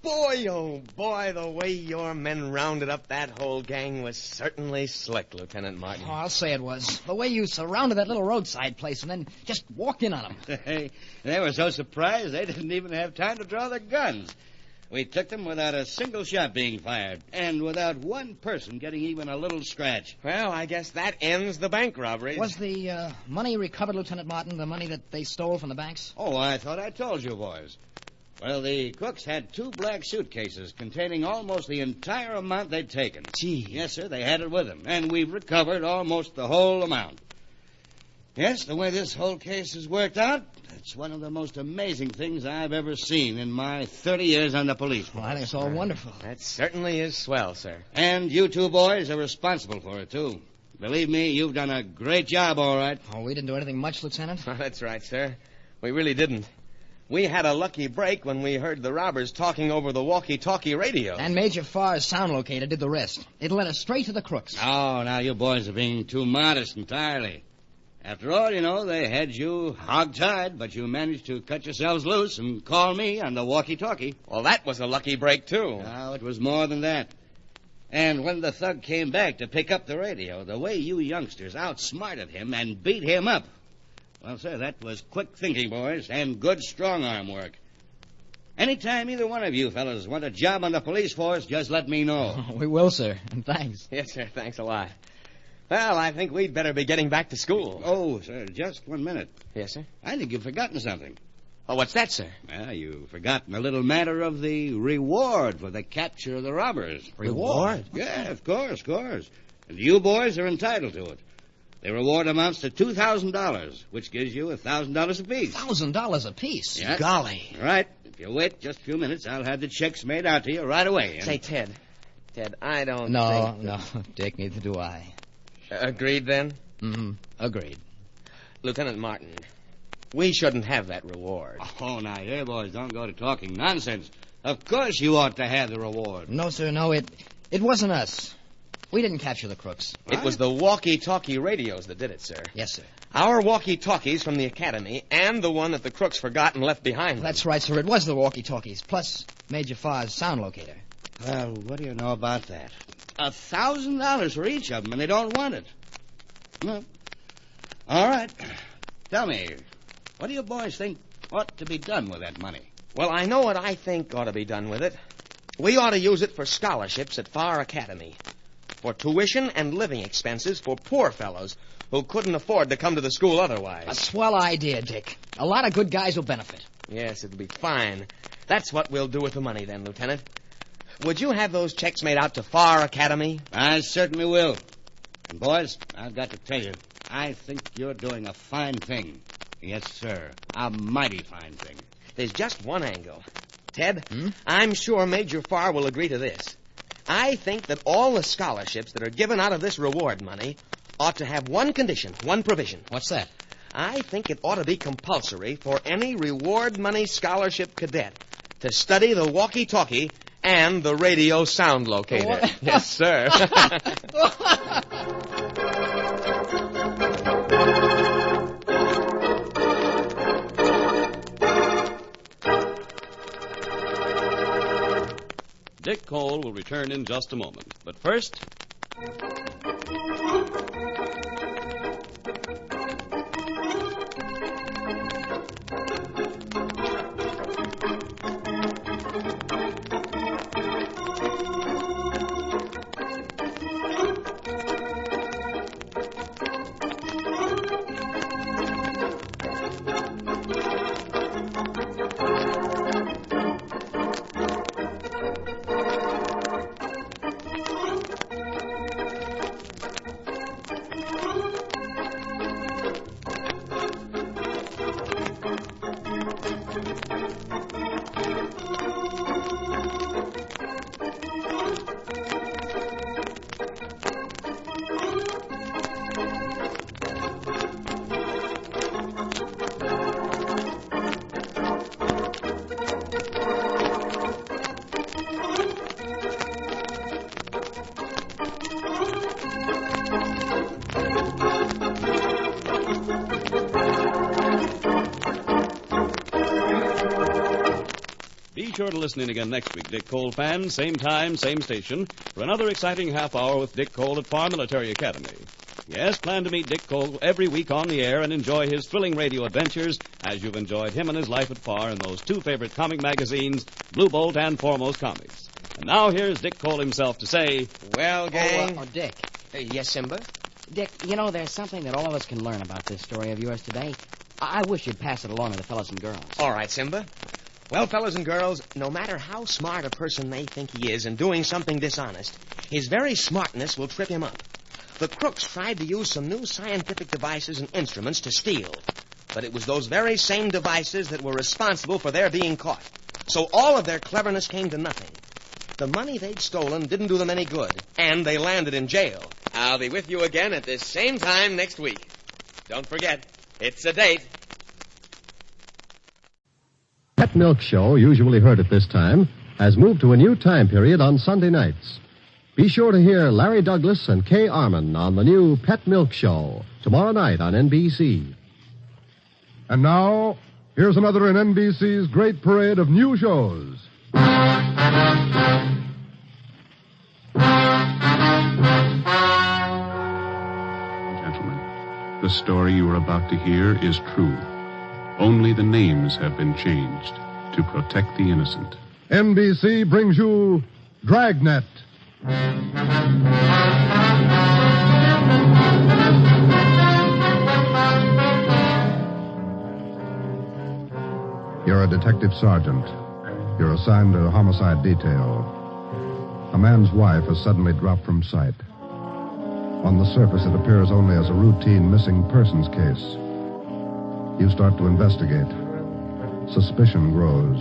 S6: Boy, oh boy, the way your men rounded up that whole gang was certainly slick, Lieutenant Martin.
S22: Oh, I'll say it was. The way you surrounded that little roadside place and then just walked in on them.
S3: Hey, they were so surprised they didn't even have time to draw their guns. We took them without a single shot being fired, and without one person getting even a little scratch.
S6: Well, I guess that ends the bank robbery.
S22: Was the money recovered, Lieutenant Martin, the money that they stole from the banks?
S3: Oh, I thought I told you, boys. Well, the crooks had 2 black suitcases containing almost the entire amount they'd taken.
S6: Gee.
S3: Yes, sir, they had it with them, and we've recovered almost the whole amount. Yes, the way this whole case has worked out, it's one of the most amazing things I've ever seen in my 30 years on the police force.
S22: Well, I think it's all wonderful.
S6: That certainly is swell, sir.
S3: And you 2 boys are responsible for it, too. Believe me, you've done a great job, all right.
S22: Oh, we didn't do anything much, Lieutenant?
S6: Oh, that's right, sir. We really didn't. We had a lucky break when we heard the robbers talking over the walkie-talkie radio.
S22: And Major Farr's sound locator did the rest. It led us straight to the crooks.
S3: Oh, now you boys are being too modest entirely. After all, you know, they had you hog-tied, but you managed to cut yourselves loose and call me on the walkie-talkie.
S6: Well, that was a lucky break, too.
S3: No, it was more than that. And when the thug came back to pick up the radio, the way you youngsters outsmarted him and beat him up. Well, sir, that was quick thinking, boys, and good strong-arm work. Anytime either one of you fellas want a job on the police force, just let me know.
S22: Oh, we will, sir, and thanks.
S6: Yes, sir, thanks a lot. Well, I think we'd better be getting back to school.
S3: Oh, sir, just 1 minute.
S6: Yes, sir?
S3: I think you've forgotten something.
S6: Oh, what's that, sir?
S3: Well, you've forgotten a little matter of the reward for the capture of the robbers.
S6: Reward?
S3: Yeah, of course. And you boys are entitled to it. The reward amounts to $2,000, which gives you $1,000 apiece.
S22: $1,000 apiece?
S3: Yeah.
S6: Golly.
S3: All right. If you wait just a few minutes, I'll have the checks made out to you right away.
S6: Say, Ted, I don't
S22: think... No, Dick, neither do I.
S6: Agreed, then?
S22: Mm-hmm. Agreed.
S6: Lieutenant Martin, we shouldn't have that reward.
S3: Oh, now, here, boys, don't go to talking nonsense. Of course you ought to have the reward.
S22: No, sir, no, it wasn't us. We didn't capture the crooks.
S6: It was the walkie-talkie radios that did it, sir.
S22: Yes, sir.
S6: Our walkie-talkies from the academy and the one that the crooks forgot and left behind them.
S22: That's right, sir. It was the walkie-talkies, plus Major Farr's sound locator.
S3: Well, what do you know about that? $1,000 for each of them, and they don't want it. Well, all right. Tell me, what do you boys think ought to be done with that money?
S6: Well, I know what I think ought to be done with it. We ought to use it for scholarships at Farr Academy, for tuition and living expenses for poor fellows who couldn't afford to come to the school otherwise.
S22: A swell idea, Dick. A lot of good guys will benefit.
S6: Yes, it'll be fine. That's what we'll do with the money then, Lieutenant. Would you have those checks made out to Farr Academy?
S3: I certainly will. And, boys, I've got to tell you, I think you're doing a fine thing. Yes, sir, a mighty fine thing.
S6: There's just one angle. Ted, I'm sure Major Farr will agree to this. I think that all the scholarships that are given out of this reward money ought to have one condition, one provision.
S22: What's that?
S6: I think it ought to be compulsory for any reward money scholarship cadet to study the walkie-talkie and the radio sound locator.
S22: What?
S6: Yes, sir.
S10: Dick Cole will return in just a moment. But first... sure to listen in again next week, Dick Cole fans. Same time, same station, for another exciting half hour with Dick Cole at Farm Military Academy. Yes, plan to meet Dick Cole every week on the air and enjoy his thrilling radio adventures as you've enjoyed him and his life at Far in those two favorite comic magazines, Blue Bolt and Foremost Comics. And now here's Dick Cole himself to say,
S6: Well, gang.
S22: Dick.
S6: Yes, Simba?
S22: Dick, you know, there's something that all of us can learn about this story of yours today. I wish you'd pass it along to the fellas and girls.
S6: All right, Simba. Well, fellas and girls, no matter how smart a person may think he is in doing something dishonest, his very smartness will trip him up. The crooks tried to use some new scientific devices and instruments to steal. But it was those very same devices that were responsible for their being caught. So all of their cleverness came to nothing. The money they'd stolen didn't do them any good, and they landed in jail. I'll be with you again at this same time next week. Don't forget, it's a date.
S9: Pet Milk Show, usually heard at this time, has moved to a new time period on Sunday nights. Be sure to hear Larry Douglas and Kay Arman on the new Pet Milk Show tomorrow night on NBC.
S16: And now, here's another in NBC's great parade of new shows.
S19: Gentlemen, the story you are about to hear is true. Only the names have been changed to protect the innocent.
S16: NBC brings you Dragnet. You're a detective sergeant. You're assigned to a homicide detail. A man's wife has suddenly dropped from sight. On the surface, it appears only as a routine missing persons case. You start to investigate. Suspicion grows.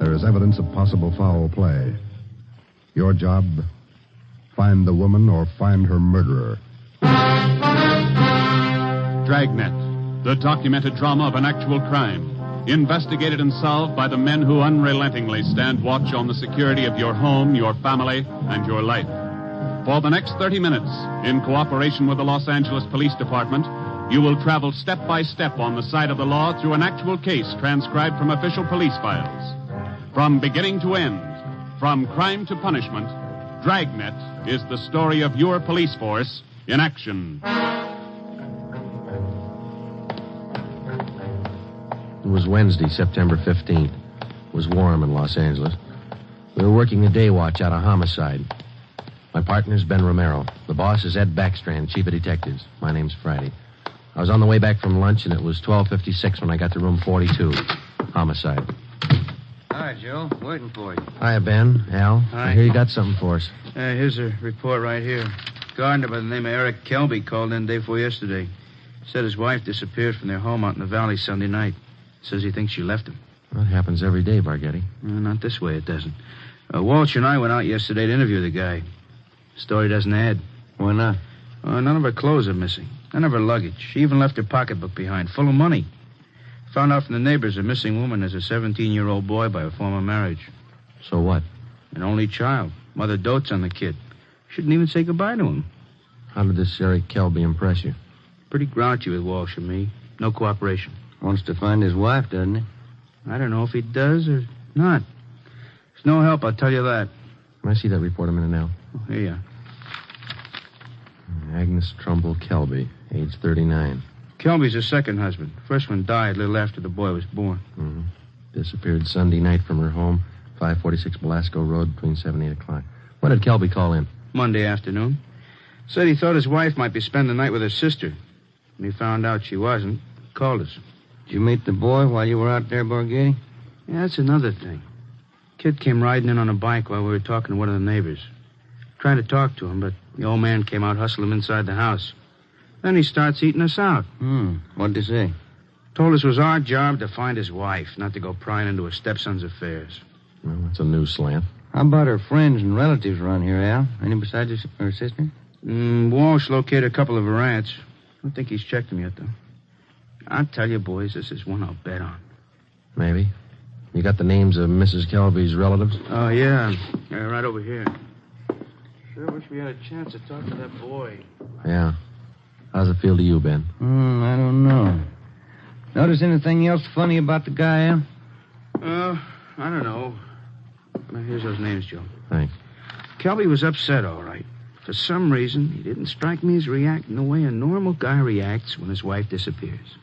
S16: There is evidence of possible foul play. Your job, find the woman or find her murderer.
S19: Dragnet, the documented drama of an actual crime. Investigated and solved by the men who unrelentingly stand watch on the security of your home, your family, and your life. For the next 30 minutes, in cooperation with the Los Angeles Police Department, you will travel step by step on the side of the law through an actual case transcribed from official police files. From beginning to end, from crime to punishment, Dragnet is the story of your police force in action.
S9: It was Wednesday, September 15th. It was warm in Los Angeles. We were working a day watch out of homicide. My partner's Ben Romero. The boss is Ed Backstrand, chief of detectives. My name's Friday. I was on the way back from lunch, and it was 12:56 when I got to room 42. Homicide.
S23: Hi, Joe. Waiting for you.
S9: Hiya, Ben. Al.
S23: Hi.
S9: I hear you got something for us.
S23: Here's a report right here. Gardener by the name of Eric Kelby called in day before yesterday. Said his wife disappeared from their home out in the valley Sunday night. Says he thinks she left him.
S9: That happens every day, Barghetti.
S23: Not this way, it doesn't. Walsh and I went out yesterday to interview the guy. Story doesn't add.
S9: Why not?
S23: None of her clothes are missing. None of her luggage. She even left her pocketbook behind, full of money. Found out from the neighbors a missing woman is a 17-year-old boy by a former marriage.
S9: So what?
S23: An only child. Mother dotes on the kid. Shouldn't even say goodbye to him.
S9: How did this Eric Kelby impress you?
S23: Pretty grouchy with Walsh and me. No cooperation. Wants to find his wife, doesn't he? I don't know if he does or not. There's no help, I'll tell you that.
S9: Can I see that report a minute now?
S23: Oh, here you are.
S9: Agnes Trumbull Kelby, age 39.
S23: Kelby's her second husband. First one died a little after the boy was born.
S9: Mm-hmm. Disappeared Sunday night from her home, 546 Belasco Road, between 7 and 8 o'clock. When did Kelby call in?
S23: Monday afternoon. Said he thought his wife might be spending the night with her sister. When he found out she wasn't, called us. Did you meet the boy while you were out there, Borghetti? Yeah, that's another thing. Kid came riding in on a bike while we were talking to one of the neighbors. Tried to talk to him, but the old man came out, hustled him inside the house. Then he starts eating us out.
S9: What'd he say?
S23: Told us it was our job to find his wife, not to go prying into her stepson's affairs.
S9: Well, that's a new slant.
S23: How about her friends and relatives around here, Al? Any besides her sister? Walsh located a couple of her aunts. I don't think he's checked them yet, though. I'll tell you, boys, this is one I'll bet on.
S9: Maybe. You got the names of Mrs. Kelby's relatives?
S23: Oh, yeah. Right over here. Sure wish we had a chance to talk to that boy.
S9: Yeah. How's it feel to you, Ben?
S23: I don't know. Notice anything else funny about the guy, Al? I don't know. Well, here's those names, Joe.
S9: Thanks.
S23: Kelby was upset, all right. For some reason, he didn't strike me as reacting the way a normal guy reacts when his wife disappears.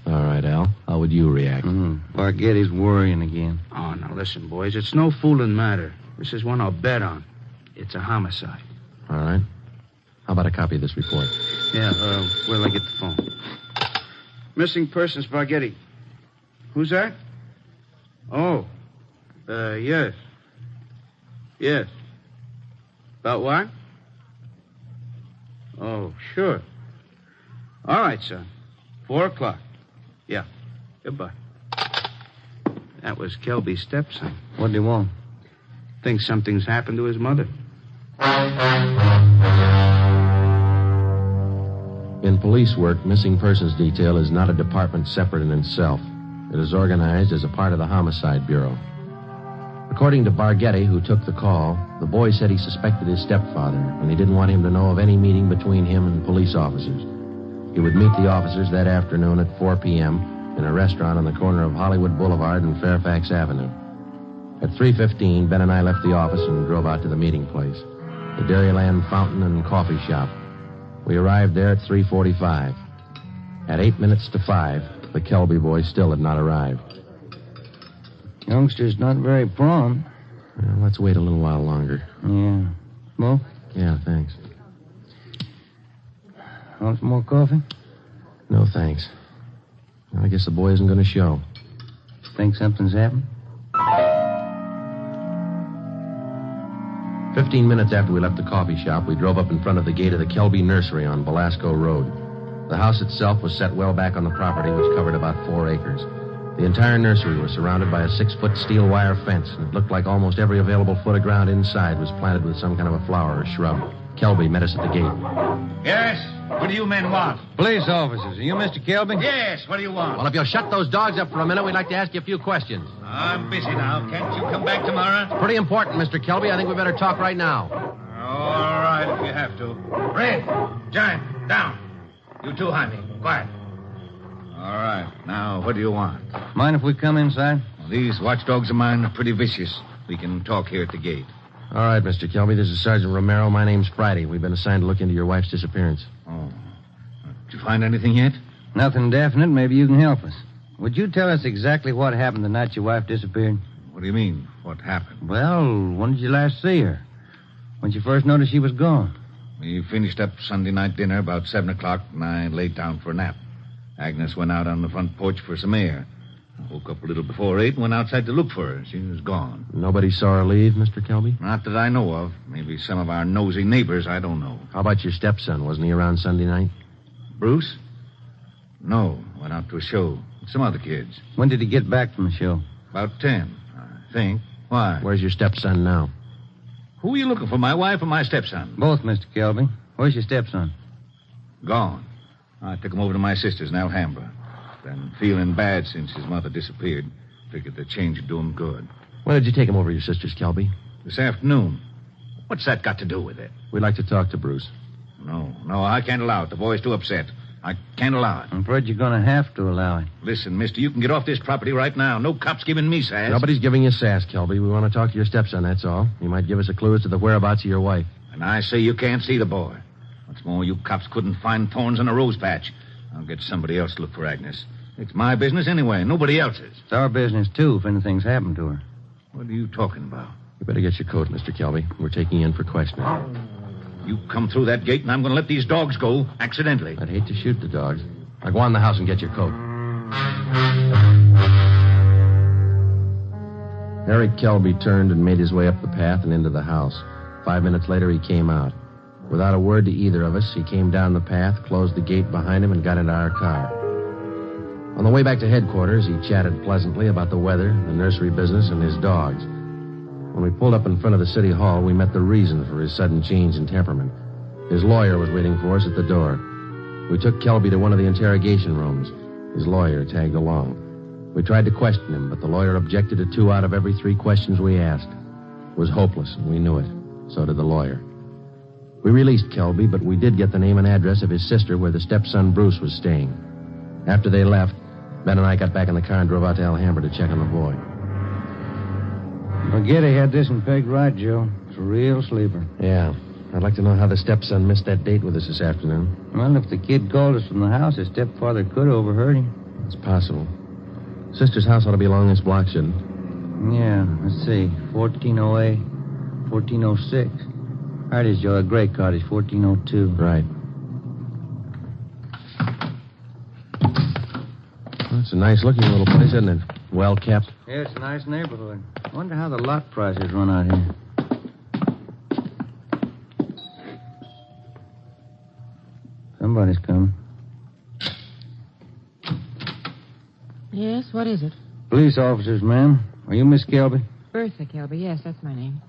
S9: All right, Al. How would you react?
S23: Bargetti's worrying again. Oh, now listen, boys. It's no fooling matter. This is one I'll bet on. It's a homicide.
S9: All right. How about a copy of this report?
S23: Yeah, where'll I get the phone? Missing persons, Bargetti. Who's that? Oh. Yes. Yes. About what? Oh, sure. All right, son. 4:00. Yeah. Goodbye. That was Kelby's stepson. What do you want? Thinks something's happened to his mother.
S9: In police work, missing persons detail is not a department separate in itself. It is organized as a part of the Homicide Bureau. According to Bargetti, who took the call, the boy said he suspected his stepfather, and he didn't want him to know of any meeting between him and police officers. He would meet the officers that afternoon at 4 p.m. in a restaurant on the corner of Hollywood Boulevard and Fairfax Avenue. At 3:15, Ben and I left the office and drove out to the meeting place, the Dairyland Fountain and Coffee Shop. We arrived there at 3:45. At 8 minutes to 5, the Kelby boy still had not arrived.
S23: Youngster's not very prompt.
S9: Well, let's wait a little while longer.
S23: Yeah. Smoke?
S9: Yeah, thanks.
S23: Want some more coffee?
S9: No, thanks. Well, I guess the boy isn't going to show.
S23: Think something's happened?
S9: 15 minutes after we left the coffee shop, we drove up in front of the gate of the Kelby Nursery on Belasco Road. The house itself was set well back on the property, which covered about 4 acres. The entire nursery was surrounded by a 6-foot steel wire fence, and it looked like almost every available foot of ground inside was planted with some kind of a flower or shrub. Kelby met us at the gate.
S2: Yes? What do you men want?
S23: Police officers. Are you Mr. Kelby?
S2: Yes, what do you want?
S9: Well, if you'll shut those dogs up for a minute, we'd like to ask you a few questions.
S2: I'm busy now. Can't you come back tomorrow?
S9: Pretty important, Mr. Kelby. I think we better talk right now.
S2: All right, if you have to. Red, Giant, down. You two, Jaime. Quiet. All right. Now, what do you want?
S23: Mind if we come inside?
S2: Well, these watchdogs of mine are pretty vicious. We can talk here at the gate.
S9: All right, Mr. Kelby. This is Sergeant Romero. My name's Friday. We've been assigned to look into your wife's disappearance.
S2: Oh. Did you find anything yet?
S23: Nothing definite. Maybe you can help us. Would you tell us exactly what happened the night your wife disappeared?
S2: What do you mean, what happened?
S23: Well, when did you last see her? When you first noticed she was gone?
S2: We finished up Sunday night dinner about 7 o'clock, and I laid down for a nap. Agnes went out on the front porch for some air. I woke up a little before 8 and went outside to look for her. She was gone.
S9: Nobody saw her leave, Mr. Kelby?
S2: Not that I know of. Maybe some of our nosy neighbors, I don't know.
S9: How about your stepson? Wasn't he around Sunday night?
S2: Bruce? No, went out to a show with some other kids.
S23: When did he get back from the show?
S2: About 10, I think. Why?
S9: Where's your stepson now?
S2: Who are you looking for, my wife or my stepson?
S23: Both, Mr. Kelby. Where's your stepson?
S2: Gone. I took him over to my sister's in Alhambra. Been feeling bad since his mother disappeared. Figured the change would do him good.
S9: When did you take him over to your sister's, Kelby?
S2: This afternoon. What's that got to do with it?
S9: We'd like to talk to Bruce.
S2: No, I can't allow it. The boy's too upset. I can't allow it.
S23: I'm afraid you're going to have to allow it.
S2: Listen, mister, you can get off this property right now. No cop's giving me sass.
S9: Nobody's giving you sass, Kelby. We want to talk to your stepson, that's all. He might give us a clue as to the whereabouts of your wife.
S2: And I say you can't see the boy. What's more, you cops couldn't find thorns in a rose patch. I'll get somebody else to look for Agnes. It's my business anyway, nobody else's.
S23: It's our business, too, if anything's happened to her.
S2: What are you talking about?
S9: You better get your coat, Mr. Kelby. We're taking you in for questioning.
S2: You come through that gate, and I'm going to let these dogs go, accidentally.
S9: I'd hate to shoot the dogs. Now go on in the house and get your coat. Eric Kelby turned and made his way up the path and into the house. 5 minutes later, he came out. Without a word to either of us, he came down the path, closed the gate behind him, and got into our car. On the way back to headquarters, he chatted pleasantly about the weather, the nursery business, and his dogs. When we pulled up in front of the city hall, we met the reason for his sudden change in temperament. His lawyer was waiting for us at the door. We took Kelby to one of the interrogation rooms. His lawyer tagged along. We tried to question him, but the lawyer objected to 2 out of every 3 questions we asked. It was hopeless, and we knew it. So did the lawyer. We released Kelby, but we did get the name and address of his sister where the stepson Bruce was staying. After they left, Ben and I got back in the car and drove out to Alhambra to check on the boy.
S23: Spaghetti had this one pegged right, Joe. It's a real sleeper.
S9: Yeah. I'd like to know how the stepson missed that date with us this afternoon.
S23: Well, if the kid called us from the house, his stepfather could have overheard him.
S9: It's possible. Sister's house ought to be along this block, shouldn't it?
S23: Yeah, let's see. 1408, 1406. There it is, Joe. A gray cottage, 1402.
S9: Right. Well, it's a nice-looking little place, isn't it? Well kept.
S23: Yeah, it's a nice neighborhood. I wonder how the lot prices run out here. Somebody's coming.
S7: Yes, what is it?
S23: Police officers, ma'am. Are you Miss Kelby?
S7: Bertha Kelby. Yes, that's my name.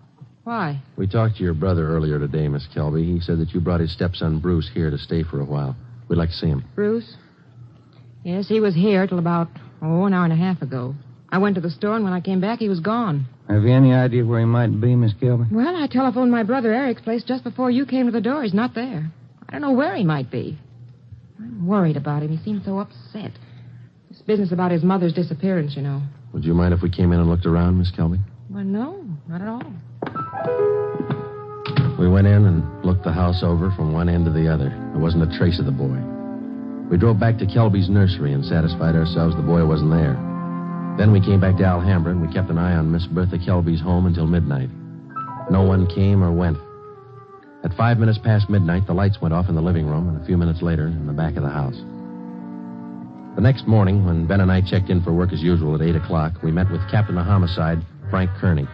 S7: Why?
S9: We talked to your brother earlier today, Miss Kelby. He said that you brought his stepson Bruce here to stay for a while. We'd like to see him.
S7: Bruce? Yes, he was here till about, an hour and a half ago. I went to the store, and when I came back, he was gone.
S23: Have you any idea where he might be, Miss Kelby?
S7: Well, I telephoned my brother Eric's place just before you came to the door. He's not there. I don't know where he might be. I'm worried about him. He seemed so upset. This business about his mother's disappearance, you know.
S9: Would you mind if we came in and looked around, Miss Kelby?
S7: Well, no, not at all.
S9: We went in and looked the house over from one end to the other. There wasn't a trace of the boy. We drove back to Kelby's nursery and satisfied ourselves the boy wasn't there. Then we came back to Alhambra and we kept an eye on Miss Bertha Kelby's home until midnight. No one came or went. At 5 minutes past midnight, the lights went off in the living room, and a few minutes later, in the back of the house. The next morning, when Ben and I checked in for work as usual at 8 o'clock, we met with Captain of Homicide, Frank Kearney.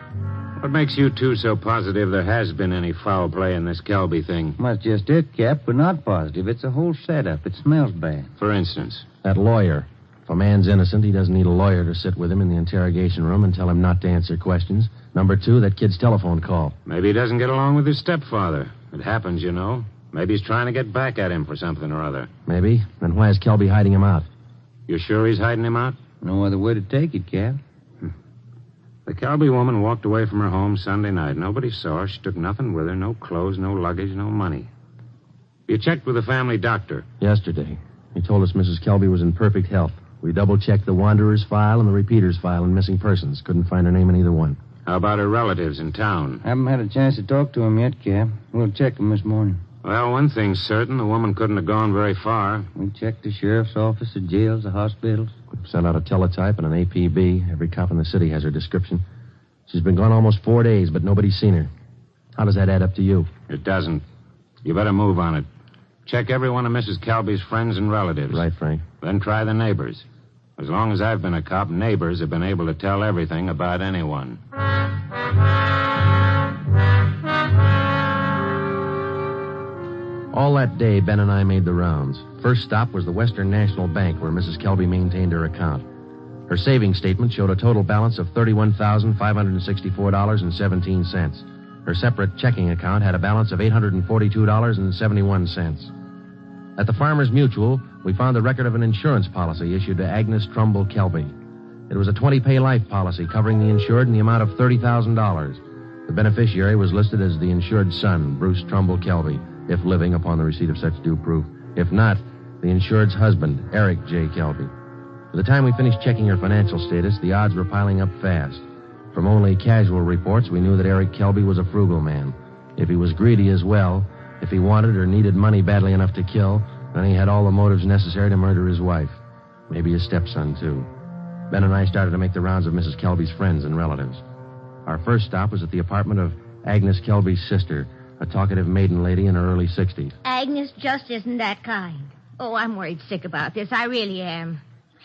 S23: What makes you two so positive there has been any foul play in this Kelby thing? Well, that's just it, Cap, but not positive. It's a whole setup. It smells bad. For instance?
S9: That lawyer. If a man's innocent, he doesn't need a lawyer to sit with him in the interrogation room and tell him not to answer questions. Number two, that kid's telephone call.
S23: Maybe he doesn't get along with his stepfather. It happens, you know. Maybe he's trying to get back at him for something or other.
S9: Maybe. Then why is Kelby hiding him out?
S23: You sure he's hiding him out? No other way to take it, Cap. The Kelby woman walked away from her home Sunday night. Nobody saw her. She took nothing with her. No clothes, no luggage, no money. You checked with the family doctor?
S9: Yesterday. He told us Mrs. Kelby was in perfect health. We double-checked the Wanderer's file and the Repeater's file and missing persons. Couldn't find her name in either one.
S23: How about her relatives in town? Haven't had a chance to talk to them yet, Cap. We'll check them this morning. Well, one thing's certain. The woman couldn't have gone very far. We checked the sheriff's office, the jails, the hospitals.
S9: We've sent out a teletype and an APB. Every cop in the city has her description. She's been gone almost 4 days, but nobody's seen her. How does that add up to you?
S23: It doesn't. You better move on it. Check every one of Mrs. Kelby's friends and relatives.
S9: Right, Frank.
S23: Then try the neighbors. As long as I've been a cop, neighbors have been able to tell everything about anyone.
S9: All that day, Ben and I made the rounds. First stop was the Western National Bank, where Mrs. Kelby maintained her account. Her savings statement showed a total balance of $31,564.17. Her separate checking account had a balance of $842.71. At the Farmers Mutual, we found the record of an insurance policy issued to Agnes Trumbull Kelby. It was a 20-pay life policy covering the insured in the amount of $30,000. The beneficiary was listed as the insured son, Bruce Trumbull Kelby, if living upon the receipt of such due proof. If not, the insured's husband, Eric J. Kelby. By the time we finished checking her financial status, the odds were piling up fast. From only casual reports, we knew that Eric Kelby was a frugal man. If he was greedy as well, if he wanted or needed money badly enough to kill, then he had all the motives necessary to murder his wife. Maybe his stepson, too. Ben and I started to make the rounds of Mrs. Kelby's friends and relatives. Our first stop was at the apartment of Agnes Kelby's sister, a talkative maiden lady in her early 60s.
S17: Agnes just isn't that kind. Oh, I'm worried sick about this. I really am.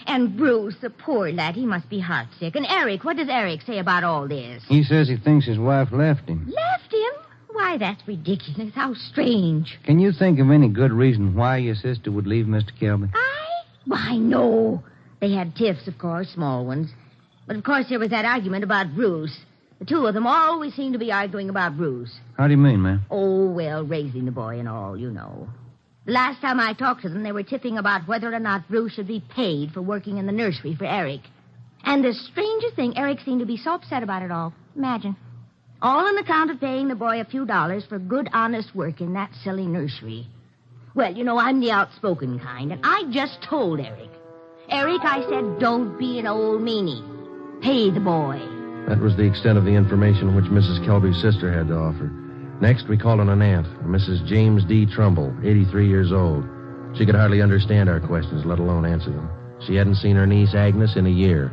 S17: And Bruce, the poor lad, he must be heartsick. And Eric, what does Eric say about all this?
S23: He says he thinks his wife left him.
S17: Left him? Why, that's ridiculous. How strange.
S23: Can you think of any good reason why your sister would leave Mr. Kelby?
S17: Why, no. They had tiffs, of course, small ones. But, of course, there was that argument about Bruce. The two of them always seem to be arguing about Bruce.
S23: How do you mean, ma'am?
S17: Oh, well, raising the boy and all, you know. The last time I talked to them, they were tiffing about whether or not Bruce should be paid for working in the nursery for Eric. And the strangest thing, Eric seemed to be so upset about it all. Imagine. All on account of paying the boy a few dollars for good, honest work in that silly nursery. Well, you know, I'm the outspoken kind, and I just told Eric. Eric, I said, don't be an old meanie. Pay the boy.
S9: That was the extent of the information which Mrs. Kelby's sister had to offer. Next, we called on an aunt, Mrs. James D. Trumbull, 83 years old. She could hardly understand our questions, let alone answer them. She hadn't seen her niece, Agnes, in a year.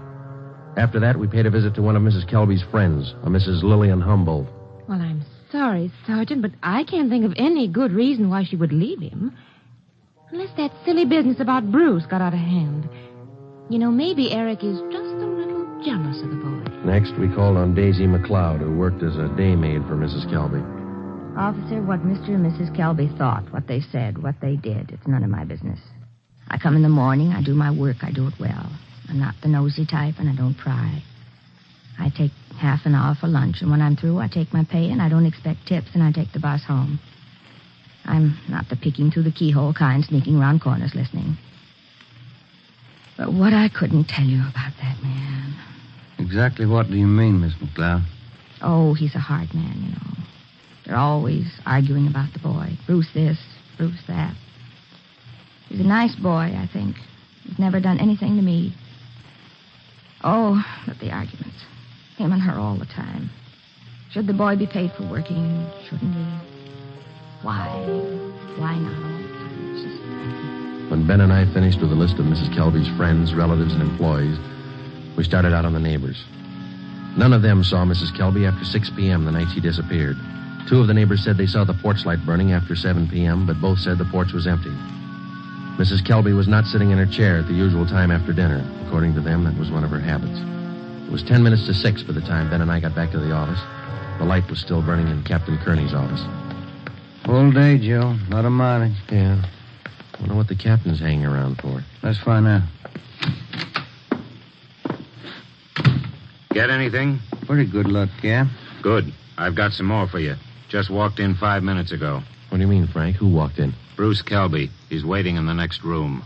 S9: After that, we paid a visit to one of Mrs. Kelby's friends, a Mrs. Lillian Humboldt.
S7: Well, I'm sorry, Sergeant, but I can't think of any good reason why she would leave him. Unless that silly business about Bruce got out of hand. You know, maybe Eric is just a little jealous of the boy.
S9: Next, we called on Daisy McLeod, who worked as a day maid for Mrs. Kelby.
S17: Officer, what Mr. and Mrs. Kelby thought, what they said, what they did, it's none of my business. I come in the morning, I do my work, I do it well. I'm not the nosy type, and I don't pry. I take half an hour for lunch, and when I'm through, I take my pay, and I don't expect tips, and I take the bus home. I'm not the peeking through the keyhole kind, sneaking around corners listening. But what I couldn't tell you about that man.
S23: Exactly what do you mean, Miss McLeod?
S17: Oh, he's a hard man, you know. They're always arguing about the boy. Bruce this, Bruce that. He's a nice boy, I think. He's never done anything to me. Oh, but the arguments. Him and her all the time. Should the boy be paid for working? Shouldn't he? Why? Why not all the time? It's just...
S9: When Ben and I finished with a list of Mrs. Kelby's friends, relatives, and employees, we started out on the neighbors. None of them saw Mrs. Kelby after 6 p.m. the night she disappeared. 2 of the neighbors said they saw the porch light burning after 7 p.m., but both said the porch was empty. Mrs. Kelby was not sitting in her chair at the usual time after dinner. According to them, that was one of her habits. It was 10 minutes to 6 by the time Ben and I got back to the office. The light was still burning in Captain Kearney's office.
S23: Full day, Joe. Not a mileage.
S9: Yeah. Wonder what the captain's hanging around for.
S23: Let's find out.
S2: Get anything?
S23: Pretty good luck, Cap.
S2: Good. I've got some more for you. Just walked in 5 minutes ago.
S9: What do you mean, Frank? Who walked in?
S2: Bruce Kelby. He's waiting in the next room.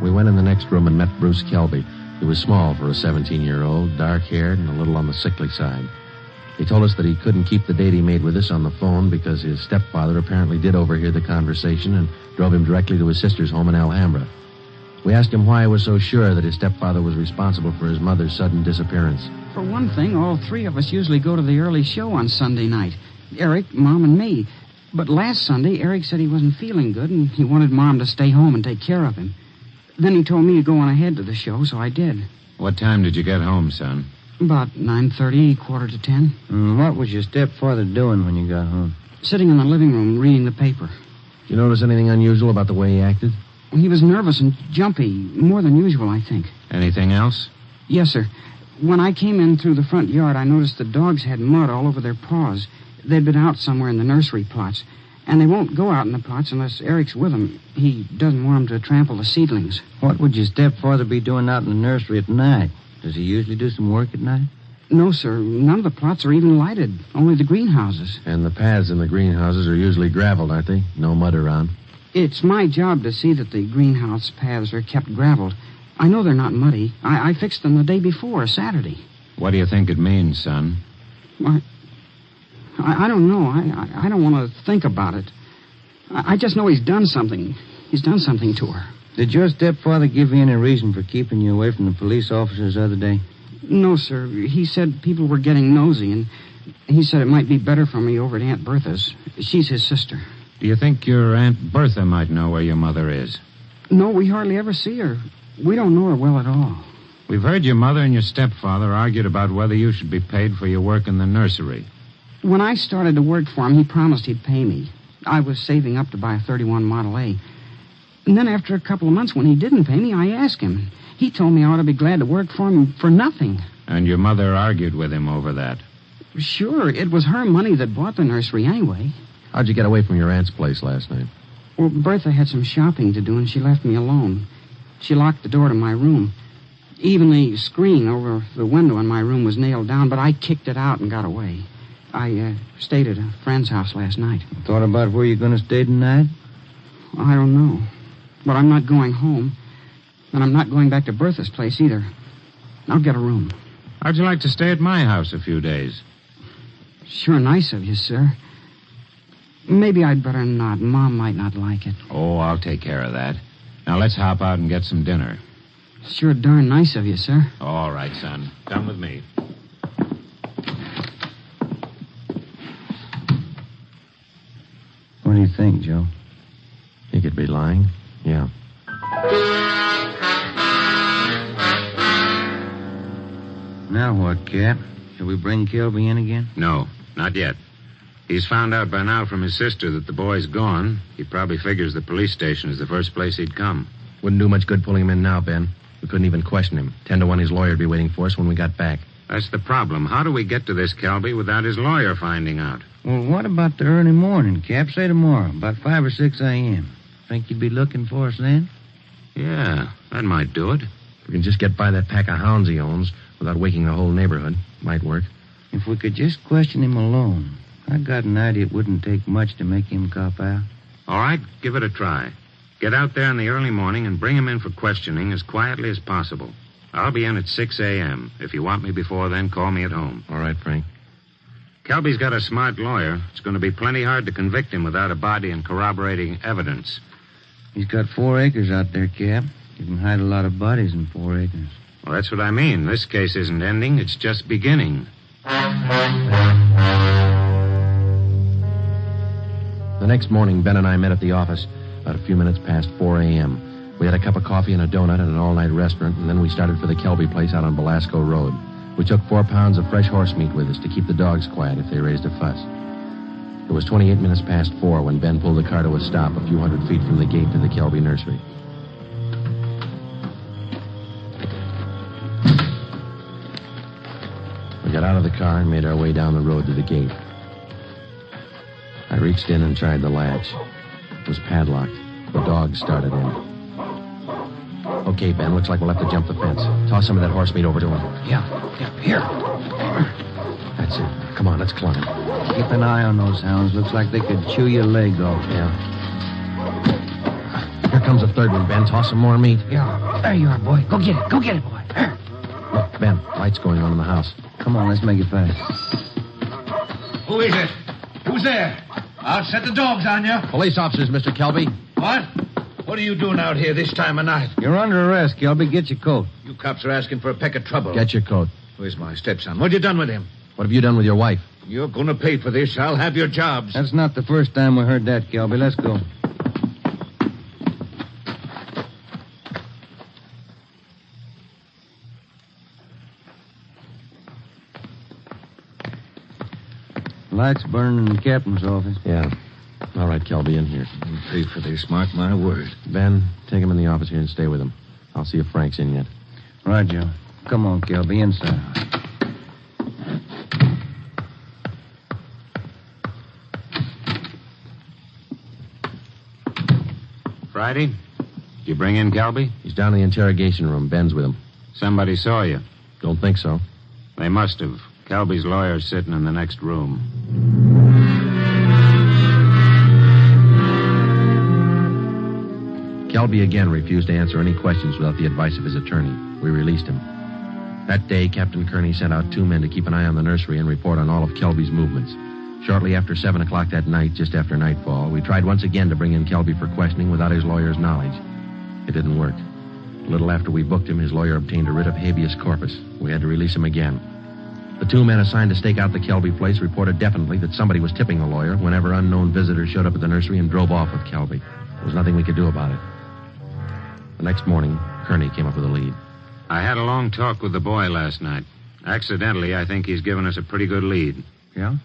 S9: We went in the next room and met Bruce Kelby. He was small for a 17-year-old, dark-haired, and a little on the sickly side. He told us that he couldn't keep the date he made with us on the phone because his stepfather apparently did overhear the conversation and drove him directly to his sister's home in Alhambra. We asked him why he was so sure that his stepfather was responsible for his mother's sudden disappearance.
S8: For one thing, all 3 of us usually go to the early show on Sunday night. Eric, Mom, and me. But last Sunday, Eric said he wasn't feeling good and he wanted Mom to stay home and take care of him. Then he told me to go on ahead to the show, so I did.
S2: What time did you get home, son?
S8: About 9:30, 9:45.
S23: What was your stepfather doing when you got home?
S8: Sitting in the living room reading the paper.
S9: Did you notice anything unusual about the way he acted?
S8: He was nervous and jumpy, more than usual, I think.
S2: Anything else?
S8: Yes, sir. When I came in through the front yard, I noticed the dogs had mud all over their paws. They'd been out somewhere in the nursery plots. And they won't go out in the plots unless Eric's with them. He doesn't want them to trample the seedlings.
S23: What would your stepfather be doing out in the nursery at night? Does he usually do some work at night?
S8: No, sir. None of the plots are even lighted. Only the greenhouses.
S9: And the paths in the greenhouses are usually graveled, aren't they? No mud around.
S8: It's my job to see that the greenhouse paths are kept graveled. I know they're not muddy. I fixed them the day before, Saturday.
S2: What do you think it means, son?
S8: I don't know. I don't want to think about it. I just know he's done something. He's done something to her.
S23: Did your stepfather give you any reason for keeping you away from the police officers the other day?
S8: No, sir. He said people were getting nosy, and he said it might be better for me over at Aunt Bertha's. She's his sister.
S2: Do you think your Aunt Bertha might know where your mother is?
S8: No, we hardly ever see her. We don't know her well at all.
S2: We've heard your mother and your stepfather argued about whether you should be paid for your work in the nursery.
S8: When I started to work for him, he promised he'd pay me. I was saving up to buy a 31 Model A. And then after a couple of months, when he didn't pay me, I asked him. He told me I ought to be glad to work for him for nothing.
S2: And your mother argued with him over that?
S8: Sure, it was her money that bought the nursery anyway.
S9: How'd you get away from your aunt's place last night?
S8: Well, Bertha had some shopping to do, and she left me alone. She locked the door to my room. Even the screen over the window in my room was nailed down, but I kicked it out and got away. I stayed at a friend's house last night.
S23: Thought about where you're going to stay tonight?
S8: I don't know. But I'm not going home. And I'm not going back to Bertha's place either. I'll get a room.
S2: How'd you like to stay at my house a few days?
S8: Sure nice of you, sir. Maybe I'd better not. Mom might not like it.
S2: Oh, I'll take care of that. Now, let's hop out and get some dinner.
S8: Sure darn nice of you, sir.
S2: All right, son. Come with me.
S23: What do you think, Joe?
S9: He could be lying. Yeah.
S23: Now what, Cap? Shall we bring Kelby in again?
S4: No, not yet. He's found out by now from his sister that the boy's gone. He probably figures the police station is the first place he'd come.
S9: Wouldn't do much good pulling him in now, Ben. We couldn't even question him. 10 to 1 his lawyer'd be waiting for us when we got back.
S4: That's the problem. How do we get to this Kelby without his lawyer finding out?
S23: Well, what about the early morning, Cap? Say tomorrow, about 5 or 6 a.m. Think you'd be looking for us then?
S4: Yeah, that might do it.
S9: If we can just get by that pack of hounds he owns without waking the whole neighborhood, might work.
S23: If we could just question him alone, I got an idea it wouldn't take much to make him cop out.
S4: All right, give it a try. Get out there in the early morning and bring him in for questioning as quietly as possible. I'll be in at 6 a.m. If you want me before then, call me at home.
S9: All right, Frank.
S4: Kelby's got a smart lawyer. It's going to be plenty hard to convict him without a body and corroborating evidence.
S23: He's got 4 acres out there, Cap. You can hide a lot of bodies in 4 acres.
S4: Well, that's what I mean. This case isn't ending. It's just beginning.
S9: The next morning, Ben and I met at the office about a few minutes past 4 a.m. We had a cup of coffee and a donut at an all-night restaurant, and then we started for the Kelby place out on Belasco Road. We took 4 pounds of fresh horse meat with us to keep the dogs quiet if they raised a fuss. It was 28 minutes past 4 when Ben pulled the car to a stop a few hundred feet from the gate to the Kelby nursery. We got out of the car and made our way down the road to the gate. I reached in and tried the latch. It was padlocked. The dogs started in. Okay, Ben, looks like we'll have to jump the fence. Toss some of that horse meat over to him.
S23: Yeah, here.
S9: That's it. Come on, let's climb.
S23: Keep an eye on those hounds. Looks like they could chew your leg off.
S9: Yeah. Here comes a third one, Ben. Toss some more meat.
S23: Yeah, there you are, boy. Go get it. Go get it, boy. Here.
S9: Look, Ben, lights going on in the house.
S23: Come on, let's make it fast.
S14: Who is it? Who's there? I'll set the dogs on you.
S9: Police officers, Mr. Kelby.
S14: What? What are you doing out here this time of night?
S23: You're under arrest, Kelby. Get your coat.
S14: You cops are asking for a peck of trouble.
S9: Get your coat.
S14: Where's my stepson? What you done with him?
S9: What have you done with your wife?
S14: You're going to pay for this. I'll have your jobs.
S23: That's not the first time we heard that, Kelby. Let's go. Lights burning in the captain's office.
S9: Yeah. All right, Kelby, in here.
S14: You pay for this, mark my word.
S9: Ben, take him in the office here and stay with him. I'll see if Frank's in yet.
S23: Right, Joe. Come on, Kelby, inside.
S4: Friday? Did you bring in Kelby?
S9: He's down in the interrogation room. Ben's with him.
S4: Somebody saw you.
S9: Don't think so.
S4: They must have. Kelby's lawyer's sitting in the next room.
S9: Kelby again refused to answer any questions without the advice of his attorney. We released him. That day, Captain Kearney sent out 2 men to keep an eye on the nursery and report on all of Kelby's movements. Shortly after 7 o'clock that night, just after nightfall, we tried once again to bring in Kelby for questioning without his lawyer's knowledge. It didn't work. A little after we booked him, his lawyer obtained a writ of habeas corpus. We had to release him again. The 2 men assigned to stake out the Kelby place reported definitely that somebody was tipping the lawyer whenever unknown visitors showed up at the nursery and drove off with Kelby. There was nothing we could do about it. The next morning, Kearney came up with a lead.
S4: I had a long talk with the boy last night. Accidentally, I think he's given us a pretty good lead.
S23: Yeah?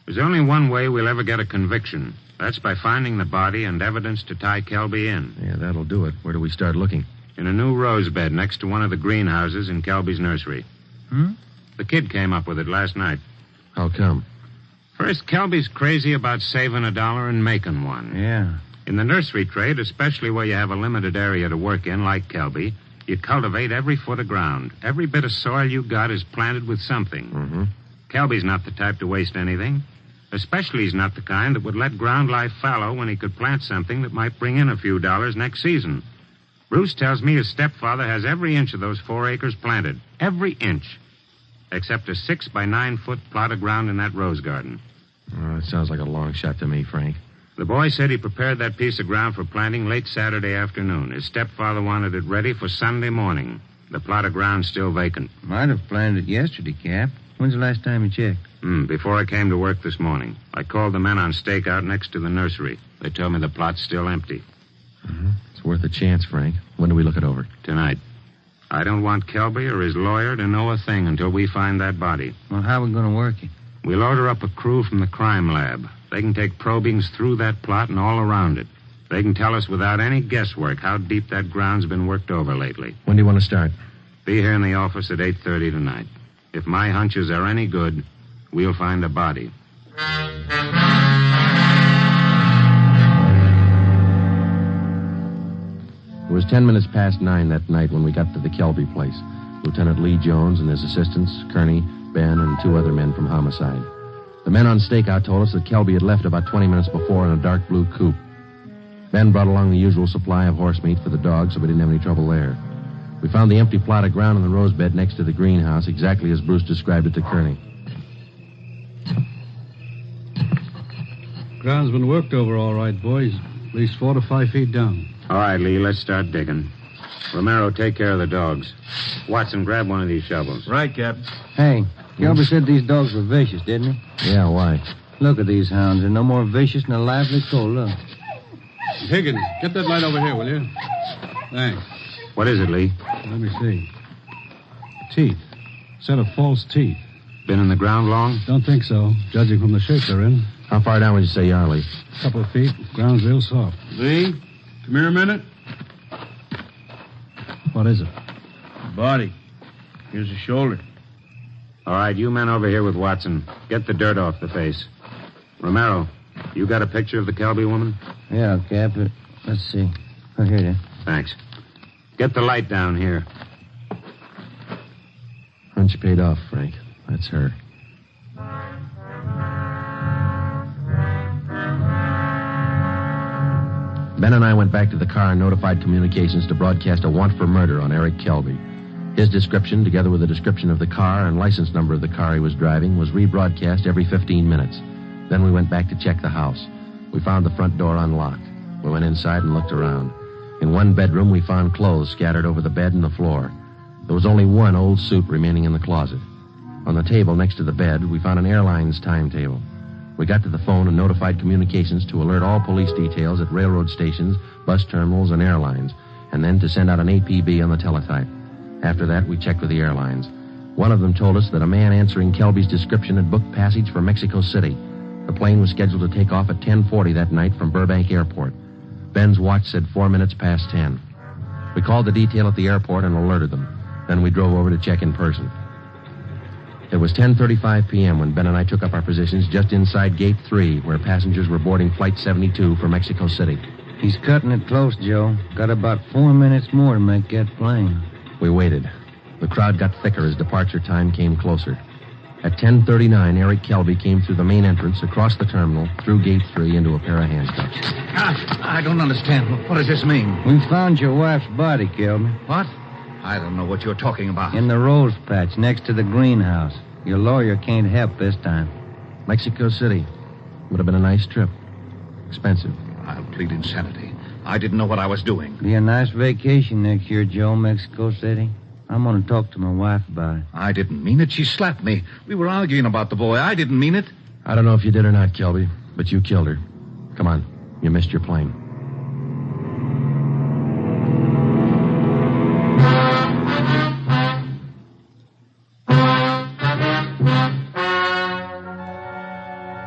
S4: There's only one way we'll ever get a conviction. That's by finding the body and evidence to tie Kelby in.
S9: Yeah, that'll do it. Where do we start looking?
S4: In a new rose bed next to one of the greenhouses in Kelby's nursery. The kid came up with it last night.
S9: How come?
S4: First, Kelby's crazy about saving $1 and making one.
S23: Yeah.
S4: In the nursery trade, especially where you have a limited area to work in, like Kelby, you cultivate every foot of ground. Every bit of soil you got is planted with something.
S9: Mm-hmm.
S4: Kelby's not the type to waste anything. Especially he's not the kind that would let ground lie fallow when he could plant something that might bring in a few dollars next season. Bruce tells me his stepfather has every inch of those 4 acres planted. Every inch. Except a 6 by 9 foot plot of ground in that rose garden.
S9: Oh, that sounds like a long shot to me, Frank.
S4: The boy said he prepared that piece of ground for planting late Saturday afternoon. His stepfather wanted it ready for Sunday morning. The plot of ground's still vacant.
S23: Might have planned it yesterday, Cap. When's the last time you checked?
S4: Before I came to work this morning. I called the men on stakeout next to the nursery. They told me the plot's still empty.
S9: It's worth a chance, Frank. When do we look it over?
S4: Tonight. I don't want Kelby or his lawyer to know a thing until we find that body.
S23: Well, how are we going to work it?
S4: We'll order up a crew from the crime lab. They can take probings through that plot and all around it. They can tell us without any guesswork how deep that ground's been worked over lately.
S9: When do you want to start?
S4: Be here in the office at 8:30 tonight. If my hunches are any good, we'll find a body.
S9: It was 10 minutes past 9 that night when we got to the Kelby place. Lieutenant Lee Jones and his assistants, Kearney, Ben, and 2 other men from homicide. The men on stakeout told us that Kelby had left about 20 minutes before in a dark blue coupe. Ben brought along the usual supply of horse meat for the dogs, so we didn't have any trouble there. We found the empty plot of ground in the rose bed next to the greenhouse, exactly as Bruce described it to Kearney.
S1: Ground's been worked over all right, boys. At least 4 to 5 feet down.
S4: All right, Lee, let's start digging. Romero, take care of the dogs. Watson, grab one of these shovels.
S23: Right, Cap. Hey, Gilbert said these dogs were vicious, didn't he?
S9: Yeah, why?
S23: Look at these hounds. They're no more vicious than a lively coal. Look.
S1: Higgins, get that light over here, will you? Thanks.
S4: What is it, Lee?
S1: Let me see. Teeth. Set of false teeth.
S4: Been in the ground long?
S1: Don't think so, judging from the shape they're in.
S9: How far down would you say you are, Lee?
S1: A couple of feet. Ground's real soft.
S23: Lee, come here a minute.
S1: What is it?
S23: Body. Here's the shoulder.
S4: All right, you men over here with Watson. Get the dirt off the face. Romero, you got a picture of the Kelby woman?
S23: Yeah, Cap. Let's see. Oh, here it is.
S4: Thanks. Get the light down here.
S9: Hunch paid off, Frank. That's her. Ben and I went back to the car and notified communications to broadcast a want for murder on Eric Kelby. His description, together with the description of the car and license number of the car he was driving, was rebroadcast every 15 minutes. Then we went back to check the house. We found the front door unlocked. We went inside and looked around. In one bedroom, we found clothes scattered over the bed and the floor. There was only one old suit remaining in the closet. On the table next to the bed, we found an airline's timetable. We got to the phone and notified communications to alert all police details at railroad stations, bus terminals, and airlines, and then to send out an APB on the teletype. After that, we checked with the airlines. One of them told us that a man answering Kelby's description had booked passage for Mexico City. The plane was scheduled to take off at 10:40 that night from Burbank Airport. Ben's watch said 4 minutes past 10. We called the detail at the airport and alerted them. Then we drove over to check in person. It was 10:35 p.m. when Ben and I took up our positions just inside Gate 3, where passengers were boarding Flight 72 for Mexico City.
S23: He's cutting it close, Joe. Got about 4 minutes more to make that plane.
S9: We waited. The crowd got thicker as departure time came closer. At 10:39, Eric Kelby came through the main entrance, across the terminal, through Gate 3, into a pair of handcuffs.
S2: I don't understand. What does this mean?
S23: We found your wife's body, Kelby.
S2: What? I don't know what you're talking about.
S23: In the rose patch next to the greenhouse. Your lawyer can't help this time.
S9: Mexico City. Would have been a nice trip. Expensive.
S2: I'll plead insanity. I didn't know what I was doing.
S23: Be a nice vacation next year, Joe, Mexico City. I'm going to talk to my wife about it.
S2: I didn't mean it. She slapped me. We were arguing about the boy. I didn't mean it.
S9: I don't know if you did or not, Kelby, but you killed her. Come on. You missed your plane.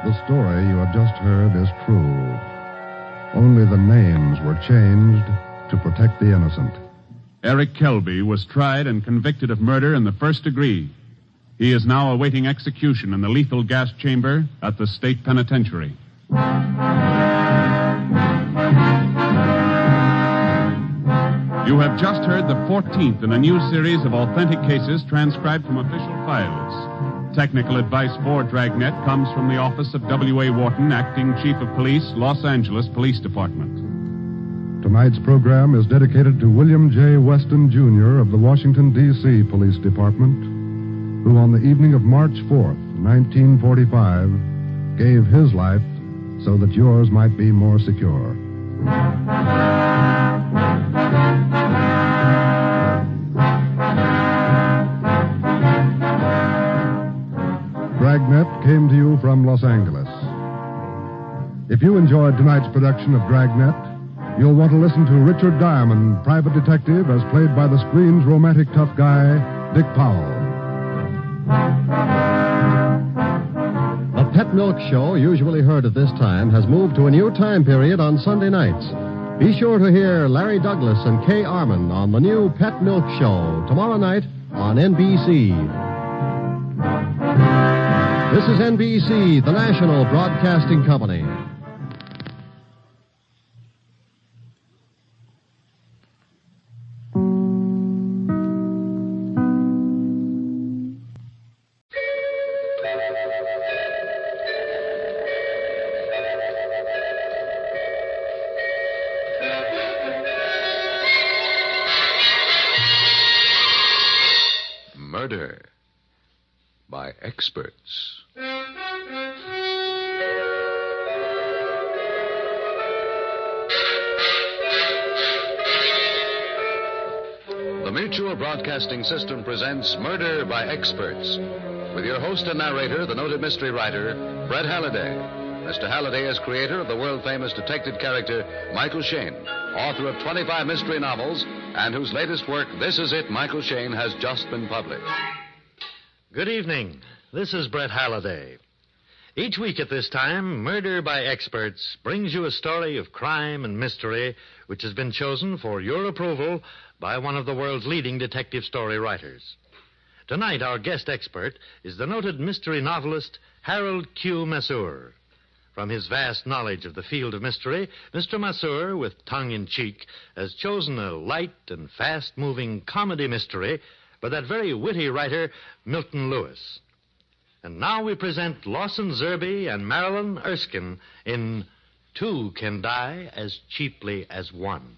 S16: The story you have just heard is true. Only the names were changed to protect the innocent.
S19: Eric Kelby was tried and convicted of murder in the first degree. He is now awaiting execution in the lethal gas chamber at the state penitentiary. You have just heard the 14th in a new series of authentic cases transcribed from official files. Technical advice for Dragnet comes from the office of W.A. Wharton, Acting Chief of Police, Los Angeles Police Department.
S16: Tonight's program is dedicated to William J. Weston, Jr. of the Washington, D.C. Police Department, who on the evening of March 4th, 1945, gave his life so that yours might be more secure. Dragnet came to you from Los Angeles. If you enjoyed tonight's production of Dragnet, you'll want to listen to Richard Diamond, private detective, as played by the screen's romantic tough guy, Dick Powell.
S13: The Pet Milk Show, usually heard at this time, has moved to a new time period on Sunday nights. Be sure to hear Larry Douglas and Kay Arman on the new Pet Milk Show tomorrow night on NBC. This is NBC, the national broadcasting company.
S18: Murder by Experts. The Mutual Broadcasting System presents Murder by Experts, with your host and narrator, the noted mystery writer, Brett Halliday. Mr. Halliday is creator of the world-famous detective character Michael Shayne, author of 25 mystery novels, and whose latest work, This Is It, Michael Shayne, has just been published.
S13: Good evening. This is Brett Halliday. Each week at this time, Murder by Experts brings you a story of crime and mystery which has been chosen for your approval by one of the world's leading detective story writers. Tonight, our guest expert is the noted mystery novelist Harold Q. Masur. From his vast knowledge of the field of mystery, Mr. Masur, with tongue in cheek, has chosen a light and fast-moving comedy mystery by that very witty writer, Milton Lewis. And now we present Lawson Zerby and Marilyn Erskine in Two Can Die as Cheaply as One.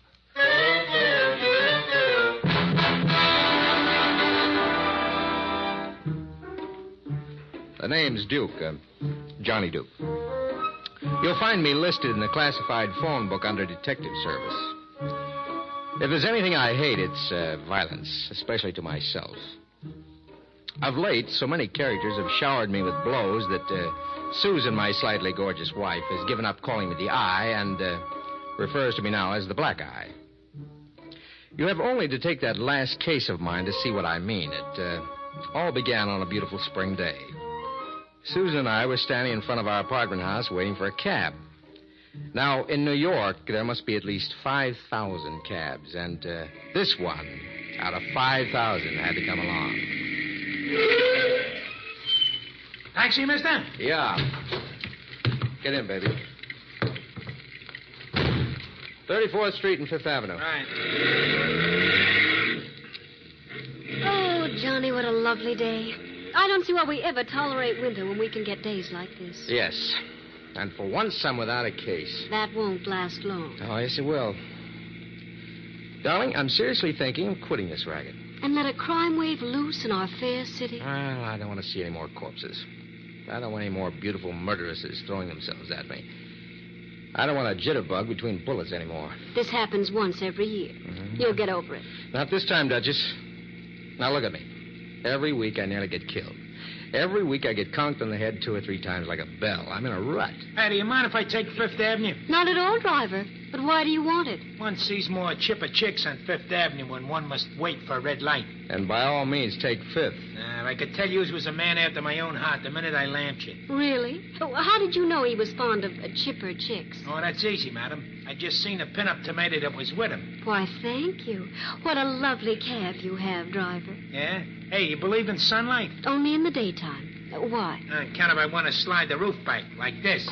S20: The name's Duke, Johnny Duke. You'll find me listed in the classified phone book under Detective Service. If there's anything I hate, it's violence, especially to myself. Of late, so many characters have showered me with blows that Susan, my slightly gorgeous wife, has given up calling me the Eye and refers to me now as the Black Eye. You have only to take that last case of mine to see what I mean. It all began on a beautiful spring day. Susan and I were standing in front of our apartment house waiting for a cab. Now, in New York, there must be at least 5,000 cabs, and this one, out of 5,000, had to come along.
S24: Taxi, mister?
S20: Yeah. Get in, baby. 34th Street and 5th Avenue.
S24: Right.
S25: Oh, Johnny, what a lovely day. I don't see why we ever tolerate winter when we can get days like this.
S20: Yes. And for once, I'm without a case.
S25: That won't last long.
S20: Oh, yes, it will. Darling, I'm seriously thinking of quitting this racket.
S25: And let a crime wave loose in our fair city?
S20: Well, I don't want to see any more corpses. I don't want any more beautiful murderesses throwing themselves at me. I don't want a jitterbug between bullets anymore.
S25: This happens once every year.
S20: Mm-hmm.
S25: You'll get over it.
S20: Not this time, Duchess. Now, look at me. Every week, I nearly get killed. Every week, I get conked on the head 2 or 3 times like a bell. I'm in a rut.
S24: Hey, do you mind if I take 5th Avenue?
S25: Not at all, driver. But why do you want it?
S24: One sees more chipper chicks on 5th Avenue when one must wait for a red light.
S20: And by all means, take 5th.
S24: I could tell you was a man after my own heart the minute I lamped you.
S25: Really? How did you know he was fond of chipper chicks?
S24: Oh, that's easy, madam. I just seen a pin-up tomato that was with him.
S25: Why, thank you. What a lovely cab you have, driver.
S24: Yeah? Hey, you believe in sunlight?
S25: Only in the daytime. Why?
S24: Kind of I want to slide the roof back, like this.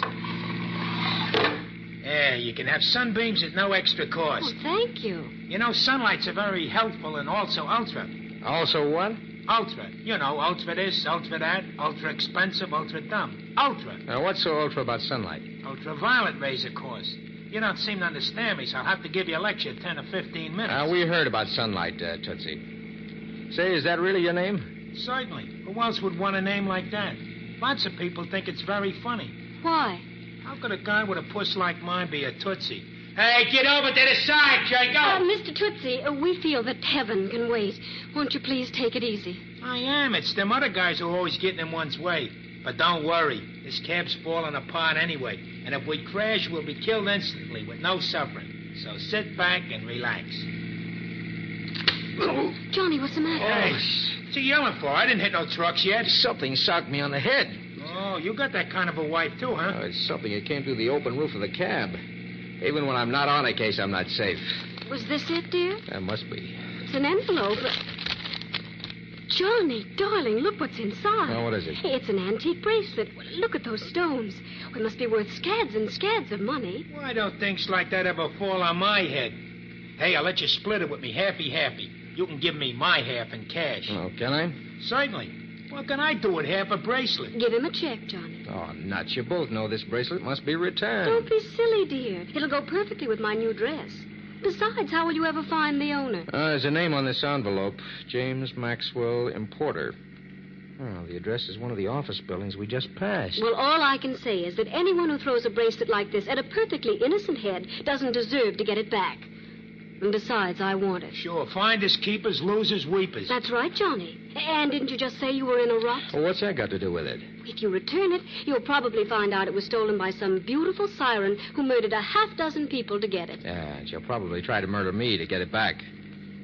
S24: Yeah, you can have sunbeams at no extra cost.
S25: Oh, thank you.
S24: You know, sunlight's a very healthful and also ultra.
S20: Also what?
S24: Ultra. You know, ultra this, ultra that, ultra expensive, ultra dumb. Ultra.
S20: Now, what's so ultra about sunlight?
S24: Ultraviolet rays, of course. You don't seem to understand me, so I'll have to give you a lecture 10 or 15 minutes.
S20: We heard about sunlight, Tootsie. Say, is that really your name?
S24: Certainly. Who else would want a name like that? Lots of people think it's very funny.
S25: Why?
S24: How could a guy with a puss like mine be a Tootsie? Hey, get over to the side, Jacob!
S25: Mr. Tootsie, we feel that heaven can wait. Won't you please take it easy?
S24: I am. It's them other guys who are always getting in one's way. But don't worry. This cab's falling apart anyway. And if we crash, we'll be killed instantly with no suffering. So sit back and relax.
S25: Johnny, what's the matter?
S24: Hey, what's he yelling for? I didn't hit no trucks yet.
S20: Something socked me on the head.
S24: Oh, you got that kind of a wife, too, huh?
S20: Oh, it's something that came through the open roof of the cab. Even when I'm not on a case, I'm not safe.
S25: Was this it, dear?
S20: That must be.
S25: It's an envelope. Johnny, darling, look what's inside.
S20: Oh, what is it?
S25: It's an antique bracelet. Look at those stones. It must be worth scads and scads of money.
S24: Why don't things like that ever fall on my head? Hey, I'll let you split it with me happy. You can give me my half in cash.
S20: Oh, can I?
S24: Certainly. What can I do with half a bracelet?
S25: Give him a check, Johnny.
S20: Oh, nuts. You both know this bracelet must be returned.
S25: Don't be silly, dear. It'll go perfectly with my new dress. Besides, how will you ever find the owner?
S20: There's a name on this envelope. James Maxwell, importer. Oh, the address is one of the office buildings we just passed.
S25: Well, all I can say is that anyone who throws a bracelet like this at a perfectly innocent head doesn't deserve to get it back. And besides, I want it.
S24: Sure, finders keepers, losers weepers.
S25: That's right, Johnny. And didn't you just say you were in a rut?
S20: Well, what's that got to do with it?
S25: If you return it, you'll probably find out it was stolen by some beautiful siren who murdered a half-dozen people to get it.
S20: Yeah, and she'll probably try to murder me to get it back.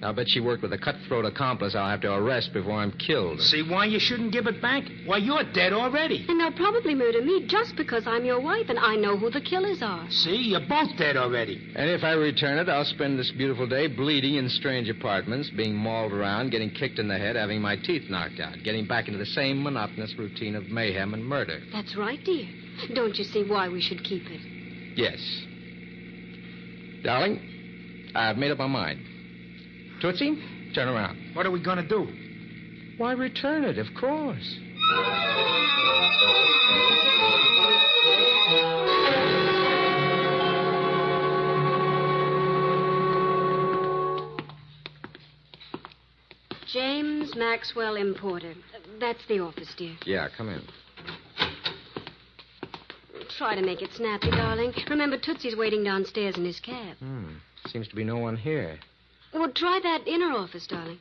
S20: I'll bet she worked with a cutthroat accomplice I'll have to arrest before I'm killed.
S24: See why you shouldn't give it back? Why, you're dead already.
S25: And they'll probably murder me just because I'm your wife and I know who the killers are.
S24: See, you're both dead already.
S20: And if I return it, I'll spend this beautiful day bleeding in strange apartments, being mauled around, getting kicked in the head, having my teeth knocked out, getting back into the same monotonous routine of mayhem and murder.
S25: That's right, dear. Don't you see why we should keep it?
S20: Yes. Darling, I've made up my mind. Tootsie, turn around.
S24: What are we going to do?
S20: Why, return it, of course.
S25: James Maxwell, importer. That's the office, dear.
S20: Yeah, come in.
S25: Try to make it snappy, darling. Remember, Tootsie's waiting downstairs in his cab.
S20: Seems to be no one here.
S25: Well, try that inner office, darling.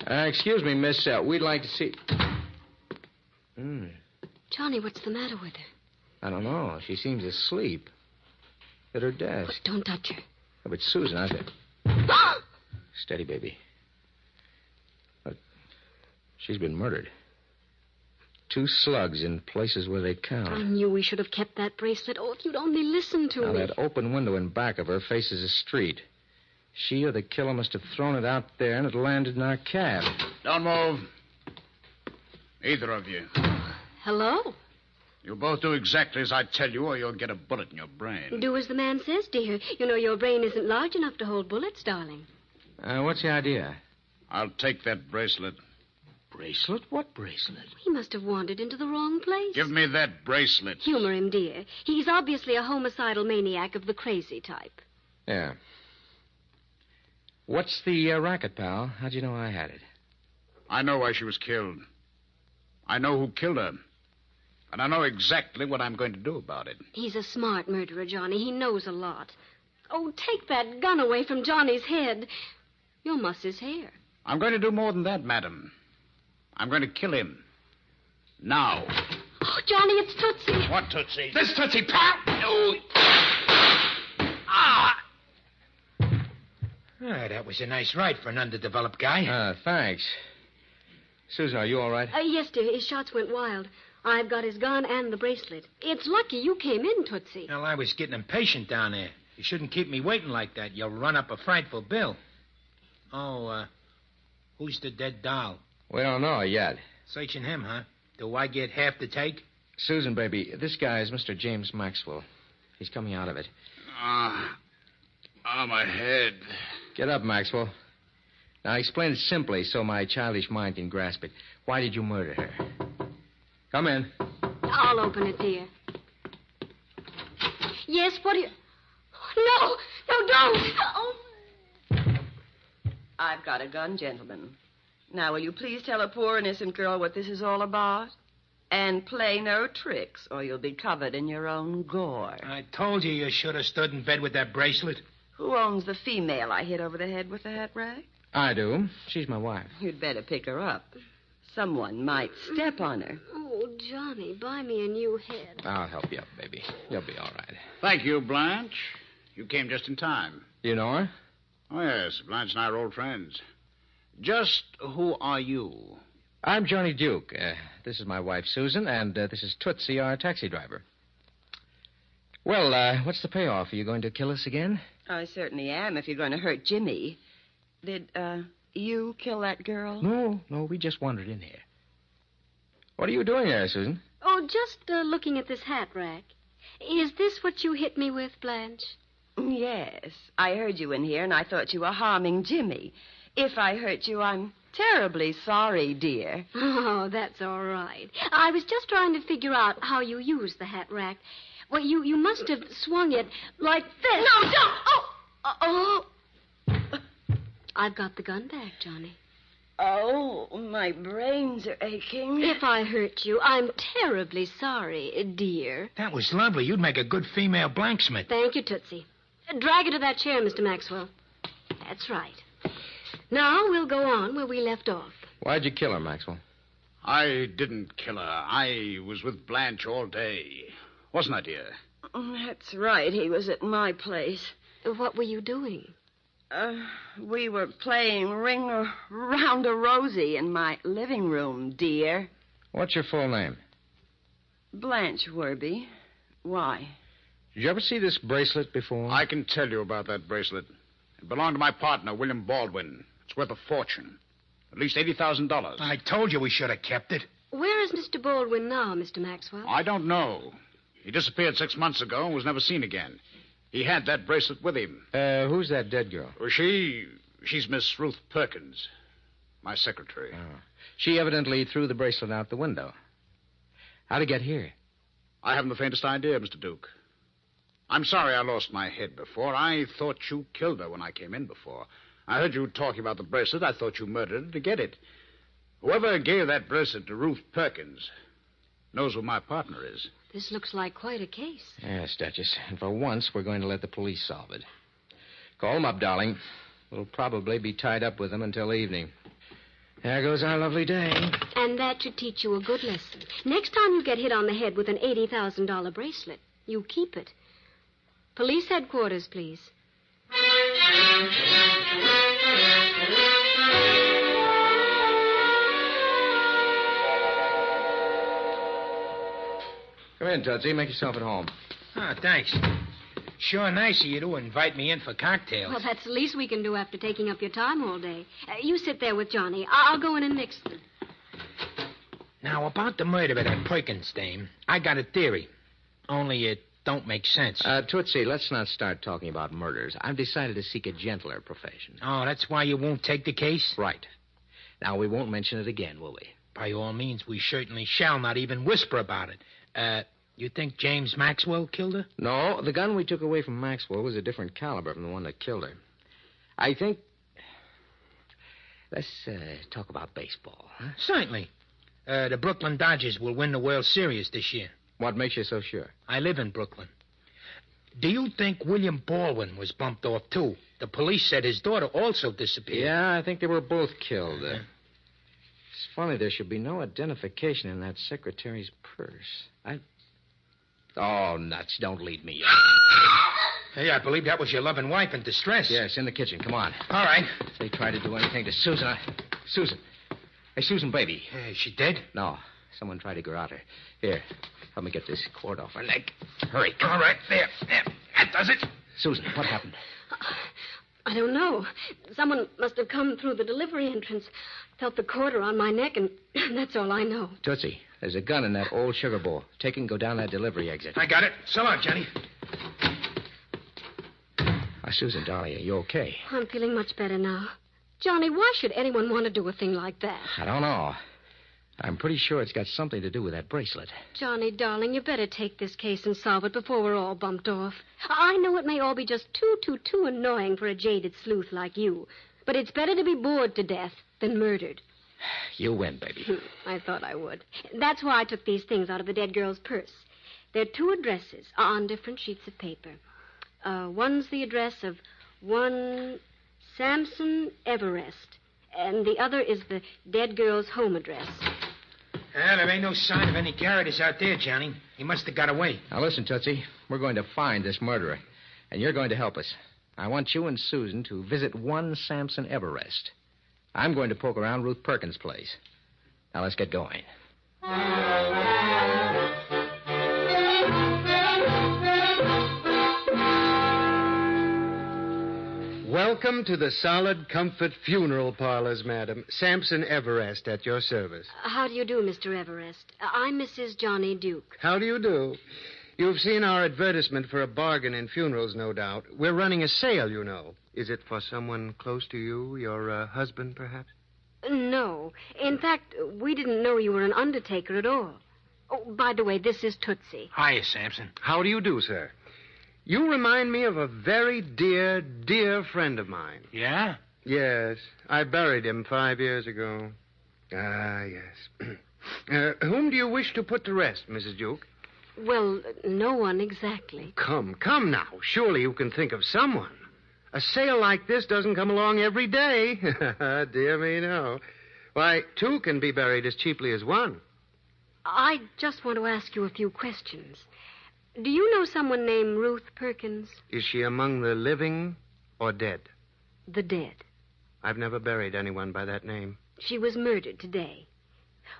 S20: Excuse me, miss. We'd like to see...
S25: Johnny, what's the matter with her?
S20: I don't know. She seems asleep. At her desk.
S25: Oh, don't touch her.
S20: Oh, but Susan, I said... Steady, baby. Look, she's been murdered. 2 slugs in places where they count.
S25: I knew we should have kept that bracelet. Oh, if you'd only listened to
S20: Now,
S25: me.
S20: that open window in back of her faces a street. She or the killer must have thrown it out there and it landed in our cab.
S14: Don't move. Either of you.
S25: Hello?
S14: You both do exactly as I tell you, or you'll get a bullet in your brain.
S25: Do as the man says, dear. You know your brain isn't large enough to hold bullets, darling.
S20: What's the idea?
S14: I'll take that bracelet.
S20: Bracelet? What bracelet?
S25: He must have wandered into the wrong place.
S14: Give me that bracelet.
S25: Humor him, dear. He's obviously a homicidal maniac of the crazy type.
S20: Yeah. What's the racket, pal? How'd you know I had it?
S14: I know why she was killed. I know who killed her. And I know exactly what I'm going to do about it.
S25: He's a smart murderer, Johnny. He knows a lot. Oh, take that gun away from Johnny's head. You'll muss his hair.
S14: I'm going to do more than that, madam. I'm going to kill him. Now.
S25: Oh, Johnny, it's Tootsie.
S14: What Tootsie?
S24: This Tootsie, pal!
S14: Oh.
S24: That was a nice ride for an underdeveloped guy.
S20: Thanks. Susan, are you all right?
S25: Yes, dear. His shots went wild. I've got his gun and the bracelet. It's lucky you came in, Tootsie.
S24: Well, I was getting impatient down there. You shouldn't keep me waiting like that. You'll run up a frightful bill. Oh, who's the dead doll?
S20: We don't know yet.
S24: Searching him, huh? Do I get half the take?
S20: Susan, baby, this guy is Mr. James Maxwell. He's coming out of it.
S14: My head.
S20: Get up, Maxwell. Now, explain it simply so my childish mind can grasp it. Why did you murder her? Come in.
S25: I'll open it, dear. Yes, what do you... No, don't. Oh.
S5: I've got a gun, gentlemen. Now, will you please tell a poor innocent girl what this is all about? And play no tricks, or you'll be covered in your own gore.
S24: I told you should have stood in bed with that bracelet.
S5: Who owns the female I hit over the head with the hat rack?
S20: I do. She's my wife.
S5: You'd better pick her up. Someone might step on her.
S25: Oh, Johnny, buy me a new head.
S20: I'll help you up, baby. You'll be all right.
S14: Thank you, Blanche. You came just in time.
S20: You know her?
S14: Oh, yes. Blanche and I are old friends. Just who are you?
S20: I'm Johnny Duke. This is my wife, Susan, and this is Tootsie, our taxi driver. Well, what's the payoff? Are you going to kill us again?
S5: I certainly am, if you're going to hurt Jimmy. Did, you kill that girl?
S20: No, we just wandered in here. What are you doing there, Susan?
S25: Oh, just looking at this hat rack. Is this what you hit me with, Blanche?
S5: Yes. I heard you in here, and I thought you were harming Jimmy. If I hurt you, I'm terribly sorry, dear.
S25: Oh, that's all right. I was just trying to figure out how you use the hat rack. Well, you must have swung it like this.
S5: No, don't! Oh!
S25: I've got the gun back, Johnny.
S5: Oh, my brains are aching.
S25: If I hurt you, I'm terribly sorry, dear.
S24: That was lovely. You'd make a good female blanksmith.
S25: Thank you, Tootsie. Drag her to that chair, Mr. Maxwell. That's right. Now we'll go on where we left off.
S20: Why'd you kill her, Maxwell?
S14: I didn't kill her. I was with Blanche all day. Wasn't I, dear?
S5: That's right. He was at my place.
S25: What were you doing?
S5: We were playing Ring Around a Rosie in my living room, dear.
S20: What's your full name?
S5: Blanche Werby. Why?
S20: Did you ever see this bracelet before?
S14: I can tell you about that bracelet. It belonged to my partner, William Baldwin. It's worth a fortune. At least $80,000.
S24: I told you we should have kept it.
S25: Where is Mr. Baldwin now, Mr. Maxwell?
S14: I don't know. He disappeared 6 months ago and was never seen again. He had that bracelet with him.
S20: Who's that dead girl?
S14: Well, she's Miss Ruth Perkins, my secretary.
S20: Oh. She evidently threw the bracelet out the window. How'd it get here?
S14: I haven't the faintest idea, Mr. Duke. I'm sorry I lost my head before. I thought you killed her when I came in before. I heard you talking about the bracelet. I thought you murdered her to get it. Whoever gave that bracelet to Ruth Perkins knows who my partner is.
S25: This looks like quite a case.
S20: Yes, Duchess. And for once, we're going to let the police solve it. Call them up, darling. We'll probably be tied up with them until evening. There goes our lovely day.
S25: And that should teach you a good lesson. Next time you get hit on the head with an $80,000 bracelet, you keep it. Police headquarters, please.
S20: Come in, Tootsie. Make yourself at home.
S24: Oh, thanks. Sure nice of you to invite me in for cocktails.
S25: Well, that's the least we can do after taking up your time all day. You sit there with Johnny. I'll go in and mix them.
S24: Now, about the murder of that Perkins dame, I got a theory. Only it don't make sense.
S20: Tootsie, let's not start talking about murders. I've decided to seek a gentler profession.
S24: Oh, that's why you won't take the case?
S20: Right. Now, we won't mention it again, will we?
S24: By all means, we certainly shall not even whisper about it. You think James Maxwell killed her?
S20: No, the gun we took away from Maxwell was a different caliber from the one that killed her. I think... Let's talk about baseball. Huh?
S24: Certainly. The Brooklyn Dodgers will win the World Series this year.
S20: What makes you so sure?
S24: I live in Brooklyn. Do you think William Baldwin was bumped off, too? The police said his daughter also disappeared.
S20: Yeah, I think they were both killed. It's funny there should be no identification in that secretary's purse. Oh, nuts. Don't lead me.
S24: Hey, I believe that was your loving wife in distress.
S20: Yes, in the kitchen. Come on.
S24: All right.
S20: If they tried to do anything to Susan, Susan. Hey, Susan, baby.
S24: Is she dead?
S20: No. Someone tried to garrote her. Here, help me get this cord off her neck. Hurry.
S24: All right. There. That does it.
S20: Susan, what happened?
S25: I don't know. Someone must have come through the delivery entrance. Felt the cord around my neck, and that's all I know.
S20: Tootsie, there's a gun in that old sugar bowl. Take it and go down that delivery exit.
S24: I got it. So long, Johnny.
S20: Susan, darling, are you okay?
S25: I'm feeling much better now. Johnny, why should anyone want to do a thing like that?
S20: I don't know. I'm pretty sure it's got something to do with that bracelet.
S25: Johnny, darling, you better take this case and solve it before we're all bumped off. I know it may all be just too annoying for a jaded sleuth like you, but it's better to be bored to death than murdered.
S20: You win, baby.
S25: I thought I would. That's why I took these things out of the dead girl's purse. There are 2 addresses on different sheets of paper. One's the address of one Samson Everest, and the other is the dead girl's home address.
S24: There ain't no sign of any characters out there, Johnny. He must have got away.
S20: Now, listen, Tootsie. We're going to find this murderer, and you're going to help us. I want you and Susan to visit one Samson Everest. I'm going to poke around Ruth Perkins' place. Now, let's get going.
S3: Welcome to the Solid Comfort Funeral Parlors, madam. Samson Everest at your service.
S25: How do you do, Mr. Everest? I'm Mrs. Johnny Duke.
S3: How do you do? You've seen our advertisement for a bargain in funerals, no doubt. We're running a sale, you know. Is it for someone close to you, your husband, perhaps?
S25: No. In fact, we didn't know you were an undertaker at all. Oh, by the way, this is Tootsie.
S24: Hiya, Samson.
S3: How do you do, sir? You remind me of a very dear, dear friend of mine.
S24: Yeah?
S3: Yes. I buried him 5 years ago. Ah, yes. Whom do you wish to put to rest, Mrs. Duke?
S25: Well, no one exactly.
S3: Come now. Surely you can think of someone. A sale like this doesn't come along every day. Dear me, no. Why, 2 can be buried as cheaply as 1.
S25: I just want to ask you a few questions. Do you know someone named Ruth Perkins?
S3: Is she among the living or dead?
S25: The dead.
S3: I've never buried anyone by that name.
S25: She was murdered today.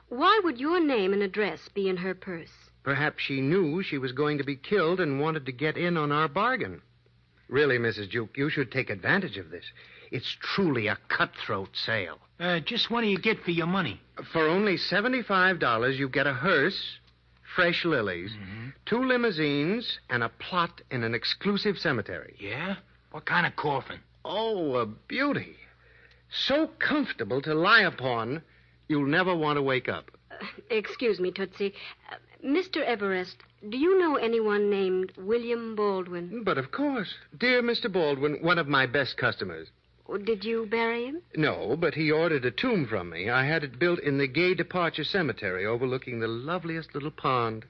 S25: Why would your name and address be in her purse?
S3: Perhaps she knew she was going to be killed and wanted to get in on our bargain. Really, Mrs. Duke, you should take advantage of this. It's truly a cutthroat sale.
S24: Just what do you get for your money?
S3: For only $75, you get a hearse, fresh lilies, 2 limousines, and a plot in an exclusive cemetery.
S24: Yeah? What kind of coffin?
S3: Oh, a beauty. So comfortable to lie upon, you'll never want to wake up.
S25: Excuse me, Tootsie. Mr. Everest, do you know anyone named William Baldwin?
S3: But of course. Dear Mr. Baldwin, one of my best customers.
S25: Did you bury him?
S3: No, but he ordered a tomb from me. I had it built in the Gay Departure Cemetery overlooking the loveliest little pond.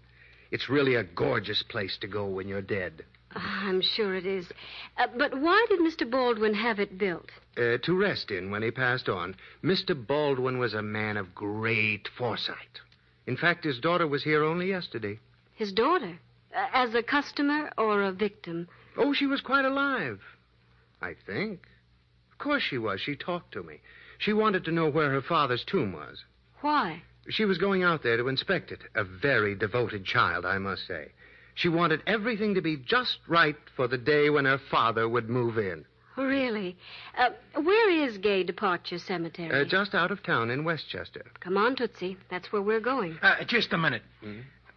S3: It's really a gorgeous place to go when you're dead.
S25: I'm sure it is. But why did Mr. Baldwin have it built?
S3: To rest in when he passed on. Mr. Baldwin was a man of great foresight. In fact, his daughter was here only yesterday.
S25: His daughter? As a customer or a victim?
S3: Oh, she was quite alive, I think. Of course she was. She talked to me. She wanted to know where her father's tomb was.
S25: Why?
S3: She was going out there to inspect it. A very devoted child, I must say. She wanted everything to be just right for the day when her father would move in.
S25: Really? Where is Gay Departure Cemetery?
S3: Just out of town in Westchester.
S25: Come on, Tootsie. That's where we're going.
S24: Just a minute.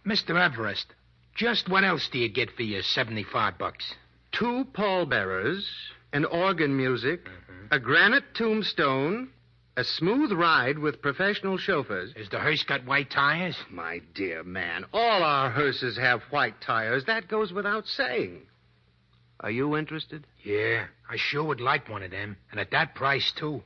S24: Mr. Everest, just what else do you get for your $75?
S3: 2 pallbearers, an organ music, a granite tombstone, a smooth ride with professional chauffeurs.
S24: Is the hearse got white tires?
S3: My dear man, all our hearses have white tires. That goes without saying. Are you interested?
S24: Yeah, I sure would like one of them. And at that price, too.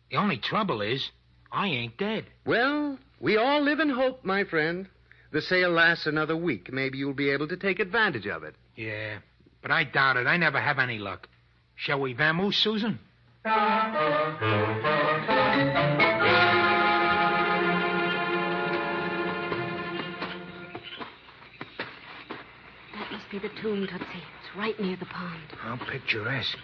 S24: The only trouble is, I ain't dead.
S3: Well, we all live in hope, my friend. The sale lasts another week. Maybe you'll be able to take advantage of it.
S24: Yeah, but I doubt it. I never have any luck. Shall we vamoose, Susan?
S25: That must be the tomb, Tootsie. It's right near the pond.
S24: How picturesque.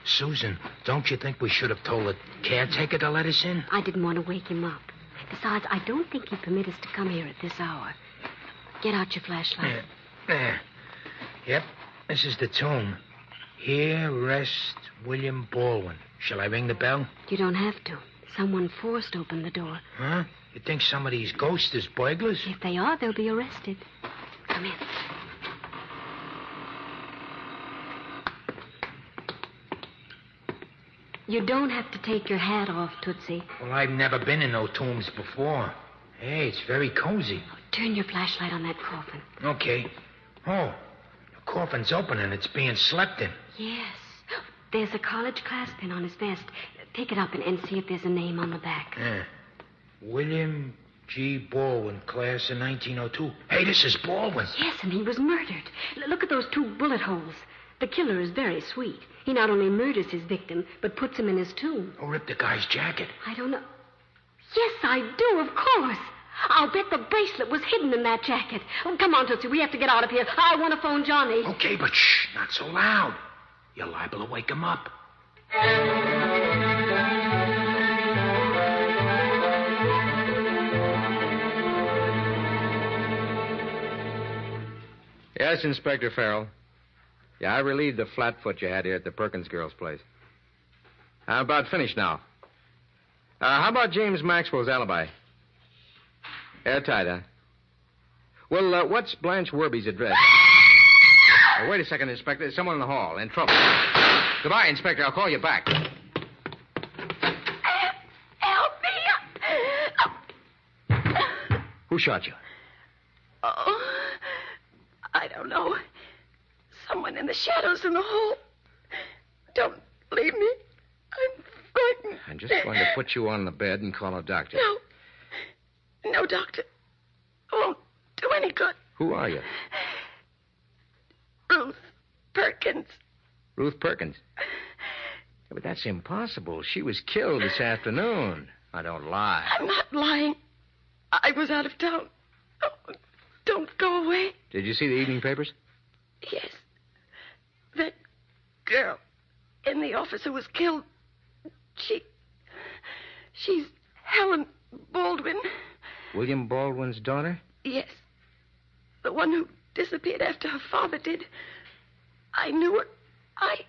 S24: Susan, don't you think we should have told the caretaker to let us in?
S25: I didn't want to wake him up. Besides, I don't think he'd permit us to come here at this hour. Get out your flashlight.
S24: There. Yep, this is the tomb. Here rests William Baldwin. Shall I ring the bell?
S25: You don't have to. Someone forced open the door.
S24: Huh? You think some of these ghosts is burglars?
S25: If they are, they'll be arrested. Come in. You don't have to take your hat off, Tootsie.
S24: Well, I've never been in no tombs before. Hey, it's very cozy.
S25: Turn your flashlight on that coffin.
S24: Okay. Oh, the coffin's open and it's being slept in.
S25: Yes. There's a college class pin on his vest. Pick it up and see if there's a name on the back.
S24: Yeah. William G. Baldwin, class of 1902. Hey, this is Baldwin.
S25: Yes, and he was murdered. Look at those 2 bullet holes. The killer is very sweet. He not only murders his victim, but puts him in his tomb.
S24: Oh, rip the guy's jacket.
S25: I don't know. Yes, I do, of course. I'll bet the bracelet was hidden in that jacket. Oh, come on, Tootsie. We have to get out of here. I want to phone Johnny.
S24: Okay, but shh, not so loud. You're liable to wake him up.
S20: Yes, Inspector Farrell. Yeah, I relieved the flatfoot you had here at the Perkins girl's place. I'm about finished now. How about James Maxwell's alibi? Airtight, huh? Well, what's Blanche Werby's address? Wait a second, Inspector. There's someone in the hall. In trouble. Goodbye, Inspector. I'll call you back.
S10: Help me!
S20: Who shot you?
S10: Oh, I don't know. Someone in the shadows in the hall. Don't leave me. I'm frightened.
S20: I'm just going to put you on the bed and call a doctor.
S10: No, doctor. It won't do any good.
S20: Who are you?
S10: Ruth Perkins.
S20: Ruth Perkins? Yeah, but that's impossible. She was killed this afternoon. I don't lie.
S10: I'm not lying. I was out of town. Oh, don't go away.
S20: Did you see the evening papers?
S10: Yes. That girl in the office who was killed. She's Helen Baldwin.
S20: William Baldwin's daughter?
S10: Yes. The one who disappeared after her father did. I knew her. I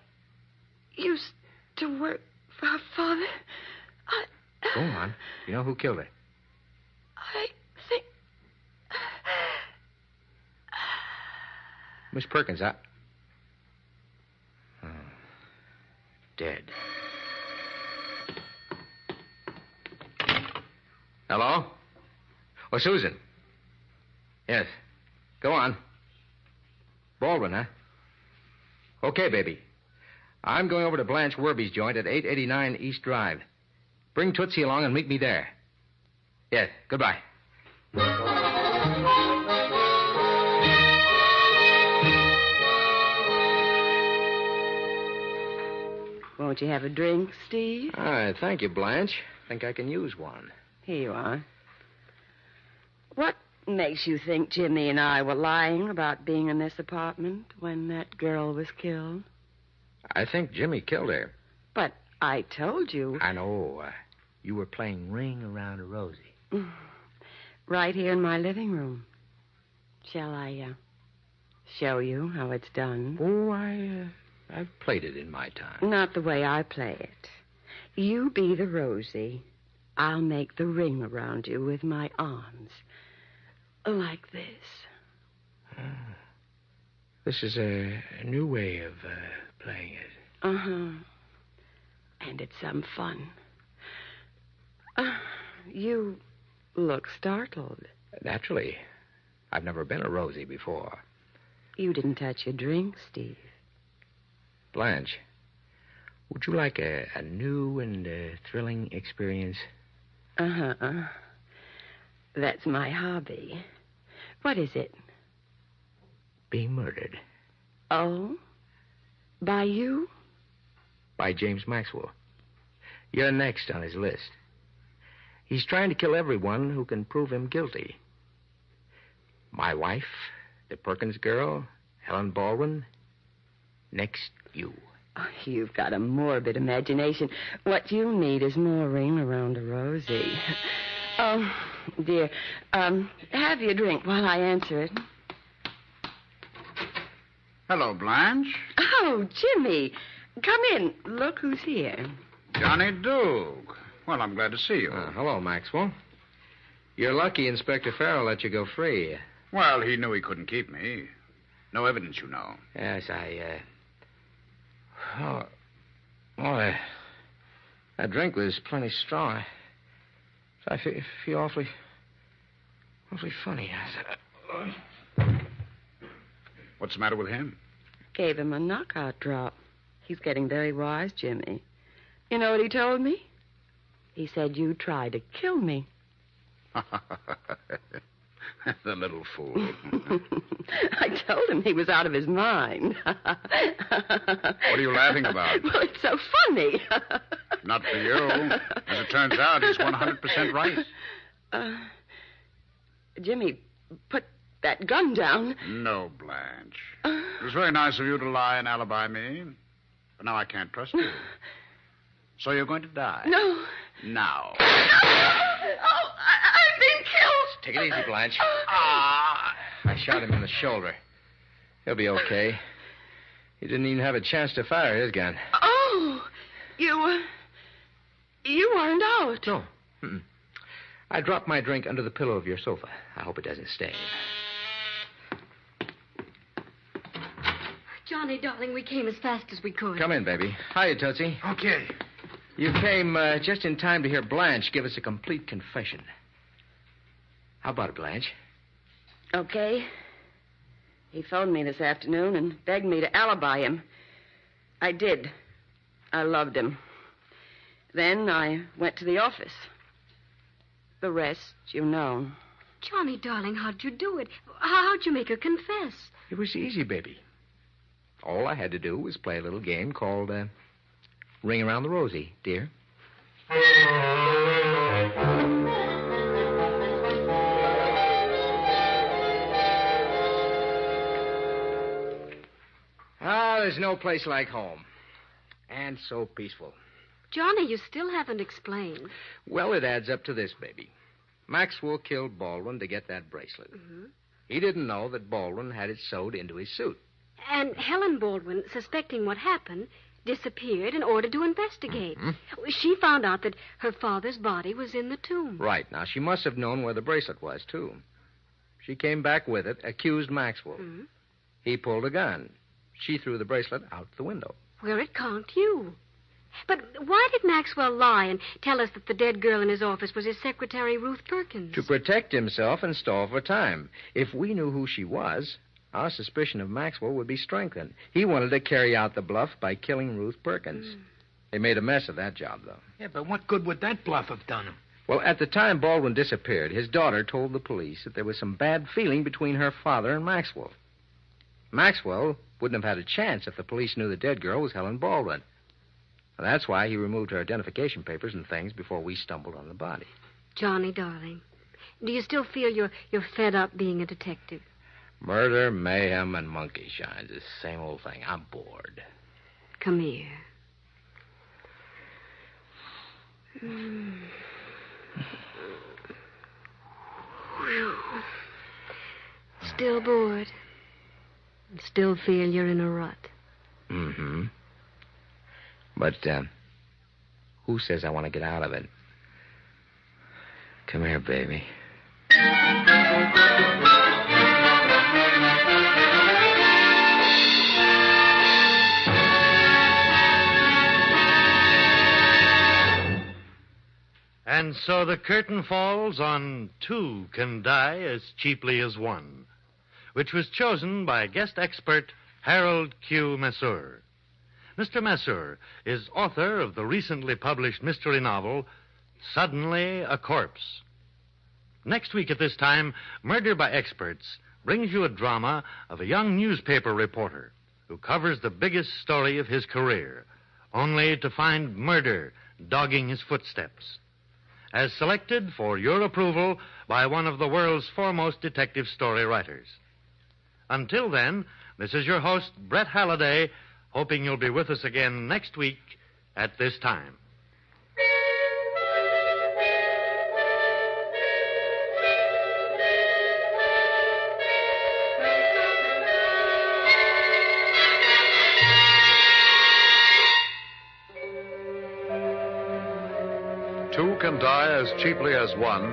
S10: used to work for her father.
S20: Go on. You know who killed her?
S10: I think...
S20: Miss Perkins, Oh, dead. Hello? Oh, Susan. Yes. Go on. Baldwin, huh? Okay, baby. I'm going over to Blanche Werby's joint at 889 East Drive. Bring Tootsie along and meet me there. Yes, goodbye.
S5: Won't you have a drink, Steve?
S20: All right, thank you, Blanche. Think I can use one.
S5: Here you are. What makes you think Jimmy and I were lying about being in this apartment when that girl was killed?
S20: I think Jimmy killed her.
S5: But I told you.
S20: I know. You were playing Ring Around a Rosie.
S5: Right here in my living room. Shall I show you how it's done?
S20: Oh, I've played it in my time.
S5: Not the way I play it. You be the Rosie. I'll make the ring around you with my arms. Like this.
S20: This is a new way of playing it.
S5: Uh-huh. And it's some fun. You look startled.
S20: Naturally. I've never been a Rosie before.
S5: You didn't touch your drink, Steve.
S20: Blanche, would you like a new and thrilling experience?
S5: Uh-huh. That's my hobby. What is it?
S20: Being murdered.
S5: Oh? By you?
S20: By James Maxwell. You're next on his list. He's trying to kill everyone who can prove him guilty. My wife, the Perkins girl, Helen Baldwin. Next, you.
S5: Oh, you've got a morbid imagination. What you need is more ring around a Rosie. Oh, dear. Have your drink while I answer it.
S14: Hello, Blanche.
S5: Oh, Jimmy. Come in. Look who's here.
S14: Johnny Duke. Well, I'm glad to see you.
S20: Hello, Maxwell. You're lucky Inspector Farrell let you go free.
S14: Well, he knew he couldn't keep me. No evidence, you know.
S20: Yes, that drink was plenty strong. I feel awfully funny.
S14: What's the matter with him?
S5: Gave him a knockout drop. He's getting very wise, Jimmy. You know what he told me? He said you tried to kill me.
S14: The little fool.
S5: I told him he was out of his mind.
S14: What are you laughing about?
S5: Well, it's so funny.
S14: Not for you. As it turns out, he's 100% right.
S5: Jimmy, put that gun down.
S14: No, Blanche. It was very nice of you to lie and alibi me. But now I can't trust you. So you're going to die.
S5: No.
S14: Now.
S5: Oh, I'm being killed.
S20: Take it easy, Blanche. I shot him in the shoulder. He'll be okay. He didn't even have a chance to fire his gun.
S5: Oh, you weren't out.
S20: No. Mm-mm. I dropped my drink under the pillow of your sofa. I hope it doesn't stain.
S25: Johnny, darling, we came as fast as we could.
S20: Come in, baby. Hiya, Tootsie.
S3: Okay.
S20: You came just in time to hear Blanche give us a complete confession. How about it, Blanche?
S5: Okay. He phoned me this afternoon and begged me to alibi him. I did. I loved him. Then I went to the office. The rest, you know.
S25: Johnny, darling, how'd you do it? How'd you make her confess?
S20: It was easy, baby. All I had to do was play a little game called Ring Around the Rosie, dear. There's no place like home. And so peaceful.
S25: Johnny, you still haven't explained.
S20: Well, it adds up to this, baby. Maxwell killed Baldwin to get that bracelet.
S25: Mm-hmm.
S20: He didn't know that Baldwin had it sewed into his suit.
S25: And Helen Baldwin, suspecting what happened, disappeared in order to investigate.
S20: Mm-hmm.
S25: She found out that her father's body was in the tomb.
S20: Right. Now, she must have known where the bracelet was, too. She came back with it, accused Maxwell.
S25: Mm-hmm.
S20: He pulled a gun. She threw the bracelet out the window.
S25: Where it conked you. But why did Maxwell lie and tell us that the dead girl in his office was his secretary, Ruth Perkins?
S20: To protect himself and stall for time. If we knew who she was, our suspicion of Maxwell would be strengthened. He wanted to carry out the bluff by killing Ruth Perkins. They made a mess of that job, though.
S24: Yeah, but what good would that bluff have done him?
S20: Well, at the time Baldwin disappeared, his daughter told the police that there was some bad feeling between her father and Maxwell. Maxwell wouldn't have had a chance if the police knew the dead girl was Helen Baldwin. Well, that's why he removed her identification papers and things before we stumbled on the body.
S25: Johnny, darling, do you still feel you're fed up being a detective?
S20: Murder, mayhem, and monkey shines. It's the same old thing. I'm bored.
S25: Come here. Still bored? Still feel you're in a rut?
S20: Mm-hmm. But, who says I want to get out of it? Come here, baby.
S13: And so the curtain falls on Two Can Die as Cheaply as One, which was chosen by guest expert Harold Q. Masseur. Mr. Masseur is author of the recently published mystery novel, Suddenly a Corpse. Next week at this time, Murder by Experts brings you a drama of a young newspaper reporter who covers the biggest story of his career, only to find murder dogging his footsteps. As selected for your approval by one of the world's foremost detective story writers. Until then, this is your host, Brett Halliday, hoping you'll be with us again next week at this time.
S18: Two Can Die as Cheaply as One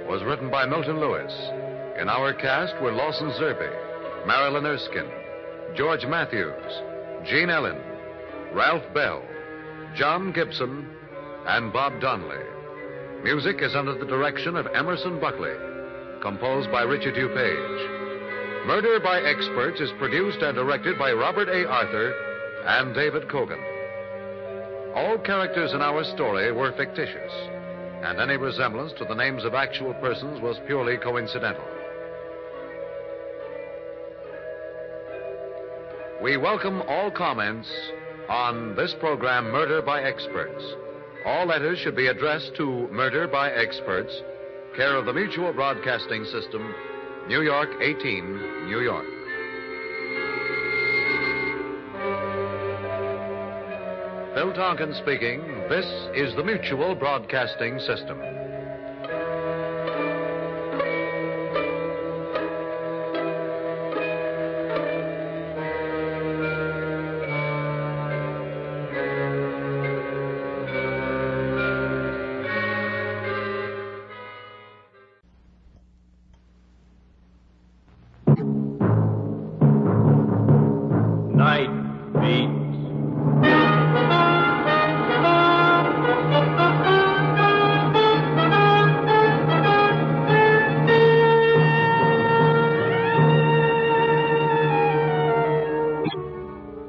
S18: was written by Milton Lewis. In our cast were Lawson Zerbe, Marilyn Erskine, George Matthews, Gene Ellen, Ralph Bell, John Gibson, and Bob Donnelly. Music is under the direction of Emerson Buckley, composed by Richard Hugh Page. Murder by Experts is produced and directed by Robert A. Arthur and David Cogan. All characters in our story were fictitious. and any resemblance to the names of actual persons was purely coincidental. We welcome all comments on this program, Murder by Experts. All letters should be addressed to Murder by Experts, care of the Mutual Broadcasting System, New York 18, New York. Phil Tonkin speaking. This is the Mutual Broadcasting System.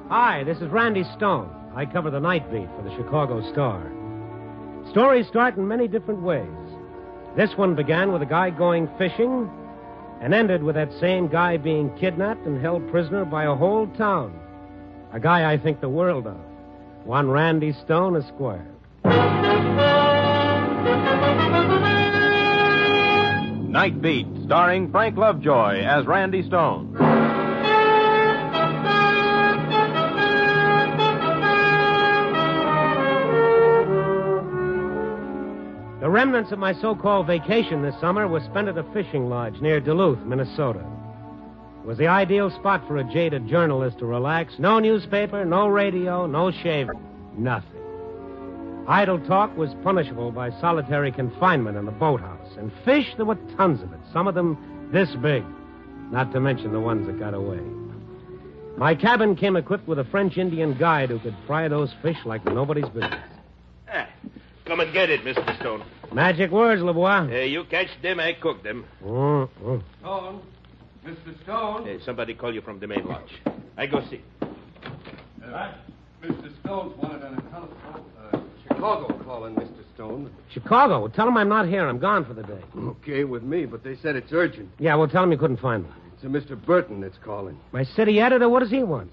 S11: Hi, this is Randy Stone. I cover the night beat for the Chicago Star. Stories start in many different ways. This one began with a guy going fishing and ended with that same guy being kidnapped and held prisoner by a whole town. A guy I think the world of. One Randy Stone, Esquire.
S12: Night Beat, starring Frank Lovejoy as Randy Stone.
S11: The remnants of my so-called vacation this summer was spent at a fishing lodge near Duluth, Minnesota. It was the ideal spot for a jaded journalist to relax. No newspaper, no radio, no shaving. Nothing. Idle talk was punishable by solitary confinement in the boathouse. And fish, there were tons of it, some of them this big, not to mention the ones that got away. My cabin came equipped with a French Indian guide who could fry those fish like nobody's business.
S15: Come and get it, Mr. Stone.
S11: Magic words, Lebois.
S15: You catch them, I cook them.
S11: Mm-hmm.
S15: Stone. Mr. Stone. Somebody call you from the main lodge. I go see.
S21: Mr. Stone's wanted on a telephone. Chicago calling, Mr. Stone.
S11: Chicago? Well, tell him I'm not here. I'm gone for the day.
S21: Okay with me, but they said it's urgent.
S11: Yeah, well, tell him you couldn't find me.
S21: It's a Mr. Burton that's calling.
S11: My city editor? What does he want?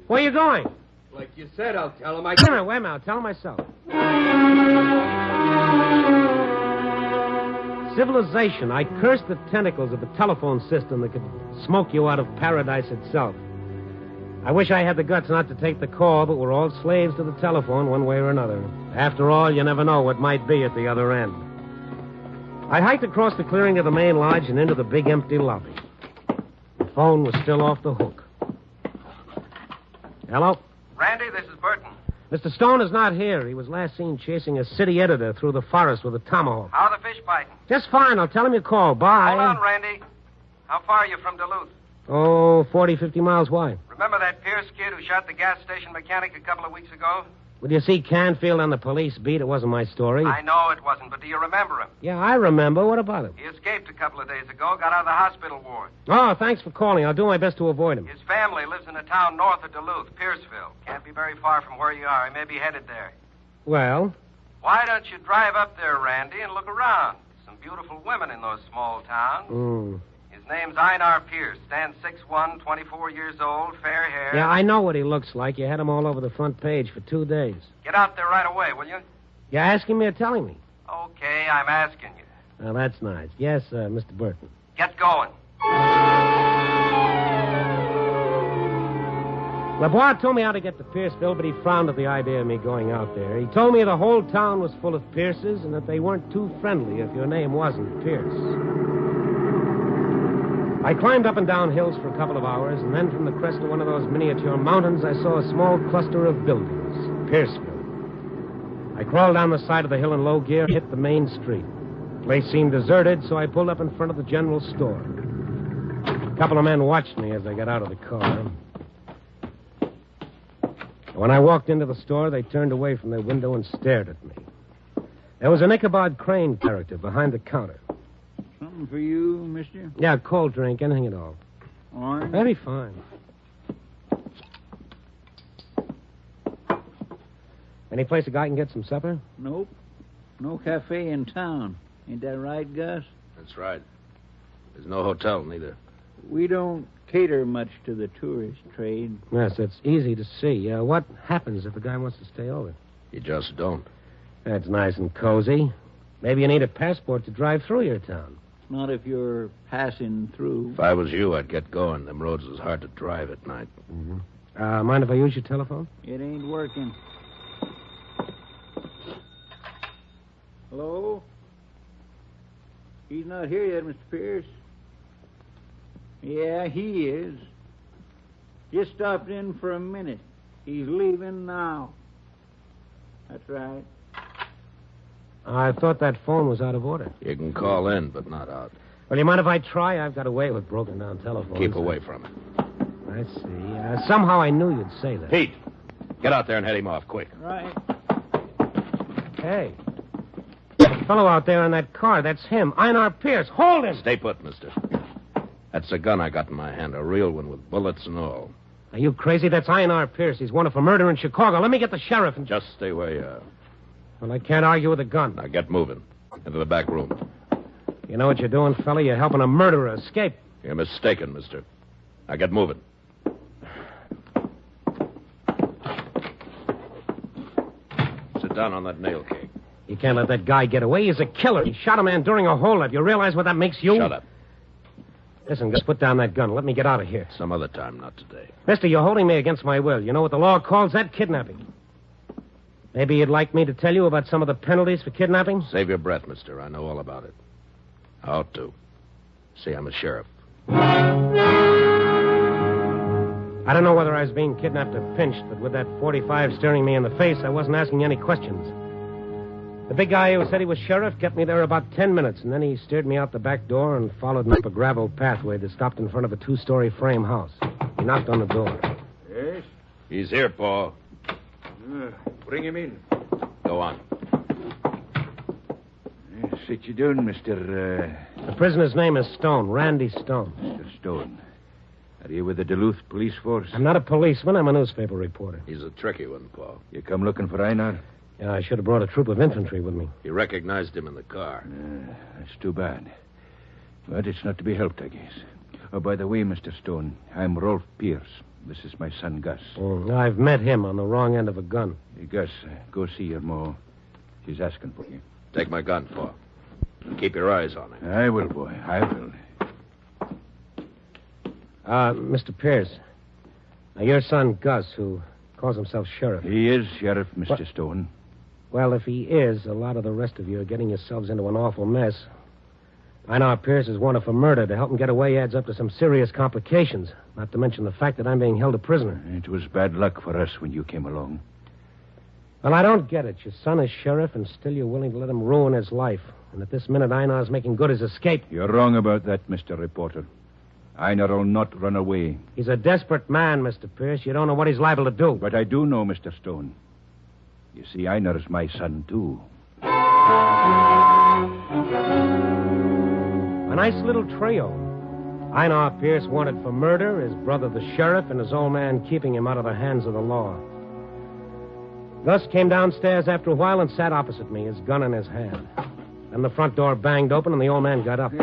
S11: Where are you going?
S21: Like you said, I'll tell him.
S11: Wait a minute. I'll tell him myself. Civilization. I cursed the tentacles of the telephone system that could smoke you out of paradise itself. I wish I had the guts not to take the call, but we're all slaves to the telephone one way or another. After all, you never know what might be at the other end. I hiked across the clearing of the main lodge and into the big empty lobby. The phone was still off the hook. Hello?
S22: Randy, this is Burton.
S11: Mr. Stone is not here. He was last seen chasing a city editor through the forest with a tomahawk.
S22: How are the fish biting?
S11: Just fine. I'll tell him you called. Bye.
S22: Hold on, Randy. How far are you from Duluth?
S11: Oh, 40, 50 miles. Why?
S22: Remember that Pierce kid who shot the gas station mechanic a couple of weeks ago?
S11: Well, you see Canfield on the police beat? It wasn't my story.
S22: I know it wasn't, but do you remember him?
S11: Yeah, I remember. What about him?
S22: He escaped a couple of days ago, got out of the hospital ward.
S11: Oh, thanks for calling. I'll do my best to avoid him.
S22: His family lives in a town north of Duluth, Pierceville. Can't be very far from where you are. He may be headed there.
S11: Well?
S22: Why don't you drive up there, Randy, and look around? Some beautiful women in those small towns. His name's Einar Pierce. Stands 6'1", 24 years old, fair hair.
S11: Yeah, I know what he looks like. You had him all over the front page for 2 days.
S22: Get out there right away, will you?
S11: You asking me or telling me?
S22: Okay, I'm asking you.
S11: Well, that's nice. Yes, Mr. Burton.
S22: Get going.
S11: Lebois told me how to get to Pierceville, but he frowned at the idea of me going out there. He told me the whole town was full of Pierces and that they weren't too friendly if your name wasn't Pierce. I climbed up and down hills for a couple of hours, and then from the crest of one of those miniature mountains, I saw a small cluster of buildings, Pierceville. I crawled down the side of the hill in low gear, hit the main street. The place seemed deserted, so I pulled up in front of the general store. A couple of men watched me as I got out of the car. When I walked into the store, they turned away from their window and stared at me. There was an Ichabod Crane character behind the counter.
S26: Something for you, mister?
S11: Yeah, cold drink, anything at all.
S26: Orange?
S11: That'd be fine. Any place a guy can get some supper?
S26: Nope. No cafe in town. Ain't that right, Gus?
S9: That's right. There's no hotel, neither.
S26: We don't cater much to the tourist trade.
S11: Yes, that's easy to see. What happens if a guy wants to stay over?
S9: You just don't.
S11: That's nice and cozy. Maybe you need a passport to drive through your town.
S26: Not if you're passing through.
S9: If I was you, I'd get going. Them roads is hard to drive at night.
S11: Mm-hmm. Mind if I use your telephone?
S26: It ain't working. Hello? He's not here yet, Mr. Pierce. Yeah, he is. Just stopped in for a minute. He's leaving now. That's right.
S11: I thought that phone was out of order.
S9: You can call in, but not out.
S11: Well, you mind if I try? I've got a way with broken-down telephones.
S9: Keep away from it.
S11: I see. Somehow I knew you'd say that.
S9: Pete, get out there and head him off, quick.
S26: Right.
S11: Hey. The fellow out there in that car, that's him. Einar Pierce. Hold him!
S9: Stay put, mister. That's a gun I got in my hand, a real one with bullets and all.
S11: Are you crazy? That's Einar Pierce. He's wanted for murder in Chicago. Let me get the sheriff and...
S9: Just stay where you are.
S11: Well, I can't argue with a gun.
S9: Now get moving. Into the back room.
S11: You know what you're doing, fella? You're helping a murderer escape.
S9: You're mistaken, mister. Now get moving. Sit down on that nail keg.
S11: You can't let that guy get away. He's a killer. He shot a man during a holdup. You realize what that makes you?
S9: Shut up.
S11: Listen, just put down that gun. Let me get out of here.
S9: Some other time, not today.
S11: Mister, you're holding me against my will. You know what the law calls that? Kidnapping. Maybe you'd like me to tell you about some of the penalties for kidnapping?
S9: Save your breath, mister. I know all about it. I ought to. See, I'm a sheriff.
S11: I don't know whether I was being kidnapped or pinched, but with that .45 staring me in the face, I wasn't asking any questions. The big guy who said he was sheriff kept me there about 10 minutes, and then he steered me out the back door and followed me up a gravel pathway that stopped in front of a 2-story frame house. He knocked on the door.
S26: Yes?
S9: He's here, Paul.
S1: Bring him in.
S9: Go on.
S1: Sit you down, Mr.
S11: The prisoner's name is Stone, Randy Stone.
S1: Mr. Stone. Are you with the Duluth police force?
S11: I'm not a policeman. I'm a newspaper reporter.
S9: He's a tricky one, Paul.
S1: You come looking for Einar?
S11: Yeah, I should have brought a troop of infantry with me.
S9: You recognized him in the car.
S1: That's too bad. But it's not to be helped, I guess. Oh, by the way, Mr. Stone, I'm Rolf Pierce. This is my son, Gus.
S11: I've met him on the wrong end of a gun.
S1: Hey, Gus, go see your ma. She's asking for you.
S9: Take my gun, Paul. Keep your eyes on him.
S1: I will, boy. I will.
S11: Mr. Pierce. Now, your son, Gus, who calls himself sheriff.
S1: He is sheriff, Mr. Stone.
S11: Well, if he is, a lot of the rest of you are getting yourselves into an awful mess. Einar Pierce is wanted for murder. To help him get away adds up to some serious complications, not to mention the fact that I'm being held a prisoner.
S1: It was bad luck for us when you came along.
S11: Well, I don't get it. Your son is sheriff, and still you're willing to let him ruin his life. And at this minute, Einar's making good his escape.
S1: You're wrong about that, Mr. Reporter. Einar will not run away.
S11: He's a desperate man, Mr. Pierce. You don't know what he's liable to do.
S1: But I do know, Mr. Stone. You see, Einar's my son, too.
S11: A nice little trio. Einar Pierce wanted for murder, his brother the sheriff, and his old man keeping him out of the hands of the law. Gus came downstairs after a while and sat opposite me, his gun in his hand. Then the front door banged open and the old man got up.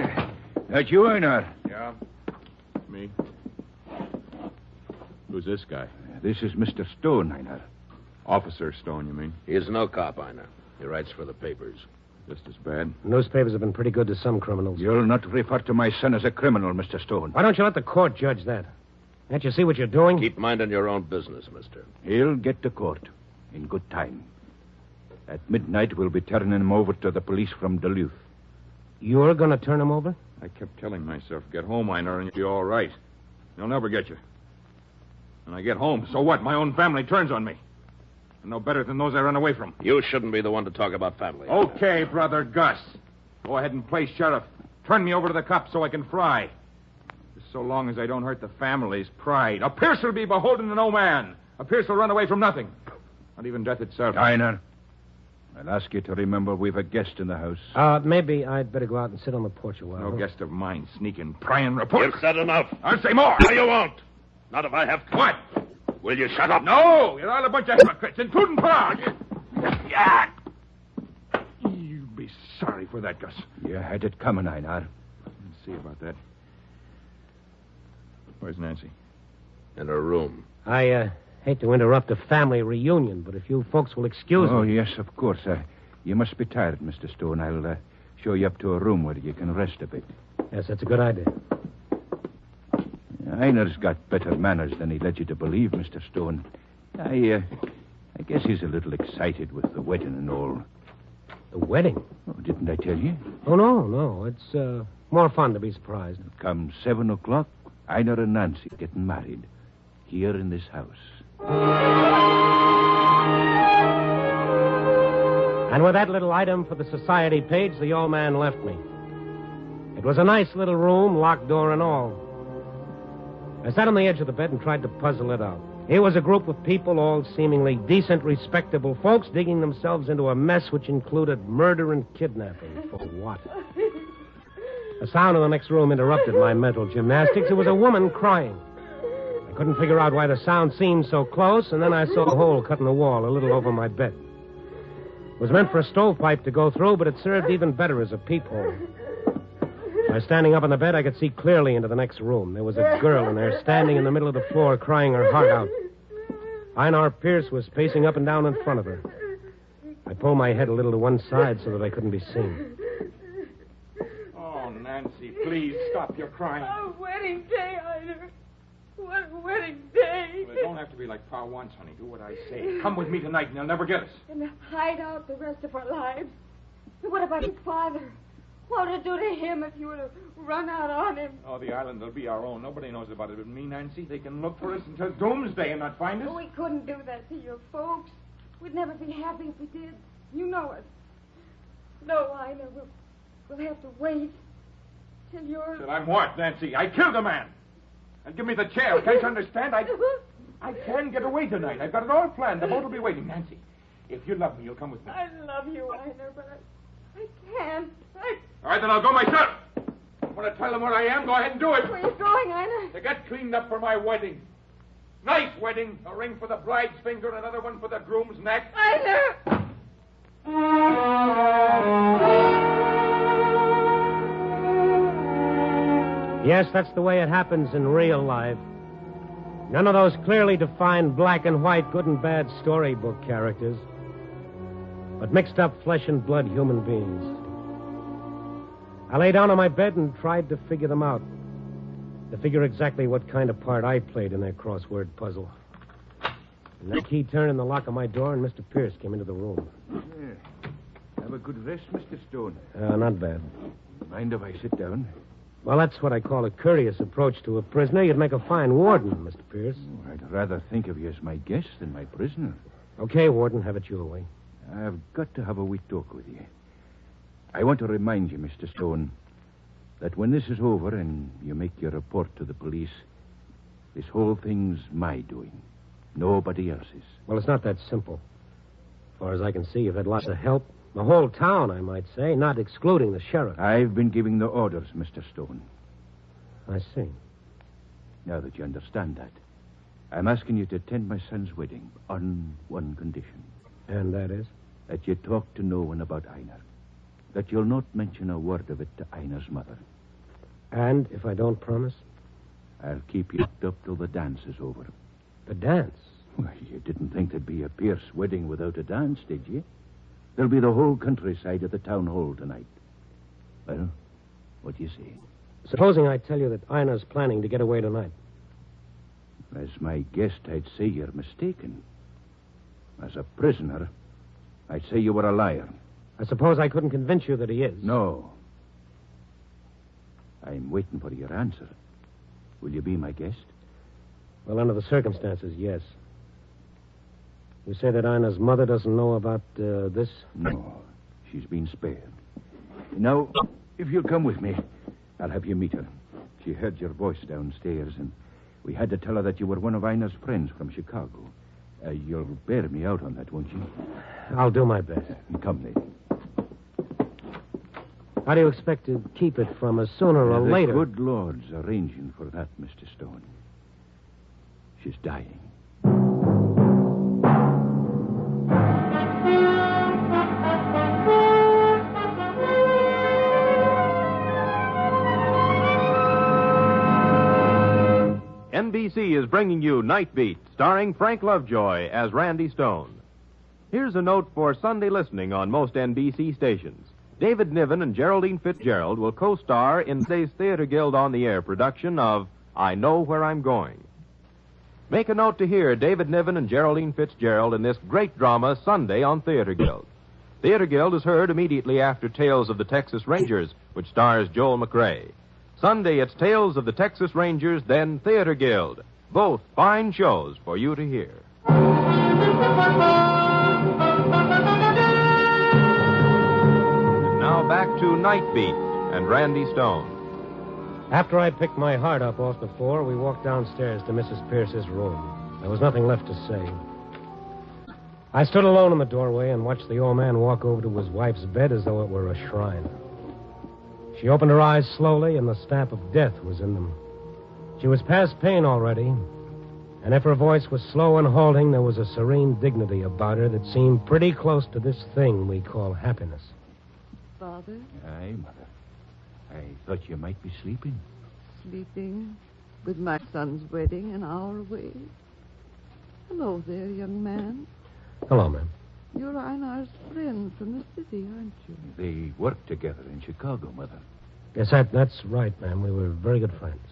S1: That you, Einar?
S19: Yeah. Me. Who's this guy?
S1: This is Mr. Stone, Einar.
S19: Officer Stone, you mean?
S9: He is no cop, Einar. He writes for the papers.
S19: Just as bad.
S11: Newspapers have been pretty good to some criminals.
S1: You'll not refer to my son as a criminal, Mr. Stone.
S11: Why don't you let the court judge that? Can't you see what you're doing?
S9: Keep minding your own business, mister.
S1: He'll get to court in good time. At midnight, we'll be turning him over to the police from Duluth.
S11: You're going to turn him over?
S19: I kept telling myself, get home, Einar, and you'll be all right. They'll never get you. When I get home, so what? My own family turns on me. I'm no better than those I run away from.
S9: You shouldn't be the one to talk about family.
S19: Okay, brother Gus. Go ahead and play sheriff. Turn me over to the cops so I can fry. Just so long as I don't hurt the family's pride. A Pierce will be beholden to no man. A Pierce will run away from nothing. Not even death itself.
S1: Einar, I'll ask you to remember we've a guest in the house.
S11: Maybe I'd better go out and sit on the porch a while.
S19: No guest of mine sneaking, prying reports.
S9: You've said enough.
S19: I'll say more.
S9: No, you won't. Not if I have to.
S19: What?
S9: Will you shut up?
S19: No, you're all a bunch of hypocrites, including Prague.
S1: You
S15: for that, Gus.
S1: You had it coming, Einar.
S15: Let's see about that. Where's Nancy?
S9: In her room.
S11: I hate to interrupt a family reunion, but if you folks will excuse
S1: Oh,
S11: me.
S1: yes, of course. You must be tired, Mr. Stone. I'll show you up to a room where you can rest a bit.
S11: Yes, that's a good idea.
S1: Einar's got better manners than he led you to believe, Mr. Stone. I guess he's a little excited with the wedding and all.
S11: The wedding?
S1: Oh, didn't I tell you?
S11: Oh, no. It's more fun to be surprised.
S1: Come 7 o'clock, Einar and Nancy getting married. Here in this house.
S11: And with that little item for the society page, the old man left me. It was a nice little room, locked door and all. I sat on the edge of the bed and tried to puzzle it out. Here was a group of people, all seemingly decent, respectable folks, digging themselves into a mess which included murder and kidnapping. For what? A sound in the next room interrupted my mental gymnastics. It was a woman crying. I couldn't figure out why the sound seemed so close, and then I saw a hole cut in the wall a little over my bed. It was meant for a stovepipe to go through, but it served even better as a peephole. By standing up on the bed, I could see clearly into the next room. There was a girl in there, standing in the middle of the floor, crying her heart out. Einar Pierce was pacing up and down in front of her. I pulled my head a little to one side so that I couldn't be seen.
S15: Oh, Nancy, please stop your crying.
S10: A wedding day, Einar. What a wedding day.
S15: Well, it don't have to be like Pa wants, honey. Do what I say. Come with me tonight and you'll never get us.
S10: And hide out the rest of our lives. What about your father? What would it do to him if you were to run out on him?
S15: Oh, the island will be our own. Nobody knows about it but me, Nancy. They can look for us until doomsday and not find us.
S10: We couldn't do that to your folks. We'd never be happy if we did. You know it. No, Einar, we'll have to wait till you're...
S15: Till I'm what, Nancy? I killed a man. And give me the chair. Can't you understand? I can get away tonight. I've got it all planned. The boat will be waiting. Nancy, if you love me, you'll come with me.
S10: I love you, Einar, but I can't.
S15: All right, then I'll go myself. I want to tell them where I am. Go ahead and do it.
S10: Where are you going, Einar?
S15: To get cleaned up for my wedding. Nice wedding. A ring for the bride's finger, another one for the groom's neck.
S10: Einar!
S11: Yes, that's the way it happens in real life. None of those clearly defined black and white, good and bad storybook characters, but mixed up flesh and blood human beings. I lay down on my bed and tried to figure them out, to figure exactly what kind of part I played in that crossword puzzle. And that key turned in the lock of my door, and Mr. Pierce came into the room.
S1: Yeah. Have a good rest, Mr. Stone.
S11: Not bad.
S1: Mind if I sit down?
S11: Well, that's what I call a courteous approach to a prisoner. You'd make a fine warden, Mr. Pierce.
S1: Oh, I'd rather think of you as my guest than my prisoner.
S11: Okay, warden, have it your way.
S1: I've got to have a wee talk with you. I want to remind you, Mr. Stone, that when this is over and you make your report to the police, this whole thing's my doing. Nobody else's.
S11: Well, it's not that simple. As far as I can see, you've had lots of help. The whole town, I might say, not excluding the sheriff.
S1: I've been giving the orders, Mr. Stone.
S11: I see.
S1: Now that you understand that, I'm asking you to attend my son's wedding on one condition.
S11: And that is?
S1: That you talk to no one about Einar. That you'll not mention a word of it to Einar's mother.
S11: And if I don't promise?
S1: I'll keep you locked up till the dance is over.
S11: The dance?
S1: Well, you didn't think there'd be a Pierce wedding without a dance, did you? There'll be the whole countryside at the town hall tonight. Well, what do you say?
S11: Supposing I tell you that Einar's planning to get away tonight.
S1: As my guest, I'd say you're mistaken. As a prisoner, I'd say you were a liar.
S11: I suppose I couldn't convince you that he is.
S1: No. I'm waiting for your answer. Will you be my guest?
S11: Well, under the circumstances, yes. You say that Einer's mother doesn't know about this?
S1: No. She's been spared. Now, if you'll come with me, I'll have you meet her. She heard your voice downstairs, and we had to tell her that you were one of Einer's friends from Chicago. You'll bear me out on that, won't you?
S11: I'll do my best.
S1: Come, lady.
S11: How do you expect to keep it from us sooner or later?
S1: The good Lord's arranging for that, Mr. Stone. She's dying.
S12: NBC is bringing you Night Beat, starring Frank Lovejoy as Randy Stone. Here's a note for Sunday listening on most NBC stations. David Niven and Geraldine Fitzgerald will co-star in today's Theater Guild on the Air production of I Know Where I'm Going. Make a note to hear David Niven and Geraldine Fitzgerald in this great drama Sunday on Theater Guild. Theater Guild is heard immediately after Tales of the Texas Rangers, which stars Joel McRae. Sunday, it's Tales of the Texas Rangers, then Theater Guild. Both fine shows for you to hear. And now back to Night Beat and Randy Stone.
S11: After I picked my heart up off the floor, we walked downstairs to Mrs. Pierce's room. There was nothing left to say. I stood alone in the doorway and watched the old man walk over to his wife's bed as though it were a shrine. She opened her eyes slowly, and the stamp of death was in them. She was past pain already, and if her voice was slow and halting, there was a serene dignity about her that seemed pretty close to this thing we call happiness.
S4: Father?
S1: Aye, Mother. I thought you might be sleeping.
S4: Sleeping with my son's wedding an hour away. Hello there, young man.
S11: Hello, ma'am.
S4: You're Einar's friend from the city, aren't you?
S1: They worked together in Chicago, Mother.
S11: Yes, that's right, ma'am. We were very good friends.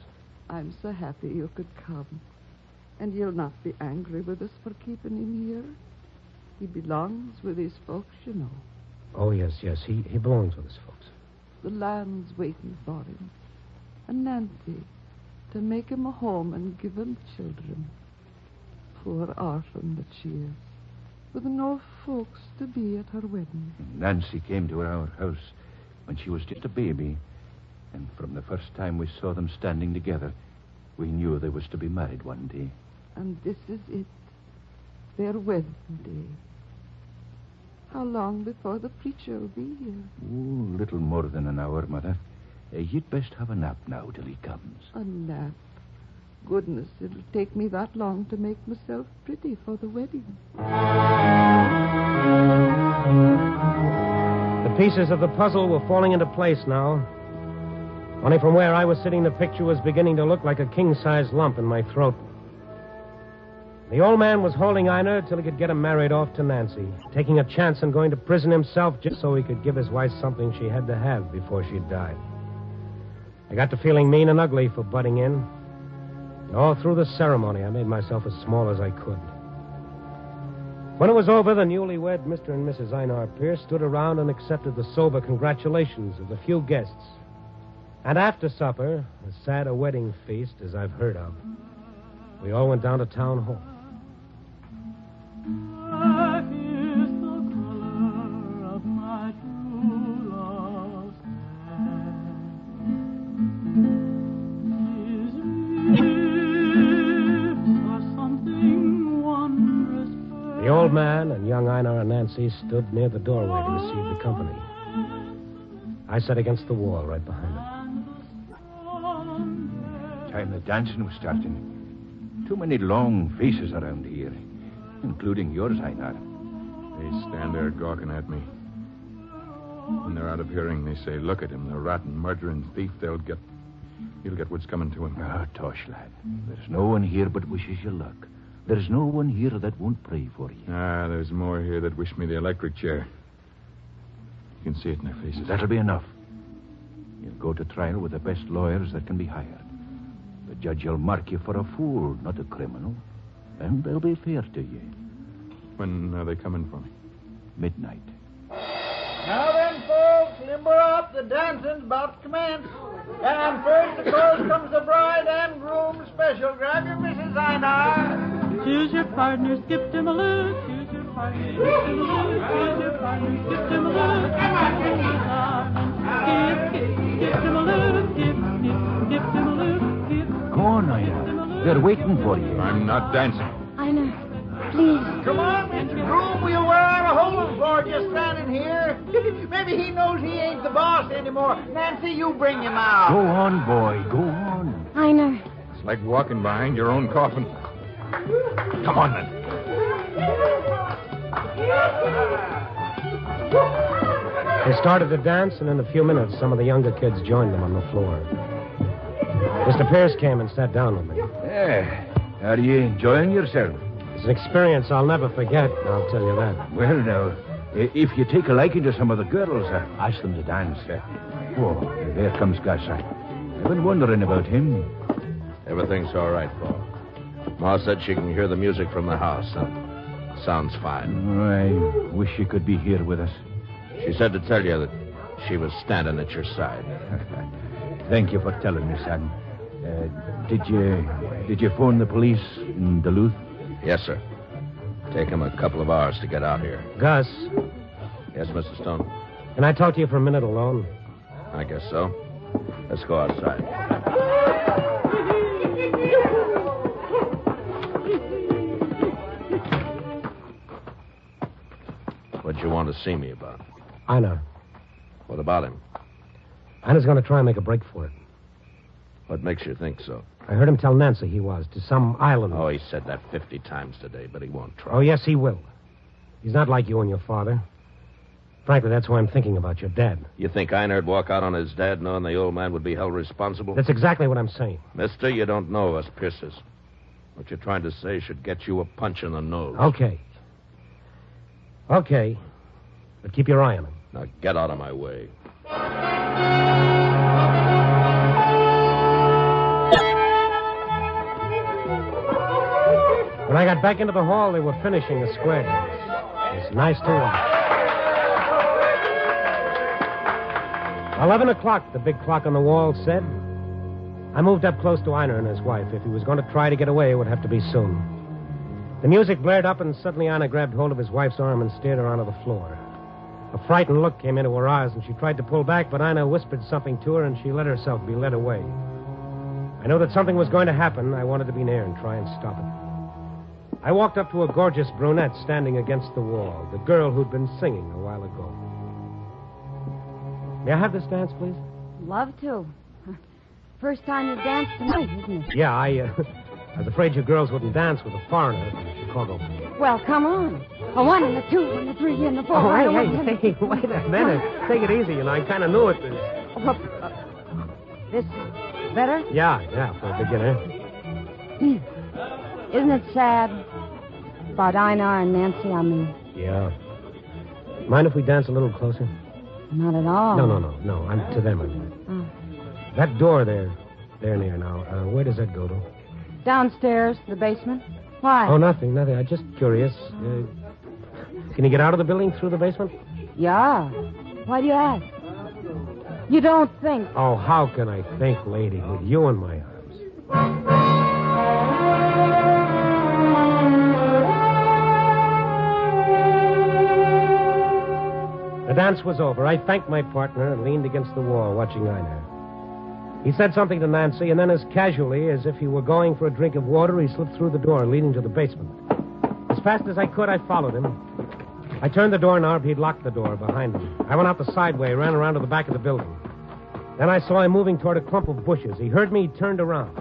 S4: I'm so happy you could come. And you'll not be angry with us for keeping him here. He belongs with his folks, you know.
S11: Oh, yes. He belongs with his folks.
S4: The land's waiting for him. And Nancy, to make him a home and give him children. Poor orphan that she is, with no folks to be at her wedding.
S1: Nancy came to our house when she was just a baby. And from the first time we saw them standing together, we knew they was to be married one day.
S4: And this is it, their wedding day. How long before the preacher will be here?
S1: Oh, little more than an hour, Mother. You'd best have a nap now till he comes.
S4: A nap? Goodness, it'll take me that long to make myself pretty for the wedding.
S11: The pieces of the puzzle were falling into place now. Only from where I was sitting, the picture was beginning to look like a king-size lump in my throat. The old man was holding Einar till he could get him married off to Nancy, taking a chance on going to prison himself just so he could give his wife something she had to have before she died. I got to feeling mean and ugly for butting in. And all through the ceremony, I made myself as small as I could. When it was over, the newlywed Mr. and Mrs. Einar Pierce stood around and accepted the sober congratulations of the few guests. And after supper, as sad a wedding feast as I've heard of, we all went down to town hall. The old man and young Einar and Nancy stood near the doorway to receive the company. I sat against the wall right behind them.
S1: Time the dancing was starting. Too many long faces around here, including yours, Einar.
S6: They stand there gawking at me. When they're out of hearing, they say, look at him, the rotten, murdering thief. He'll get what's coming to him.
S1: Ah, Tosh, lad. There's no one here but wishes you luck. There's no one here that won't pray for you.
S6: Ah, there's more here that wish me the electric chair. You can see it in their faces.
S1: That'll be enough. You'll go to trial with the best lawyers that can be hired. The judge will mark you for a fool, not a criminal. And they'll be fair to you.
S6: When are they coming for me?
S1: Midnight.
S7: Now then, folks, limber up. The dancing's about to commence. And first, of course, comes the bride and groom special. Grab your Mrs. Einar.
S8: Choose your partner, skip to Maloo. Choose your partner, skip to Maloo. Choose your partner, skip to Maloo. Skip to Maloo. Skip to Maloo.
S1: Go on, Einar. They're waiting for you.
S6: I'm not dancing.
S10: Einar, please.
S7: Come on, Mr. Groom. We'll wear out a hole for just standing here. Maybe he knows he ain't the boss anymore. Nancy, you bring him out.
S1: Go on, boy. Go on.
S10: Einar.
S6: It's like walking behind your own coffin. Come on, then.
S11: They started to dance, and in a few minutes, some of the younger kids joined them on the floor. Mr. Pierce came and sat down with me.
S1: Are you enjoying yourself?
S11: It's an experience I'll never forget, I'll tell you that.
S1: Well, now, if you take a liking to some of the girls, ask them to dance. Oh, there comes Gus. I've been wondering about him.
S9: Everything's all right, Paul. Ma said she can hear the music from the house. Sounds fine.
S1: I wish she could be here with us.
S9: She said to tell you that she was standing at your side.
S1: Thank you for telling me, son. Did you phone the police in Duluth?
S9: Yes, sir. Take him a couple of hours to get out here.
S11: Gus.
S9: Yes, Mr. Stone?
S11: Can I talk to you for a minute alone?
S9: I guess so. Let's go outside. What'd you want to see me about?
S11: Ina.
S9: What about him?
S11: Ina's going to try and make a break for it.
S9: What makes you think so?
S11: I heard him tell Nancy he was, to some island.
S9: Oh, he said that 50 times today, but he won't try.
S11: Oh, yes, he will. He's not like you and your father. Frankly, that's why I'm thinking about your dad.
S9: You think Einhard walk out on his dad knowing the old man would be held responsible?
S11: That's exactly what I'm saying.
S9: Mister, you don't know us Pierces. What you're trying to say should get you a punch in the nose.
S11: Okay. Okay. But keep your eye on him.
S9: Now get out of my way.
S11: When I got back into the hall, they were finishing the square dance. It was nice to watch. 11 o'clock, the big clock on the wall said. I moved up close to Einar and his wife. If he was going to try to get away, it would have to be soon. The music blared up, and suddenly Einar grabbed hold of his wife's arm and steered her onto the floor. A frightened look came into her eyes, and she tried to pull back, but Einar whispered something to her, and she let herself be led away. I knew that something was going to happen. I wanted to be near and try and stop it. I walked up to a gorgeous brunette standing against the wall, the girl who'd been singing a while ago. May I have this dance, please?
S2: Love to. First time you've danced tonight, isn't it?
S11: Yeah, I was afraid you girls wouldn't dance with a foreigner from Chicago.
S2: Well, come on. A 1 and a 2 and a 3 and a 4.
S11: Oh, hey, wait a minute. Take it easy, I kind of knew it.
S2: This better?
S11: Yeah, for a beginner.
S2: Isn't it sad? About Einar and Nancy, I mean.
S11: Yeah. Mind if we dance a little closer?
S2: Not at all.
S11: No. I'm to them. That door there, they're near now. Where does that go to?
S2: Downstairs, the basement. Why?
S11: Oh, nothing. I'm just curious. Can you get out of the building through the basement?
S2: Yeah. Why do you ask? You don't think.
S11: Oh, how can I think, lady, with you in my arms? The dance was over. I thanked my partner and leaned against the wall, watching Einar. He said something to Nancy, and then as casually as if he were going for a drink of water, he slipped through the door leading to the basement. As fast as I could, I followed him. I turned the doorknob. He'd locked the door behind him. I went out the sideway, ran around to the back of the building. Then I saw him moving toward a clump of bushes. He heard me, he turned around.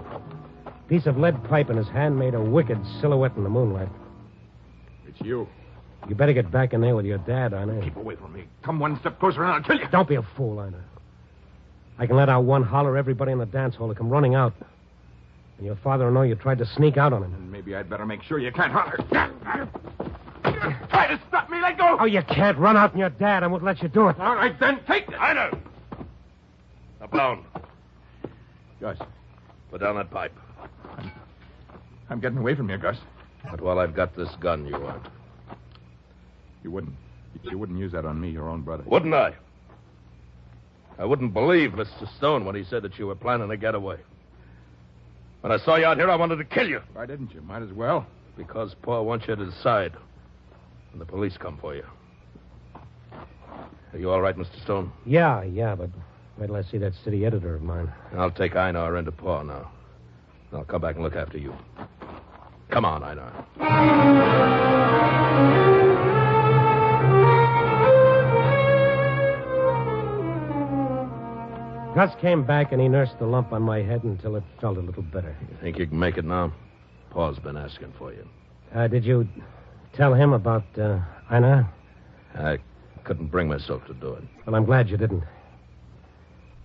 S11: A piece of lead pipe in his hand made a wicked silhouette in the moonlight.
S15: It's you.
S11: You better get back in there with your dad, Einar.
S15: Keep away from me. Come one step closer and I'll kill you.
S11: Don't be a fool, Einar. I can let out one holler, everybody in the dance hall will come running out. And your father will know you tried to sneak out on him.
S15: And maybe I'd better make sure you can't holler. Try to stop me. Let go.
S11: Oh, you can't run out on your dad. I won't let you do it.
S15: All right, then. Take this.
S9: Einar! Up down.
S15: Gus.
S9: Put down that pipe.
S15: I'm getting away from you, Gus.
S9: But while I've got this gun, you aren't.
S15: You wouldn't use that on me, your own brother.
S9: Wouldn't I? I wouldn't believe Mr. Stone when he said that you were planning to get away. When I saw you out here, I wanted to kill you.
S15: Why didn't you? Might as well.
S9: Because Paul wants you to decide when the police come for you. Are you all right, Mr. Stone?
S11: Yeah, but wait till I see that city editor of mine.
S9: I'll take Einar into Paul now. I'll come back and look after you. Come on, Einar.
S11: Gus came back and he nursed the lump on my head until it felt a little better.
S9: You think you can make it now? Paul's been asking for you.
S11: Did you tell him about Einar?
S9: I couldn't bring myself to do it.
S11: Well, I'm glad you didn't.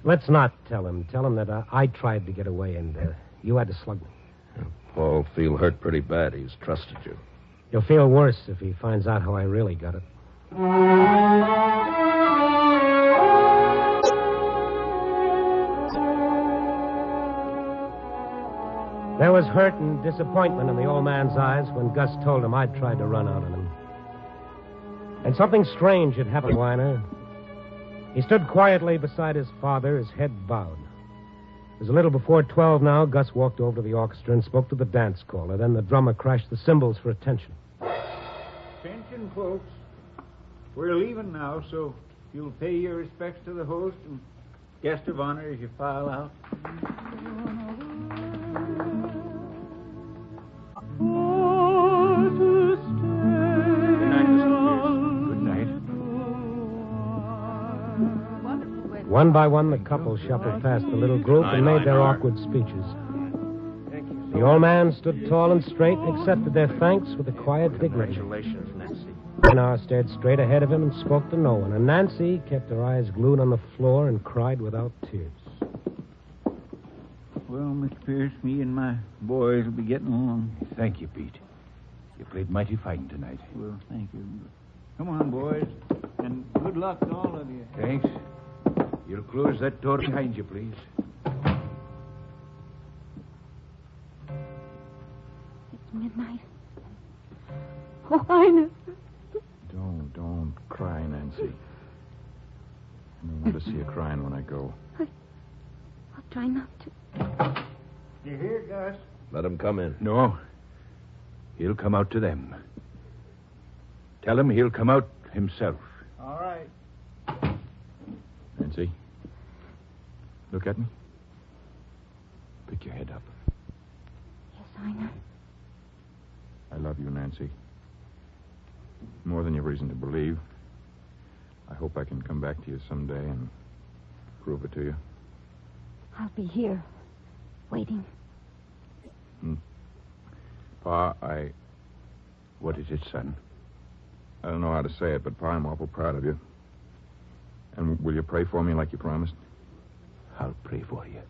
S11: Let's not tell him. Tell him that I tried to get away and you had to slug me.
S3: Paul'll feel hurt pretty bad. He's trusted you.
S11: He'll feel worse if he finds out how I really got it. There was hurt and disappointment in the old man's eyes when Gus told him I'd tried to run out on him. And something strange had happened, Weiner. He stood quietly beside his father, his head bowed. It was a little before 12 now. Gus walked over to the orchestra and spoke to the dance caller. Then the drummer crashed the cymbals for attention.
S26: Attention, folks. We're leaving now, so you'll pay your respects to the host and guest of honor as you file out.
S11: One by one, the couple shuffled past the little group and made their awkward speeches. The old man stood tall and straight and accepted their thanks with a quiet dignity.
S21: Congratulations, Nancy.
S11: Einar stared straight ahead of him and spoke to no one, and Nancy kept her eyes glued on the floor and cried without tears.
S26: Well, Mr. Pierce, me and my boys will be getting along.
S1: Thank you, Pete. You played mighty fine tonight.
S26: Well, thank you. Come on, boys, and good luck to all of you.
S1: Thanks. You'll close that door behind you, please.
S2: It's midnight. Oh, Ina.
S6: Don't cry, Nancy. I don't want to see you crying when I go.
S2: I'll try not to.
S26: You hear, Gus?
S3: Let him come in.
S1: No. He'll come out to them. Tell him he'll come out himself.
S26: All right.
S6: Nancy, look at me. Pick your head up.
S2: Yes, Ina.
S6: I love you, Nancy. More than you've reason to believe. I hope I can come back to you someday and prove it to you.
S2: I'll be here, waiting.
S6: Pa,
S1: What is it, son?
S6: I don't know how to say it, but Pa, I'm awful proud of you. And will you pray for me like you promised?
S1: I'll pray for you.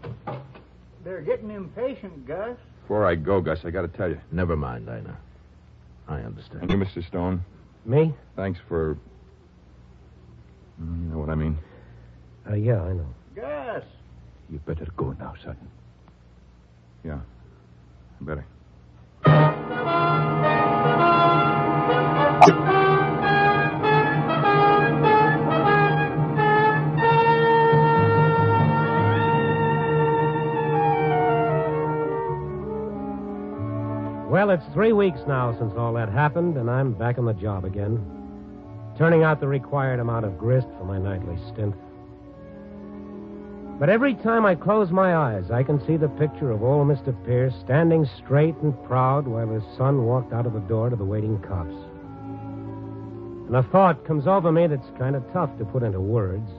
S26: They're getting impatient, Gus.
S6: Before I go, Gus, I got to tell you.
S3: Never mind, Ina. I understand.
S6: And you, Mr. Stone.
S11: Me?
S6: Thanks for... You know what I mean.
S11: Yeah, I know.
S26: Gus!
S1: You better go now, son.
S6: Yeah, I better.
S11: Well, it's 3 weeks now since all that happened, and I'm back on the job again, turning out the required amount of grist for my nightly stint. But every time I close my eyes, I can see the picture of old Mr. Pierce standing straight and proud while his son walked out of the door to the waiting cops. And a thought comes over me that's kind of tough to put into words.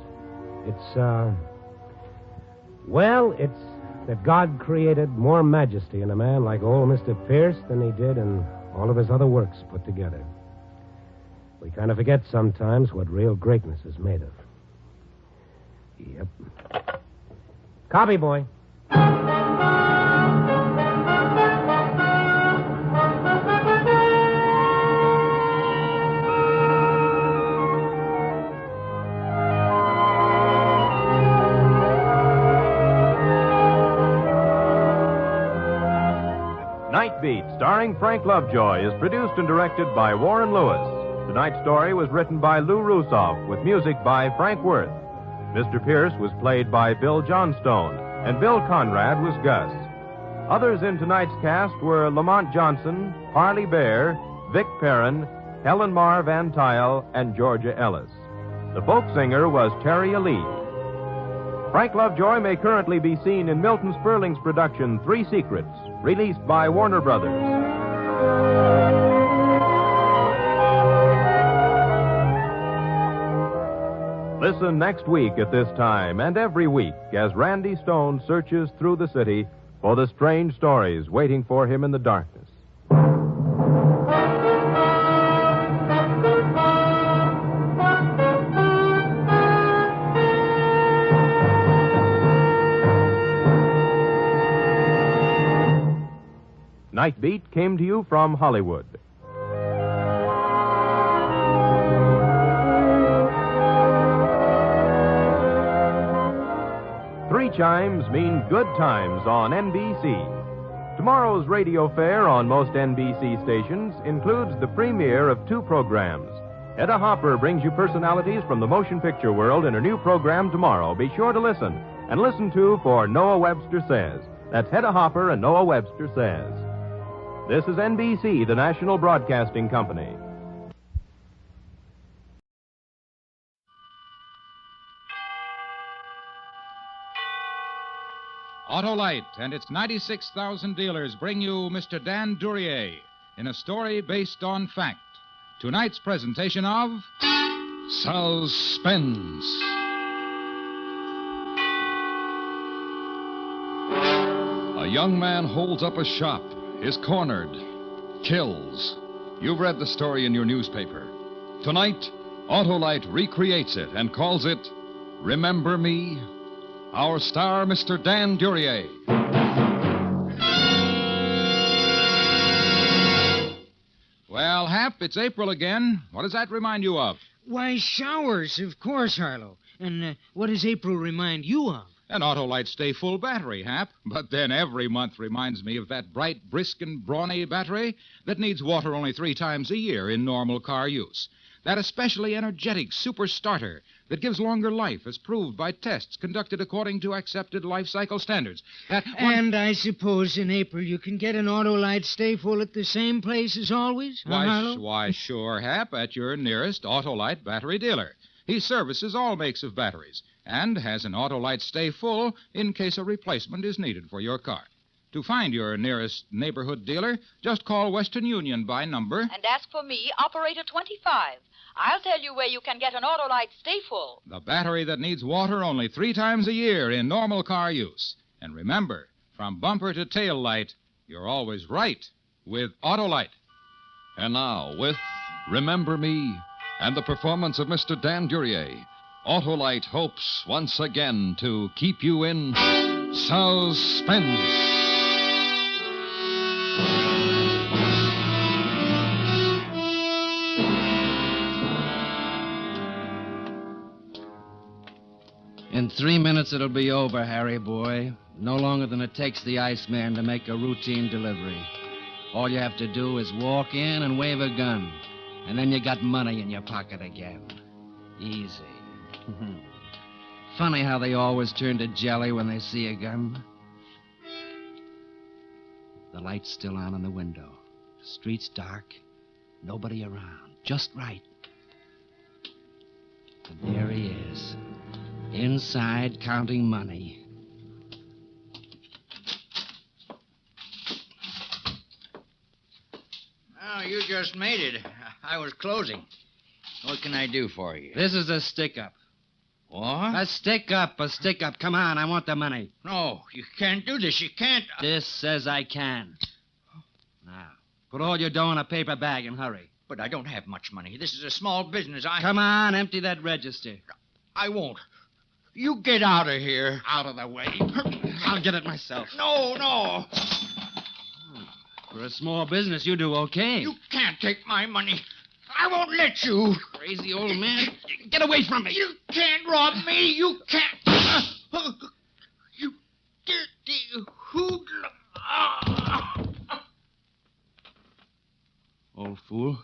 S11: It's that God created more majesty in a man like old Mr. Pierce than he did in all of his other works put together. We kind of forget sometimes what real greatness is made of. Yep. Copy, boy.
S12: Night Beat, starring Frank Lovejoy, is produced and directed by Warren Lewis. Tonight's story was written by Lou Rusoff, with music by Frank Worth. Mr. Pierce was played by Bill Johnstone, and Bill Conrad was Gus. Others in tonight's cast were Lamont Johnson, Harley Bear, Vic Perrin, Helen Mar Van Tile, and Georgia Ellis. The folk singer was Terry Ali. Frank Lovejoy may currently be seen in Milton Sperling's production, Three Secrets, released by Warner Brothers. Listen next week at this time and every week as Randy Stone searches through the city for the strange stories waiting for him in the darkness. Night Beat came to you from Hollywood. Three chimes mean good times on NBC. Tomorrow's radio fare on most NBC stations includes the premiere of two programs. Hedda Hopper brings you personalities from the motion picture world in her new program tomorrow. Be sure to listen. And listen, too, for Noah Webster Says. That's Hedda Hopper and Noah Webster Says. This is NBC, the national broadcasting company.
S5: Autolite and its 96,000 dealers bring you Mr. Dan Duryea in a story based on fact. Tonight's presentation of Suspense.
S14: A young man holds up a shop, is cornered, kills. You've read the story in your newspaper. Tonight, Autolite recreates it and calls it Remember Me. Our star, Mr. Dan Duryea.
S5: Well, Hap, it's April again. What does that remind you of?
S16: Why, showers, of course, Harlow. And what does April remind you of?
S5: An Autolite Stay Full battery, Hap. But then every month reminds me of that bright, brisk, and brawny battery that needs water only 3 times a year in normal car use. That especially energetic super starter that gives longer life as proved by tests conducted according to accepted life cycle standards.
S16: And I suppose in April you can get an Autolite Stay Full at the same place as always?
S5: Why, sure, Hap, at your nearest Autolite battery dealer. He services all makes of batteries and has an Autolite Stay Full in case a replacement is needed for your car. To find your nearest neighborhood dealer, just call Western Union by number.
S17: And ask for me, Operator 25. I'll tell you where you can get an Autolite Stay Full.
S5: The battery that needs water only 3 times a year in normal car use. And remember, from bumper to tail light, you're always right with Autolite.
S14: And now, with Remember Me and the performance of Mr. Dan Duryea, Autolite hopes once again to keep you in suspense.
S9: In 3 minutes, it'll be over, Harry boy. No longer than it takes the Iceman to make a routine delivery. All you have to do is walk in and wave a gun. And then you got money in your pocket again. Easy. Funny how they always turn to jelly when they see a gun. The light's still on in the window. The street's dark. Nobody around. Just right. And there he is. Inside, counting money.
S23: Oh, you just made it. I was closing. What can I do for you?
S9: This is a stick-up.
S23: What?
S9: A stick-up. Come on, I want the money.
S23: No, you can't do this. You can't.
S9: This says I can. Now, put all your dough in a paper bag and hurry.
S23: But I don't have much money. This is a small business.
S9: Come on, empty that register.
S23: I won't. You get out of here.
S9: Out of the way. I'll get it myself.
S23: No.
S9: For a small business, you do okay.
S23: You can't take my money. I won't let you.
S9: Crazy old man. Get away from me.
S23: You can't rob me. You can't. You dirty hoodlum.
S9: Old fool.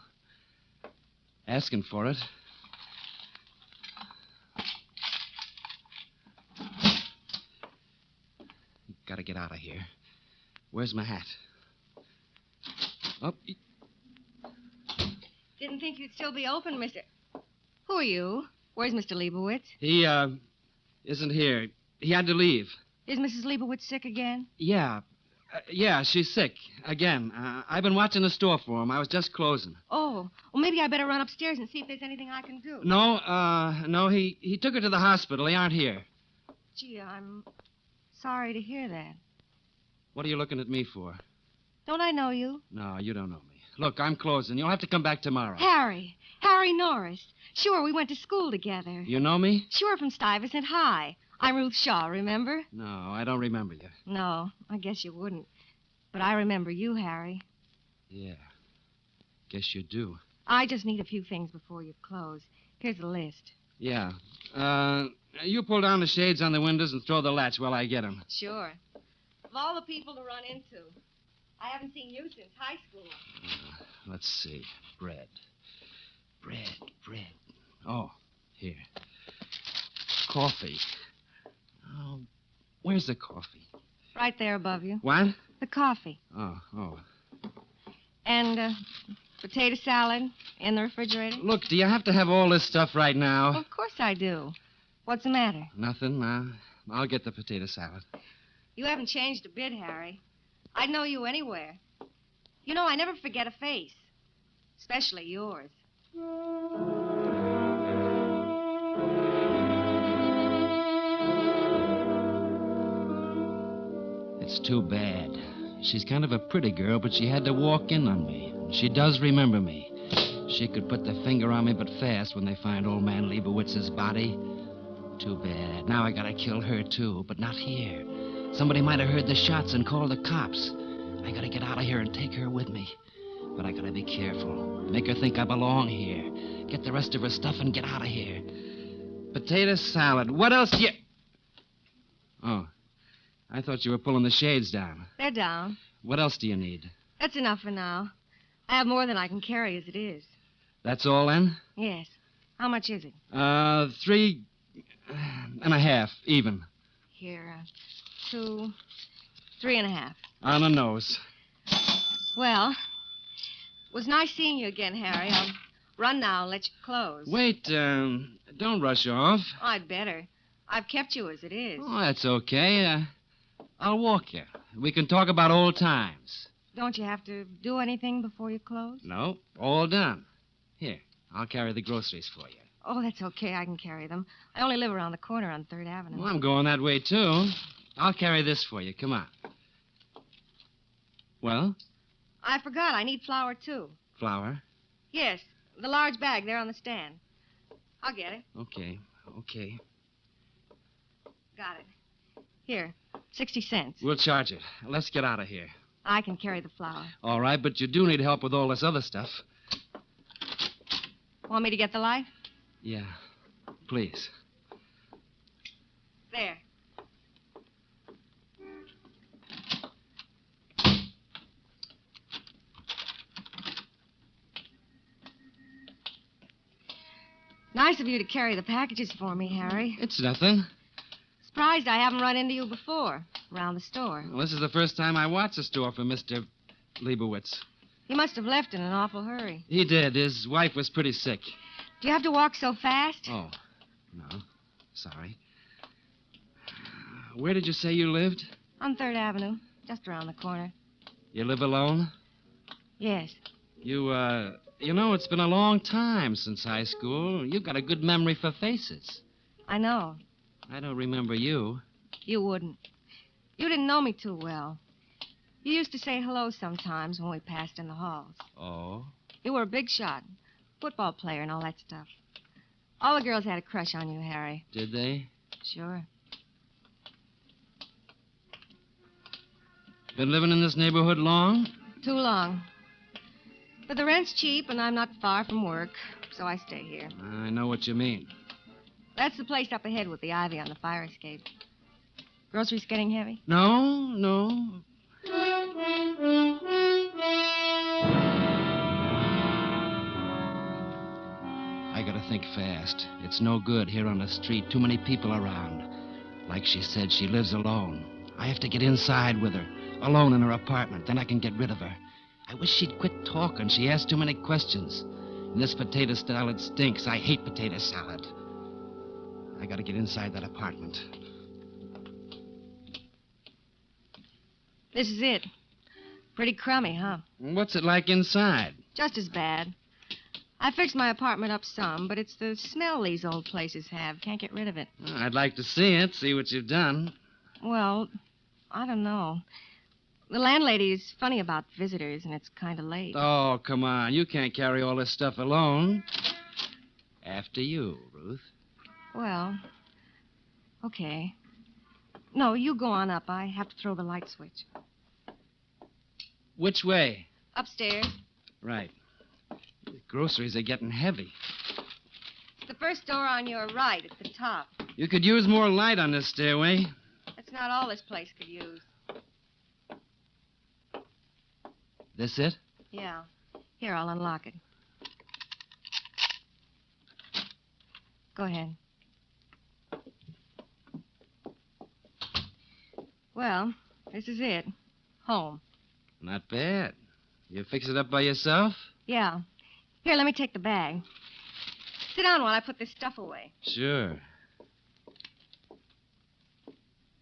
S9: Asking for it. Gotta get out of here. Where's my hat? Oh.
S25: Didn't think you'd still be open, Mr. Who are you? Where's Mr. Leibowitz?
S9: He, isn't here. He had to leave.
S25: Is Mrs. Leibowitz sick again?
S9: Yeah. Yeah, she's sick. Again. I've been watching the store for him. I was just closing.
S25: Oh. Well, maybe I better run upstairs and see if there's anything I can do.
S9: No, he took her to the hospital. They aren't here.
S25: Gee, I'm sorry to hear that.
S9: What are you looking at me for?
S25: Don't I know you?
S9: No, you don't know me. Look, I'm closing. You'll have to come back tomorrow.
S25: Harry Norris. Sure, we went to school together.
S9: You know me?
S25: Sure, from Stuyvesant High. I'm Ruth Shaw, remember?
S9: No, I don't remember you.
S25: No, I guess you wouldn't.
S2: But I remember you, Harry.
S3: Yeah. Guess you do.
S2: I just need a few things before you close. Here's the list.
S13: Yeah. You pull down the shades on the windows and throw the latch while I get 'em.
S2: Sure. Of all the people to run into, I haven't seen you since high school.
S13: Let's see. Bread. Oh, here. Coffee. Oh, where's the coffee?
S2: Right there above you.
S13: What?
S2: The coffee.
S13: Oh.
S2: And potato salad in the refrigerator.
S13: Look, do you have to have all this stuff right now?
S2: Well, of course I do. What's the matter?
S13: Nothing. I'll get the potato salad.
S2: You haven't changed a bit, Harry. I'd know you anywhere. You know, I never forget a face. Especially yours.
S13: It's too bad. She's kind of a pretty girl, but she had to walk in on me. She does remember me. She could put the finger on me, but fast when they find old man Leibowitz's body. Too bad. Now I gotta kill her, too, but not here. Somebody might have heard the shots and called the cops. I gotta get out of here and take her with me. But I gotta be careful. Make her think I belong here. Get the rest of her stuff and get out of here. Potato salad. What else do you... Oh, I thought you were pulling the shades down.
S2: They're down.
S13: What else do you need?
S2: That's enough for now. I have more than I can carry as it is.
S13: That's all, then?
S2: Yes. How much is it?
S13: 3.5, even.
S2: Here, 2, 3.5.
S13: On the nose.
S2: Well, it was nice seeing you again, Harry. I'll run now and let you close.
S13: Wait, don't rush off.
S2: Oh, I'd better. I've kept you as it is.
S13: Oh, that's okay. I'll walk you. We can talk about old times.
S2: Don't you have to do anything before you close?
S13: No, all done. Here, I'll carry the groceries for you.
S2: Oh, that's okay. I can carry them. I only live around the corner on 3rd Avenue.
S13: Well, I'm going that way, too. I'll carry this for you. Come on. Well?
S2: I forgot. I need flour, too.
S13: Flour?
S2: Yes, the large bag there on the stand. I'll get it.
S13: Okay.
S2: Got it. Here, 60 cents.
S13: We'll charge it. Let's get out of here.
S2: I can carry the flour.
S13: All right, but you do need help with all this other stuff.
S2: Want me to get the light?
S13: Yeah, please.
S2: There. Nice of you to carry the packages for me, Harry.
S13: It's nothing.
S2: Surprised I haven't run into you before, around the store.
S13: Well, this is the first time I watched the store for Mr. Leibowitz.
S2: He must have left in an awful hurry.
S13: He did. His wife was pretty sick.
S2: Do you have to walk so fast?
S13: Oh, no. Sorry. Where did you say you lived?
S2: On 3rd Avenue, just around the corner.
S13: You live alone?
S2: Yes.
S13: You know, it's been a long time since high school. You've got a good memory for faces.
S2: I know.
S13: I don't remember you.
S2: You wouldn't. You didn't know me too well. You used to say hello sometimes when we passed in the halls.
S13: Oh?
S2: You were a big shot, football player and all that stuff. All the girls had a crush on you, Harry.
S13: Did they?
S2: Sure.
S13: Been living in this neighborhood long?
S2: Too long. But the rent's cheap and I'm not far from work, so I stay here.
S13: I know what you mean.
S2: That's the place up ahead with the ivy on the fire escape. Groceries getting heavy?
S13: No. I gotta think fast. It's no good here on the street. Too many people around. Like she said, she lives alone. I have to get inside with her, alone in her apartment. Then I can get rid of her. I wish she'd quit talking. She asks too many questions. And this potato salad stinks. I hate potato salad. I gotta get inside that apartment.
S2: This is it. Pretty crummy, huh?
S13: What's it like inside?
S2: Just as bad. I fixed my apartment up some, but it's the smell these old places have. Can't get rid of it.
S13: I'd like to see it, see what you've done.
S2: Well, I don't know. The landlady is funny about visitors, and it's kind of late.
S13: Oh, come on. You can't carry all this stuff alone. After you, Ruth.
S2: Well, okay. No, you go on up. I have to throw the light switch.
S13: Which way?
S2: Upstairs.
S13: Right. The groceries are getting heavy.
S2: The first door on your right at the top.
S13: You could use more light on this stairway.
S2: That's not all this place could use.
S13: This it?
S2: Yeah. Here, I'll unlock it. Go ahead. Well, this is it. Home.
S13: Not bad. You fix it up by yourself?
S2: Yeah. Here, let me take the bag. Sit down while I put this stuff away.
S13: Sure.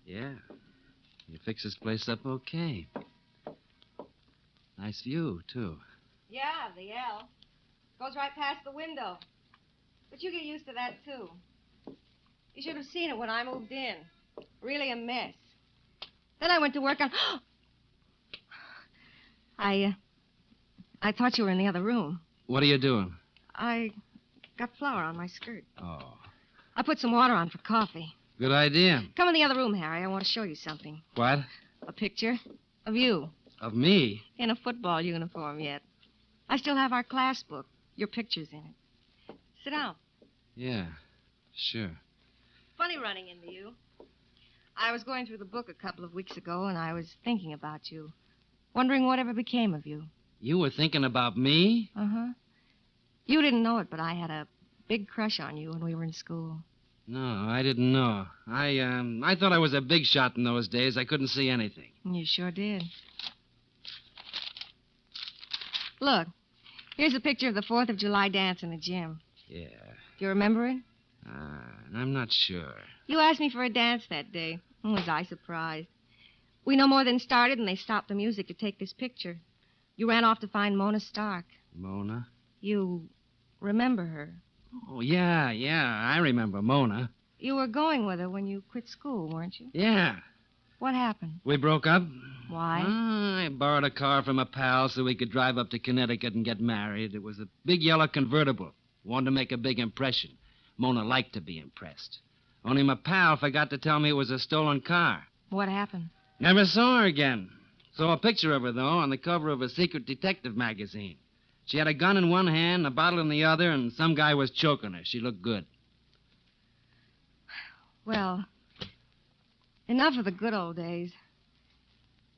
S13: Yeah. You fix this place up okay. Nice view, too.
S2: Yeah, the L. Goes right past the window. But you get used to that, too. You should have seen it when I moved in. Really a mess. Then I went to work on... I thought you were in the other room.
S13: What are you doing?
S2: I got flour on my skirt.
S13: Oh.
S2: I put some water on for coffee.
S13: Good idea.
S2: Come in the other room, Harry. I want to show you something.
S13: What?
S2: A picture of you.
S13: Of me?
S2: In a football uniform yet. I still have our class book. Your picture's in it. Sit down.
S13: Yeah, sure.
S2: Funny running into you. I was going through the book a couple of weeks ago, and I was thinking about you. Wondering whatever became of you.
S13: You were thinking about me?
S2: Uh-huh. You didn't know it, but I had a big crush on you when we were in school.
S13: No, I didn't know. I thought I was a big shot in those days. I couldn't see anything.
S2: You sure did. Look, here's a picture of the 4th of July dance in the gym.
S13: Yeah.
S2: Do you remember it?
S13: I'm not sure.
S2: You asked me for a dance that day. Was I surprised? We no more than started, and they stopped the music to take this picture. You ran off to find Mona Stark.
S13: Mona?
S2: You remember her?
S13: Oh, yeah, I remember Mona.
S2: You were going with her when you quit school, weren't you?
S13: Yeah.
S2: What happened?
S13: We broke up.
S2: Why?
S13: I borrowed a car from a pal so we could drive up to Connecticut and get married. It was a big yellow convertible. Wanted to make a big impression. Mona liked to be impressed. Only my pal forgot to tell me it was a stolen car.
S2: What happened?
S13: Never saw her again. Saw a picture of her, though, on the cover of a secret detective magazine. She had a gun in one hand, a bottle in the other, and some guy was choking her. She looked good.
S2: Well, enough of the good old days.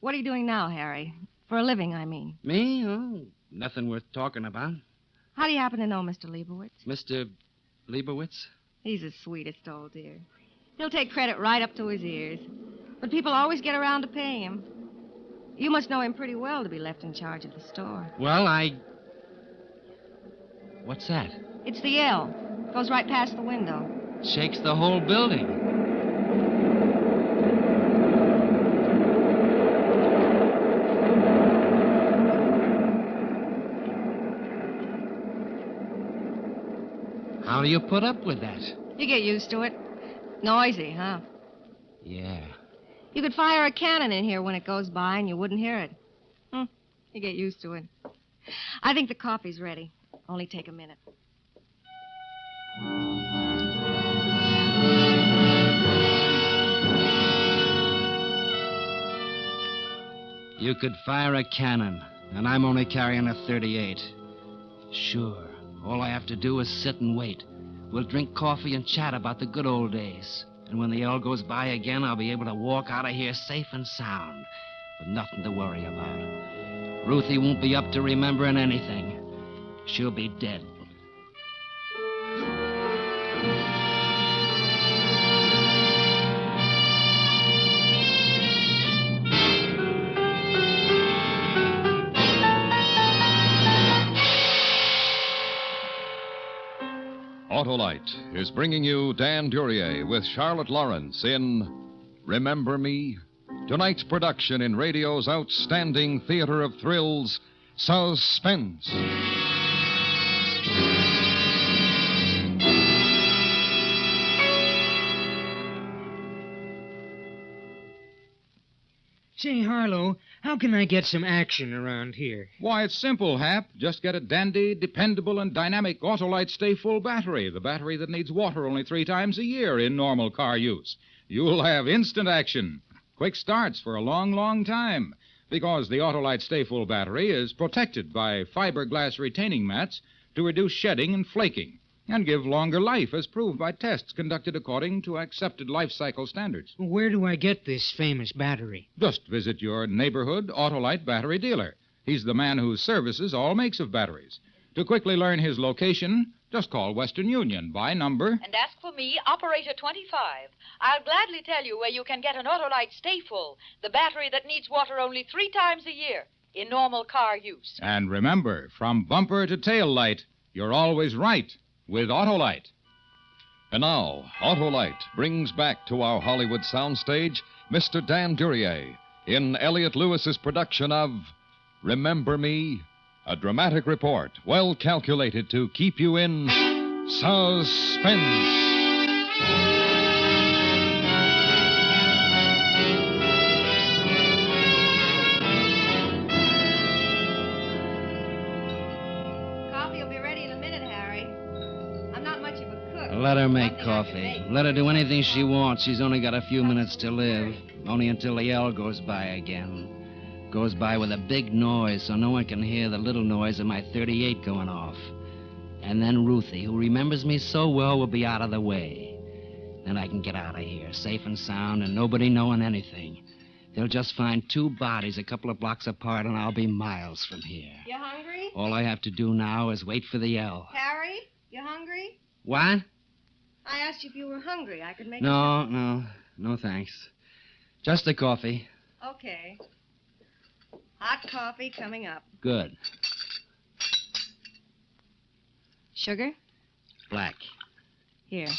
S2: What are you doing now, Harry? For a living, I mean.
S13: Me? Oh, nothing worth talking about.
S2: How do you happen to know Mr. Leibowitz?
S13: Mr. Leibowitz?
S2: He's the sweetest old dear. He'll take credit right up to his ears. But people always get around to paying him. You must know him pretty well to be left in charge of the store.
S13: Well, What's that?
S2: It's the L. Goes right past the window.
S13: Shakes the whole building. How do you put up with that?
S2: You get used to it. Noisy, huh?
S13: Yeah.
S2: You could fire a cannon in here when it goes by and you wouldn't hear it. You get used to it. I think the coffee's ready. Only take a minute.
S13: You could fire a cannon, and I'm only carrying a .38. Sure. All I have to do is sit and wait. We'll drink coffee and chat about the good old days. And when the L goes by again, I'll be able to walk out of here safe and sound, with nothing to worry about. Ruthie won't be up to remembering anything. She'll be dead.
S14: Autolite is bringing you Dan Duryea with Charlotte Lawrence in Remember Me? Tonight's production in radio's outstanding theater of thrills, Suspense.
S16: Say, Harlow, how can I get some action around here?
S5: Why, it's simple, Hap. Just get a dandy, dependable, and dynamic Autolite Stay Full battery. The battery that needs water only 3 times a year in normal car use. You'll have instant action. Quick starts for a long, long time. because the Autolite Stay Full battery is protected by fiberglass retaining mats to reduce shedding and flaking and give longer life, as proved by tests conducted according to accepted life cycle standards.
S16: Where do I get this famous battery?
S5: Just visit your neighborhood Autolite battery dealer. He's the man who services all makes of batteries. To quickly learn his location, just call Western Union by number.
S17: And ask for me, Operator 25. I'll gladly tell you where you can get an Autolite Stay Full, the battery that needs water only 3 times a year in normal car use.
S5: And remember, from bumper to tail light, you're always right with Autolite.
S14: And now, Autolite brings back to our Hollywood soundstage Mr. Dan Duryea in Elliot Lewis's production of Remember Me, a dramatic report well calculated to keep you in suspense.
S2: Coffee will be ready in a minute, Harry. I'm not much of a cook.
S13: Let her make
S2: One thing I can
S13: coffee.
S2: make.
S13: Let her do anything she wants. She's only got a few minutes to live. Only until the L goes by again. Goes by with a big noise so no one can hear the little noise of my 38 going off. And then Ruthie, who remembers me so well, will be out of the way. Then I can get out of here, safe and sound, and nobody knowing anything. They'll just find 2 bodies a couple of blocks apart, and I'll be miles from here.
S2: You hungry?
S13: All I have to do now is wait for the L.
S2: Harry, you hungry?
S13: What?
S2: I asked you if you were hungry. I could make
S13: No, thanks. Just the coffee.
S2: Okay. Hot coffee coming up.
S13: Good.
S2: Sugar?
S13: Black.
S2: Here. It's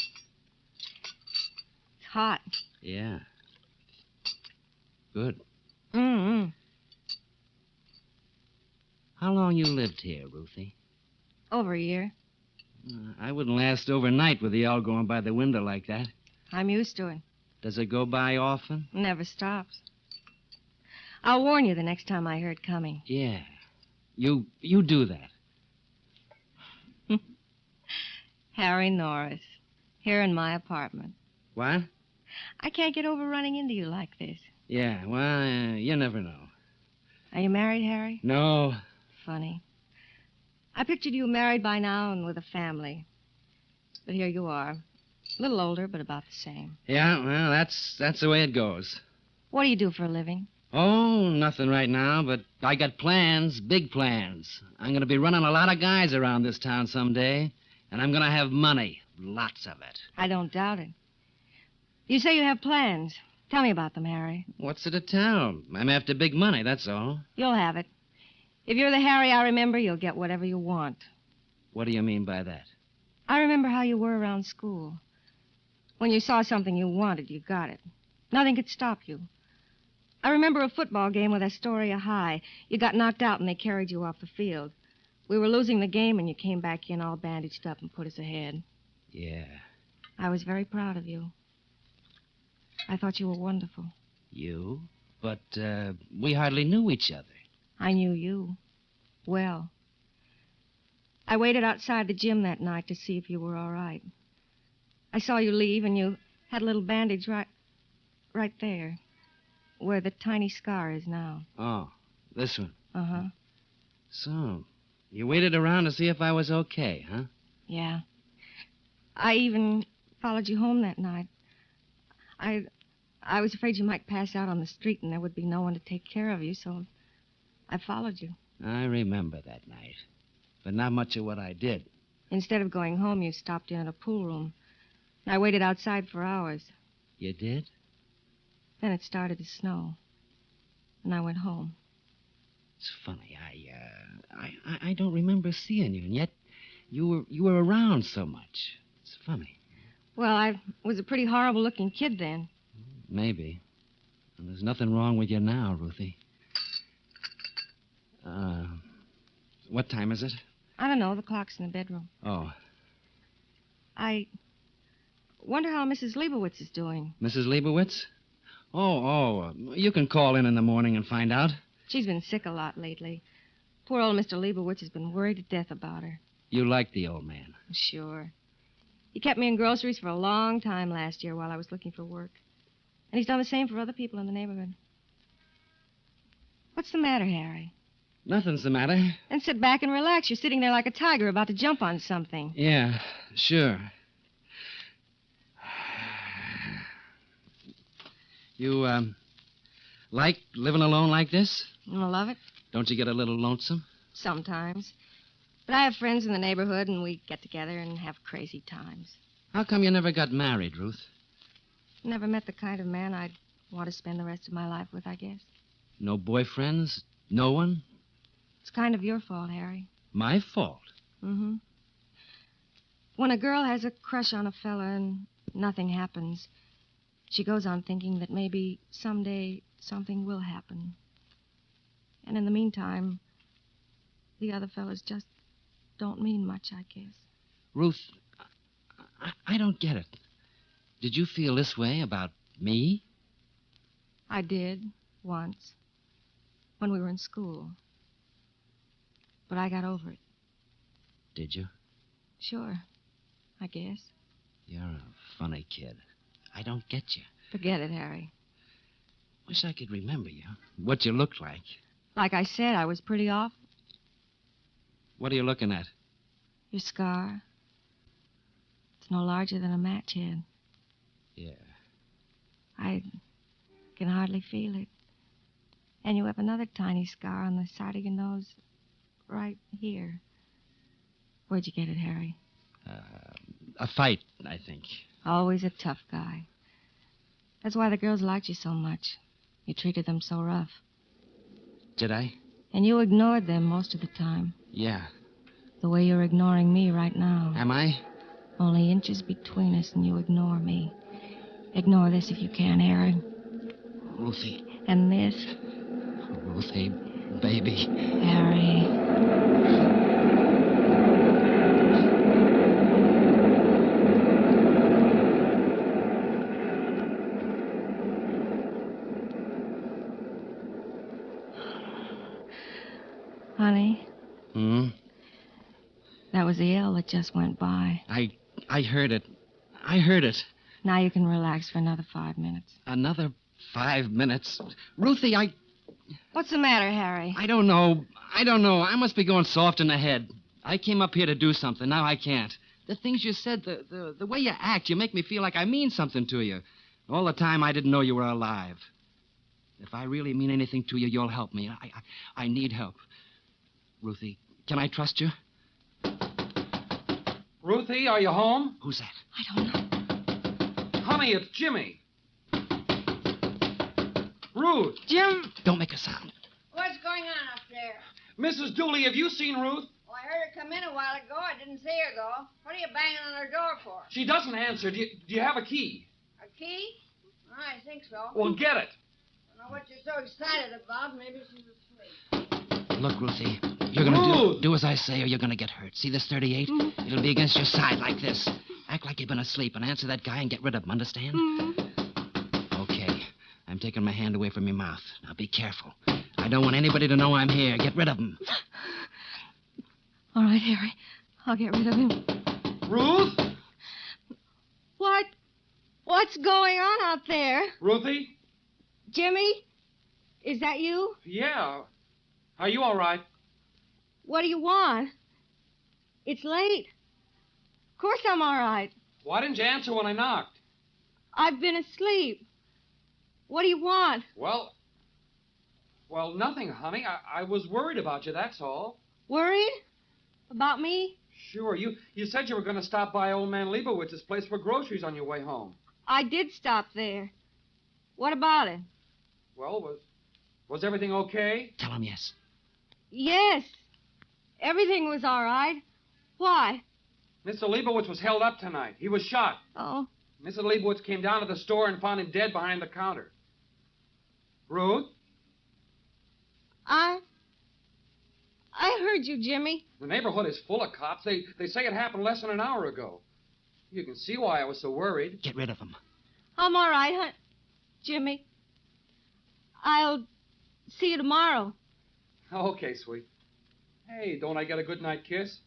S2: hot.
S13: Yeah. Good.
S2: Mm-hmm.
S13: How long you lived here, Ruthie?
S2: Over a year.
S13: I wouldn't last overnight with the L going by the window like that.
S2: I'm used to it.
S13: Does it go by often?
S2: Never stops. I'll warn you the next time I hear it coming.
S13: Yeah. You do that.
S2: Harry Norris, here in my apartment.
S13: What?
S2: I can't get over running into you like this.
S13: Yeah, well, you never know.
S2: Are you married, Harry?
S13: No.
S2: Funny. I pictured you married by now and with a family. But here you are. A little older, but about the same.
S13: Yeah, well, that's the way it goes.
S2: What do you do for a living?
S13: Oh, nothing right now, but I got plans, big plans. I'm going to be running a lot of guys around this town someday, and I'm going to have money, lots of it.
S2: I don't doubt it. You say you have plans. Tell me about them, Harry.
S13: What's it to tell? I'm after big money, that's all.
S2: You'll have it. If you're the Harry I remember, you'll get whatever you want.
S13: What do you mean by that?
S2: I remember how you were around school. When you saw something you wanted, you got it. Nothing could stop you. I remember a football game with Astoria High. You got knocked out and they carried you off the field. We were losing the game and you came back in all bandaged up and put us ahead.
S13: Yeah.
S2: I was very proud of you. I thought you were wonderful.
S13: You? But we hardly knew each other.
S2: I knew you. Well. I waited outside the gym that night to see if you were all right. I saw you leave and you had a little bandage right there. Where the tiny scar is now.
S13: Oh, this one.
S2: Uh-huh.
S13: So, you waited around to see if I was okay, huh?
S2: Yeah. I even followed you home that night. I was afraid you might pass out on the street and there would be no one to take care of you, so I followed you.
S13: I remember that night. But not much of what I did.
S2: Instead of going home, you stopped in at a pool room. I waited outside for hours.
S13: You did?
S2: Then it started to snow. And I went home.
S13: It's funny. I don't remember seeing you, and yet you were around so much. It's funny.
S2: Well, I was a pretty horrible-looking kid then.
S13: Maybe. And there's nothing wrong with you now, Ruthie. What time is it?
S2: I don't know. The clock's in the bedroom.
S13: Oh.
S2: I wonder how Mrs. Leibowitz is doing.
S13: Mrs. Leibowitz? You can call in the morning and find out.
S2: She's been sick a lot lately. Poor old Mr. Leibowitz has been worried to death about her.
S13: You like the old man?
S2: Sure. He kept me in groceries for a long time last year while I was looking for work. And he's done the same for other people in the neighborhood. What's the matter, Harry?
S13: Nothing's the matter.
S2: Then sit back and relax. You're sitting there like a tiger about to jump on something.
S13: Yeah, sure. You, like living alone like this?
S2: I love it.
S13: Don't you get a little lonesome?
S2: Sometimes. But I have friends in the neighborhood, and we get together and have crazy times.
S13: How come you never got married, Ruth?
S2: Never met the kind of man I'd want to spend the rest of my life with, I guess.
S13: No boyfriends? No one?
S2: It's kind of your fault, Harry.
S13: My fault?
S2: Mm-hmm. When a girl has a crush on a fella and nothing happens, she goes on thinking that maybe someday something will happen. And in the meantime, the other fellas just don't mean much, I guess.
S13: Ruth, I don't get it. Did you feel this way about me?
S2: I did, once, when we were in school. But I got over it.
S13: Did you?
S2: Sure, I guess.
S13: You're a funny kid. I don't get you.
S2: Forget it, Harry.
S13: Wish I could remember you. What you looked like.
S2: Like I said, I was pretty off.
S13: What are you looking at?
S2: Your scar. It's no larger than a match head.
S13: Yeah.
S2: I can hardly feel it. And you have another tiny scar on the side of your nose right here. Where'd you get it, Harry?
S13: A fight, I think.
S2: Always a tough guy. That's why the girls liked you so much. You treated them so rough.
S13: Did I?
S2: And you ignored them most of the time.
S13: Yeah.
S2: The way you're ignoring me right now.
S13: Am I?
S2: Only inches between us and you ignore me. Ignore this if you can, Harry.
S13: Ruthie.
S2: And this.
S13: Ruthie, baby.
S2: Harry. Honey.
S13: Hmm?
S2: That was the L that just went by.
S13: I heard it. I heard it.
S2: Now you can relax for another 5 minutes.
S13: Another 5 minutes? Ruthie,
S2: What's the matter, Harry?
S13: I don't know. I must be going soft in the head. I came up here to do something. Now I can't. The things you said, the way you act, you make me feel like I mean something to you. All the time I didn't know you were alive. If I really mean anything to you, you'll help me. I need help. Ruthie, can I trust you?
S4: Ruthie, are you home?
S13: Who's that?
S2: I don't know.
S4: Honey, it's Jimmy. Ruth.
S2: Jim.
S13: Don't make a sound.
S18: What's going on up there?
S4: Mrs. Dooley, have you seen Ruth?
S18: Oh, I heard her come in a while ago. I didn't see her, though. What are you banging on her door for?
S4: She doesn't answer. Do you have a key?
S18: A key? I think so.
S4: Well, get it.
S18: I don't know what you're so excited about. Maybe she's asleep.
S13: Look, Ruthie, you're going to do as I say or you're going to get hurt. See this 38?
S2: Mm-hmm.
S13: It'll be against your side like this. Act like you've been asleep and answer that guy and get rid of him, understand?
S2: Mm-hmm.
S13: Okay. I'm taking my hand away from your mouth. Now be careful. I don't want anybody to know I'm here. Get rid of him.
S2: All right, Harry. I'll get rid of him.
S4: Ruth?
S2: What? What's going on out there?
S4: Ruthie?
S2: Jimmy? Is that you?
S4: Yeah. Are you all right?
S2: What do you want? It's late. Of course I'm all right.
S4: Why didn't you answer when I knocked?
S2: I've been asleep. What do you want?
S4: Well, nothing, honey. I was worried about you, that's all.
S2: Worried? About me?
S4: Sure. You said you were going to stop by old man Leibowitz's place for groceries on your way home.
S2: I did stop there. What about it?
S4: Well, was everything okay?
S13: Tell him yes.
S2: Yes. Everything was all right. Why?
S4: Mr. Leibowitz was held up tonight. He was shot.
S2: Oh.
S4: Mr. Leibowitz came down to the store and found him dead behind the counter. Ruth?
S2: I heard you, Jimmy.
S4: The neighborhood is full of cops. They say it happened less than an hour ago. You can see why I was so worried.
S13: Get rid of him.
S2: I'm all right, huh? Jimmy. I'll see you tomorrow.
S4: Okay, sweet. Hey, don't I get a good night kiss?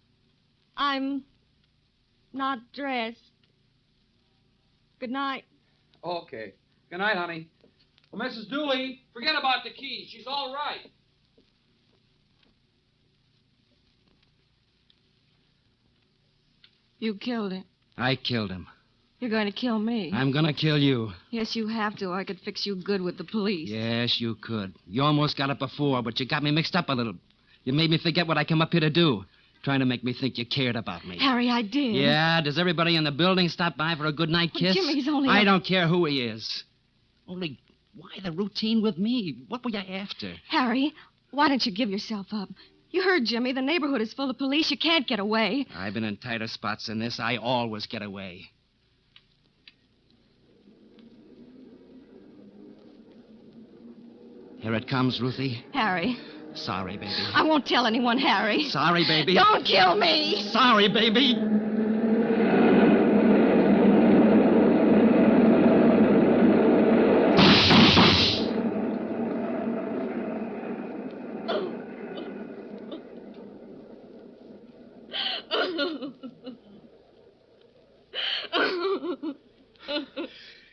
S2: I'm not dressed. Good night.
S4: Okay. Good night, honey. Well, Mrs. Dooley, forget about the key. She's all right.
S2: You killed him.
S13: I killed him.
S2: You're going to kill me.
S13: I'm going to kill you.
S2: Yes, you have to. I could fix you good with the police.
S13: Yes, you could. You almost got it before, but you got me mixed up a little. You made me forget what I come up here to do. Trying to make me think you cared about me.
S2: Harry, I did.
S13: Yeah? Does everybody in the building stop by for a good night kiss?
S2: Jimmy's only...
S13: I don't care who he is. Only, why the routine with me? What were you after?
S2: Harry, why don't you give yourself up? You heard Jimmy. The neighborhood is full of police. You can't get away.
S13: I've been in tighter spots than this. I always get away. Here it comes, Ruthie.
S2: Harry.
S13: Sorry, baby.
S2: I won't tell anyone, Harry.
S13: Sorry, baby.
S2: Don't kill me.
S13: Sorry, baby.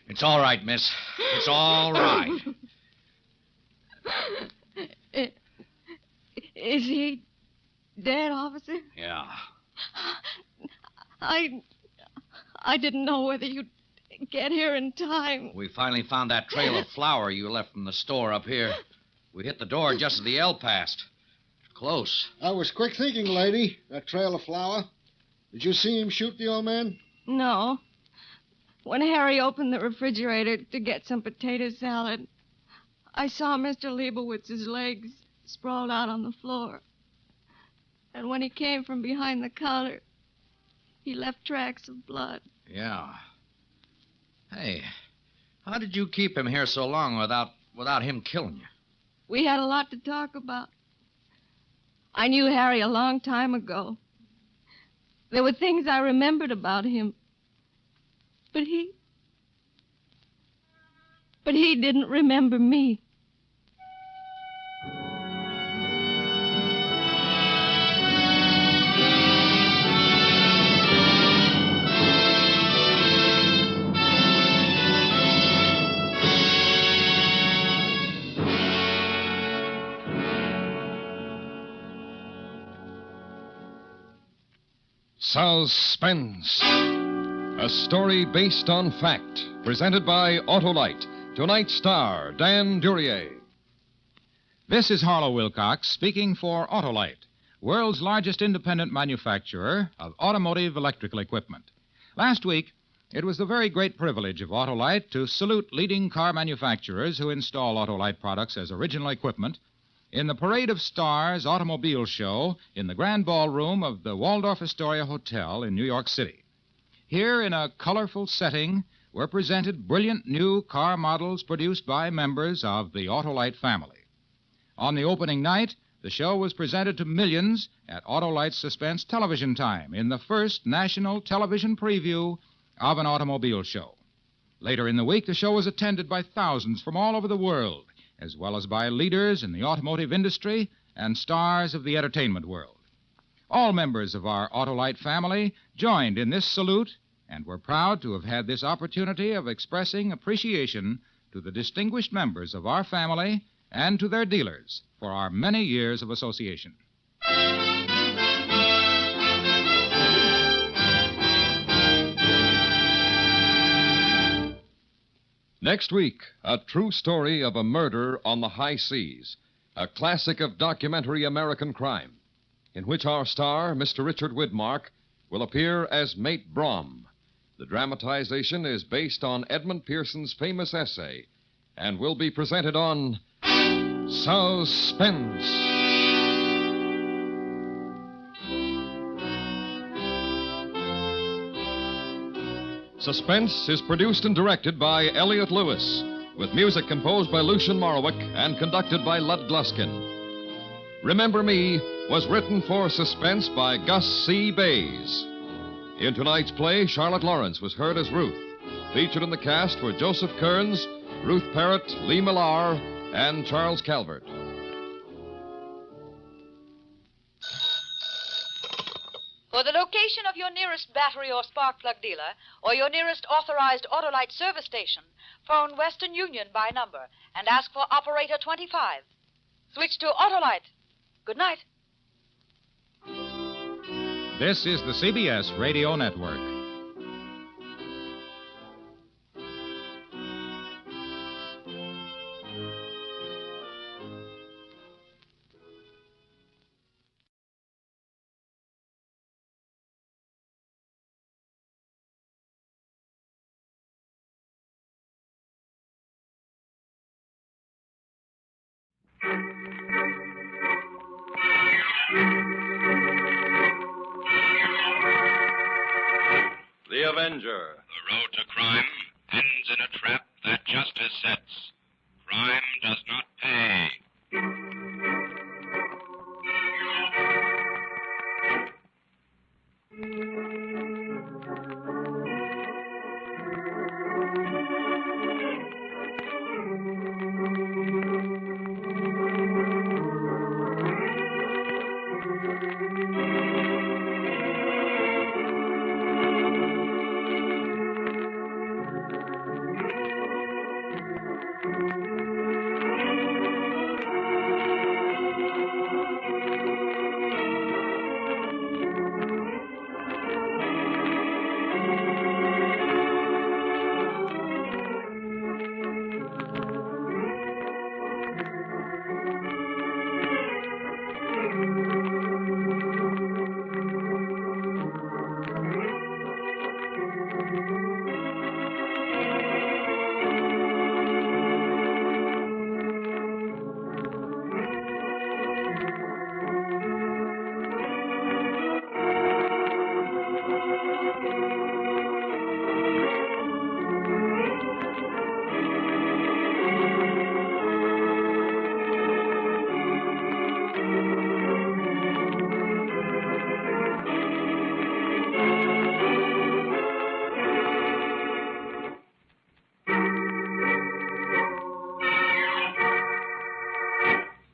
S23: It's all right, miss. It's all right.
S2: Is he dead, officer?
S23: Yeah.
S2: I didn't know whether you'd get here in time.
S23: We finally found that trail of flour you left from the store up here. We hit the door just as the L passed. Close.
S7: I was quick thinking, lady. That trail of flour. Did you see him shoot the old man?
S2: No. When Harry opened the refrigerator to get some potato salad, I saw Mr. Leibowitz's legs sprawled out on the floor. And when he came from behind the counter, he left tracks of blood.
S23: Yeah. Hey, how did you keep him here so long without him killing you?
S2: We had a lot to talk about. I knew Harry a long time ago. There were things I remembered about him. But he didn't remember me.
S14: Suspense. A story based on fact, presented by Autolite. Tonight's star, Dan Duryea.
S5: This is Harlow Wilcox speaking for Autolite, world's largest independent manufacturer of automotive electrical equipment. Last week, it was the very great privilege of Autolite to salute leading car manufacturers who install Autolite products as original equipment in the Parade of Stars automobile show in the grand ballroom of the Waldorf Astoria Hotel in New York City. Here, in a colorful setting, were presented brilliant new car models produced by members of the Autolite family. On the opening night, the show was presented to millions at Autolite's Suspense Television Time in the first national television preview of an automobile show. Later in the week, the show was attended by thousands from all over the world, as well as by leaders in the automotive industry and stars of the entertainment world. All members of our Autolite family joined in this salute and were proud to have had this opportunity of expressing appreciation to the distinguished members of our family and to their dealers for our many years of association.
S14: Next week, a true story of a murder on the high seas, a classic of documentary American crime, in which our star, Mr. Richard Widmark, will appear as Mate Brom. The dramatization is based on Edmund Pearson's famous essay and will be presented on Suspense. Suspense is produced and directed by Elliott Lewis, with music composed by Lucien Morawick and conducted by Lud Gluskin. Remember Me was written for Suspense by Gus C. Bays. In tonight's play, Charlotte Lawrence was heard as Ruth. Featured in the cast were Joseph Kearns, Ruth Parrott, Lee Millar, and Charles Calvert.
S17: For the location of your nearest battery or spark plug dealer or your nearest authorized Autolite service station, phone Western Union by number and ask for operator 25. Switch to Autolite. Good night.
S5: This is the CBS Radio Network.
S8: The Avenger. The road to crime ends in a trap that justice sets. Crime does not pay.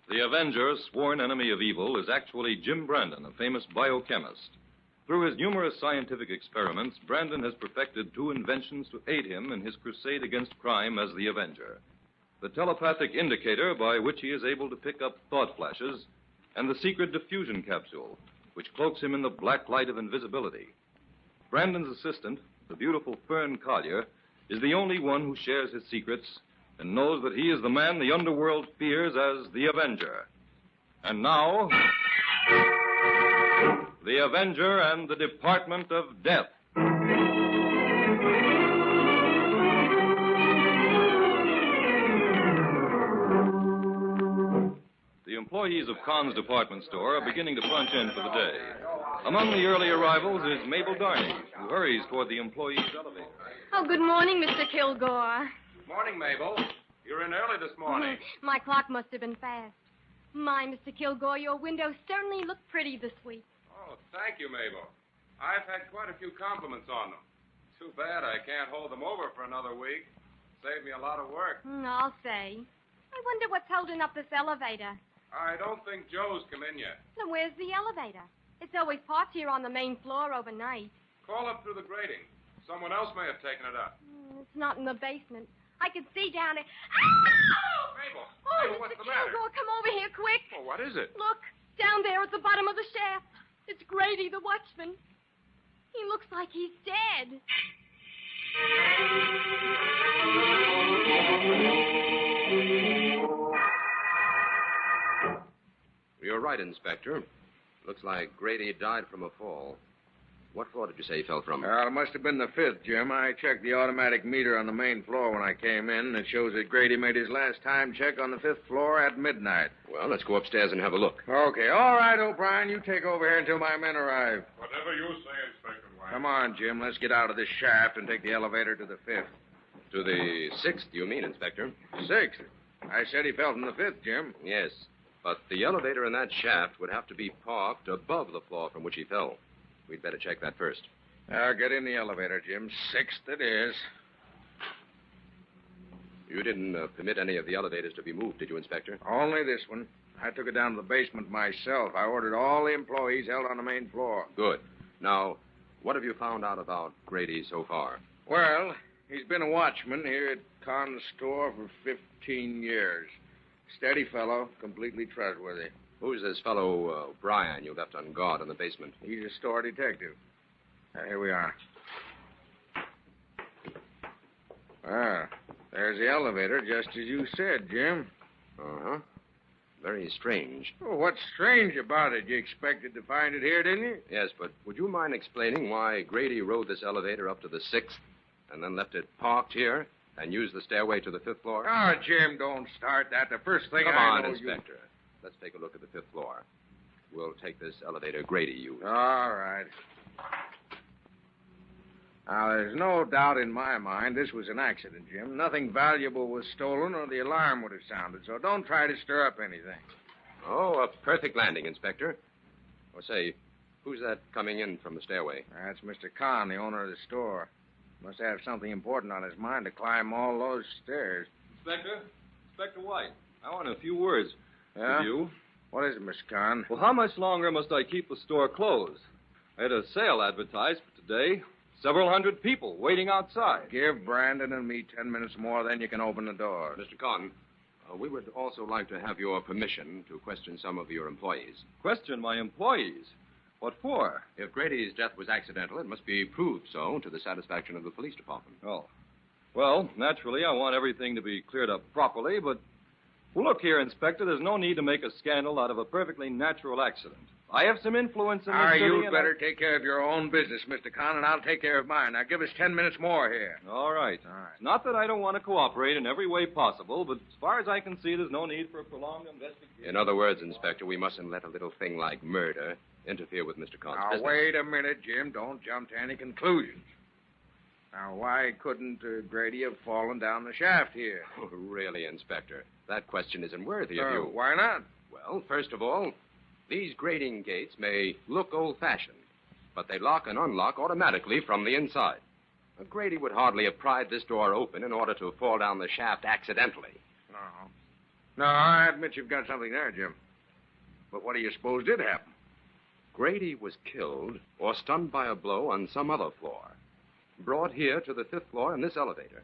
S8: The Avenger, sworn enemy of evil, is actually Jim Brandon, a famous biochemist. Through his numerous scientific experiments, Brandon has perfected two inventions to aid him in his crusade against crime as the Avenger: the telepathic indicator by which he is able to pick up thought flashes, and the secret diffusion capsule, which cloaks him in the black light of invisibility. Brandon's assistant, the beautiful Fern Collier, is the only one who shares his secrets and knows that he is the man the underworld fears as the Avenger. And now, the Avenger and the Department of Death. The employees of Kahn's department store are beginning to punch in for the day. Among the early arrivals is Mabel Darney, who hurries toward the employee's elevator.
S10: Oh, good morning, Mr. Kilgore.
S19: Morning, Mabel. You're in early this morning.
S10: My clock must have been fast. My, Mr. Kilgore, your windows certainly look pretty this week.
S19: Oh, thank you, Mabel. I've had quite a few compliments on them. Too bad I can't hold them over for another week. Saved me a lot of work.
S10: I'll say. I wonder what's holding up this elevator.
S19: I don't think Joe's come in yet.
S10: Now, where's the elevator? It's always parked here on the main floor overnight.
S19: Call up through the grating. Someone else may have taken it up.
S10: It's not in the basement. I can see down there.
S19: Mabel!
S10: Oh,
S19: Mabel, what's
S10: Mr.
S19: the matter?
S10: Kilgore, come over here quick.
S19: Well, what is it?
S10: Look, down there at the bottom of the shaft. It's Grady, the watchman. He looks like he's dead.
S21: You're right, Inspector. Looks like Grady died from a fall. What floor did you say he fell from?
S20: Well, it must have been the fifth, Jim. I checked the automatic meter on the main floor when I came in, and it shows that Grady made his last time check on the fifth floor at midnight.
S21: Well, let's go upstairs and have a look.
S20: Okay, all right, O'Brien. You take over here until my men arrive.
S19: Whatever you say, Inspector White.
S20: Come on, Jim. Let's get out of this shaft and take the elevator to the fifth.
S21: To the sixth, you mean, Inspector?
S20: Sixth? I said he fell from the fifth, Jim.
S21: Yes, but the elevator in that shaft would have to be parked above the floor from which he fell. We'd better check that first.
S20: Now, get in the elevator, Jim. Sixth it is.
S21: You didn't permit any of the elevators to be moved, did you, Inspector?
S20: Only this one. I took it down to the basement myself. I ordered all the employees held on the main floor.
S21: Good. Now, what have you found out about Grady so far?
S20: Well, he's been a watchman here at Kahn's store for 15 years. Steady fellow, completely trustworthy.
S21: Who's this fellow, Brian, you left on guard in the basement?
S20: He's a store detective. Here we are. Ah, there's the elevator, just as you said, Jim.
S21: Uh-huh. Very strange.
S20: Well, what's strange about it? You expected to find it here, didn't you?
S21: Yes, but would you mind explaining why Grady rode this elevator up to the 6th and then left it parked here and used the stairway to the 5th floor?
S20: Oh, Jim, don't start that. The first thing
S21: Come
S20: I
S21: on,
S20: know
S21: Inspector. Let's take a look at the 5th floor. We'll take this elevator Grady used.
S20: All right. Now, there's no doubt in my mind this was an accident, Jim. Nothing valuable was stolen or the alarm would have sounded, so don't try to stir up anything.
S21: Oh, a perfect landing, Inspector. Or say, who's that coming in from the stairway?
S20: That's Mr. Kahn, the owner of the store. Must have something important on his mind to climb all those stairs.
S1: Inspector White, I want a few words
S20: Yeah?
S1: with you.
S20: What is it, Mr. Kahn?
S1: Well, how much longer must I keep the store closed? I had a sale advertised for today. Several hundred people waiting outside.
S20: Give Brandon and me 10 minutes more, then you can open the door.
S21: Mr. Kahn, we would also like to have your permission to question some of your employees.
S1: Question my employees? What for?
S21: If Grady's death was accidental, it must be proved so to the satisfaction of the police department.
S1: Oh. Well, naturally, I want everything to be cleared up properly, but... Well, look here, Inspector, there's no need to make a scandal out of a perfectly natural accident. I have some influence in the city.
S20: You'd better take care of your own business, Mr. Kahn, and I'll take care of mine. Now, give us 10 minutes more here.
S1: All right. It's not that I don't want to cooperate in every way possible, but as far as I can see, there's no need for a prolonged investigation.
S21: In other words, Inspector, we mustn't let a little thing like murder interfere with Mr. Kahn's
S20: Now,
S21: business.
S20: wait a minute, Jim. Don't jump to any conclusions. Now, why couldn't Grady have fallen down the shaft here?
S21: Oh, really, Inspector? That question isn't worthy of you.
S20: Why not?
S21: Well, first of all, these grating gates may look old-fashioned, but they lock and unlock automatically from the inside. Grady would hardly have pried this door open in order to fall down the shaft accidentally.
S20: No, I admit you've got something there, Jim. But what do you suppose did happen?
S21: Grady was killed or stunned by a blow on some other floor. Brought here to the 5th floor in this elevator.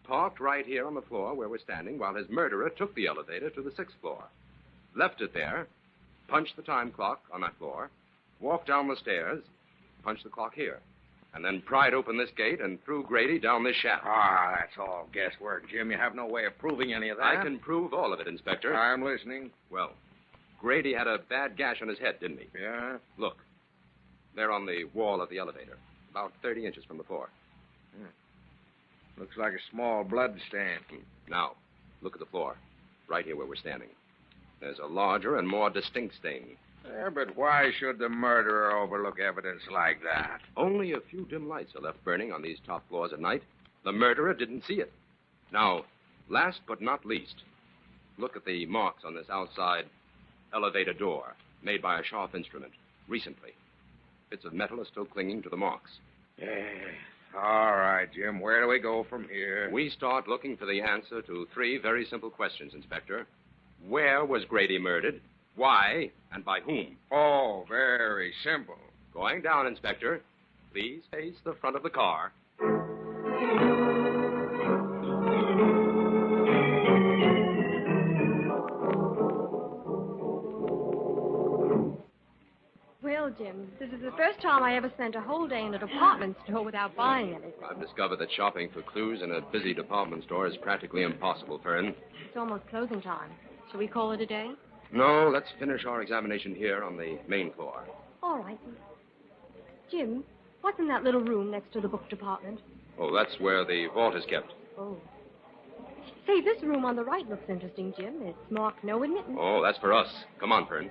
S21: Parked right here on the floor where we're standing while his murderer took the elevator to the 6th floor. Left it there, punched the time clock on that floor, walked down the stairs, punched the clock here, and then pried open this gate and threw Grady down this shaft.
S20: Ah, that's all guesswork, Jim. You have no way of proving any of that.
S21: I can prove all of it, Inspector.
S20: I'm listening.
S21: Well, Grady had a bad gash on his head, didn't he?
S20: Yeah?
S21: Look. There on the wall of the elevator, about 30 inches from the floor.
S20: Looks like a small blood stain.
S21: Now, look at the floor, right here where we're standing. There's a larger and more distinct stain.
S20: Yeah, but why should the murderer overlook evidence like that?
S21: Only a few dim lights are left burning on these top floors at night. The murderer didn't see it. Now, last but not least, look at the marks on this outside elevator door, made by a sharp instrument, recently. Bits of metal are still clinging to the marks.
S20: Yeah. All right, Jim. Where do we go from here?
S21: We start looking for the answer to 3 very simple questions, Inspector. Where was Grady murdered? Why? And by whom?
S20: Oh, very simple.
S21: Going down, Inspector. Please face the front of the car.
S10: Well, Jim, this is the first time I ever spent a whole day in a department store without buying anything.
S21: I've discovered that shopping for clues in a busy department store is practically impossible, Fern.
S10: It's almost closing time. Shall we call it a day?
S21: No, let's finish our examination here on the main floor.
S10: All right. Jim, what's in that little room next to the book department?
S21: Oh, that's where the vault is kept.
S10: Oh. Say, this room on the right looks interesting, Jim. It's marked no admittance.
S21: Oh, that's for us. Come on, Fern.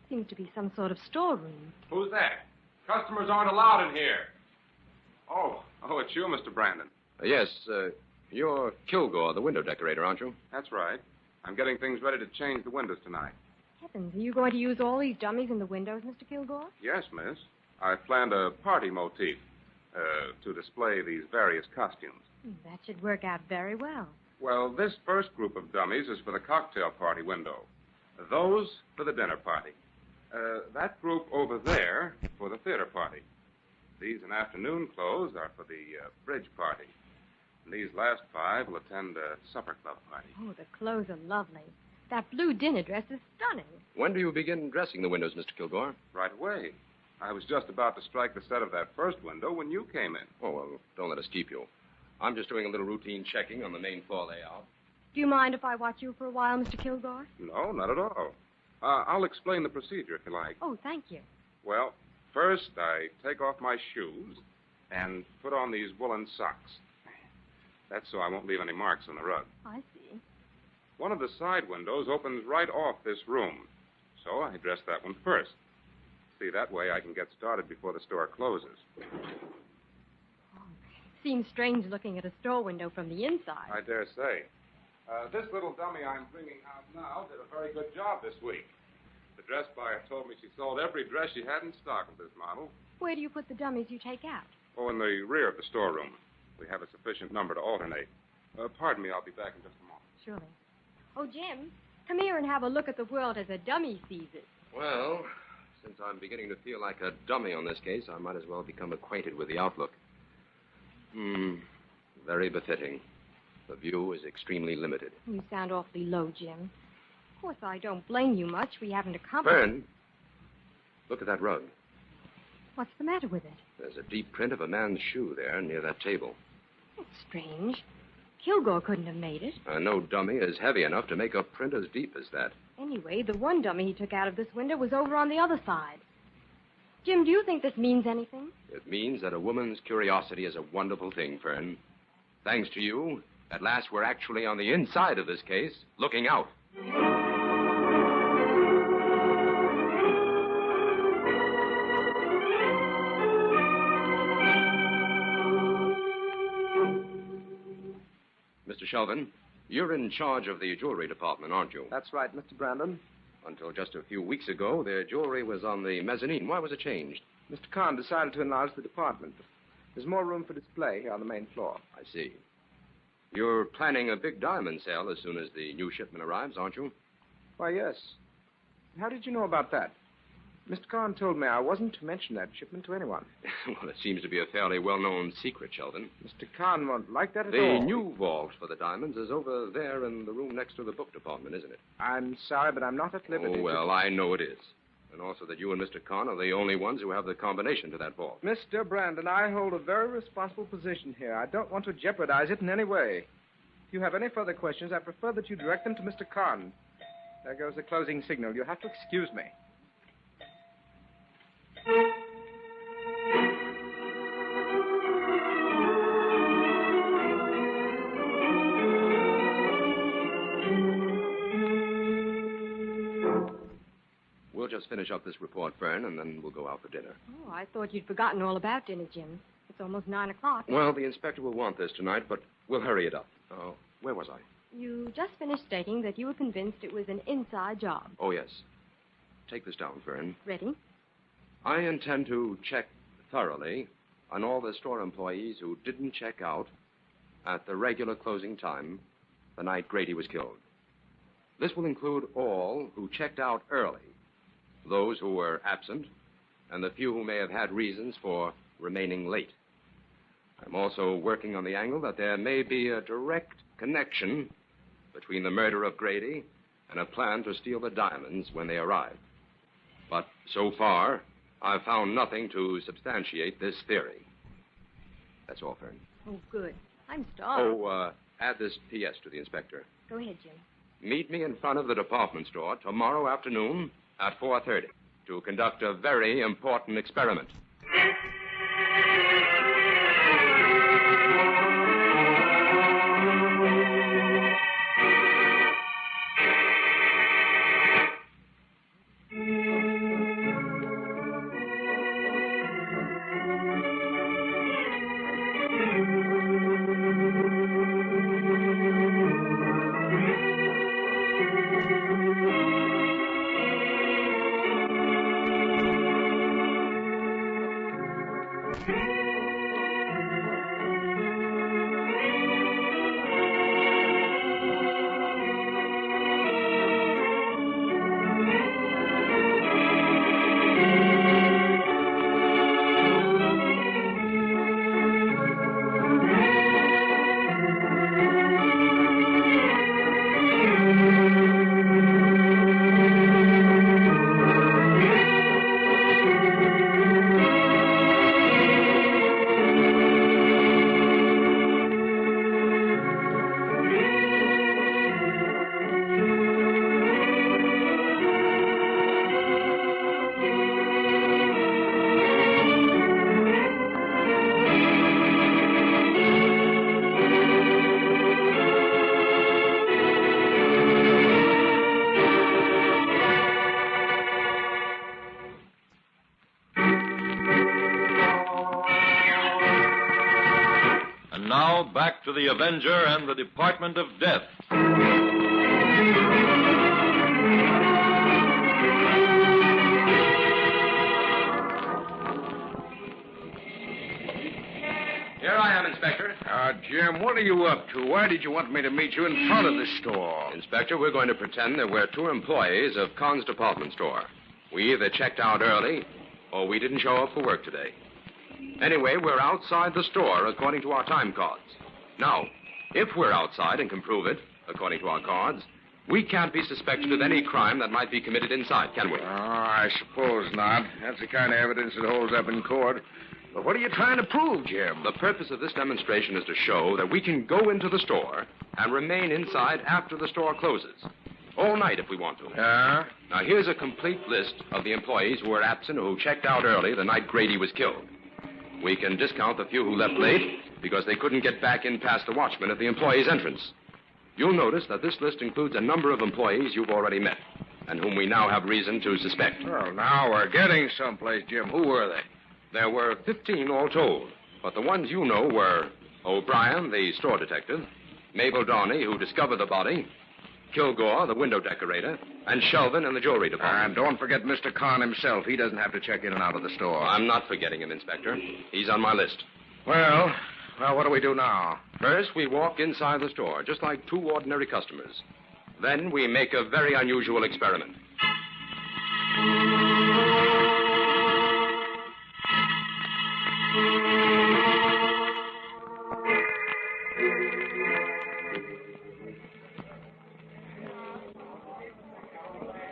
S10: Seems to be some sort of storeroom.
S19: Who's that? Customers aren't allowed in here. Oh, it's you, Mr. Brandon.
S21: Yes, you're Kilgore, the window decorator, aren't you?
S19: That's right. I'm getting things ready to change the windows tonight.
S10: Heavens, are you going to use all these dummies in the windows, Mr. Kilgore?
S19: Yes, miss. I've planned a party motif to display these various costumes.
S10: That should work out very well.
S19: Well, this first group of dummies is for the cocktail party window. Those for the dinner party. That group over there for the theater party. These in afternoon clothes are for the bridge party. And these last 5 will attend a supper club party.
S10: Oh, the clothes are lovely. That blue dinner dress is stunning.
S21: When do you begin dressing the windows, Mr. Kilgore?
S19: Right away. I was just about to strike the set of that first window when you came in.
S21: Oh, well, don't let us keep you. I'm just doing a little routine checking on the main floor layout.
S10: Do you mind if I watch you for a while, Mr. Kilgore?
S19: No, not at all. I'll explain the procedure if you like.
S10: Oh, thank you.
S19: Well, first I take off my shoes and put on these woolen socks. That's so I won't leave any marks on the rug.
S10: I see.
S19: One of the side windows opens right off this room, so I dress that one first. See, that way I can get started before the store closes.
S10: Seems strange looking at a store window from the inside.
S19: I dare say. This little dummy I'm bringing out now did a very good job this week. The dress buyer told me she sold every dress she had in stock of this model.
S10: Where do you put the dummies you take out?
S19: Oh, in the rear of the storeroom. We have a sufficient number to alternate. Pardon me, I'll be back in just a moment.
S10: Surely. Oh, Jim, come here and have a look at the world as a dummy sees it.
S21: Well, since I'm beginning to feel like a dummy on this case, I might as well become acquainted with the outlook. Very befitting. The view is extremely limited.
S10: You sound awfully low, Jim. Of course, I don't blame you much. We haven't accomplished...
S21: Fern, look at that rug.
S10: What's the matter with it?
S21: There's a deep print of a man's shoe there near that table.
S10: That's strange. Kilgore couldn't have made it.
S21: No dummy is heavy enough to make a print as deep as that.
S10: Anyway, the one dummy he took out of this window was over on the other side. Jim, do you think this means anything?
S21: It means that a woman's curiosity is a wonderful thing, Fern. Thanks to you, at last we're actually on the inside of this case, looking out. Mr. Shelvin, you're in charge of the jewelry department, aren't you?
S6: That's right, Mr. Brandon.
S21: Until just a few weeks ago, their jewelry was on the mezzanine. Why was it changed?
S6: Mr. Kahn decided to enlarge the department. There's more room for display here on the main floor.
S21: I see. You're planning a big diamond sale as soon as the new shipment arrives, aren't you?
S6: Why, yes. How did you know about that? Mr. Kahn told me I wasn't to mention that shipment to anyone.
S21: Well, it seems to be a fairly well-known secret, Sheldon.
S6: Mr. Kahn won't like that at
S21: The
S6: all.
S21: new vault for the diamonds is over there in the room next to the book department, isn't it?
S6: I'm sorry, but I'm not at liberty
S21: Oh, well, I know it is. And also that you and Mr. Kahn are the only ones who have the combination to that vault.
S6: Mr. Brandon, I hold a very responsible position here. I don't want to jeopardize it in any way. If you have any further questions, I prefer that you direct them to Mr. Kahn. There goes the closing signal. You'll have to excuse me.
S21: We'll just finish up this report, Fern, and then we'll go out for dinner.
S10: Oh, I thought you'd forgotten all about dinner, Jim. It's almost 9 o'clock.
S21: Well, the inspector will want this tonight, but we'll hurry it up. Where was I?
S10: You just finished stating that you were convinced it was an inside job.
S21: Oh, yes. Take this down, Fern.
S10: Ready?
S21: I intend to check thoroughly on all the store employees who didn't check out at the regular closing time the night Grady was killed. This will include all who checked out early, those who were absent, and the few who may have had reasons for remaining late. I'm also working on the angle that there may be a direct connection between the murder of Grady and a plan to steal the diamonds when they arrive. But so far, I've found nothing to substantiate this theory. That's all, Fern.
S10: Oh, good. I'm starved.
S21: Add this P.S. to the inspector.
S10: Go ahead, Jim.
S21: Meet me in front of the department store tomorrow afternoon at 4:30 to conduct a very important experiment.
S8: back to the Avenger and the Department of Death.
S21: Here I am, Inspector.
S20: Jim, what are you up to? Why did you want me to meet you in front of the store?
S21: Inspector, we're going to pretend that we're two employees of Con's department store. We either checked out early or we didn't show up for work today. Anyway, we're outside the store according to our time cards. Now, if we're outside and can prove it, according to our cards, we can't be suspected of any crime that might be committed inside, can we?
S20: Oh, I suppose not. That's the kind of evidence that holds up in court. But what are you trying to prove, Jim?
S21: The purpose of this demonstration is to show that we can go into the store and remain inside after the store closes. All night if we want to.
S20: Yeah?
S21: Now, here's a complete list of the employees who were absent or who checked out early the night Grady was killed. We can discount the few who left late because they couldn't get back in past the watchman at the employee's entrance. You'll notice that this list includes a number of employees you've already met and whom we now have reason to suspect.
S20: Well, now we're getting someplace, Jim. Who were they?
S21: There were 15 all told, but the ones you know were O'Brien, the store detective, Mabel Dorney, who discovered the body, Kilgore, the window decorator, and Shelvin in the jewelry department.
S20: And don't forget Mr. Con himself. He doesn't have to check in and out of the store.
S21: I'm not forgetting him, Inspector. He's on my list.
S20: Well, what do we do now?
S21: First, we walk inside the store, just like two ordinary customers. Then we make a very unusual experiment.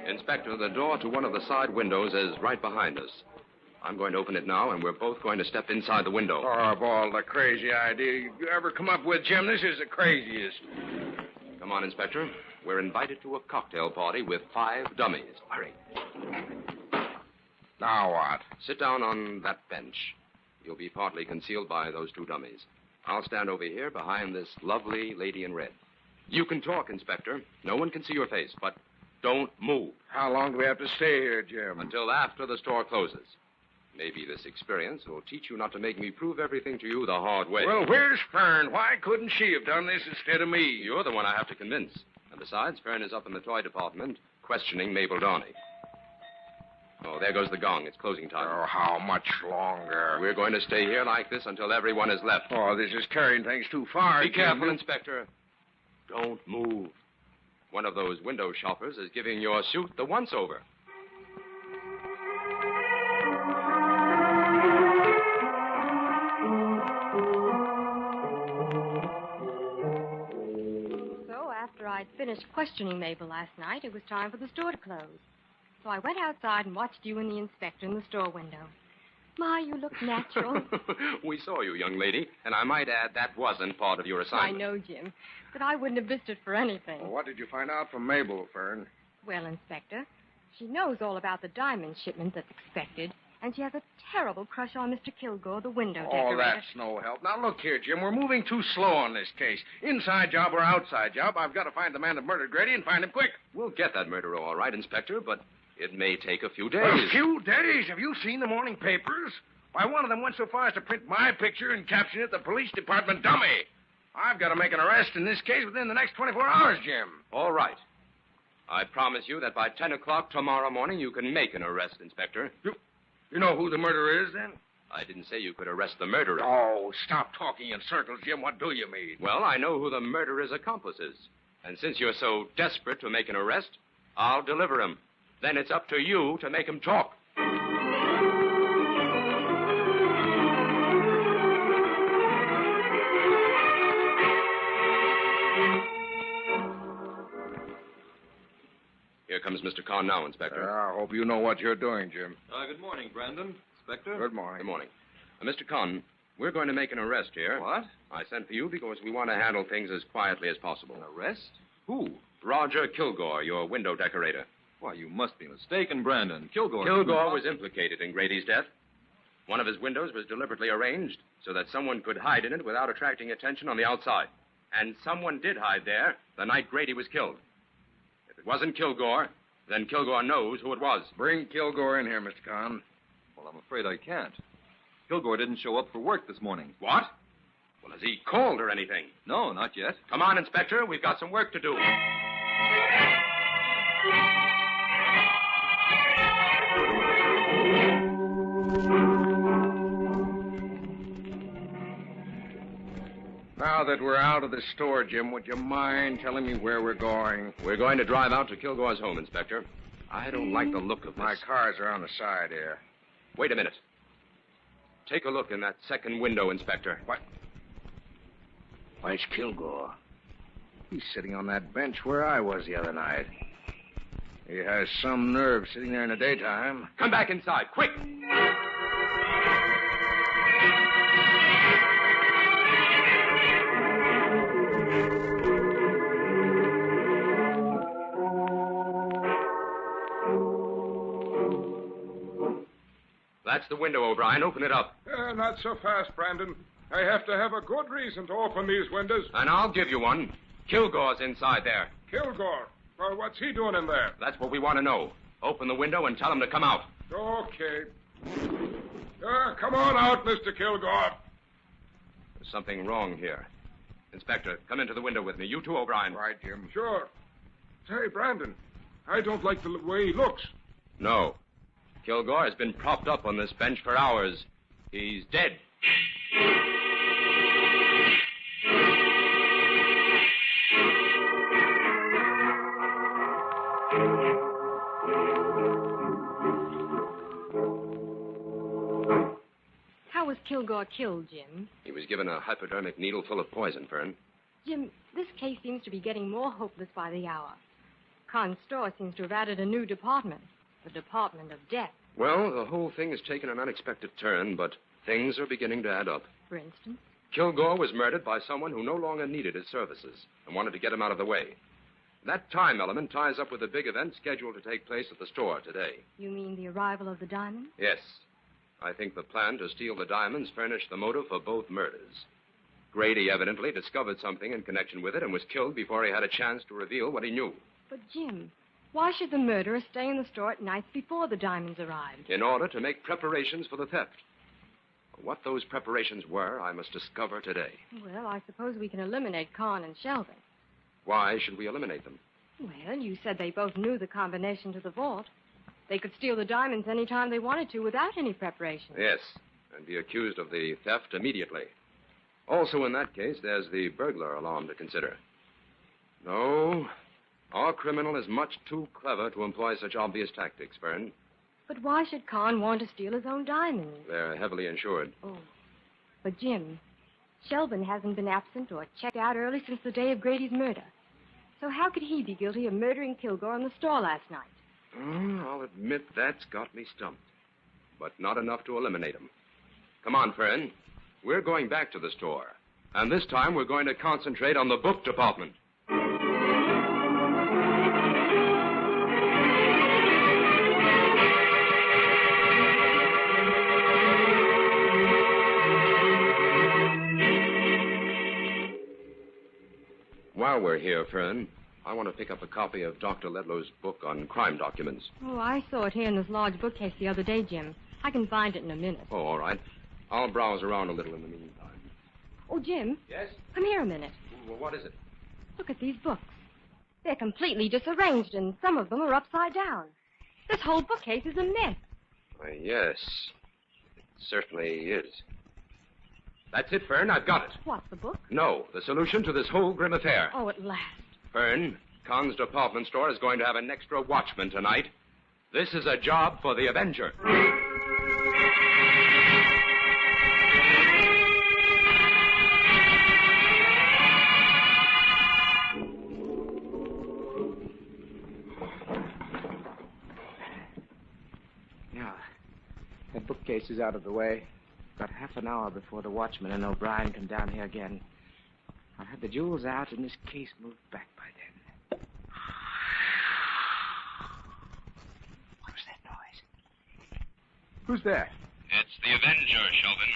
S21: Inspector, the door to one of the side windows is right behind us. I'm going to open it now, and we're both going to step inside the window.
S20: Oh, of all the crazy ideas you ever come up with, Jim, this is the craziest.
S21: Come on, Inspector. We're invited to a cocktail party with 5 dummies. Hurry.
S20: Now what?
S21: Sit down on that bench. You'll be partly concealed by those 2 dummies. I'll stand over here behind this lovely lady in red. You can talk, Inspector. No one can see your face, but don't move.
S20: How long do we have to stay here, Jim?
S21: Until after the store closes. Maybe this experience will teach you not to make me prove everything to you the hard way.
S20: Well, where's Fern? Why couldn't she have done this instead of me?
S21: You're the one I have to convince. And besides, Fern is up in the toy department questioning Mabel Dorney. Oh, there goes the gong. It's closing time.
S20: Oh, how much longer?
S21: We're going to stay here like this until everyone is left.
S20: Oh, this is carrying things too far.
S21: Be careful, Inspector. Don't move. One of those window shoppers is giving your suit the once-over.
S10: So after I'd finished questioning Mabel last night, it was time for the store to close. So I went outside and watched you and the inspector in the store window. My, you look natural.
S21: We saw you, young lady, and I might add that wasn't part of your assignment.
S10: I know, Jim, but I wouldn't have missed it for anything.
S20: Well, what did you find out from Mabel, Fern?
S10: Well, Inspector, she knows all about the diamond shipment that's expected, and she has a terrible crush on Mr. Kilgore, the window decorator.
S20: Oh, that's no help. Now, look here, Jim. We're moving too slow on this case. Inside job or outside job, I've got to find the man that murdered Grady and find him quick.
S21: We'll get that murderer all right, Inspector, but it may take a few days.
S20: A few days? Have you seen the morning papers? Why, one of them went so far as to print my picture and caption it the police department dummy. I've got to make an arrest in this case within the next 24 hours, Jim.
S21: All right. I promise you that by 10 o'clock tomorrow morning you can make an arrest, Inspector.
S20: You know who the murderer is, then?
S21: I didn't say you could arrest the murderer.
S20: Oh, stop talking in circles, Jim. What do you mean?
S21: Well, I know who the murderer's accomplice is. And since you're so desperate to make an arrest, I'll deliver him. Then it's up to you to make him talk. Here comes Mr. Con now, Inspector.
S20: I hope you know what you're doing, Jim.
S1: Good morning, Brandon. Inspector.
S20: Good morning.
S21: Good morning. Mr. Con, we're going to make an arrest here.
S1: What?
S21: I sent for you because we want to handle things as quietly as possible.
S1: An arrest? Who?
S21: Roger Kilgore, your window decorator.
S1: Why, you must be mistaken, Brandon. Kilgore
S21: was implicated in Grady's death. One of his windows was deliberately arranged so that someone could hide in it without attracting attention on the outside. And someone did hide there the night Grady was killed. If it wasn't Kilgore, then Kilgore knows who it was.
S20: Bring Kilgore in here, Mr. Con.
S1: Well, I'm afraid I can't. Kilgore didn't show up for work this morning.
S21: What? Well, has he called or anything?
S1: No, not yet.
S21: Come on, Inspector. We've got some work to do.
S20: Now that we're out of the store, Jim, would you mind telling me where we're going?
S21: We're going to drive out to Kilgore's home, Inspector. I don't like the look of this.
S20: My cars are on the side here.
S21: Wait a minute. Take a look in that second window, Inspector.
S20: What? Why, it's Kilgore. He's sitting on that bench where I was the other night. He has some nerve sitting there in the daytime.
S21: Come back inside, quick! That's the window, O'Brien. Open it up.
S11: Not so fast, Brandon. I have to have a good reason to open these windows.
S21: And I'll give you one. Kilgore's inside there.
S11: Kilgore? Well, what's he doing in there?
S21: That's what we want to know. Open the window and tell him to come out.
S11: Okay. Come on out, Mr. Kilgore.
S21: There's something wrong here. Inspector, come into the window with me. You too, O'Brien.
S20: Right, Jim.
S11: Sure. Say, Brandon, I don't like the way he looks.
S21: No. Kilgore has been propped up on this bench for hours. He's dead.
S10: How was Kilgore killed, Jim?
S21: He was given a hypodermic needle full of poison, Fern.
S10: Jim, this case seems to be getting more hopeless by the hour. Khan's store seems to have added a new department. The Department of Death.
S21: Well, the whole thing has taken an unexpected turn, but things are beginning to add up.
S10: For instance?
S21: Kilgore was murdered by someone who no longer needed his services and wanted to get him out of the way. That time element ties up with the big event scheduled to take place at the store today.
S10: You mean the arrival of the diamonds?
S21: Yes. I think the plan to steal the diamonds furnished the motive for both murders. Grady evidently discovered something in connection with it and was killed before he had a chance to reveal what he knew.
S10: But, Jim, why should the murderer stay in the store at night before the diamonds arrived?
S21: In order to make preparations for the theft. What those preparations were, I must discover today.
S10: Well, I suppose we can eliminate Khan and Sheldon.
S21: Why should we eliminate them?
S10: Well, you said they both knew the combination to the vault. They could steal the diamonds any time they wanted to without any preparation.
S21: Yes, and be accused of the theft immediately. Also, in that case, there's the burglar alarm to consider. No, our criminal is much too clever to employ such obvious tactics, Fern.
S10: But why should Khan want to steal his own diamonds?
S21: They're heavily insured.
S10: Oh. But, Jim, Sheldon hasn't been absent or checked out early since the day of Grady's murder. So how could he be guilty of murdering Kilgore in the store last night?
S21: I'll admit that's got me stumped. But not enough to eliminate him. Come on, Fern. We're going back to the store. And this time we're going to concentrate on the book department. While we're here, Fern, I want to pick up a copy of Dr. Ledlow's book on crime documents.
S10: Oh, I saw it here in this large bookcase the other day, Jim. I can find it in a minute.
S21: Oh, all right. I'll browse around a little in the meantime.
S10: Oh, Jim.
S21: Yes?
S10: Come here a minute.
S21: Well, what is it?
S10: Look at these books. They're completely disarranged, and some of them are upside down. This whole bookcase is a mess.
S21: Why, yes. It certainly is. That's it, Fern. I've got it.
S10: What, the book?
S21: No, the solution to this whole grim affair.
S10: Oh, at last.
S21: Fern, Khan's department store is going to have an extra watchman tonight. This is a job for the Avenger.
S6: Now, that bookcase is out of the way. Got half an hour before the watchman and O'Brien come down here again. I'll have the jewels out and this case moved back by then. What was that noise? Who's there?
S12: It's the Avenger, Sheldon.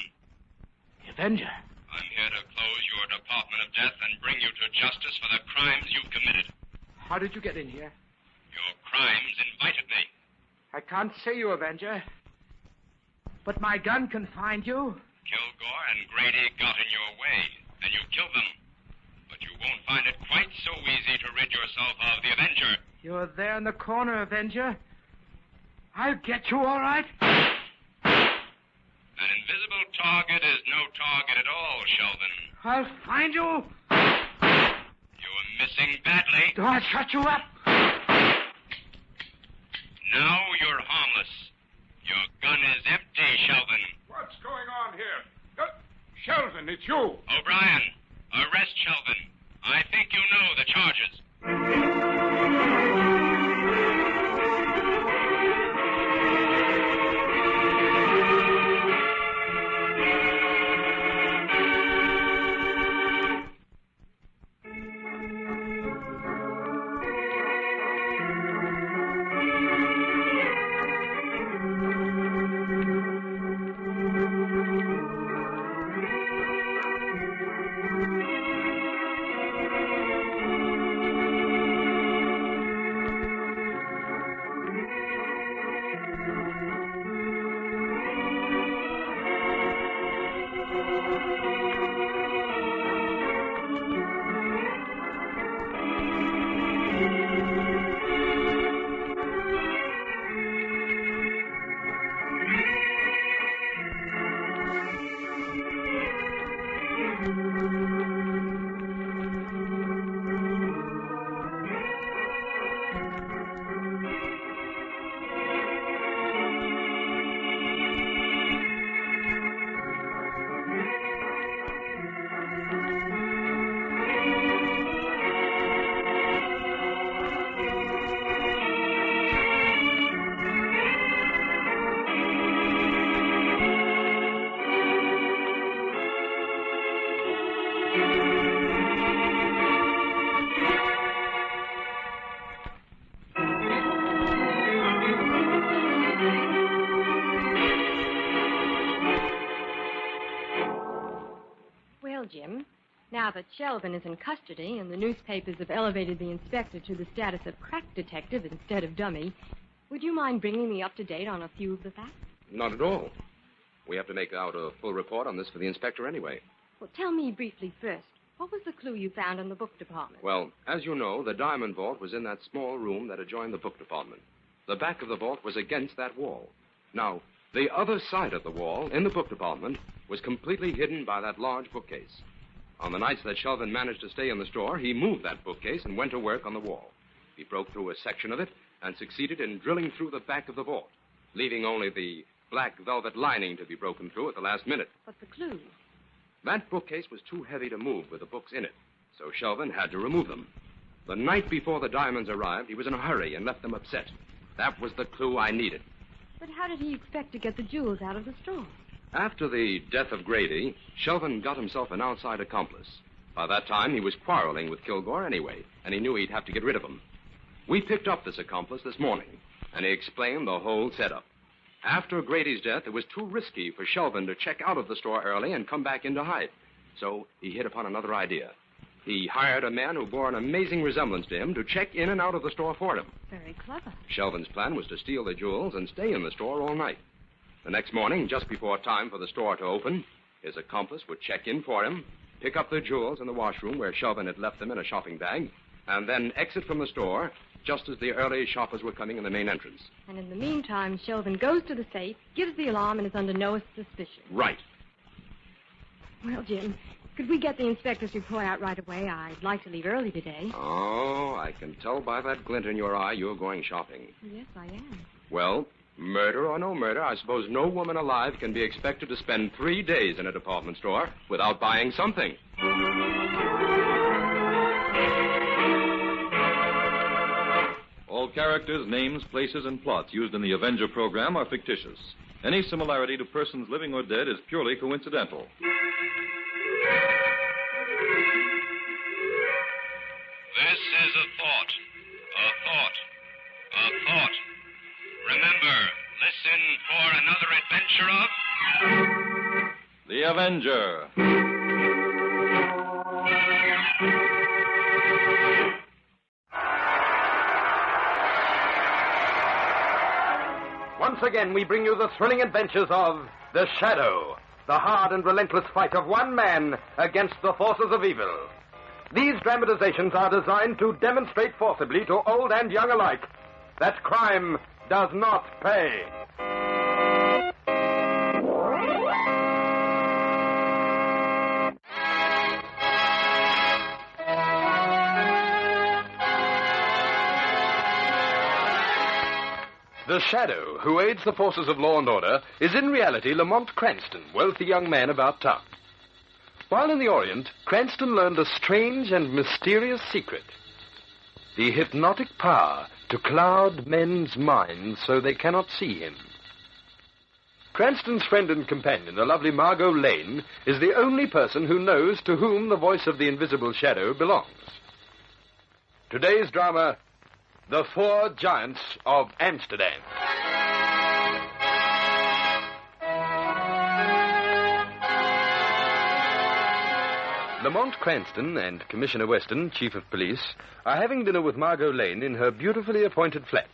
S6: The Avenger?
S12: I'm here to close your Department of Death and bring you to justice for the crimes you've committed.
S6: How did you get in here?
S12: Your crimes invited me.
S6: I can't see you, Avenger. But my gun can find you.
S12: Kilgore and Grady got in your way, and you killed them. But you won't find it quite so easy to rid yourself of the Avenger.
S6: You're there in the corner, Avenger. I'll get you all right.
S12: An invisible target is no target at all, Sheldon.
S6: I'll find you.
S12: You're missing badly.
S6: Do I shut you up?
S12: Now you're harmless. Your gun is empty, Sheldon.
S11: What's going on here? Sheldon, it's you.
S12: O'Brien, arrest Sheldon. I think you know the charges.
S10: Well, Jim, now that Sheldon is in custody and the newspapers have elevated the inspector to the status of crack detective instead of dummy, would you mind bringing me up to date on a few of the facts?
S21: Not at all. We have to make out a full report on this for the inspector anyway.
S10: Well, tell me briefly first. What was the clue you found in the book department?
S21: Well, as you know, the diamond vault was in that small room that adjoined the book department. The back of the vault was against that wall. Now, the other side of the wall, in the book department, was completely hidden by that large bookcase. On the nights that Sheldon managed to stay in the store, he moved that bookcase and went to work on the wall. He broke through a section of it and succeeded in drilling through the back of the vault, leaving only the black velvet lining to be broken through at the last minute.
S10: But the clue?
S21: That bookcase was too heavy to move with the books in it, so Sheldon had to remove them. The night before the diamonds arrived, he was in a hurry and left them upset. That was the clue I needed.
S10: But how did he expect to get the jewels out of the store?
S21: After the death of Grady, Sheldon got himself an outside accomplice. By that time, he was quarreling with Kilgore anyway, and he knew he'd have to get rid of him. We picked up this accomplice this morning, and he explained the whole setup. After Grady's death, it was too risky for Sheldon to check out of the store early and come back in to hide. So he hit upon another idea. He hired a man who bore an amazing resemblance to him to check in and out of the store for him.
S10: Very clever.
S21: Sheldon's plan was to steal the jewels and stay in the store all night. The next morning, just before time for the store to open, his accomplice would check in for him, pick up the jewels in the washroom where Sheldon had left them in a shopping bag, and then exit from the store just as the early shoppers were coming in the main entrance.
S10: And in the meantime, Sheldon goes to the safe, gives the alarm, and is under no suspicion.
S21: Right.
S10: Well, Jim, could we get the inspector's report out right away? I'd like to leave early today.
S21: Oh, I can tell by that glint in your eye you're going shopping.
S10: Yes, I am.
S21: Well, murder or no murder, I suppose no woman alive can be expected to spend 3 days in a department store without buying something.
S8: All characters, names, places, and plots used in the Avenger program are fictitious. Any similarity to persons living or dead is purely coincidental.
S12: This is a thought. A thought. A thought. Remember, listen for another adventure of...
S8: The Avenger.
S9: Once again, we bring you the thrilling adventures of The Shadow,
S21: the hard and relentless fight of one man against the forces of evil. These dramatizations are designed to demonstrate forcibly to old and young alike that crime does not pay. The Shadow, who aids the forces of law and order, is in reality Lamont Cranston, wealthy young man about town. While in the Orient, Cranston learned a strange and mysterious secret. The hypnotic power to cloud men's minds so they cannot see him. Cranston's friend and companion, the lovely Margot Lane, is the only person who knows to whom the voice of the invisible Shadow belongs. Today's drama, The Four Giants of Amsterdam. Lamont Cranston and Commissioner Weston, Chief of Police, are having dinner with Margot Lane in her beautifully appointed flat.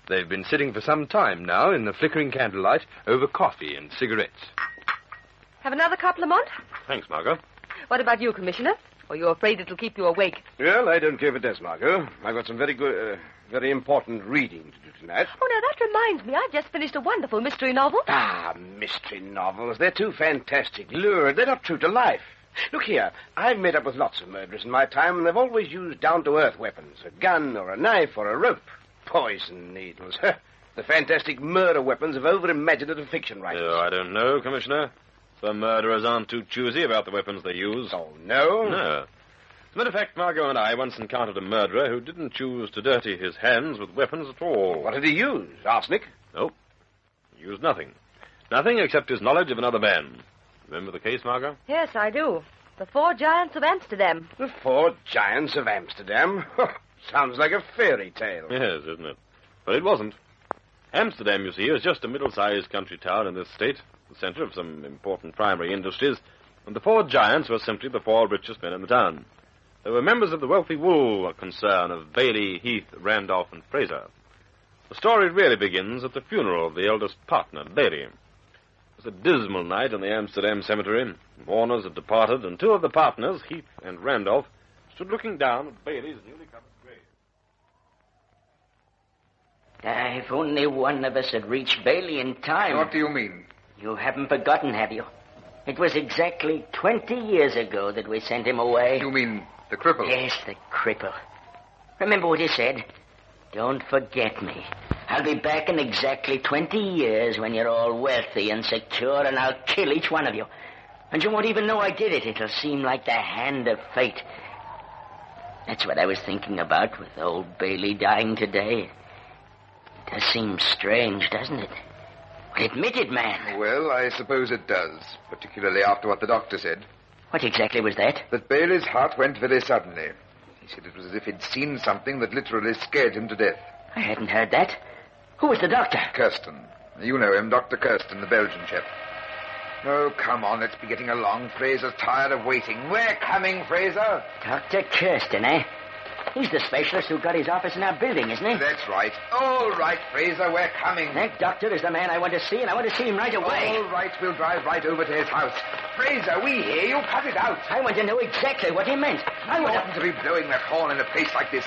S21: They've been sitting for some time now in the flickering candlelight over coffee and cigarettes.
S9: Have another cup, Lamont?
S21: Thanks, Margot.
S9: What about you, Commissioner? Or you afraid it'll keep you awake?
S15: Well, I don't care if it does, Margot. I've got some very important reading to do tonight.
S9: Oh, now, that reminds me. I've just finished a wonderful mystery novel.
S15: Ah, mystery novels. They're too fantastic, lurid. They're not true to life. Look here, I've met up with lots of murderers in my time, and they've always used down-to-earth weapons. A gun or a knife or a rope. Poison needles. The fantastic murder weapons of over-imaginative fiction writers.
S21: Oh, I don't know, Commissioner. Some murderers aren't too choosy about the weapons they use.
S15: Oh, no?
S21: No. As a matter of fact, Margot and I once encountered a murderer who didn't choose to dirty his hands with weapons at all.
S15: What did he use? Arsenic?
S21: No. He used nothing. Nothing except his knowledge of another man. Remember the case, Margot?
S9: Yes, I do. The Four Giants of Amsterdam.
S15: The Four Giants of Amsterdam? Sounds like a fairy tale.
S21: Yes, isn't it? But it wasn't. Amsterdam, you see, is just a middle-sized country town in this state, the center of some important primary industries, and the Four Giants were simply the four richest men in the town. They were members of the wealthy wool concern of Bailey, Heath, Randolph, and Fraser. The story really begins at the funeral of the eldest partner, Bailey. It was a dismal night in the Amsterdam cemetery. Mourners had departed, and two of the partners, Heath and Randolph, stood looking down at Bailey's newly covered grave.
S22: If only one of us had reached Bailey in time.
S24: What do you mean?
S22: You haven't forgotten, have you? It was exactly 20 years ago that we sent him away.
S24: You mean the cripple?
S22: Yes, the cripple. Remember what he said? Don't forget me. I'll be back in exactly 20 years when you're all wealthy and secure, and I'll kill each one of you. And you won't even know I did it. It'll seem like the hand of fate. That's what I was thinking about with old Bailey dying today. It does seem strange, doesn't it? Well, admit it, man.
S24: Well, I suppose it does, particularly after what the doctor said.
S22: What exactly was that?
S24: That Bailey's heart went very suddenly. He said it was as if he'd seen something that literally scared him to death.
S22: I hadn't heard that. Who was the doctor?
S24: Kirsten. You know him, Dr. Kirsten, the Belgian chap. Oh, come on, let's be getting along. Fraser's tired of waiting. We're coming, Fraser.
S22: Dr. Kirsten, eh? He's the specialist who got his office in our building, isn't he?
S24: That's right. All right, Fraser, we're coming.
S22: That doctor is the man I want to see, and I want to see him right away.
S24: All right, we'll drive right over to his house. Fraser, we hear you. Cut it out.
S22: I want to know exactly what he meant.
S24: I oughtn't to be blowing that horn in a place like this.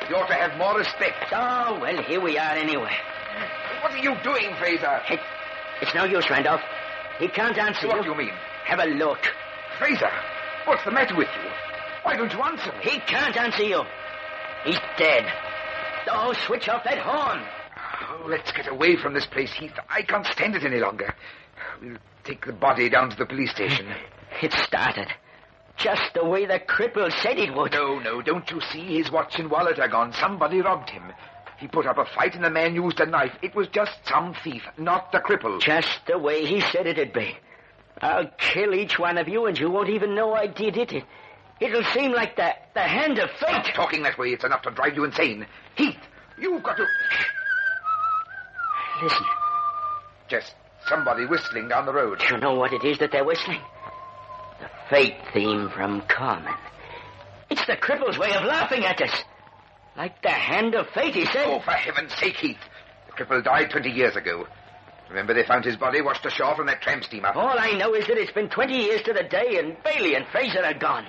S24: You ought to have more respect.
S22: Oh, well, here we are anyway.
S24: What are you doing, Fraser?
S22: It's no use, Randolph. He can't answer you.
S24: What do you mean?
S22: Have a look.
S24: Fraser, what's the matter with you? Why don't you answer me?
S22: He can't answer you. He's dead. Oh, switch off that horn.
S24: Oh, let's get away from this place, Heath. I can't stand it any longer. We'll take the body down to the police station.
S22: It started. Just the way the cripple said it would.
S24: No, don't you see? His watch and wallet are gone. Somebody robbed him. He put up a fight and the man used a knife. It was just some thief, not the cripple.
S22: Just the way he said it'd be. I'll kill each one of you and you won't even know I did it. It'll seem like the hand of fate.
S24: Stop talking that way. It's enough to drive you insane. Heath, you've got to...
S22: Listen.
S24: Just somebody whistling down the road.
S22: Do you know what it is that they're whistling? The fate theme from Carmen. It's the cripple's way of laughing at us. Like the hand of fate, he said.
S24: Oh, for heaven's sake, Heath. The cripple died 20 years ago. Remember they found his body washed ashore from that tramp steamer.
S22: All I know is that it's been 20 years to the day, and Bailey and Fraser are gone.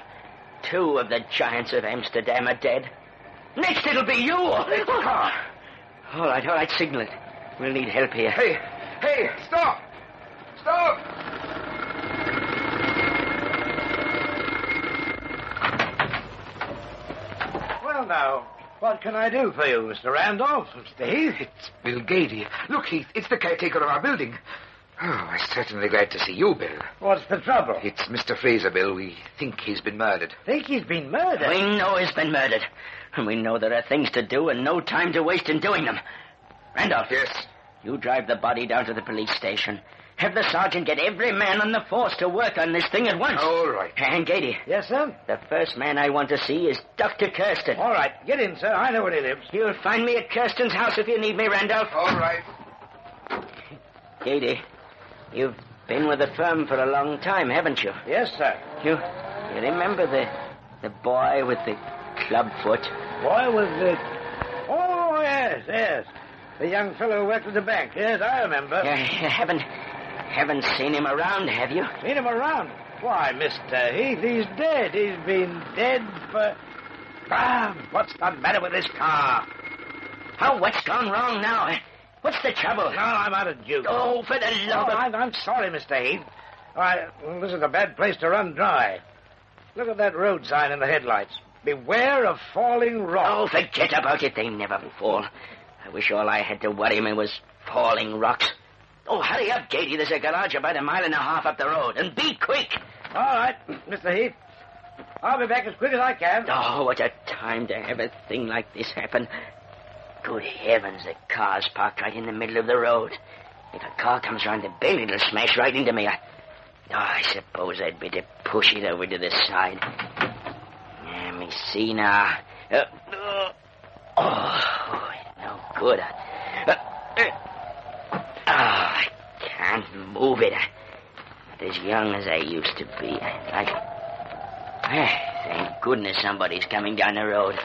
S22: 2 of the giants of Amsterdam are dead. Next it'll be you.
S24: It's a car.
S22: All right, signal it. We'll need help here.
S24: Hey, stop! Stop!
S20: Well, now, what can I do for you, Mr. Randolph? Mr. Heath?
S24: It's Bill Gady. Look, Heath, it's the caretaker of our building. Oh, I'm certainly glad to see you, Bill.
S20: What's the trouble?
S24: It's Mr. Fraser, Bill. We think he's been murdered.
S20: Think he's been murdered?
S22: We know he's been murdered. And we know there are things to do and no time to waste in doing them. Randolph.
S24: Yes?
S22: You drive the body down to the police station. Have the sergeant get every man on the force to work on this thing at once.
S24: All right.
S22: And Gady.
S20: Yes, sir?
S22: The first man I want to see is Dr. Kirsten.
S20: All right. Get in, sir. I know where he lives.
S22: You'll find me at Kirsten's house if you need me, Randolph.
S24: All right.
S22: Gady, you've been with the firm for a long time, haven't you?
S20: Yes, sir.
S22: You remember the boy with the club foot?
S20: Boy with the... Oh, yes. The young fellow who worked at the bank. Yes, I remember.
S22: You haven't seen him around, have you?
S20: Seen him around? Why, Mr. Heath, he's dead. He's been dead for... what's the matter with this car?
S22: What's gone wrong now? What's the trouble?
S20: No, I'm out of juice.
S22: Oh, for the love of...
S20: I'm sorry, Mr. Heath. This is a bad place to run dry. Look at that road sign in the headlights. Beware of falling rocks.
S22: Oh, forget about it. They never fall. I wish all I had to worry me was falling rocks. Oh, hurry up, Gady. There's a garage about 1.5 miles up the road. And be quick.
S20: All right, Mr. Heath. I'll be back as quick as I can.
S22: Oh, what a time to have a thing like this happen. Good heavens, the car's parked right in the middle of the road. If a car comes round the bend, it'll smash right into me. I suppose I'd better push it over to the side. Let me see now. No good. I can't move it. Not as young as I used to be. Thank goodness somebody's coming down the road.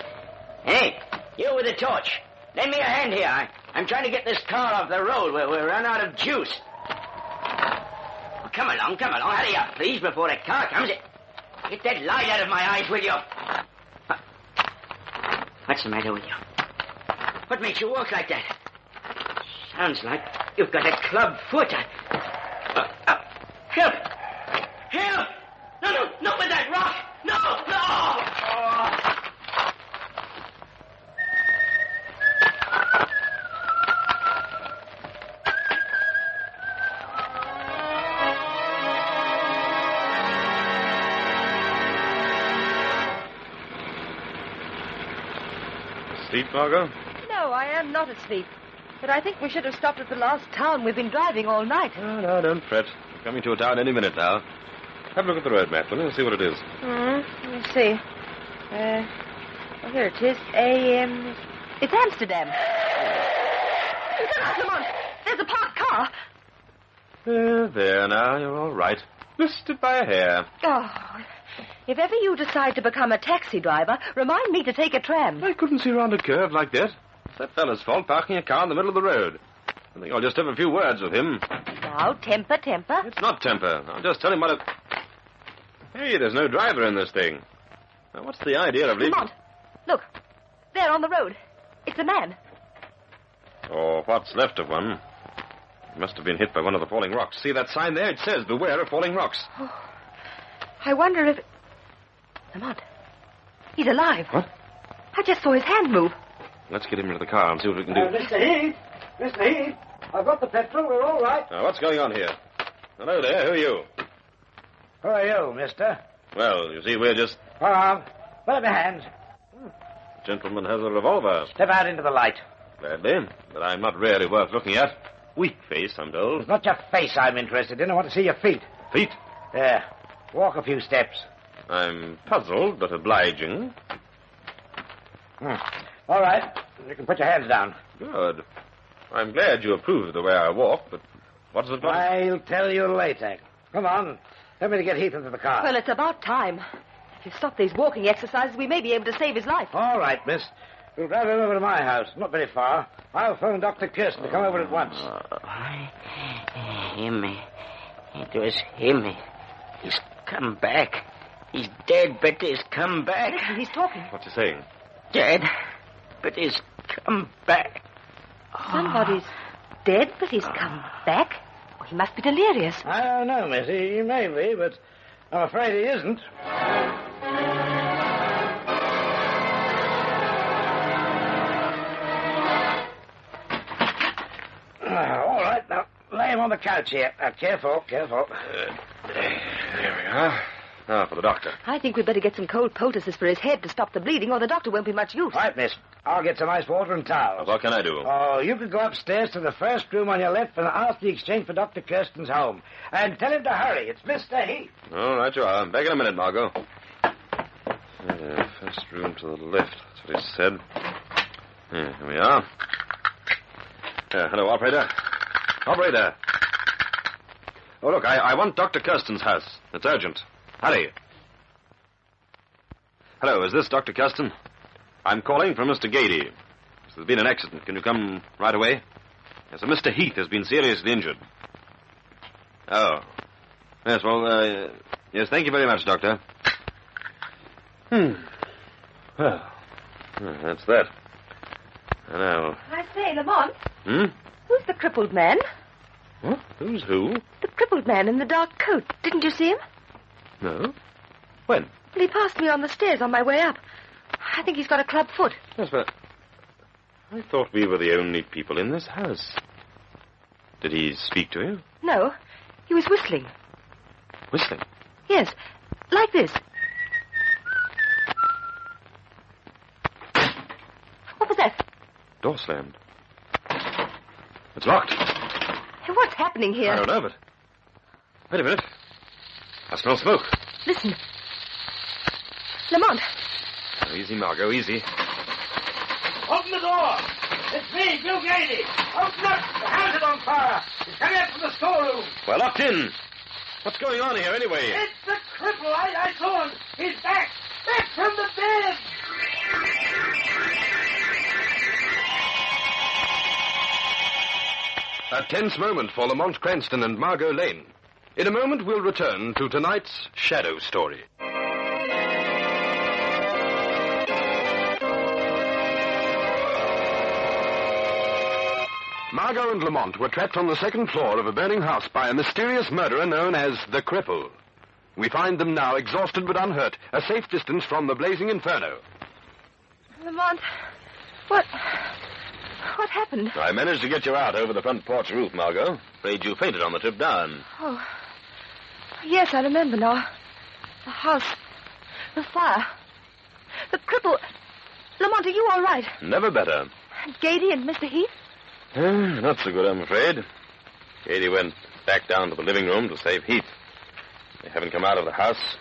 S22: Hey, you with the torch. Lend me a hand here. I'm trying to get this car off the road where we run out of juice. Come along. Hurry up, please, before the car comes. Get that light out of my eyes, will you? What's the matter with you? What makes you walk like that? Sounds like you've got a club foot. Help! Help! No, not with that rock! No!
S1: Asleep, Margot?
S9: No, I am not asleep. But I think we should have stopped at the last town. We've been driving all night.
S1: No, don't fret. We're coming to a town any minute now. Have a look at the road map, will you? See what it is.
S9: Let me see. Here it is. It's Amsterdam. Come on. There's a parked car.
S1: There, now, you're all right. Missed it by a hair.
S9: Oh, if ever you decide to become a taxi driver, remind me to take a tram.
S1: I couldn't see round a curve like that. It's that fellow's fault parking a car in the middle of the road. I think I'll just have a few words with him.
S9: Now, temper.
S1: It's not temper. I'll just tell him what a... Hey, there's no driver in this thing. Now, what's the idea of leaving...
S9: Lamont, look. There on the road. It's a man.
S1: Or what's left of one. He must have been hit by one of the falling rocks. See that sign there? It says, beware of falling rocks.
S9: Oh, I wonder if... Lamont, he's alive.
S1: What?
S9: I just saw his hand move.
S1: Let's get him into the car and see what we can do.
S20: Mr. Heath, I've got the petrol. We're all right.
S1: Now, what's going on here? Hello there. Who are you?
S20: Who are you, mister?
S1: Well, you see, we're just...
S20: Hold on. Where are my hands?
S1: The gentleman has a revolver.
S20: Step out into the light.
S1: Gladly, but I'm not really worth looking at. Weak face, I'm told.
S20: It's not your face I'm interested in. I want to see your feet.
S1: Feet?
S20: There. Walk a few steps.
S1: I'm puzzled, but obliging.
S20: All right. You can put your hands down.
S1: Good. I'm glad you approve of the way I walk, but what's it got?
S20: I'll tell you later. Come on. Help me to get Heath into the car.
S9: Well, it's about time. If you stop these walking exercises, we may be able to save his life.
S20: All right, miss.
S15: We'll drive him over to my house. Not very far. I'll phone Dr. Kirsten to come over at once.
S22: Him. It was him. He's come back. He's dead, but he's come back.
S9: Listen, he's talking.
S21: What's he saying?
S22: Dead, but he's come back.
S9: Somebody's dead, but he's come back. Oh, he must be delirious.
S15: I don't know, Missy. He may be, but I'm afraid he isn't. All right, now, lay him on the couch here. Now, careful.
S21: There we are. Now for the doctor.
S9: I think we'd better get some cold poultices for his head to stop the bleeding, or the doctor won't be much use.
S15: Right, miss. I'll get some ice water and towels.
S21: What can I do?
S15: Oh, you could go upstairs to the first room on your left and ask the exchange for Dr. Kirsten's home. And tell him to hurry. It's Mr. Heath.
S21: All right, you are. Back in a minute, Margot. First room to the left. That's what he said. Here we are. Hello, operator. Operator. Oh, look, I want Dr. Kirsten's house. It's urgent. Hurry. Hello, is this Dr. Kirsten? I'm calling from Mr. Gady. There's been an accident. Can you come right away? Yes, Mr. Heath has been seriously injured. Oh. Yes, well, yes, thank you very much, Doctor. Well, that's that. I know.
S9: I say, Lamont.
S21: Hmm?
S9: Who's the crippled man?
S21: What? Who's who?
S9: The crippled man in the dark coat. Didn't you see him?
S21: No. When?
S9: Well, he passed me on the stairs on my way up. I think he's got a club foot.
S21: Yes, but I thought we were the only people in this house. Did he speak to you?
S9: No, he was whistling.
S21: Whistling?
S9: Yes, like this. What was that?
S21: Door slammed. It's locked.
S9: Hey, what's happening here?
S21: I don't know, but... Wait a minute. I smell smoke.
S9: Listen. Lamont.
S21: Oh, easy, Margot, easy.
S15: Open the door. It's me, Bill Gady. Open up. The house is on fire. It's coming up from the storeroom.
S21: We're locked in. What's going on here, anyway?
S15: It's the cripple. I saw him. He's back. Back from the bed.
S21: A tense moment for Lamont Cranston and Margot Lane. In a moment, we'll return to tonight's Shadow Story. Margot and Lamont were trapped on the second floor of a burning house by a mysterious murderer known as the Cripple. We find them now exhausted but unhurt, a safe distance from the blazing inferno.
S9: Lamont, what happened?
S21: I managed to get you out over the front porch roof, Margot. Afraid you fainted on the trip down.
S9: Oh, yes, I remember now. The house, the fire, the cripple. Lamont, are you all right?
S21: Never better.
S9: And Gady and Mr. Heath?
S21: Not so good, I'm afraid. Gady went back down to the living room to save Heath. They haven't come out of the house,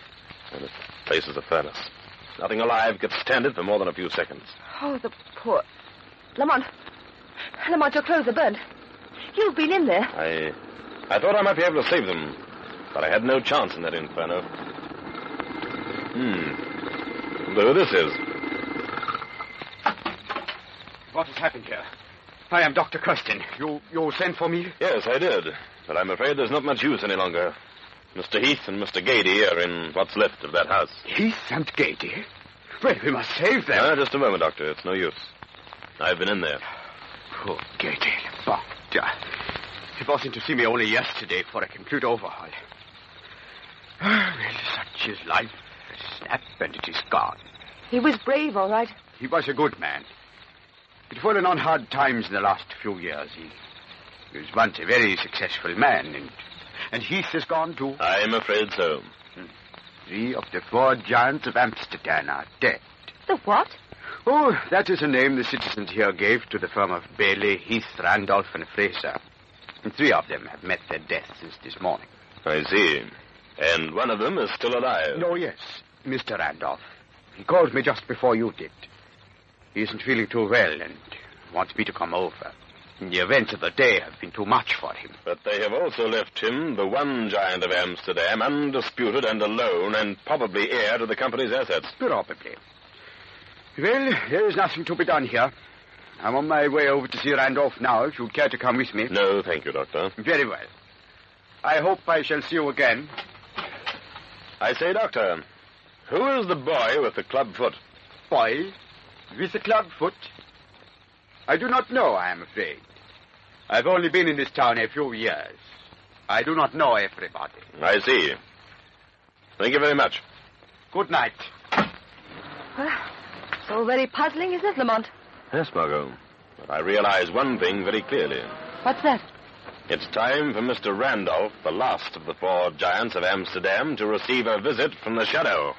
S21: and the place is a furnace. Nothing alive could stand it for more than a few seconds.
S9: Oh, the poor... Lamont, your clothes are burnt. You've been in there.
S21: I thought I might be able to save them, but I had no chance in that inferno. Who this is?
S3: What has happened here? I am Dr. Kirsten. You sent for me?
S21: Yes, I did, but I'm afraid there's not much use any longer. Mr. Heath and Mr. Gady are in what's left of that house.
S3: Heath and Gady? Well, we must save them.
S21: Just a moment, Doctor. It's no use. I've been in there.
S3: Poor Gady. But, he was in to see me only yesterday for a complete overhaul. Well, such is life. A snap and it is gone.
S9: He was brave, all right.
S3: He was a good man. He'd fallen on hard times in the last few years. He was once a very successful man, and Heath has gone too.
S21: I'm afraid so.
S3: 3 of the 4 giants of Amsterdam are dead.
S9: The what?
S3: Oh, that is a name the citizens here gave to the firm of Bailey, Heath, Randolph, and Fraser. And 3 of them have met their death since this morning.
S21: I see. And one of them is still alive.
S3: Oh, yes. Mr. Randolph. He called me just before you did. He isn't feeling too well and wants me to come over. The events of the day have been too much for him.
S21: But they have also left him, the one giant of Amsterdam, undisputed and alone, and probably heir to the company's assets.
S3: Probably. Well, there is nothing to be done here. I'm on my way over to see Randolph now, if you care to come with me.
S4: No, thank you, Doctor.
S3: Very well. I hope I shall see you again.
S4: I say, Doctor, who is the boy with the club foot?
S3: Boy? With the club foot? I do not know, I am afraid. I've only been in this town a few years. I do not know everybody.
S4: I see. Thank you very much.
S3: Good night.
S9: So very puzzling, isn't it, Lamont?
S4: Yes, Margot. But I realize one thing very clearly.
S9: What's that?
S4: It's time for Mr. Randolph, the last of the four giants of Amsterdam, to receive a visit from the Shadow.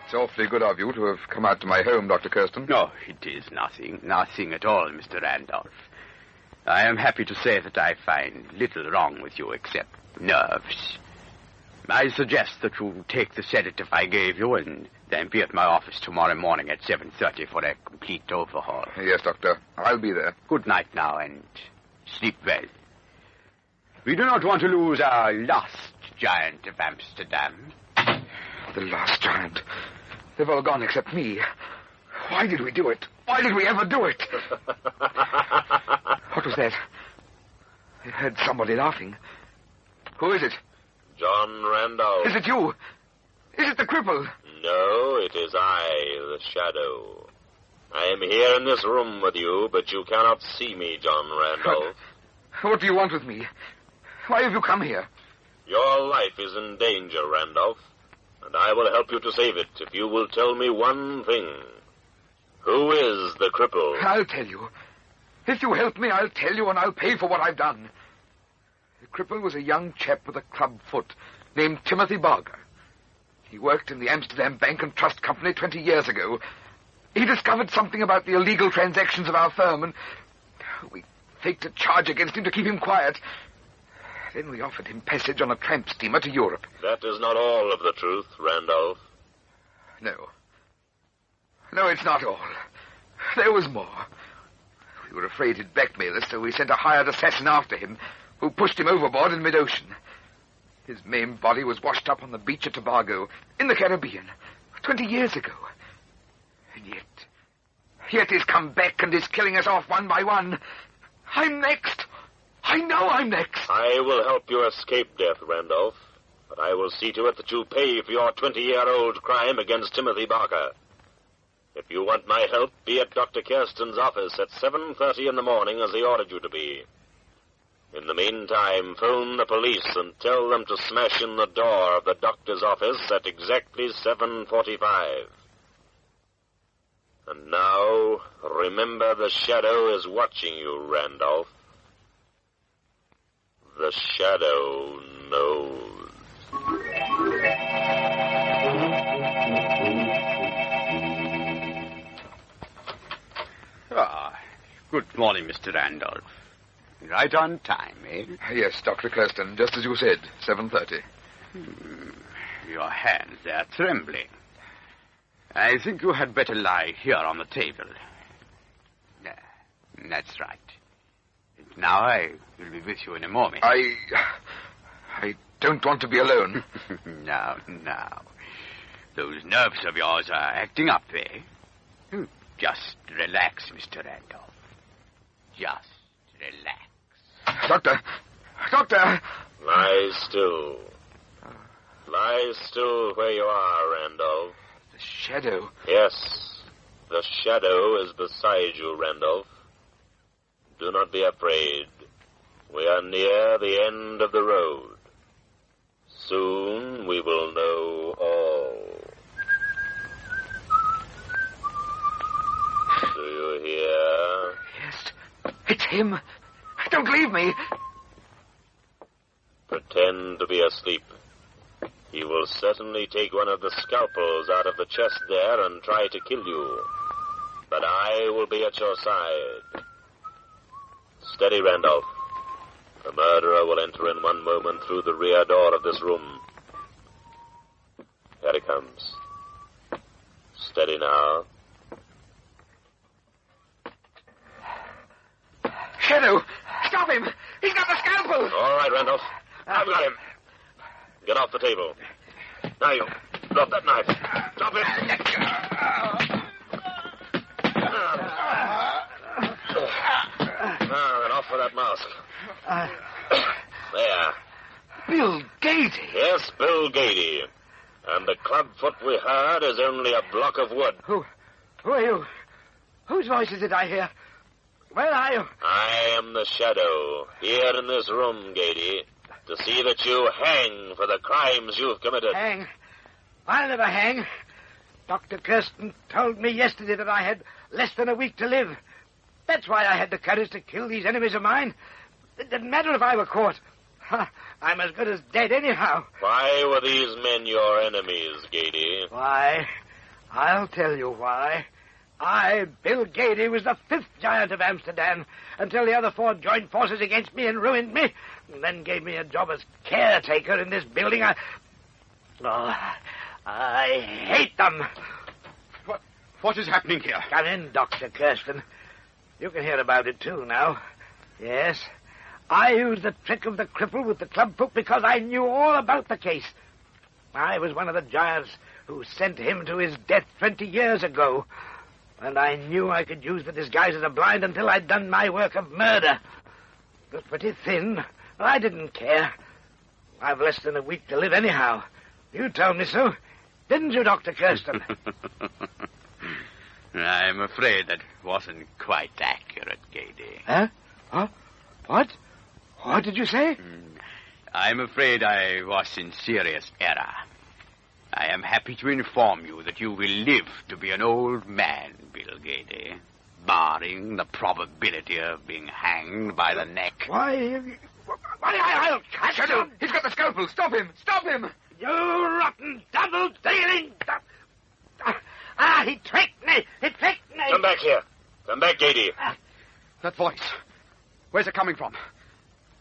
S24: It's awfully good of you to have come out to my home, Dr. Kirsten.
S3: No, it is nothing. Nothing at all, Mr. Randolph. I am happy to say that I find little wrong with you except nerves. I suggest that you take the sedative I gave you and then be at my office tomorrow morning at 7:30 for a complete overhaul.
S24: Yes, Doctor. I'll be there.
S3: Good night now, and sleep well. We do not want to lose our last giant of Amsterdam.
S24: The last giant. They've all gone except me. Why did we do it? Why did we ever do it? What was that? I heard somebody laughing. Who is it?
S4: John Randolph.
S24: Is it you? Is it the cripple?
S4: No, it is I, the Shadow. I am here in this room with you, but you cannot see me, John Randolph.
S24: What do you want with me? Why have you come here?
S4: Your life is in danger, Randolph, and I will help you to save it if you will tell me one thing. Who is the cripple?
S24: I'll tell you. If you help me, I'll tell you, and I'll pay for what I've done. The cripple was a young chap with a club foot named Timothy Barger. He worked in the Amsterdam Bank and Trust Company 20 years ago. He discovered something about the illegal transactions of our firm, and we faked a charge against him to keep him quiet. Then we offered him passage on a tramp steamer to Europe.
S4: That is not all of the truth, Randolph.
S24: No. No, it's not all. There was more. We were afraid he'd blackmail us, so we sent a hired assassin after him, who pushed him overboard in mid-ocean. His maimed body was washed up on the beach at Tobago, in the Caribbean, 20 years ago. And yet he's come back and is killing us off one by one. I'm next. I know I'm next.
S4: I will help you escape death, Randolph, but I will see to it that you pay for your 20-year-old crime against Timothy Barker. If you want my help, be at Dr. Kirsten's office at 7:30 in the morning as he ordered you to be. In the meantime, phone the police and tell them to smash in the door of the doctor's office at exactly 7:45. And now, remember the Shadow is watching you, Randolph. The Shadow knows.
S3: Good morning, Mr. Randolph. Right on time, eh?
S24: Yes, Dr. Kirsten, just as you said, 7:30.
S3: Your hands, they're trembling. I think you had better lie here on the table. That's right. And now I will be with you in a moment.
S24: I don't want to be alone.
S3: Now. Those nerves of yours are acting up, eh? Just relax, Mr. Randolph. Just relax.
S24: Doctor!
S4: Lie still. Lie still where you are, Randolph.
S24: The Shadow?
S4: Yes, the Shadow is beside you, Randolph. Do not be afraid. We are near the end of the road. Soon we will know all. Do you hear?
S24: Yes, it's him. Don't leave me.
S4: Pretend to be asleep. He will certainly take one of the scalpels out of the chest there and try to kill you. But I will be at your side. Steady, Randolph. The murderer will enter in one moment through the rear door of this room. Here he comes. Steady now.
S24: Shadow! Stop him! He's got the scalpel!
S4: All right, Randolph. I've got him. Get off the table. Now you drop that knife. Drop it. Now then, off with that mask. There.
S15: Bill Gady.
S4: Yes, Bill Gady. And the club foot we heard is only a block of wood.
S15: Who are you? Whose voice is it I hear? Where are you?
S4: I am the Shadow, here in this room, Gady, to see that you hang for the crimes you've committed.
S15: Hang? I'll never hang. Dr. Kirsten told me yesterday that I had less than a week to live. That's why I had the courage to kill these enemies of mine. It didn't matter if I were caught. I'm as good as dead anyhow.
S4: Why were these men your enemies, Gady?
S15: Why? I'll tell you why. I, Bill Gady, was the 5th giant of Amsterdam until the other 4 joined forces against me and ruined me, and then gave me a job as caretaker in this building. I hate them.
S3: What is happening here?
S15: Come in, Dr. Kirsten. You can hear about it, too, now. Yes, I used the trick of the cripple with the club book because I knew all about the case. I was one of the giants who sent him to his death 20 years ago. And I knew I could use the disguise as a blind until I'd done my work of murder. It was pretty thin. I didn't care. I've less than a week to live anyhow. You told me so. Didn't you, Dr. Kirsten?
S3: I'm afraid that wasn't quite accurate, Gady.
S15: Huh? What? What did you say?
S3: I'm afraid I was in serious error. I am happy to inform you that you will live to be an old man, Bill Gady, barring the probability of being hanged by the neck.
S15: Why, I'll catch
S24: Shadow,
S15: him.
S24: he's got the scalpel. Stop him. Stop him.
S15: You rotten, double-dealing... he tricked me. He tricked me.
S4: Come back here. Come back, Gady.
S3: That voice. Where's it coming from?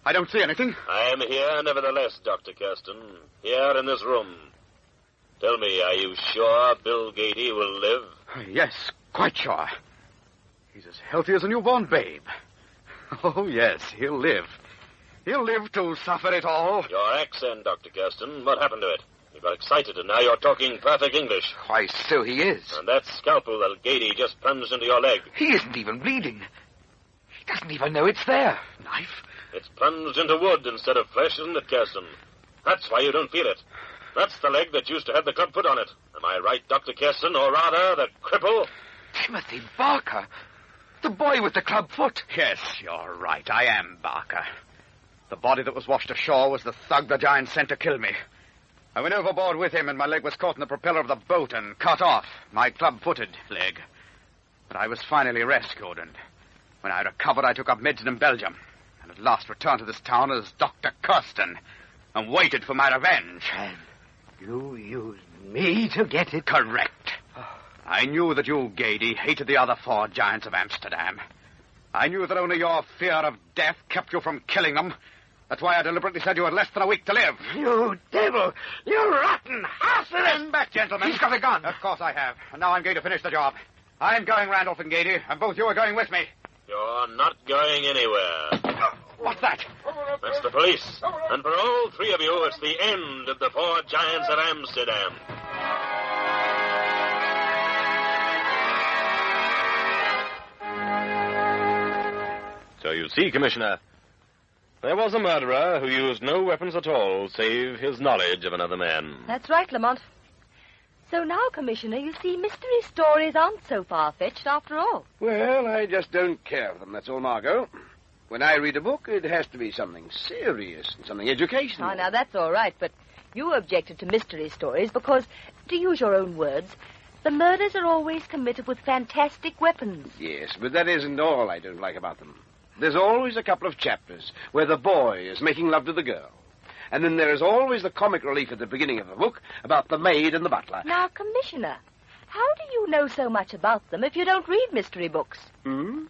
S3: I don't see anything.
S4: I am here, nevertheless, Dr. Kirsten. Here in this room. Tell me, are you sure Bill Gady will live?
S3: Yes, quite sure. He's as healthy as a newborn babe. Oh, yes, he'll live. He'll live to suffer it all.
S4: Your accent, Dr. Kirsten, what happened to it? You got excited, and now you're talking perfect English.
S24: Why, so he is.
S4: And that scalpel that Gady just plunged into your leg.
S24: He isn't even bleeding. He doesn't even know it's there.
S3: Knife?
S4: It's plunged into wood instead of flesh, isn't it, Kirsten? That's why you don't feel it. That's the leg that used to have the club foot on it. Am I right, Dr. Kirsten, or rather, the cripple?
S24: Timothy Barker. The boy with the club foot.
S3: Yes, you're right. I am Barker. The body that was washed ashore was the thug the giant sent to kill me. I went overboard with him, and my leg was caught in the propeller of the boat and cut off. My club-footed leg. But I was finally rescued, and when I recovered, I took up medicine in Belgium, and at last returned to this town as Dr. Kirsten, and waited for my revenge.
S15: And you used me to get it?
S3: Correct. I knew that you, Gady, hated the other 4 giants of Amsterdam. I knew that only your fear of death kept you from killing them. That's why I deliberately said you had less than a week to live.
S15: You devil! You rotten heartless!
S3: Stand back, gentlemen.
S24: He's got a gun.
S3: Of course I have. And now I'm going to finish the job. I'm going, Randolph and Gady, and both you are going with me.
S4: You're not going anywhere.
S3: What's that?
S4: That's the police. And for all 3 of you, it's the end of the 4 giants of Amsterdam. So you see, Commissioner, there was a murderer who used no weapons at all save his knowledge of another man.
S9: That's right, Lamont. So now, Commissioner, you see, mystery stories aren't so far-fetched after all.
S20: Well, I just don't care for them, that's all, Margot. When I read a book, it has to be something serious and something educational.
S9: Oh, now, that's all right, but you objected to mystery stories because, to use your own words, the murders are always committed with fantastic weapons.
S20: Yes, but that isn't all I don't like about them. There's always a couple of chapters where the boy is making love to the girl. And then there is always the comic relief at the beginning of the book about the maid and the butler.
S9: Now, Commissioner, how do you know so much about them if you don't read mystery books?
S20: Hmm?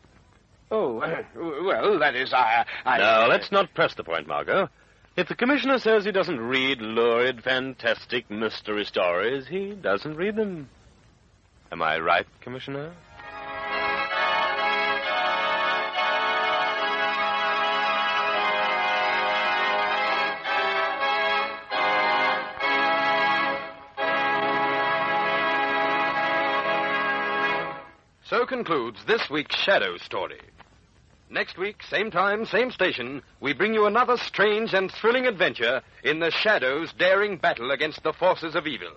S20: Oh, well, that is, I...
S4: Now, let's not press the point, Margot. If the Commissioner says he doesn't read lurid, fantastic mystery stories, he doesn't read them. Am I right, Commissioner?
S21: So concludes this week's Shadow Story. Next week, same time, same station, we bring you another strange and thrilling adventure in the Shadow's daring battle against the forces of evil.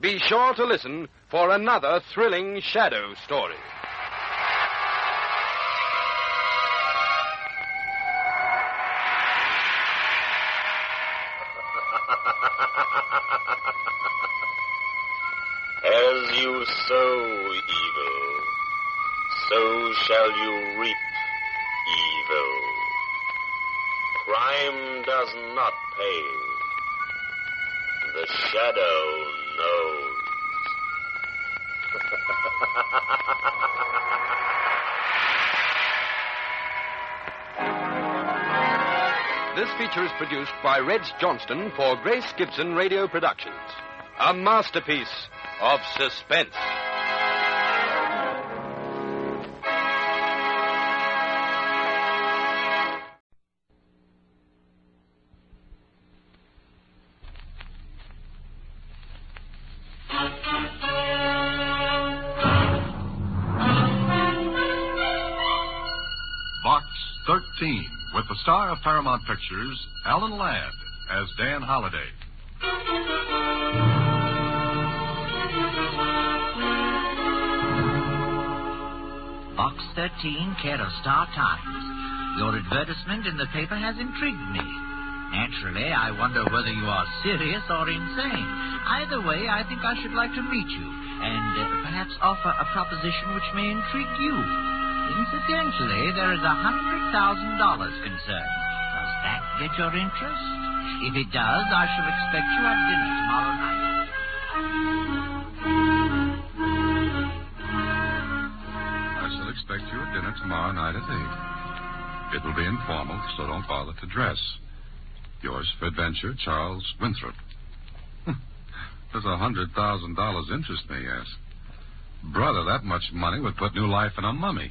S21: Be sure to listen for another thrilling Shadow Story.
S4: As you sow evil, so shall you reap evil. Crime does not pay. The shadow knows.
S21: This feature is produced by Reg Johnston for Grace Gibson Radio Productions. A masterpiece of suspense.
S7: Box 13, with the star of Paramount Pictures, Alan Ladd, as Dan Holliday.
S13: Box 13, care of Star Times. Your advertisement in the paper has intrigued me. Naturally, I wonder whether you are serious or insane. Either way, I think I should like to meet you and perhaps offer a proposition which may intrigue you. Incidentally, there is $100,000 concerned. Does that get your interest? If it does, I shall expect you at dinner tomorrow night.
S7: I shall expect you at dinner tomorrow night at 8. It will be informal, so don't bother to dress. Yours for adventure, Charles Winthrop. Does $100,000 interest me, yes? Brother, that much money would put new life in a mummy.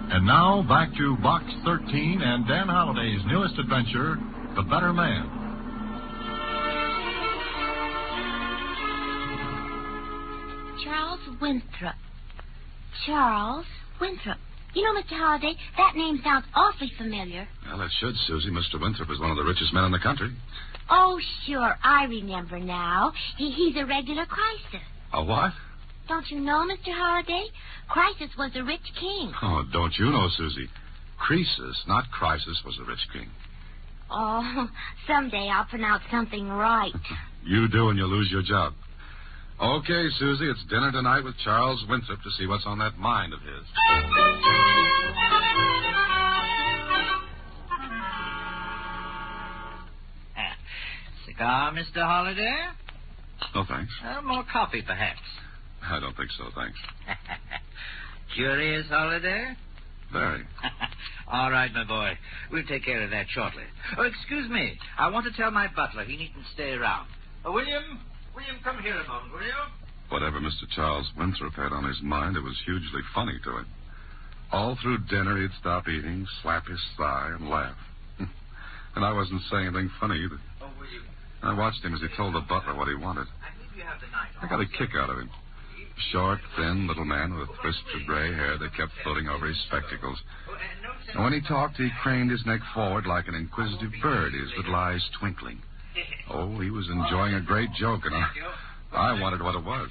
S7: And now, back to Box 13 and Dan Holliday's newest adventure, The Better Man.
S16: Charles Winthrop. Charles Winthrop. You know, Mr. Holliday, that name sounds awfully familiar.
S7: Well, it should, Susie. Mr. Winthrop is one of the richest men in the country.
S16: Oh, sure, I remember now. He's a regular crisis.
S7: A what?
S16: Don't you know, Mr. Holliday? Crisis was a rich king.
S7: Oh, don't you know, Susie? Croesus, not Crisis, was a rich king.
S16: Oh, someday I'll pronounce something right.
S7: You do and you'll lose your job. Okay, Susie, it's dinner tonight with Charles Winthrop to see what's on that mind of his.
S13: Cigar, Mr. Holliday?
S7: No, thanks.
S13: More coffee, perhaps.
S7: I don't think so, thanks.
S13: Curious, Holliday?
S7: Very.
S13: All right, my boy. We'll take care of that shortly. Oh, excuse me. I want to tell my butler he needn't stay around. William, come here a moment, will you?
S7: Whatever Mr. Charles Winthrop had on his mind, it was hugely funny to him. All through dinner, he'd stop eating, slap his thigh, and laugh. And I wasn't saying anything funny either.
S13: Oh, will you?
S7: I watched him as he told the butler what he wanted.
S13: I think you have the night off.
S7: I got a kick out of him. Short, thin little man with wisps of gray hair that kept floating over his spectacles. And when he talked, he craned his neck forward like an inquisitive bird, his little eyes twinkling. Oh, he was enjoying a great joke, and I wondered what it was.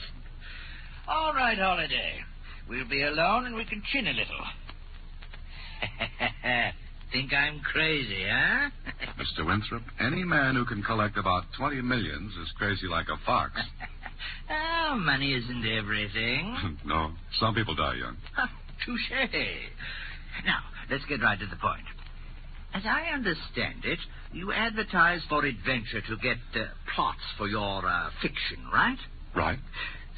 S13: All right, Holiday. We'll be alone and we can chin a little. Think I'm crazy, huh?
S7: Mr. Winthrop, any man who can collect about 20 millions is crazy like a fox.
S13: Oh, money isn't everything.
S7: No, some people die young.
S13: Touché. Now, let's get right to the point. As I understand it, you advertise for adventure to get plots for your fiction, right?
S7: Right.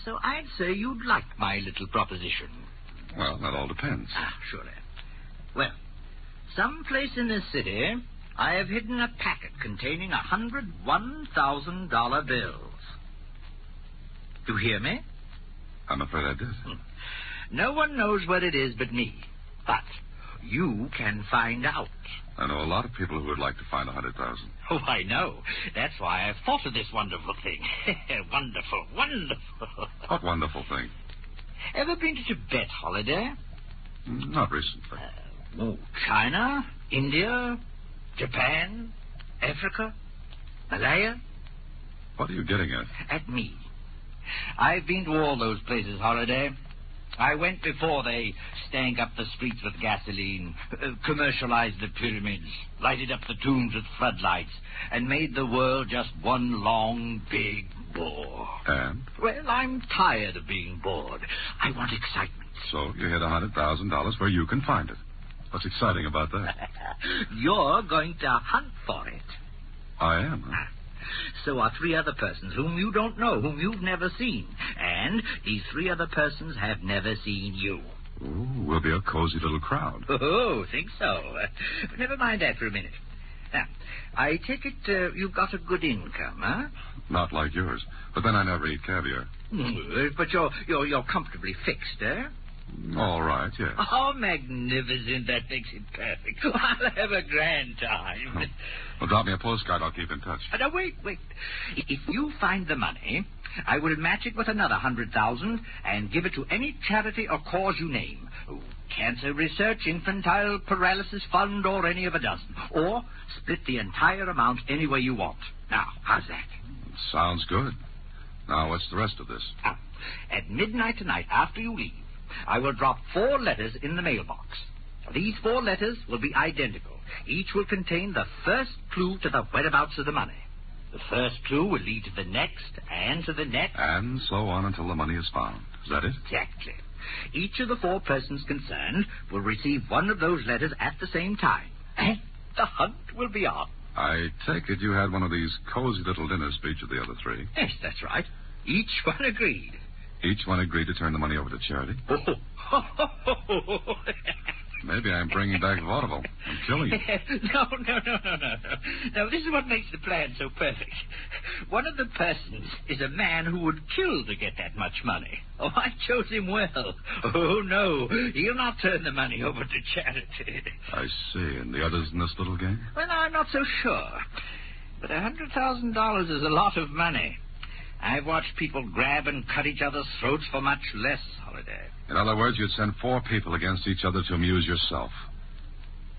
S13: So I'd say you'd like my little proposition.
S7: Well, that all depends.
S13: Surely. Well, someplace in this city, I have hidden a packet containing 100 $1,000 bills. Do you hear me?
S7: I'm afraid I did.
S13: No one knows what it is but me. But you can find out.
S7: I know a lot of people who would like to find 100,000.
S13: Oh, I know. That's why I've thought of this wonderful thing. Wonderful, wonderful.
S7: What wonderful thing?
S13: Ever been to Tibet, Holiday?
S7: Not recently.
S13: China, India, Japan, Africa, Malaya?
S7: What are you getting at?
S13: At me. I've been to all those places, Holiday. I went before they stank up the streets with gasoline, commercialized the pyramids, lighted up the tombs with floodlights, and made the world just one long, big bore.
S7: And?
S13: Well, I'm tired of being bored. I want excitement.
S7: So you hid $100,000 where you can find it. What's exciting about that?
S13: You're going to hunt for it.
S7: I am, huh?
S13: So are 3 other persons whom you don't know, whom you've never seen. And these 3 other persons have never seen you.
S7: Ooh, we'll be a cozy little crowd.
S13: Oh, think so. But never mind that for a minute. Now, I take it you've got a good income, huh?
S7: Not like yours. But then I never eat caviar.
S13: But you're comfortably fixed, eh?
S7: All right, yes.
S13: Oh, magnificent. That makes it perfect. I'll have a grand time.
S7: Well, drop me a postcard. I'll keep in touch.
S13: Now, wait. If you find the money, I will match it with another 100,000 and give it to any charity or cause you name. Cancer Research, Infantile Paralysis Fund, or any of a dozen. Or split the entire amount any way you want. Now, how's that?
S7: Sounds good. Now, what's the rest of this?
S13: At midnight tonight, after you leave, I will drop 4 letters in the mailbox. These 4 letters will be identical. Each will contain the first clue to the whereabouts of the money. The first clue will lead to the next, and to the next.
S7: And so on until the money is found. Is that it?
S13: Exactly. Each of the 4 persons concerned will receive one of those letters at the same time. And the hunt will be on.
S7: I take it you had one of these cozy little dinners for each of the other 3.
S13: Yes, that's right. Each one agreed.
S7: Each one agreed to turn the money over to charity? Maybe I'm bringing back vaudeville. I'm killing you.
S13: No. No, this is what makes the plan so perfect. One of the persons is a man who would kill to get that much money. Oh, I chose him well. Oh, no, he'll not turn the money over to charity.
S7: I see. And the others in this little game?
S13: Well, I'm not so sure. But $100,000 is a lot of money. I've watched people grab and cut each other's throats for much less, Holiday.
S7: In other words, you'd send 4 people against each other to amuse yourself.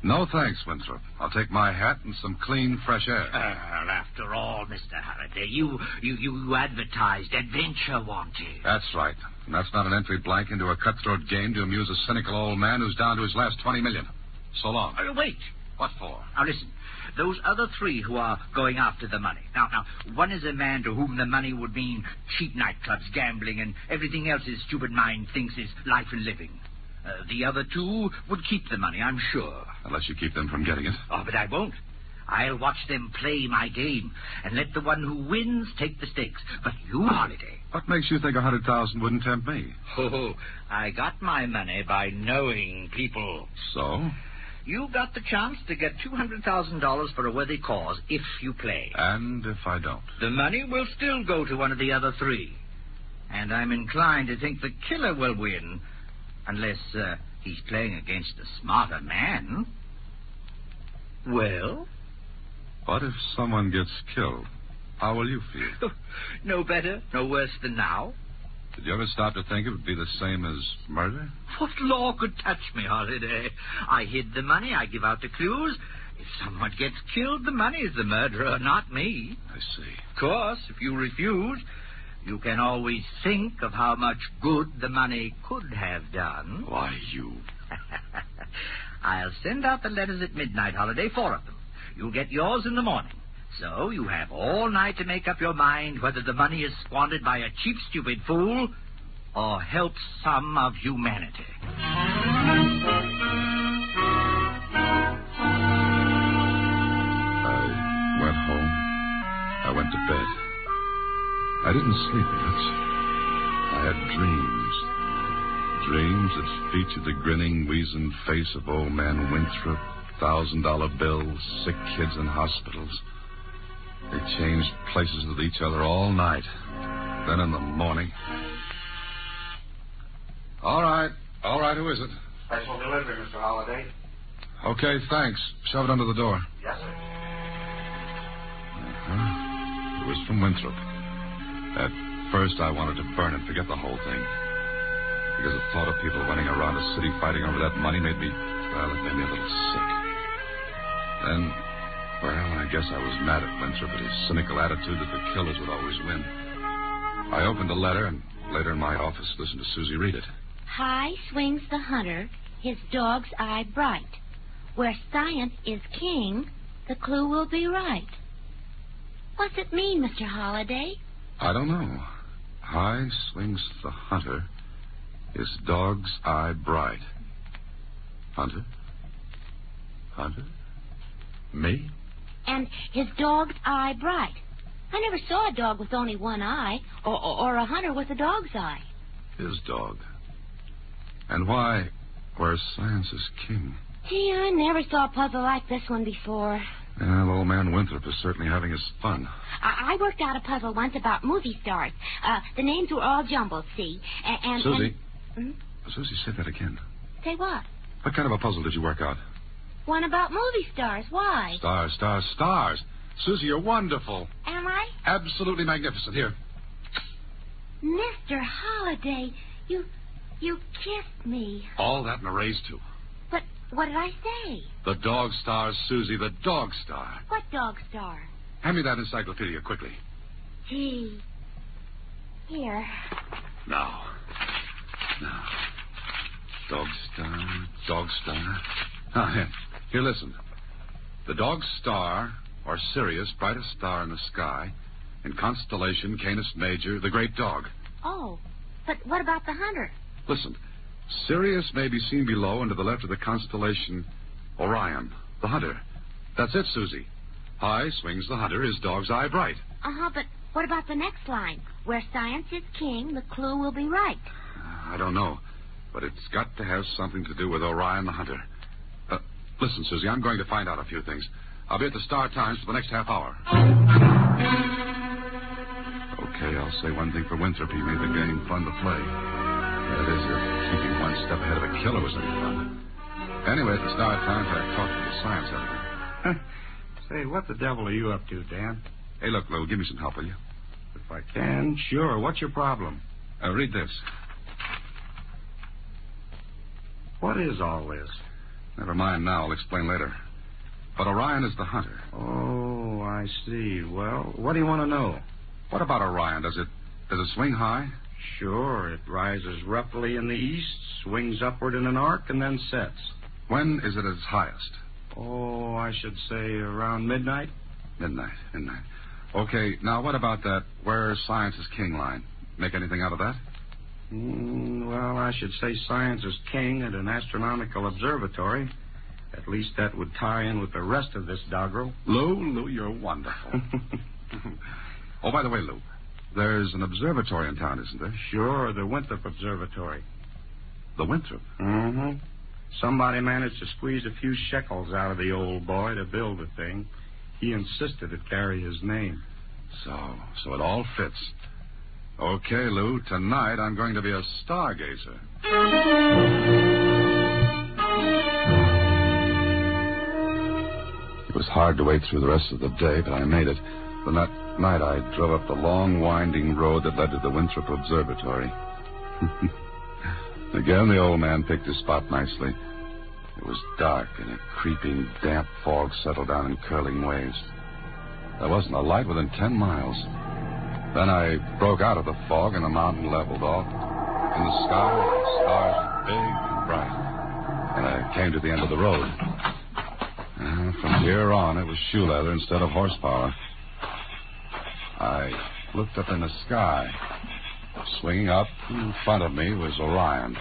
S7: No thanks, Winthrop. I'll take my hat and some clean, fresh air.
S13: Well, after all, Mr. Holiday, you advertised adventure wanted.
S7: That's right. And that's not an entry blank into a cutthroat game to amuse a cynical old man who's down to his last $20 million. So long.
S13: Wait.
S7: What for?
S13: Now, listen. Those other 3 who are going after the money. Now, one is a man to whom the money would mean cheap nightclubs, gambling, and everything else his stupid mind thinks is life and living. The other 2 would keep the money, I'm sure.
S7: Unless you keep them from getting it.
S13: Oh, but I won't. I'll watch them play my game and let the one who wins take the stakes. But you, Holiday...
S7: What makes you think 100,000 wouldn't tempt me?
S13: Oh, I got my money by knowing people.
S7: So?
S13: You got the chance to get $200,000 for a worthy cause if you play.
S7: And if I don't?
S13: The money will still go to one of the other 3. And I'm inclined to think the killer will win. Unless he's playing against a smarter man. Well?
S7: What if someone gets killed? How will you feel?
S13: No better, no worse than now.
S7: Did you ever stop to think it would be the same as murder?
S13: What law could touch me, Holiday? I hid the money, I give out the clues. If someone gets killed, the money is the murderer, not me.
S7: I see.
S13: Of course, if you refuse, you can always think of how much good the money could have done.
S7: Why, you...
S13: I'll send out the letters at midnight, Holiday, 4 of them. You'll get yours in the morning. So you have all night to make up your mind whether the money is squandered by a cheap, stupid fool or helps some of humanity.
S7: I went home. I went to bed. I didn't sleep much. I had dreams. Dreams that featured the grinning, weazened face of old man Winthrop, $1,000 bills, sick kids in hospitals. They changed places with each other all night. Then in the morning... All right, who is it?
S15: Special delivery, Mr. Holliday.
S7: Okay, thanks. Shove it under the door.
S15: Yes, sir.
S7: It was from Winthrop. At first, I wanted to burn and forget the whole thing. Because the thought of people running around the city fighting over that money made me a little sick. Then, I guess I was mad at Winthrop at his cynical attitude that the killers would always win. I opened the letter and later in my office listened to Susie read it.
S16: High swings the hunter, his dog's eye bright. Where science is king, the clue will be right. What's it mean, Mr. Holliday?
S7: I don't know. High swings the hunter, his dog's eye bright. Hunter? Me?
S16: And his dog's eye bright. I never saw a dog with only one eye, or a hunter with a dog's eye.
S7: His dog. And why, where science is king?
S16: Gee, I never saw a puzzle like this one before.
S7: Well, old man Winthrop is certainly having his fun.
S16: I worked out a puzzle once about movie stars. The names were all jumbled, see? And
S7: Susie.
S16: And...
S7: Susie, say that again.
S16: Say what?
S7: What kind of a puzzle did you work out?
S16: One about movie stars. Why?
S7: Stars. Susie, you're wonderful.
S16: Am I?
S7: Absolutely magnificent. Here.
S16: Mr. Holliday, you kissed me.
S7: All that and a raise, too.
S16: But what did I say?
S7: The dog star, Susie, the dog star.
S16: What dog star?
S7: Hand me that encyclopedia, quickly.
S16: Gee. Here.
S7: Now. Dog star. Here, listen. The dog star, or Sirius, brightest star in the sky, in constellation Canis Major, the great dog.
S16: Oh, but what about the hunter?
S7: Listen, Sirius may be seen below and to the left of the constellation Orion, the hunter. That's it, Susie. High swings the hunter, his dog's eye bright.
S16: But what about the next line? Where science is king, the clue will be right.
S7: I don't know, but it's got to have something to do with Orion the hunter. Listen, Susie, I'm going to find out a few things. I'll be at the Star Times for the next half hour. Okay, I'll say one thing for Winthrop. He made the game fun to play. That is, if keeping one step ahead of a killer was any fun. Anyway, at the Star Times, I talked to the science editor.
S2: Say, what the devil are you up to, Dan?
S7: Hey, look, Lou, give me some help, will you?
S2: If I can, sure. What's your problem?
S7: Read this.
S2: What is all this?
S7: Never mind now. I'll explain later. But Orion is the hunter.
S2: Oh, I see. Well, what do you want to know?
S7: What about Orion? Does it swing high?
S2: Sure. It rises roughly in the east, swings upward in an arc, and then sets.
S7: When is it at its highest?
S2: Oh, I should say around midnight.
S7: Midnight. Okay, now what about that where science is king line? Make anything out of that?
S2: Well, I should say science is king at an astronomical observatory. At least that would tie in with the rest of this doggerel.
S7: Lou, you're wonderful. Oh, by the way, Lou, there's an observatory in town, isn't there?
S2: Sure, the Winthrop Observatory.
S7: The Winthrop?
S2: Mm-hmm. Somebody managed to squeeze a few shekels out of the old boy to build the thing. He insisted it carry his name.
S7: So it all fits. Okay, Lou, tonight I'm going to be a stargazer. It was hard to wait through the rest of the day, but I made it. Then that night I drove up the long, winding road that led to the Winthrop Observatory. Again, the old man picked his spot nicely. It was dark, and a creeping, damp fog settled down in curling waves. There wasn't a light within 10 miles. Then I broke out of the fog, and the mountain leveled off. In the sky, the stars were big and bright. And I came to the end of the road. From here on, it was shoe leather instead of horsepower. I looked up in the sky. Swinging up in front of me was Orion.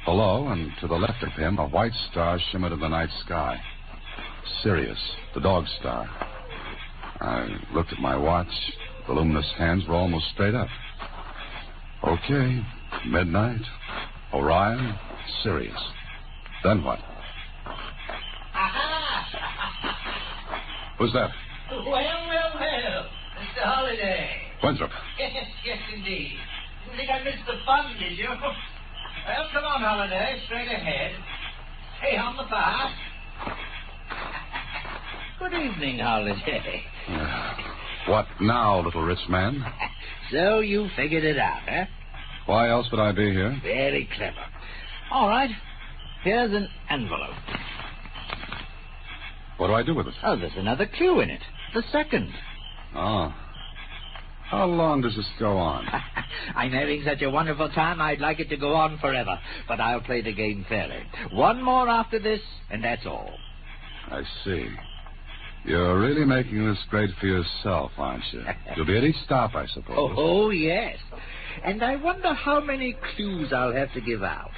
S7: Below and to the left of him, a white star shimmered in the night sky. Sirius, the dog star. I looked at my watch. The luminous hands were almost straight up. Okay, midnight, Orion, Sirius. Then what?
S22: Aha!
S7: Who's that?
S13: Well. Mr. Holliday.
S7: Winthrop.
S13: Yes, indeed. Didn't think I missed the fun, did you? Well, come on, Holliday. Straight ahead. Hey, on the bar. Good evening, Holliday.
S7: What now, little rich man?
S13: So you figured it out, huh?
S7: Why else would I be here?
S13: Very clever. All right. Here's an envelope.
S7: What do I do with it?
S13: Oh, there's another clue in it. The second.
S7: Oh. How long does this go on?
S13: I'm having such a wonderful time, I'd like it to go on forever. But I'll play the game fairly. One more after this, and that's all.
S7: I see. You're really making this great for yourself, aren't you? You'll be at each stop, I suppose.
S13: Oh, yes. And I wonder how many clues I'll have to give out.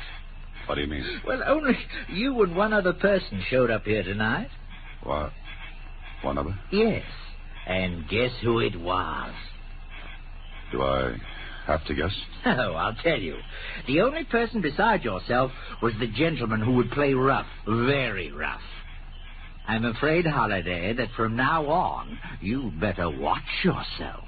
S7: What do you mean?
S13: Well, only you and one other person showed up here tonight.
S7: What? One other?
S13: Yes. And guess who it was?
S7: Do I have to guess?
S13: Oh, I'll tell you. The only person besides yourself was the gentleman who would play rough, very rough. I'm afraid, Holliday, that from now on, you better watch yourself.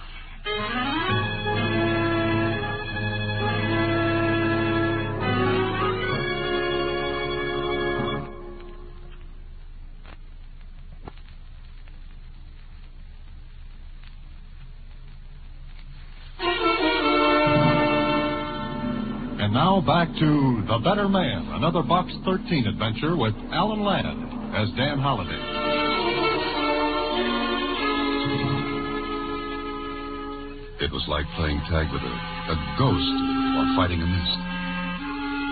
S14: And now back to The Better Man, another Box 13 adventure with Alan Ladd as Dan Holliday.
S7: It was like playing tag with a ghost or fighting a mist.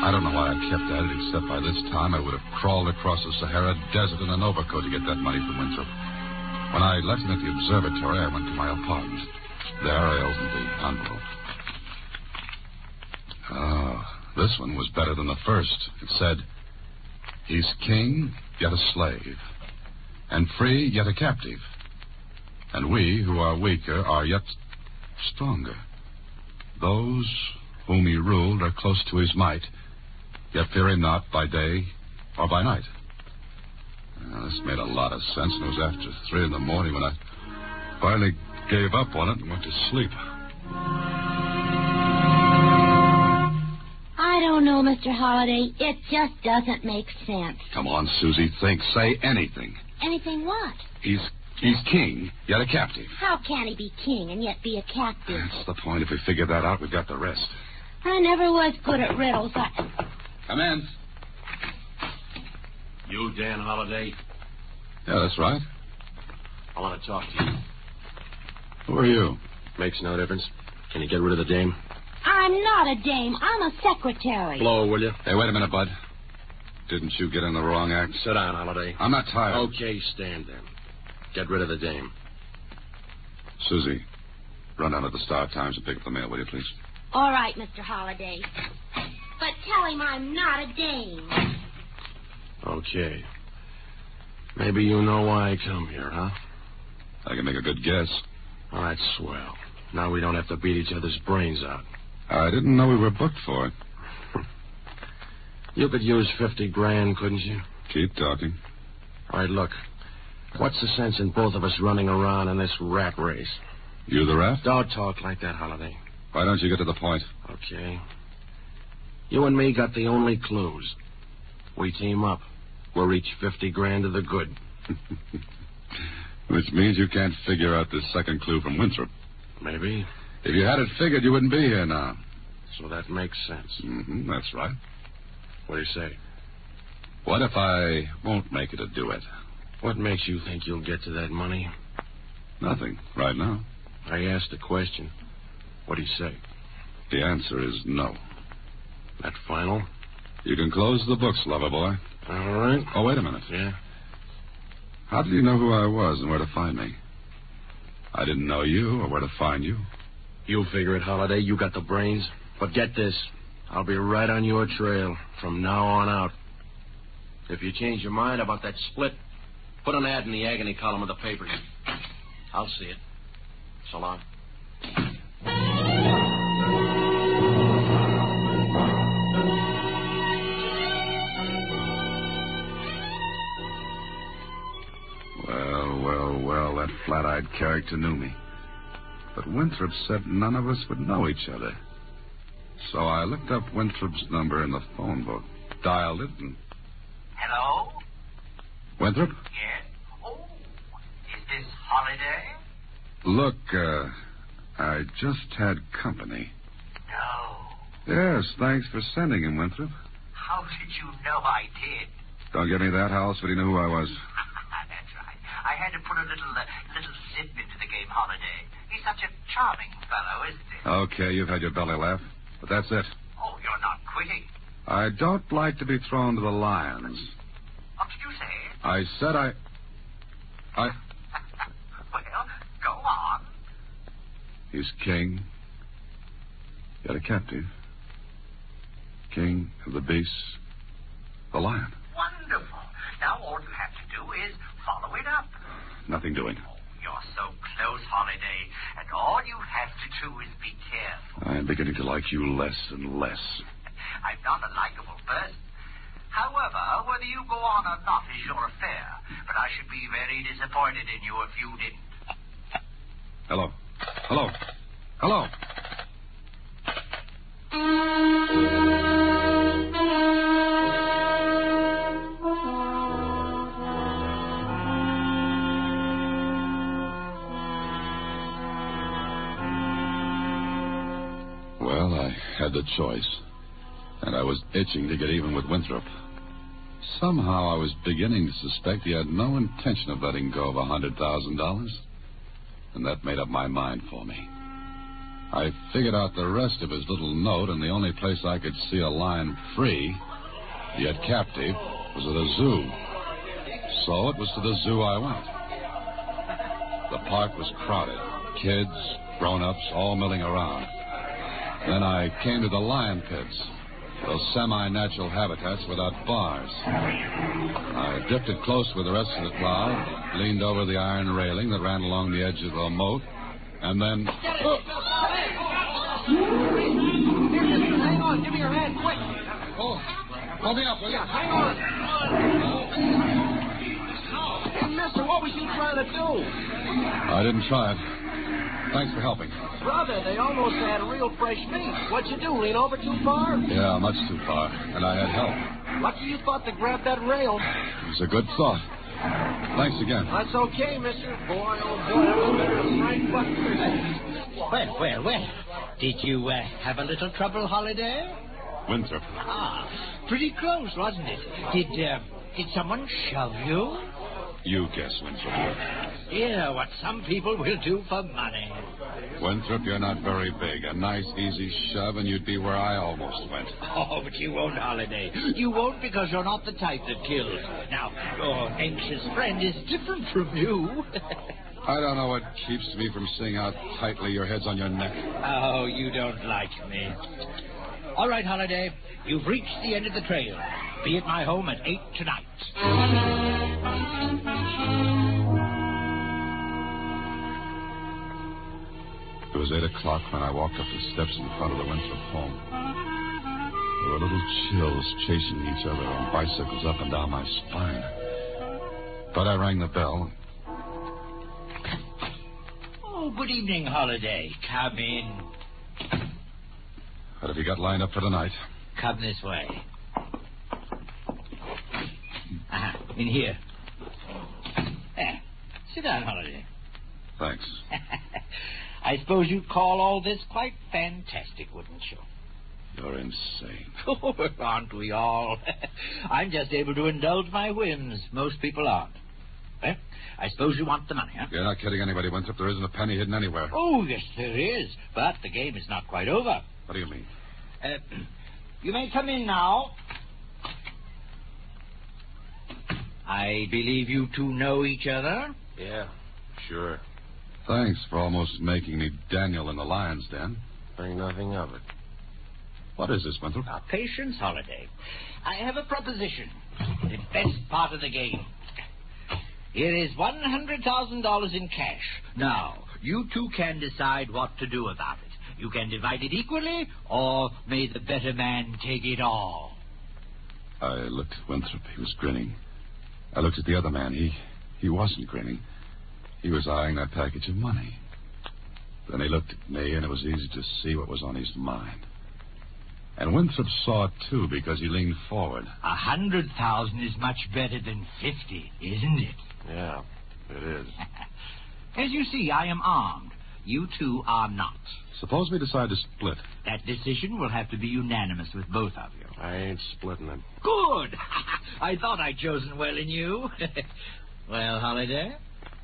S7: I don't know why I kept at it, except by this time I would have crawled across the Sahara Desert in an overcoat to get that money from Winthrop. When I left him at the observatory, I went to my apartment. There I opened the envelope. Oh, this one was better than the first. It said, "He's king, yet a slave, and free, yet a captive. And we, who are weaker, are yet stronger. Those whom he ruled are close to his might, yet fear him not by day or by night." This made a lot of sense, and it was after 3 in the morning when I finally gave up on it and went to sleep.
S16: I don't know, Mr. Holliday. It just doesn't make sense.
S7: Come on, Susie, think. Say anything.
S16: Anything what?
S7: He's king, yet a captive.
S16: How can he be king and yet be a captive?
S7: That's the point. If we figure that out, we've got the rest.
S16: I never was good at riddles.
S7: Come in.
S17: You, Dan Holliday?
S7: Yeah, that's right.
S17: I want to talk to you.
S7: Who are you?
S17: Makes no difference. Can you get rid of the dame?
S16: I'm not a dame. I'm a secretary.
S17: Blow, will you?
S7: Hey, wait a minute, Bud. Didn't you get in the wrong act?
S17: Sit down, Holliday.
S7: I'm not tired.
S17: Okay, stand then. Get rid of the dame.
S7: Susie, run down to the Star-Times and pick up the mail, will you, please?
S16: All right, Mr. Holliday. But tell him I'm not a dame.
S17: Okay. Maybe you know why I come here, huh?
S7: I can make a good guess.
S17: Oh, that's swell. Now we don't have to beat each other's brains out.
S7: I didn't know we were booked for it.
S17: You could use 50 grand, couldn't you?
S7: Keep talking.
S17: All right, look. What's the sense in both of us running around in this rat race?
S7: You the rat?
S17: Don't talk like that, Holliday.
S7: Why don't you get to the point?
S17: Okay. You and me got the only clues. We team up. We're each 50 grand to the good.
S7: Which means you can't figure out this second clue from Winthrop.
S17: Maybe.
S7: If you had it figured, you wouldn't be here now.
S17: So that makes sense.
S7: Mm-hmm, that's right.
S17: What do you say?
S7: What if I won't make it a duet?
S17: What makes you think you'll get to that money?
S7: Nothing, right now.
S17: I asked a question. What do you say?
S7: The answer is no.
S17: That final?
S7: You can close the books, lover boy.
S17: All right.
S7: Oh, wait a minute.
S17: Yeah?
S7: How did you know who I was and where to find me? I didn't know you or where to find you.
S17: You figure it, Holliday. You got the brains. But get this. I'll be right on your trail from now on out. If you change your mind about that split, put an ad in the agony column of the paper. I'll see it. So long.
S7: that flat-eyed character knew me. But Winthrop said none of us would know each other. So I looked up Winthrop's number in the phone book, dialed it, and...
S13: Hello?
S7: Winthrop?
S13: Yes? Oh, is this Holiday?
S7: Look, I just had company.
S13: No.
S7: Yes, thanks for sending him, Winthrop.
S13: How did you know I did?
S7: Don't give me that. How else would he know who I was?
S13: That's right. I had to put a little zip into the game, Holiday. He's such a charming fellow, isn't he?
S7: Okay, you've had your belly laugh. But that's it.
S13: Oh, you're not quitting.
S7: I don't like to be thrown to the lions.
S13: What did you say?
S7: I said I...
S13: Well, go on.
S7: He's king. Yet a captive. King of the beasts. The lion.
S13: Wonderful. Now all you have to do is follow it up.
S7: Nothing doing.
S13: Oh, you're so close, Holiday, and all you have to do is be careful.
S7: I'm beginning to like you less and less.
S13: I'm not a likable person. However, whether you go on or not is your affair. But I should be very disappointed in you if you didn't.
S7: Hello. Hello. Hello. Well, I had the choice, and I was itching to get even with Winthrop. Somehow I was beginning to suspect he had no intention of letting go of $100,000, and that made up my mind for me. I figured out the rest of his little note, and the only place I could see a lion free, yet captive, was at a zoo. So it was to the zoo I went. The park was crowded. Kids, grown-ups, all milling around. Then I came to the lion pits, those semi-natural habitats without bars. I drifted close with the rest of the crowd, leaned over the iron railing that ran along the edge of the moat, and then...
S20: Hang on, give me your hand, quick.
S7: Oh, hold me up, will you?
S20: Yeah, hang on. Hey, mister, what was you trying to do?
S7: I didn't try it. Thanks for helping.
S20: Brother, they almost had real fresh meat. What'd you do, lean over too far?
S7: Yeah, much too far. And I had help.
S20: Lucky you thought to grab that rail.
S7: It was a good thought. Thanks again.
S20: That's okay, mister. Boy, oh boy, that was better than Frank Buster.
S13: Well. Did you have a little trouble, Holiday?
S7: Winthrop.
S13: Ah, pretty close, wasn't it? Did someone shove you?
S7: You guess, Winthrop.
S13: Yeah, what some people will do for money.
S7: Winthrop, you're not very big. A nice, easy shove, and you'd be where I almost went.
S13: Oh, but you won't, Holiday. You won't because you're not the type that kills. Now, your anxious friend is different from you.
S7: I don't know what keeps me from seeing how tightly your head's on your neck.
S13: Oh, you don't like me. All right, Holiday. You've reached the end of the trail. Be at my home at 8 tonight.
S7: It was 8 o'clock when I walked up the steps in front of the Winthrop home. There were little chills chasing each other on bicycles up and down my spine. But I rang the bell.
S13: Oh, good evening, Holiday. Come in.
S7: What have you got lined up for tonight?
S13: Come this way. In here. There. Sit down, Holiday.
S7: Thanks.
S13: I suppose you'd call all this quite fantastic, wouldn't you?
S7: You're insane.
S13: Oh, aren't we all? I'm just able to indulge my whims. Most people aren't. Well, I suppose you want the money, huh?
S7: You're not kidding anybody, Winthrop. There isn't a penny hidden anywhere.
S13: Oh, yes, there is. But the game is not quite over.
S7: What do you mean?
S13: You may come in now. I believe you two know each other?
S17: Yeah, sure.
S7: Thanks for almost making me Daniel in the lion's den.
S17: Think nothing of it.
S7: What is this, Winthrop?
S13: Now, patience, Holiday. I have a proposition. The best part of the game. Here is $100,000 in cash. Now, you two can decide what to do about it. You can divide it equally, or may the better man take it all.
S7: I looked at Winthrop. He was grinning. I looked at the other man. He wasn't grinning. He was eyeing that package of money. Then he looked at me, and it was easy to see what was on his mind. And Winthrop saw it, too, because he leaned forward.
S13: 100,000 is much better than 50, isn't it?
S17: Yeah, it is.
S13: As you see, I am armed. You two are not.
S7: Suppose we decide to split.
S13: That decision will have to be unanimous with both of you.
S17: I ain't splitting it.
S13: Good! I thought I'd chosen well in you. Well, Holiday?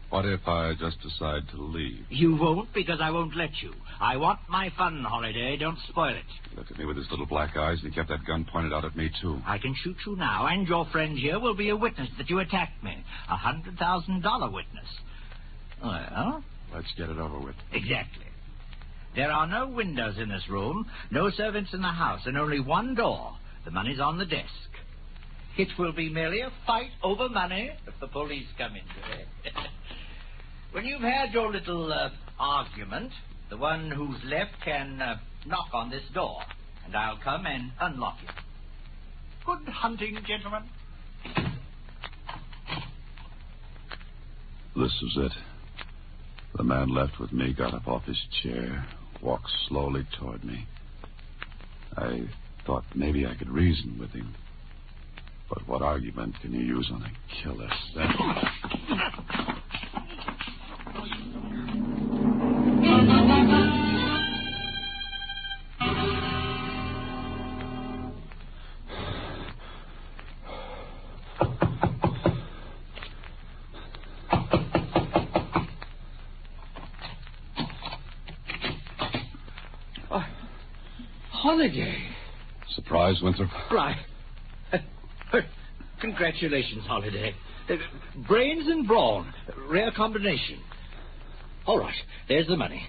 S7: What if I just decide to leave?
S13: You won't, because I won't let you. I want my fun, Holiday. Don't spoil it.
S7: He looked at me with his little black eyes, and he kept that gun pointed out at me, too.
S13: I can shoot you now, and your friend here will be a witness that you attacked me. $100,000 witness. Well?
S7: Let's get it over with.
S13: Exactly. There are no windows in this room, no servants in the house, and only one door. The money's on the desk. It will be merely a fight over money if the police come into it. When you've had your little argument, the one who's left can knock on this door, and I'll come and unlock it. Good hunting, gentlemen.
S7: This is it. The man left with me got up off his chair, walked slowly toward me. I thought maybe I could reason with him. But what argument can you use on a killer?
S13: Holiday.
S7: Surprise, Winthrop?
S13: Right. Congratulations, Holiday. Brains and brawn. Rare combination. All right. There's the money.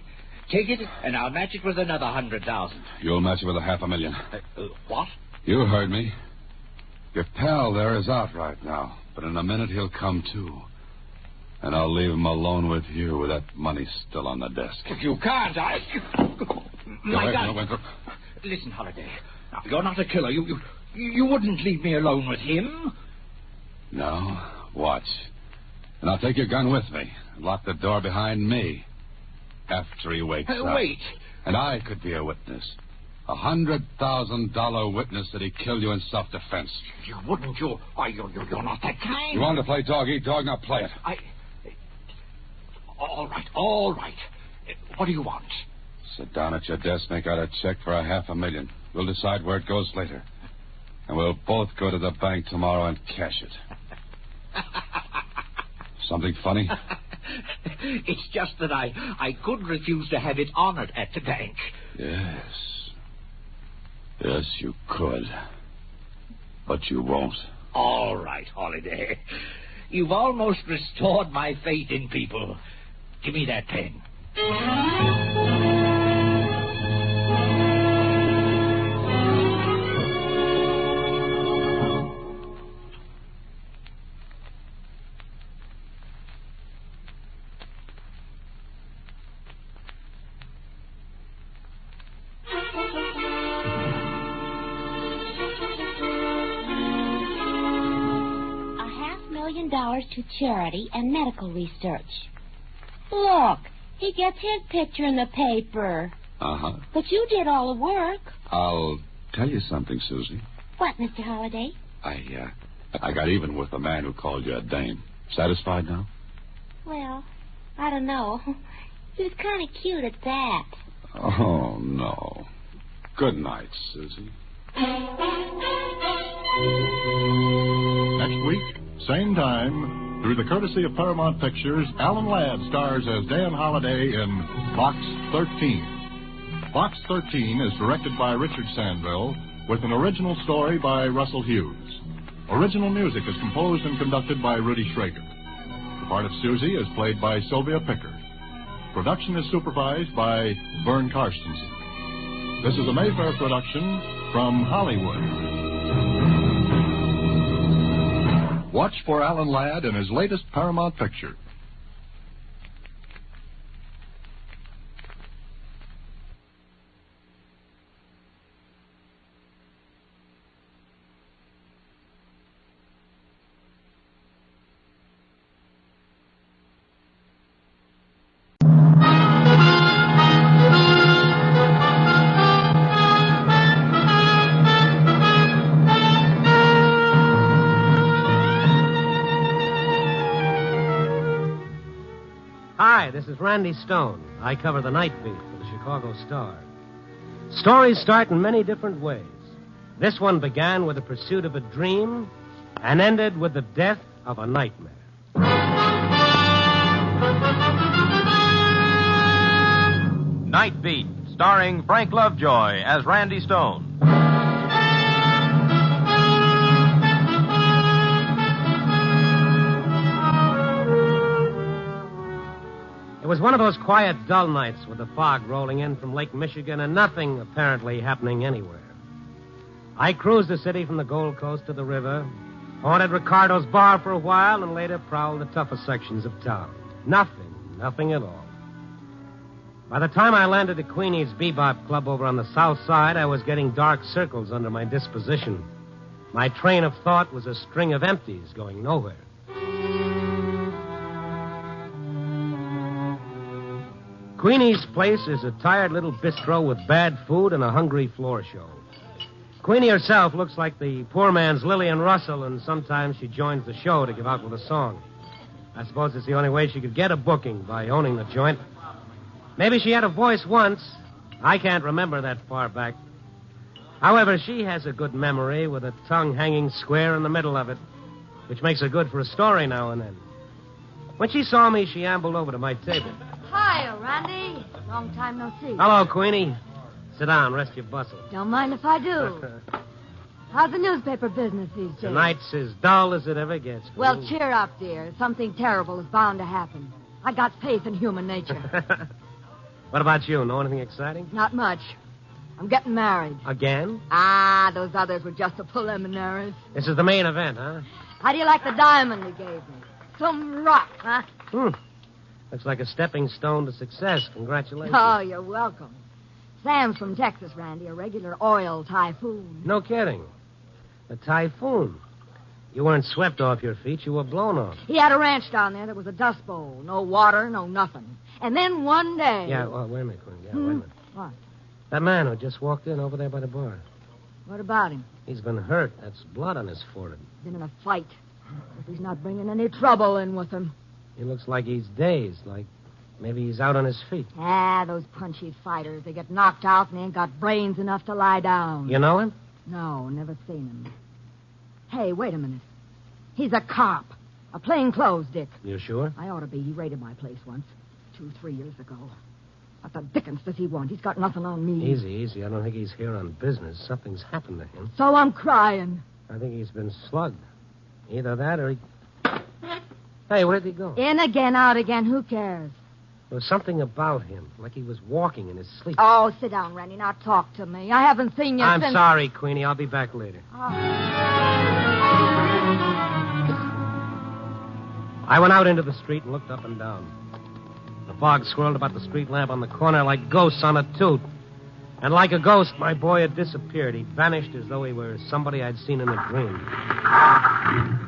S13: Take it, and I'll match it with another 100,000.
S7: You'll match it with $500,000.
S13: What?
S7: You heard me. Your pal there is out right now, but in a minute he'll come to. And I'll leave him alone with you with that money still on the desk.
S13: You can't. My God.
S7: Winthrop.
S13: Listen, Holiday. Now, you're not a killer. You wouldn't leave me alone with him.
S7: No. Watch. And I'll take your gun with me and lock the door behind me after he wakes up.
S13: Wait.
S7: And I could be a witness. $100,000 witness that he killed you in self-defense.
S13: You wouldn't. You're not that kind.
S7: You want to play dog eat dog? Now play it.
S13: All right. What do you want?
S7: Sit down at your desk, make out a check for $500,000. We'll decide where it goes later. And we'll both go to the bank tomorrow and cash it. Something funny?
S13: It's just that I could refuse to have it honored at the bank.
S7: Yes. Yes, you could. But you won't.
S13: All right, Holiday. You've almost restored my faith in people. Give me that pen.
S16: $500,000 to charity and medical research. Look, he gets his picture in the paper.
S7: Uh-huh.
S16: But you did all the work.
S7: I'll tell you something, Susie.
S16: What, Mr. Holliday?
S7: I got even with the man who called you a dame. Satisfied now?
S16: Well, I don't know. He was kind of cute at that.
S7: Oh, no. Good night, Susie.
S14: Next week, same time, through the courtesy of Paramount Pictures, Alan Ladd stars as Dan Holliday in Box 13. Box 13 is directed by Richard Sandville with an original story by Russell Hughes. Original music is composed and conducted by Rudy Schrager. The part of Susie is played by Sylvia Pickard. Production is supervised by Vern Karstensen. This is a Mayfair production from Hollywood. Watch for Alan Ladd in his latest Paramount picture.
S5: This is Randy Stone. I cover the night beat for the Chicago Star. Stories start in many different ways. This one began with the pursuit of a dream and ended with the death of a nightmare.
S18: Night Beat, starring Frank Lovejoy as Randy Stone.
S5: It was one of those quiet, dull nights with the fog rolling in from Lake Michigan and nothing apparently happening anywhere. I cruised the city from the Gold Coast to the river, haunted Ricardo's bar for a while, and later prowled the toughest sections of town. Nothing at all. By the time I landed at Queenie's Bebop Club over on the south side, I was getting dark circles under my disposition. My train of thought was a string of empties going nowhere. Queenie's place is a tired little bistro with bad food and a hungry floor show. Queenie herself looks like the poor man's Lillian Russell, and sometimes she joins the show to give out with a song. I suppose it's the only way she could get a booking, by owning the joint. Maybe she had a voice once. I can't remember that far back. However, she has a good memory with a tongue hanging square in the middle of it, which makes her good for a story now and then. When she saw me, she ambled over to my table.
S19: Hi, Randy. Long time no see.
S5: Hello, Queenie. Sit down, rest your bustle.
S19: Don't mind if I do. How's the newspaper business these days?
S5: Tonight's as dull as it ever gets. Queenie.
S19: Well, cheer up, dear. Something terrible is bound to happen. I got faith in human nature.
S5: What about you? Know anything exciting?
S19: Not much. I'm getting married.
S5: Again?
S19: Those others were just the preliminaries.
S5: This is the main event, huh?
S19: How do you like the diamond he gave me? Some rock, huh?
S5: Looks like a stepping stone to success. Congratulations.
S19: Oh, you're welcome. Sam's from Texas, Randy, a regular oil typhoon.
S5: No kidding. A typhoon. You weren't swept off your feet. You were blown off.
S19: He had a ranch down there that was a dust bowl. No water, no nothing. And then one day...
S5: Yeah, wait a minute, Queen. Yeah, wait a minute.
S19: What?
S5: That man who just walked in over there by the bar.
S19: What about him?
S5: He's been hurt. That's blood on his forehead.
S19: Been in a fight. If he's not bringing any trouble in with him.
S5: He looks like he's dazed, like maybe he's out on his feet.
S19: Those punchy fighters. They get knocked out and they ain't got brains enough to lie down.
S5: You know him?
S19: No, never seen him. Hey, wait a minute. He's a cop. A plainclothes dick.
S5: You sure?
S19: I ought to be. He raided my place once. 2-3 years ago. What the dickens does he want? He's got nothing on me.
S5: Easy. I don't think he's here on business. Something's happened to him.
S19: So I'm crying.
S5: I think he's been slugged. Either that or he... Hey, where'd he go?
S19: In again, out again. Who cares?
S5: There was something about him, like he was walking in his sleep.
S19: Oh, sit down, Randy. Now talk to me. I haven't seen you
S5: I'm
S19: since...
S5: sorry, Queenie. I'll be back later. I went out into the street and looked up and down. The fog swirled about the street lamp on the corner like ghosts on a toot. And like a ghost, my boy had disappeared. He'd vanished as though he were somebody I'd seen in a dream.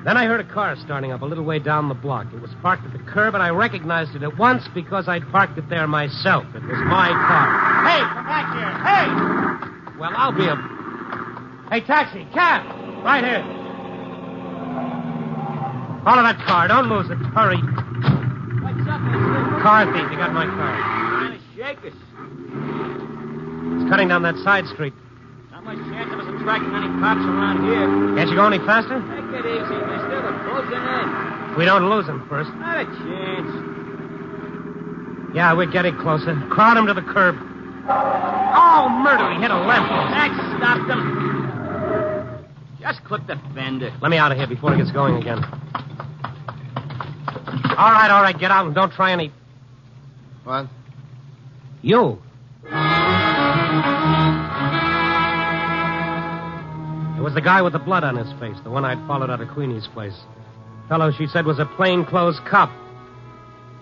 S5: Then I heard a car starting up a little way down the block. It was parked at the curb, and I recognized it at once because I'd parked it there myself. It was my car.
S23: Hey, come back here. Hey!
S5: Well, I'll be a... Hey, taxi, cab! Right here. Follow that car. Don't lose it. Hurry.
S23: What's up, mister?
S5: Car thief. You got my car.
S23: Trying to shake us.
S5: It's cutting down that side street.
S23: Not much chance of us attracting any cops around here.
S5: Can't you go any faster?
S23: Take it easy, mister. We're closing in.
S5: We don't lose him first.
S23: Not a chance.
S5: Yeah, we're getting closer. Crowd him to the curb. Oh, murder. He hit a left.
S23: That stopped him. Just clip the fender.
S5: Let me out of here before he gets going again. All right. Get out and don't try any...
S25: What?
S5: You. It was the guy with the blood on his face, the one I'd followed out of Queenie's place. Fellow she said was a plainclothes cop.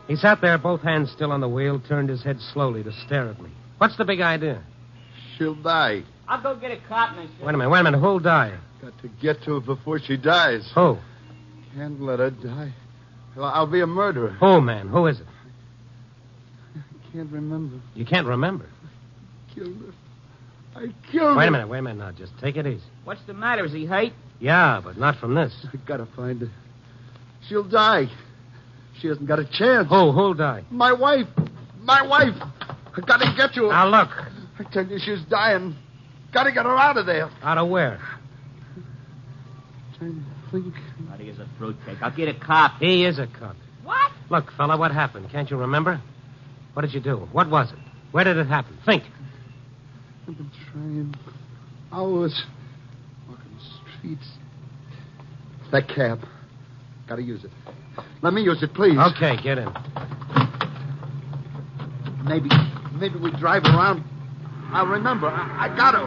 S5: He sat there, both hands still on the wheel, turned his head slowly to stare at me. What's the big idea?
S25: She'll die.
S23: I'll go get a cop, mister.
S5: Wait a minute. Who'll die?
S25: Got to get to her before she dies.
S5: Who?
S25: Can't let her die. I'll be a murderer.
S5: Who, man? Who is it?
S25: I can't remember.
S5: You can't remember?
S25: Killed her. I killed her.
S5: Wait a minute now. Just take it easy.
S23: What's the matter? Is he hurt?
S5: Yeah, but not from this.
S25: I gotta find her. She'll die. She hasn't got a chance.
S5: Who'll die?
S25: My wife. My wife. I gotta get to her.
S5: Now, look.
S25: I tell you, she's dying. Gotta get her out of there.
S5: Out of where?
S25: Trying to think.
S23: Bloody as a fruitcake. I'll get a cop.
S5: He is a cop.
S9: What?
S5: Look, fella, what happened? Can't you remember? What did you do? What was it? Where did it happen? Think.
S25: I've been trying hours. Walking the streets. That cab. Gotta use it. Let me use it, please.
S5: Okay, get in.
S25: Maybe we drive around. I'll remember. I gotta.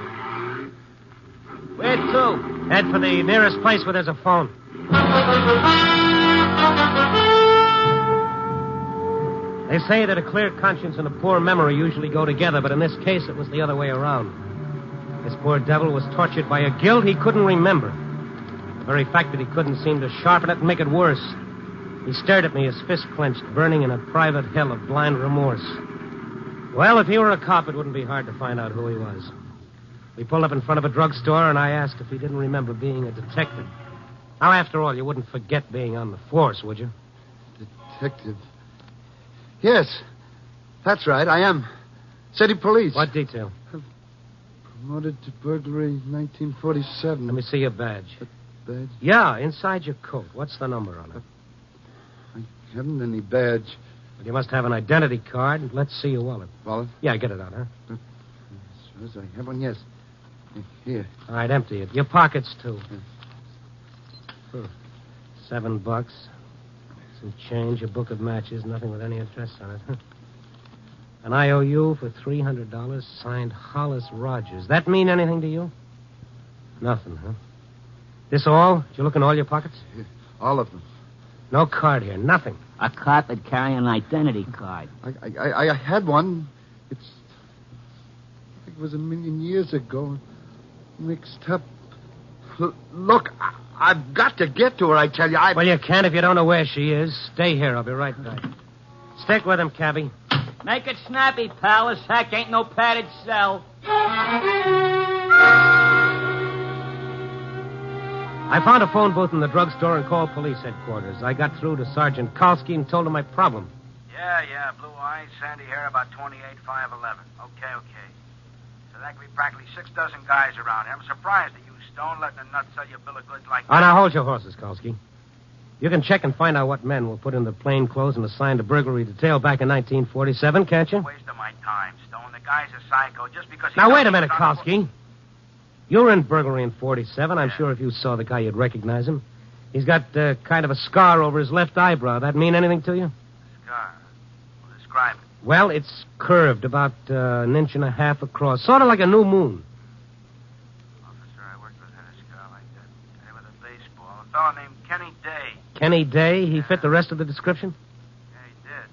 S5: Where to? Head for the nearest place where there's a phone. They say that a clear conscience and a poor memory usually go together, but in this case it was the other way around. This poor devil was tortured by a guilt he couldn't remember. The very fact that he couldn't seem to sharpen it and make it worse. He stared at me, his fist clenched, burning in a private hell of blind remorse. Well, if he were a cop, it wouldn't be hard to find out who he was. We pulled up in front of a drugstore, and I asked if he didn't remember being a detective. Now, after all, you wouldn't forget being on the force, would you?
S25: Detective. Yes, that's right. I am. City police.
S5: What detail?
S25: Promoted to burglary 1947.
S5: Let me see your badge.
S25: Badge?
S5: Yeah, inside your coat. What's the number on it?
S25: I haven't any badge.
S5: Well, you must have an identity card. Let's see your wallet.
S25: Wallet?
S5: Yeah, get it out, huh?
S25: As I have one, yes. Here.
S5: All right, empty it. Your pockets, too. $7. Some change, a book of matches, nothing with any address on it. An IOU for $300, signed Hollis Rogers. That mean anything to you? Nothing, huh? This all? Did you look in all your pockets?
S25: Yeah, all of them.
S5: No card here, nothing.
S23: A cop would carry an identity card.
S25: I had one. I think it was 1,000,000 years ago. Mixed up. Look, I've got to get to her, I tell you.
S5: Well, you can't if you don't know where she is. Stay here. I'll be right back. Stick with him, cabbie.
S23: Make it snappy, pal. This hack ain't no padded cell.
S5: I found a phone booth in the drugstore and called police headquarters. I got through to Sergeant Kalski and told him my problem.
S6: Yeah, Blue Eyes, Sandy here, about 28-511. Okay. So that could be practically 6 dozen guys around here. I'm surprised at you, Stone, letting a nut sell you a bill of goods like that.
S5: Oh, now hold your horses, Kalski. You can check and find out what men were put in the plain clothes and assigned to burglary detail back in 1947, can't you?
S6: Waste of my time, Stone. The guy's a psycho just because he...
S5: Now, wait a minute, Kalski. You were in burglary in 47. I'm sure if you saw the guy, you'd recognize him. He's got kind of a scar over his left eyebrow. That mean anything to you?
S6: Scar? Well, describe it.
S5: Well, it's curved about 1.5 inches across, sort of like a new moon.
S6: Officer, I worked with a scar like that. Guy with a baseball. A fellow named Kenny Day.
S5: Kenny Day? He fit the rest of the description?
S6: Yeah, he did.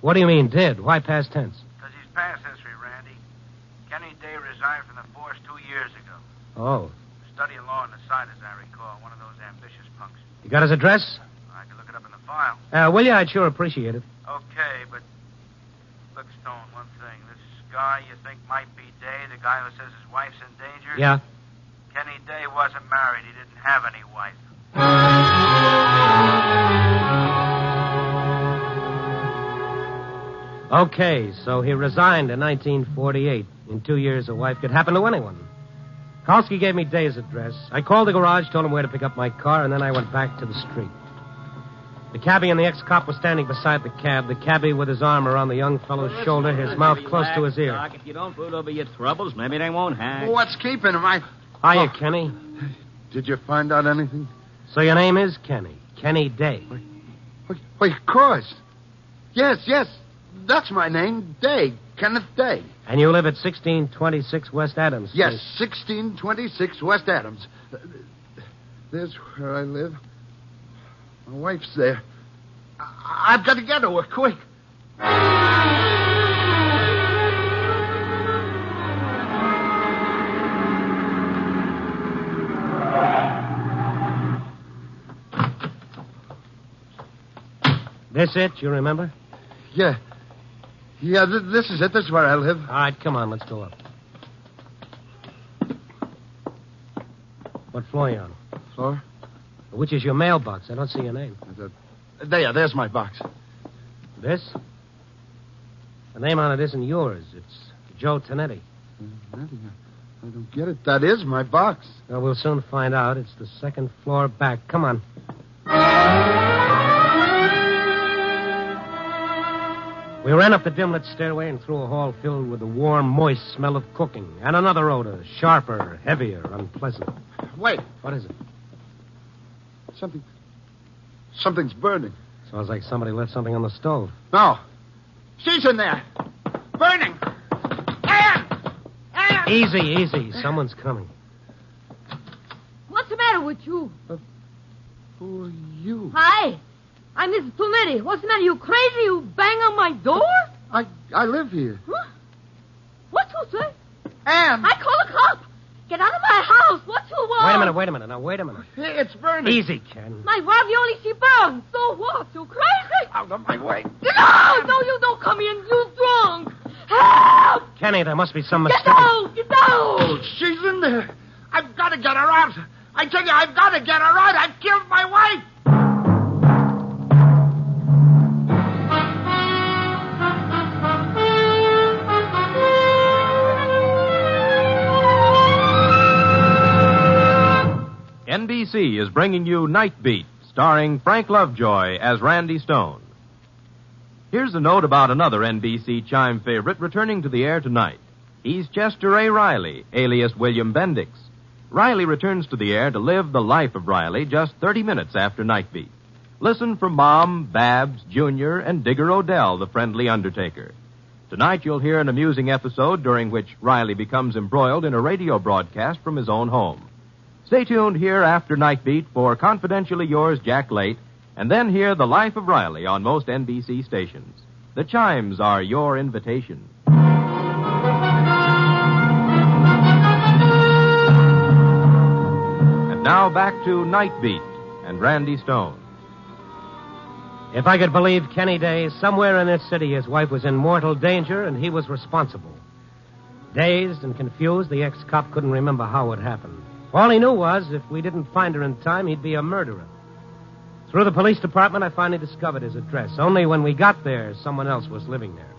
S5: What do you mean, did? Why past tense?
S6: Because he's past history, Randy. Kenny Day resigned from the force 2 years ago.
S5: Oh.
S6: Studying law on the side, as I recall. One of those ambitious punks.
S5: You got his address?
S6: I could look it up in the file.
S5: Will you? I'd sure appreciate it.
S6: Okay, but... Look, Stone, one thing. This guy you think might be Day, the guy who says his wife's in danger?
S5: Yeah.
S6: Kenny Day wasn't married. He didn't have any wife.
S5: Okay, so he resigned in 1948. In 2 years, a wife could happen to anyone. Kalski gave me Day's address. I called the garage, told him where to pick up my car, and then I went back to the street. The cabbie and the ex-cop were standing beside the cab, the cabbie with his arm around the young fellow's shoulder, his mouth close to his ear.
S23: Doc, if you don't brood over your troubles, maybe they won't hang.
S25: What's keeping him?
S5: Hiya, Kenny.
S25: Did you find out anything?
S5: So your name is Kenny. Kenny Day.
S25: Why, of course. Yes. That's my name. Day. Kenneth Day.
S5: And you live at 1626 West Adams Street.
S25: Yes, 1626 West Adams. There's where I live. My wife's there. I've got to get to her, quick.
S5: This it, you remember?
S25: Yeah. This is it. This is where I live.
S5: All right, come on, let's go up. What floor are you on?
S25: Floor?
S5: Which is your mailbox? I don't see your name.
S25: The There's my box.
S5: This? The name on it isn't yours. It's Joe Tonetti.
S25: I don't get it. That is my box.
S5: Well, we'll soon find out. It's the second floor back. Come on. We ran up the dim-lit stairway and through a hall filled with the warm, moist smell of cooking and another odor, sharper, heavier, unpleasant.
S25: Wait.
S5: What is it?
S25: Something's burning.
S5: Sounds like somebody left something on the stove.
S25: No. She's in there. Burning.
S5: Easy. Someone's coming.
S1: What's the matter with you?
S25: Who are you?
S1: Hi. I'm Mrs. Tonetti. What's the matter? You crazy? You bang on my door?
S25: I live here.
S1: Huh? What you say?
S25: Anne.
S1: I call the cop. Get out of my house. What you want?
S5: Wait a minute. Now, wait a minute.
S25: It's burning.
S5: Easy, Ken.
S1: My ravioli, she burns. So what? You crazy?
S25: Out of my way.
S1: No, you don't come in. You drunk. Help!
S5: Kenny, there must be some mistake.
S1: Get out!
S25: Oh, she's in there. I've got to get her out. I tell you, I've got to get her out. I've killed my wife.
S18: NBC is bringing you Night Beat, starring Frank Lovejoy as Randy Stone. Here's a note about another NBC chime favorite returning to the air tonight. He's Chester A. Riley, alias William Bendix. Riley returns to the air to live the life of Riley just 30 minutes after Night Beat. Listen for Mom, Babs, Junior, and Digger Odell, the friendly undertaker. Tonight you'll hear an amusing episode during which Riley becomes embroiled in a radio broadcast from his own home. Stay tuned here after Night Beat for Confidentially Yours, Jack Late, and then hear The Life of Riley on most NBC stations. The chimes are your invitation. And now back to Night Beat and Randy Stone.
S5: If I could believe Kenny Day, somewhere in this city his wife was in mortal danger and he was responsible. Dazed and confused, the ex-cop couldn't remember how it happened. All he knew was if we didn't find her in time, he'd be a murderer. Through the police department, I finally discovered his address. Only when we got there, someone else was living there.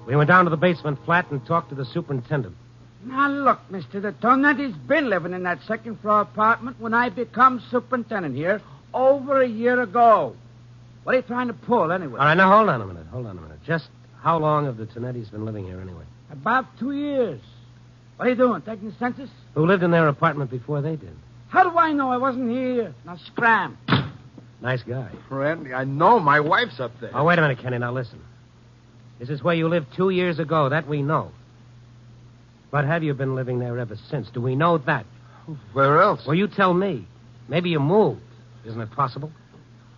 S5: We went down to the basement flat and talked to the superintendent.
S6: Now, look, Mr. the Tonetti's been living in that second-floor apartment when I become superintendent here over a year ago. What are you trying to pull, anyway?
S5: All right, now, hold on a minute. Just how long have the Tonettis been living here, anyway?
S6: About 2 years. What are you doing, taking the census?
S5: Who lived in their apartment before they did?
S6: How do I know? I wasn't here. Now, scram.
S5: Nice guy.
S25: Randy, I know my wife's up there.
S5: Oh, wait a minute, Kenny. Now, listen. This is where you lived 2 years ago. That we know. But have you been living there ever since? Do we know that?
S25: Where else?
S5: Well, you tell me. Maybe you moved. Isn't it possible?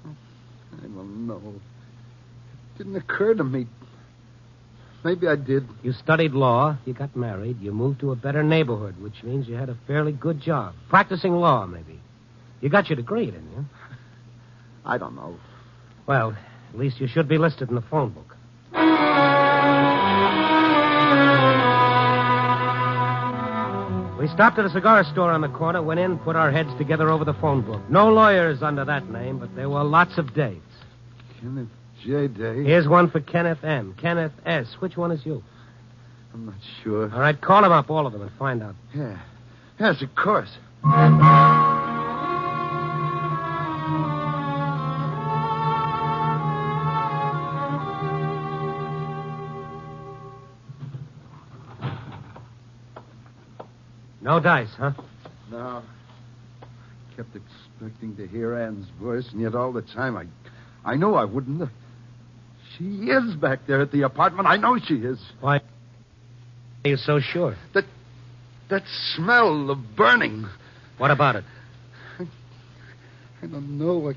S25: I don't know. It didn't occur to me. Maybe I did.
S5: You studied law, you got married, you moved to a better neighborhood, which means you had a fairly good job. Practicing law, maybe. You got your degree, didn't you?
S25: I don't know.
S5: Well, at least you should be listed in the phone book. We stopped at a cigar store on the corner, went in, put our heads together over the phone book. No lawyers under that name, but there were lots of dates.
S25: Kenneth J. Day.
S5: Here's one for Kenneth M. Kenneth S. Which one is you?
S25: I'm not sure.
S5: All right, call them up, all of them, and find out.
S25: Yeah. Yes, of course.
S5: No dice, huh?
S25: No. Kept expecting to hear Anne's voice, and yet all the time I knew I wouldn't. She is back there at the apartment. I know she is.
S5: Why are you so sure?
S25: That smell of burning.
S5: What about it?
S25: I don't know.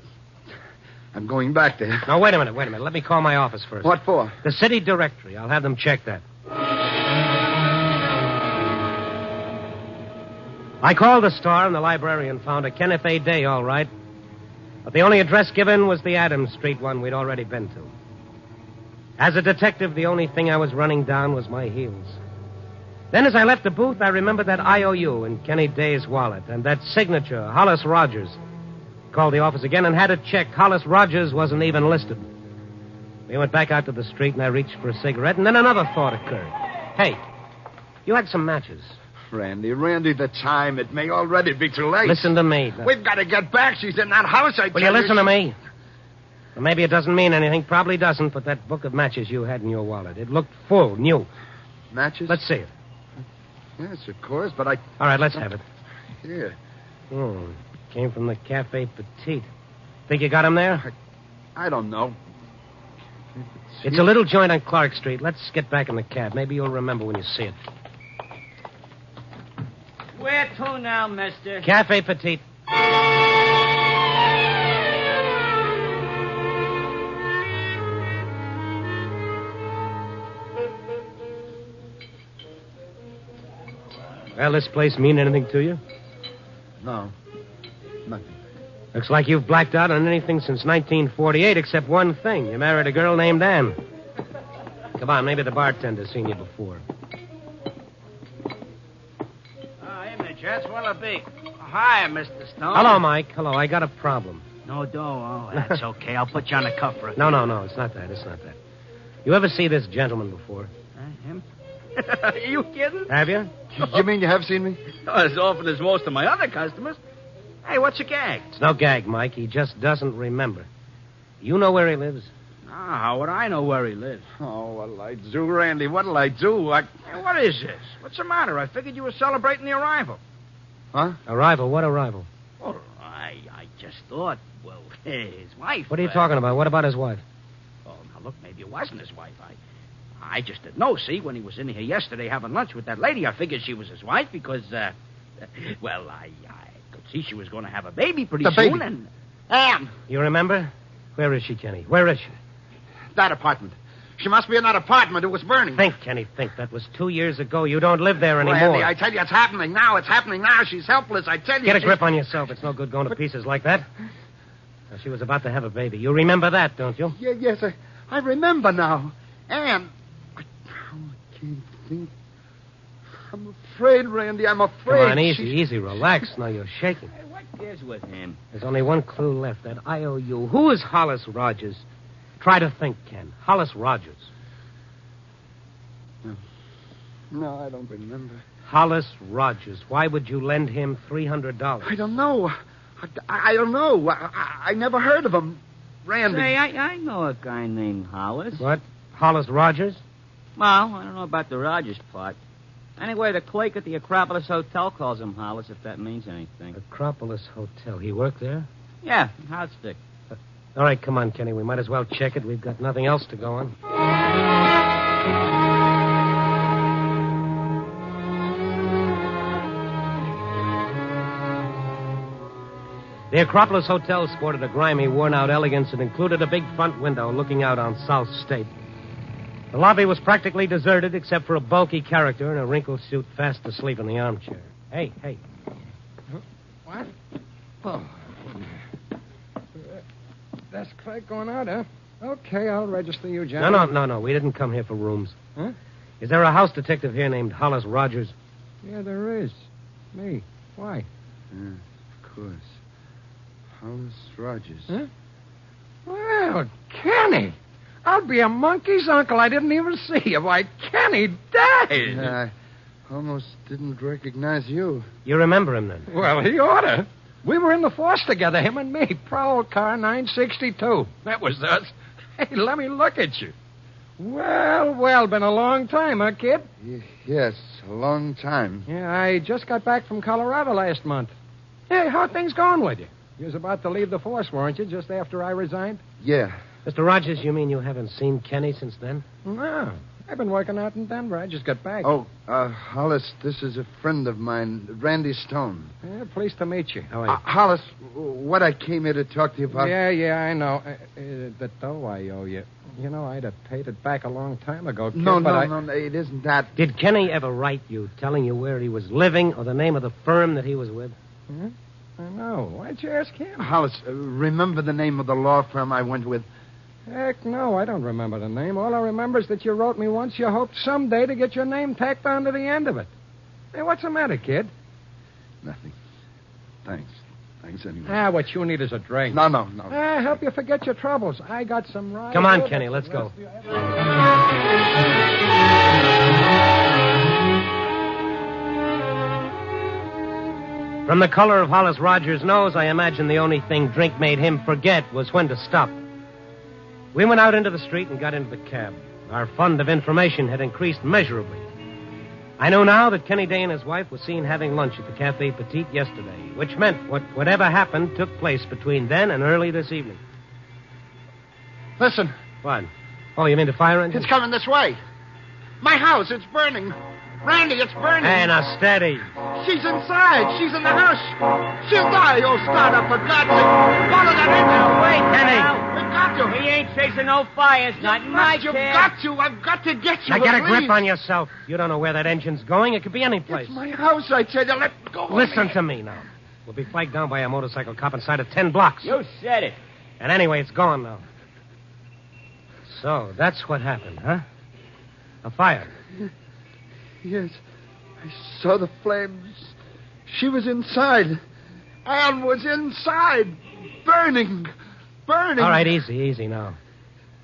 S25: I'm going back there.
S5: Now, wait a minute. Let me call my office first.
S25: What for?
S5: The city directory. I'll have them check that. I called the store, and the librarian found a Kenneth A. Day, all right. But the only address given was the Adams Street one we'd already been to. As a detective, the only thing I was running down was my heels. Then as I left the booth, I remembered that IOU in Kenny Day's wallet and that signature, Hollis Rogers. Called the office again and had it checked. Hollis Rogers wasn't even listed. We went back out to the street, and I reached for a cigarette, and then another thought occurred. Hey, you had some matches.
S25: Randy, the time. It may already be too late.
S5: Listen to me.
S25: We've got to get back. She's in that house, I tell
S5: Will you listen to me? Well, maybe it doesn't mean anything. Probably doesn't, but that book of matches you had in your wallet, it looked full, new.
S25: Matches?
S5: Let's see it.
S25: Yes, of course, but I...
S5: All right, let's have it.
S25: Here.
S5: Came from the Cafe Petite. Think you got him there?
S25: I don't know.
S5: It's a little joint on Clark Street. Let's get back in the cab. Maybe you'll remember when you see it.
S23: Where to now, mister?
S5: Cafe Petite. Well, this place mean anything to you?
S25: No. Nothing.
S5: Looks like you've blacked out on anything since 1948 except one thing. You married a girl named Ann. Come on, maybe the bartender's seen you before.
S6: Hey, Mitch, that's well a big. Hi, Mr. Stone.
S5: Hello, Mike. Hello, I got a problem.
S6: No, oh, that's okay. I'll put you on the cuff for a
S5: No, it's not that. It's not that. You ever see this gentleman before?
S6: Him? Are you kidding?
S5: Have you?
S25: You mean you have seen me?
S6: As often as most of my other customers. Hey, what's your gag?
S5: It's no gag, Mike. He just doesn't remember. You know where he lives?
S6: How would I know where he lives?
S25: Oh, what'll I do, Randy? What'll I do?
S6: Hey, what is this? What's the matter? I figured you were celebrating the arrival.
S25: Huh?
S5: Arrival? What arrival?
S6: Well, I just thought, well, his wife.
S5: What are you talking about? What about his wife?
S6: Oh, now, look, maybe it wasn't his wife. I just didn't know, see? When he was in here yesterday having lunch with that lady, I figured she was his wife because, well, I could see she was going to have a baby pretty soon,
S25: baby.
S6: And...
S25: Ann!
S5: You remember? Where is she, Kenny? Where is she?
S25: That apartment. She must be in that apartment. It was burning.
S5: Think, Kenny, think. That was 2 years ago. You don't live there anymore.
S25: Randy, I tell you, it's happening now. It's happening now. She's helpless, I tell you.
S5: Get a grip on yourself. It's no good going to pieces like that. Now, she was about to have a baby. You remember that, don't you?
S25: Yes, I remember now. Ann, I can't think. I'm afraid, Randy. I'm afraid.
S5: Come on, easy. Relax. Now you're shaking.
S6: Hey, what is with him?
S5: There's only one clue left. That IOU. Who is Hollis Rogers? Try to think, Ken. Hollis Rogers.
S25: No, I don't remember.
S5: Hollis Rogers. Why would you lend him $300?
S25: I don't know. I don't know. I never heard of him. Randy.
S6: Say, I know a guy named Hollis.
S5: What? Hollis Rogers?
S6: Well, I don't know about the Rogers part. Anyway, the clerk at the Acropolis Hotel calls him Hollis, if that means anything.
S5: Acropolis Hotel. He worked there?
S6: Yeah, hot stick.
S5: All right, come on, Kenny. We might as well check it. We've got nothing else to go on. The Acropolis Hotel sported a grimy, worn-out elegance and included a big front window looking out on South State. The lobby was practically deserted except for a bulky character in a wrinkled suit fast asleep in the armchair. Hey.
S20: What? Oh. That's Craig going out, huh? Okay, I'll register you, John.
S5: No. We didn't come here for rooms.
S20: Huh?
S5: Is there a house detective here named Hollis Rogers?
S20: Yeah, there is. Me. Why?
S25: Of course. Hollis Rogers.
S20: Huh? Well, Kenny. I'll be a monkey's uncle. I didn't even see you. Why, Kenny died.
S25: I almost didn't recognize you.
S5: You remember him, then?
S20: Well, he oughta. We were in the force together, him and me. Prowl car 962. That was us. Hey, let me look at you. Well, been a long time, huh, kid?
S25: Yes, a long time.
S20: Yeah, I just got back from Colorado last month. Hey, how things going with you? You was about to leave the force, weren't you, just after I resigned?
S25: Yeah.
S5: Mr. Rogers, you mean you haven't seen Kenny since then?
S20: No. I've been working out in Denver. I just got back.
S25: Oh, Hollis, this is a friend of mine, Randy Stone.
S20: Yeah, pleased to meet you.
S5: How are you?
S25: Hollis, what I came here to talk to you about...
S20: Yeah, I know. The dough I owe you. You know, I'd have paid it back a long time ago, kid,
S25: No,
S20: but
S25: it isn't that.
S5: Did Kenny ever write you telling you where he was living or the name of the firm that he was with?
S20: Hmm? I know. Why'd you ask him?
S25: Hollis, remember the name of the law firm I went with?
S20: Heck, no, I don't remember the name. All I remember is that you wrote me once you hoped someday to get your name tacked onto the end of it. Hey, what's the matter, kid?
S25: Nothing. Thanks. thanks anyway.
S8: What you need is a drink.
S25: No.
S8: Help you forget your troubles. I got some rye.
S5: Come on, Kenny, let's go. From the color of Hollis Rogers' nose, I imagine the only thing drink made him forget was when to stop. We went out into the street and got into the cab. Our fund of information had increased measurably. I know now that Kenny Day and his wife were seen having lunch at the Cafe Petite yesterday, which meant whatever happened took place between then and early this evening.
S25: Listen.
S5: What? Oh, you mean the fire engine?
S25: It's coming this way. My house, it's burning. Randy, it's burning.
S5: Hey, now steady.
S25: She's inside. She's in the house. She'll die. Oh, start up, for God's sake. Follow that engine.
S23: Wait,
S5: Kenny.
S25: We've got to.
S23: We ain't chasing no fires, not in my
S25: You've
S23: cab.
S25: got to. I've got to get you.
S5: Now get a grip
S25: please.
S5: on yourself. You don't know where that engine's going. It could be any place.
S25: It's my house, I tell you. Let go of
S5: Listen
S25: me.
S5: to me now. We'll be flagged down by a motorcycle cop inside of 10 blocks.
S23: You said it.
S5: And anyway, it's gone now. So, that's what happened, huh? A fire.
S25: Yes. I saw the flames. She was inside. Anne was inside. Burning. All
S5: right, easy now.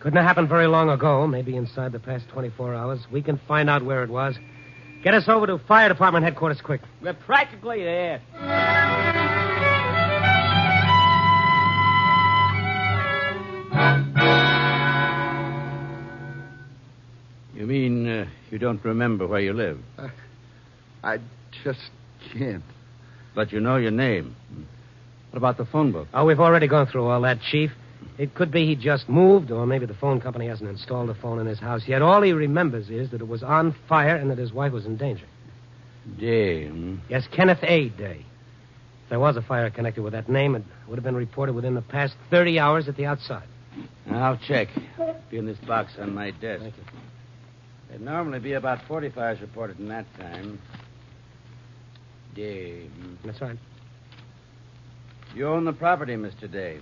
S5: Couldn't have happened very long ago, maybe inside the past 24 hours. We can find out where it was. Get us over to fire department headquarters quick.
S23: We're practically there.
S6: You mean you don't remember where you live?
S25: I just can't.
S6: But you know your name. What about the phone book?
S5: Oh, we've already gone through all that, Chief. It could be he just moved, or maybe the phone company hasn't installed a phone in his house yet. All he remembers is that it was on fire and that his wife was in danger.
S6: Day, hmm?
S5: Yes, Kenneth A. Day. If there was a fire connected with that name, it would have been reported within the past 30 hours at the outside.
S6: I'll check. Be in this box on my desk.
S5: Thank you.
S6: There'd normally be about 40 fires reported in that time. Day.
S5: That's right.
S6: You own the property, Mr. Day.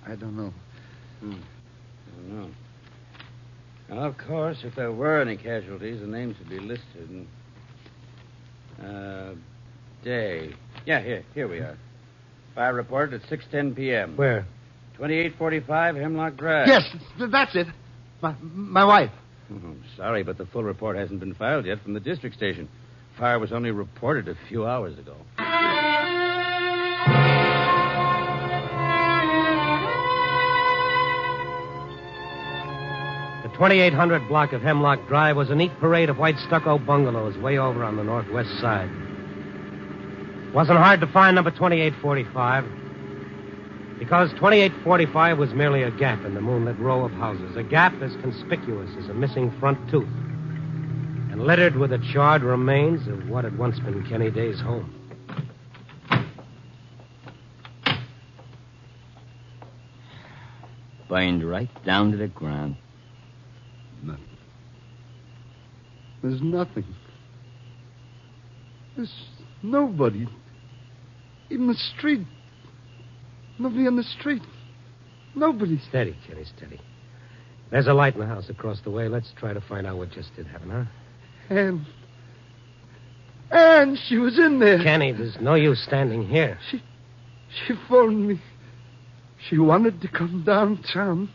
S25: I don't know.
S6: I don't know. Now, of course, if there were any casualties, the names would be listed. Day. Yeah, here we are. Fire reported at 6:10 p.m.
S5: Where?
S6: 2845 Hemlock Drive.
S25: Yes, that's it. My wife.
S6: Sorry, but the full report hasn't been filed yet from the district station. Fire was only reported a few hours ago.
S5: The 2800 block of Hemlock Drive was a neat parade of white stucco bungalows way over on the northwest side. Wasn't hard to find number 2845, because 2845 was merely a gap in the moonlit row of houses, a gap as conspicuous as a missing front tooth, and littered with the charred remains of what had once been Kenny Day's home.
S23: Burned right down to the ground.
S25: Nothing. There's nothing. There's nobody. Even the street. Nobody on the street. Nobody.
S5: Steady, Kenny, steady. There's a light in the house across the way. Let's try to find out what just did happen, huh?
S25: And she was in there.
S5: Kenny, there's no use standing here.
S25: She phoned me. She wanted to come downtown.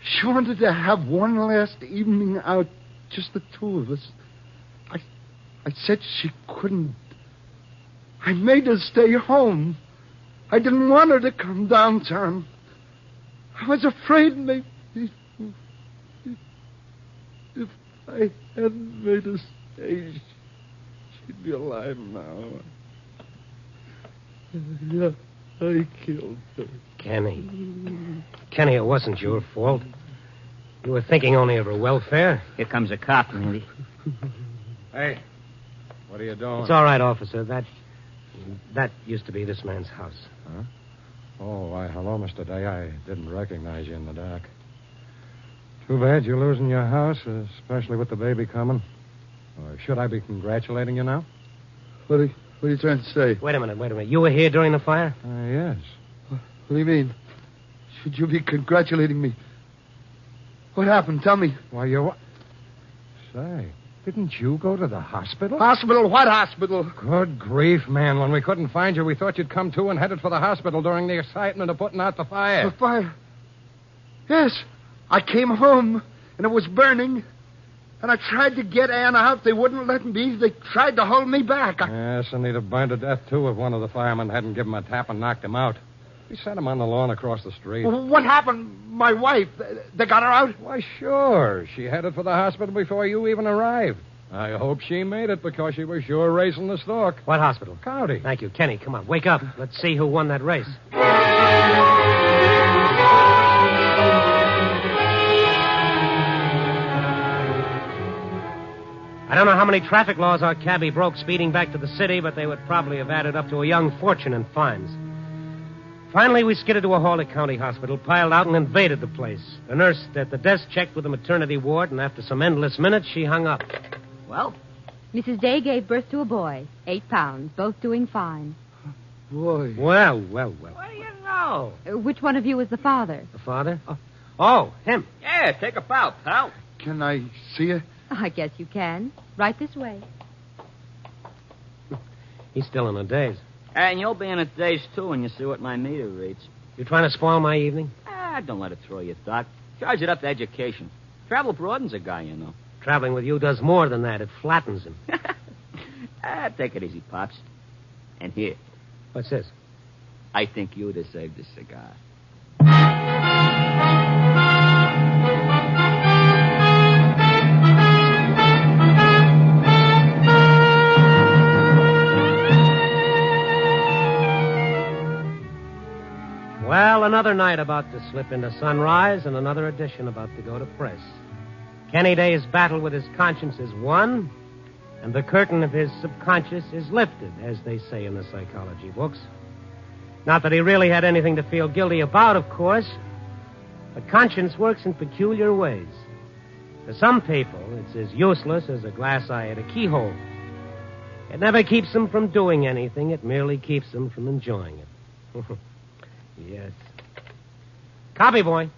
S25: She wanted to have one last evening out, just the two of us. I said she couldn't. I made her stay home. I didn't want her to come downtown. I was afraid maybe if I hadn't made her stay, she'd be alive now. Yeah, I killed her.
S5: Kenny, it wasn't your fault. You were thinking only of her welfare.
S23: Here comes a cop, Randy.
S8: Hey, what are you doing?
S5: It's all right, officer. That used to be this man's house.
S8: Huh? Oh, why, hello, Mr. Day. I didn't recognize you in the dark. Too bad you're losing your house, especially with the baby coming. Should I be congratulating you now?
S25: What are you trying to say?
S5: Wait a minute. You were here during the fire?
S8: Yes.
S25: What do you mean? Should you be congratulating me? What happened? Tell me.
S8: Why, you... Say, Didn't you go to the hospital?
S25: Hospital? What hospital?
S8: Good grief, man. When we couldn't find you, we thought you'd come to and headed for the hospital during the excitement of putting out the fire.
S25: The fire? Yes. I came home, and it was burning. And I tried to get Ann out. They wouldn't let me. They tried to hold me back.
S8: Yes, and he'd have burned to death, too, if one of the firemen hadn't given him a tap and knocked him out. We set him on the lawn across the street.
S25: What happened? My wife, they got her out?
S8: Why, sure. She headed for the hospital before you even arrived. I hope she made it because she was sure racing the stork.
S5: What hospital?
S8: County.
S5: Thank you. Kenny, come on. Wake up. Let's see who won that race. I don't know how many traffic laws our cabbie broke speeding back to the city, but they would probably have added up to a young fortune in fines. Finally, we skidded to a Hawley County hospital, piled out, and invaded the place. The nurse at the desk checked with the maternity ward, and after some endless minutes, she hung up.
S3: Well? Mrs. Day gave birth to a boy, 8 pounds, both doing fine.
S25: Boy.
S5: Well.
S6: What do you know?
S3: Which one of you is the father?
S5: The father? Oh, him.
S6: Yeah, take a bow, pal.
S25: Can I see her?
S3: I guess you can. Right this way.
S5: He's still in a daze.
S23: And you'll be in a daze, too, when you see what my meter reads.
S5: You trying to spoil my evening?
S23: Don't let it throw you, Doc. Charge it up to education. Travel broadens a guy, you know.
S5: Traveling with you does more than that. It flattens him.
S23: Take it easy, Pops. And here.
S5: What's this?
S23: I think you deserve this cigar.
S5: Well, another night about to slip into sunrise and another edition about to go to press. Kenny Day's battle with his conscience is won, and the curtain of his subconscious is lifted, as they say in the psychology books. Not that he really had anything to feel guilty about, of course, but conscience works in peculiar ways. For some people, it's as useless as a glass eye at a keyhole. It never keeps them from doing anything. It merely keeps them from enjoying it. Yes. Copy, boy.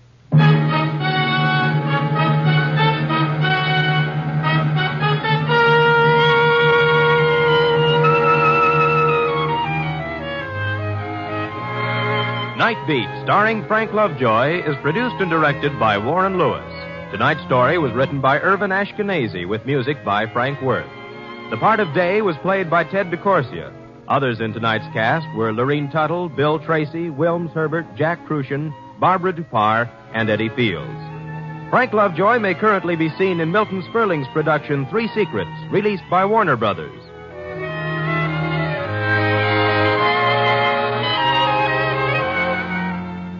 S18: Night Beat, starring Frank Lovejoy, is produced and directed by Warren Lewis. Tonight's story was written by Irvin Ashkenazi with music by Frank Worth. The part of Day was played by Ted DeCorsia. Others in tonight's cast were Lorene Tuttle, Bill Tracy, Wilms Herbert, Jack Crucian, Barbara Dupar, and Eddie Fields. Frank Lovejoy may currently be seen in Milton Sperling's production Three Secrets, released by Warner Brothers.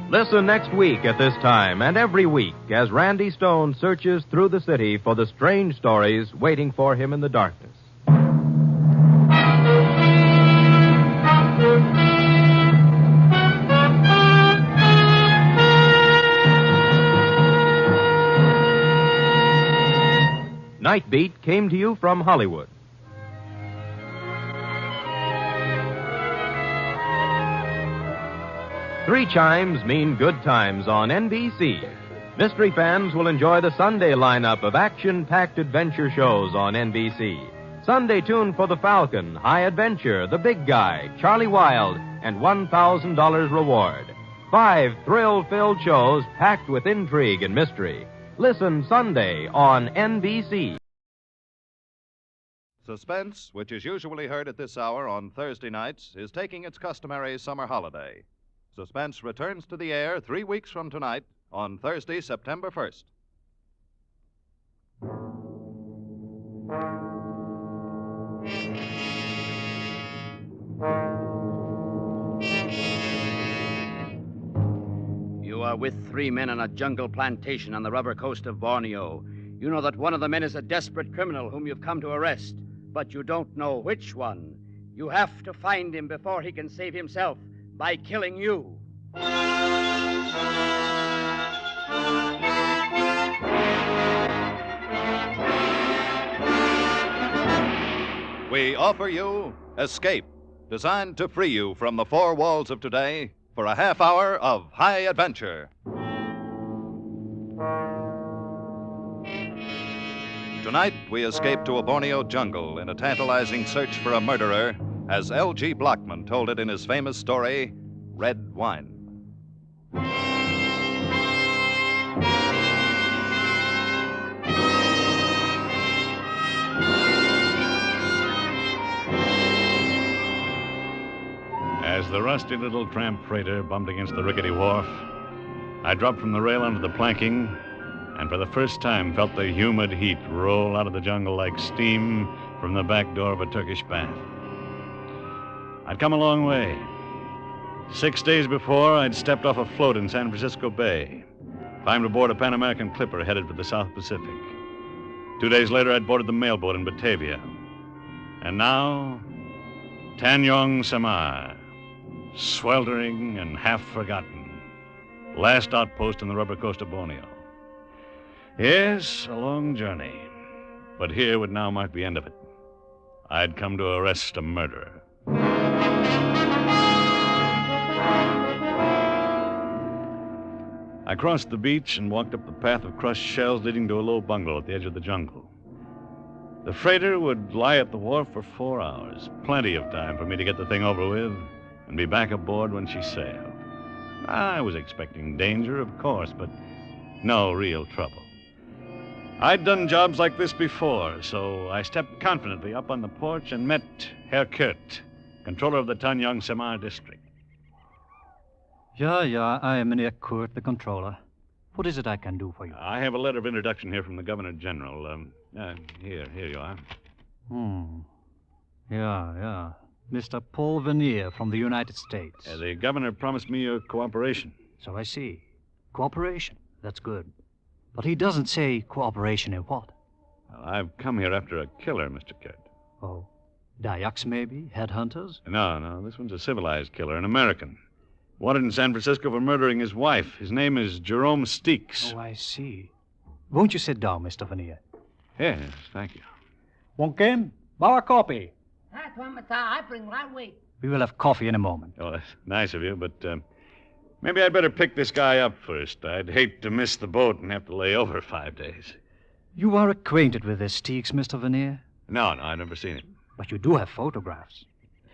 S18: Listen next week at this time and every week as Randy Stone searches through the city for the strange stories waiting for him in the darkness. Night Beat came to you from Hollywood. Three chimes mean good times on NBC. Mystery fans will enjoy the Sunday lineup of action-packed adventure shows on NBC. Sunday tune for The Falcon, High Adventure, The Big Guy, Charlie Wild, and $1,000 reward. 5 thrill-filled shows packed with intrigue and mystery. Listen Sunday on NBC.
S10: Suspense, which is usually heard at this hour on Thursday nights, is taking its customary summer holiday. Suspense returns to the air 3 weeks from tonight on Thursday, September 1st.
S6: You are with 3 men on a jungle plantation on the rubber coast of Borneo. You know that one of the men is a desperate criminal whom you've come to arrest, but you don't know which one. You have to find him before he can save himself by killing you.
S10: We offer you Escape, designed to free you from the four walls of today for a half hour of high adventure. Tonight, we escape to a Borneo jungle in a tantalizing search for a murderer, as L.G. Blockman told it in his famous story, Red Wine.
S4: As the rusty little tramp freighter bumped against the rickety wharf, I dropped from the rail onto the planking and for the first time felt the humid heat roll out of the jungle like steam from the back door of a Turkish bath. I'd come a long way. 6 days before, I'd stepped off a float in San Francisco Bay, climbed aboard a Pan American clipper headed for the South Pacific. 2 days later, I'd boarded the mailboat in Batavia. And now, Tanjong Samar, sweltering and half forgotten, last outpost on the rubber coast of Borneo. Yes, a long journey, but here would now mark the end of it. I'd come to arrest a murderer. I crossed the beach and walked up the path of crushed shells leading to a low bungalow at the edge of the jungle. The freighter would lie at the wharf for 4 hours, plenty of time for me to get the thing over with and be back aboard when she sailed. I was expecting danger, of course, but no real trouble. I'd done jobs like this before, so I stepped confidently up on the porch and met Herr Kurt, controller of the Tanjong Samar district.
S11: Yeah, I am Meneer Kurt, the controller. What is it I can do for you?
S4: I have a letter of introduction here from the Governor General. Here you are.
S11: Yeah. Mr. Paul Vernier from the United States.
S4: The governor promised me your cooperation.
S11: So I see. Cooperation. That's good. But he doesn't say cooperation in what?
S4: Well, I've come here after a killer, Mr. Kurt.
S11: Oh. Dayaks, maybe? Headhunters?
S4: No. This one's a civilized killer, an American. Wanted in San Francisco for murdering his wife. His name is Jerome Steeks.
S11: Oh, I see. Won't you sit down, Mr. Vernier?
S4: Yes, thank you.
S11: Wonkin, bawa kopi.
S1: I bring right way.
S11: We will have coffee in a moment.
S4: Oh, that's nice of you, but maybe I'd better pick this guy up first. I'd hate to miss the boat and have to lay over 5 days.
S11: You are acquainted with this Steeks, Mr. Vernier?
S4: No, I've never seen him.
S11: But you do have photographs.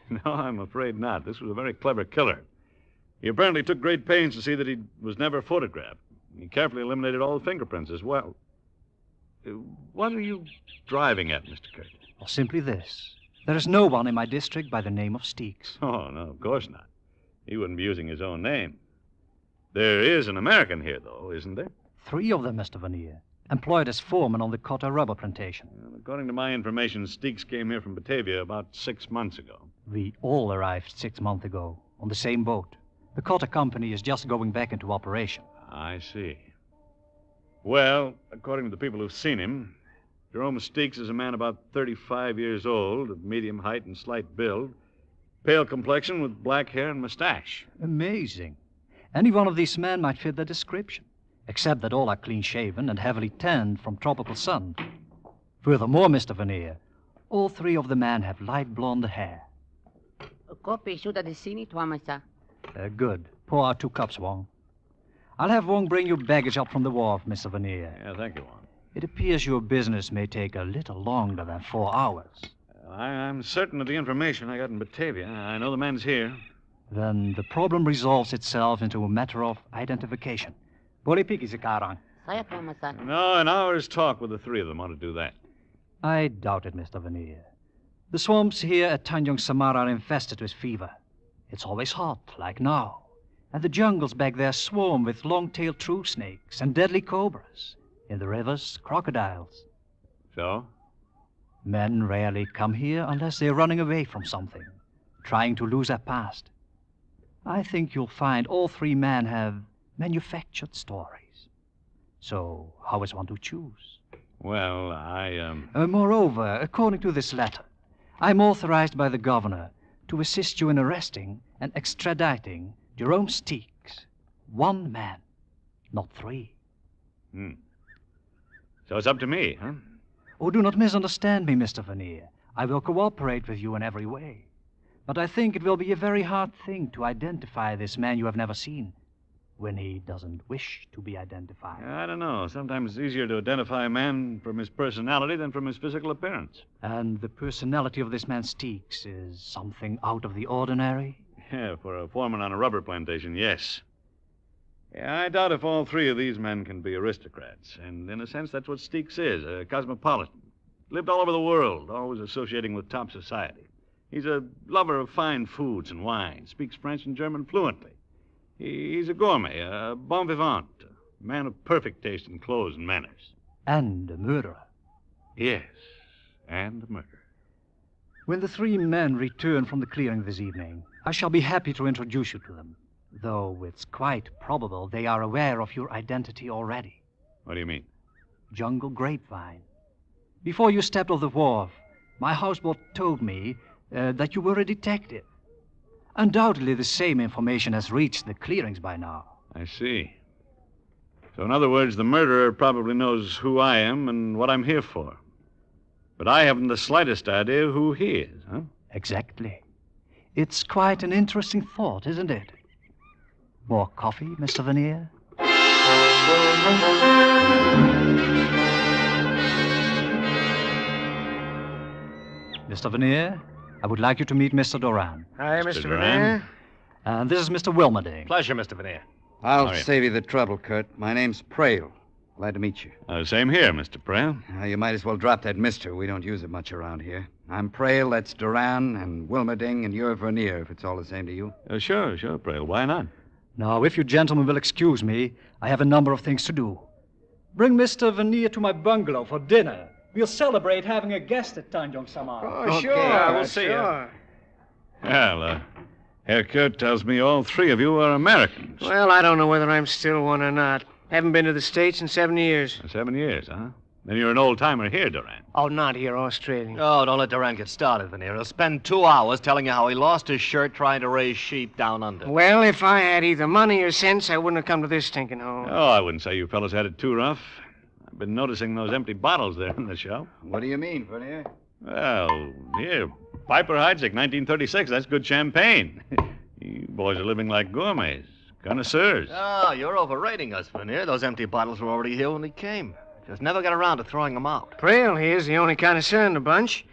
S4: No, I'm afraid not. This was a very clever killer. He apparently took great pains to see that he was never photographed. He carefully eliminated all the fingerprints as well. What are you driving at, Mr. Kurt?
S11: Well, simply this. There is no one in my district by the name of Steeks.
S4: Oh, no, of course not. He wouldn't be using his own name. There is an American here, though, isn't there?
S11: 3 of them, Mr. Vernier. Employed as foreman on the Cotta rubber plantation.
S4: Well, according to my information, Steeks came here from Batavia about 6 months ago.
S11: We all arrived 6 months ago on the same boat. The Cotta company is just going back into operation.
S4: I see. Well, according to the people who've seen him, Jerome Steeks is a man about 35 years old, of medium height and slight build, pale complexion with black hair and mustache.
S11: Amazing. Any one of these men might fit the description, except that all are clean-shaven and heavily tanned from tropical sun. Furthermore, Mr. Vernier, all 3 of the men have light blonde hair.
S1: Copy should have seen it, Wamasa.
S11: Good. Pour out 2 cups, Wong. I'll have Wong bring your baggage up from the wharf, Mr. Vernier.
S4: Yeah, thank you, Wong.
S11: It appears your business may take a little longer than 4 hours.
S4: I'm certain of the information I got in Batavia. I know the man's here.
S11: Then the problem resolves itself into a matter of identification. Bolipiki sekarang.
S1: Saya, Wamasa.
S4: No, an hour's talk with the 3 of them ought to do that.
S11: I doubt it, Mr. Vernier. The swamps here at Tanjong Samar are infested with fever. It's always hot, like now. And the jungles back there swarm with long-tailed true snakes and deadly cobras. In the rivers, crocodiles.
S4: So?
S11: Men rarely come here unless they're running away from something, trying to lose their past. I think you'll find all 3 men have manufactured stories. So, how is one to choose?
S4: Well,
S11: Moreover, according to this letter, I'm authorized by the governor to assist you in arresting and extraditing Jerome Steeks. 1 man, not 3.
S4: So it's up to me, huh?
S11: Oh, do not misunderstand me, Mr. Vernier. I will cooperate with you in every way. But I think it will be a very hard thing to identify this man you have never seen. when he doesn't wish to be identified.
S4: I don't know. Sometimes it's easier to identify a man from his personality than from his physical appearance.
S11: And the personality of this man Steeks is something out of the ordinary?
S4: Yeah, for a foreman on a rubber plantation, yes. Yeah, I doubt if all three of these men can be aristocrats. And in a sense, that's what Steeks is, a cosmopolitan. Lived all over the world, always associating with top society. He's a lover of fine foods and wine, speaks French and German fluently. He's a gourmet, a bon vivant, a man of perfect taste in clothes and manners.
S11: And a murderer.
S4: Yes, and a murderer.
S11: When the three men return from the clearing this evening, I shall be happy to introduce you to them, though it's quite probable they are aware of your identity already.
S4: What do you mean?
S11: Jungle grapevine. Before you stepped off the wharf, my houseboat told me that you were a detective. Undoubtedly, the same information has reached the clearings by now.
S4: I see. So, in other words, the murderer probably knows who I am and what I'm here for. But I haven't the slightest idea who he is, huh?
S11: Exactly. It's quite an interesting thought, isn't it? More coffee, Mr. Vernier? Mr. Vernier, I would like you to meet Mr. Doran.
S2: Hi, Mr. Vernier.
S11: And this is Mr. Wilmerding.
S2: Pleasure, Mr. Vernier.
S12: I'll save you the trouble, Kurt. My name's Prale. Glad to meet you.
S4: Same here, Mr. Prale.
S12: You might as well drop that mister. We don't use it much around here. I'm Prale, that's Duran, and Wilmerding, and you're Vernier, if it's all the same to you.
S4: Sure, Prale. Why not?
S11: Now, if you gentlemen will excuse me, I have a number of things to do. Bring Mr. Vernier to my bungalow for dinner. We'll celebrate having a guest at Tanjong Samar.
S2: Oh, sure. We'll see you.
S4: Well, Herr Kurt tells me all three of you are Americans.
S2: Well, I don't know whether I'm still one or not. Haven't been to the States in 7 years.
S4: 7 years, huh? Then you're an old-timer here, Duran.
S2: Oh, not here, Australian.
S15: Oh, don't let Duran get started, Vernier. He'll spend 2 hours telling you how he lost his shirt trying to raise sheep down under.
S2: Well, if I had either money or sense, I wouldn't have come to this stinking hole.
S4: Oh, I wouldn't say you fellas had it too rough. I've been noticing those empty bottles there in the shelf.
S12: What do you mean, Vernier?
S4: Well, here, Piper Heidsieck, 1936. That's good champagne. You boys are living like gourmets, connoisseurs.
S15: Oh, you're overrating us, Vernier. Those empty bottles were already here when he came. Just never got around to throwing them out.
S2: Prale here's the only connoisseur in the bunch.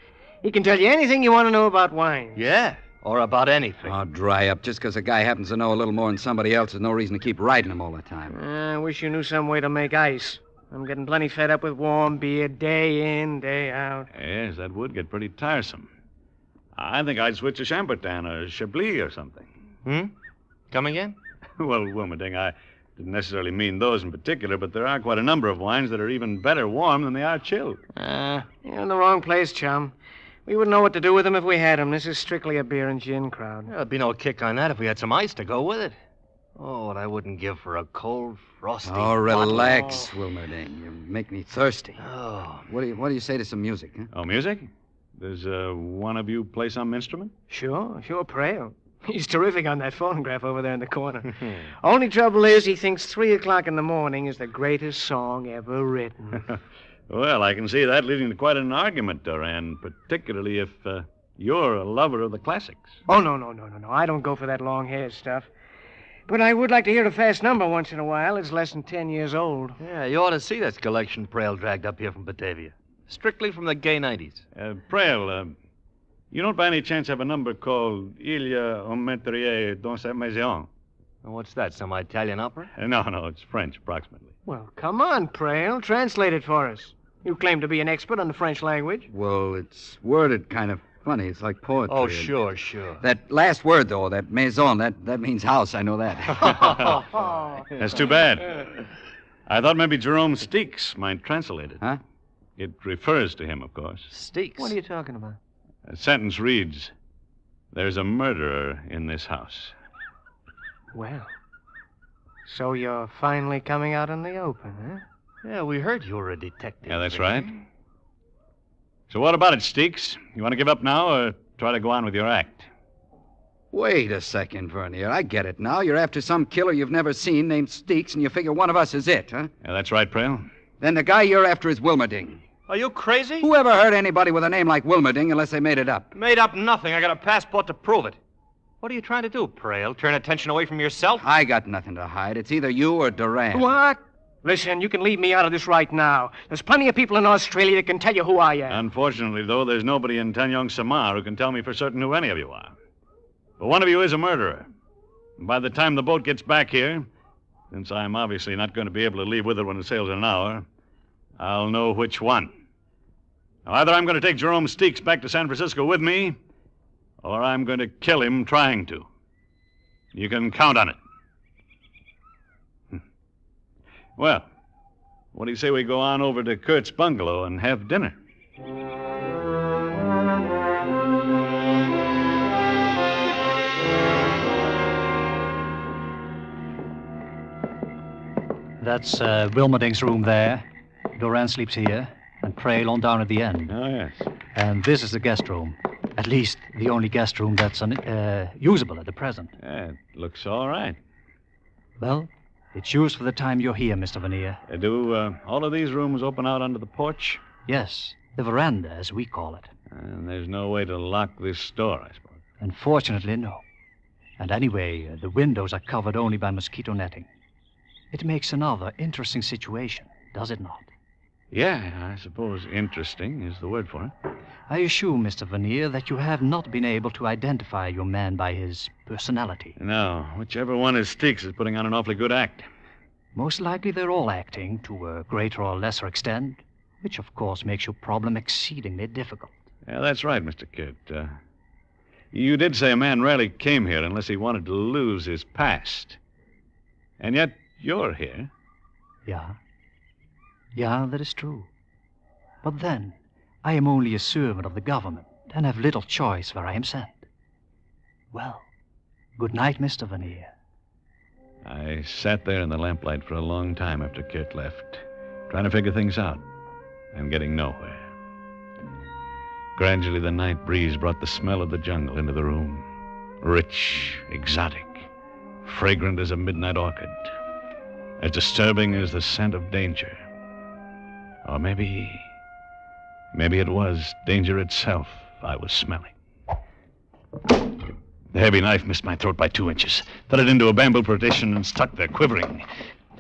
S2: He can tell you anything you want to know about wine.
S15: Yeah, or about anything.
S12: Oh, dry up. Just because a guy happens to know a little more than somebody else, there's no reason to keep riding him all the time.
S2: I wish you knew some way to make ice. I'm getting plenty fed up with warm beer day in, day out.
S4: Yes, that would get pretty tiresome. I think I'd switch to Chambertin or Chablis or something.
S15: Come again?
S4: Well, Wilmerding, I didn't necessarily mean those in particular, but there are quite a number of wines that are even better warm than they are chilled.
S2: You're in the wrong place, chum. We wouldn't know what to do with them if we had them. This is strictly a beer and gin crowd.
S15: There'd be no kick on that if we had some ice to go with it. Oh, what I wouldn't give for a cold, frosty
S12: Oh, relax, Wilmerding. You make me thirsty.
S15: Oh.
S12: What do you say to some music, huh?
S4: Oh, music? Does one of you play some instrument?
S2: Sure, Prale. He's terrific on that phonograph over there in the corner. Only trouble is he thinks 3 o'clock in the morning is the greatest song ever written.
S4: Well, I can see that leading to quite an argument, Duran, particularly if you're a lover of the classics.
S2: Oh, no. I don't go for that long-haired stuff. But I would like to hear a fast number once in a while. It's less than 10 years old.
S15: Yeah, you ought to see this collection Prale dragged up here from Batavia. Strictly from the gay 90s.
S4: Prale, you don't by any chance have a number called Il y a un meurtrier dans cette maison?
S15: What's that, some Italian opera?
S4: No, it's French, approximately.
S2: Well, come on, Prale. Translate it for us. You claim to be an expert on the French language.
S12: Well, it's worded kind of funny. It's like poetry.
S15: Oh, sure.
S12: That last word, though, that maison, that means house. I know that.
S4: That's too bad. I thought maybe Jerome Steeks might translate it.
S12: Huh?
S4: It refers to him, of course.
S15: Steeks?
S2: What are you talking about?
S4: The sentence reads, "There's a murderer in this house."
S2: Well, so you're finally coming out in the open, huh?
S15: Yeah, we heard you were a detective.
S4: Yeah, that's right. So what about it, Steeks? You want to give up now or try to go on with your act?
S12: Wait a second, Vernier. I get it now. You're after some killer you've never seen named Steeks, and you figure one of us is it, huh?
S4: Yeah, that's right, Prale.
S12: Then the guy you're after is Wilmerding.
S15: Are you crazy?
S12: Who ever heard anybody with a name like Wilmerding unless they made it up?
S15: Made up nothing. I got a passport to prove it.
S13: What are you trying to do, Prail? Turn attention away from yourself?
S12: I got nothing to hide. It's either you or Duran.
S2: What? Listen, you can leave me out of this right now. There's plenty of people in Australia that can tell you who I am.
S4: Unfortunately, though, there's nobody in Tanyong Samar who can tell me for certain who any of you are. But one of you is a murderer. And by the time the boat gets back here, since I'm obviously not going to be able to leave with it when it sails in an hour, I'll know which one. Now, either I'm going to take Jerome Steeks back to San Francisco with me, or I'm going to kill him trying to. You can count on it. Well, what do you say we go on over to Kurt's bungalow and have dinner?
S11: That's Wilmerding's room there. Duran sleeps here, and Prail on down at the end.
S4: Oh, yes.
S11: And this is the guest room. At least the only guest room that's usable at the present.
S4: It looks all right.
S11: Well, it's used for the time you're here, Mr. Veneer.
S4: Do all of these rooms open out onto the porch?
S11: Yes, the veranda, as we call it.
S4: And there's no way to lock this door, I suppose.
S11: Unfortunately, no. And anyway, the windows are covered only by mosquito netting. It makes another interesting situation, does it not?
S4: Yeah, I suppose interesting is the word for it.
S11: I assume, Mr. Veneer, that you have not been able to identify your man by his personality.
S4: No, whichever one is Steeks is putting on an awfully good act.
S11: Most likely they're all acting to a greater or lesser extent, which of course makes your problem exceedingly difficult.
S4: Yeah, that's right, Mr. Kurt. You did say a man rarely came here unless he wanted to lose his past. And yet you're here.
S11: Yeah. Yeah, that is true. But then, I am only a servant of the government and have little choice where I am sent. Well, good night, Mr. Veneer.
S4: I sat there in the lamplight for a long time after Kurt left, trying to figure things out and getting nowhere. Gradually, the night breeze brought the smell of the jungle into the room. Rich, exotic, fragrant as a midnight orchid, as disturbing as the scent of danger. Or maybe it was danger itself I was smelling. The heavy knife missed my throat by 2 inches, thudded into a bamboo partition and stuck there, quivering.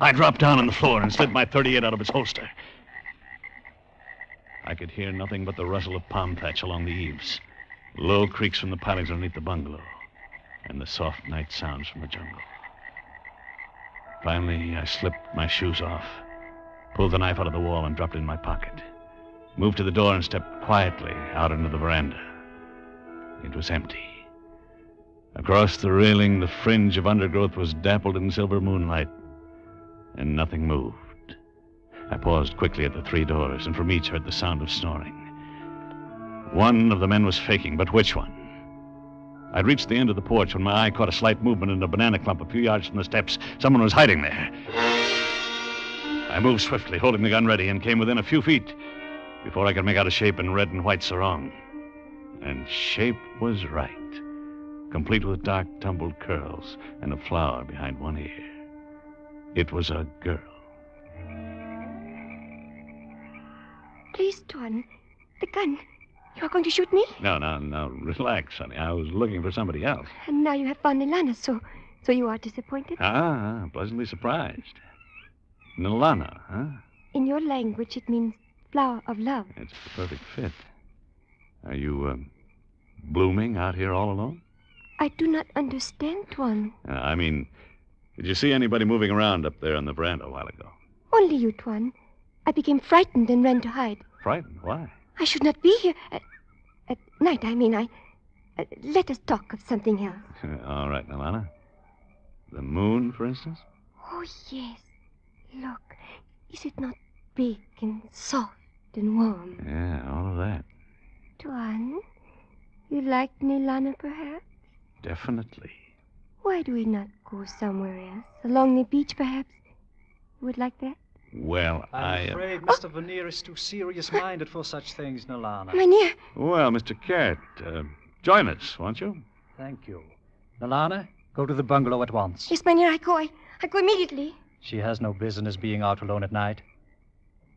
S4: I dropped down on the floor and slid my .38 out of its holster. I could hear nothing but the rustle of palm thatch along the eaves, low creaks from the pilings underneath the bungalow, and the soft night sounds from the jungle. Finally, I slipped my shoes off, pulled the knife out of the wall and dropped it in my pocket, moved to the door and stepped quietly out into the veranda. It was empty. Across the railing, the fringe of undergrowth was dappled in silver moonlight, and nothing moved. I paused quickly at the 3 doors, and from each heard the sound of snoring. One of the men was faking, but which one? I'd reached the end of the porch when my eye caught a slight movement in a banana clump a few yards from the steps. Someone was hiding there. I moved swiftly, holding the gun ready, and came within a few feet before I could make out a shape in red and white sarong. And shape was right, complete with dark, tumbled curls and a flower behind one ear. It was a girl.
S17: Please, Tuan, the gun. You are going to shoot me?
S4: No, relax, honey. I was looking for somebody else.
S17: And now you have found Nilana, so you are disappointed?
S4: Pleasantly surprised. Nilana, huh?
S17: In your language, it means flower of love.
S4: It's the perfect fit. Are you, blooming out here all alone?
S17: I do not understand, Tuan.
S4: Did you see anybody moving around up there on the veranda a while ago?
S17: Only you, Tuan. I became frightened and ran to hide.
S4: Frightened? Why?
S17: I should not be here. At night, let us talk of something else.
S4: All right, Nilana. The moon, for instance?
S17: Oh, yes. Look, is it not big and soft and warm?
S4: Yeah, all of that.
S17: Tuan, you like Nilana, perhaps?
S4: Definitely.
S17: Why do we not go somewhere else? Along the beach, perhaps? You would like that?
S4: Well,
S11: I'm afraid Mr. Veneer is too serious-minded for such things, Nilana.
S17: Mynheer.
S4: Well, Mr. Kurt, join us, won't you?
S11: Thank you. Nilana, go to the bungalow at once.
S17: Yes, Mynheer, I go immediately.
S11: She has no business being out alone at night.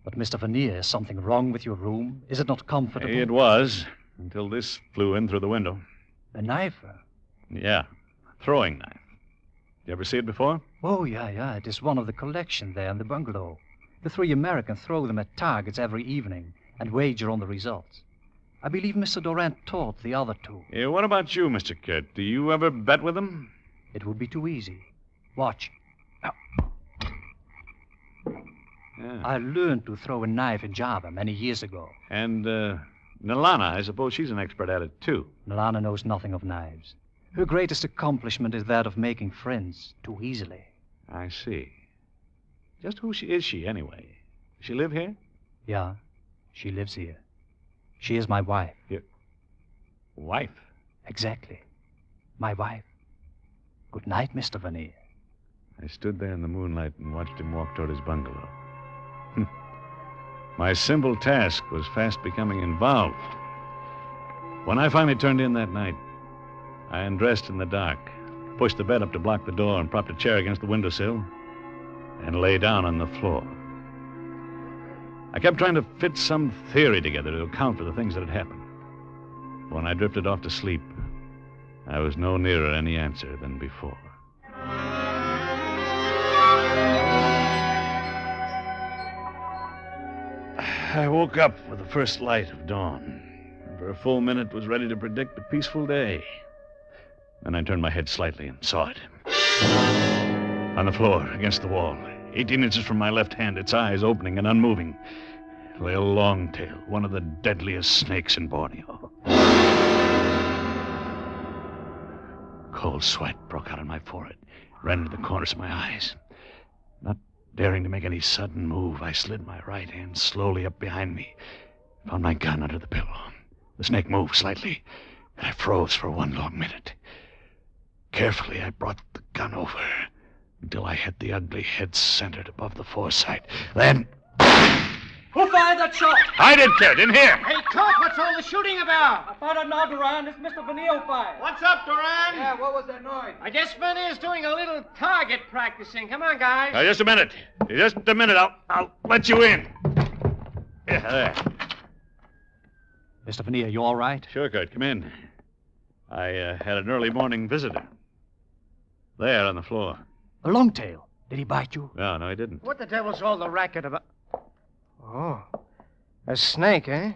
S11: But, Mr. Veneer, is something wrong with your room? Is it not comfortable?
S4: It was, until this flew in through the window.
S11: A knife?
S4: Yeah, throwing knife. You ever see it before?
S11: Oh, yeah. It is one of the collection there in the bungalow. The three Americans throw them at targets every evening and wager on the results. I believe Mr. Durant taught the other two.
S4: Yeah, what about you, Mr. Kurt? Do you ever bet with them?
S11: It would be too easy. Watch.
S4: Yeah.
S11: I learned to throw a knife in Java many years ago.
S4: And, Nalana, I suppose she's an expert at it, too.
S11: Nalana knows nothing of knives. Her greatest accomplishment is that of making friends too easily.
S4: I see. Just who is she, anyway? Does she live here?
S11: Yeah, she lives here. She is my wife.
S4: Your wife?
S11: Exactly. My wife. Good night, Mr. Vernier.
S4: I stood there in the moonlight and watched him walk toward his bungalow. My simple task was fast becoming involved. When I finally turned in that night, I undressed in the dark, pushed the bed up to block the door, and propped a chair against the windowsill, and lay down on the floor. I kept trying to fit some theory together to account for the things that had happened. When I drifted off to sleep, I was no nearer any answer than before. I woke up with the first light of dawn, and for a full minute was ready to predict a peaceful day. Then I turned my head slightly and saw it. On the floor, against the wall, 18 inches from my left hand, its eyes opening and unmoving, lay a longtail, one of the deadliest snakes in Borneo. Cold sweat broke out on my forehead, ran to the corners of my eyes. Not daring to make any sudden move, I slid my right hand slowly up behind me, found my gun under the pillow. The snake moved slightly, and I froze for 1 long minute. Carefully, I brought the gun over until I had the ugly head centered above the foresight. Then...
S2: Who fired that shot?
S4: I did, Kurt, in here.
S2: Hey, Cloak, what's all the shooting about?
S7: I found out now, Duran. It's Mr. Vernier who fired.
S2: What's up, Duran?
S7: Yeah, what was that noise?
S2: I guess Vernier's doing a little target practicing. Come on, guys.
S4: Now, just a minute. Just a minute. I'll let you in. Yeah, there.
S11: Mr. Vernier, you all right?
S4: Sure, Kurt. Come in. I had an early morning visitor. There on the floor.
S11: A longtail. Did he bite you?
S4: No, he didn't.
S2: What the devil's all the racket about? Oh, a snake, eh?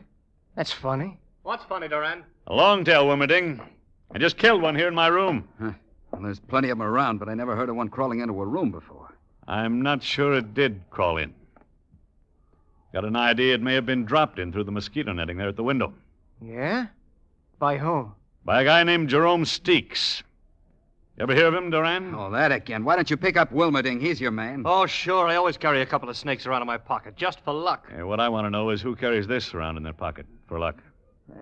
S2: That's funny.
S15: What's funny, Duran?
S4: A longtail, Wilmerding. I just killed one here in my room.
S12: Huh. Well, there's plenty of them around, but I never heard of one crawling into a room before.
S4: I'm not sure it did crawl in. Got an idea it may have been dropped in through the mosquito netting there at the window.
S2: Yeah? By whom?
S4: By a guy named Jerome Steeks. You ever hear of him, Duran?
S12: Oh, that again. Why don't you pick up Wilmerding? He's your man.
S15: Oh, sure. I always carry a couple of snakes around in my pocket, just for luck.
S4: Hey, what I want to know is who carries this around in their pocket, for luck.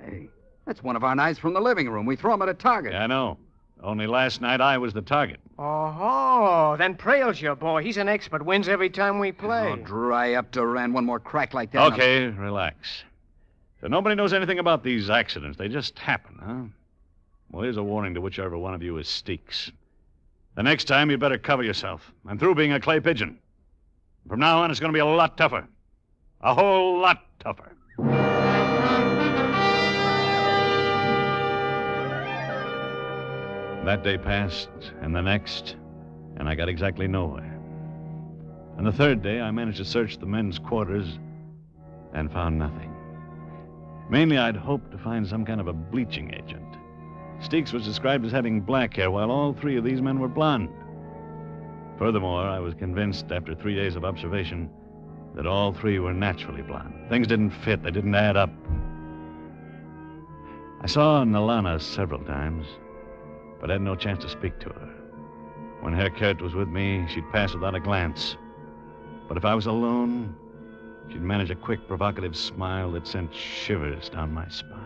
S12: Hey, that's one of our knives from the living room. We throw them at a target.
S4: Yeah, I know. Only last night I was the target.
S2: Oh, then Prail's your boy. He's an expert. Wins every time we play.
S12: Oh, dry up, Duran. One more crack like that.
S4: Okay, relax. So nobody knows anything about these accidents. They just happen, huh? Well, here's a warning to whichever one of you is Steeks. The next time, you'd better cover yourself. I'm through being a clay pigeon. From now on, it's going to be a lot tougher. A whole lot tougher. That day passed, and the next, and I got exactly nowhere. And the third day, I managed to search the men's quarters and found nothing. Mainly, I'd hoped to find some kind of a bleaching agent. Steeks was described as having black hair, while all three of these men were blonde. Furthermore, I was convinced after 3 days of observation that all three were naturally blonde. Things didn't fit. They didn't add up. I saw Nalana several times, but had no chance to speak to her. When Herr Kurt was with me, she'd pass without a glance. But if I was alone, she'd manage a quick, provocative smile that sent shivers down my spine.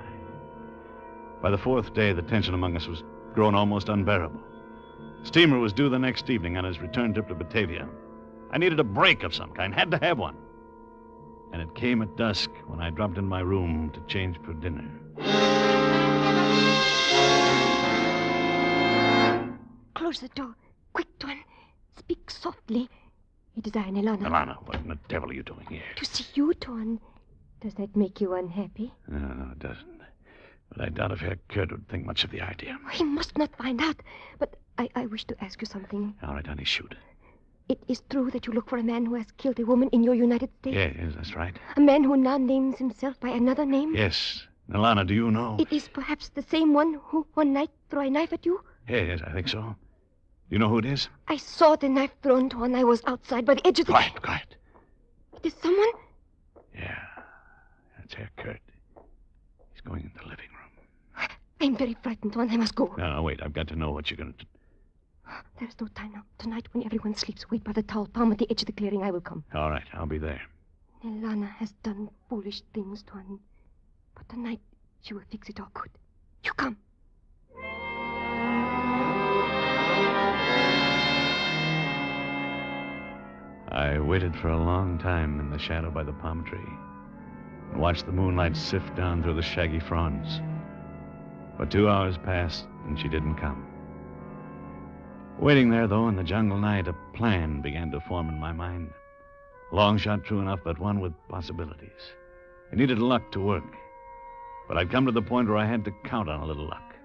S4: By the fourth day, the tension among us was grown almost unbearable. Steamer was due the next evening on his return trip to Batavia. I needed a break of some kind, had to have one. And it came at dusk when I dropped in my room to change for dinner.
S17: Close the door. Quick, Tuan. Speak softly. It is I, Nalana.
S4: Nalana, what in the devil are you doing here?
S17: To see you, Tuan. Does that make you unhappy?
S4: No, it doesn't. But I doubt if Herr Kurt would think much of the idea.
S17: He must not find out. But I wish to ask you something.
S4: All right, honey, shoot.
S17: It is true that you look for a man who has killed a woman in your United States?
S4: Yes, that's right.
S17: A man who now names himself by another name?
S4: Yes. Nalana, do you know?
S17: It is perhaps the same one who one night threw a knife at you?
S4: Yes, I think so. Do you know who it is?
S17: I saw the knife thrown when I was outside by the edge of the...
S4: Quiet.
S17: It is someone?
S4: Yeah, that's Herr Kurt. He's going in the living room.
S17: I'm very frightened, Tuan. I must go.
S4: No, wait. I've got to know what you're going to do.
S17: There's no time now. Tonight, when everyone sleeps, wait by the towel palm at the edge of the clearing. I will come.
S4: All right, I'll be there.
S17: Nelana has done foolish things, Tuan. But tonight, she will fix it all good. You come.
S4: I waited for a long time in the shadow by the palm tree and watched the moonlight sift down through the shaggy fronds. But 2 hours passed, and she didn't come. Waiting there, though, in the jungle night, a plan began to form in my mind. Long shot true enough, but one with possibilities. It needed luck to work. But I'd come to the point where I had to count on a little luck.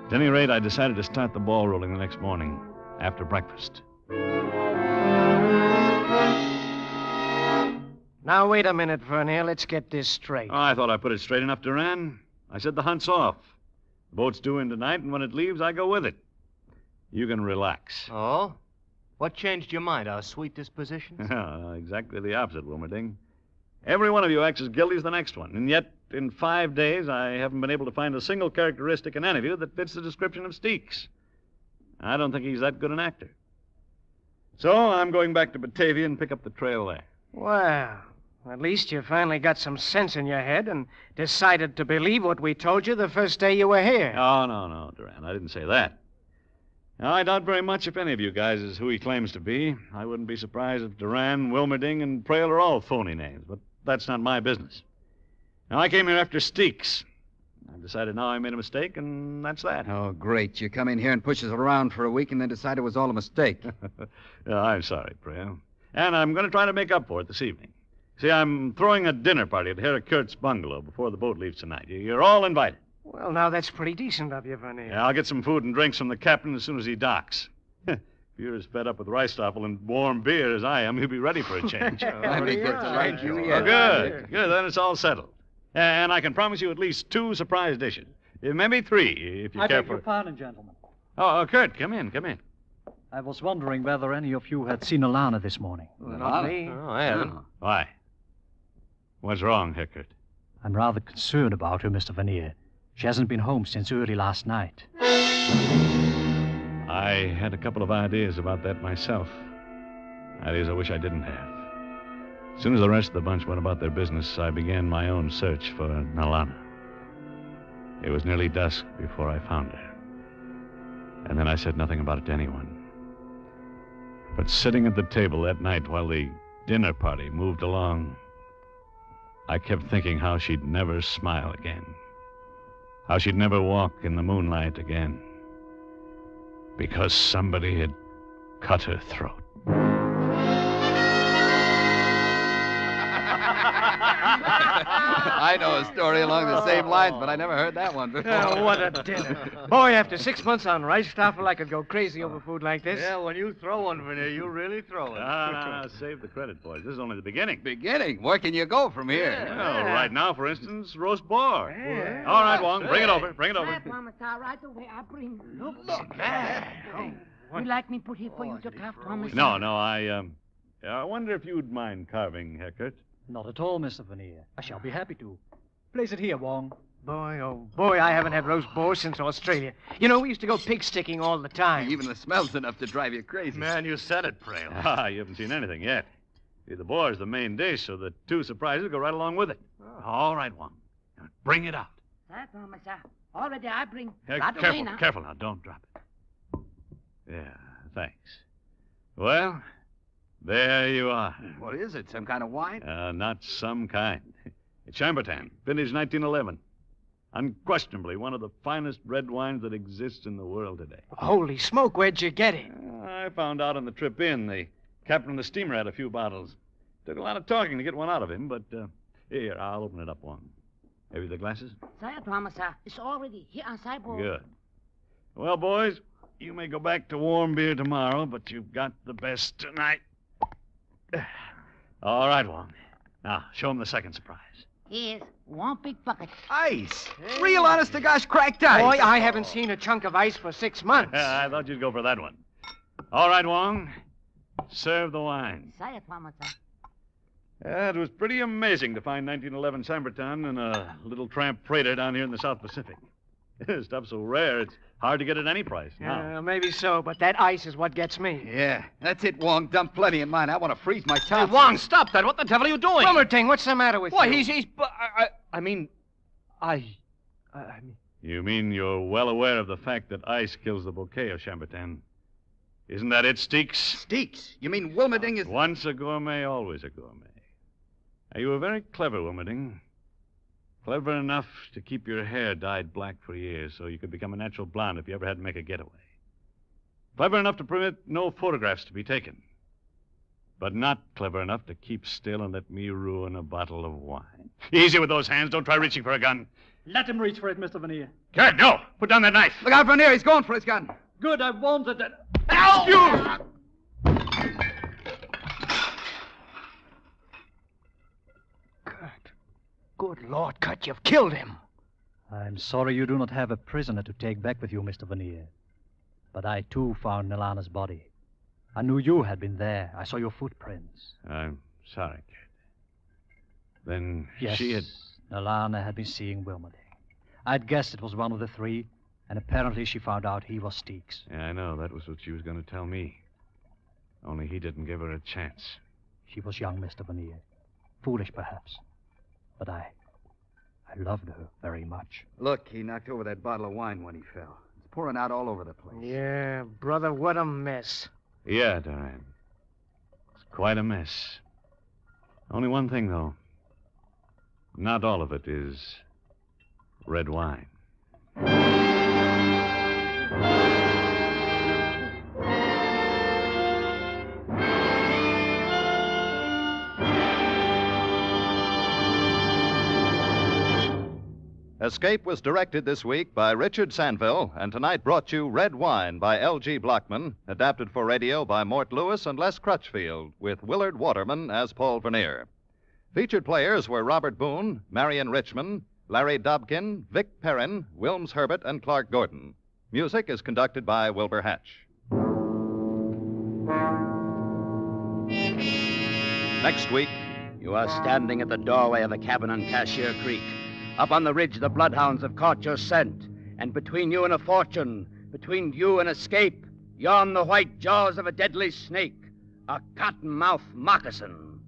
S4: At any rate, I decided to start the ball rolling the next morning, after breakfast.
S2: Now, wait a minute, Vernier. Let's get this straight.
S4: Oh, I thought I put it straight enough, Duran. I said the hunt's off. The boat's due in tonight, and when it leaves, I go with it. You can relax.
S15: Oh? What changed your mind? Our sweet dispositions?
S4: Exactly the opposite, Wilmerding. Every one of you acts as guilty as the next one, and yet in 5 days I haven't been able to find a single characteristic in any of you that fits the description of Steeks. I don't think he's that good an actor. So I'm going back to Batavia and pick up the trail there.
S2: Well, at least you finally got some sense in your head and decided to believe what we told you the first day you were here.
S4: Oh, no, Duran. I didn't say that. Now, I doubt very much if any of you guys is who he claims to be. I wouldn't be surprised if Duran, Wilmerding, and Prale are all phony names, but that's not my business. Now, I came here after Steeks. I've decided now I made a mistake, and that's that.
S12: Oh, great. You come in here and push us around for a week and then decide it was all a mistake.
S4: Yeah, I'm sorry, Prale. And I'm going to try to make up for it this evening. See, I'm throwing a dinner party at Herr Kurt's bungalow before the boat leaves tonight. You're all invited.
S2: Well, now, that's pretty decent of you, Vernier.
S4: Yeah, I'll get some food and drinks from the captain as soon as he docks. If you're as fed up with Reistoffel and warm beer as I am, he'll be ready for a change.
S12: I may get to like you
S4: Oh,
S12: yet.
S4: good. Then it's all settled. And I can promise you at least 2 surprise dishes. Maybe 3, if you
S11: I
S4: care
S11: beg
S4: for
S11: your pardon, gentlemen.
S4: Oh, Kurt, come in.
S11: I was wondering whether any of you had seen Alana this morning.
S2: Not me.
S15: Oh, I haven't.
S4: Why? What's wrong, Kurt?
S11: I'm rather concerned about her, Mr. Vernier. She hasn't been home since early last night.
S4: I had a couple of ideas about that myself. Ideas I wish I didn't have. As soon as the rest of the bunch went about their business, I began my own search for Nalana. It was nearly dusk before I found her. And then I said nothing about it to anyone. But sitting at the table that night while the dinner party moved along, I kept thinking how she'd never smile again. How she'd never walk in the moonlight again. Because somebody had cut her throat.
S12: I know a story along the same lines, but I never heard that one before.
S2: Oh, what a dinner. Boy, after 6 months on Reistoffel, I could go crazy over food like this.
S15: Yeah, when you throw one, Vernier, you really throw it.
S4: No, save the credit, boys. This is only the beginning.
S12: Beginning? Where can you go from here?
S4: Well, right now, for instance, roast boar.
S2: Yeah.
S4: All right, Wong, bring it over.
S1: Commissar, right away. I bring. Look. You like me put here for you to carve, Commissar?
S4: No, I wonder if you'd mind carving, Heckert.
S11: Not at all, Mr. Vernier. I shall be happy to. Place it here, Wong.
S2: Boy, oh boy, I haven't had roast boar since Australia. You know, we used to go pig sticking all the time.
S12: Even the smell's enough to drive you crazy.
S15: Man, you said it, Prale.
S4: You haven't seen anything yet. See, the boar's the main dish, so the 2 surprises go right along with it. All right, Wong. Now, bring it out.
S1: Sir, Commissar. Already I bring. Right away now.
S4: Careful now. Don't drop it. Yeah, thanks. Well, there you are.
S12: What is it, some kind of wine?
S4: Not some kind. It's Chambertin, vintage 1911. Unquestionably one of the finest red wines that exists in the world today.
S2: Holy smoke, where'd you get it?
S4: I found out on the trip in. The captain of the steamer had a few bottles. Took a lot of talking to get one out of him, but here, I'll open it up one. Have you the glasses?
S1: Saya tuama, sir. It's already here on sideboard.
S4: Good. Well, boys, you may go back to warm beer tomorrow, but you've got the best tonight. All right, Wong. Now, show him the second surprise.
S1: Here's one big bucket.
S12: Ice. Real honest-to-gosh cracked ice.
S2: Boy, I haven't seen a chunk of ice for 6 months.
S4: I thought you'd go for that one. All right, Wong. Serve the wine.
S1: Saya tuama, sir.
S4: It was pretty amazing to find 1911 Samberton in a little tramp freighter down here in the South Pacific. Stuff's so rare, it's hard to get at any price now.
S2: Maybe so, but that ice is what gets me.
S12: Yeah, that's it, Wong. Dump plenty in mine. I want to freeze my top.
S13: Hey, Wong, stop that. What the devil are you doing?
S2: Wilmerding, what's the matter with
S13: Why,
S2: you?
S13: I mean...
S4: You mean you're well aware of the fact that ice kills the bouquet of Chambertin? Isn't that it, Steeks?
S12: Steeks? You mean Wilmerding is...
S4: Once a gourmet, always a gourmet. Now, you were very clever, Wilmerding. Clever enough to keep your hair dyed black for years so you could become a natural blonde if you ever had to make a getaway. Clever enough to permit no photographs to be taken. But not clever enough to keep still and let me ruin a bottle of wine. Easy with those hands. Don't try reaching for a gun.
S11: Let him reach for it, Mr. Veneer.
S4: Good, no. Put down that knife.
S12: Look out, Veneer. He's going for his gun.
S11: Good, I wanted it.
S4: Ow!
S2: Good Lord, Cut, you've killed him.
S11: I'm sorry you do not have a prisoner to take back with you, Mr. Veneer. But I, too, found Nilana's body. I knew you had been there. I saw your footprints.
S4: I'm sorry, kid. Then
S11: Yes,
S4: she had...
S11: Nilana had been seeing Wilmerding. I'd guessed it was one of the three, and apparently she found out he was Steeks.
S4: Yeah, I know. That was what she was going to tell me. Only he didn't give her a chance.
S11: She was young, Mr. Veneer. Foolish, perhaps. But I loved her very much.
S12: Look, he knocked over that bottle of wine when he fell. It's pouring out all over the place.
S2: Yeah, brother, what a mess.
S4: Yeah, Duran. It's quite a mess. Only one thing, though. Not all of it is red wine.
S10: Escape was directed this week by Richard Sanville, and tonight brought you Red Wine by L.G. Blockman, adapted for radio by Mort Lewis and Les Crutchfield, with Willard Waterman as Paul Vernier. Featured players were Robert Boone, Marion Richmond, Larry Dobkin, Vic Perrin, Wilms Herbert, and Clark Gordon. Music is conducted by Wilbur Hatch. Next week,
S6: you are standing at the doorway of a cabin on Cashier Creek. Up on the ridge, the bloodhounds have caught your scent. And between you and a fortune, between you and escape, yawn the white jaws of a deadly snake, a cottonmouth moccasin.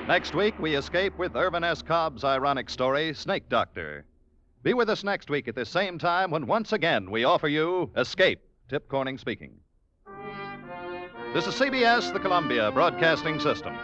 S10: Next week, we escape with Irvin S. Cobb's ironic story, Snake Doctor. Be with us next week at this same time when once again we offer you Escape. Tip Corning speaking. This is CBS, the Columbia Broadcasting System.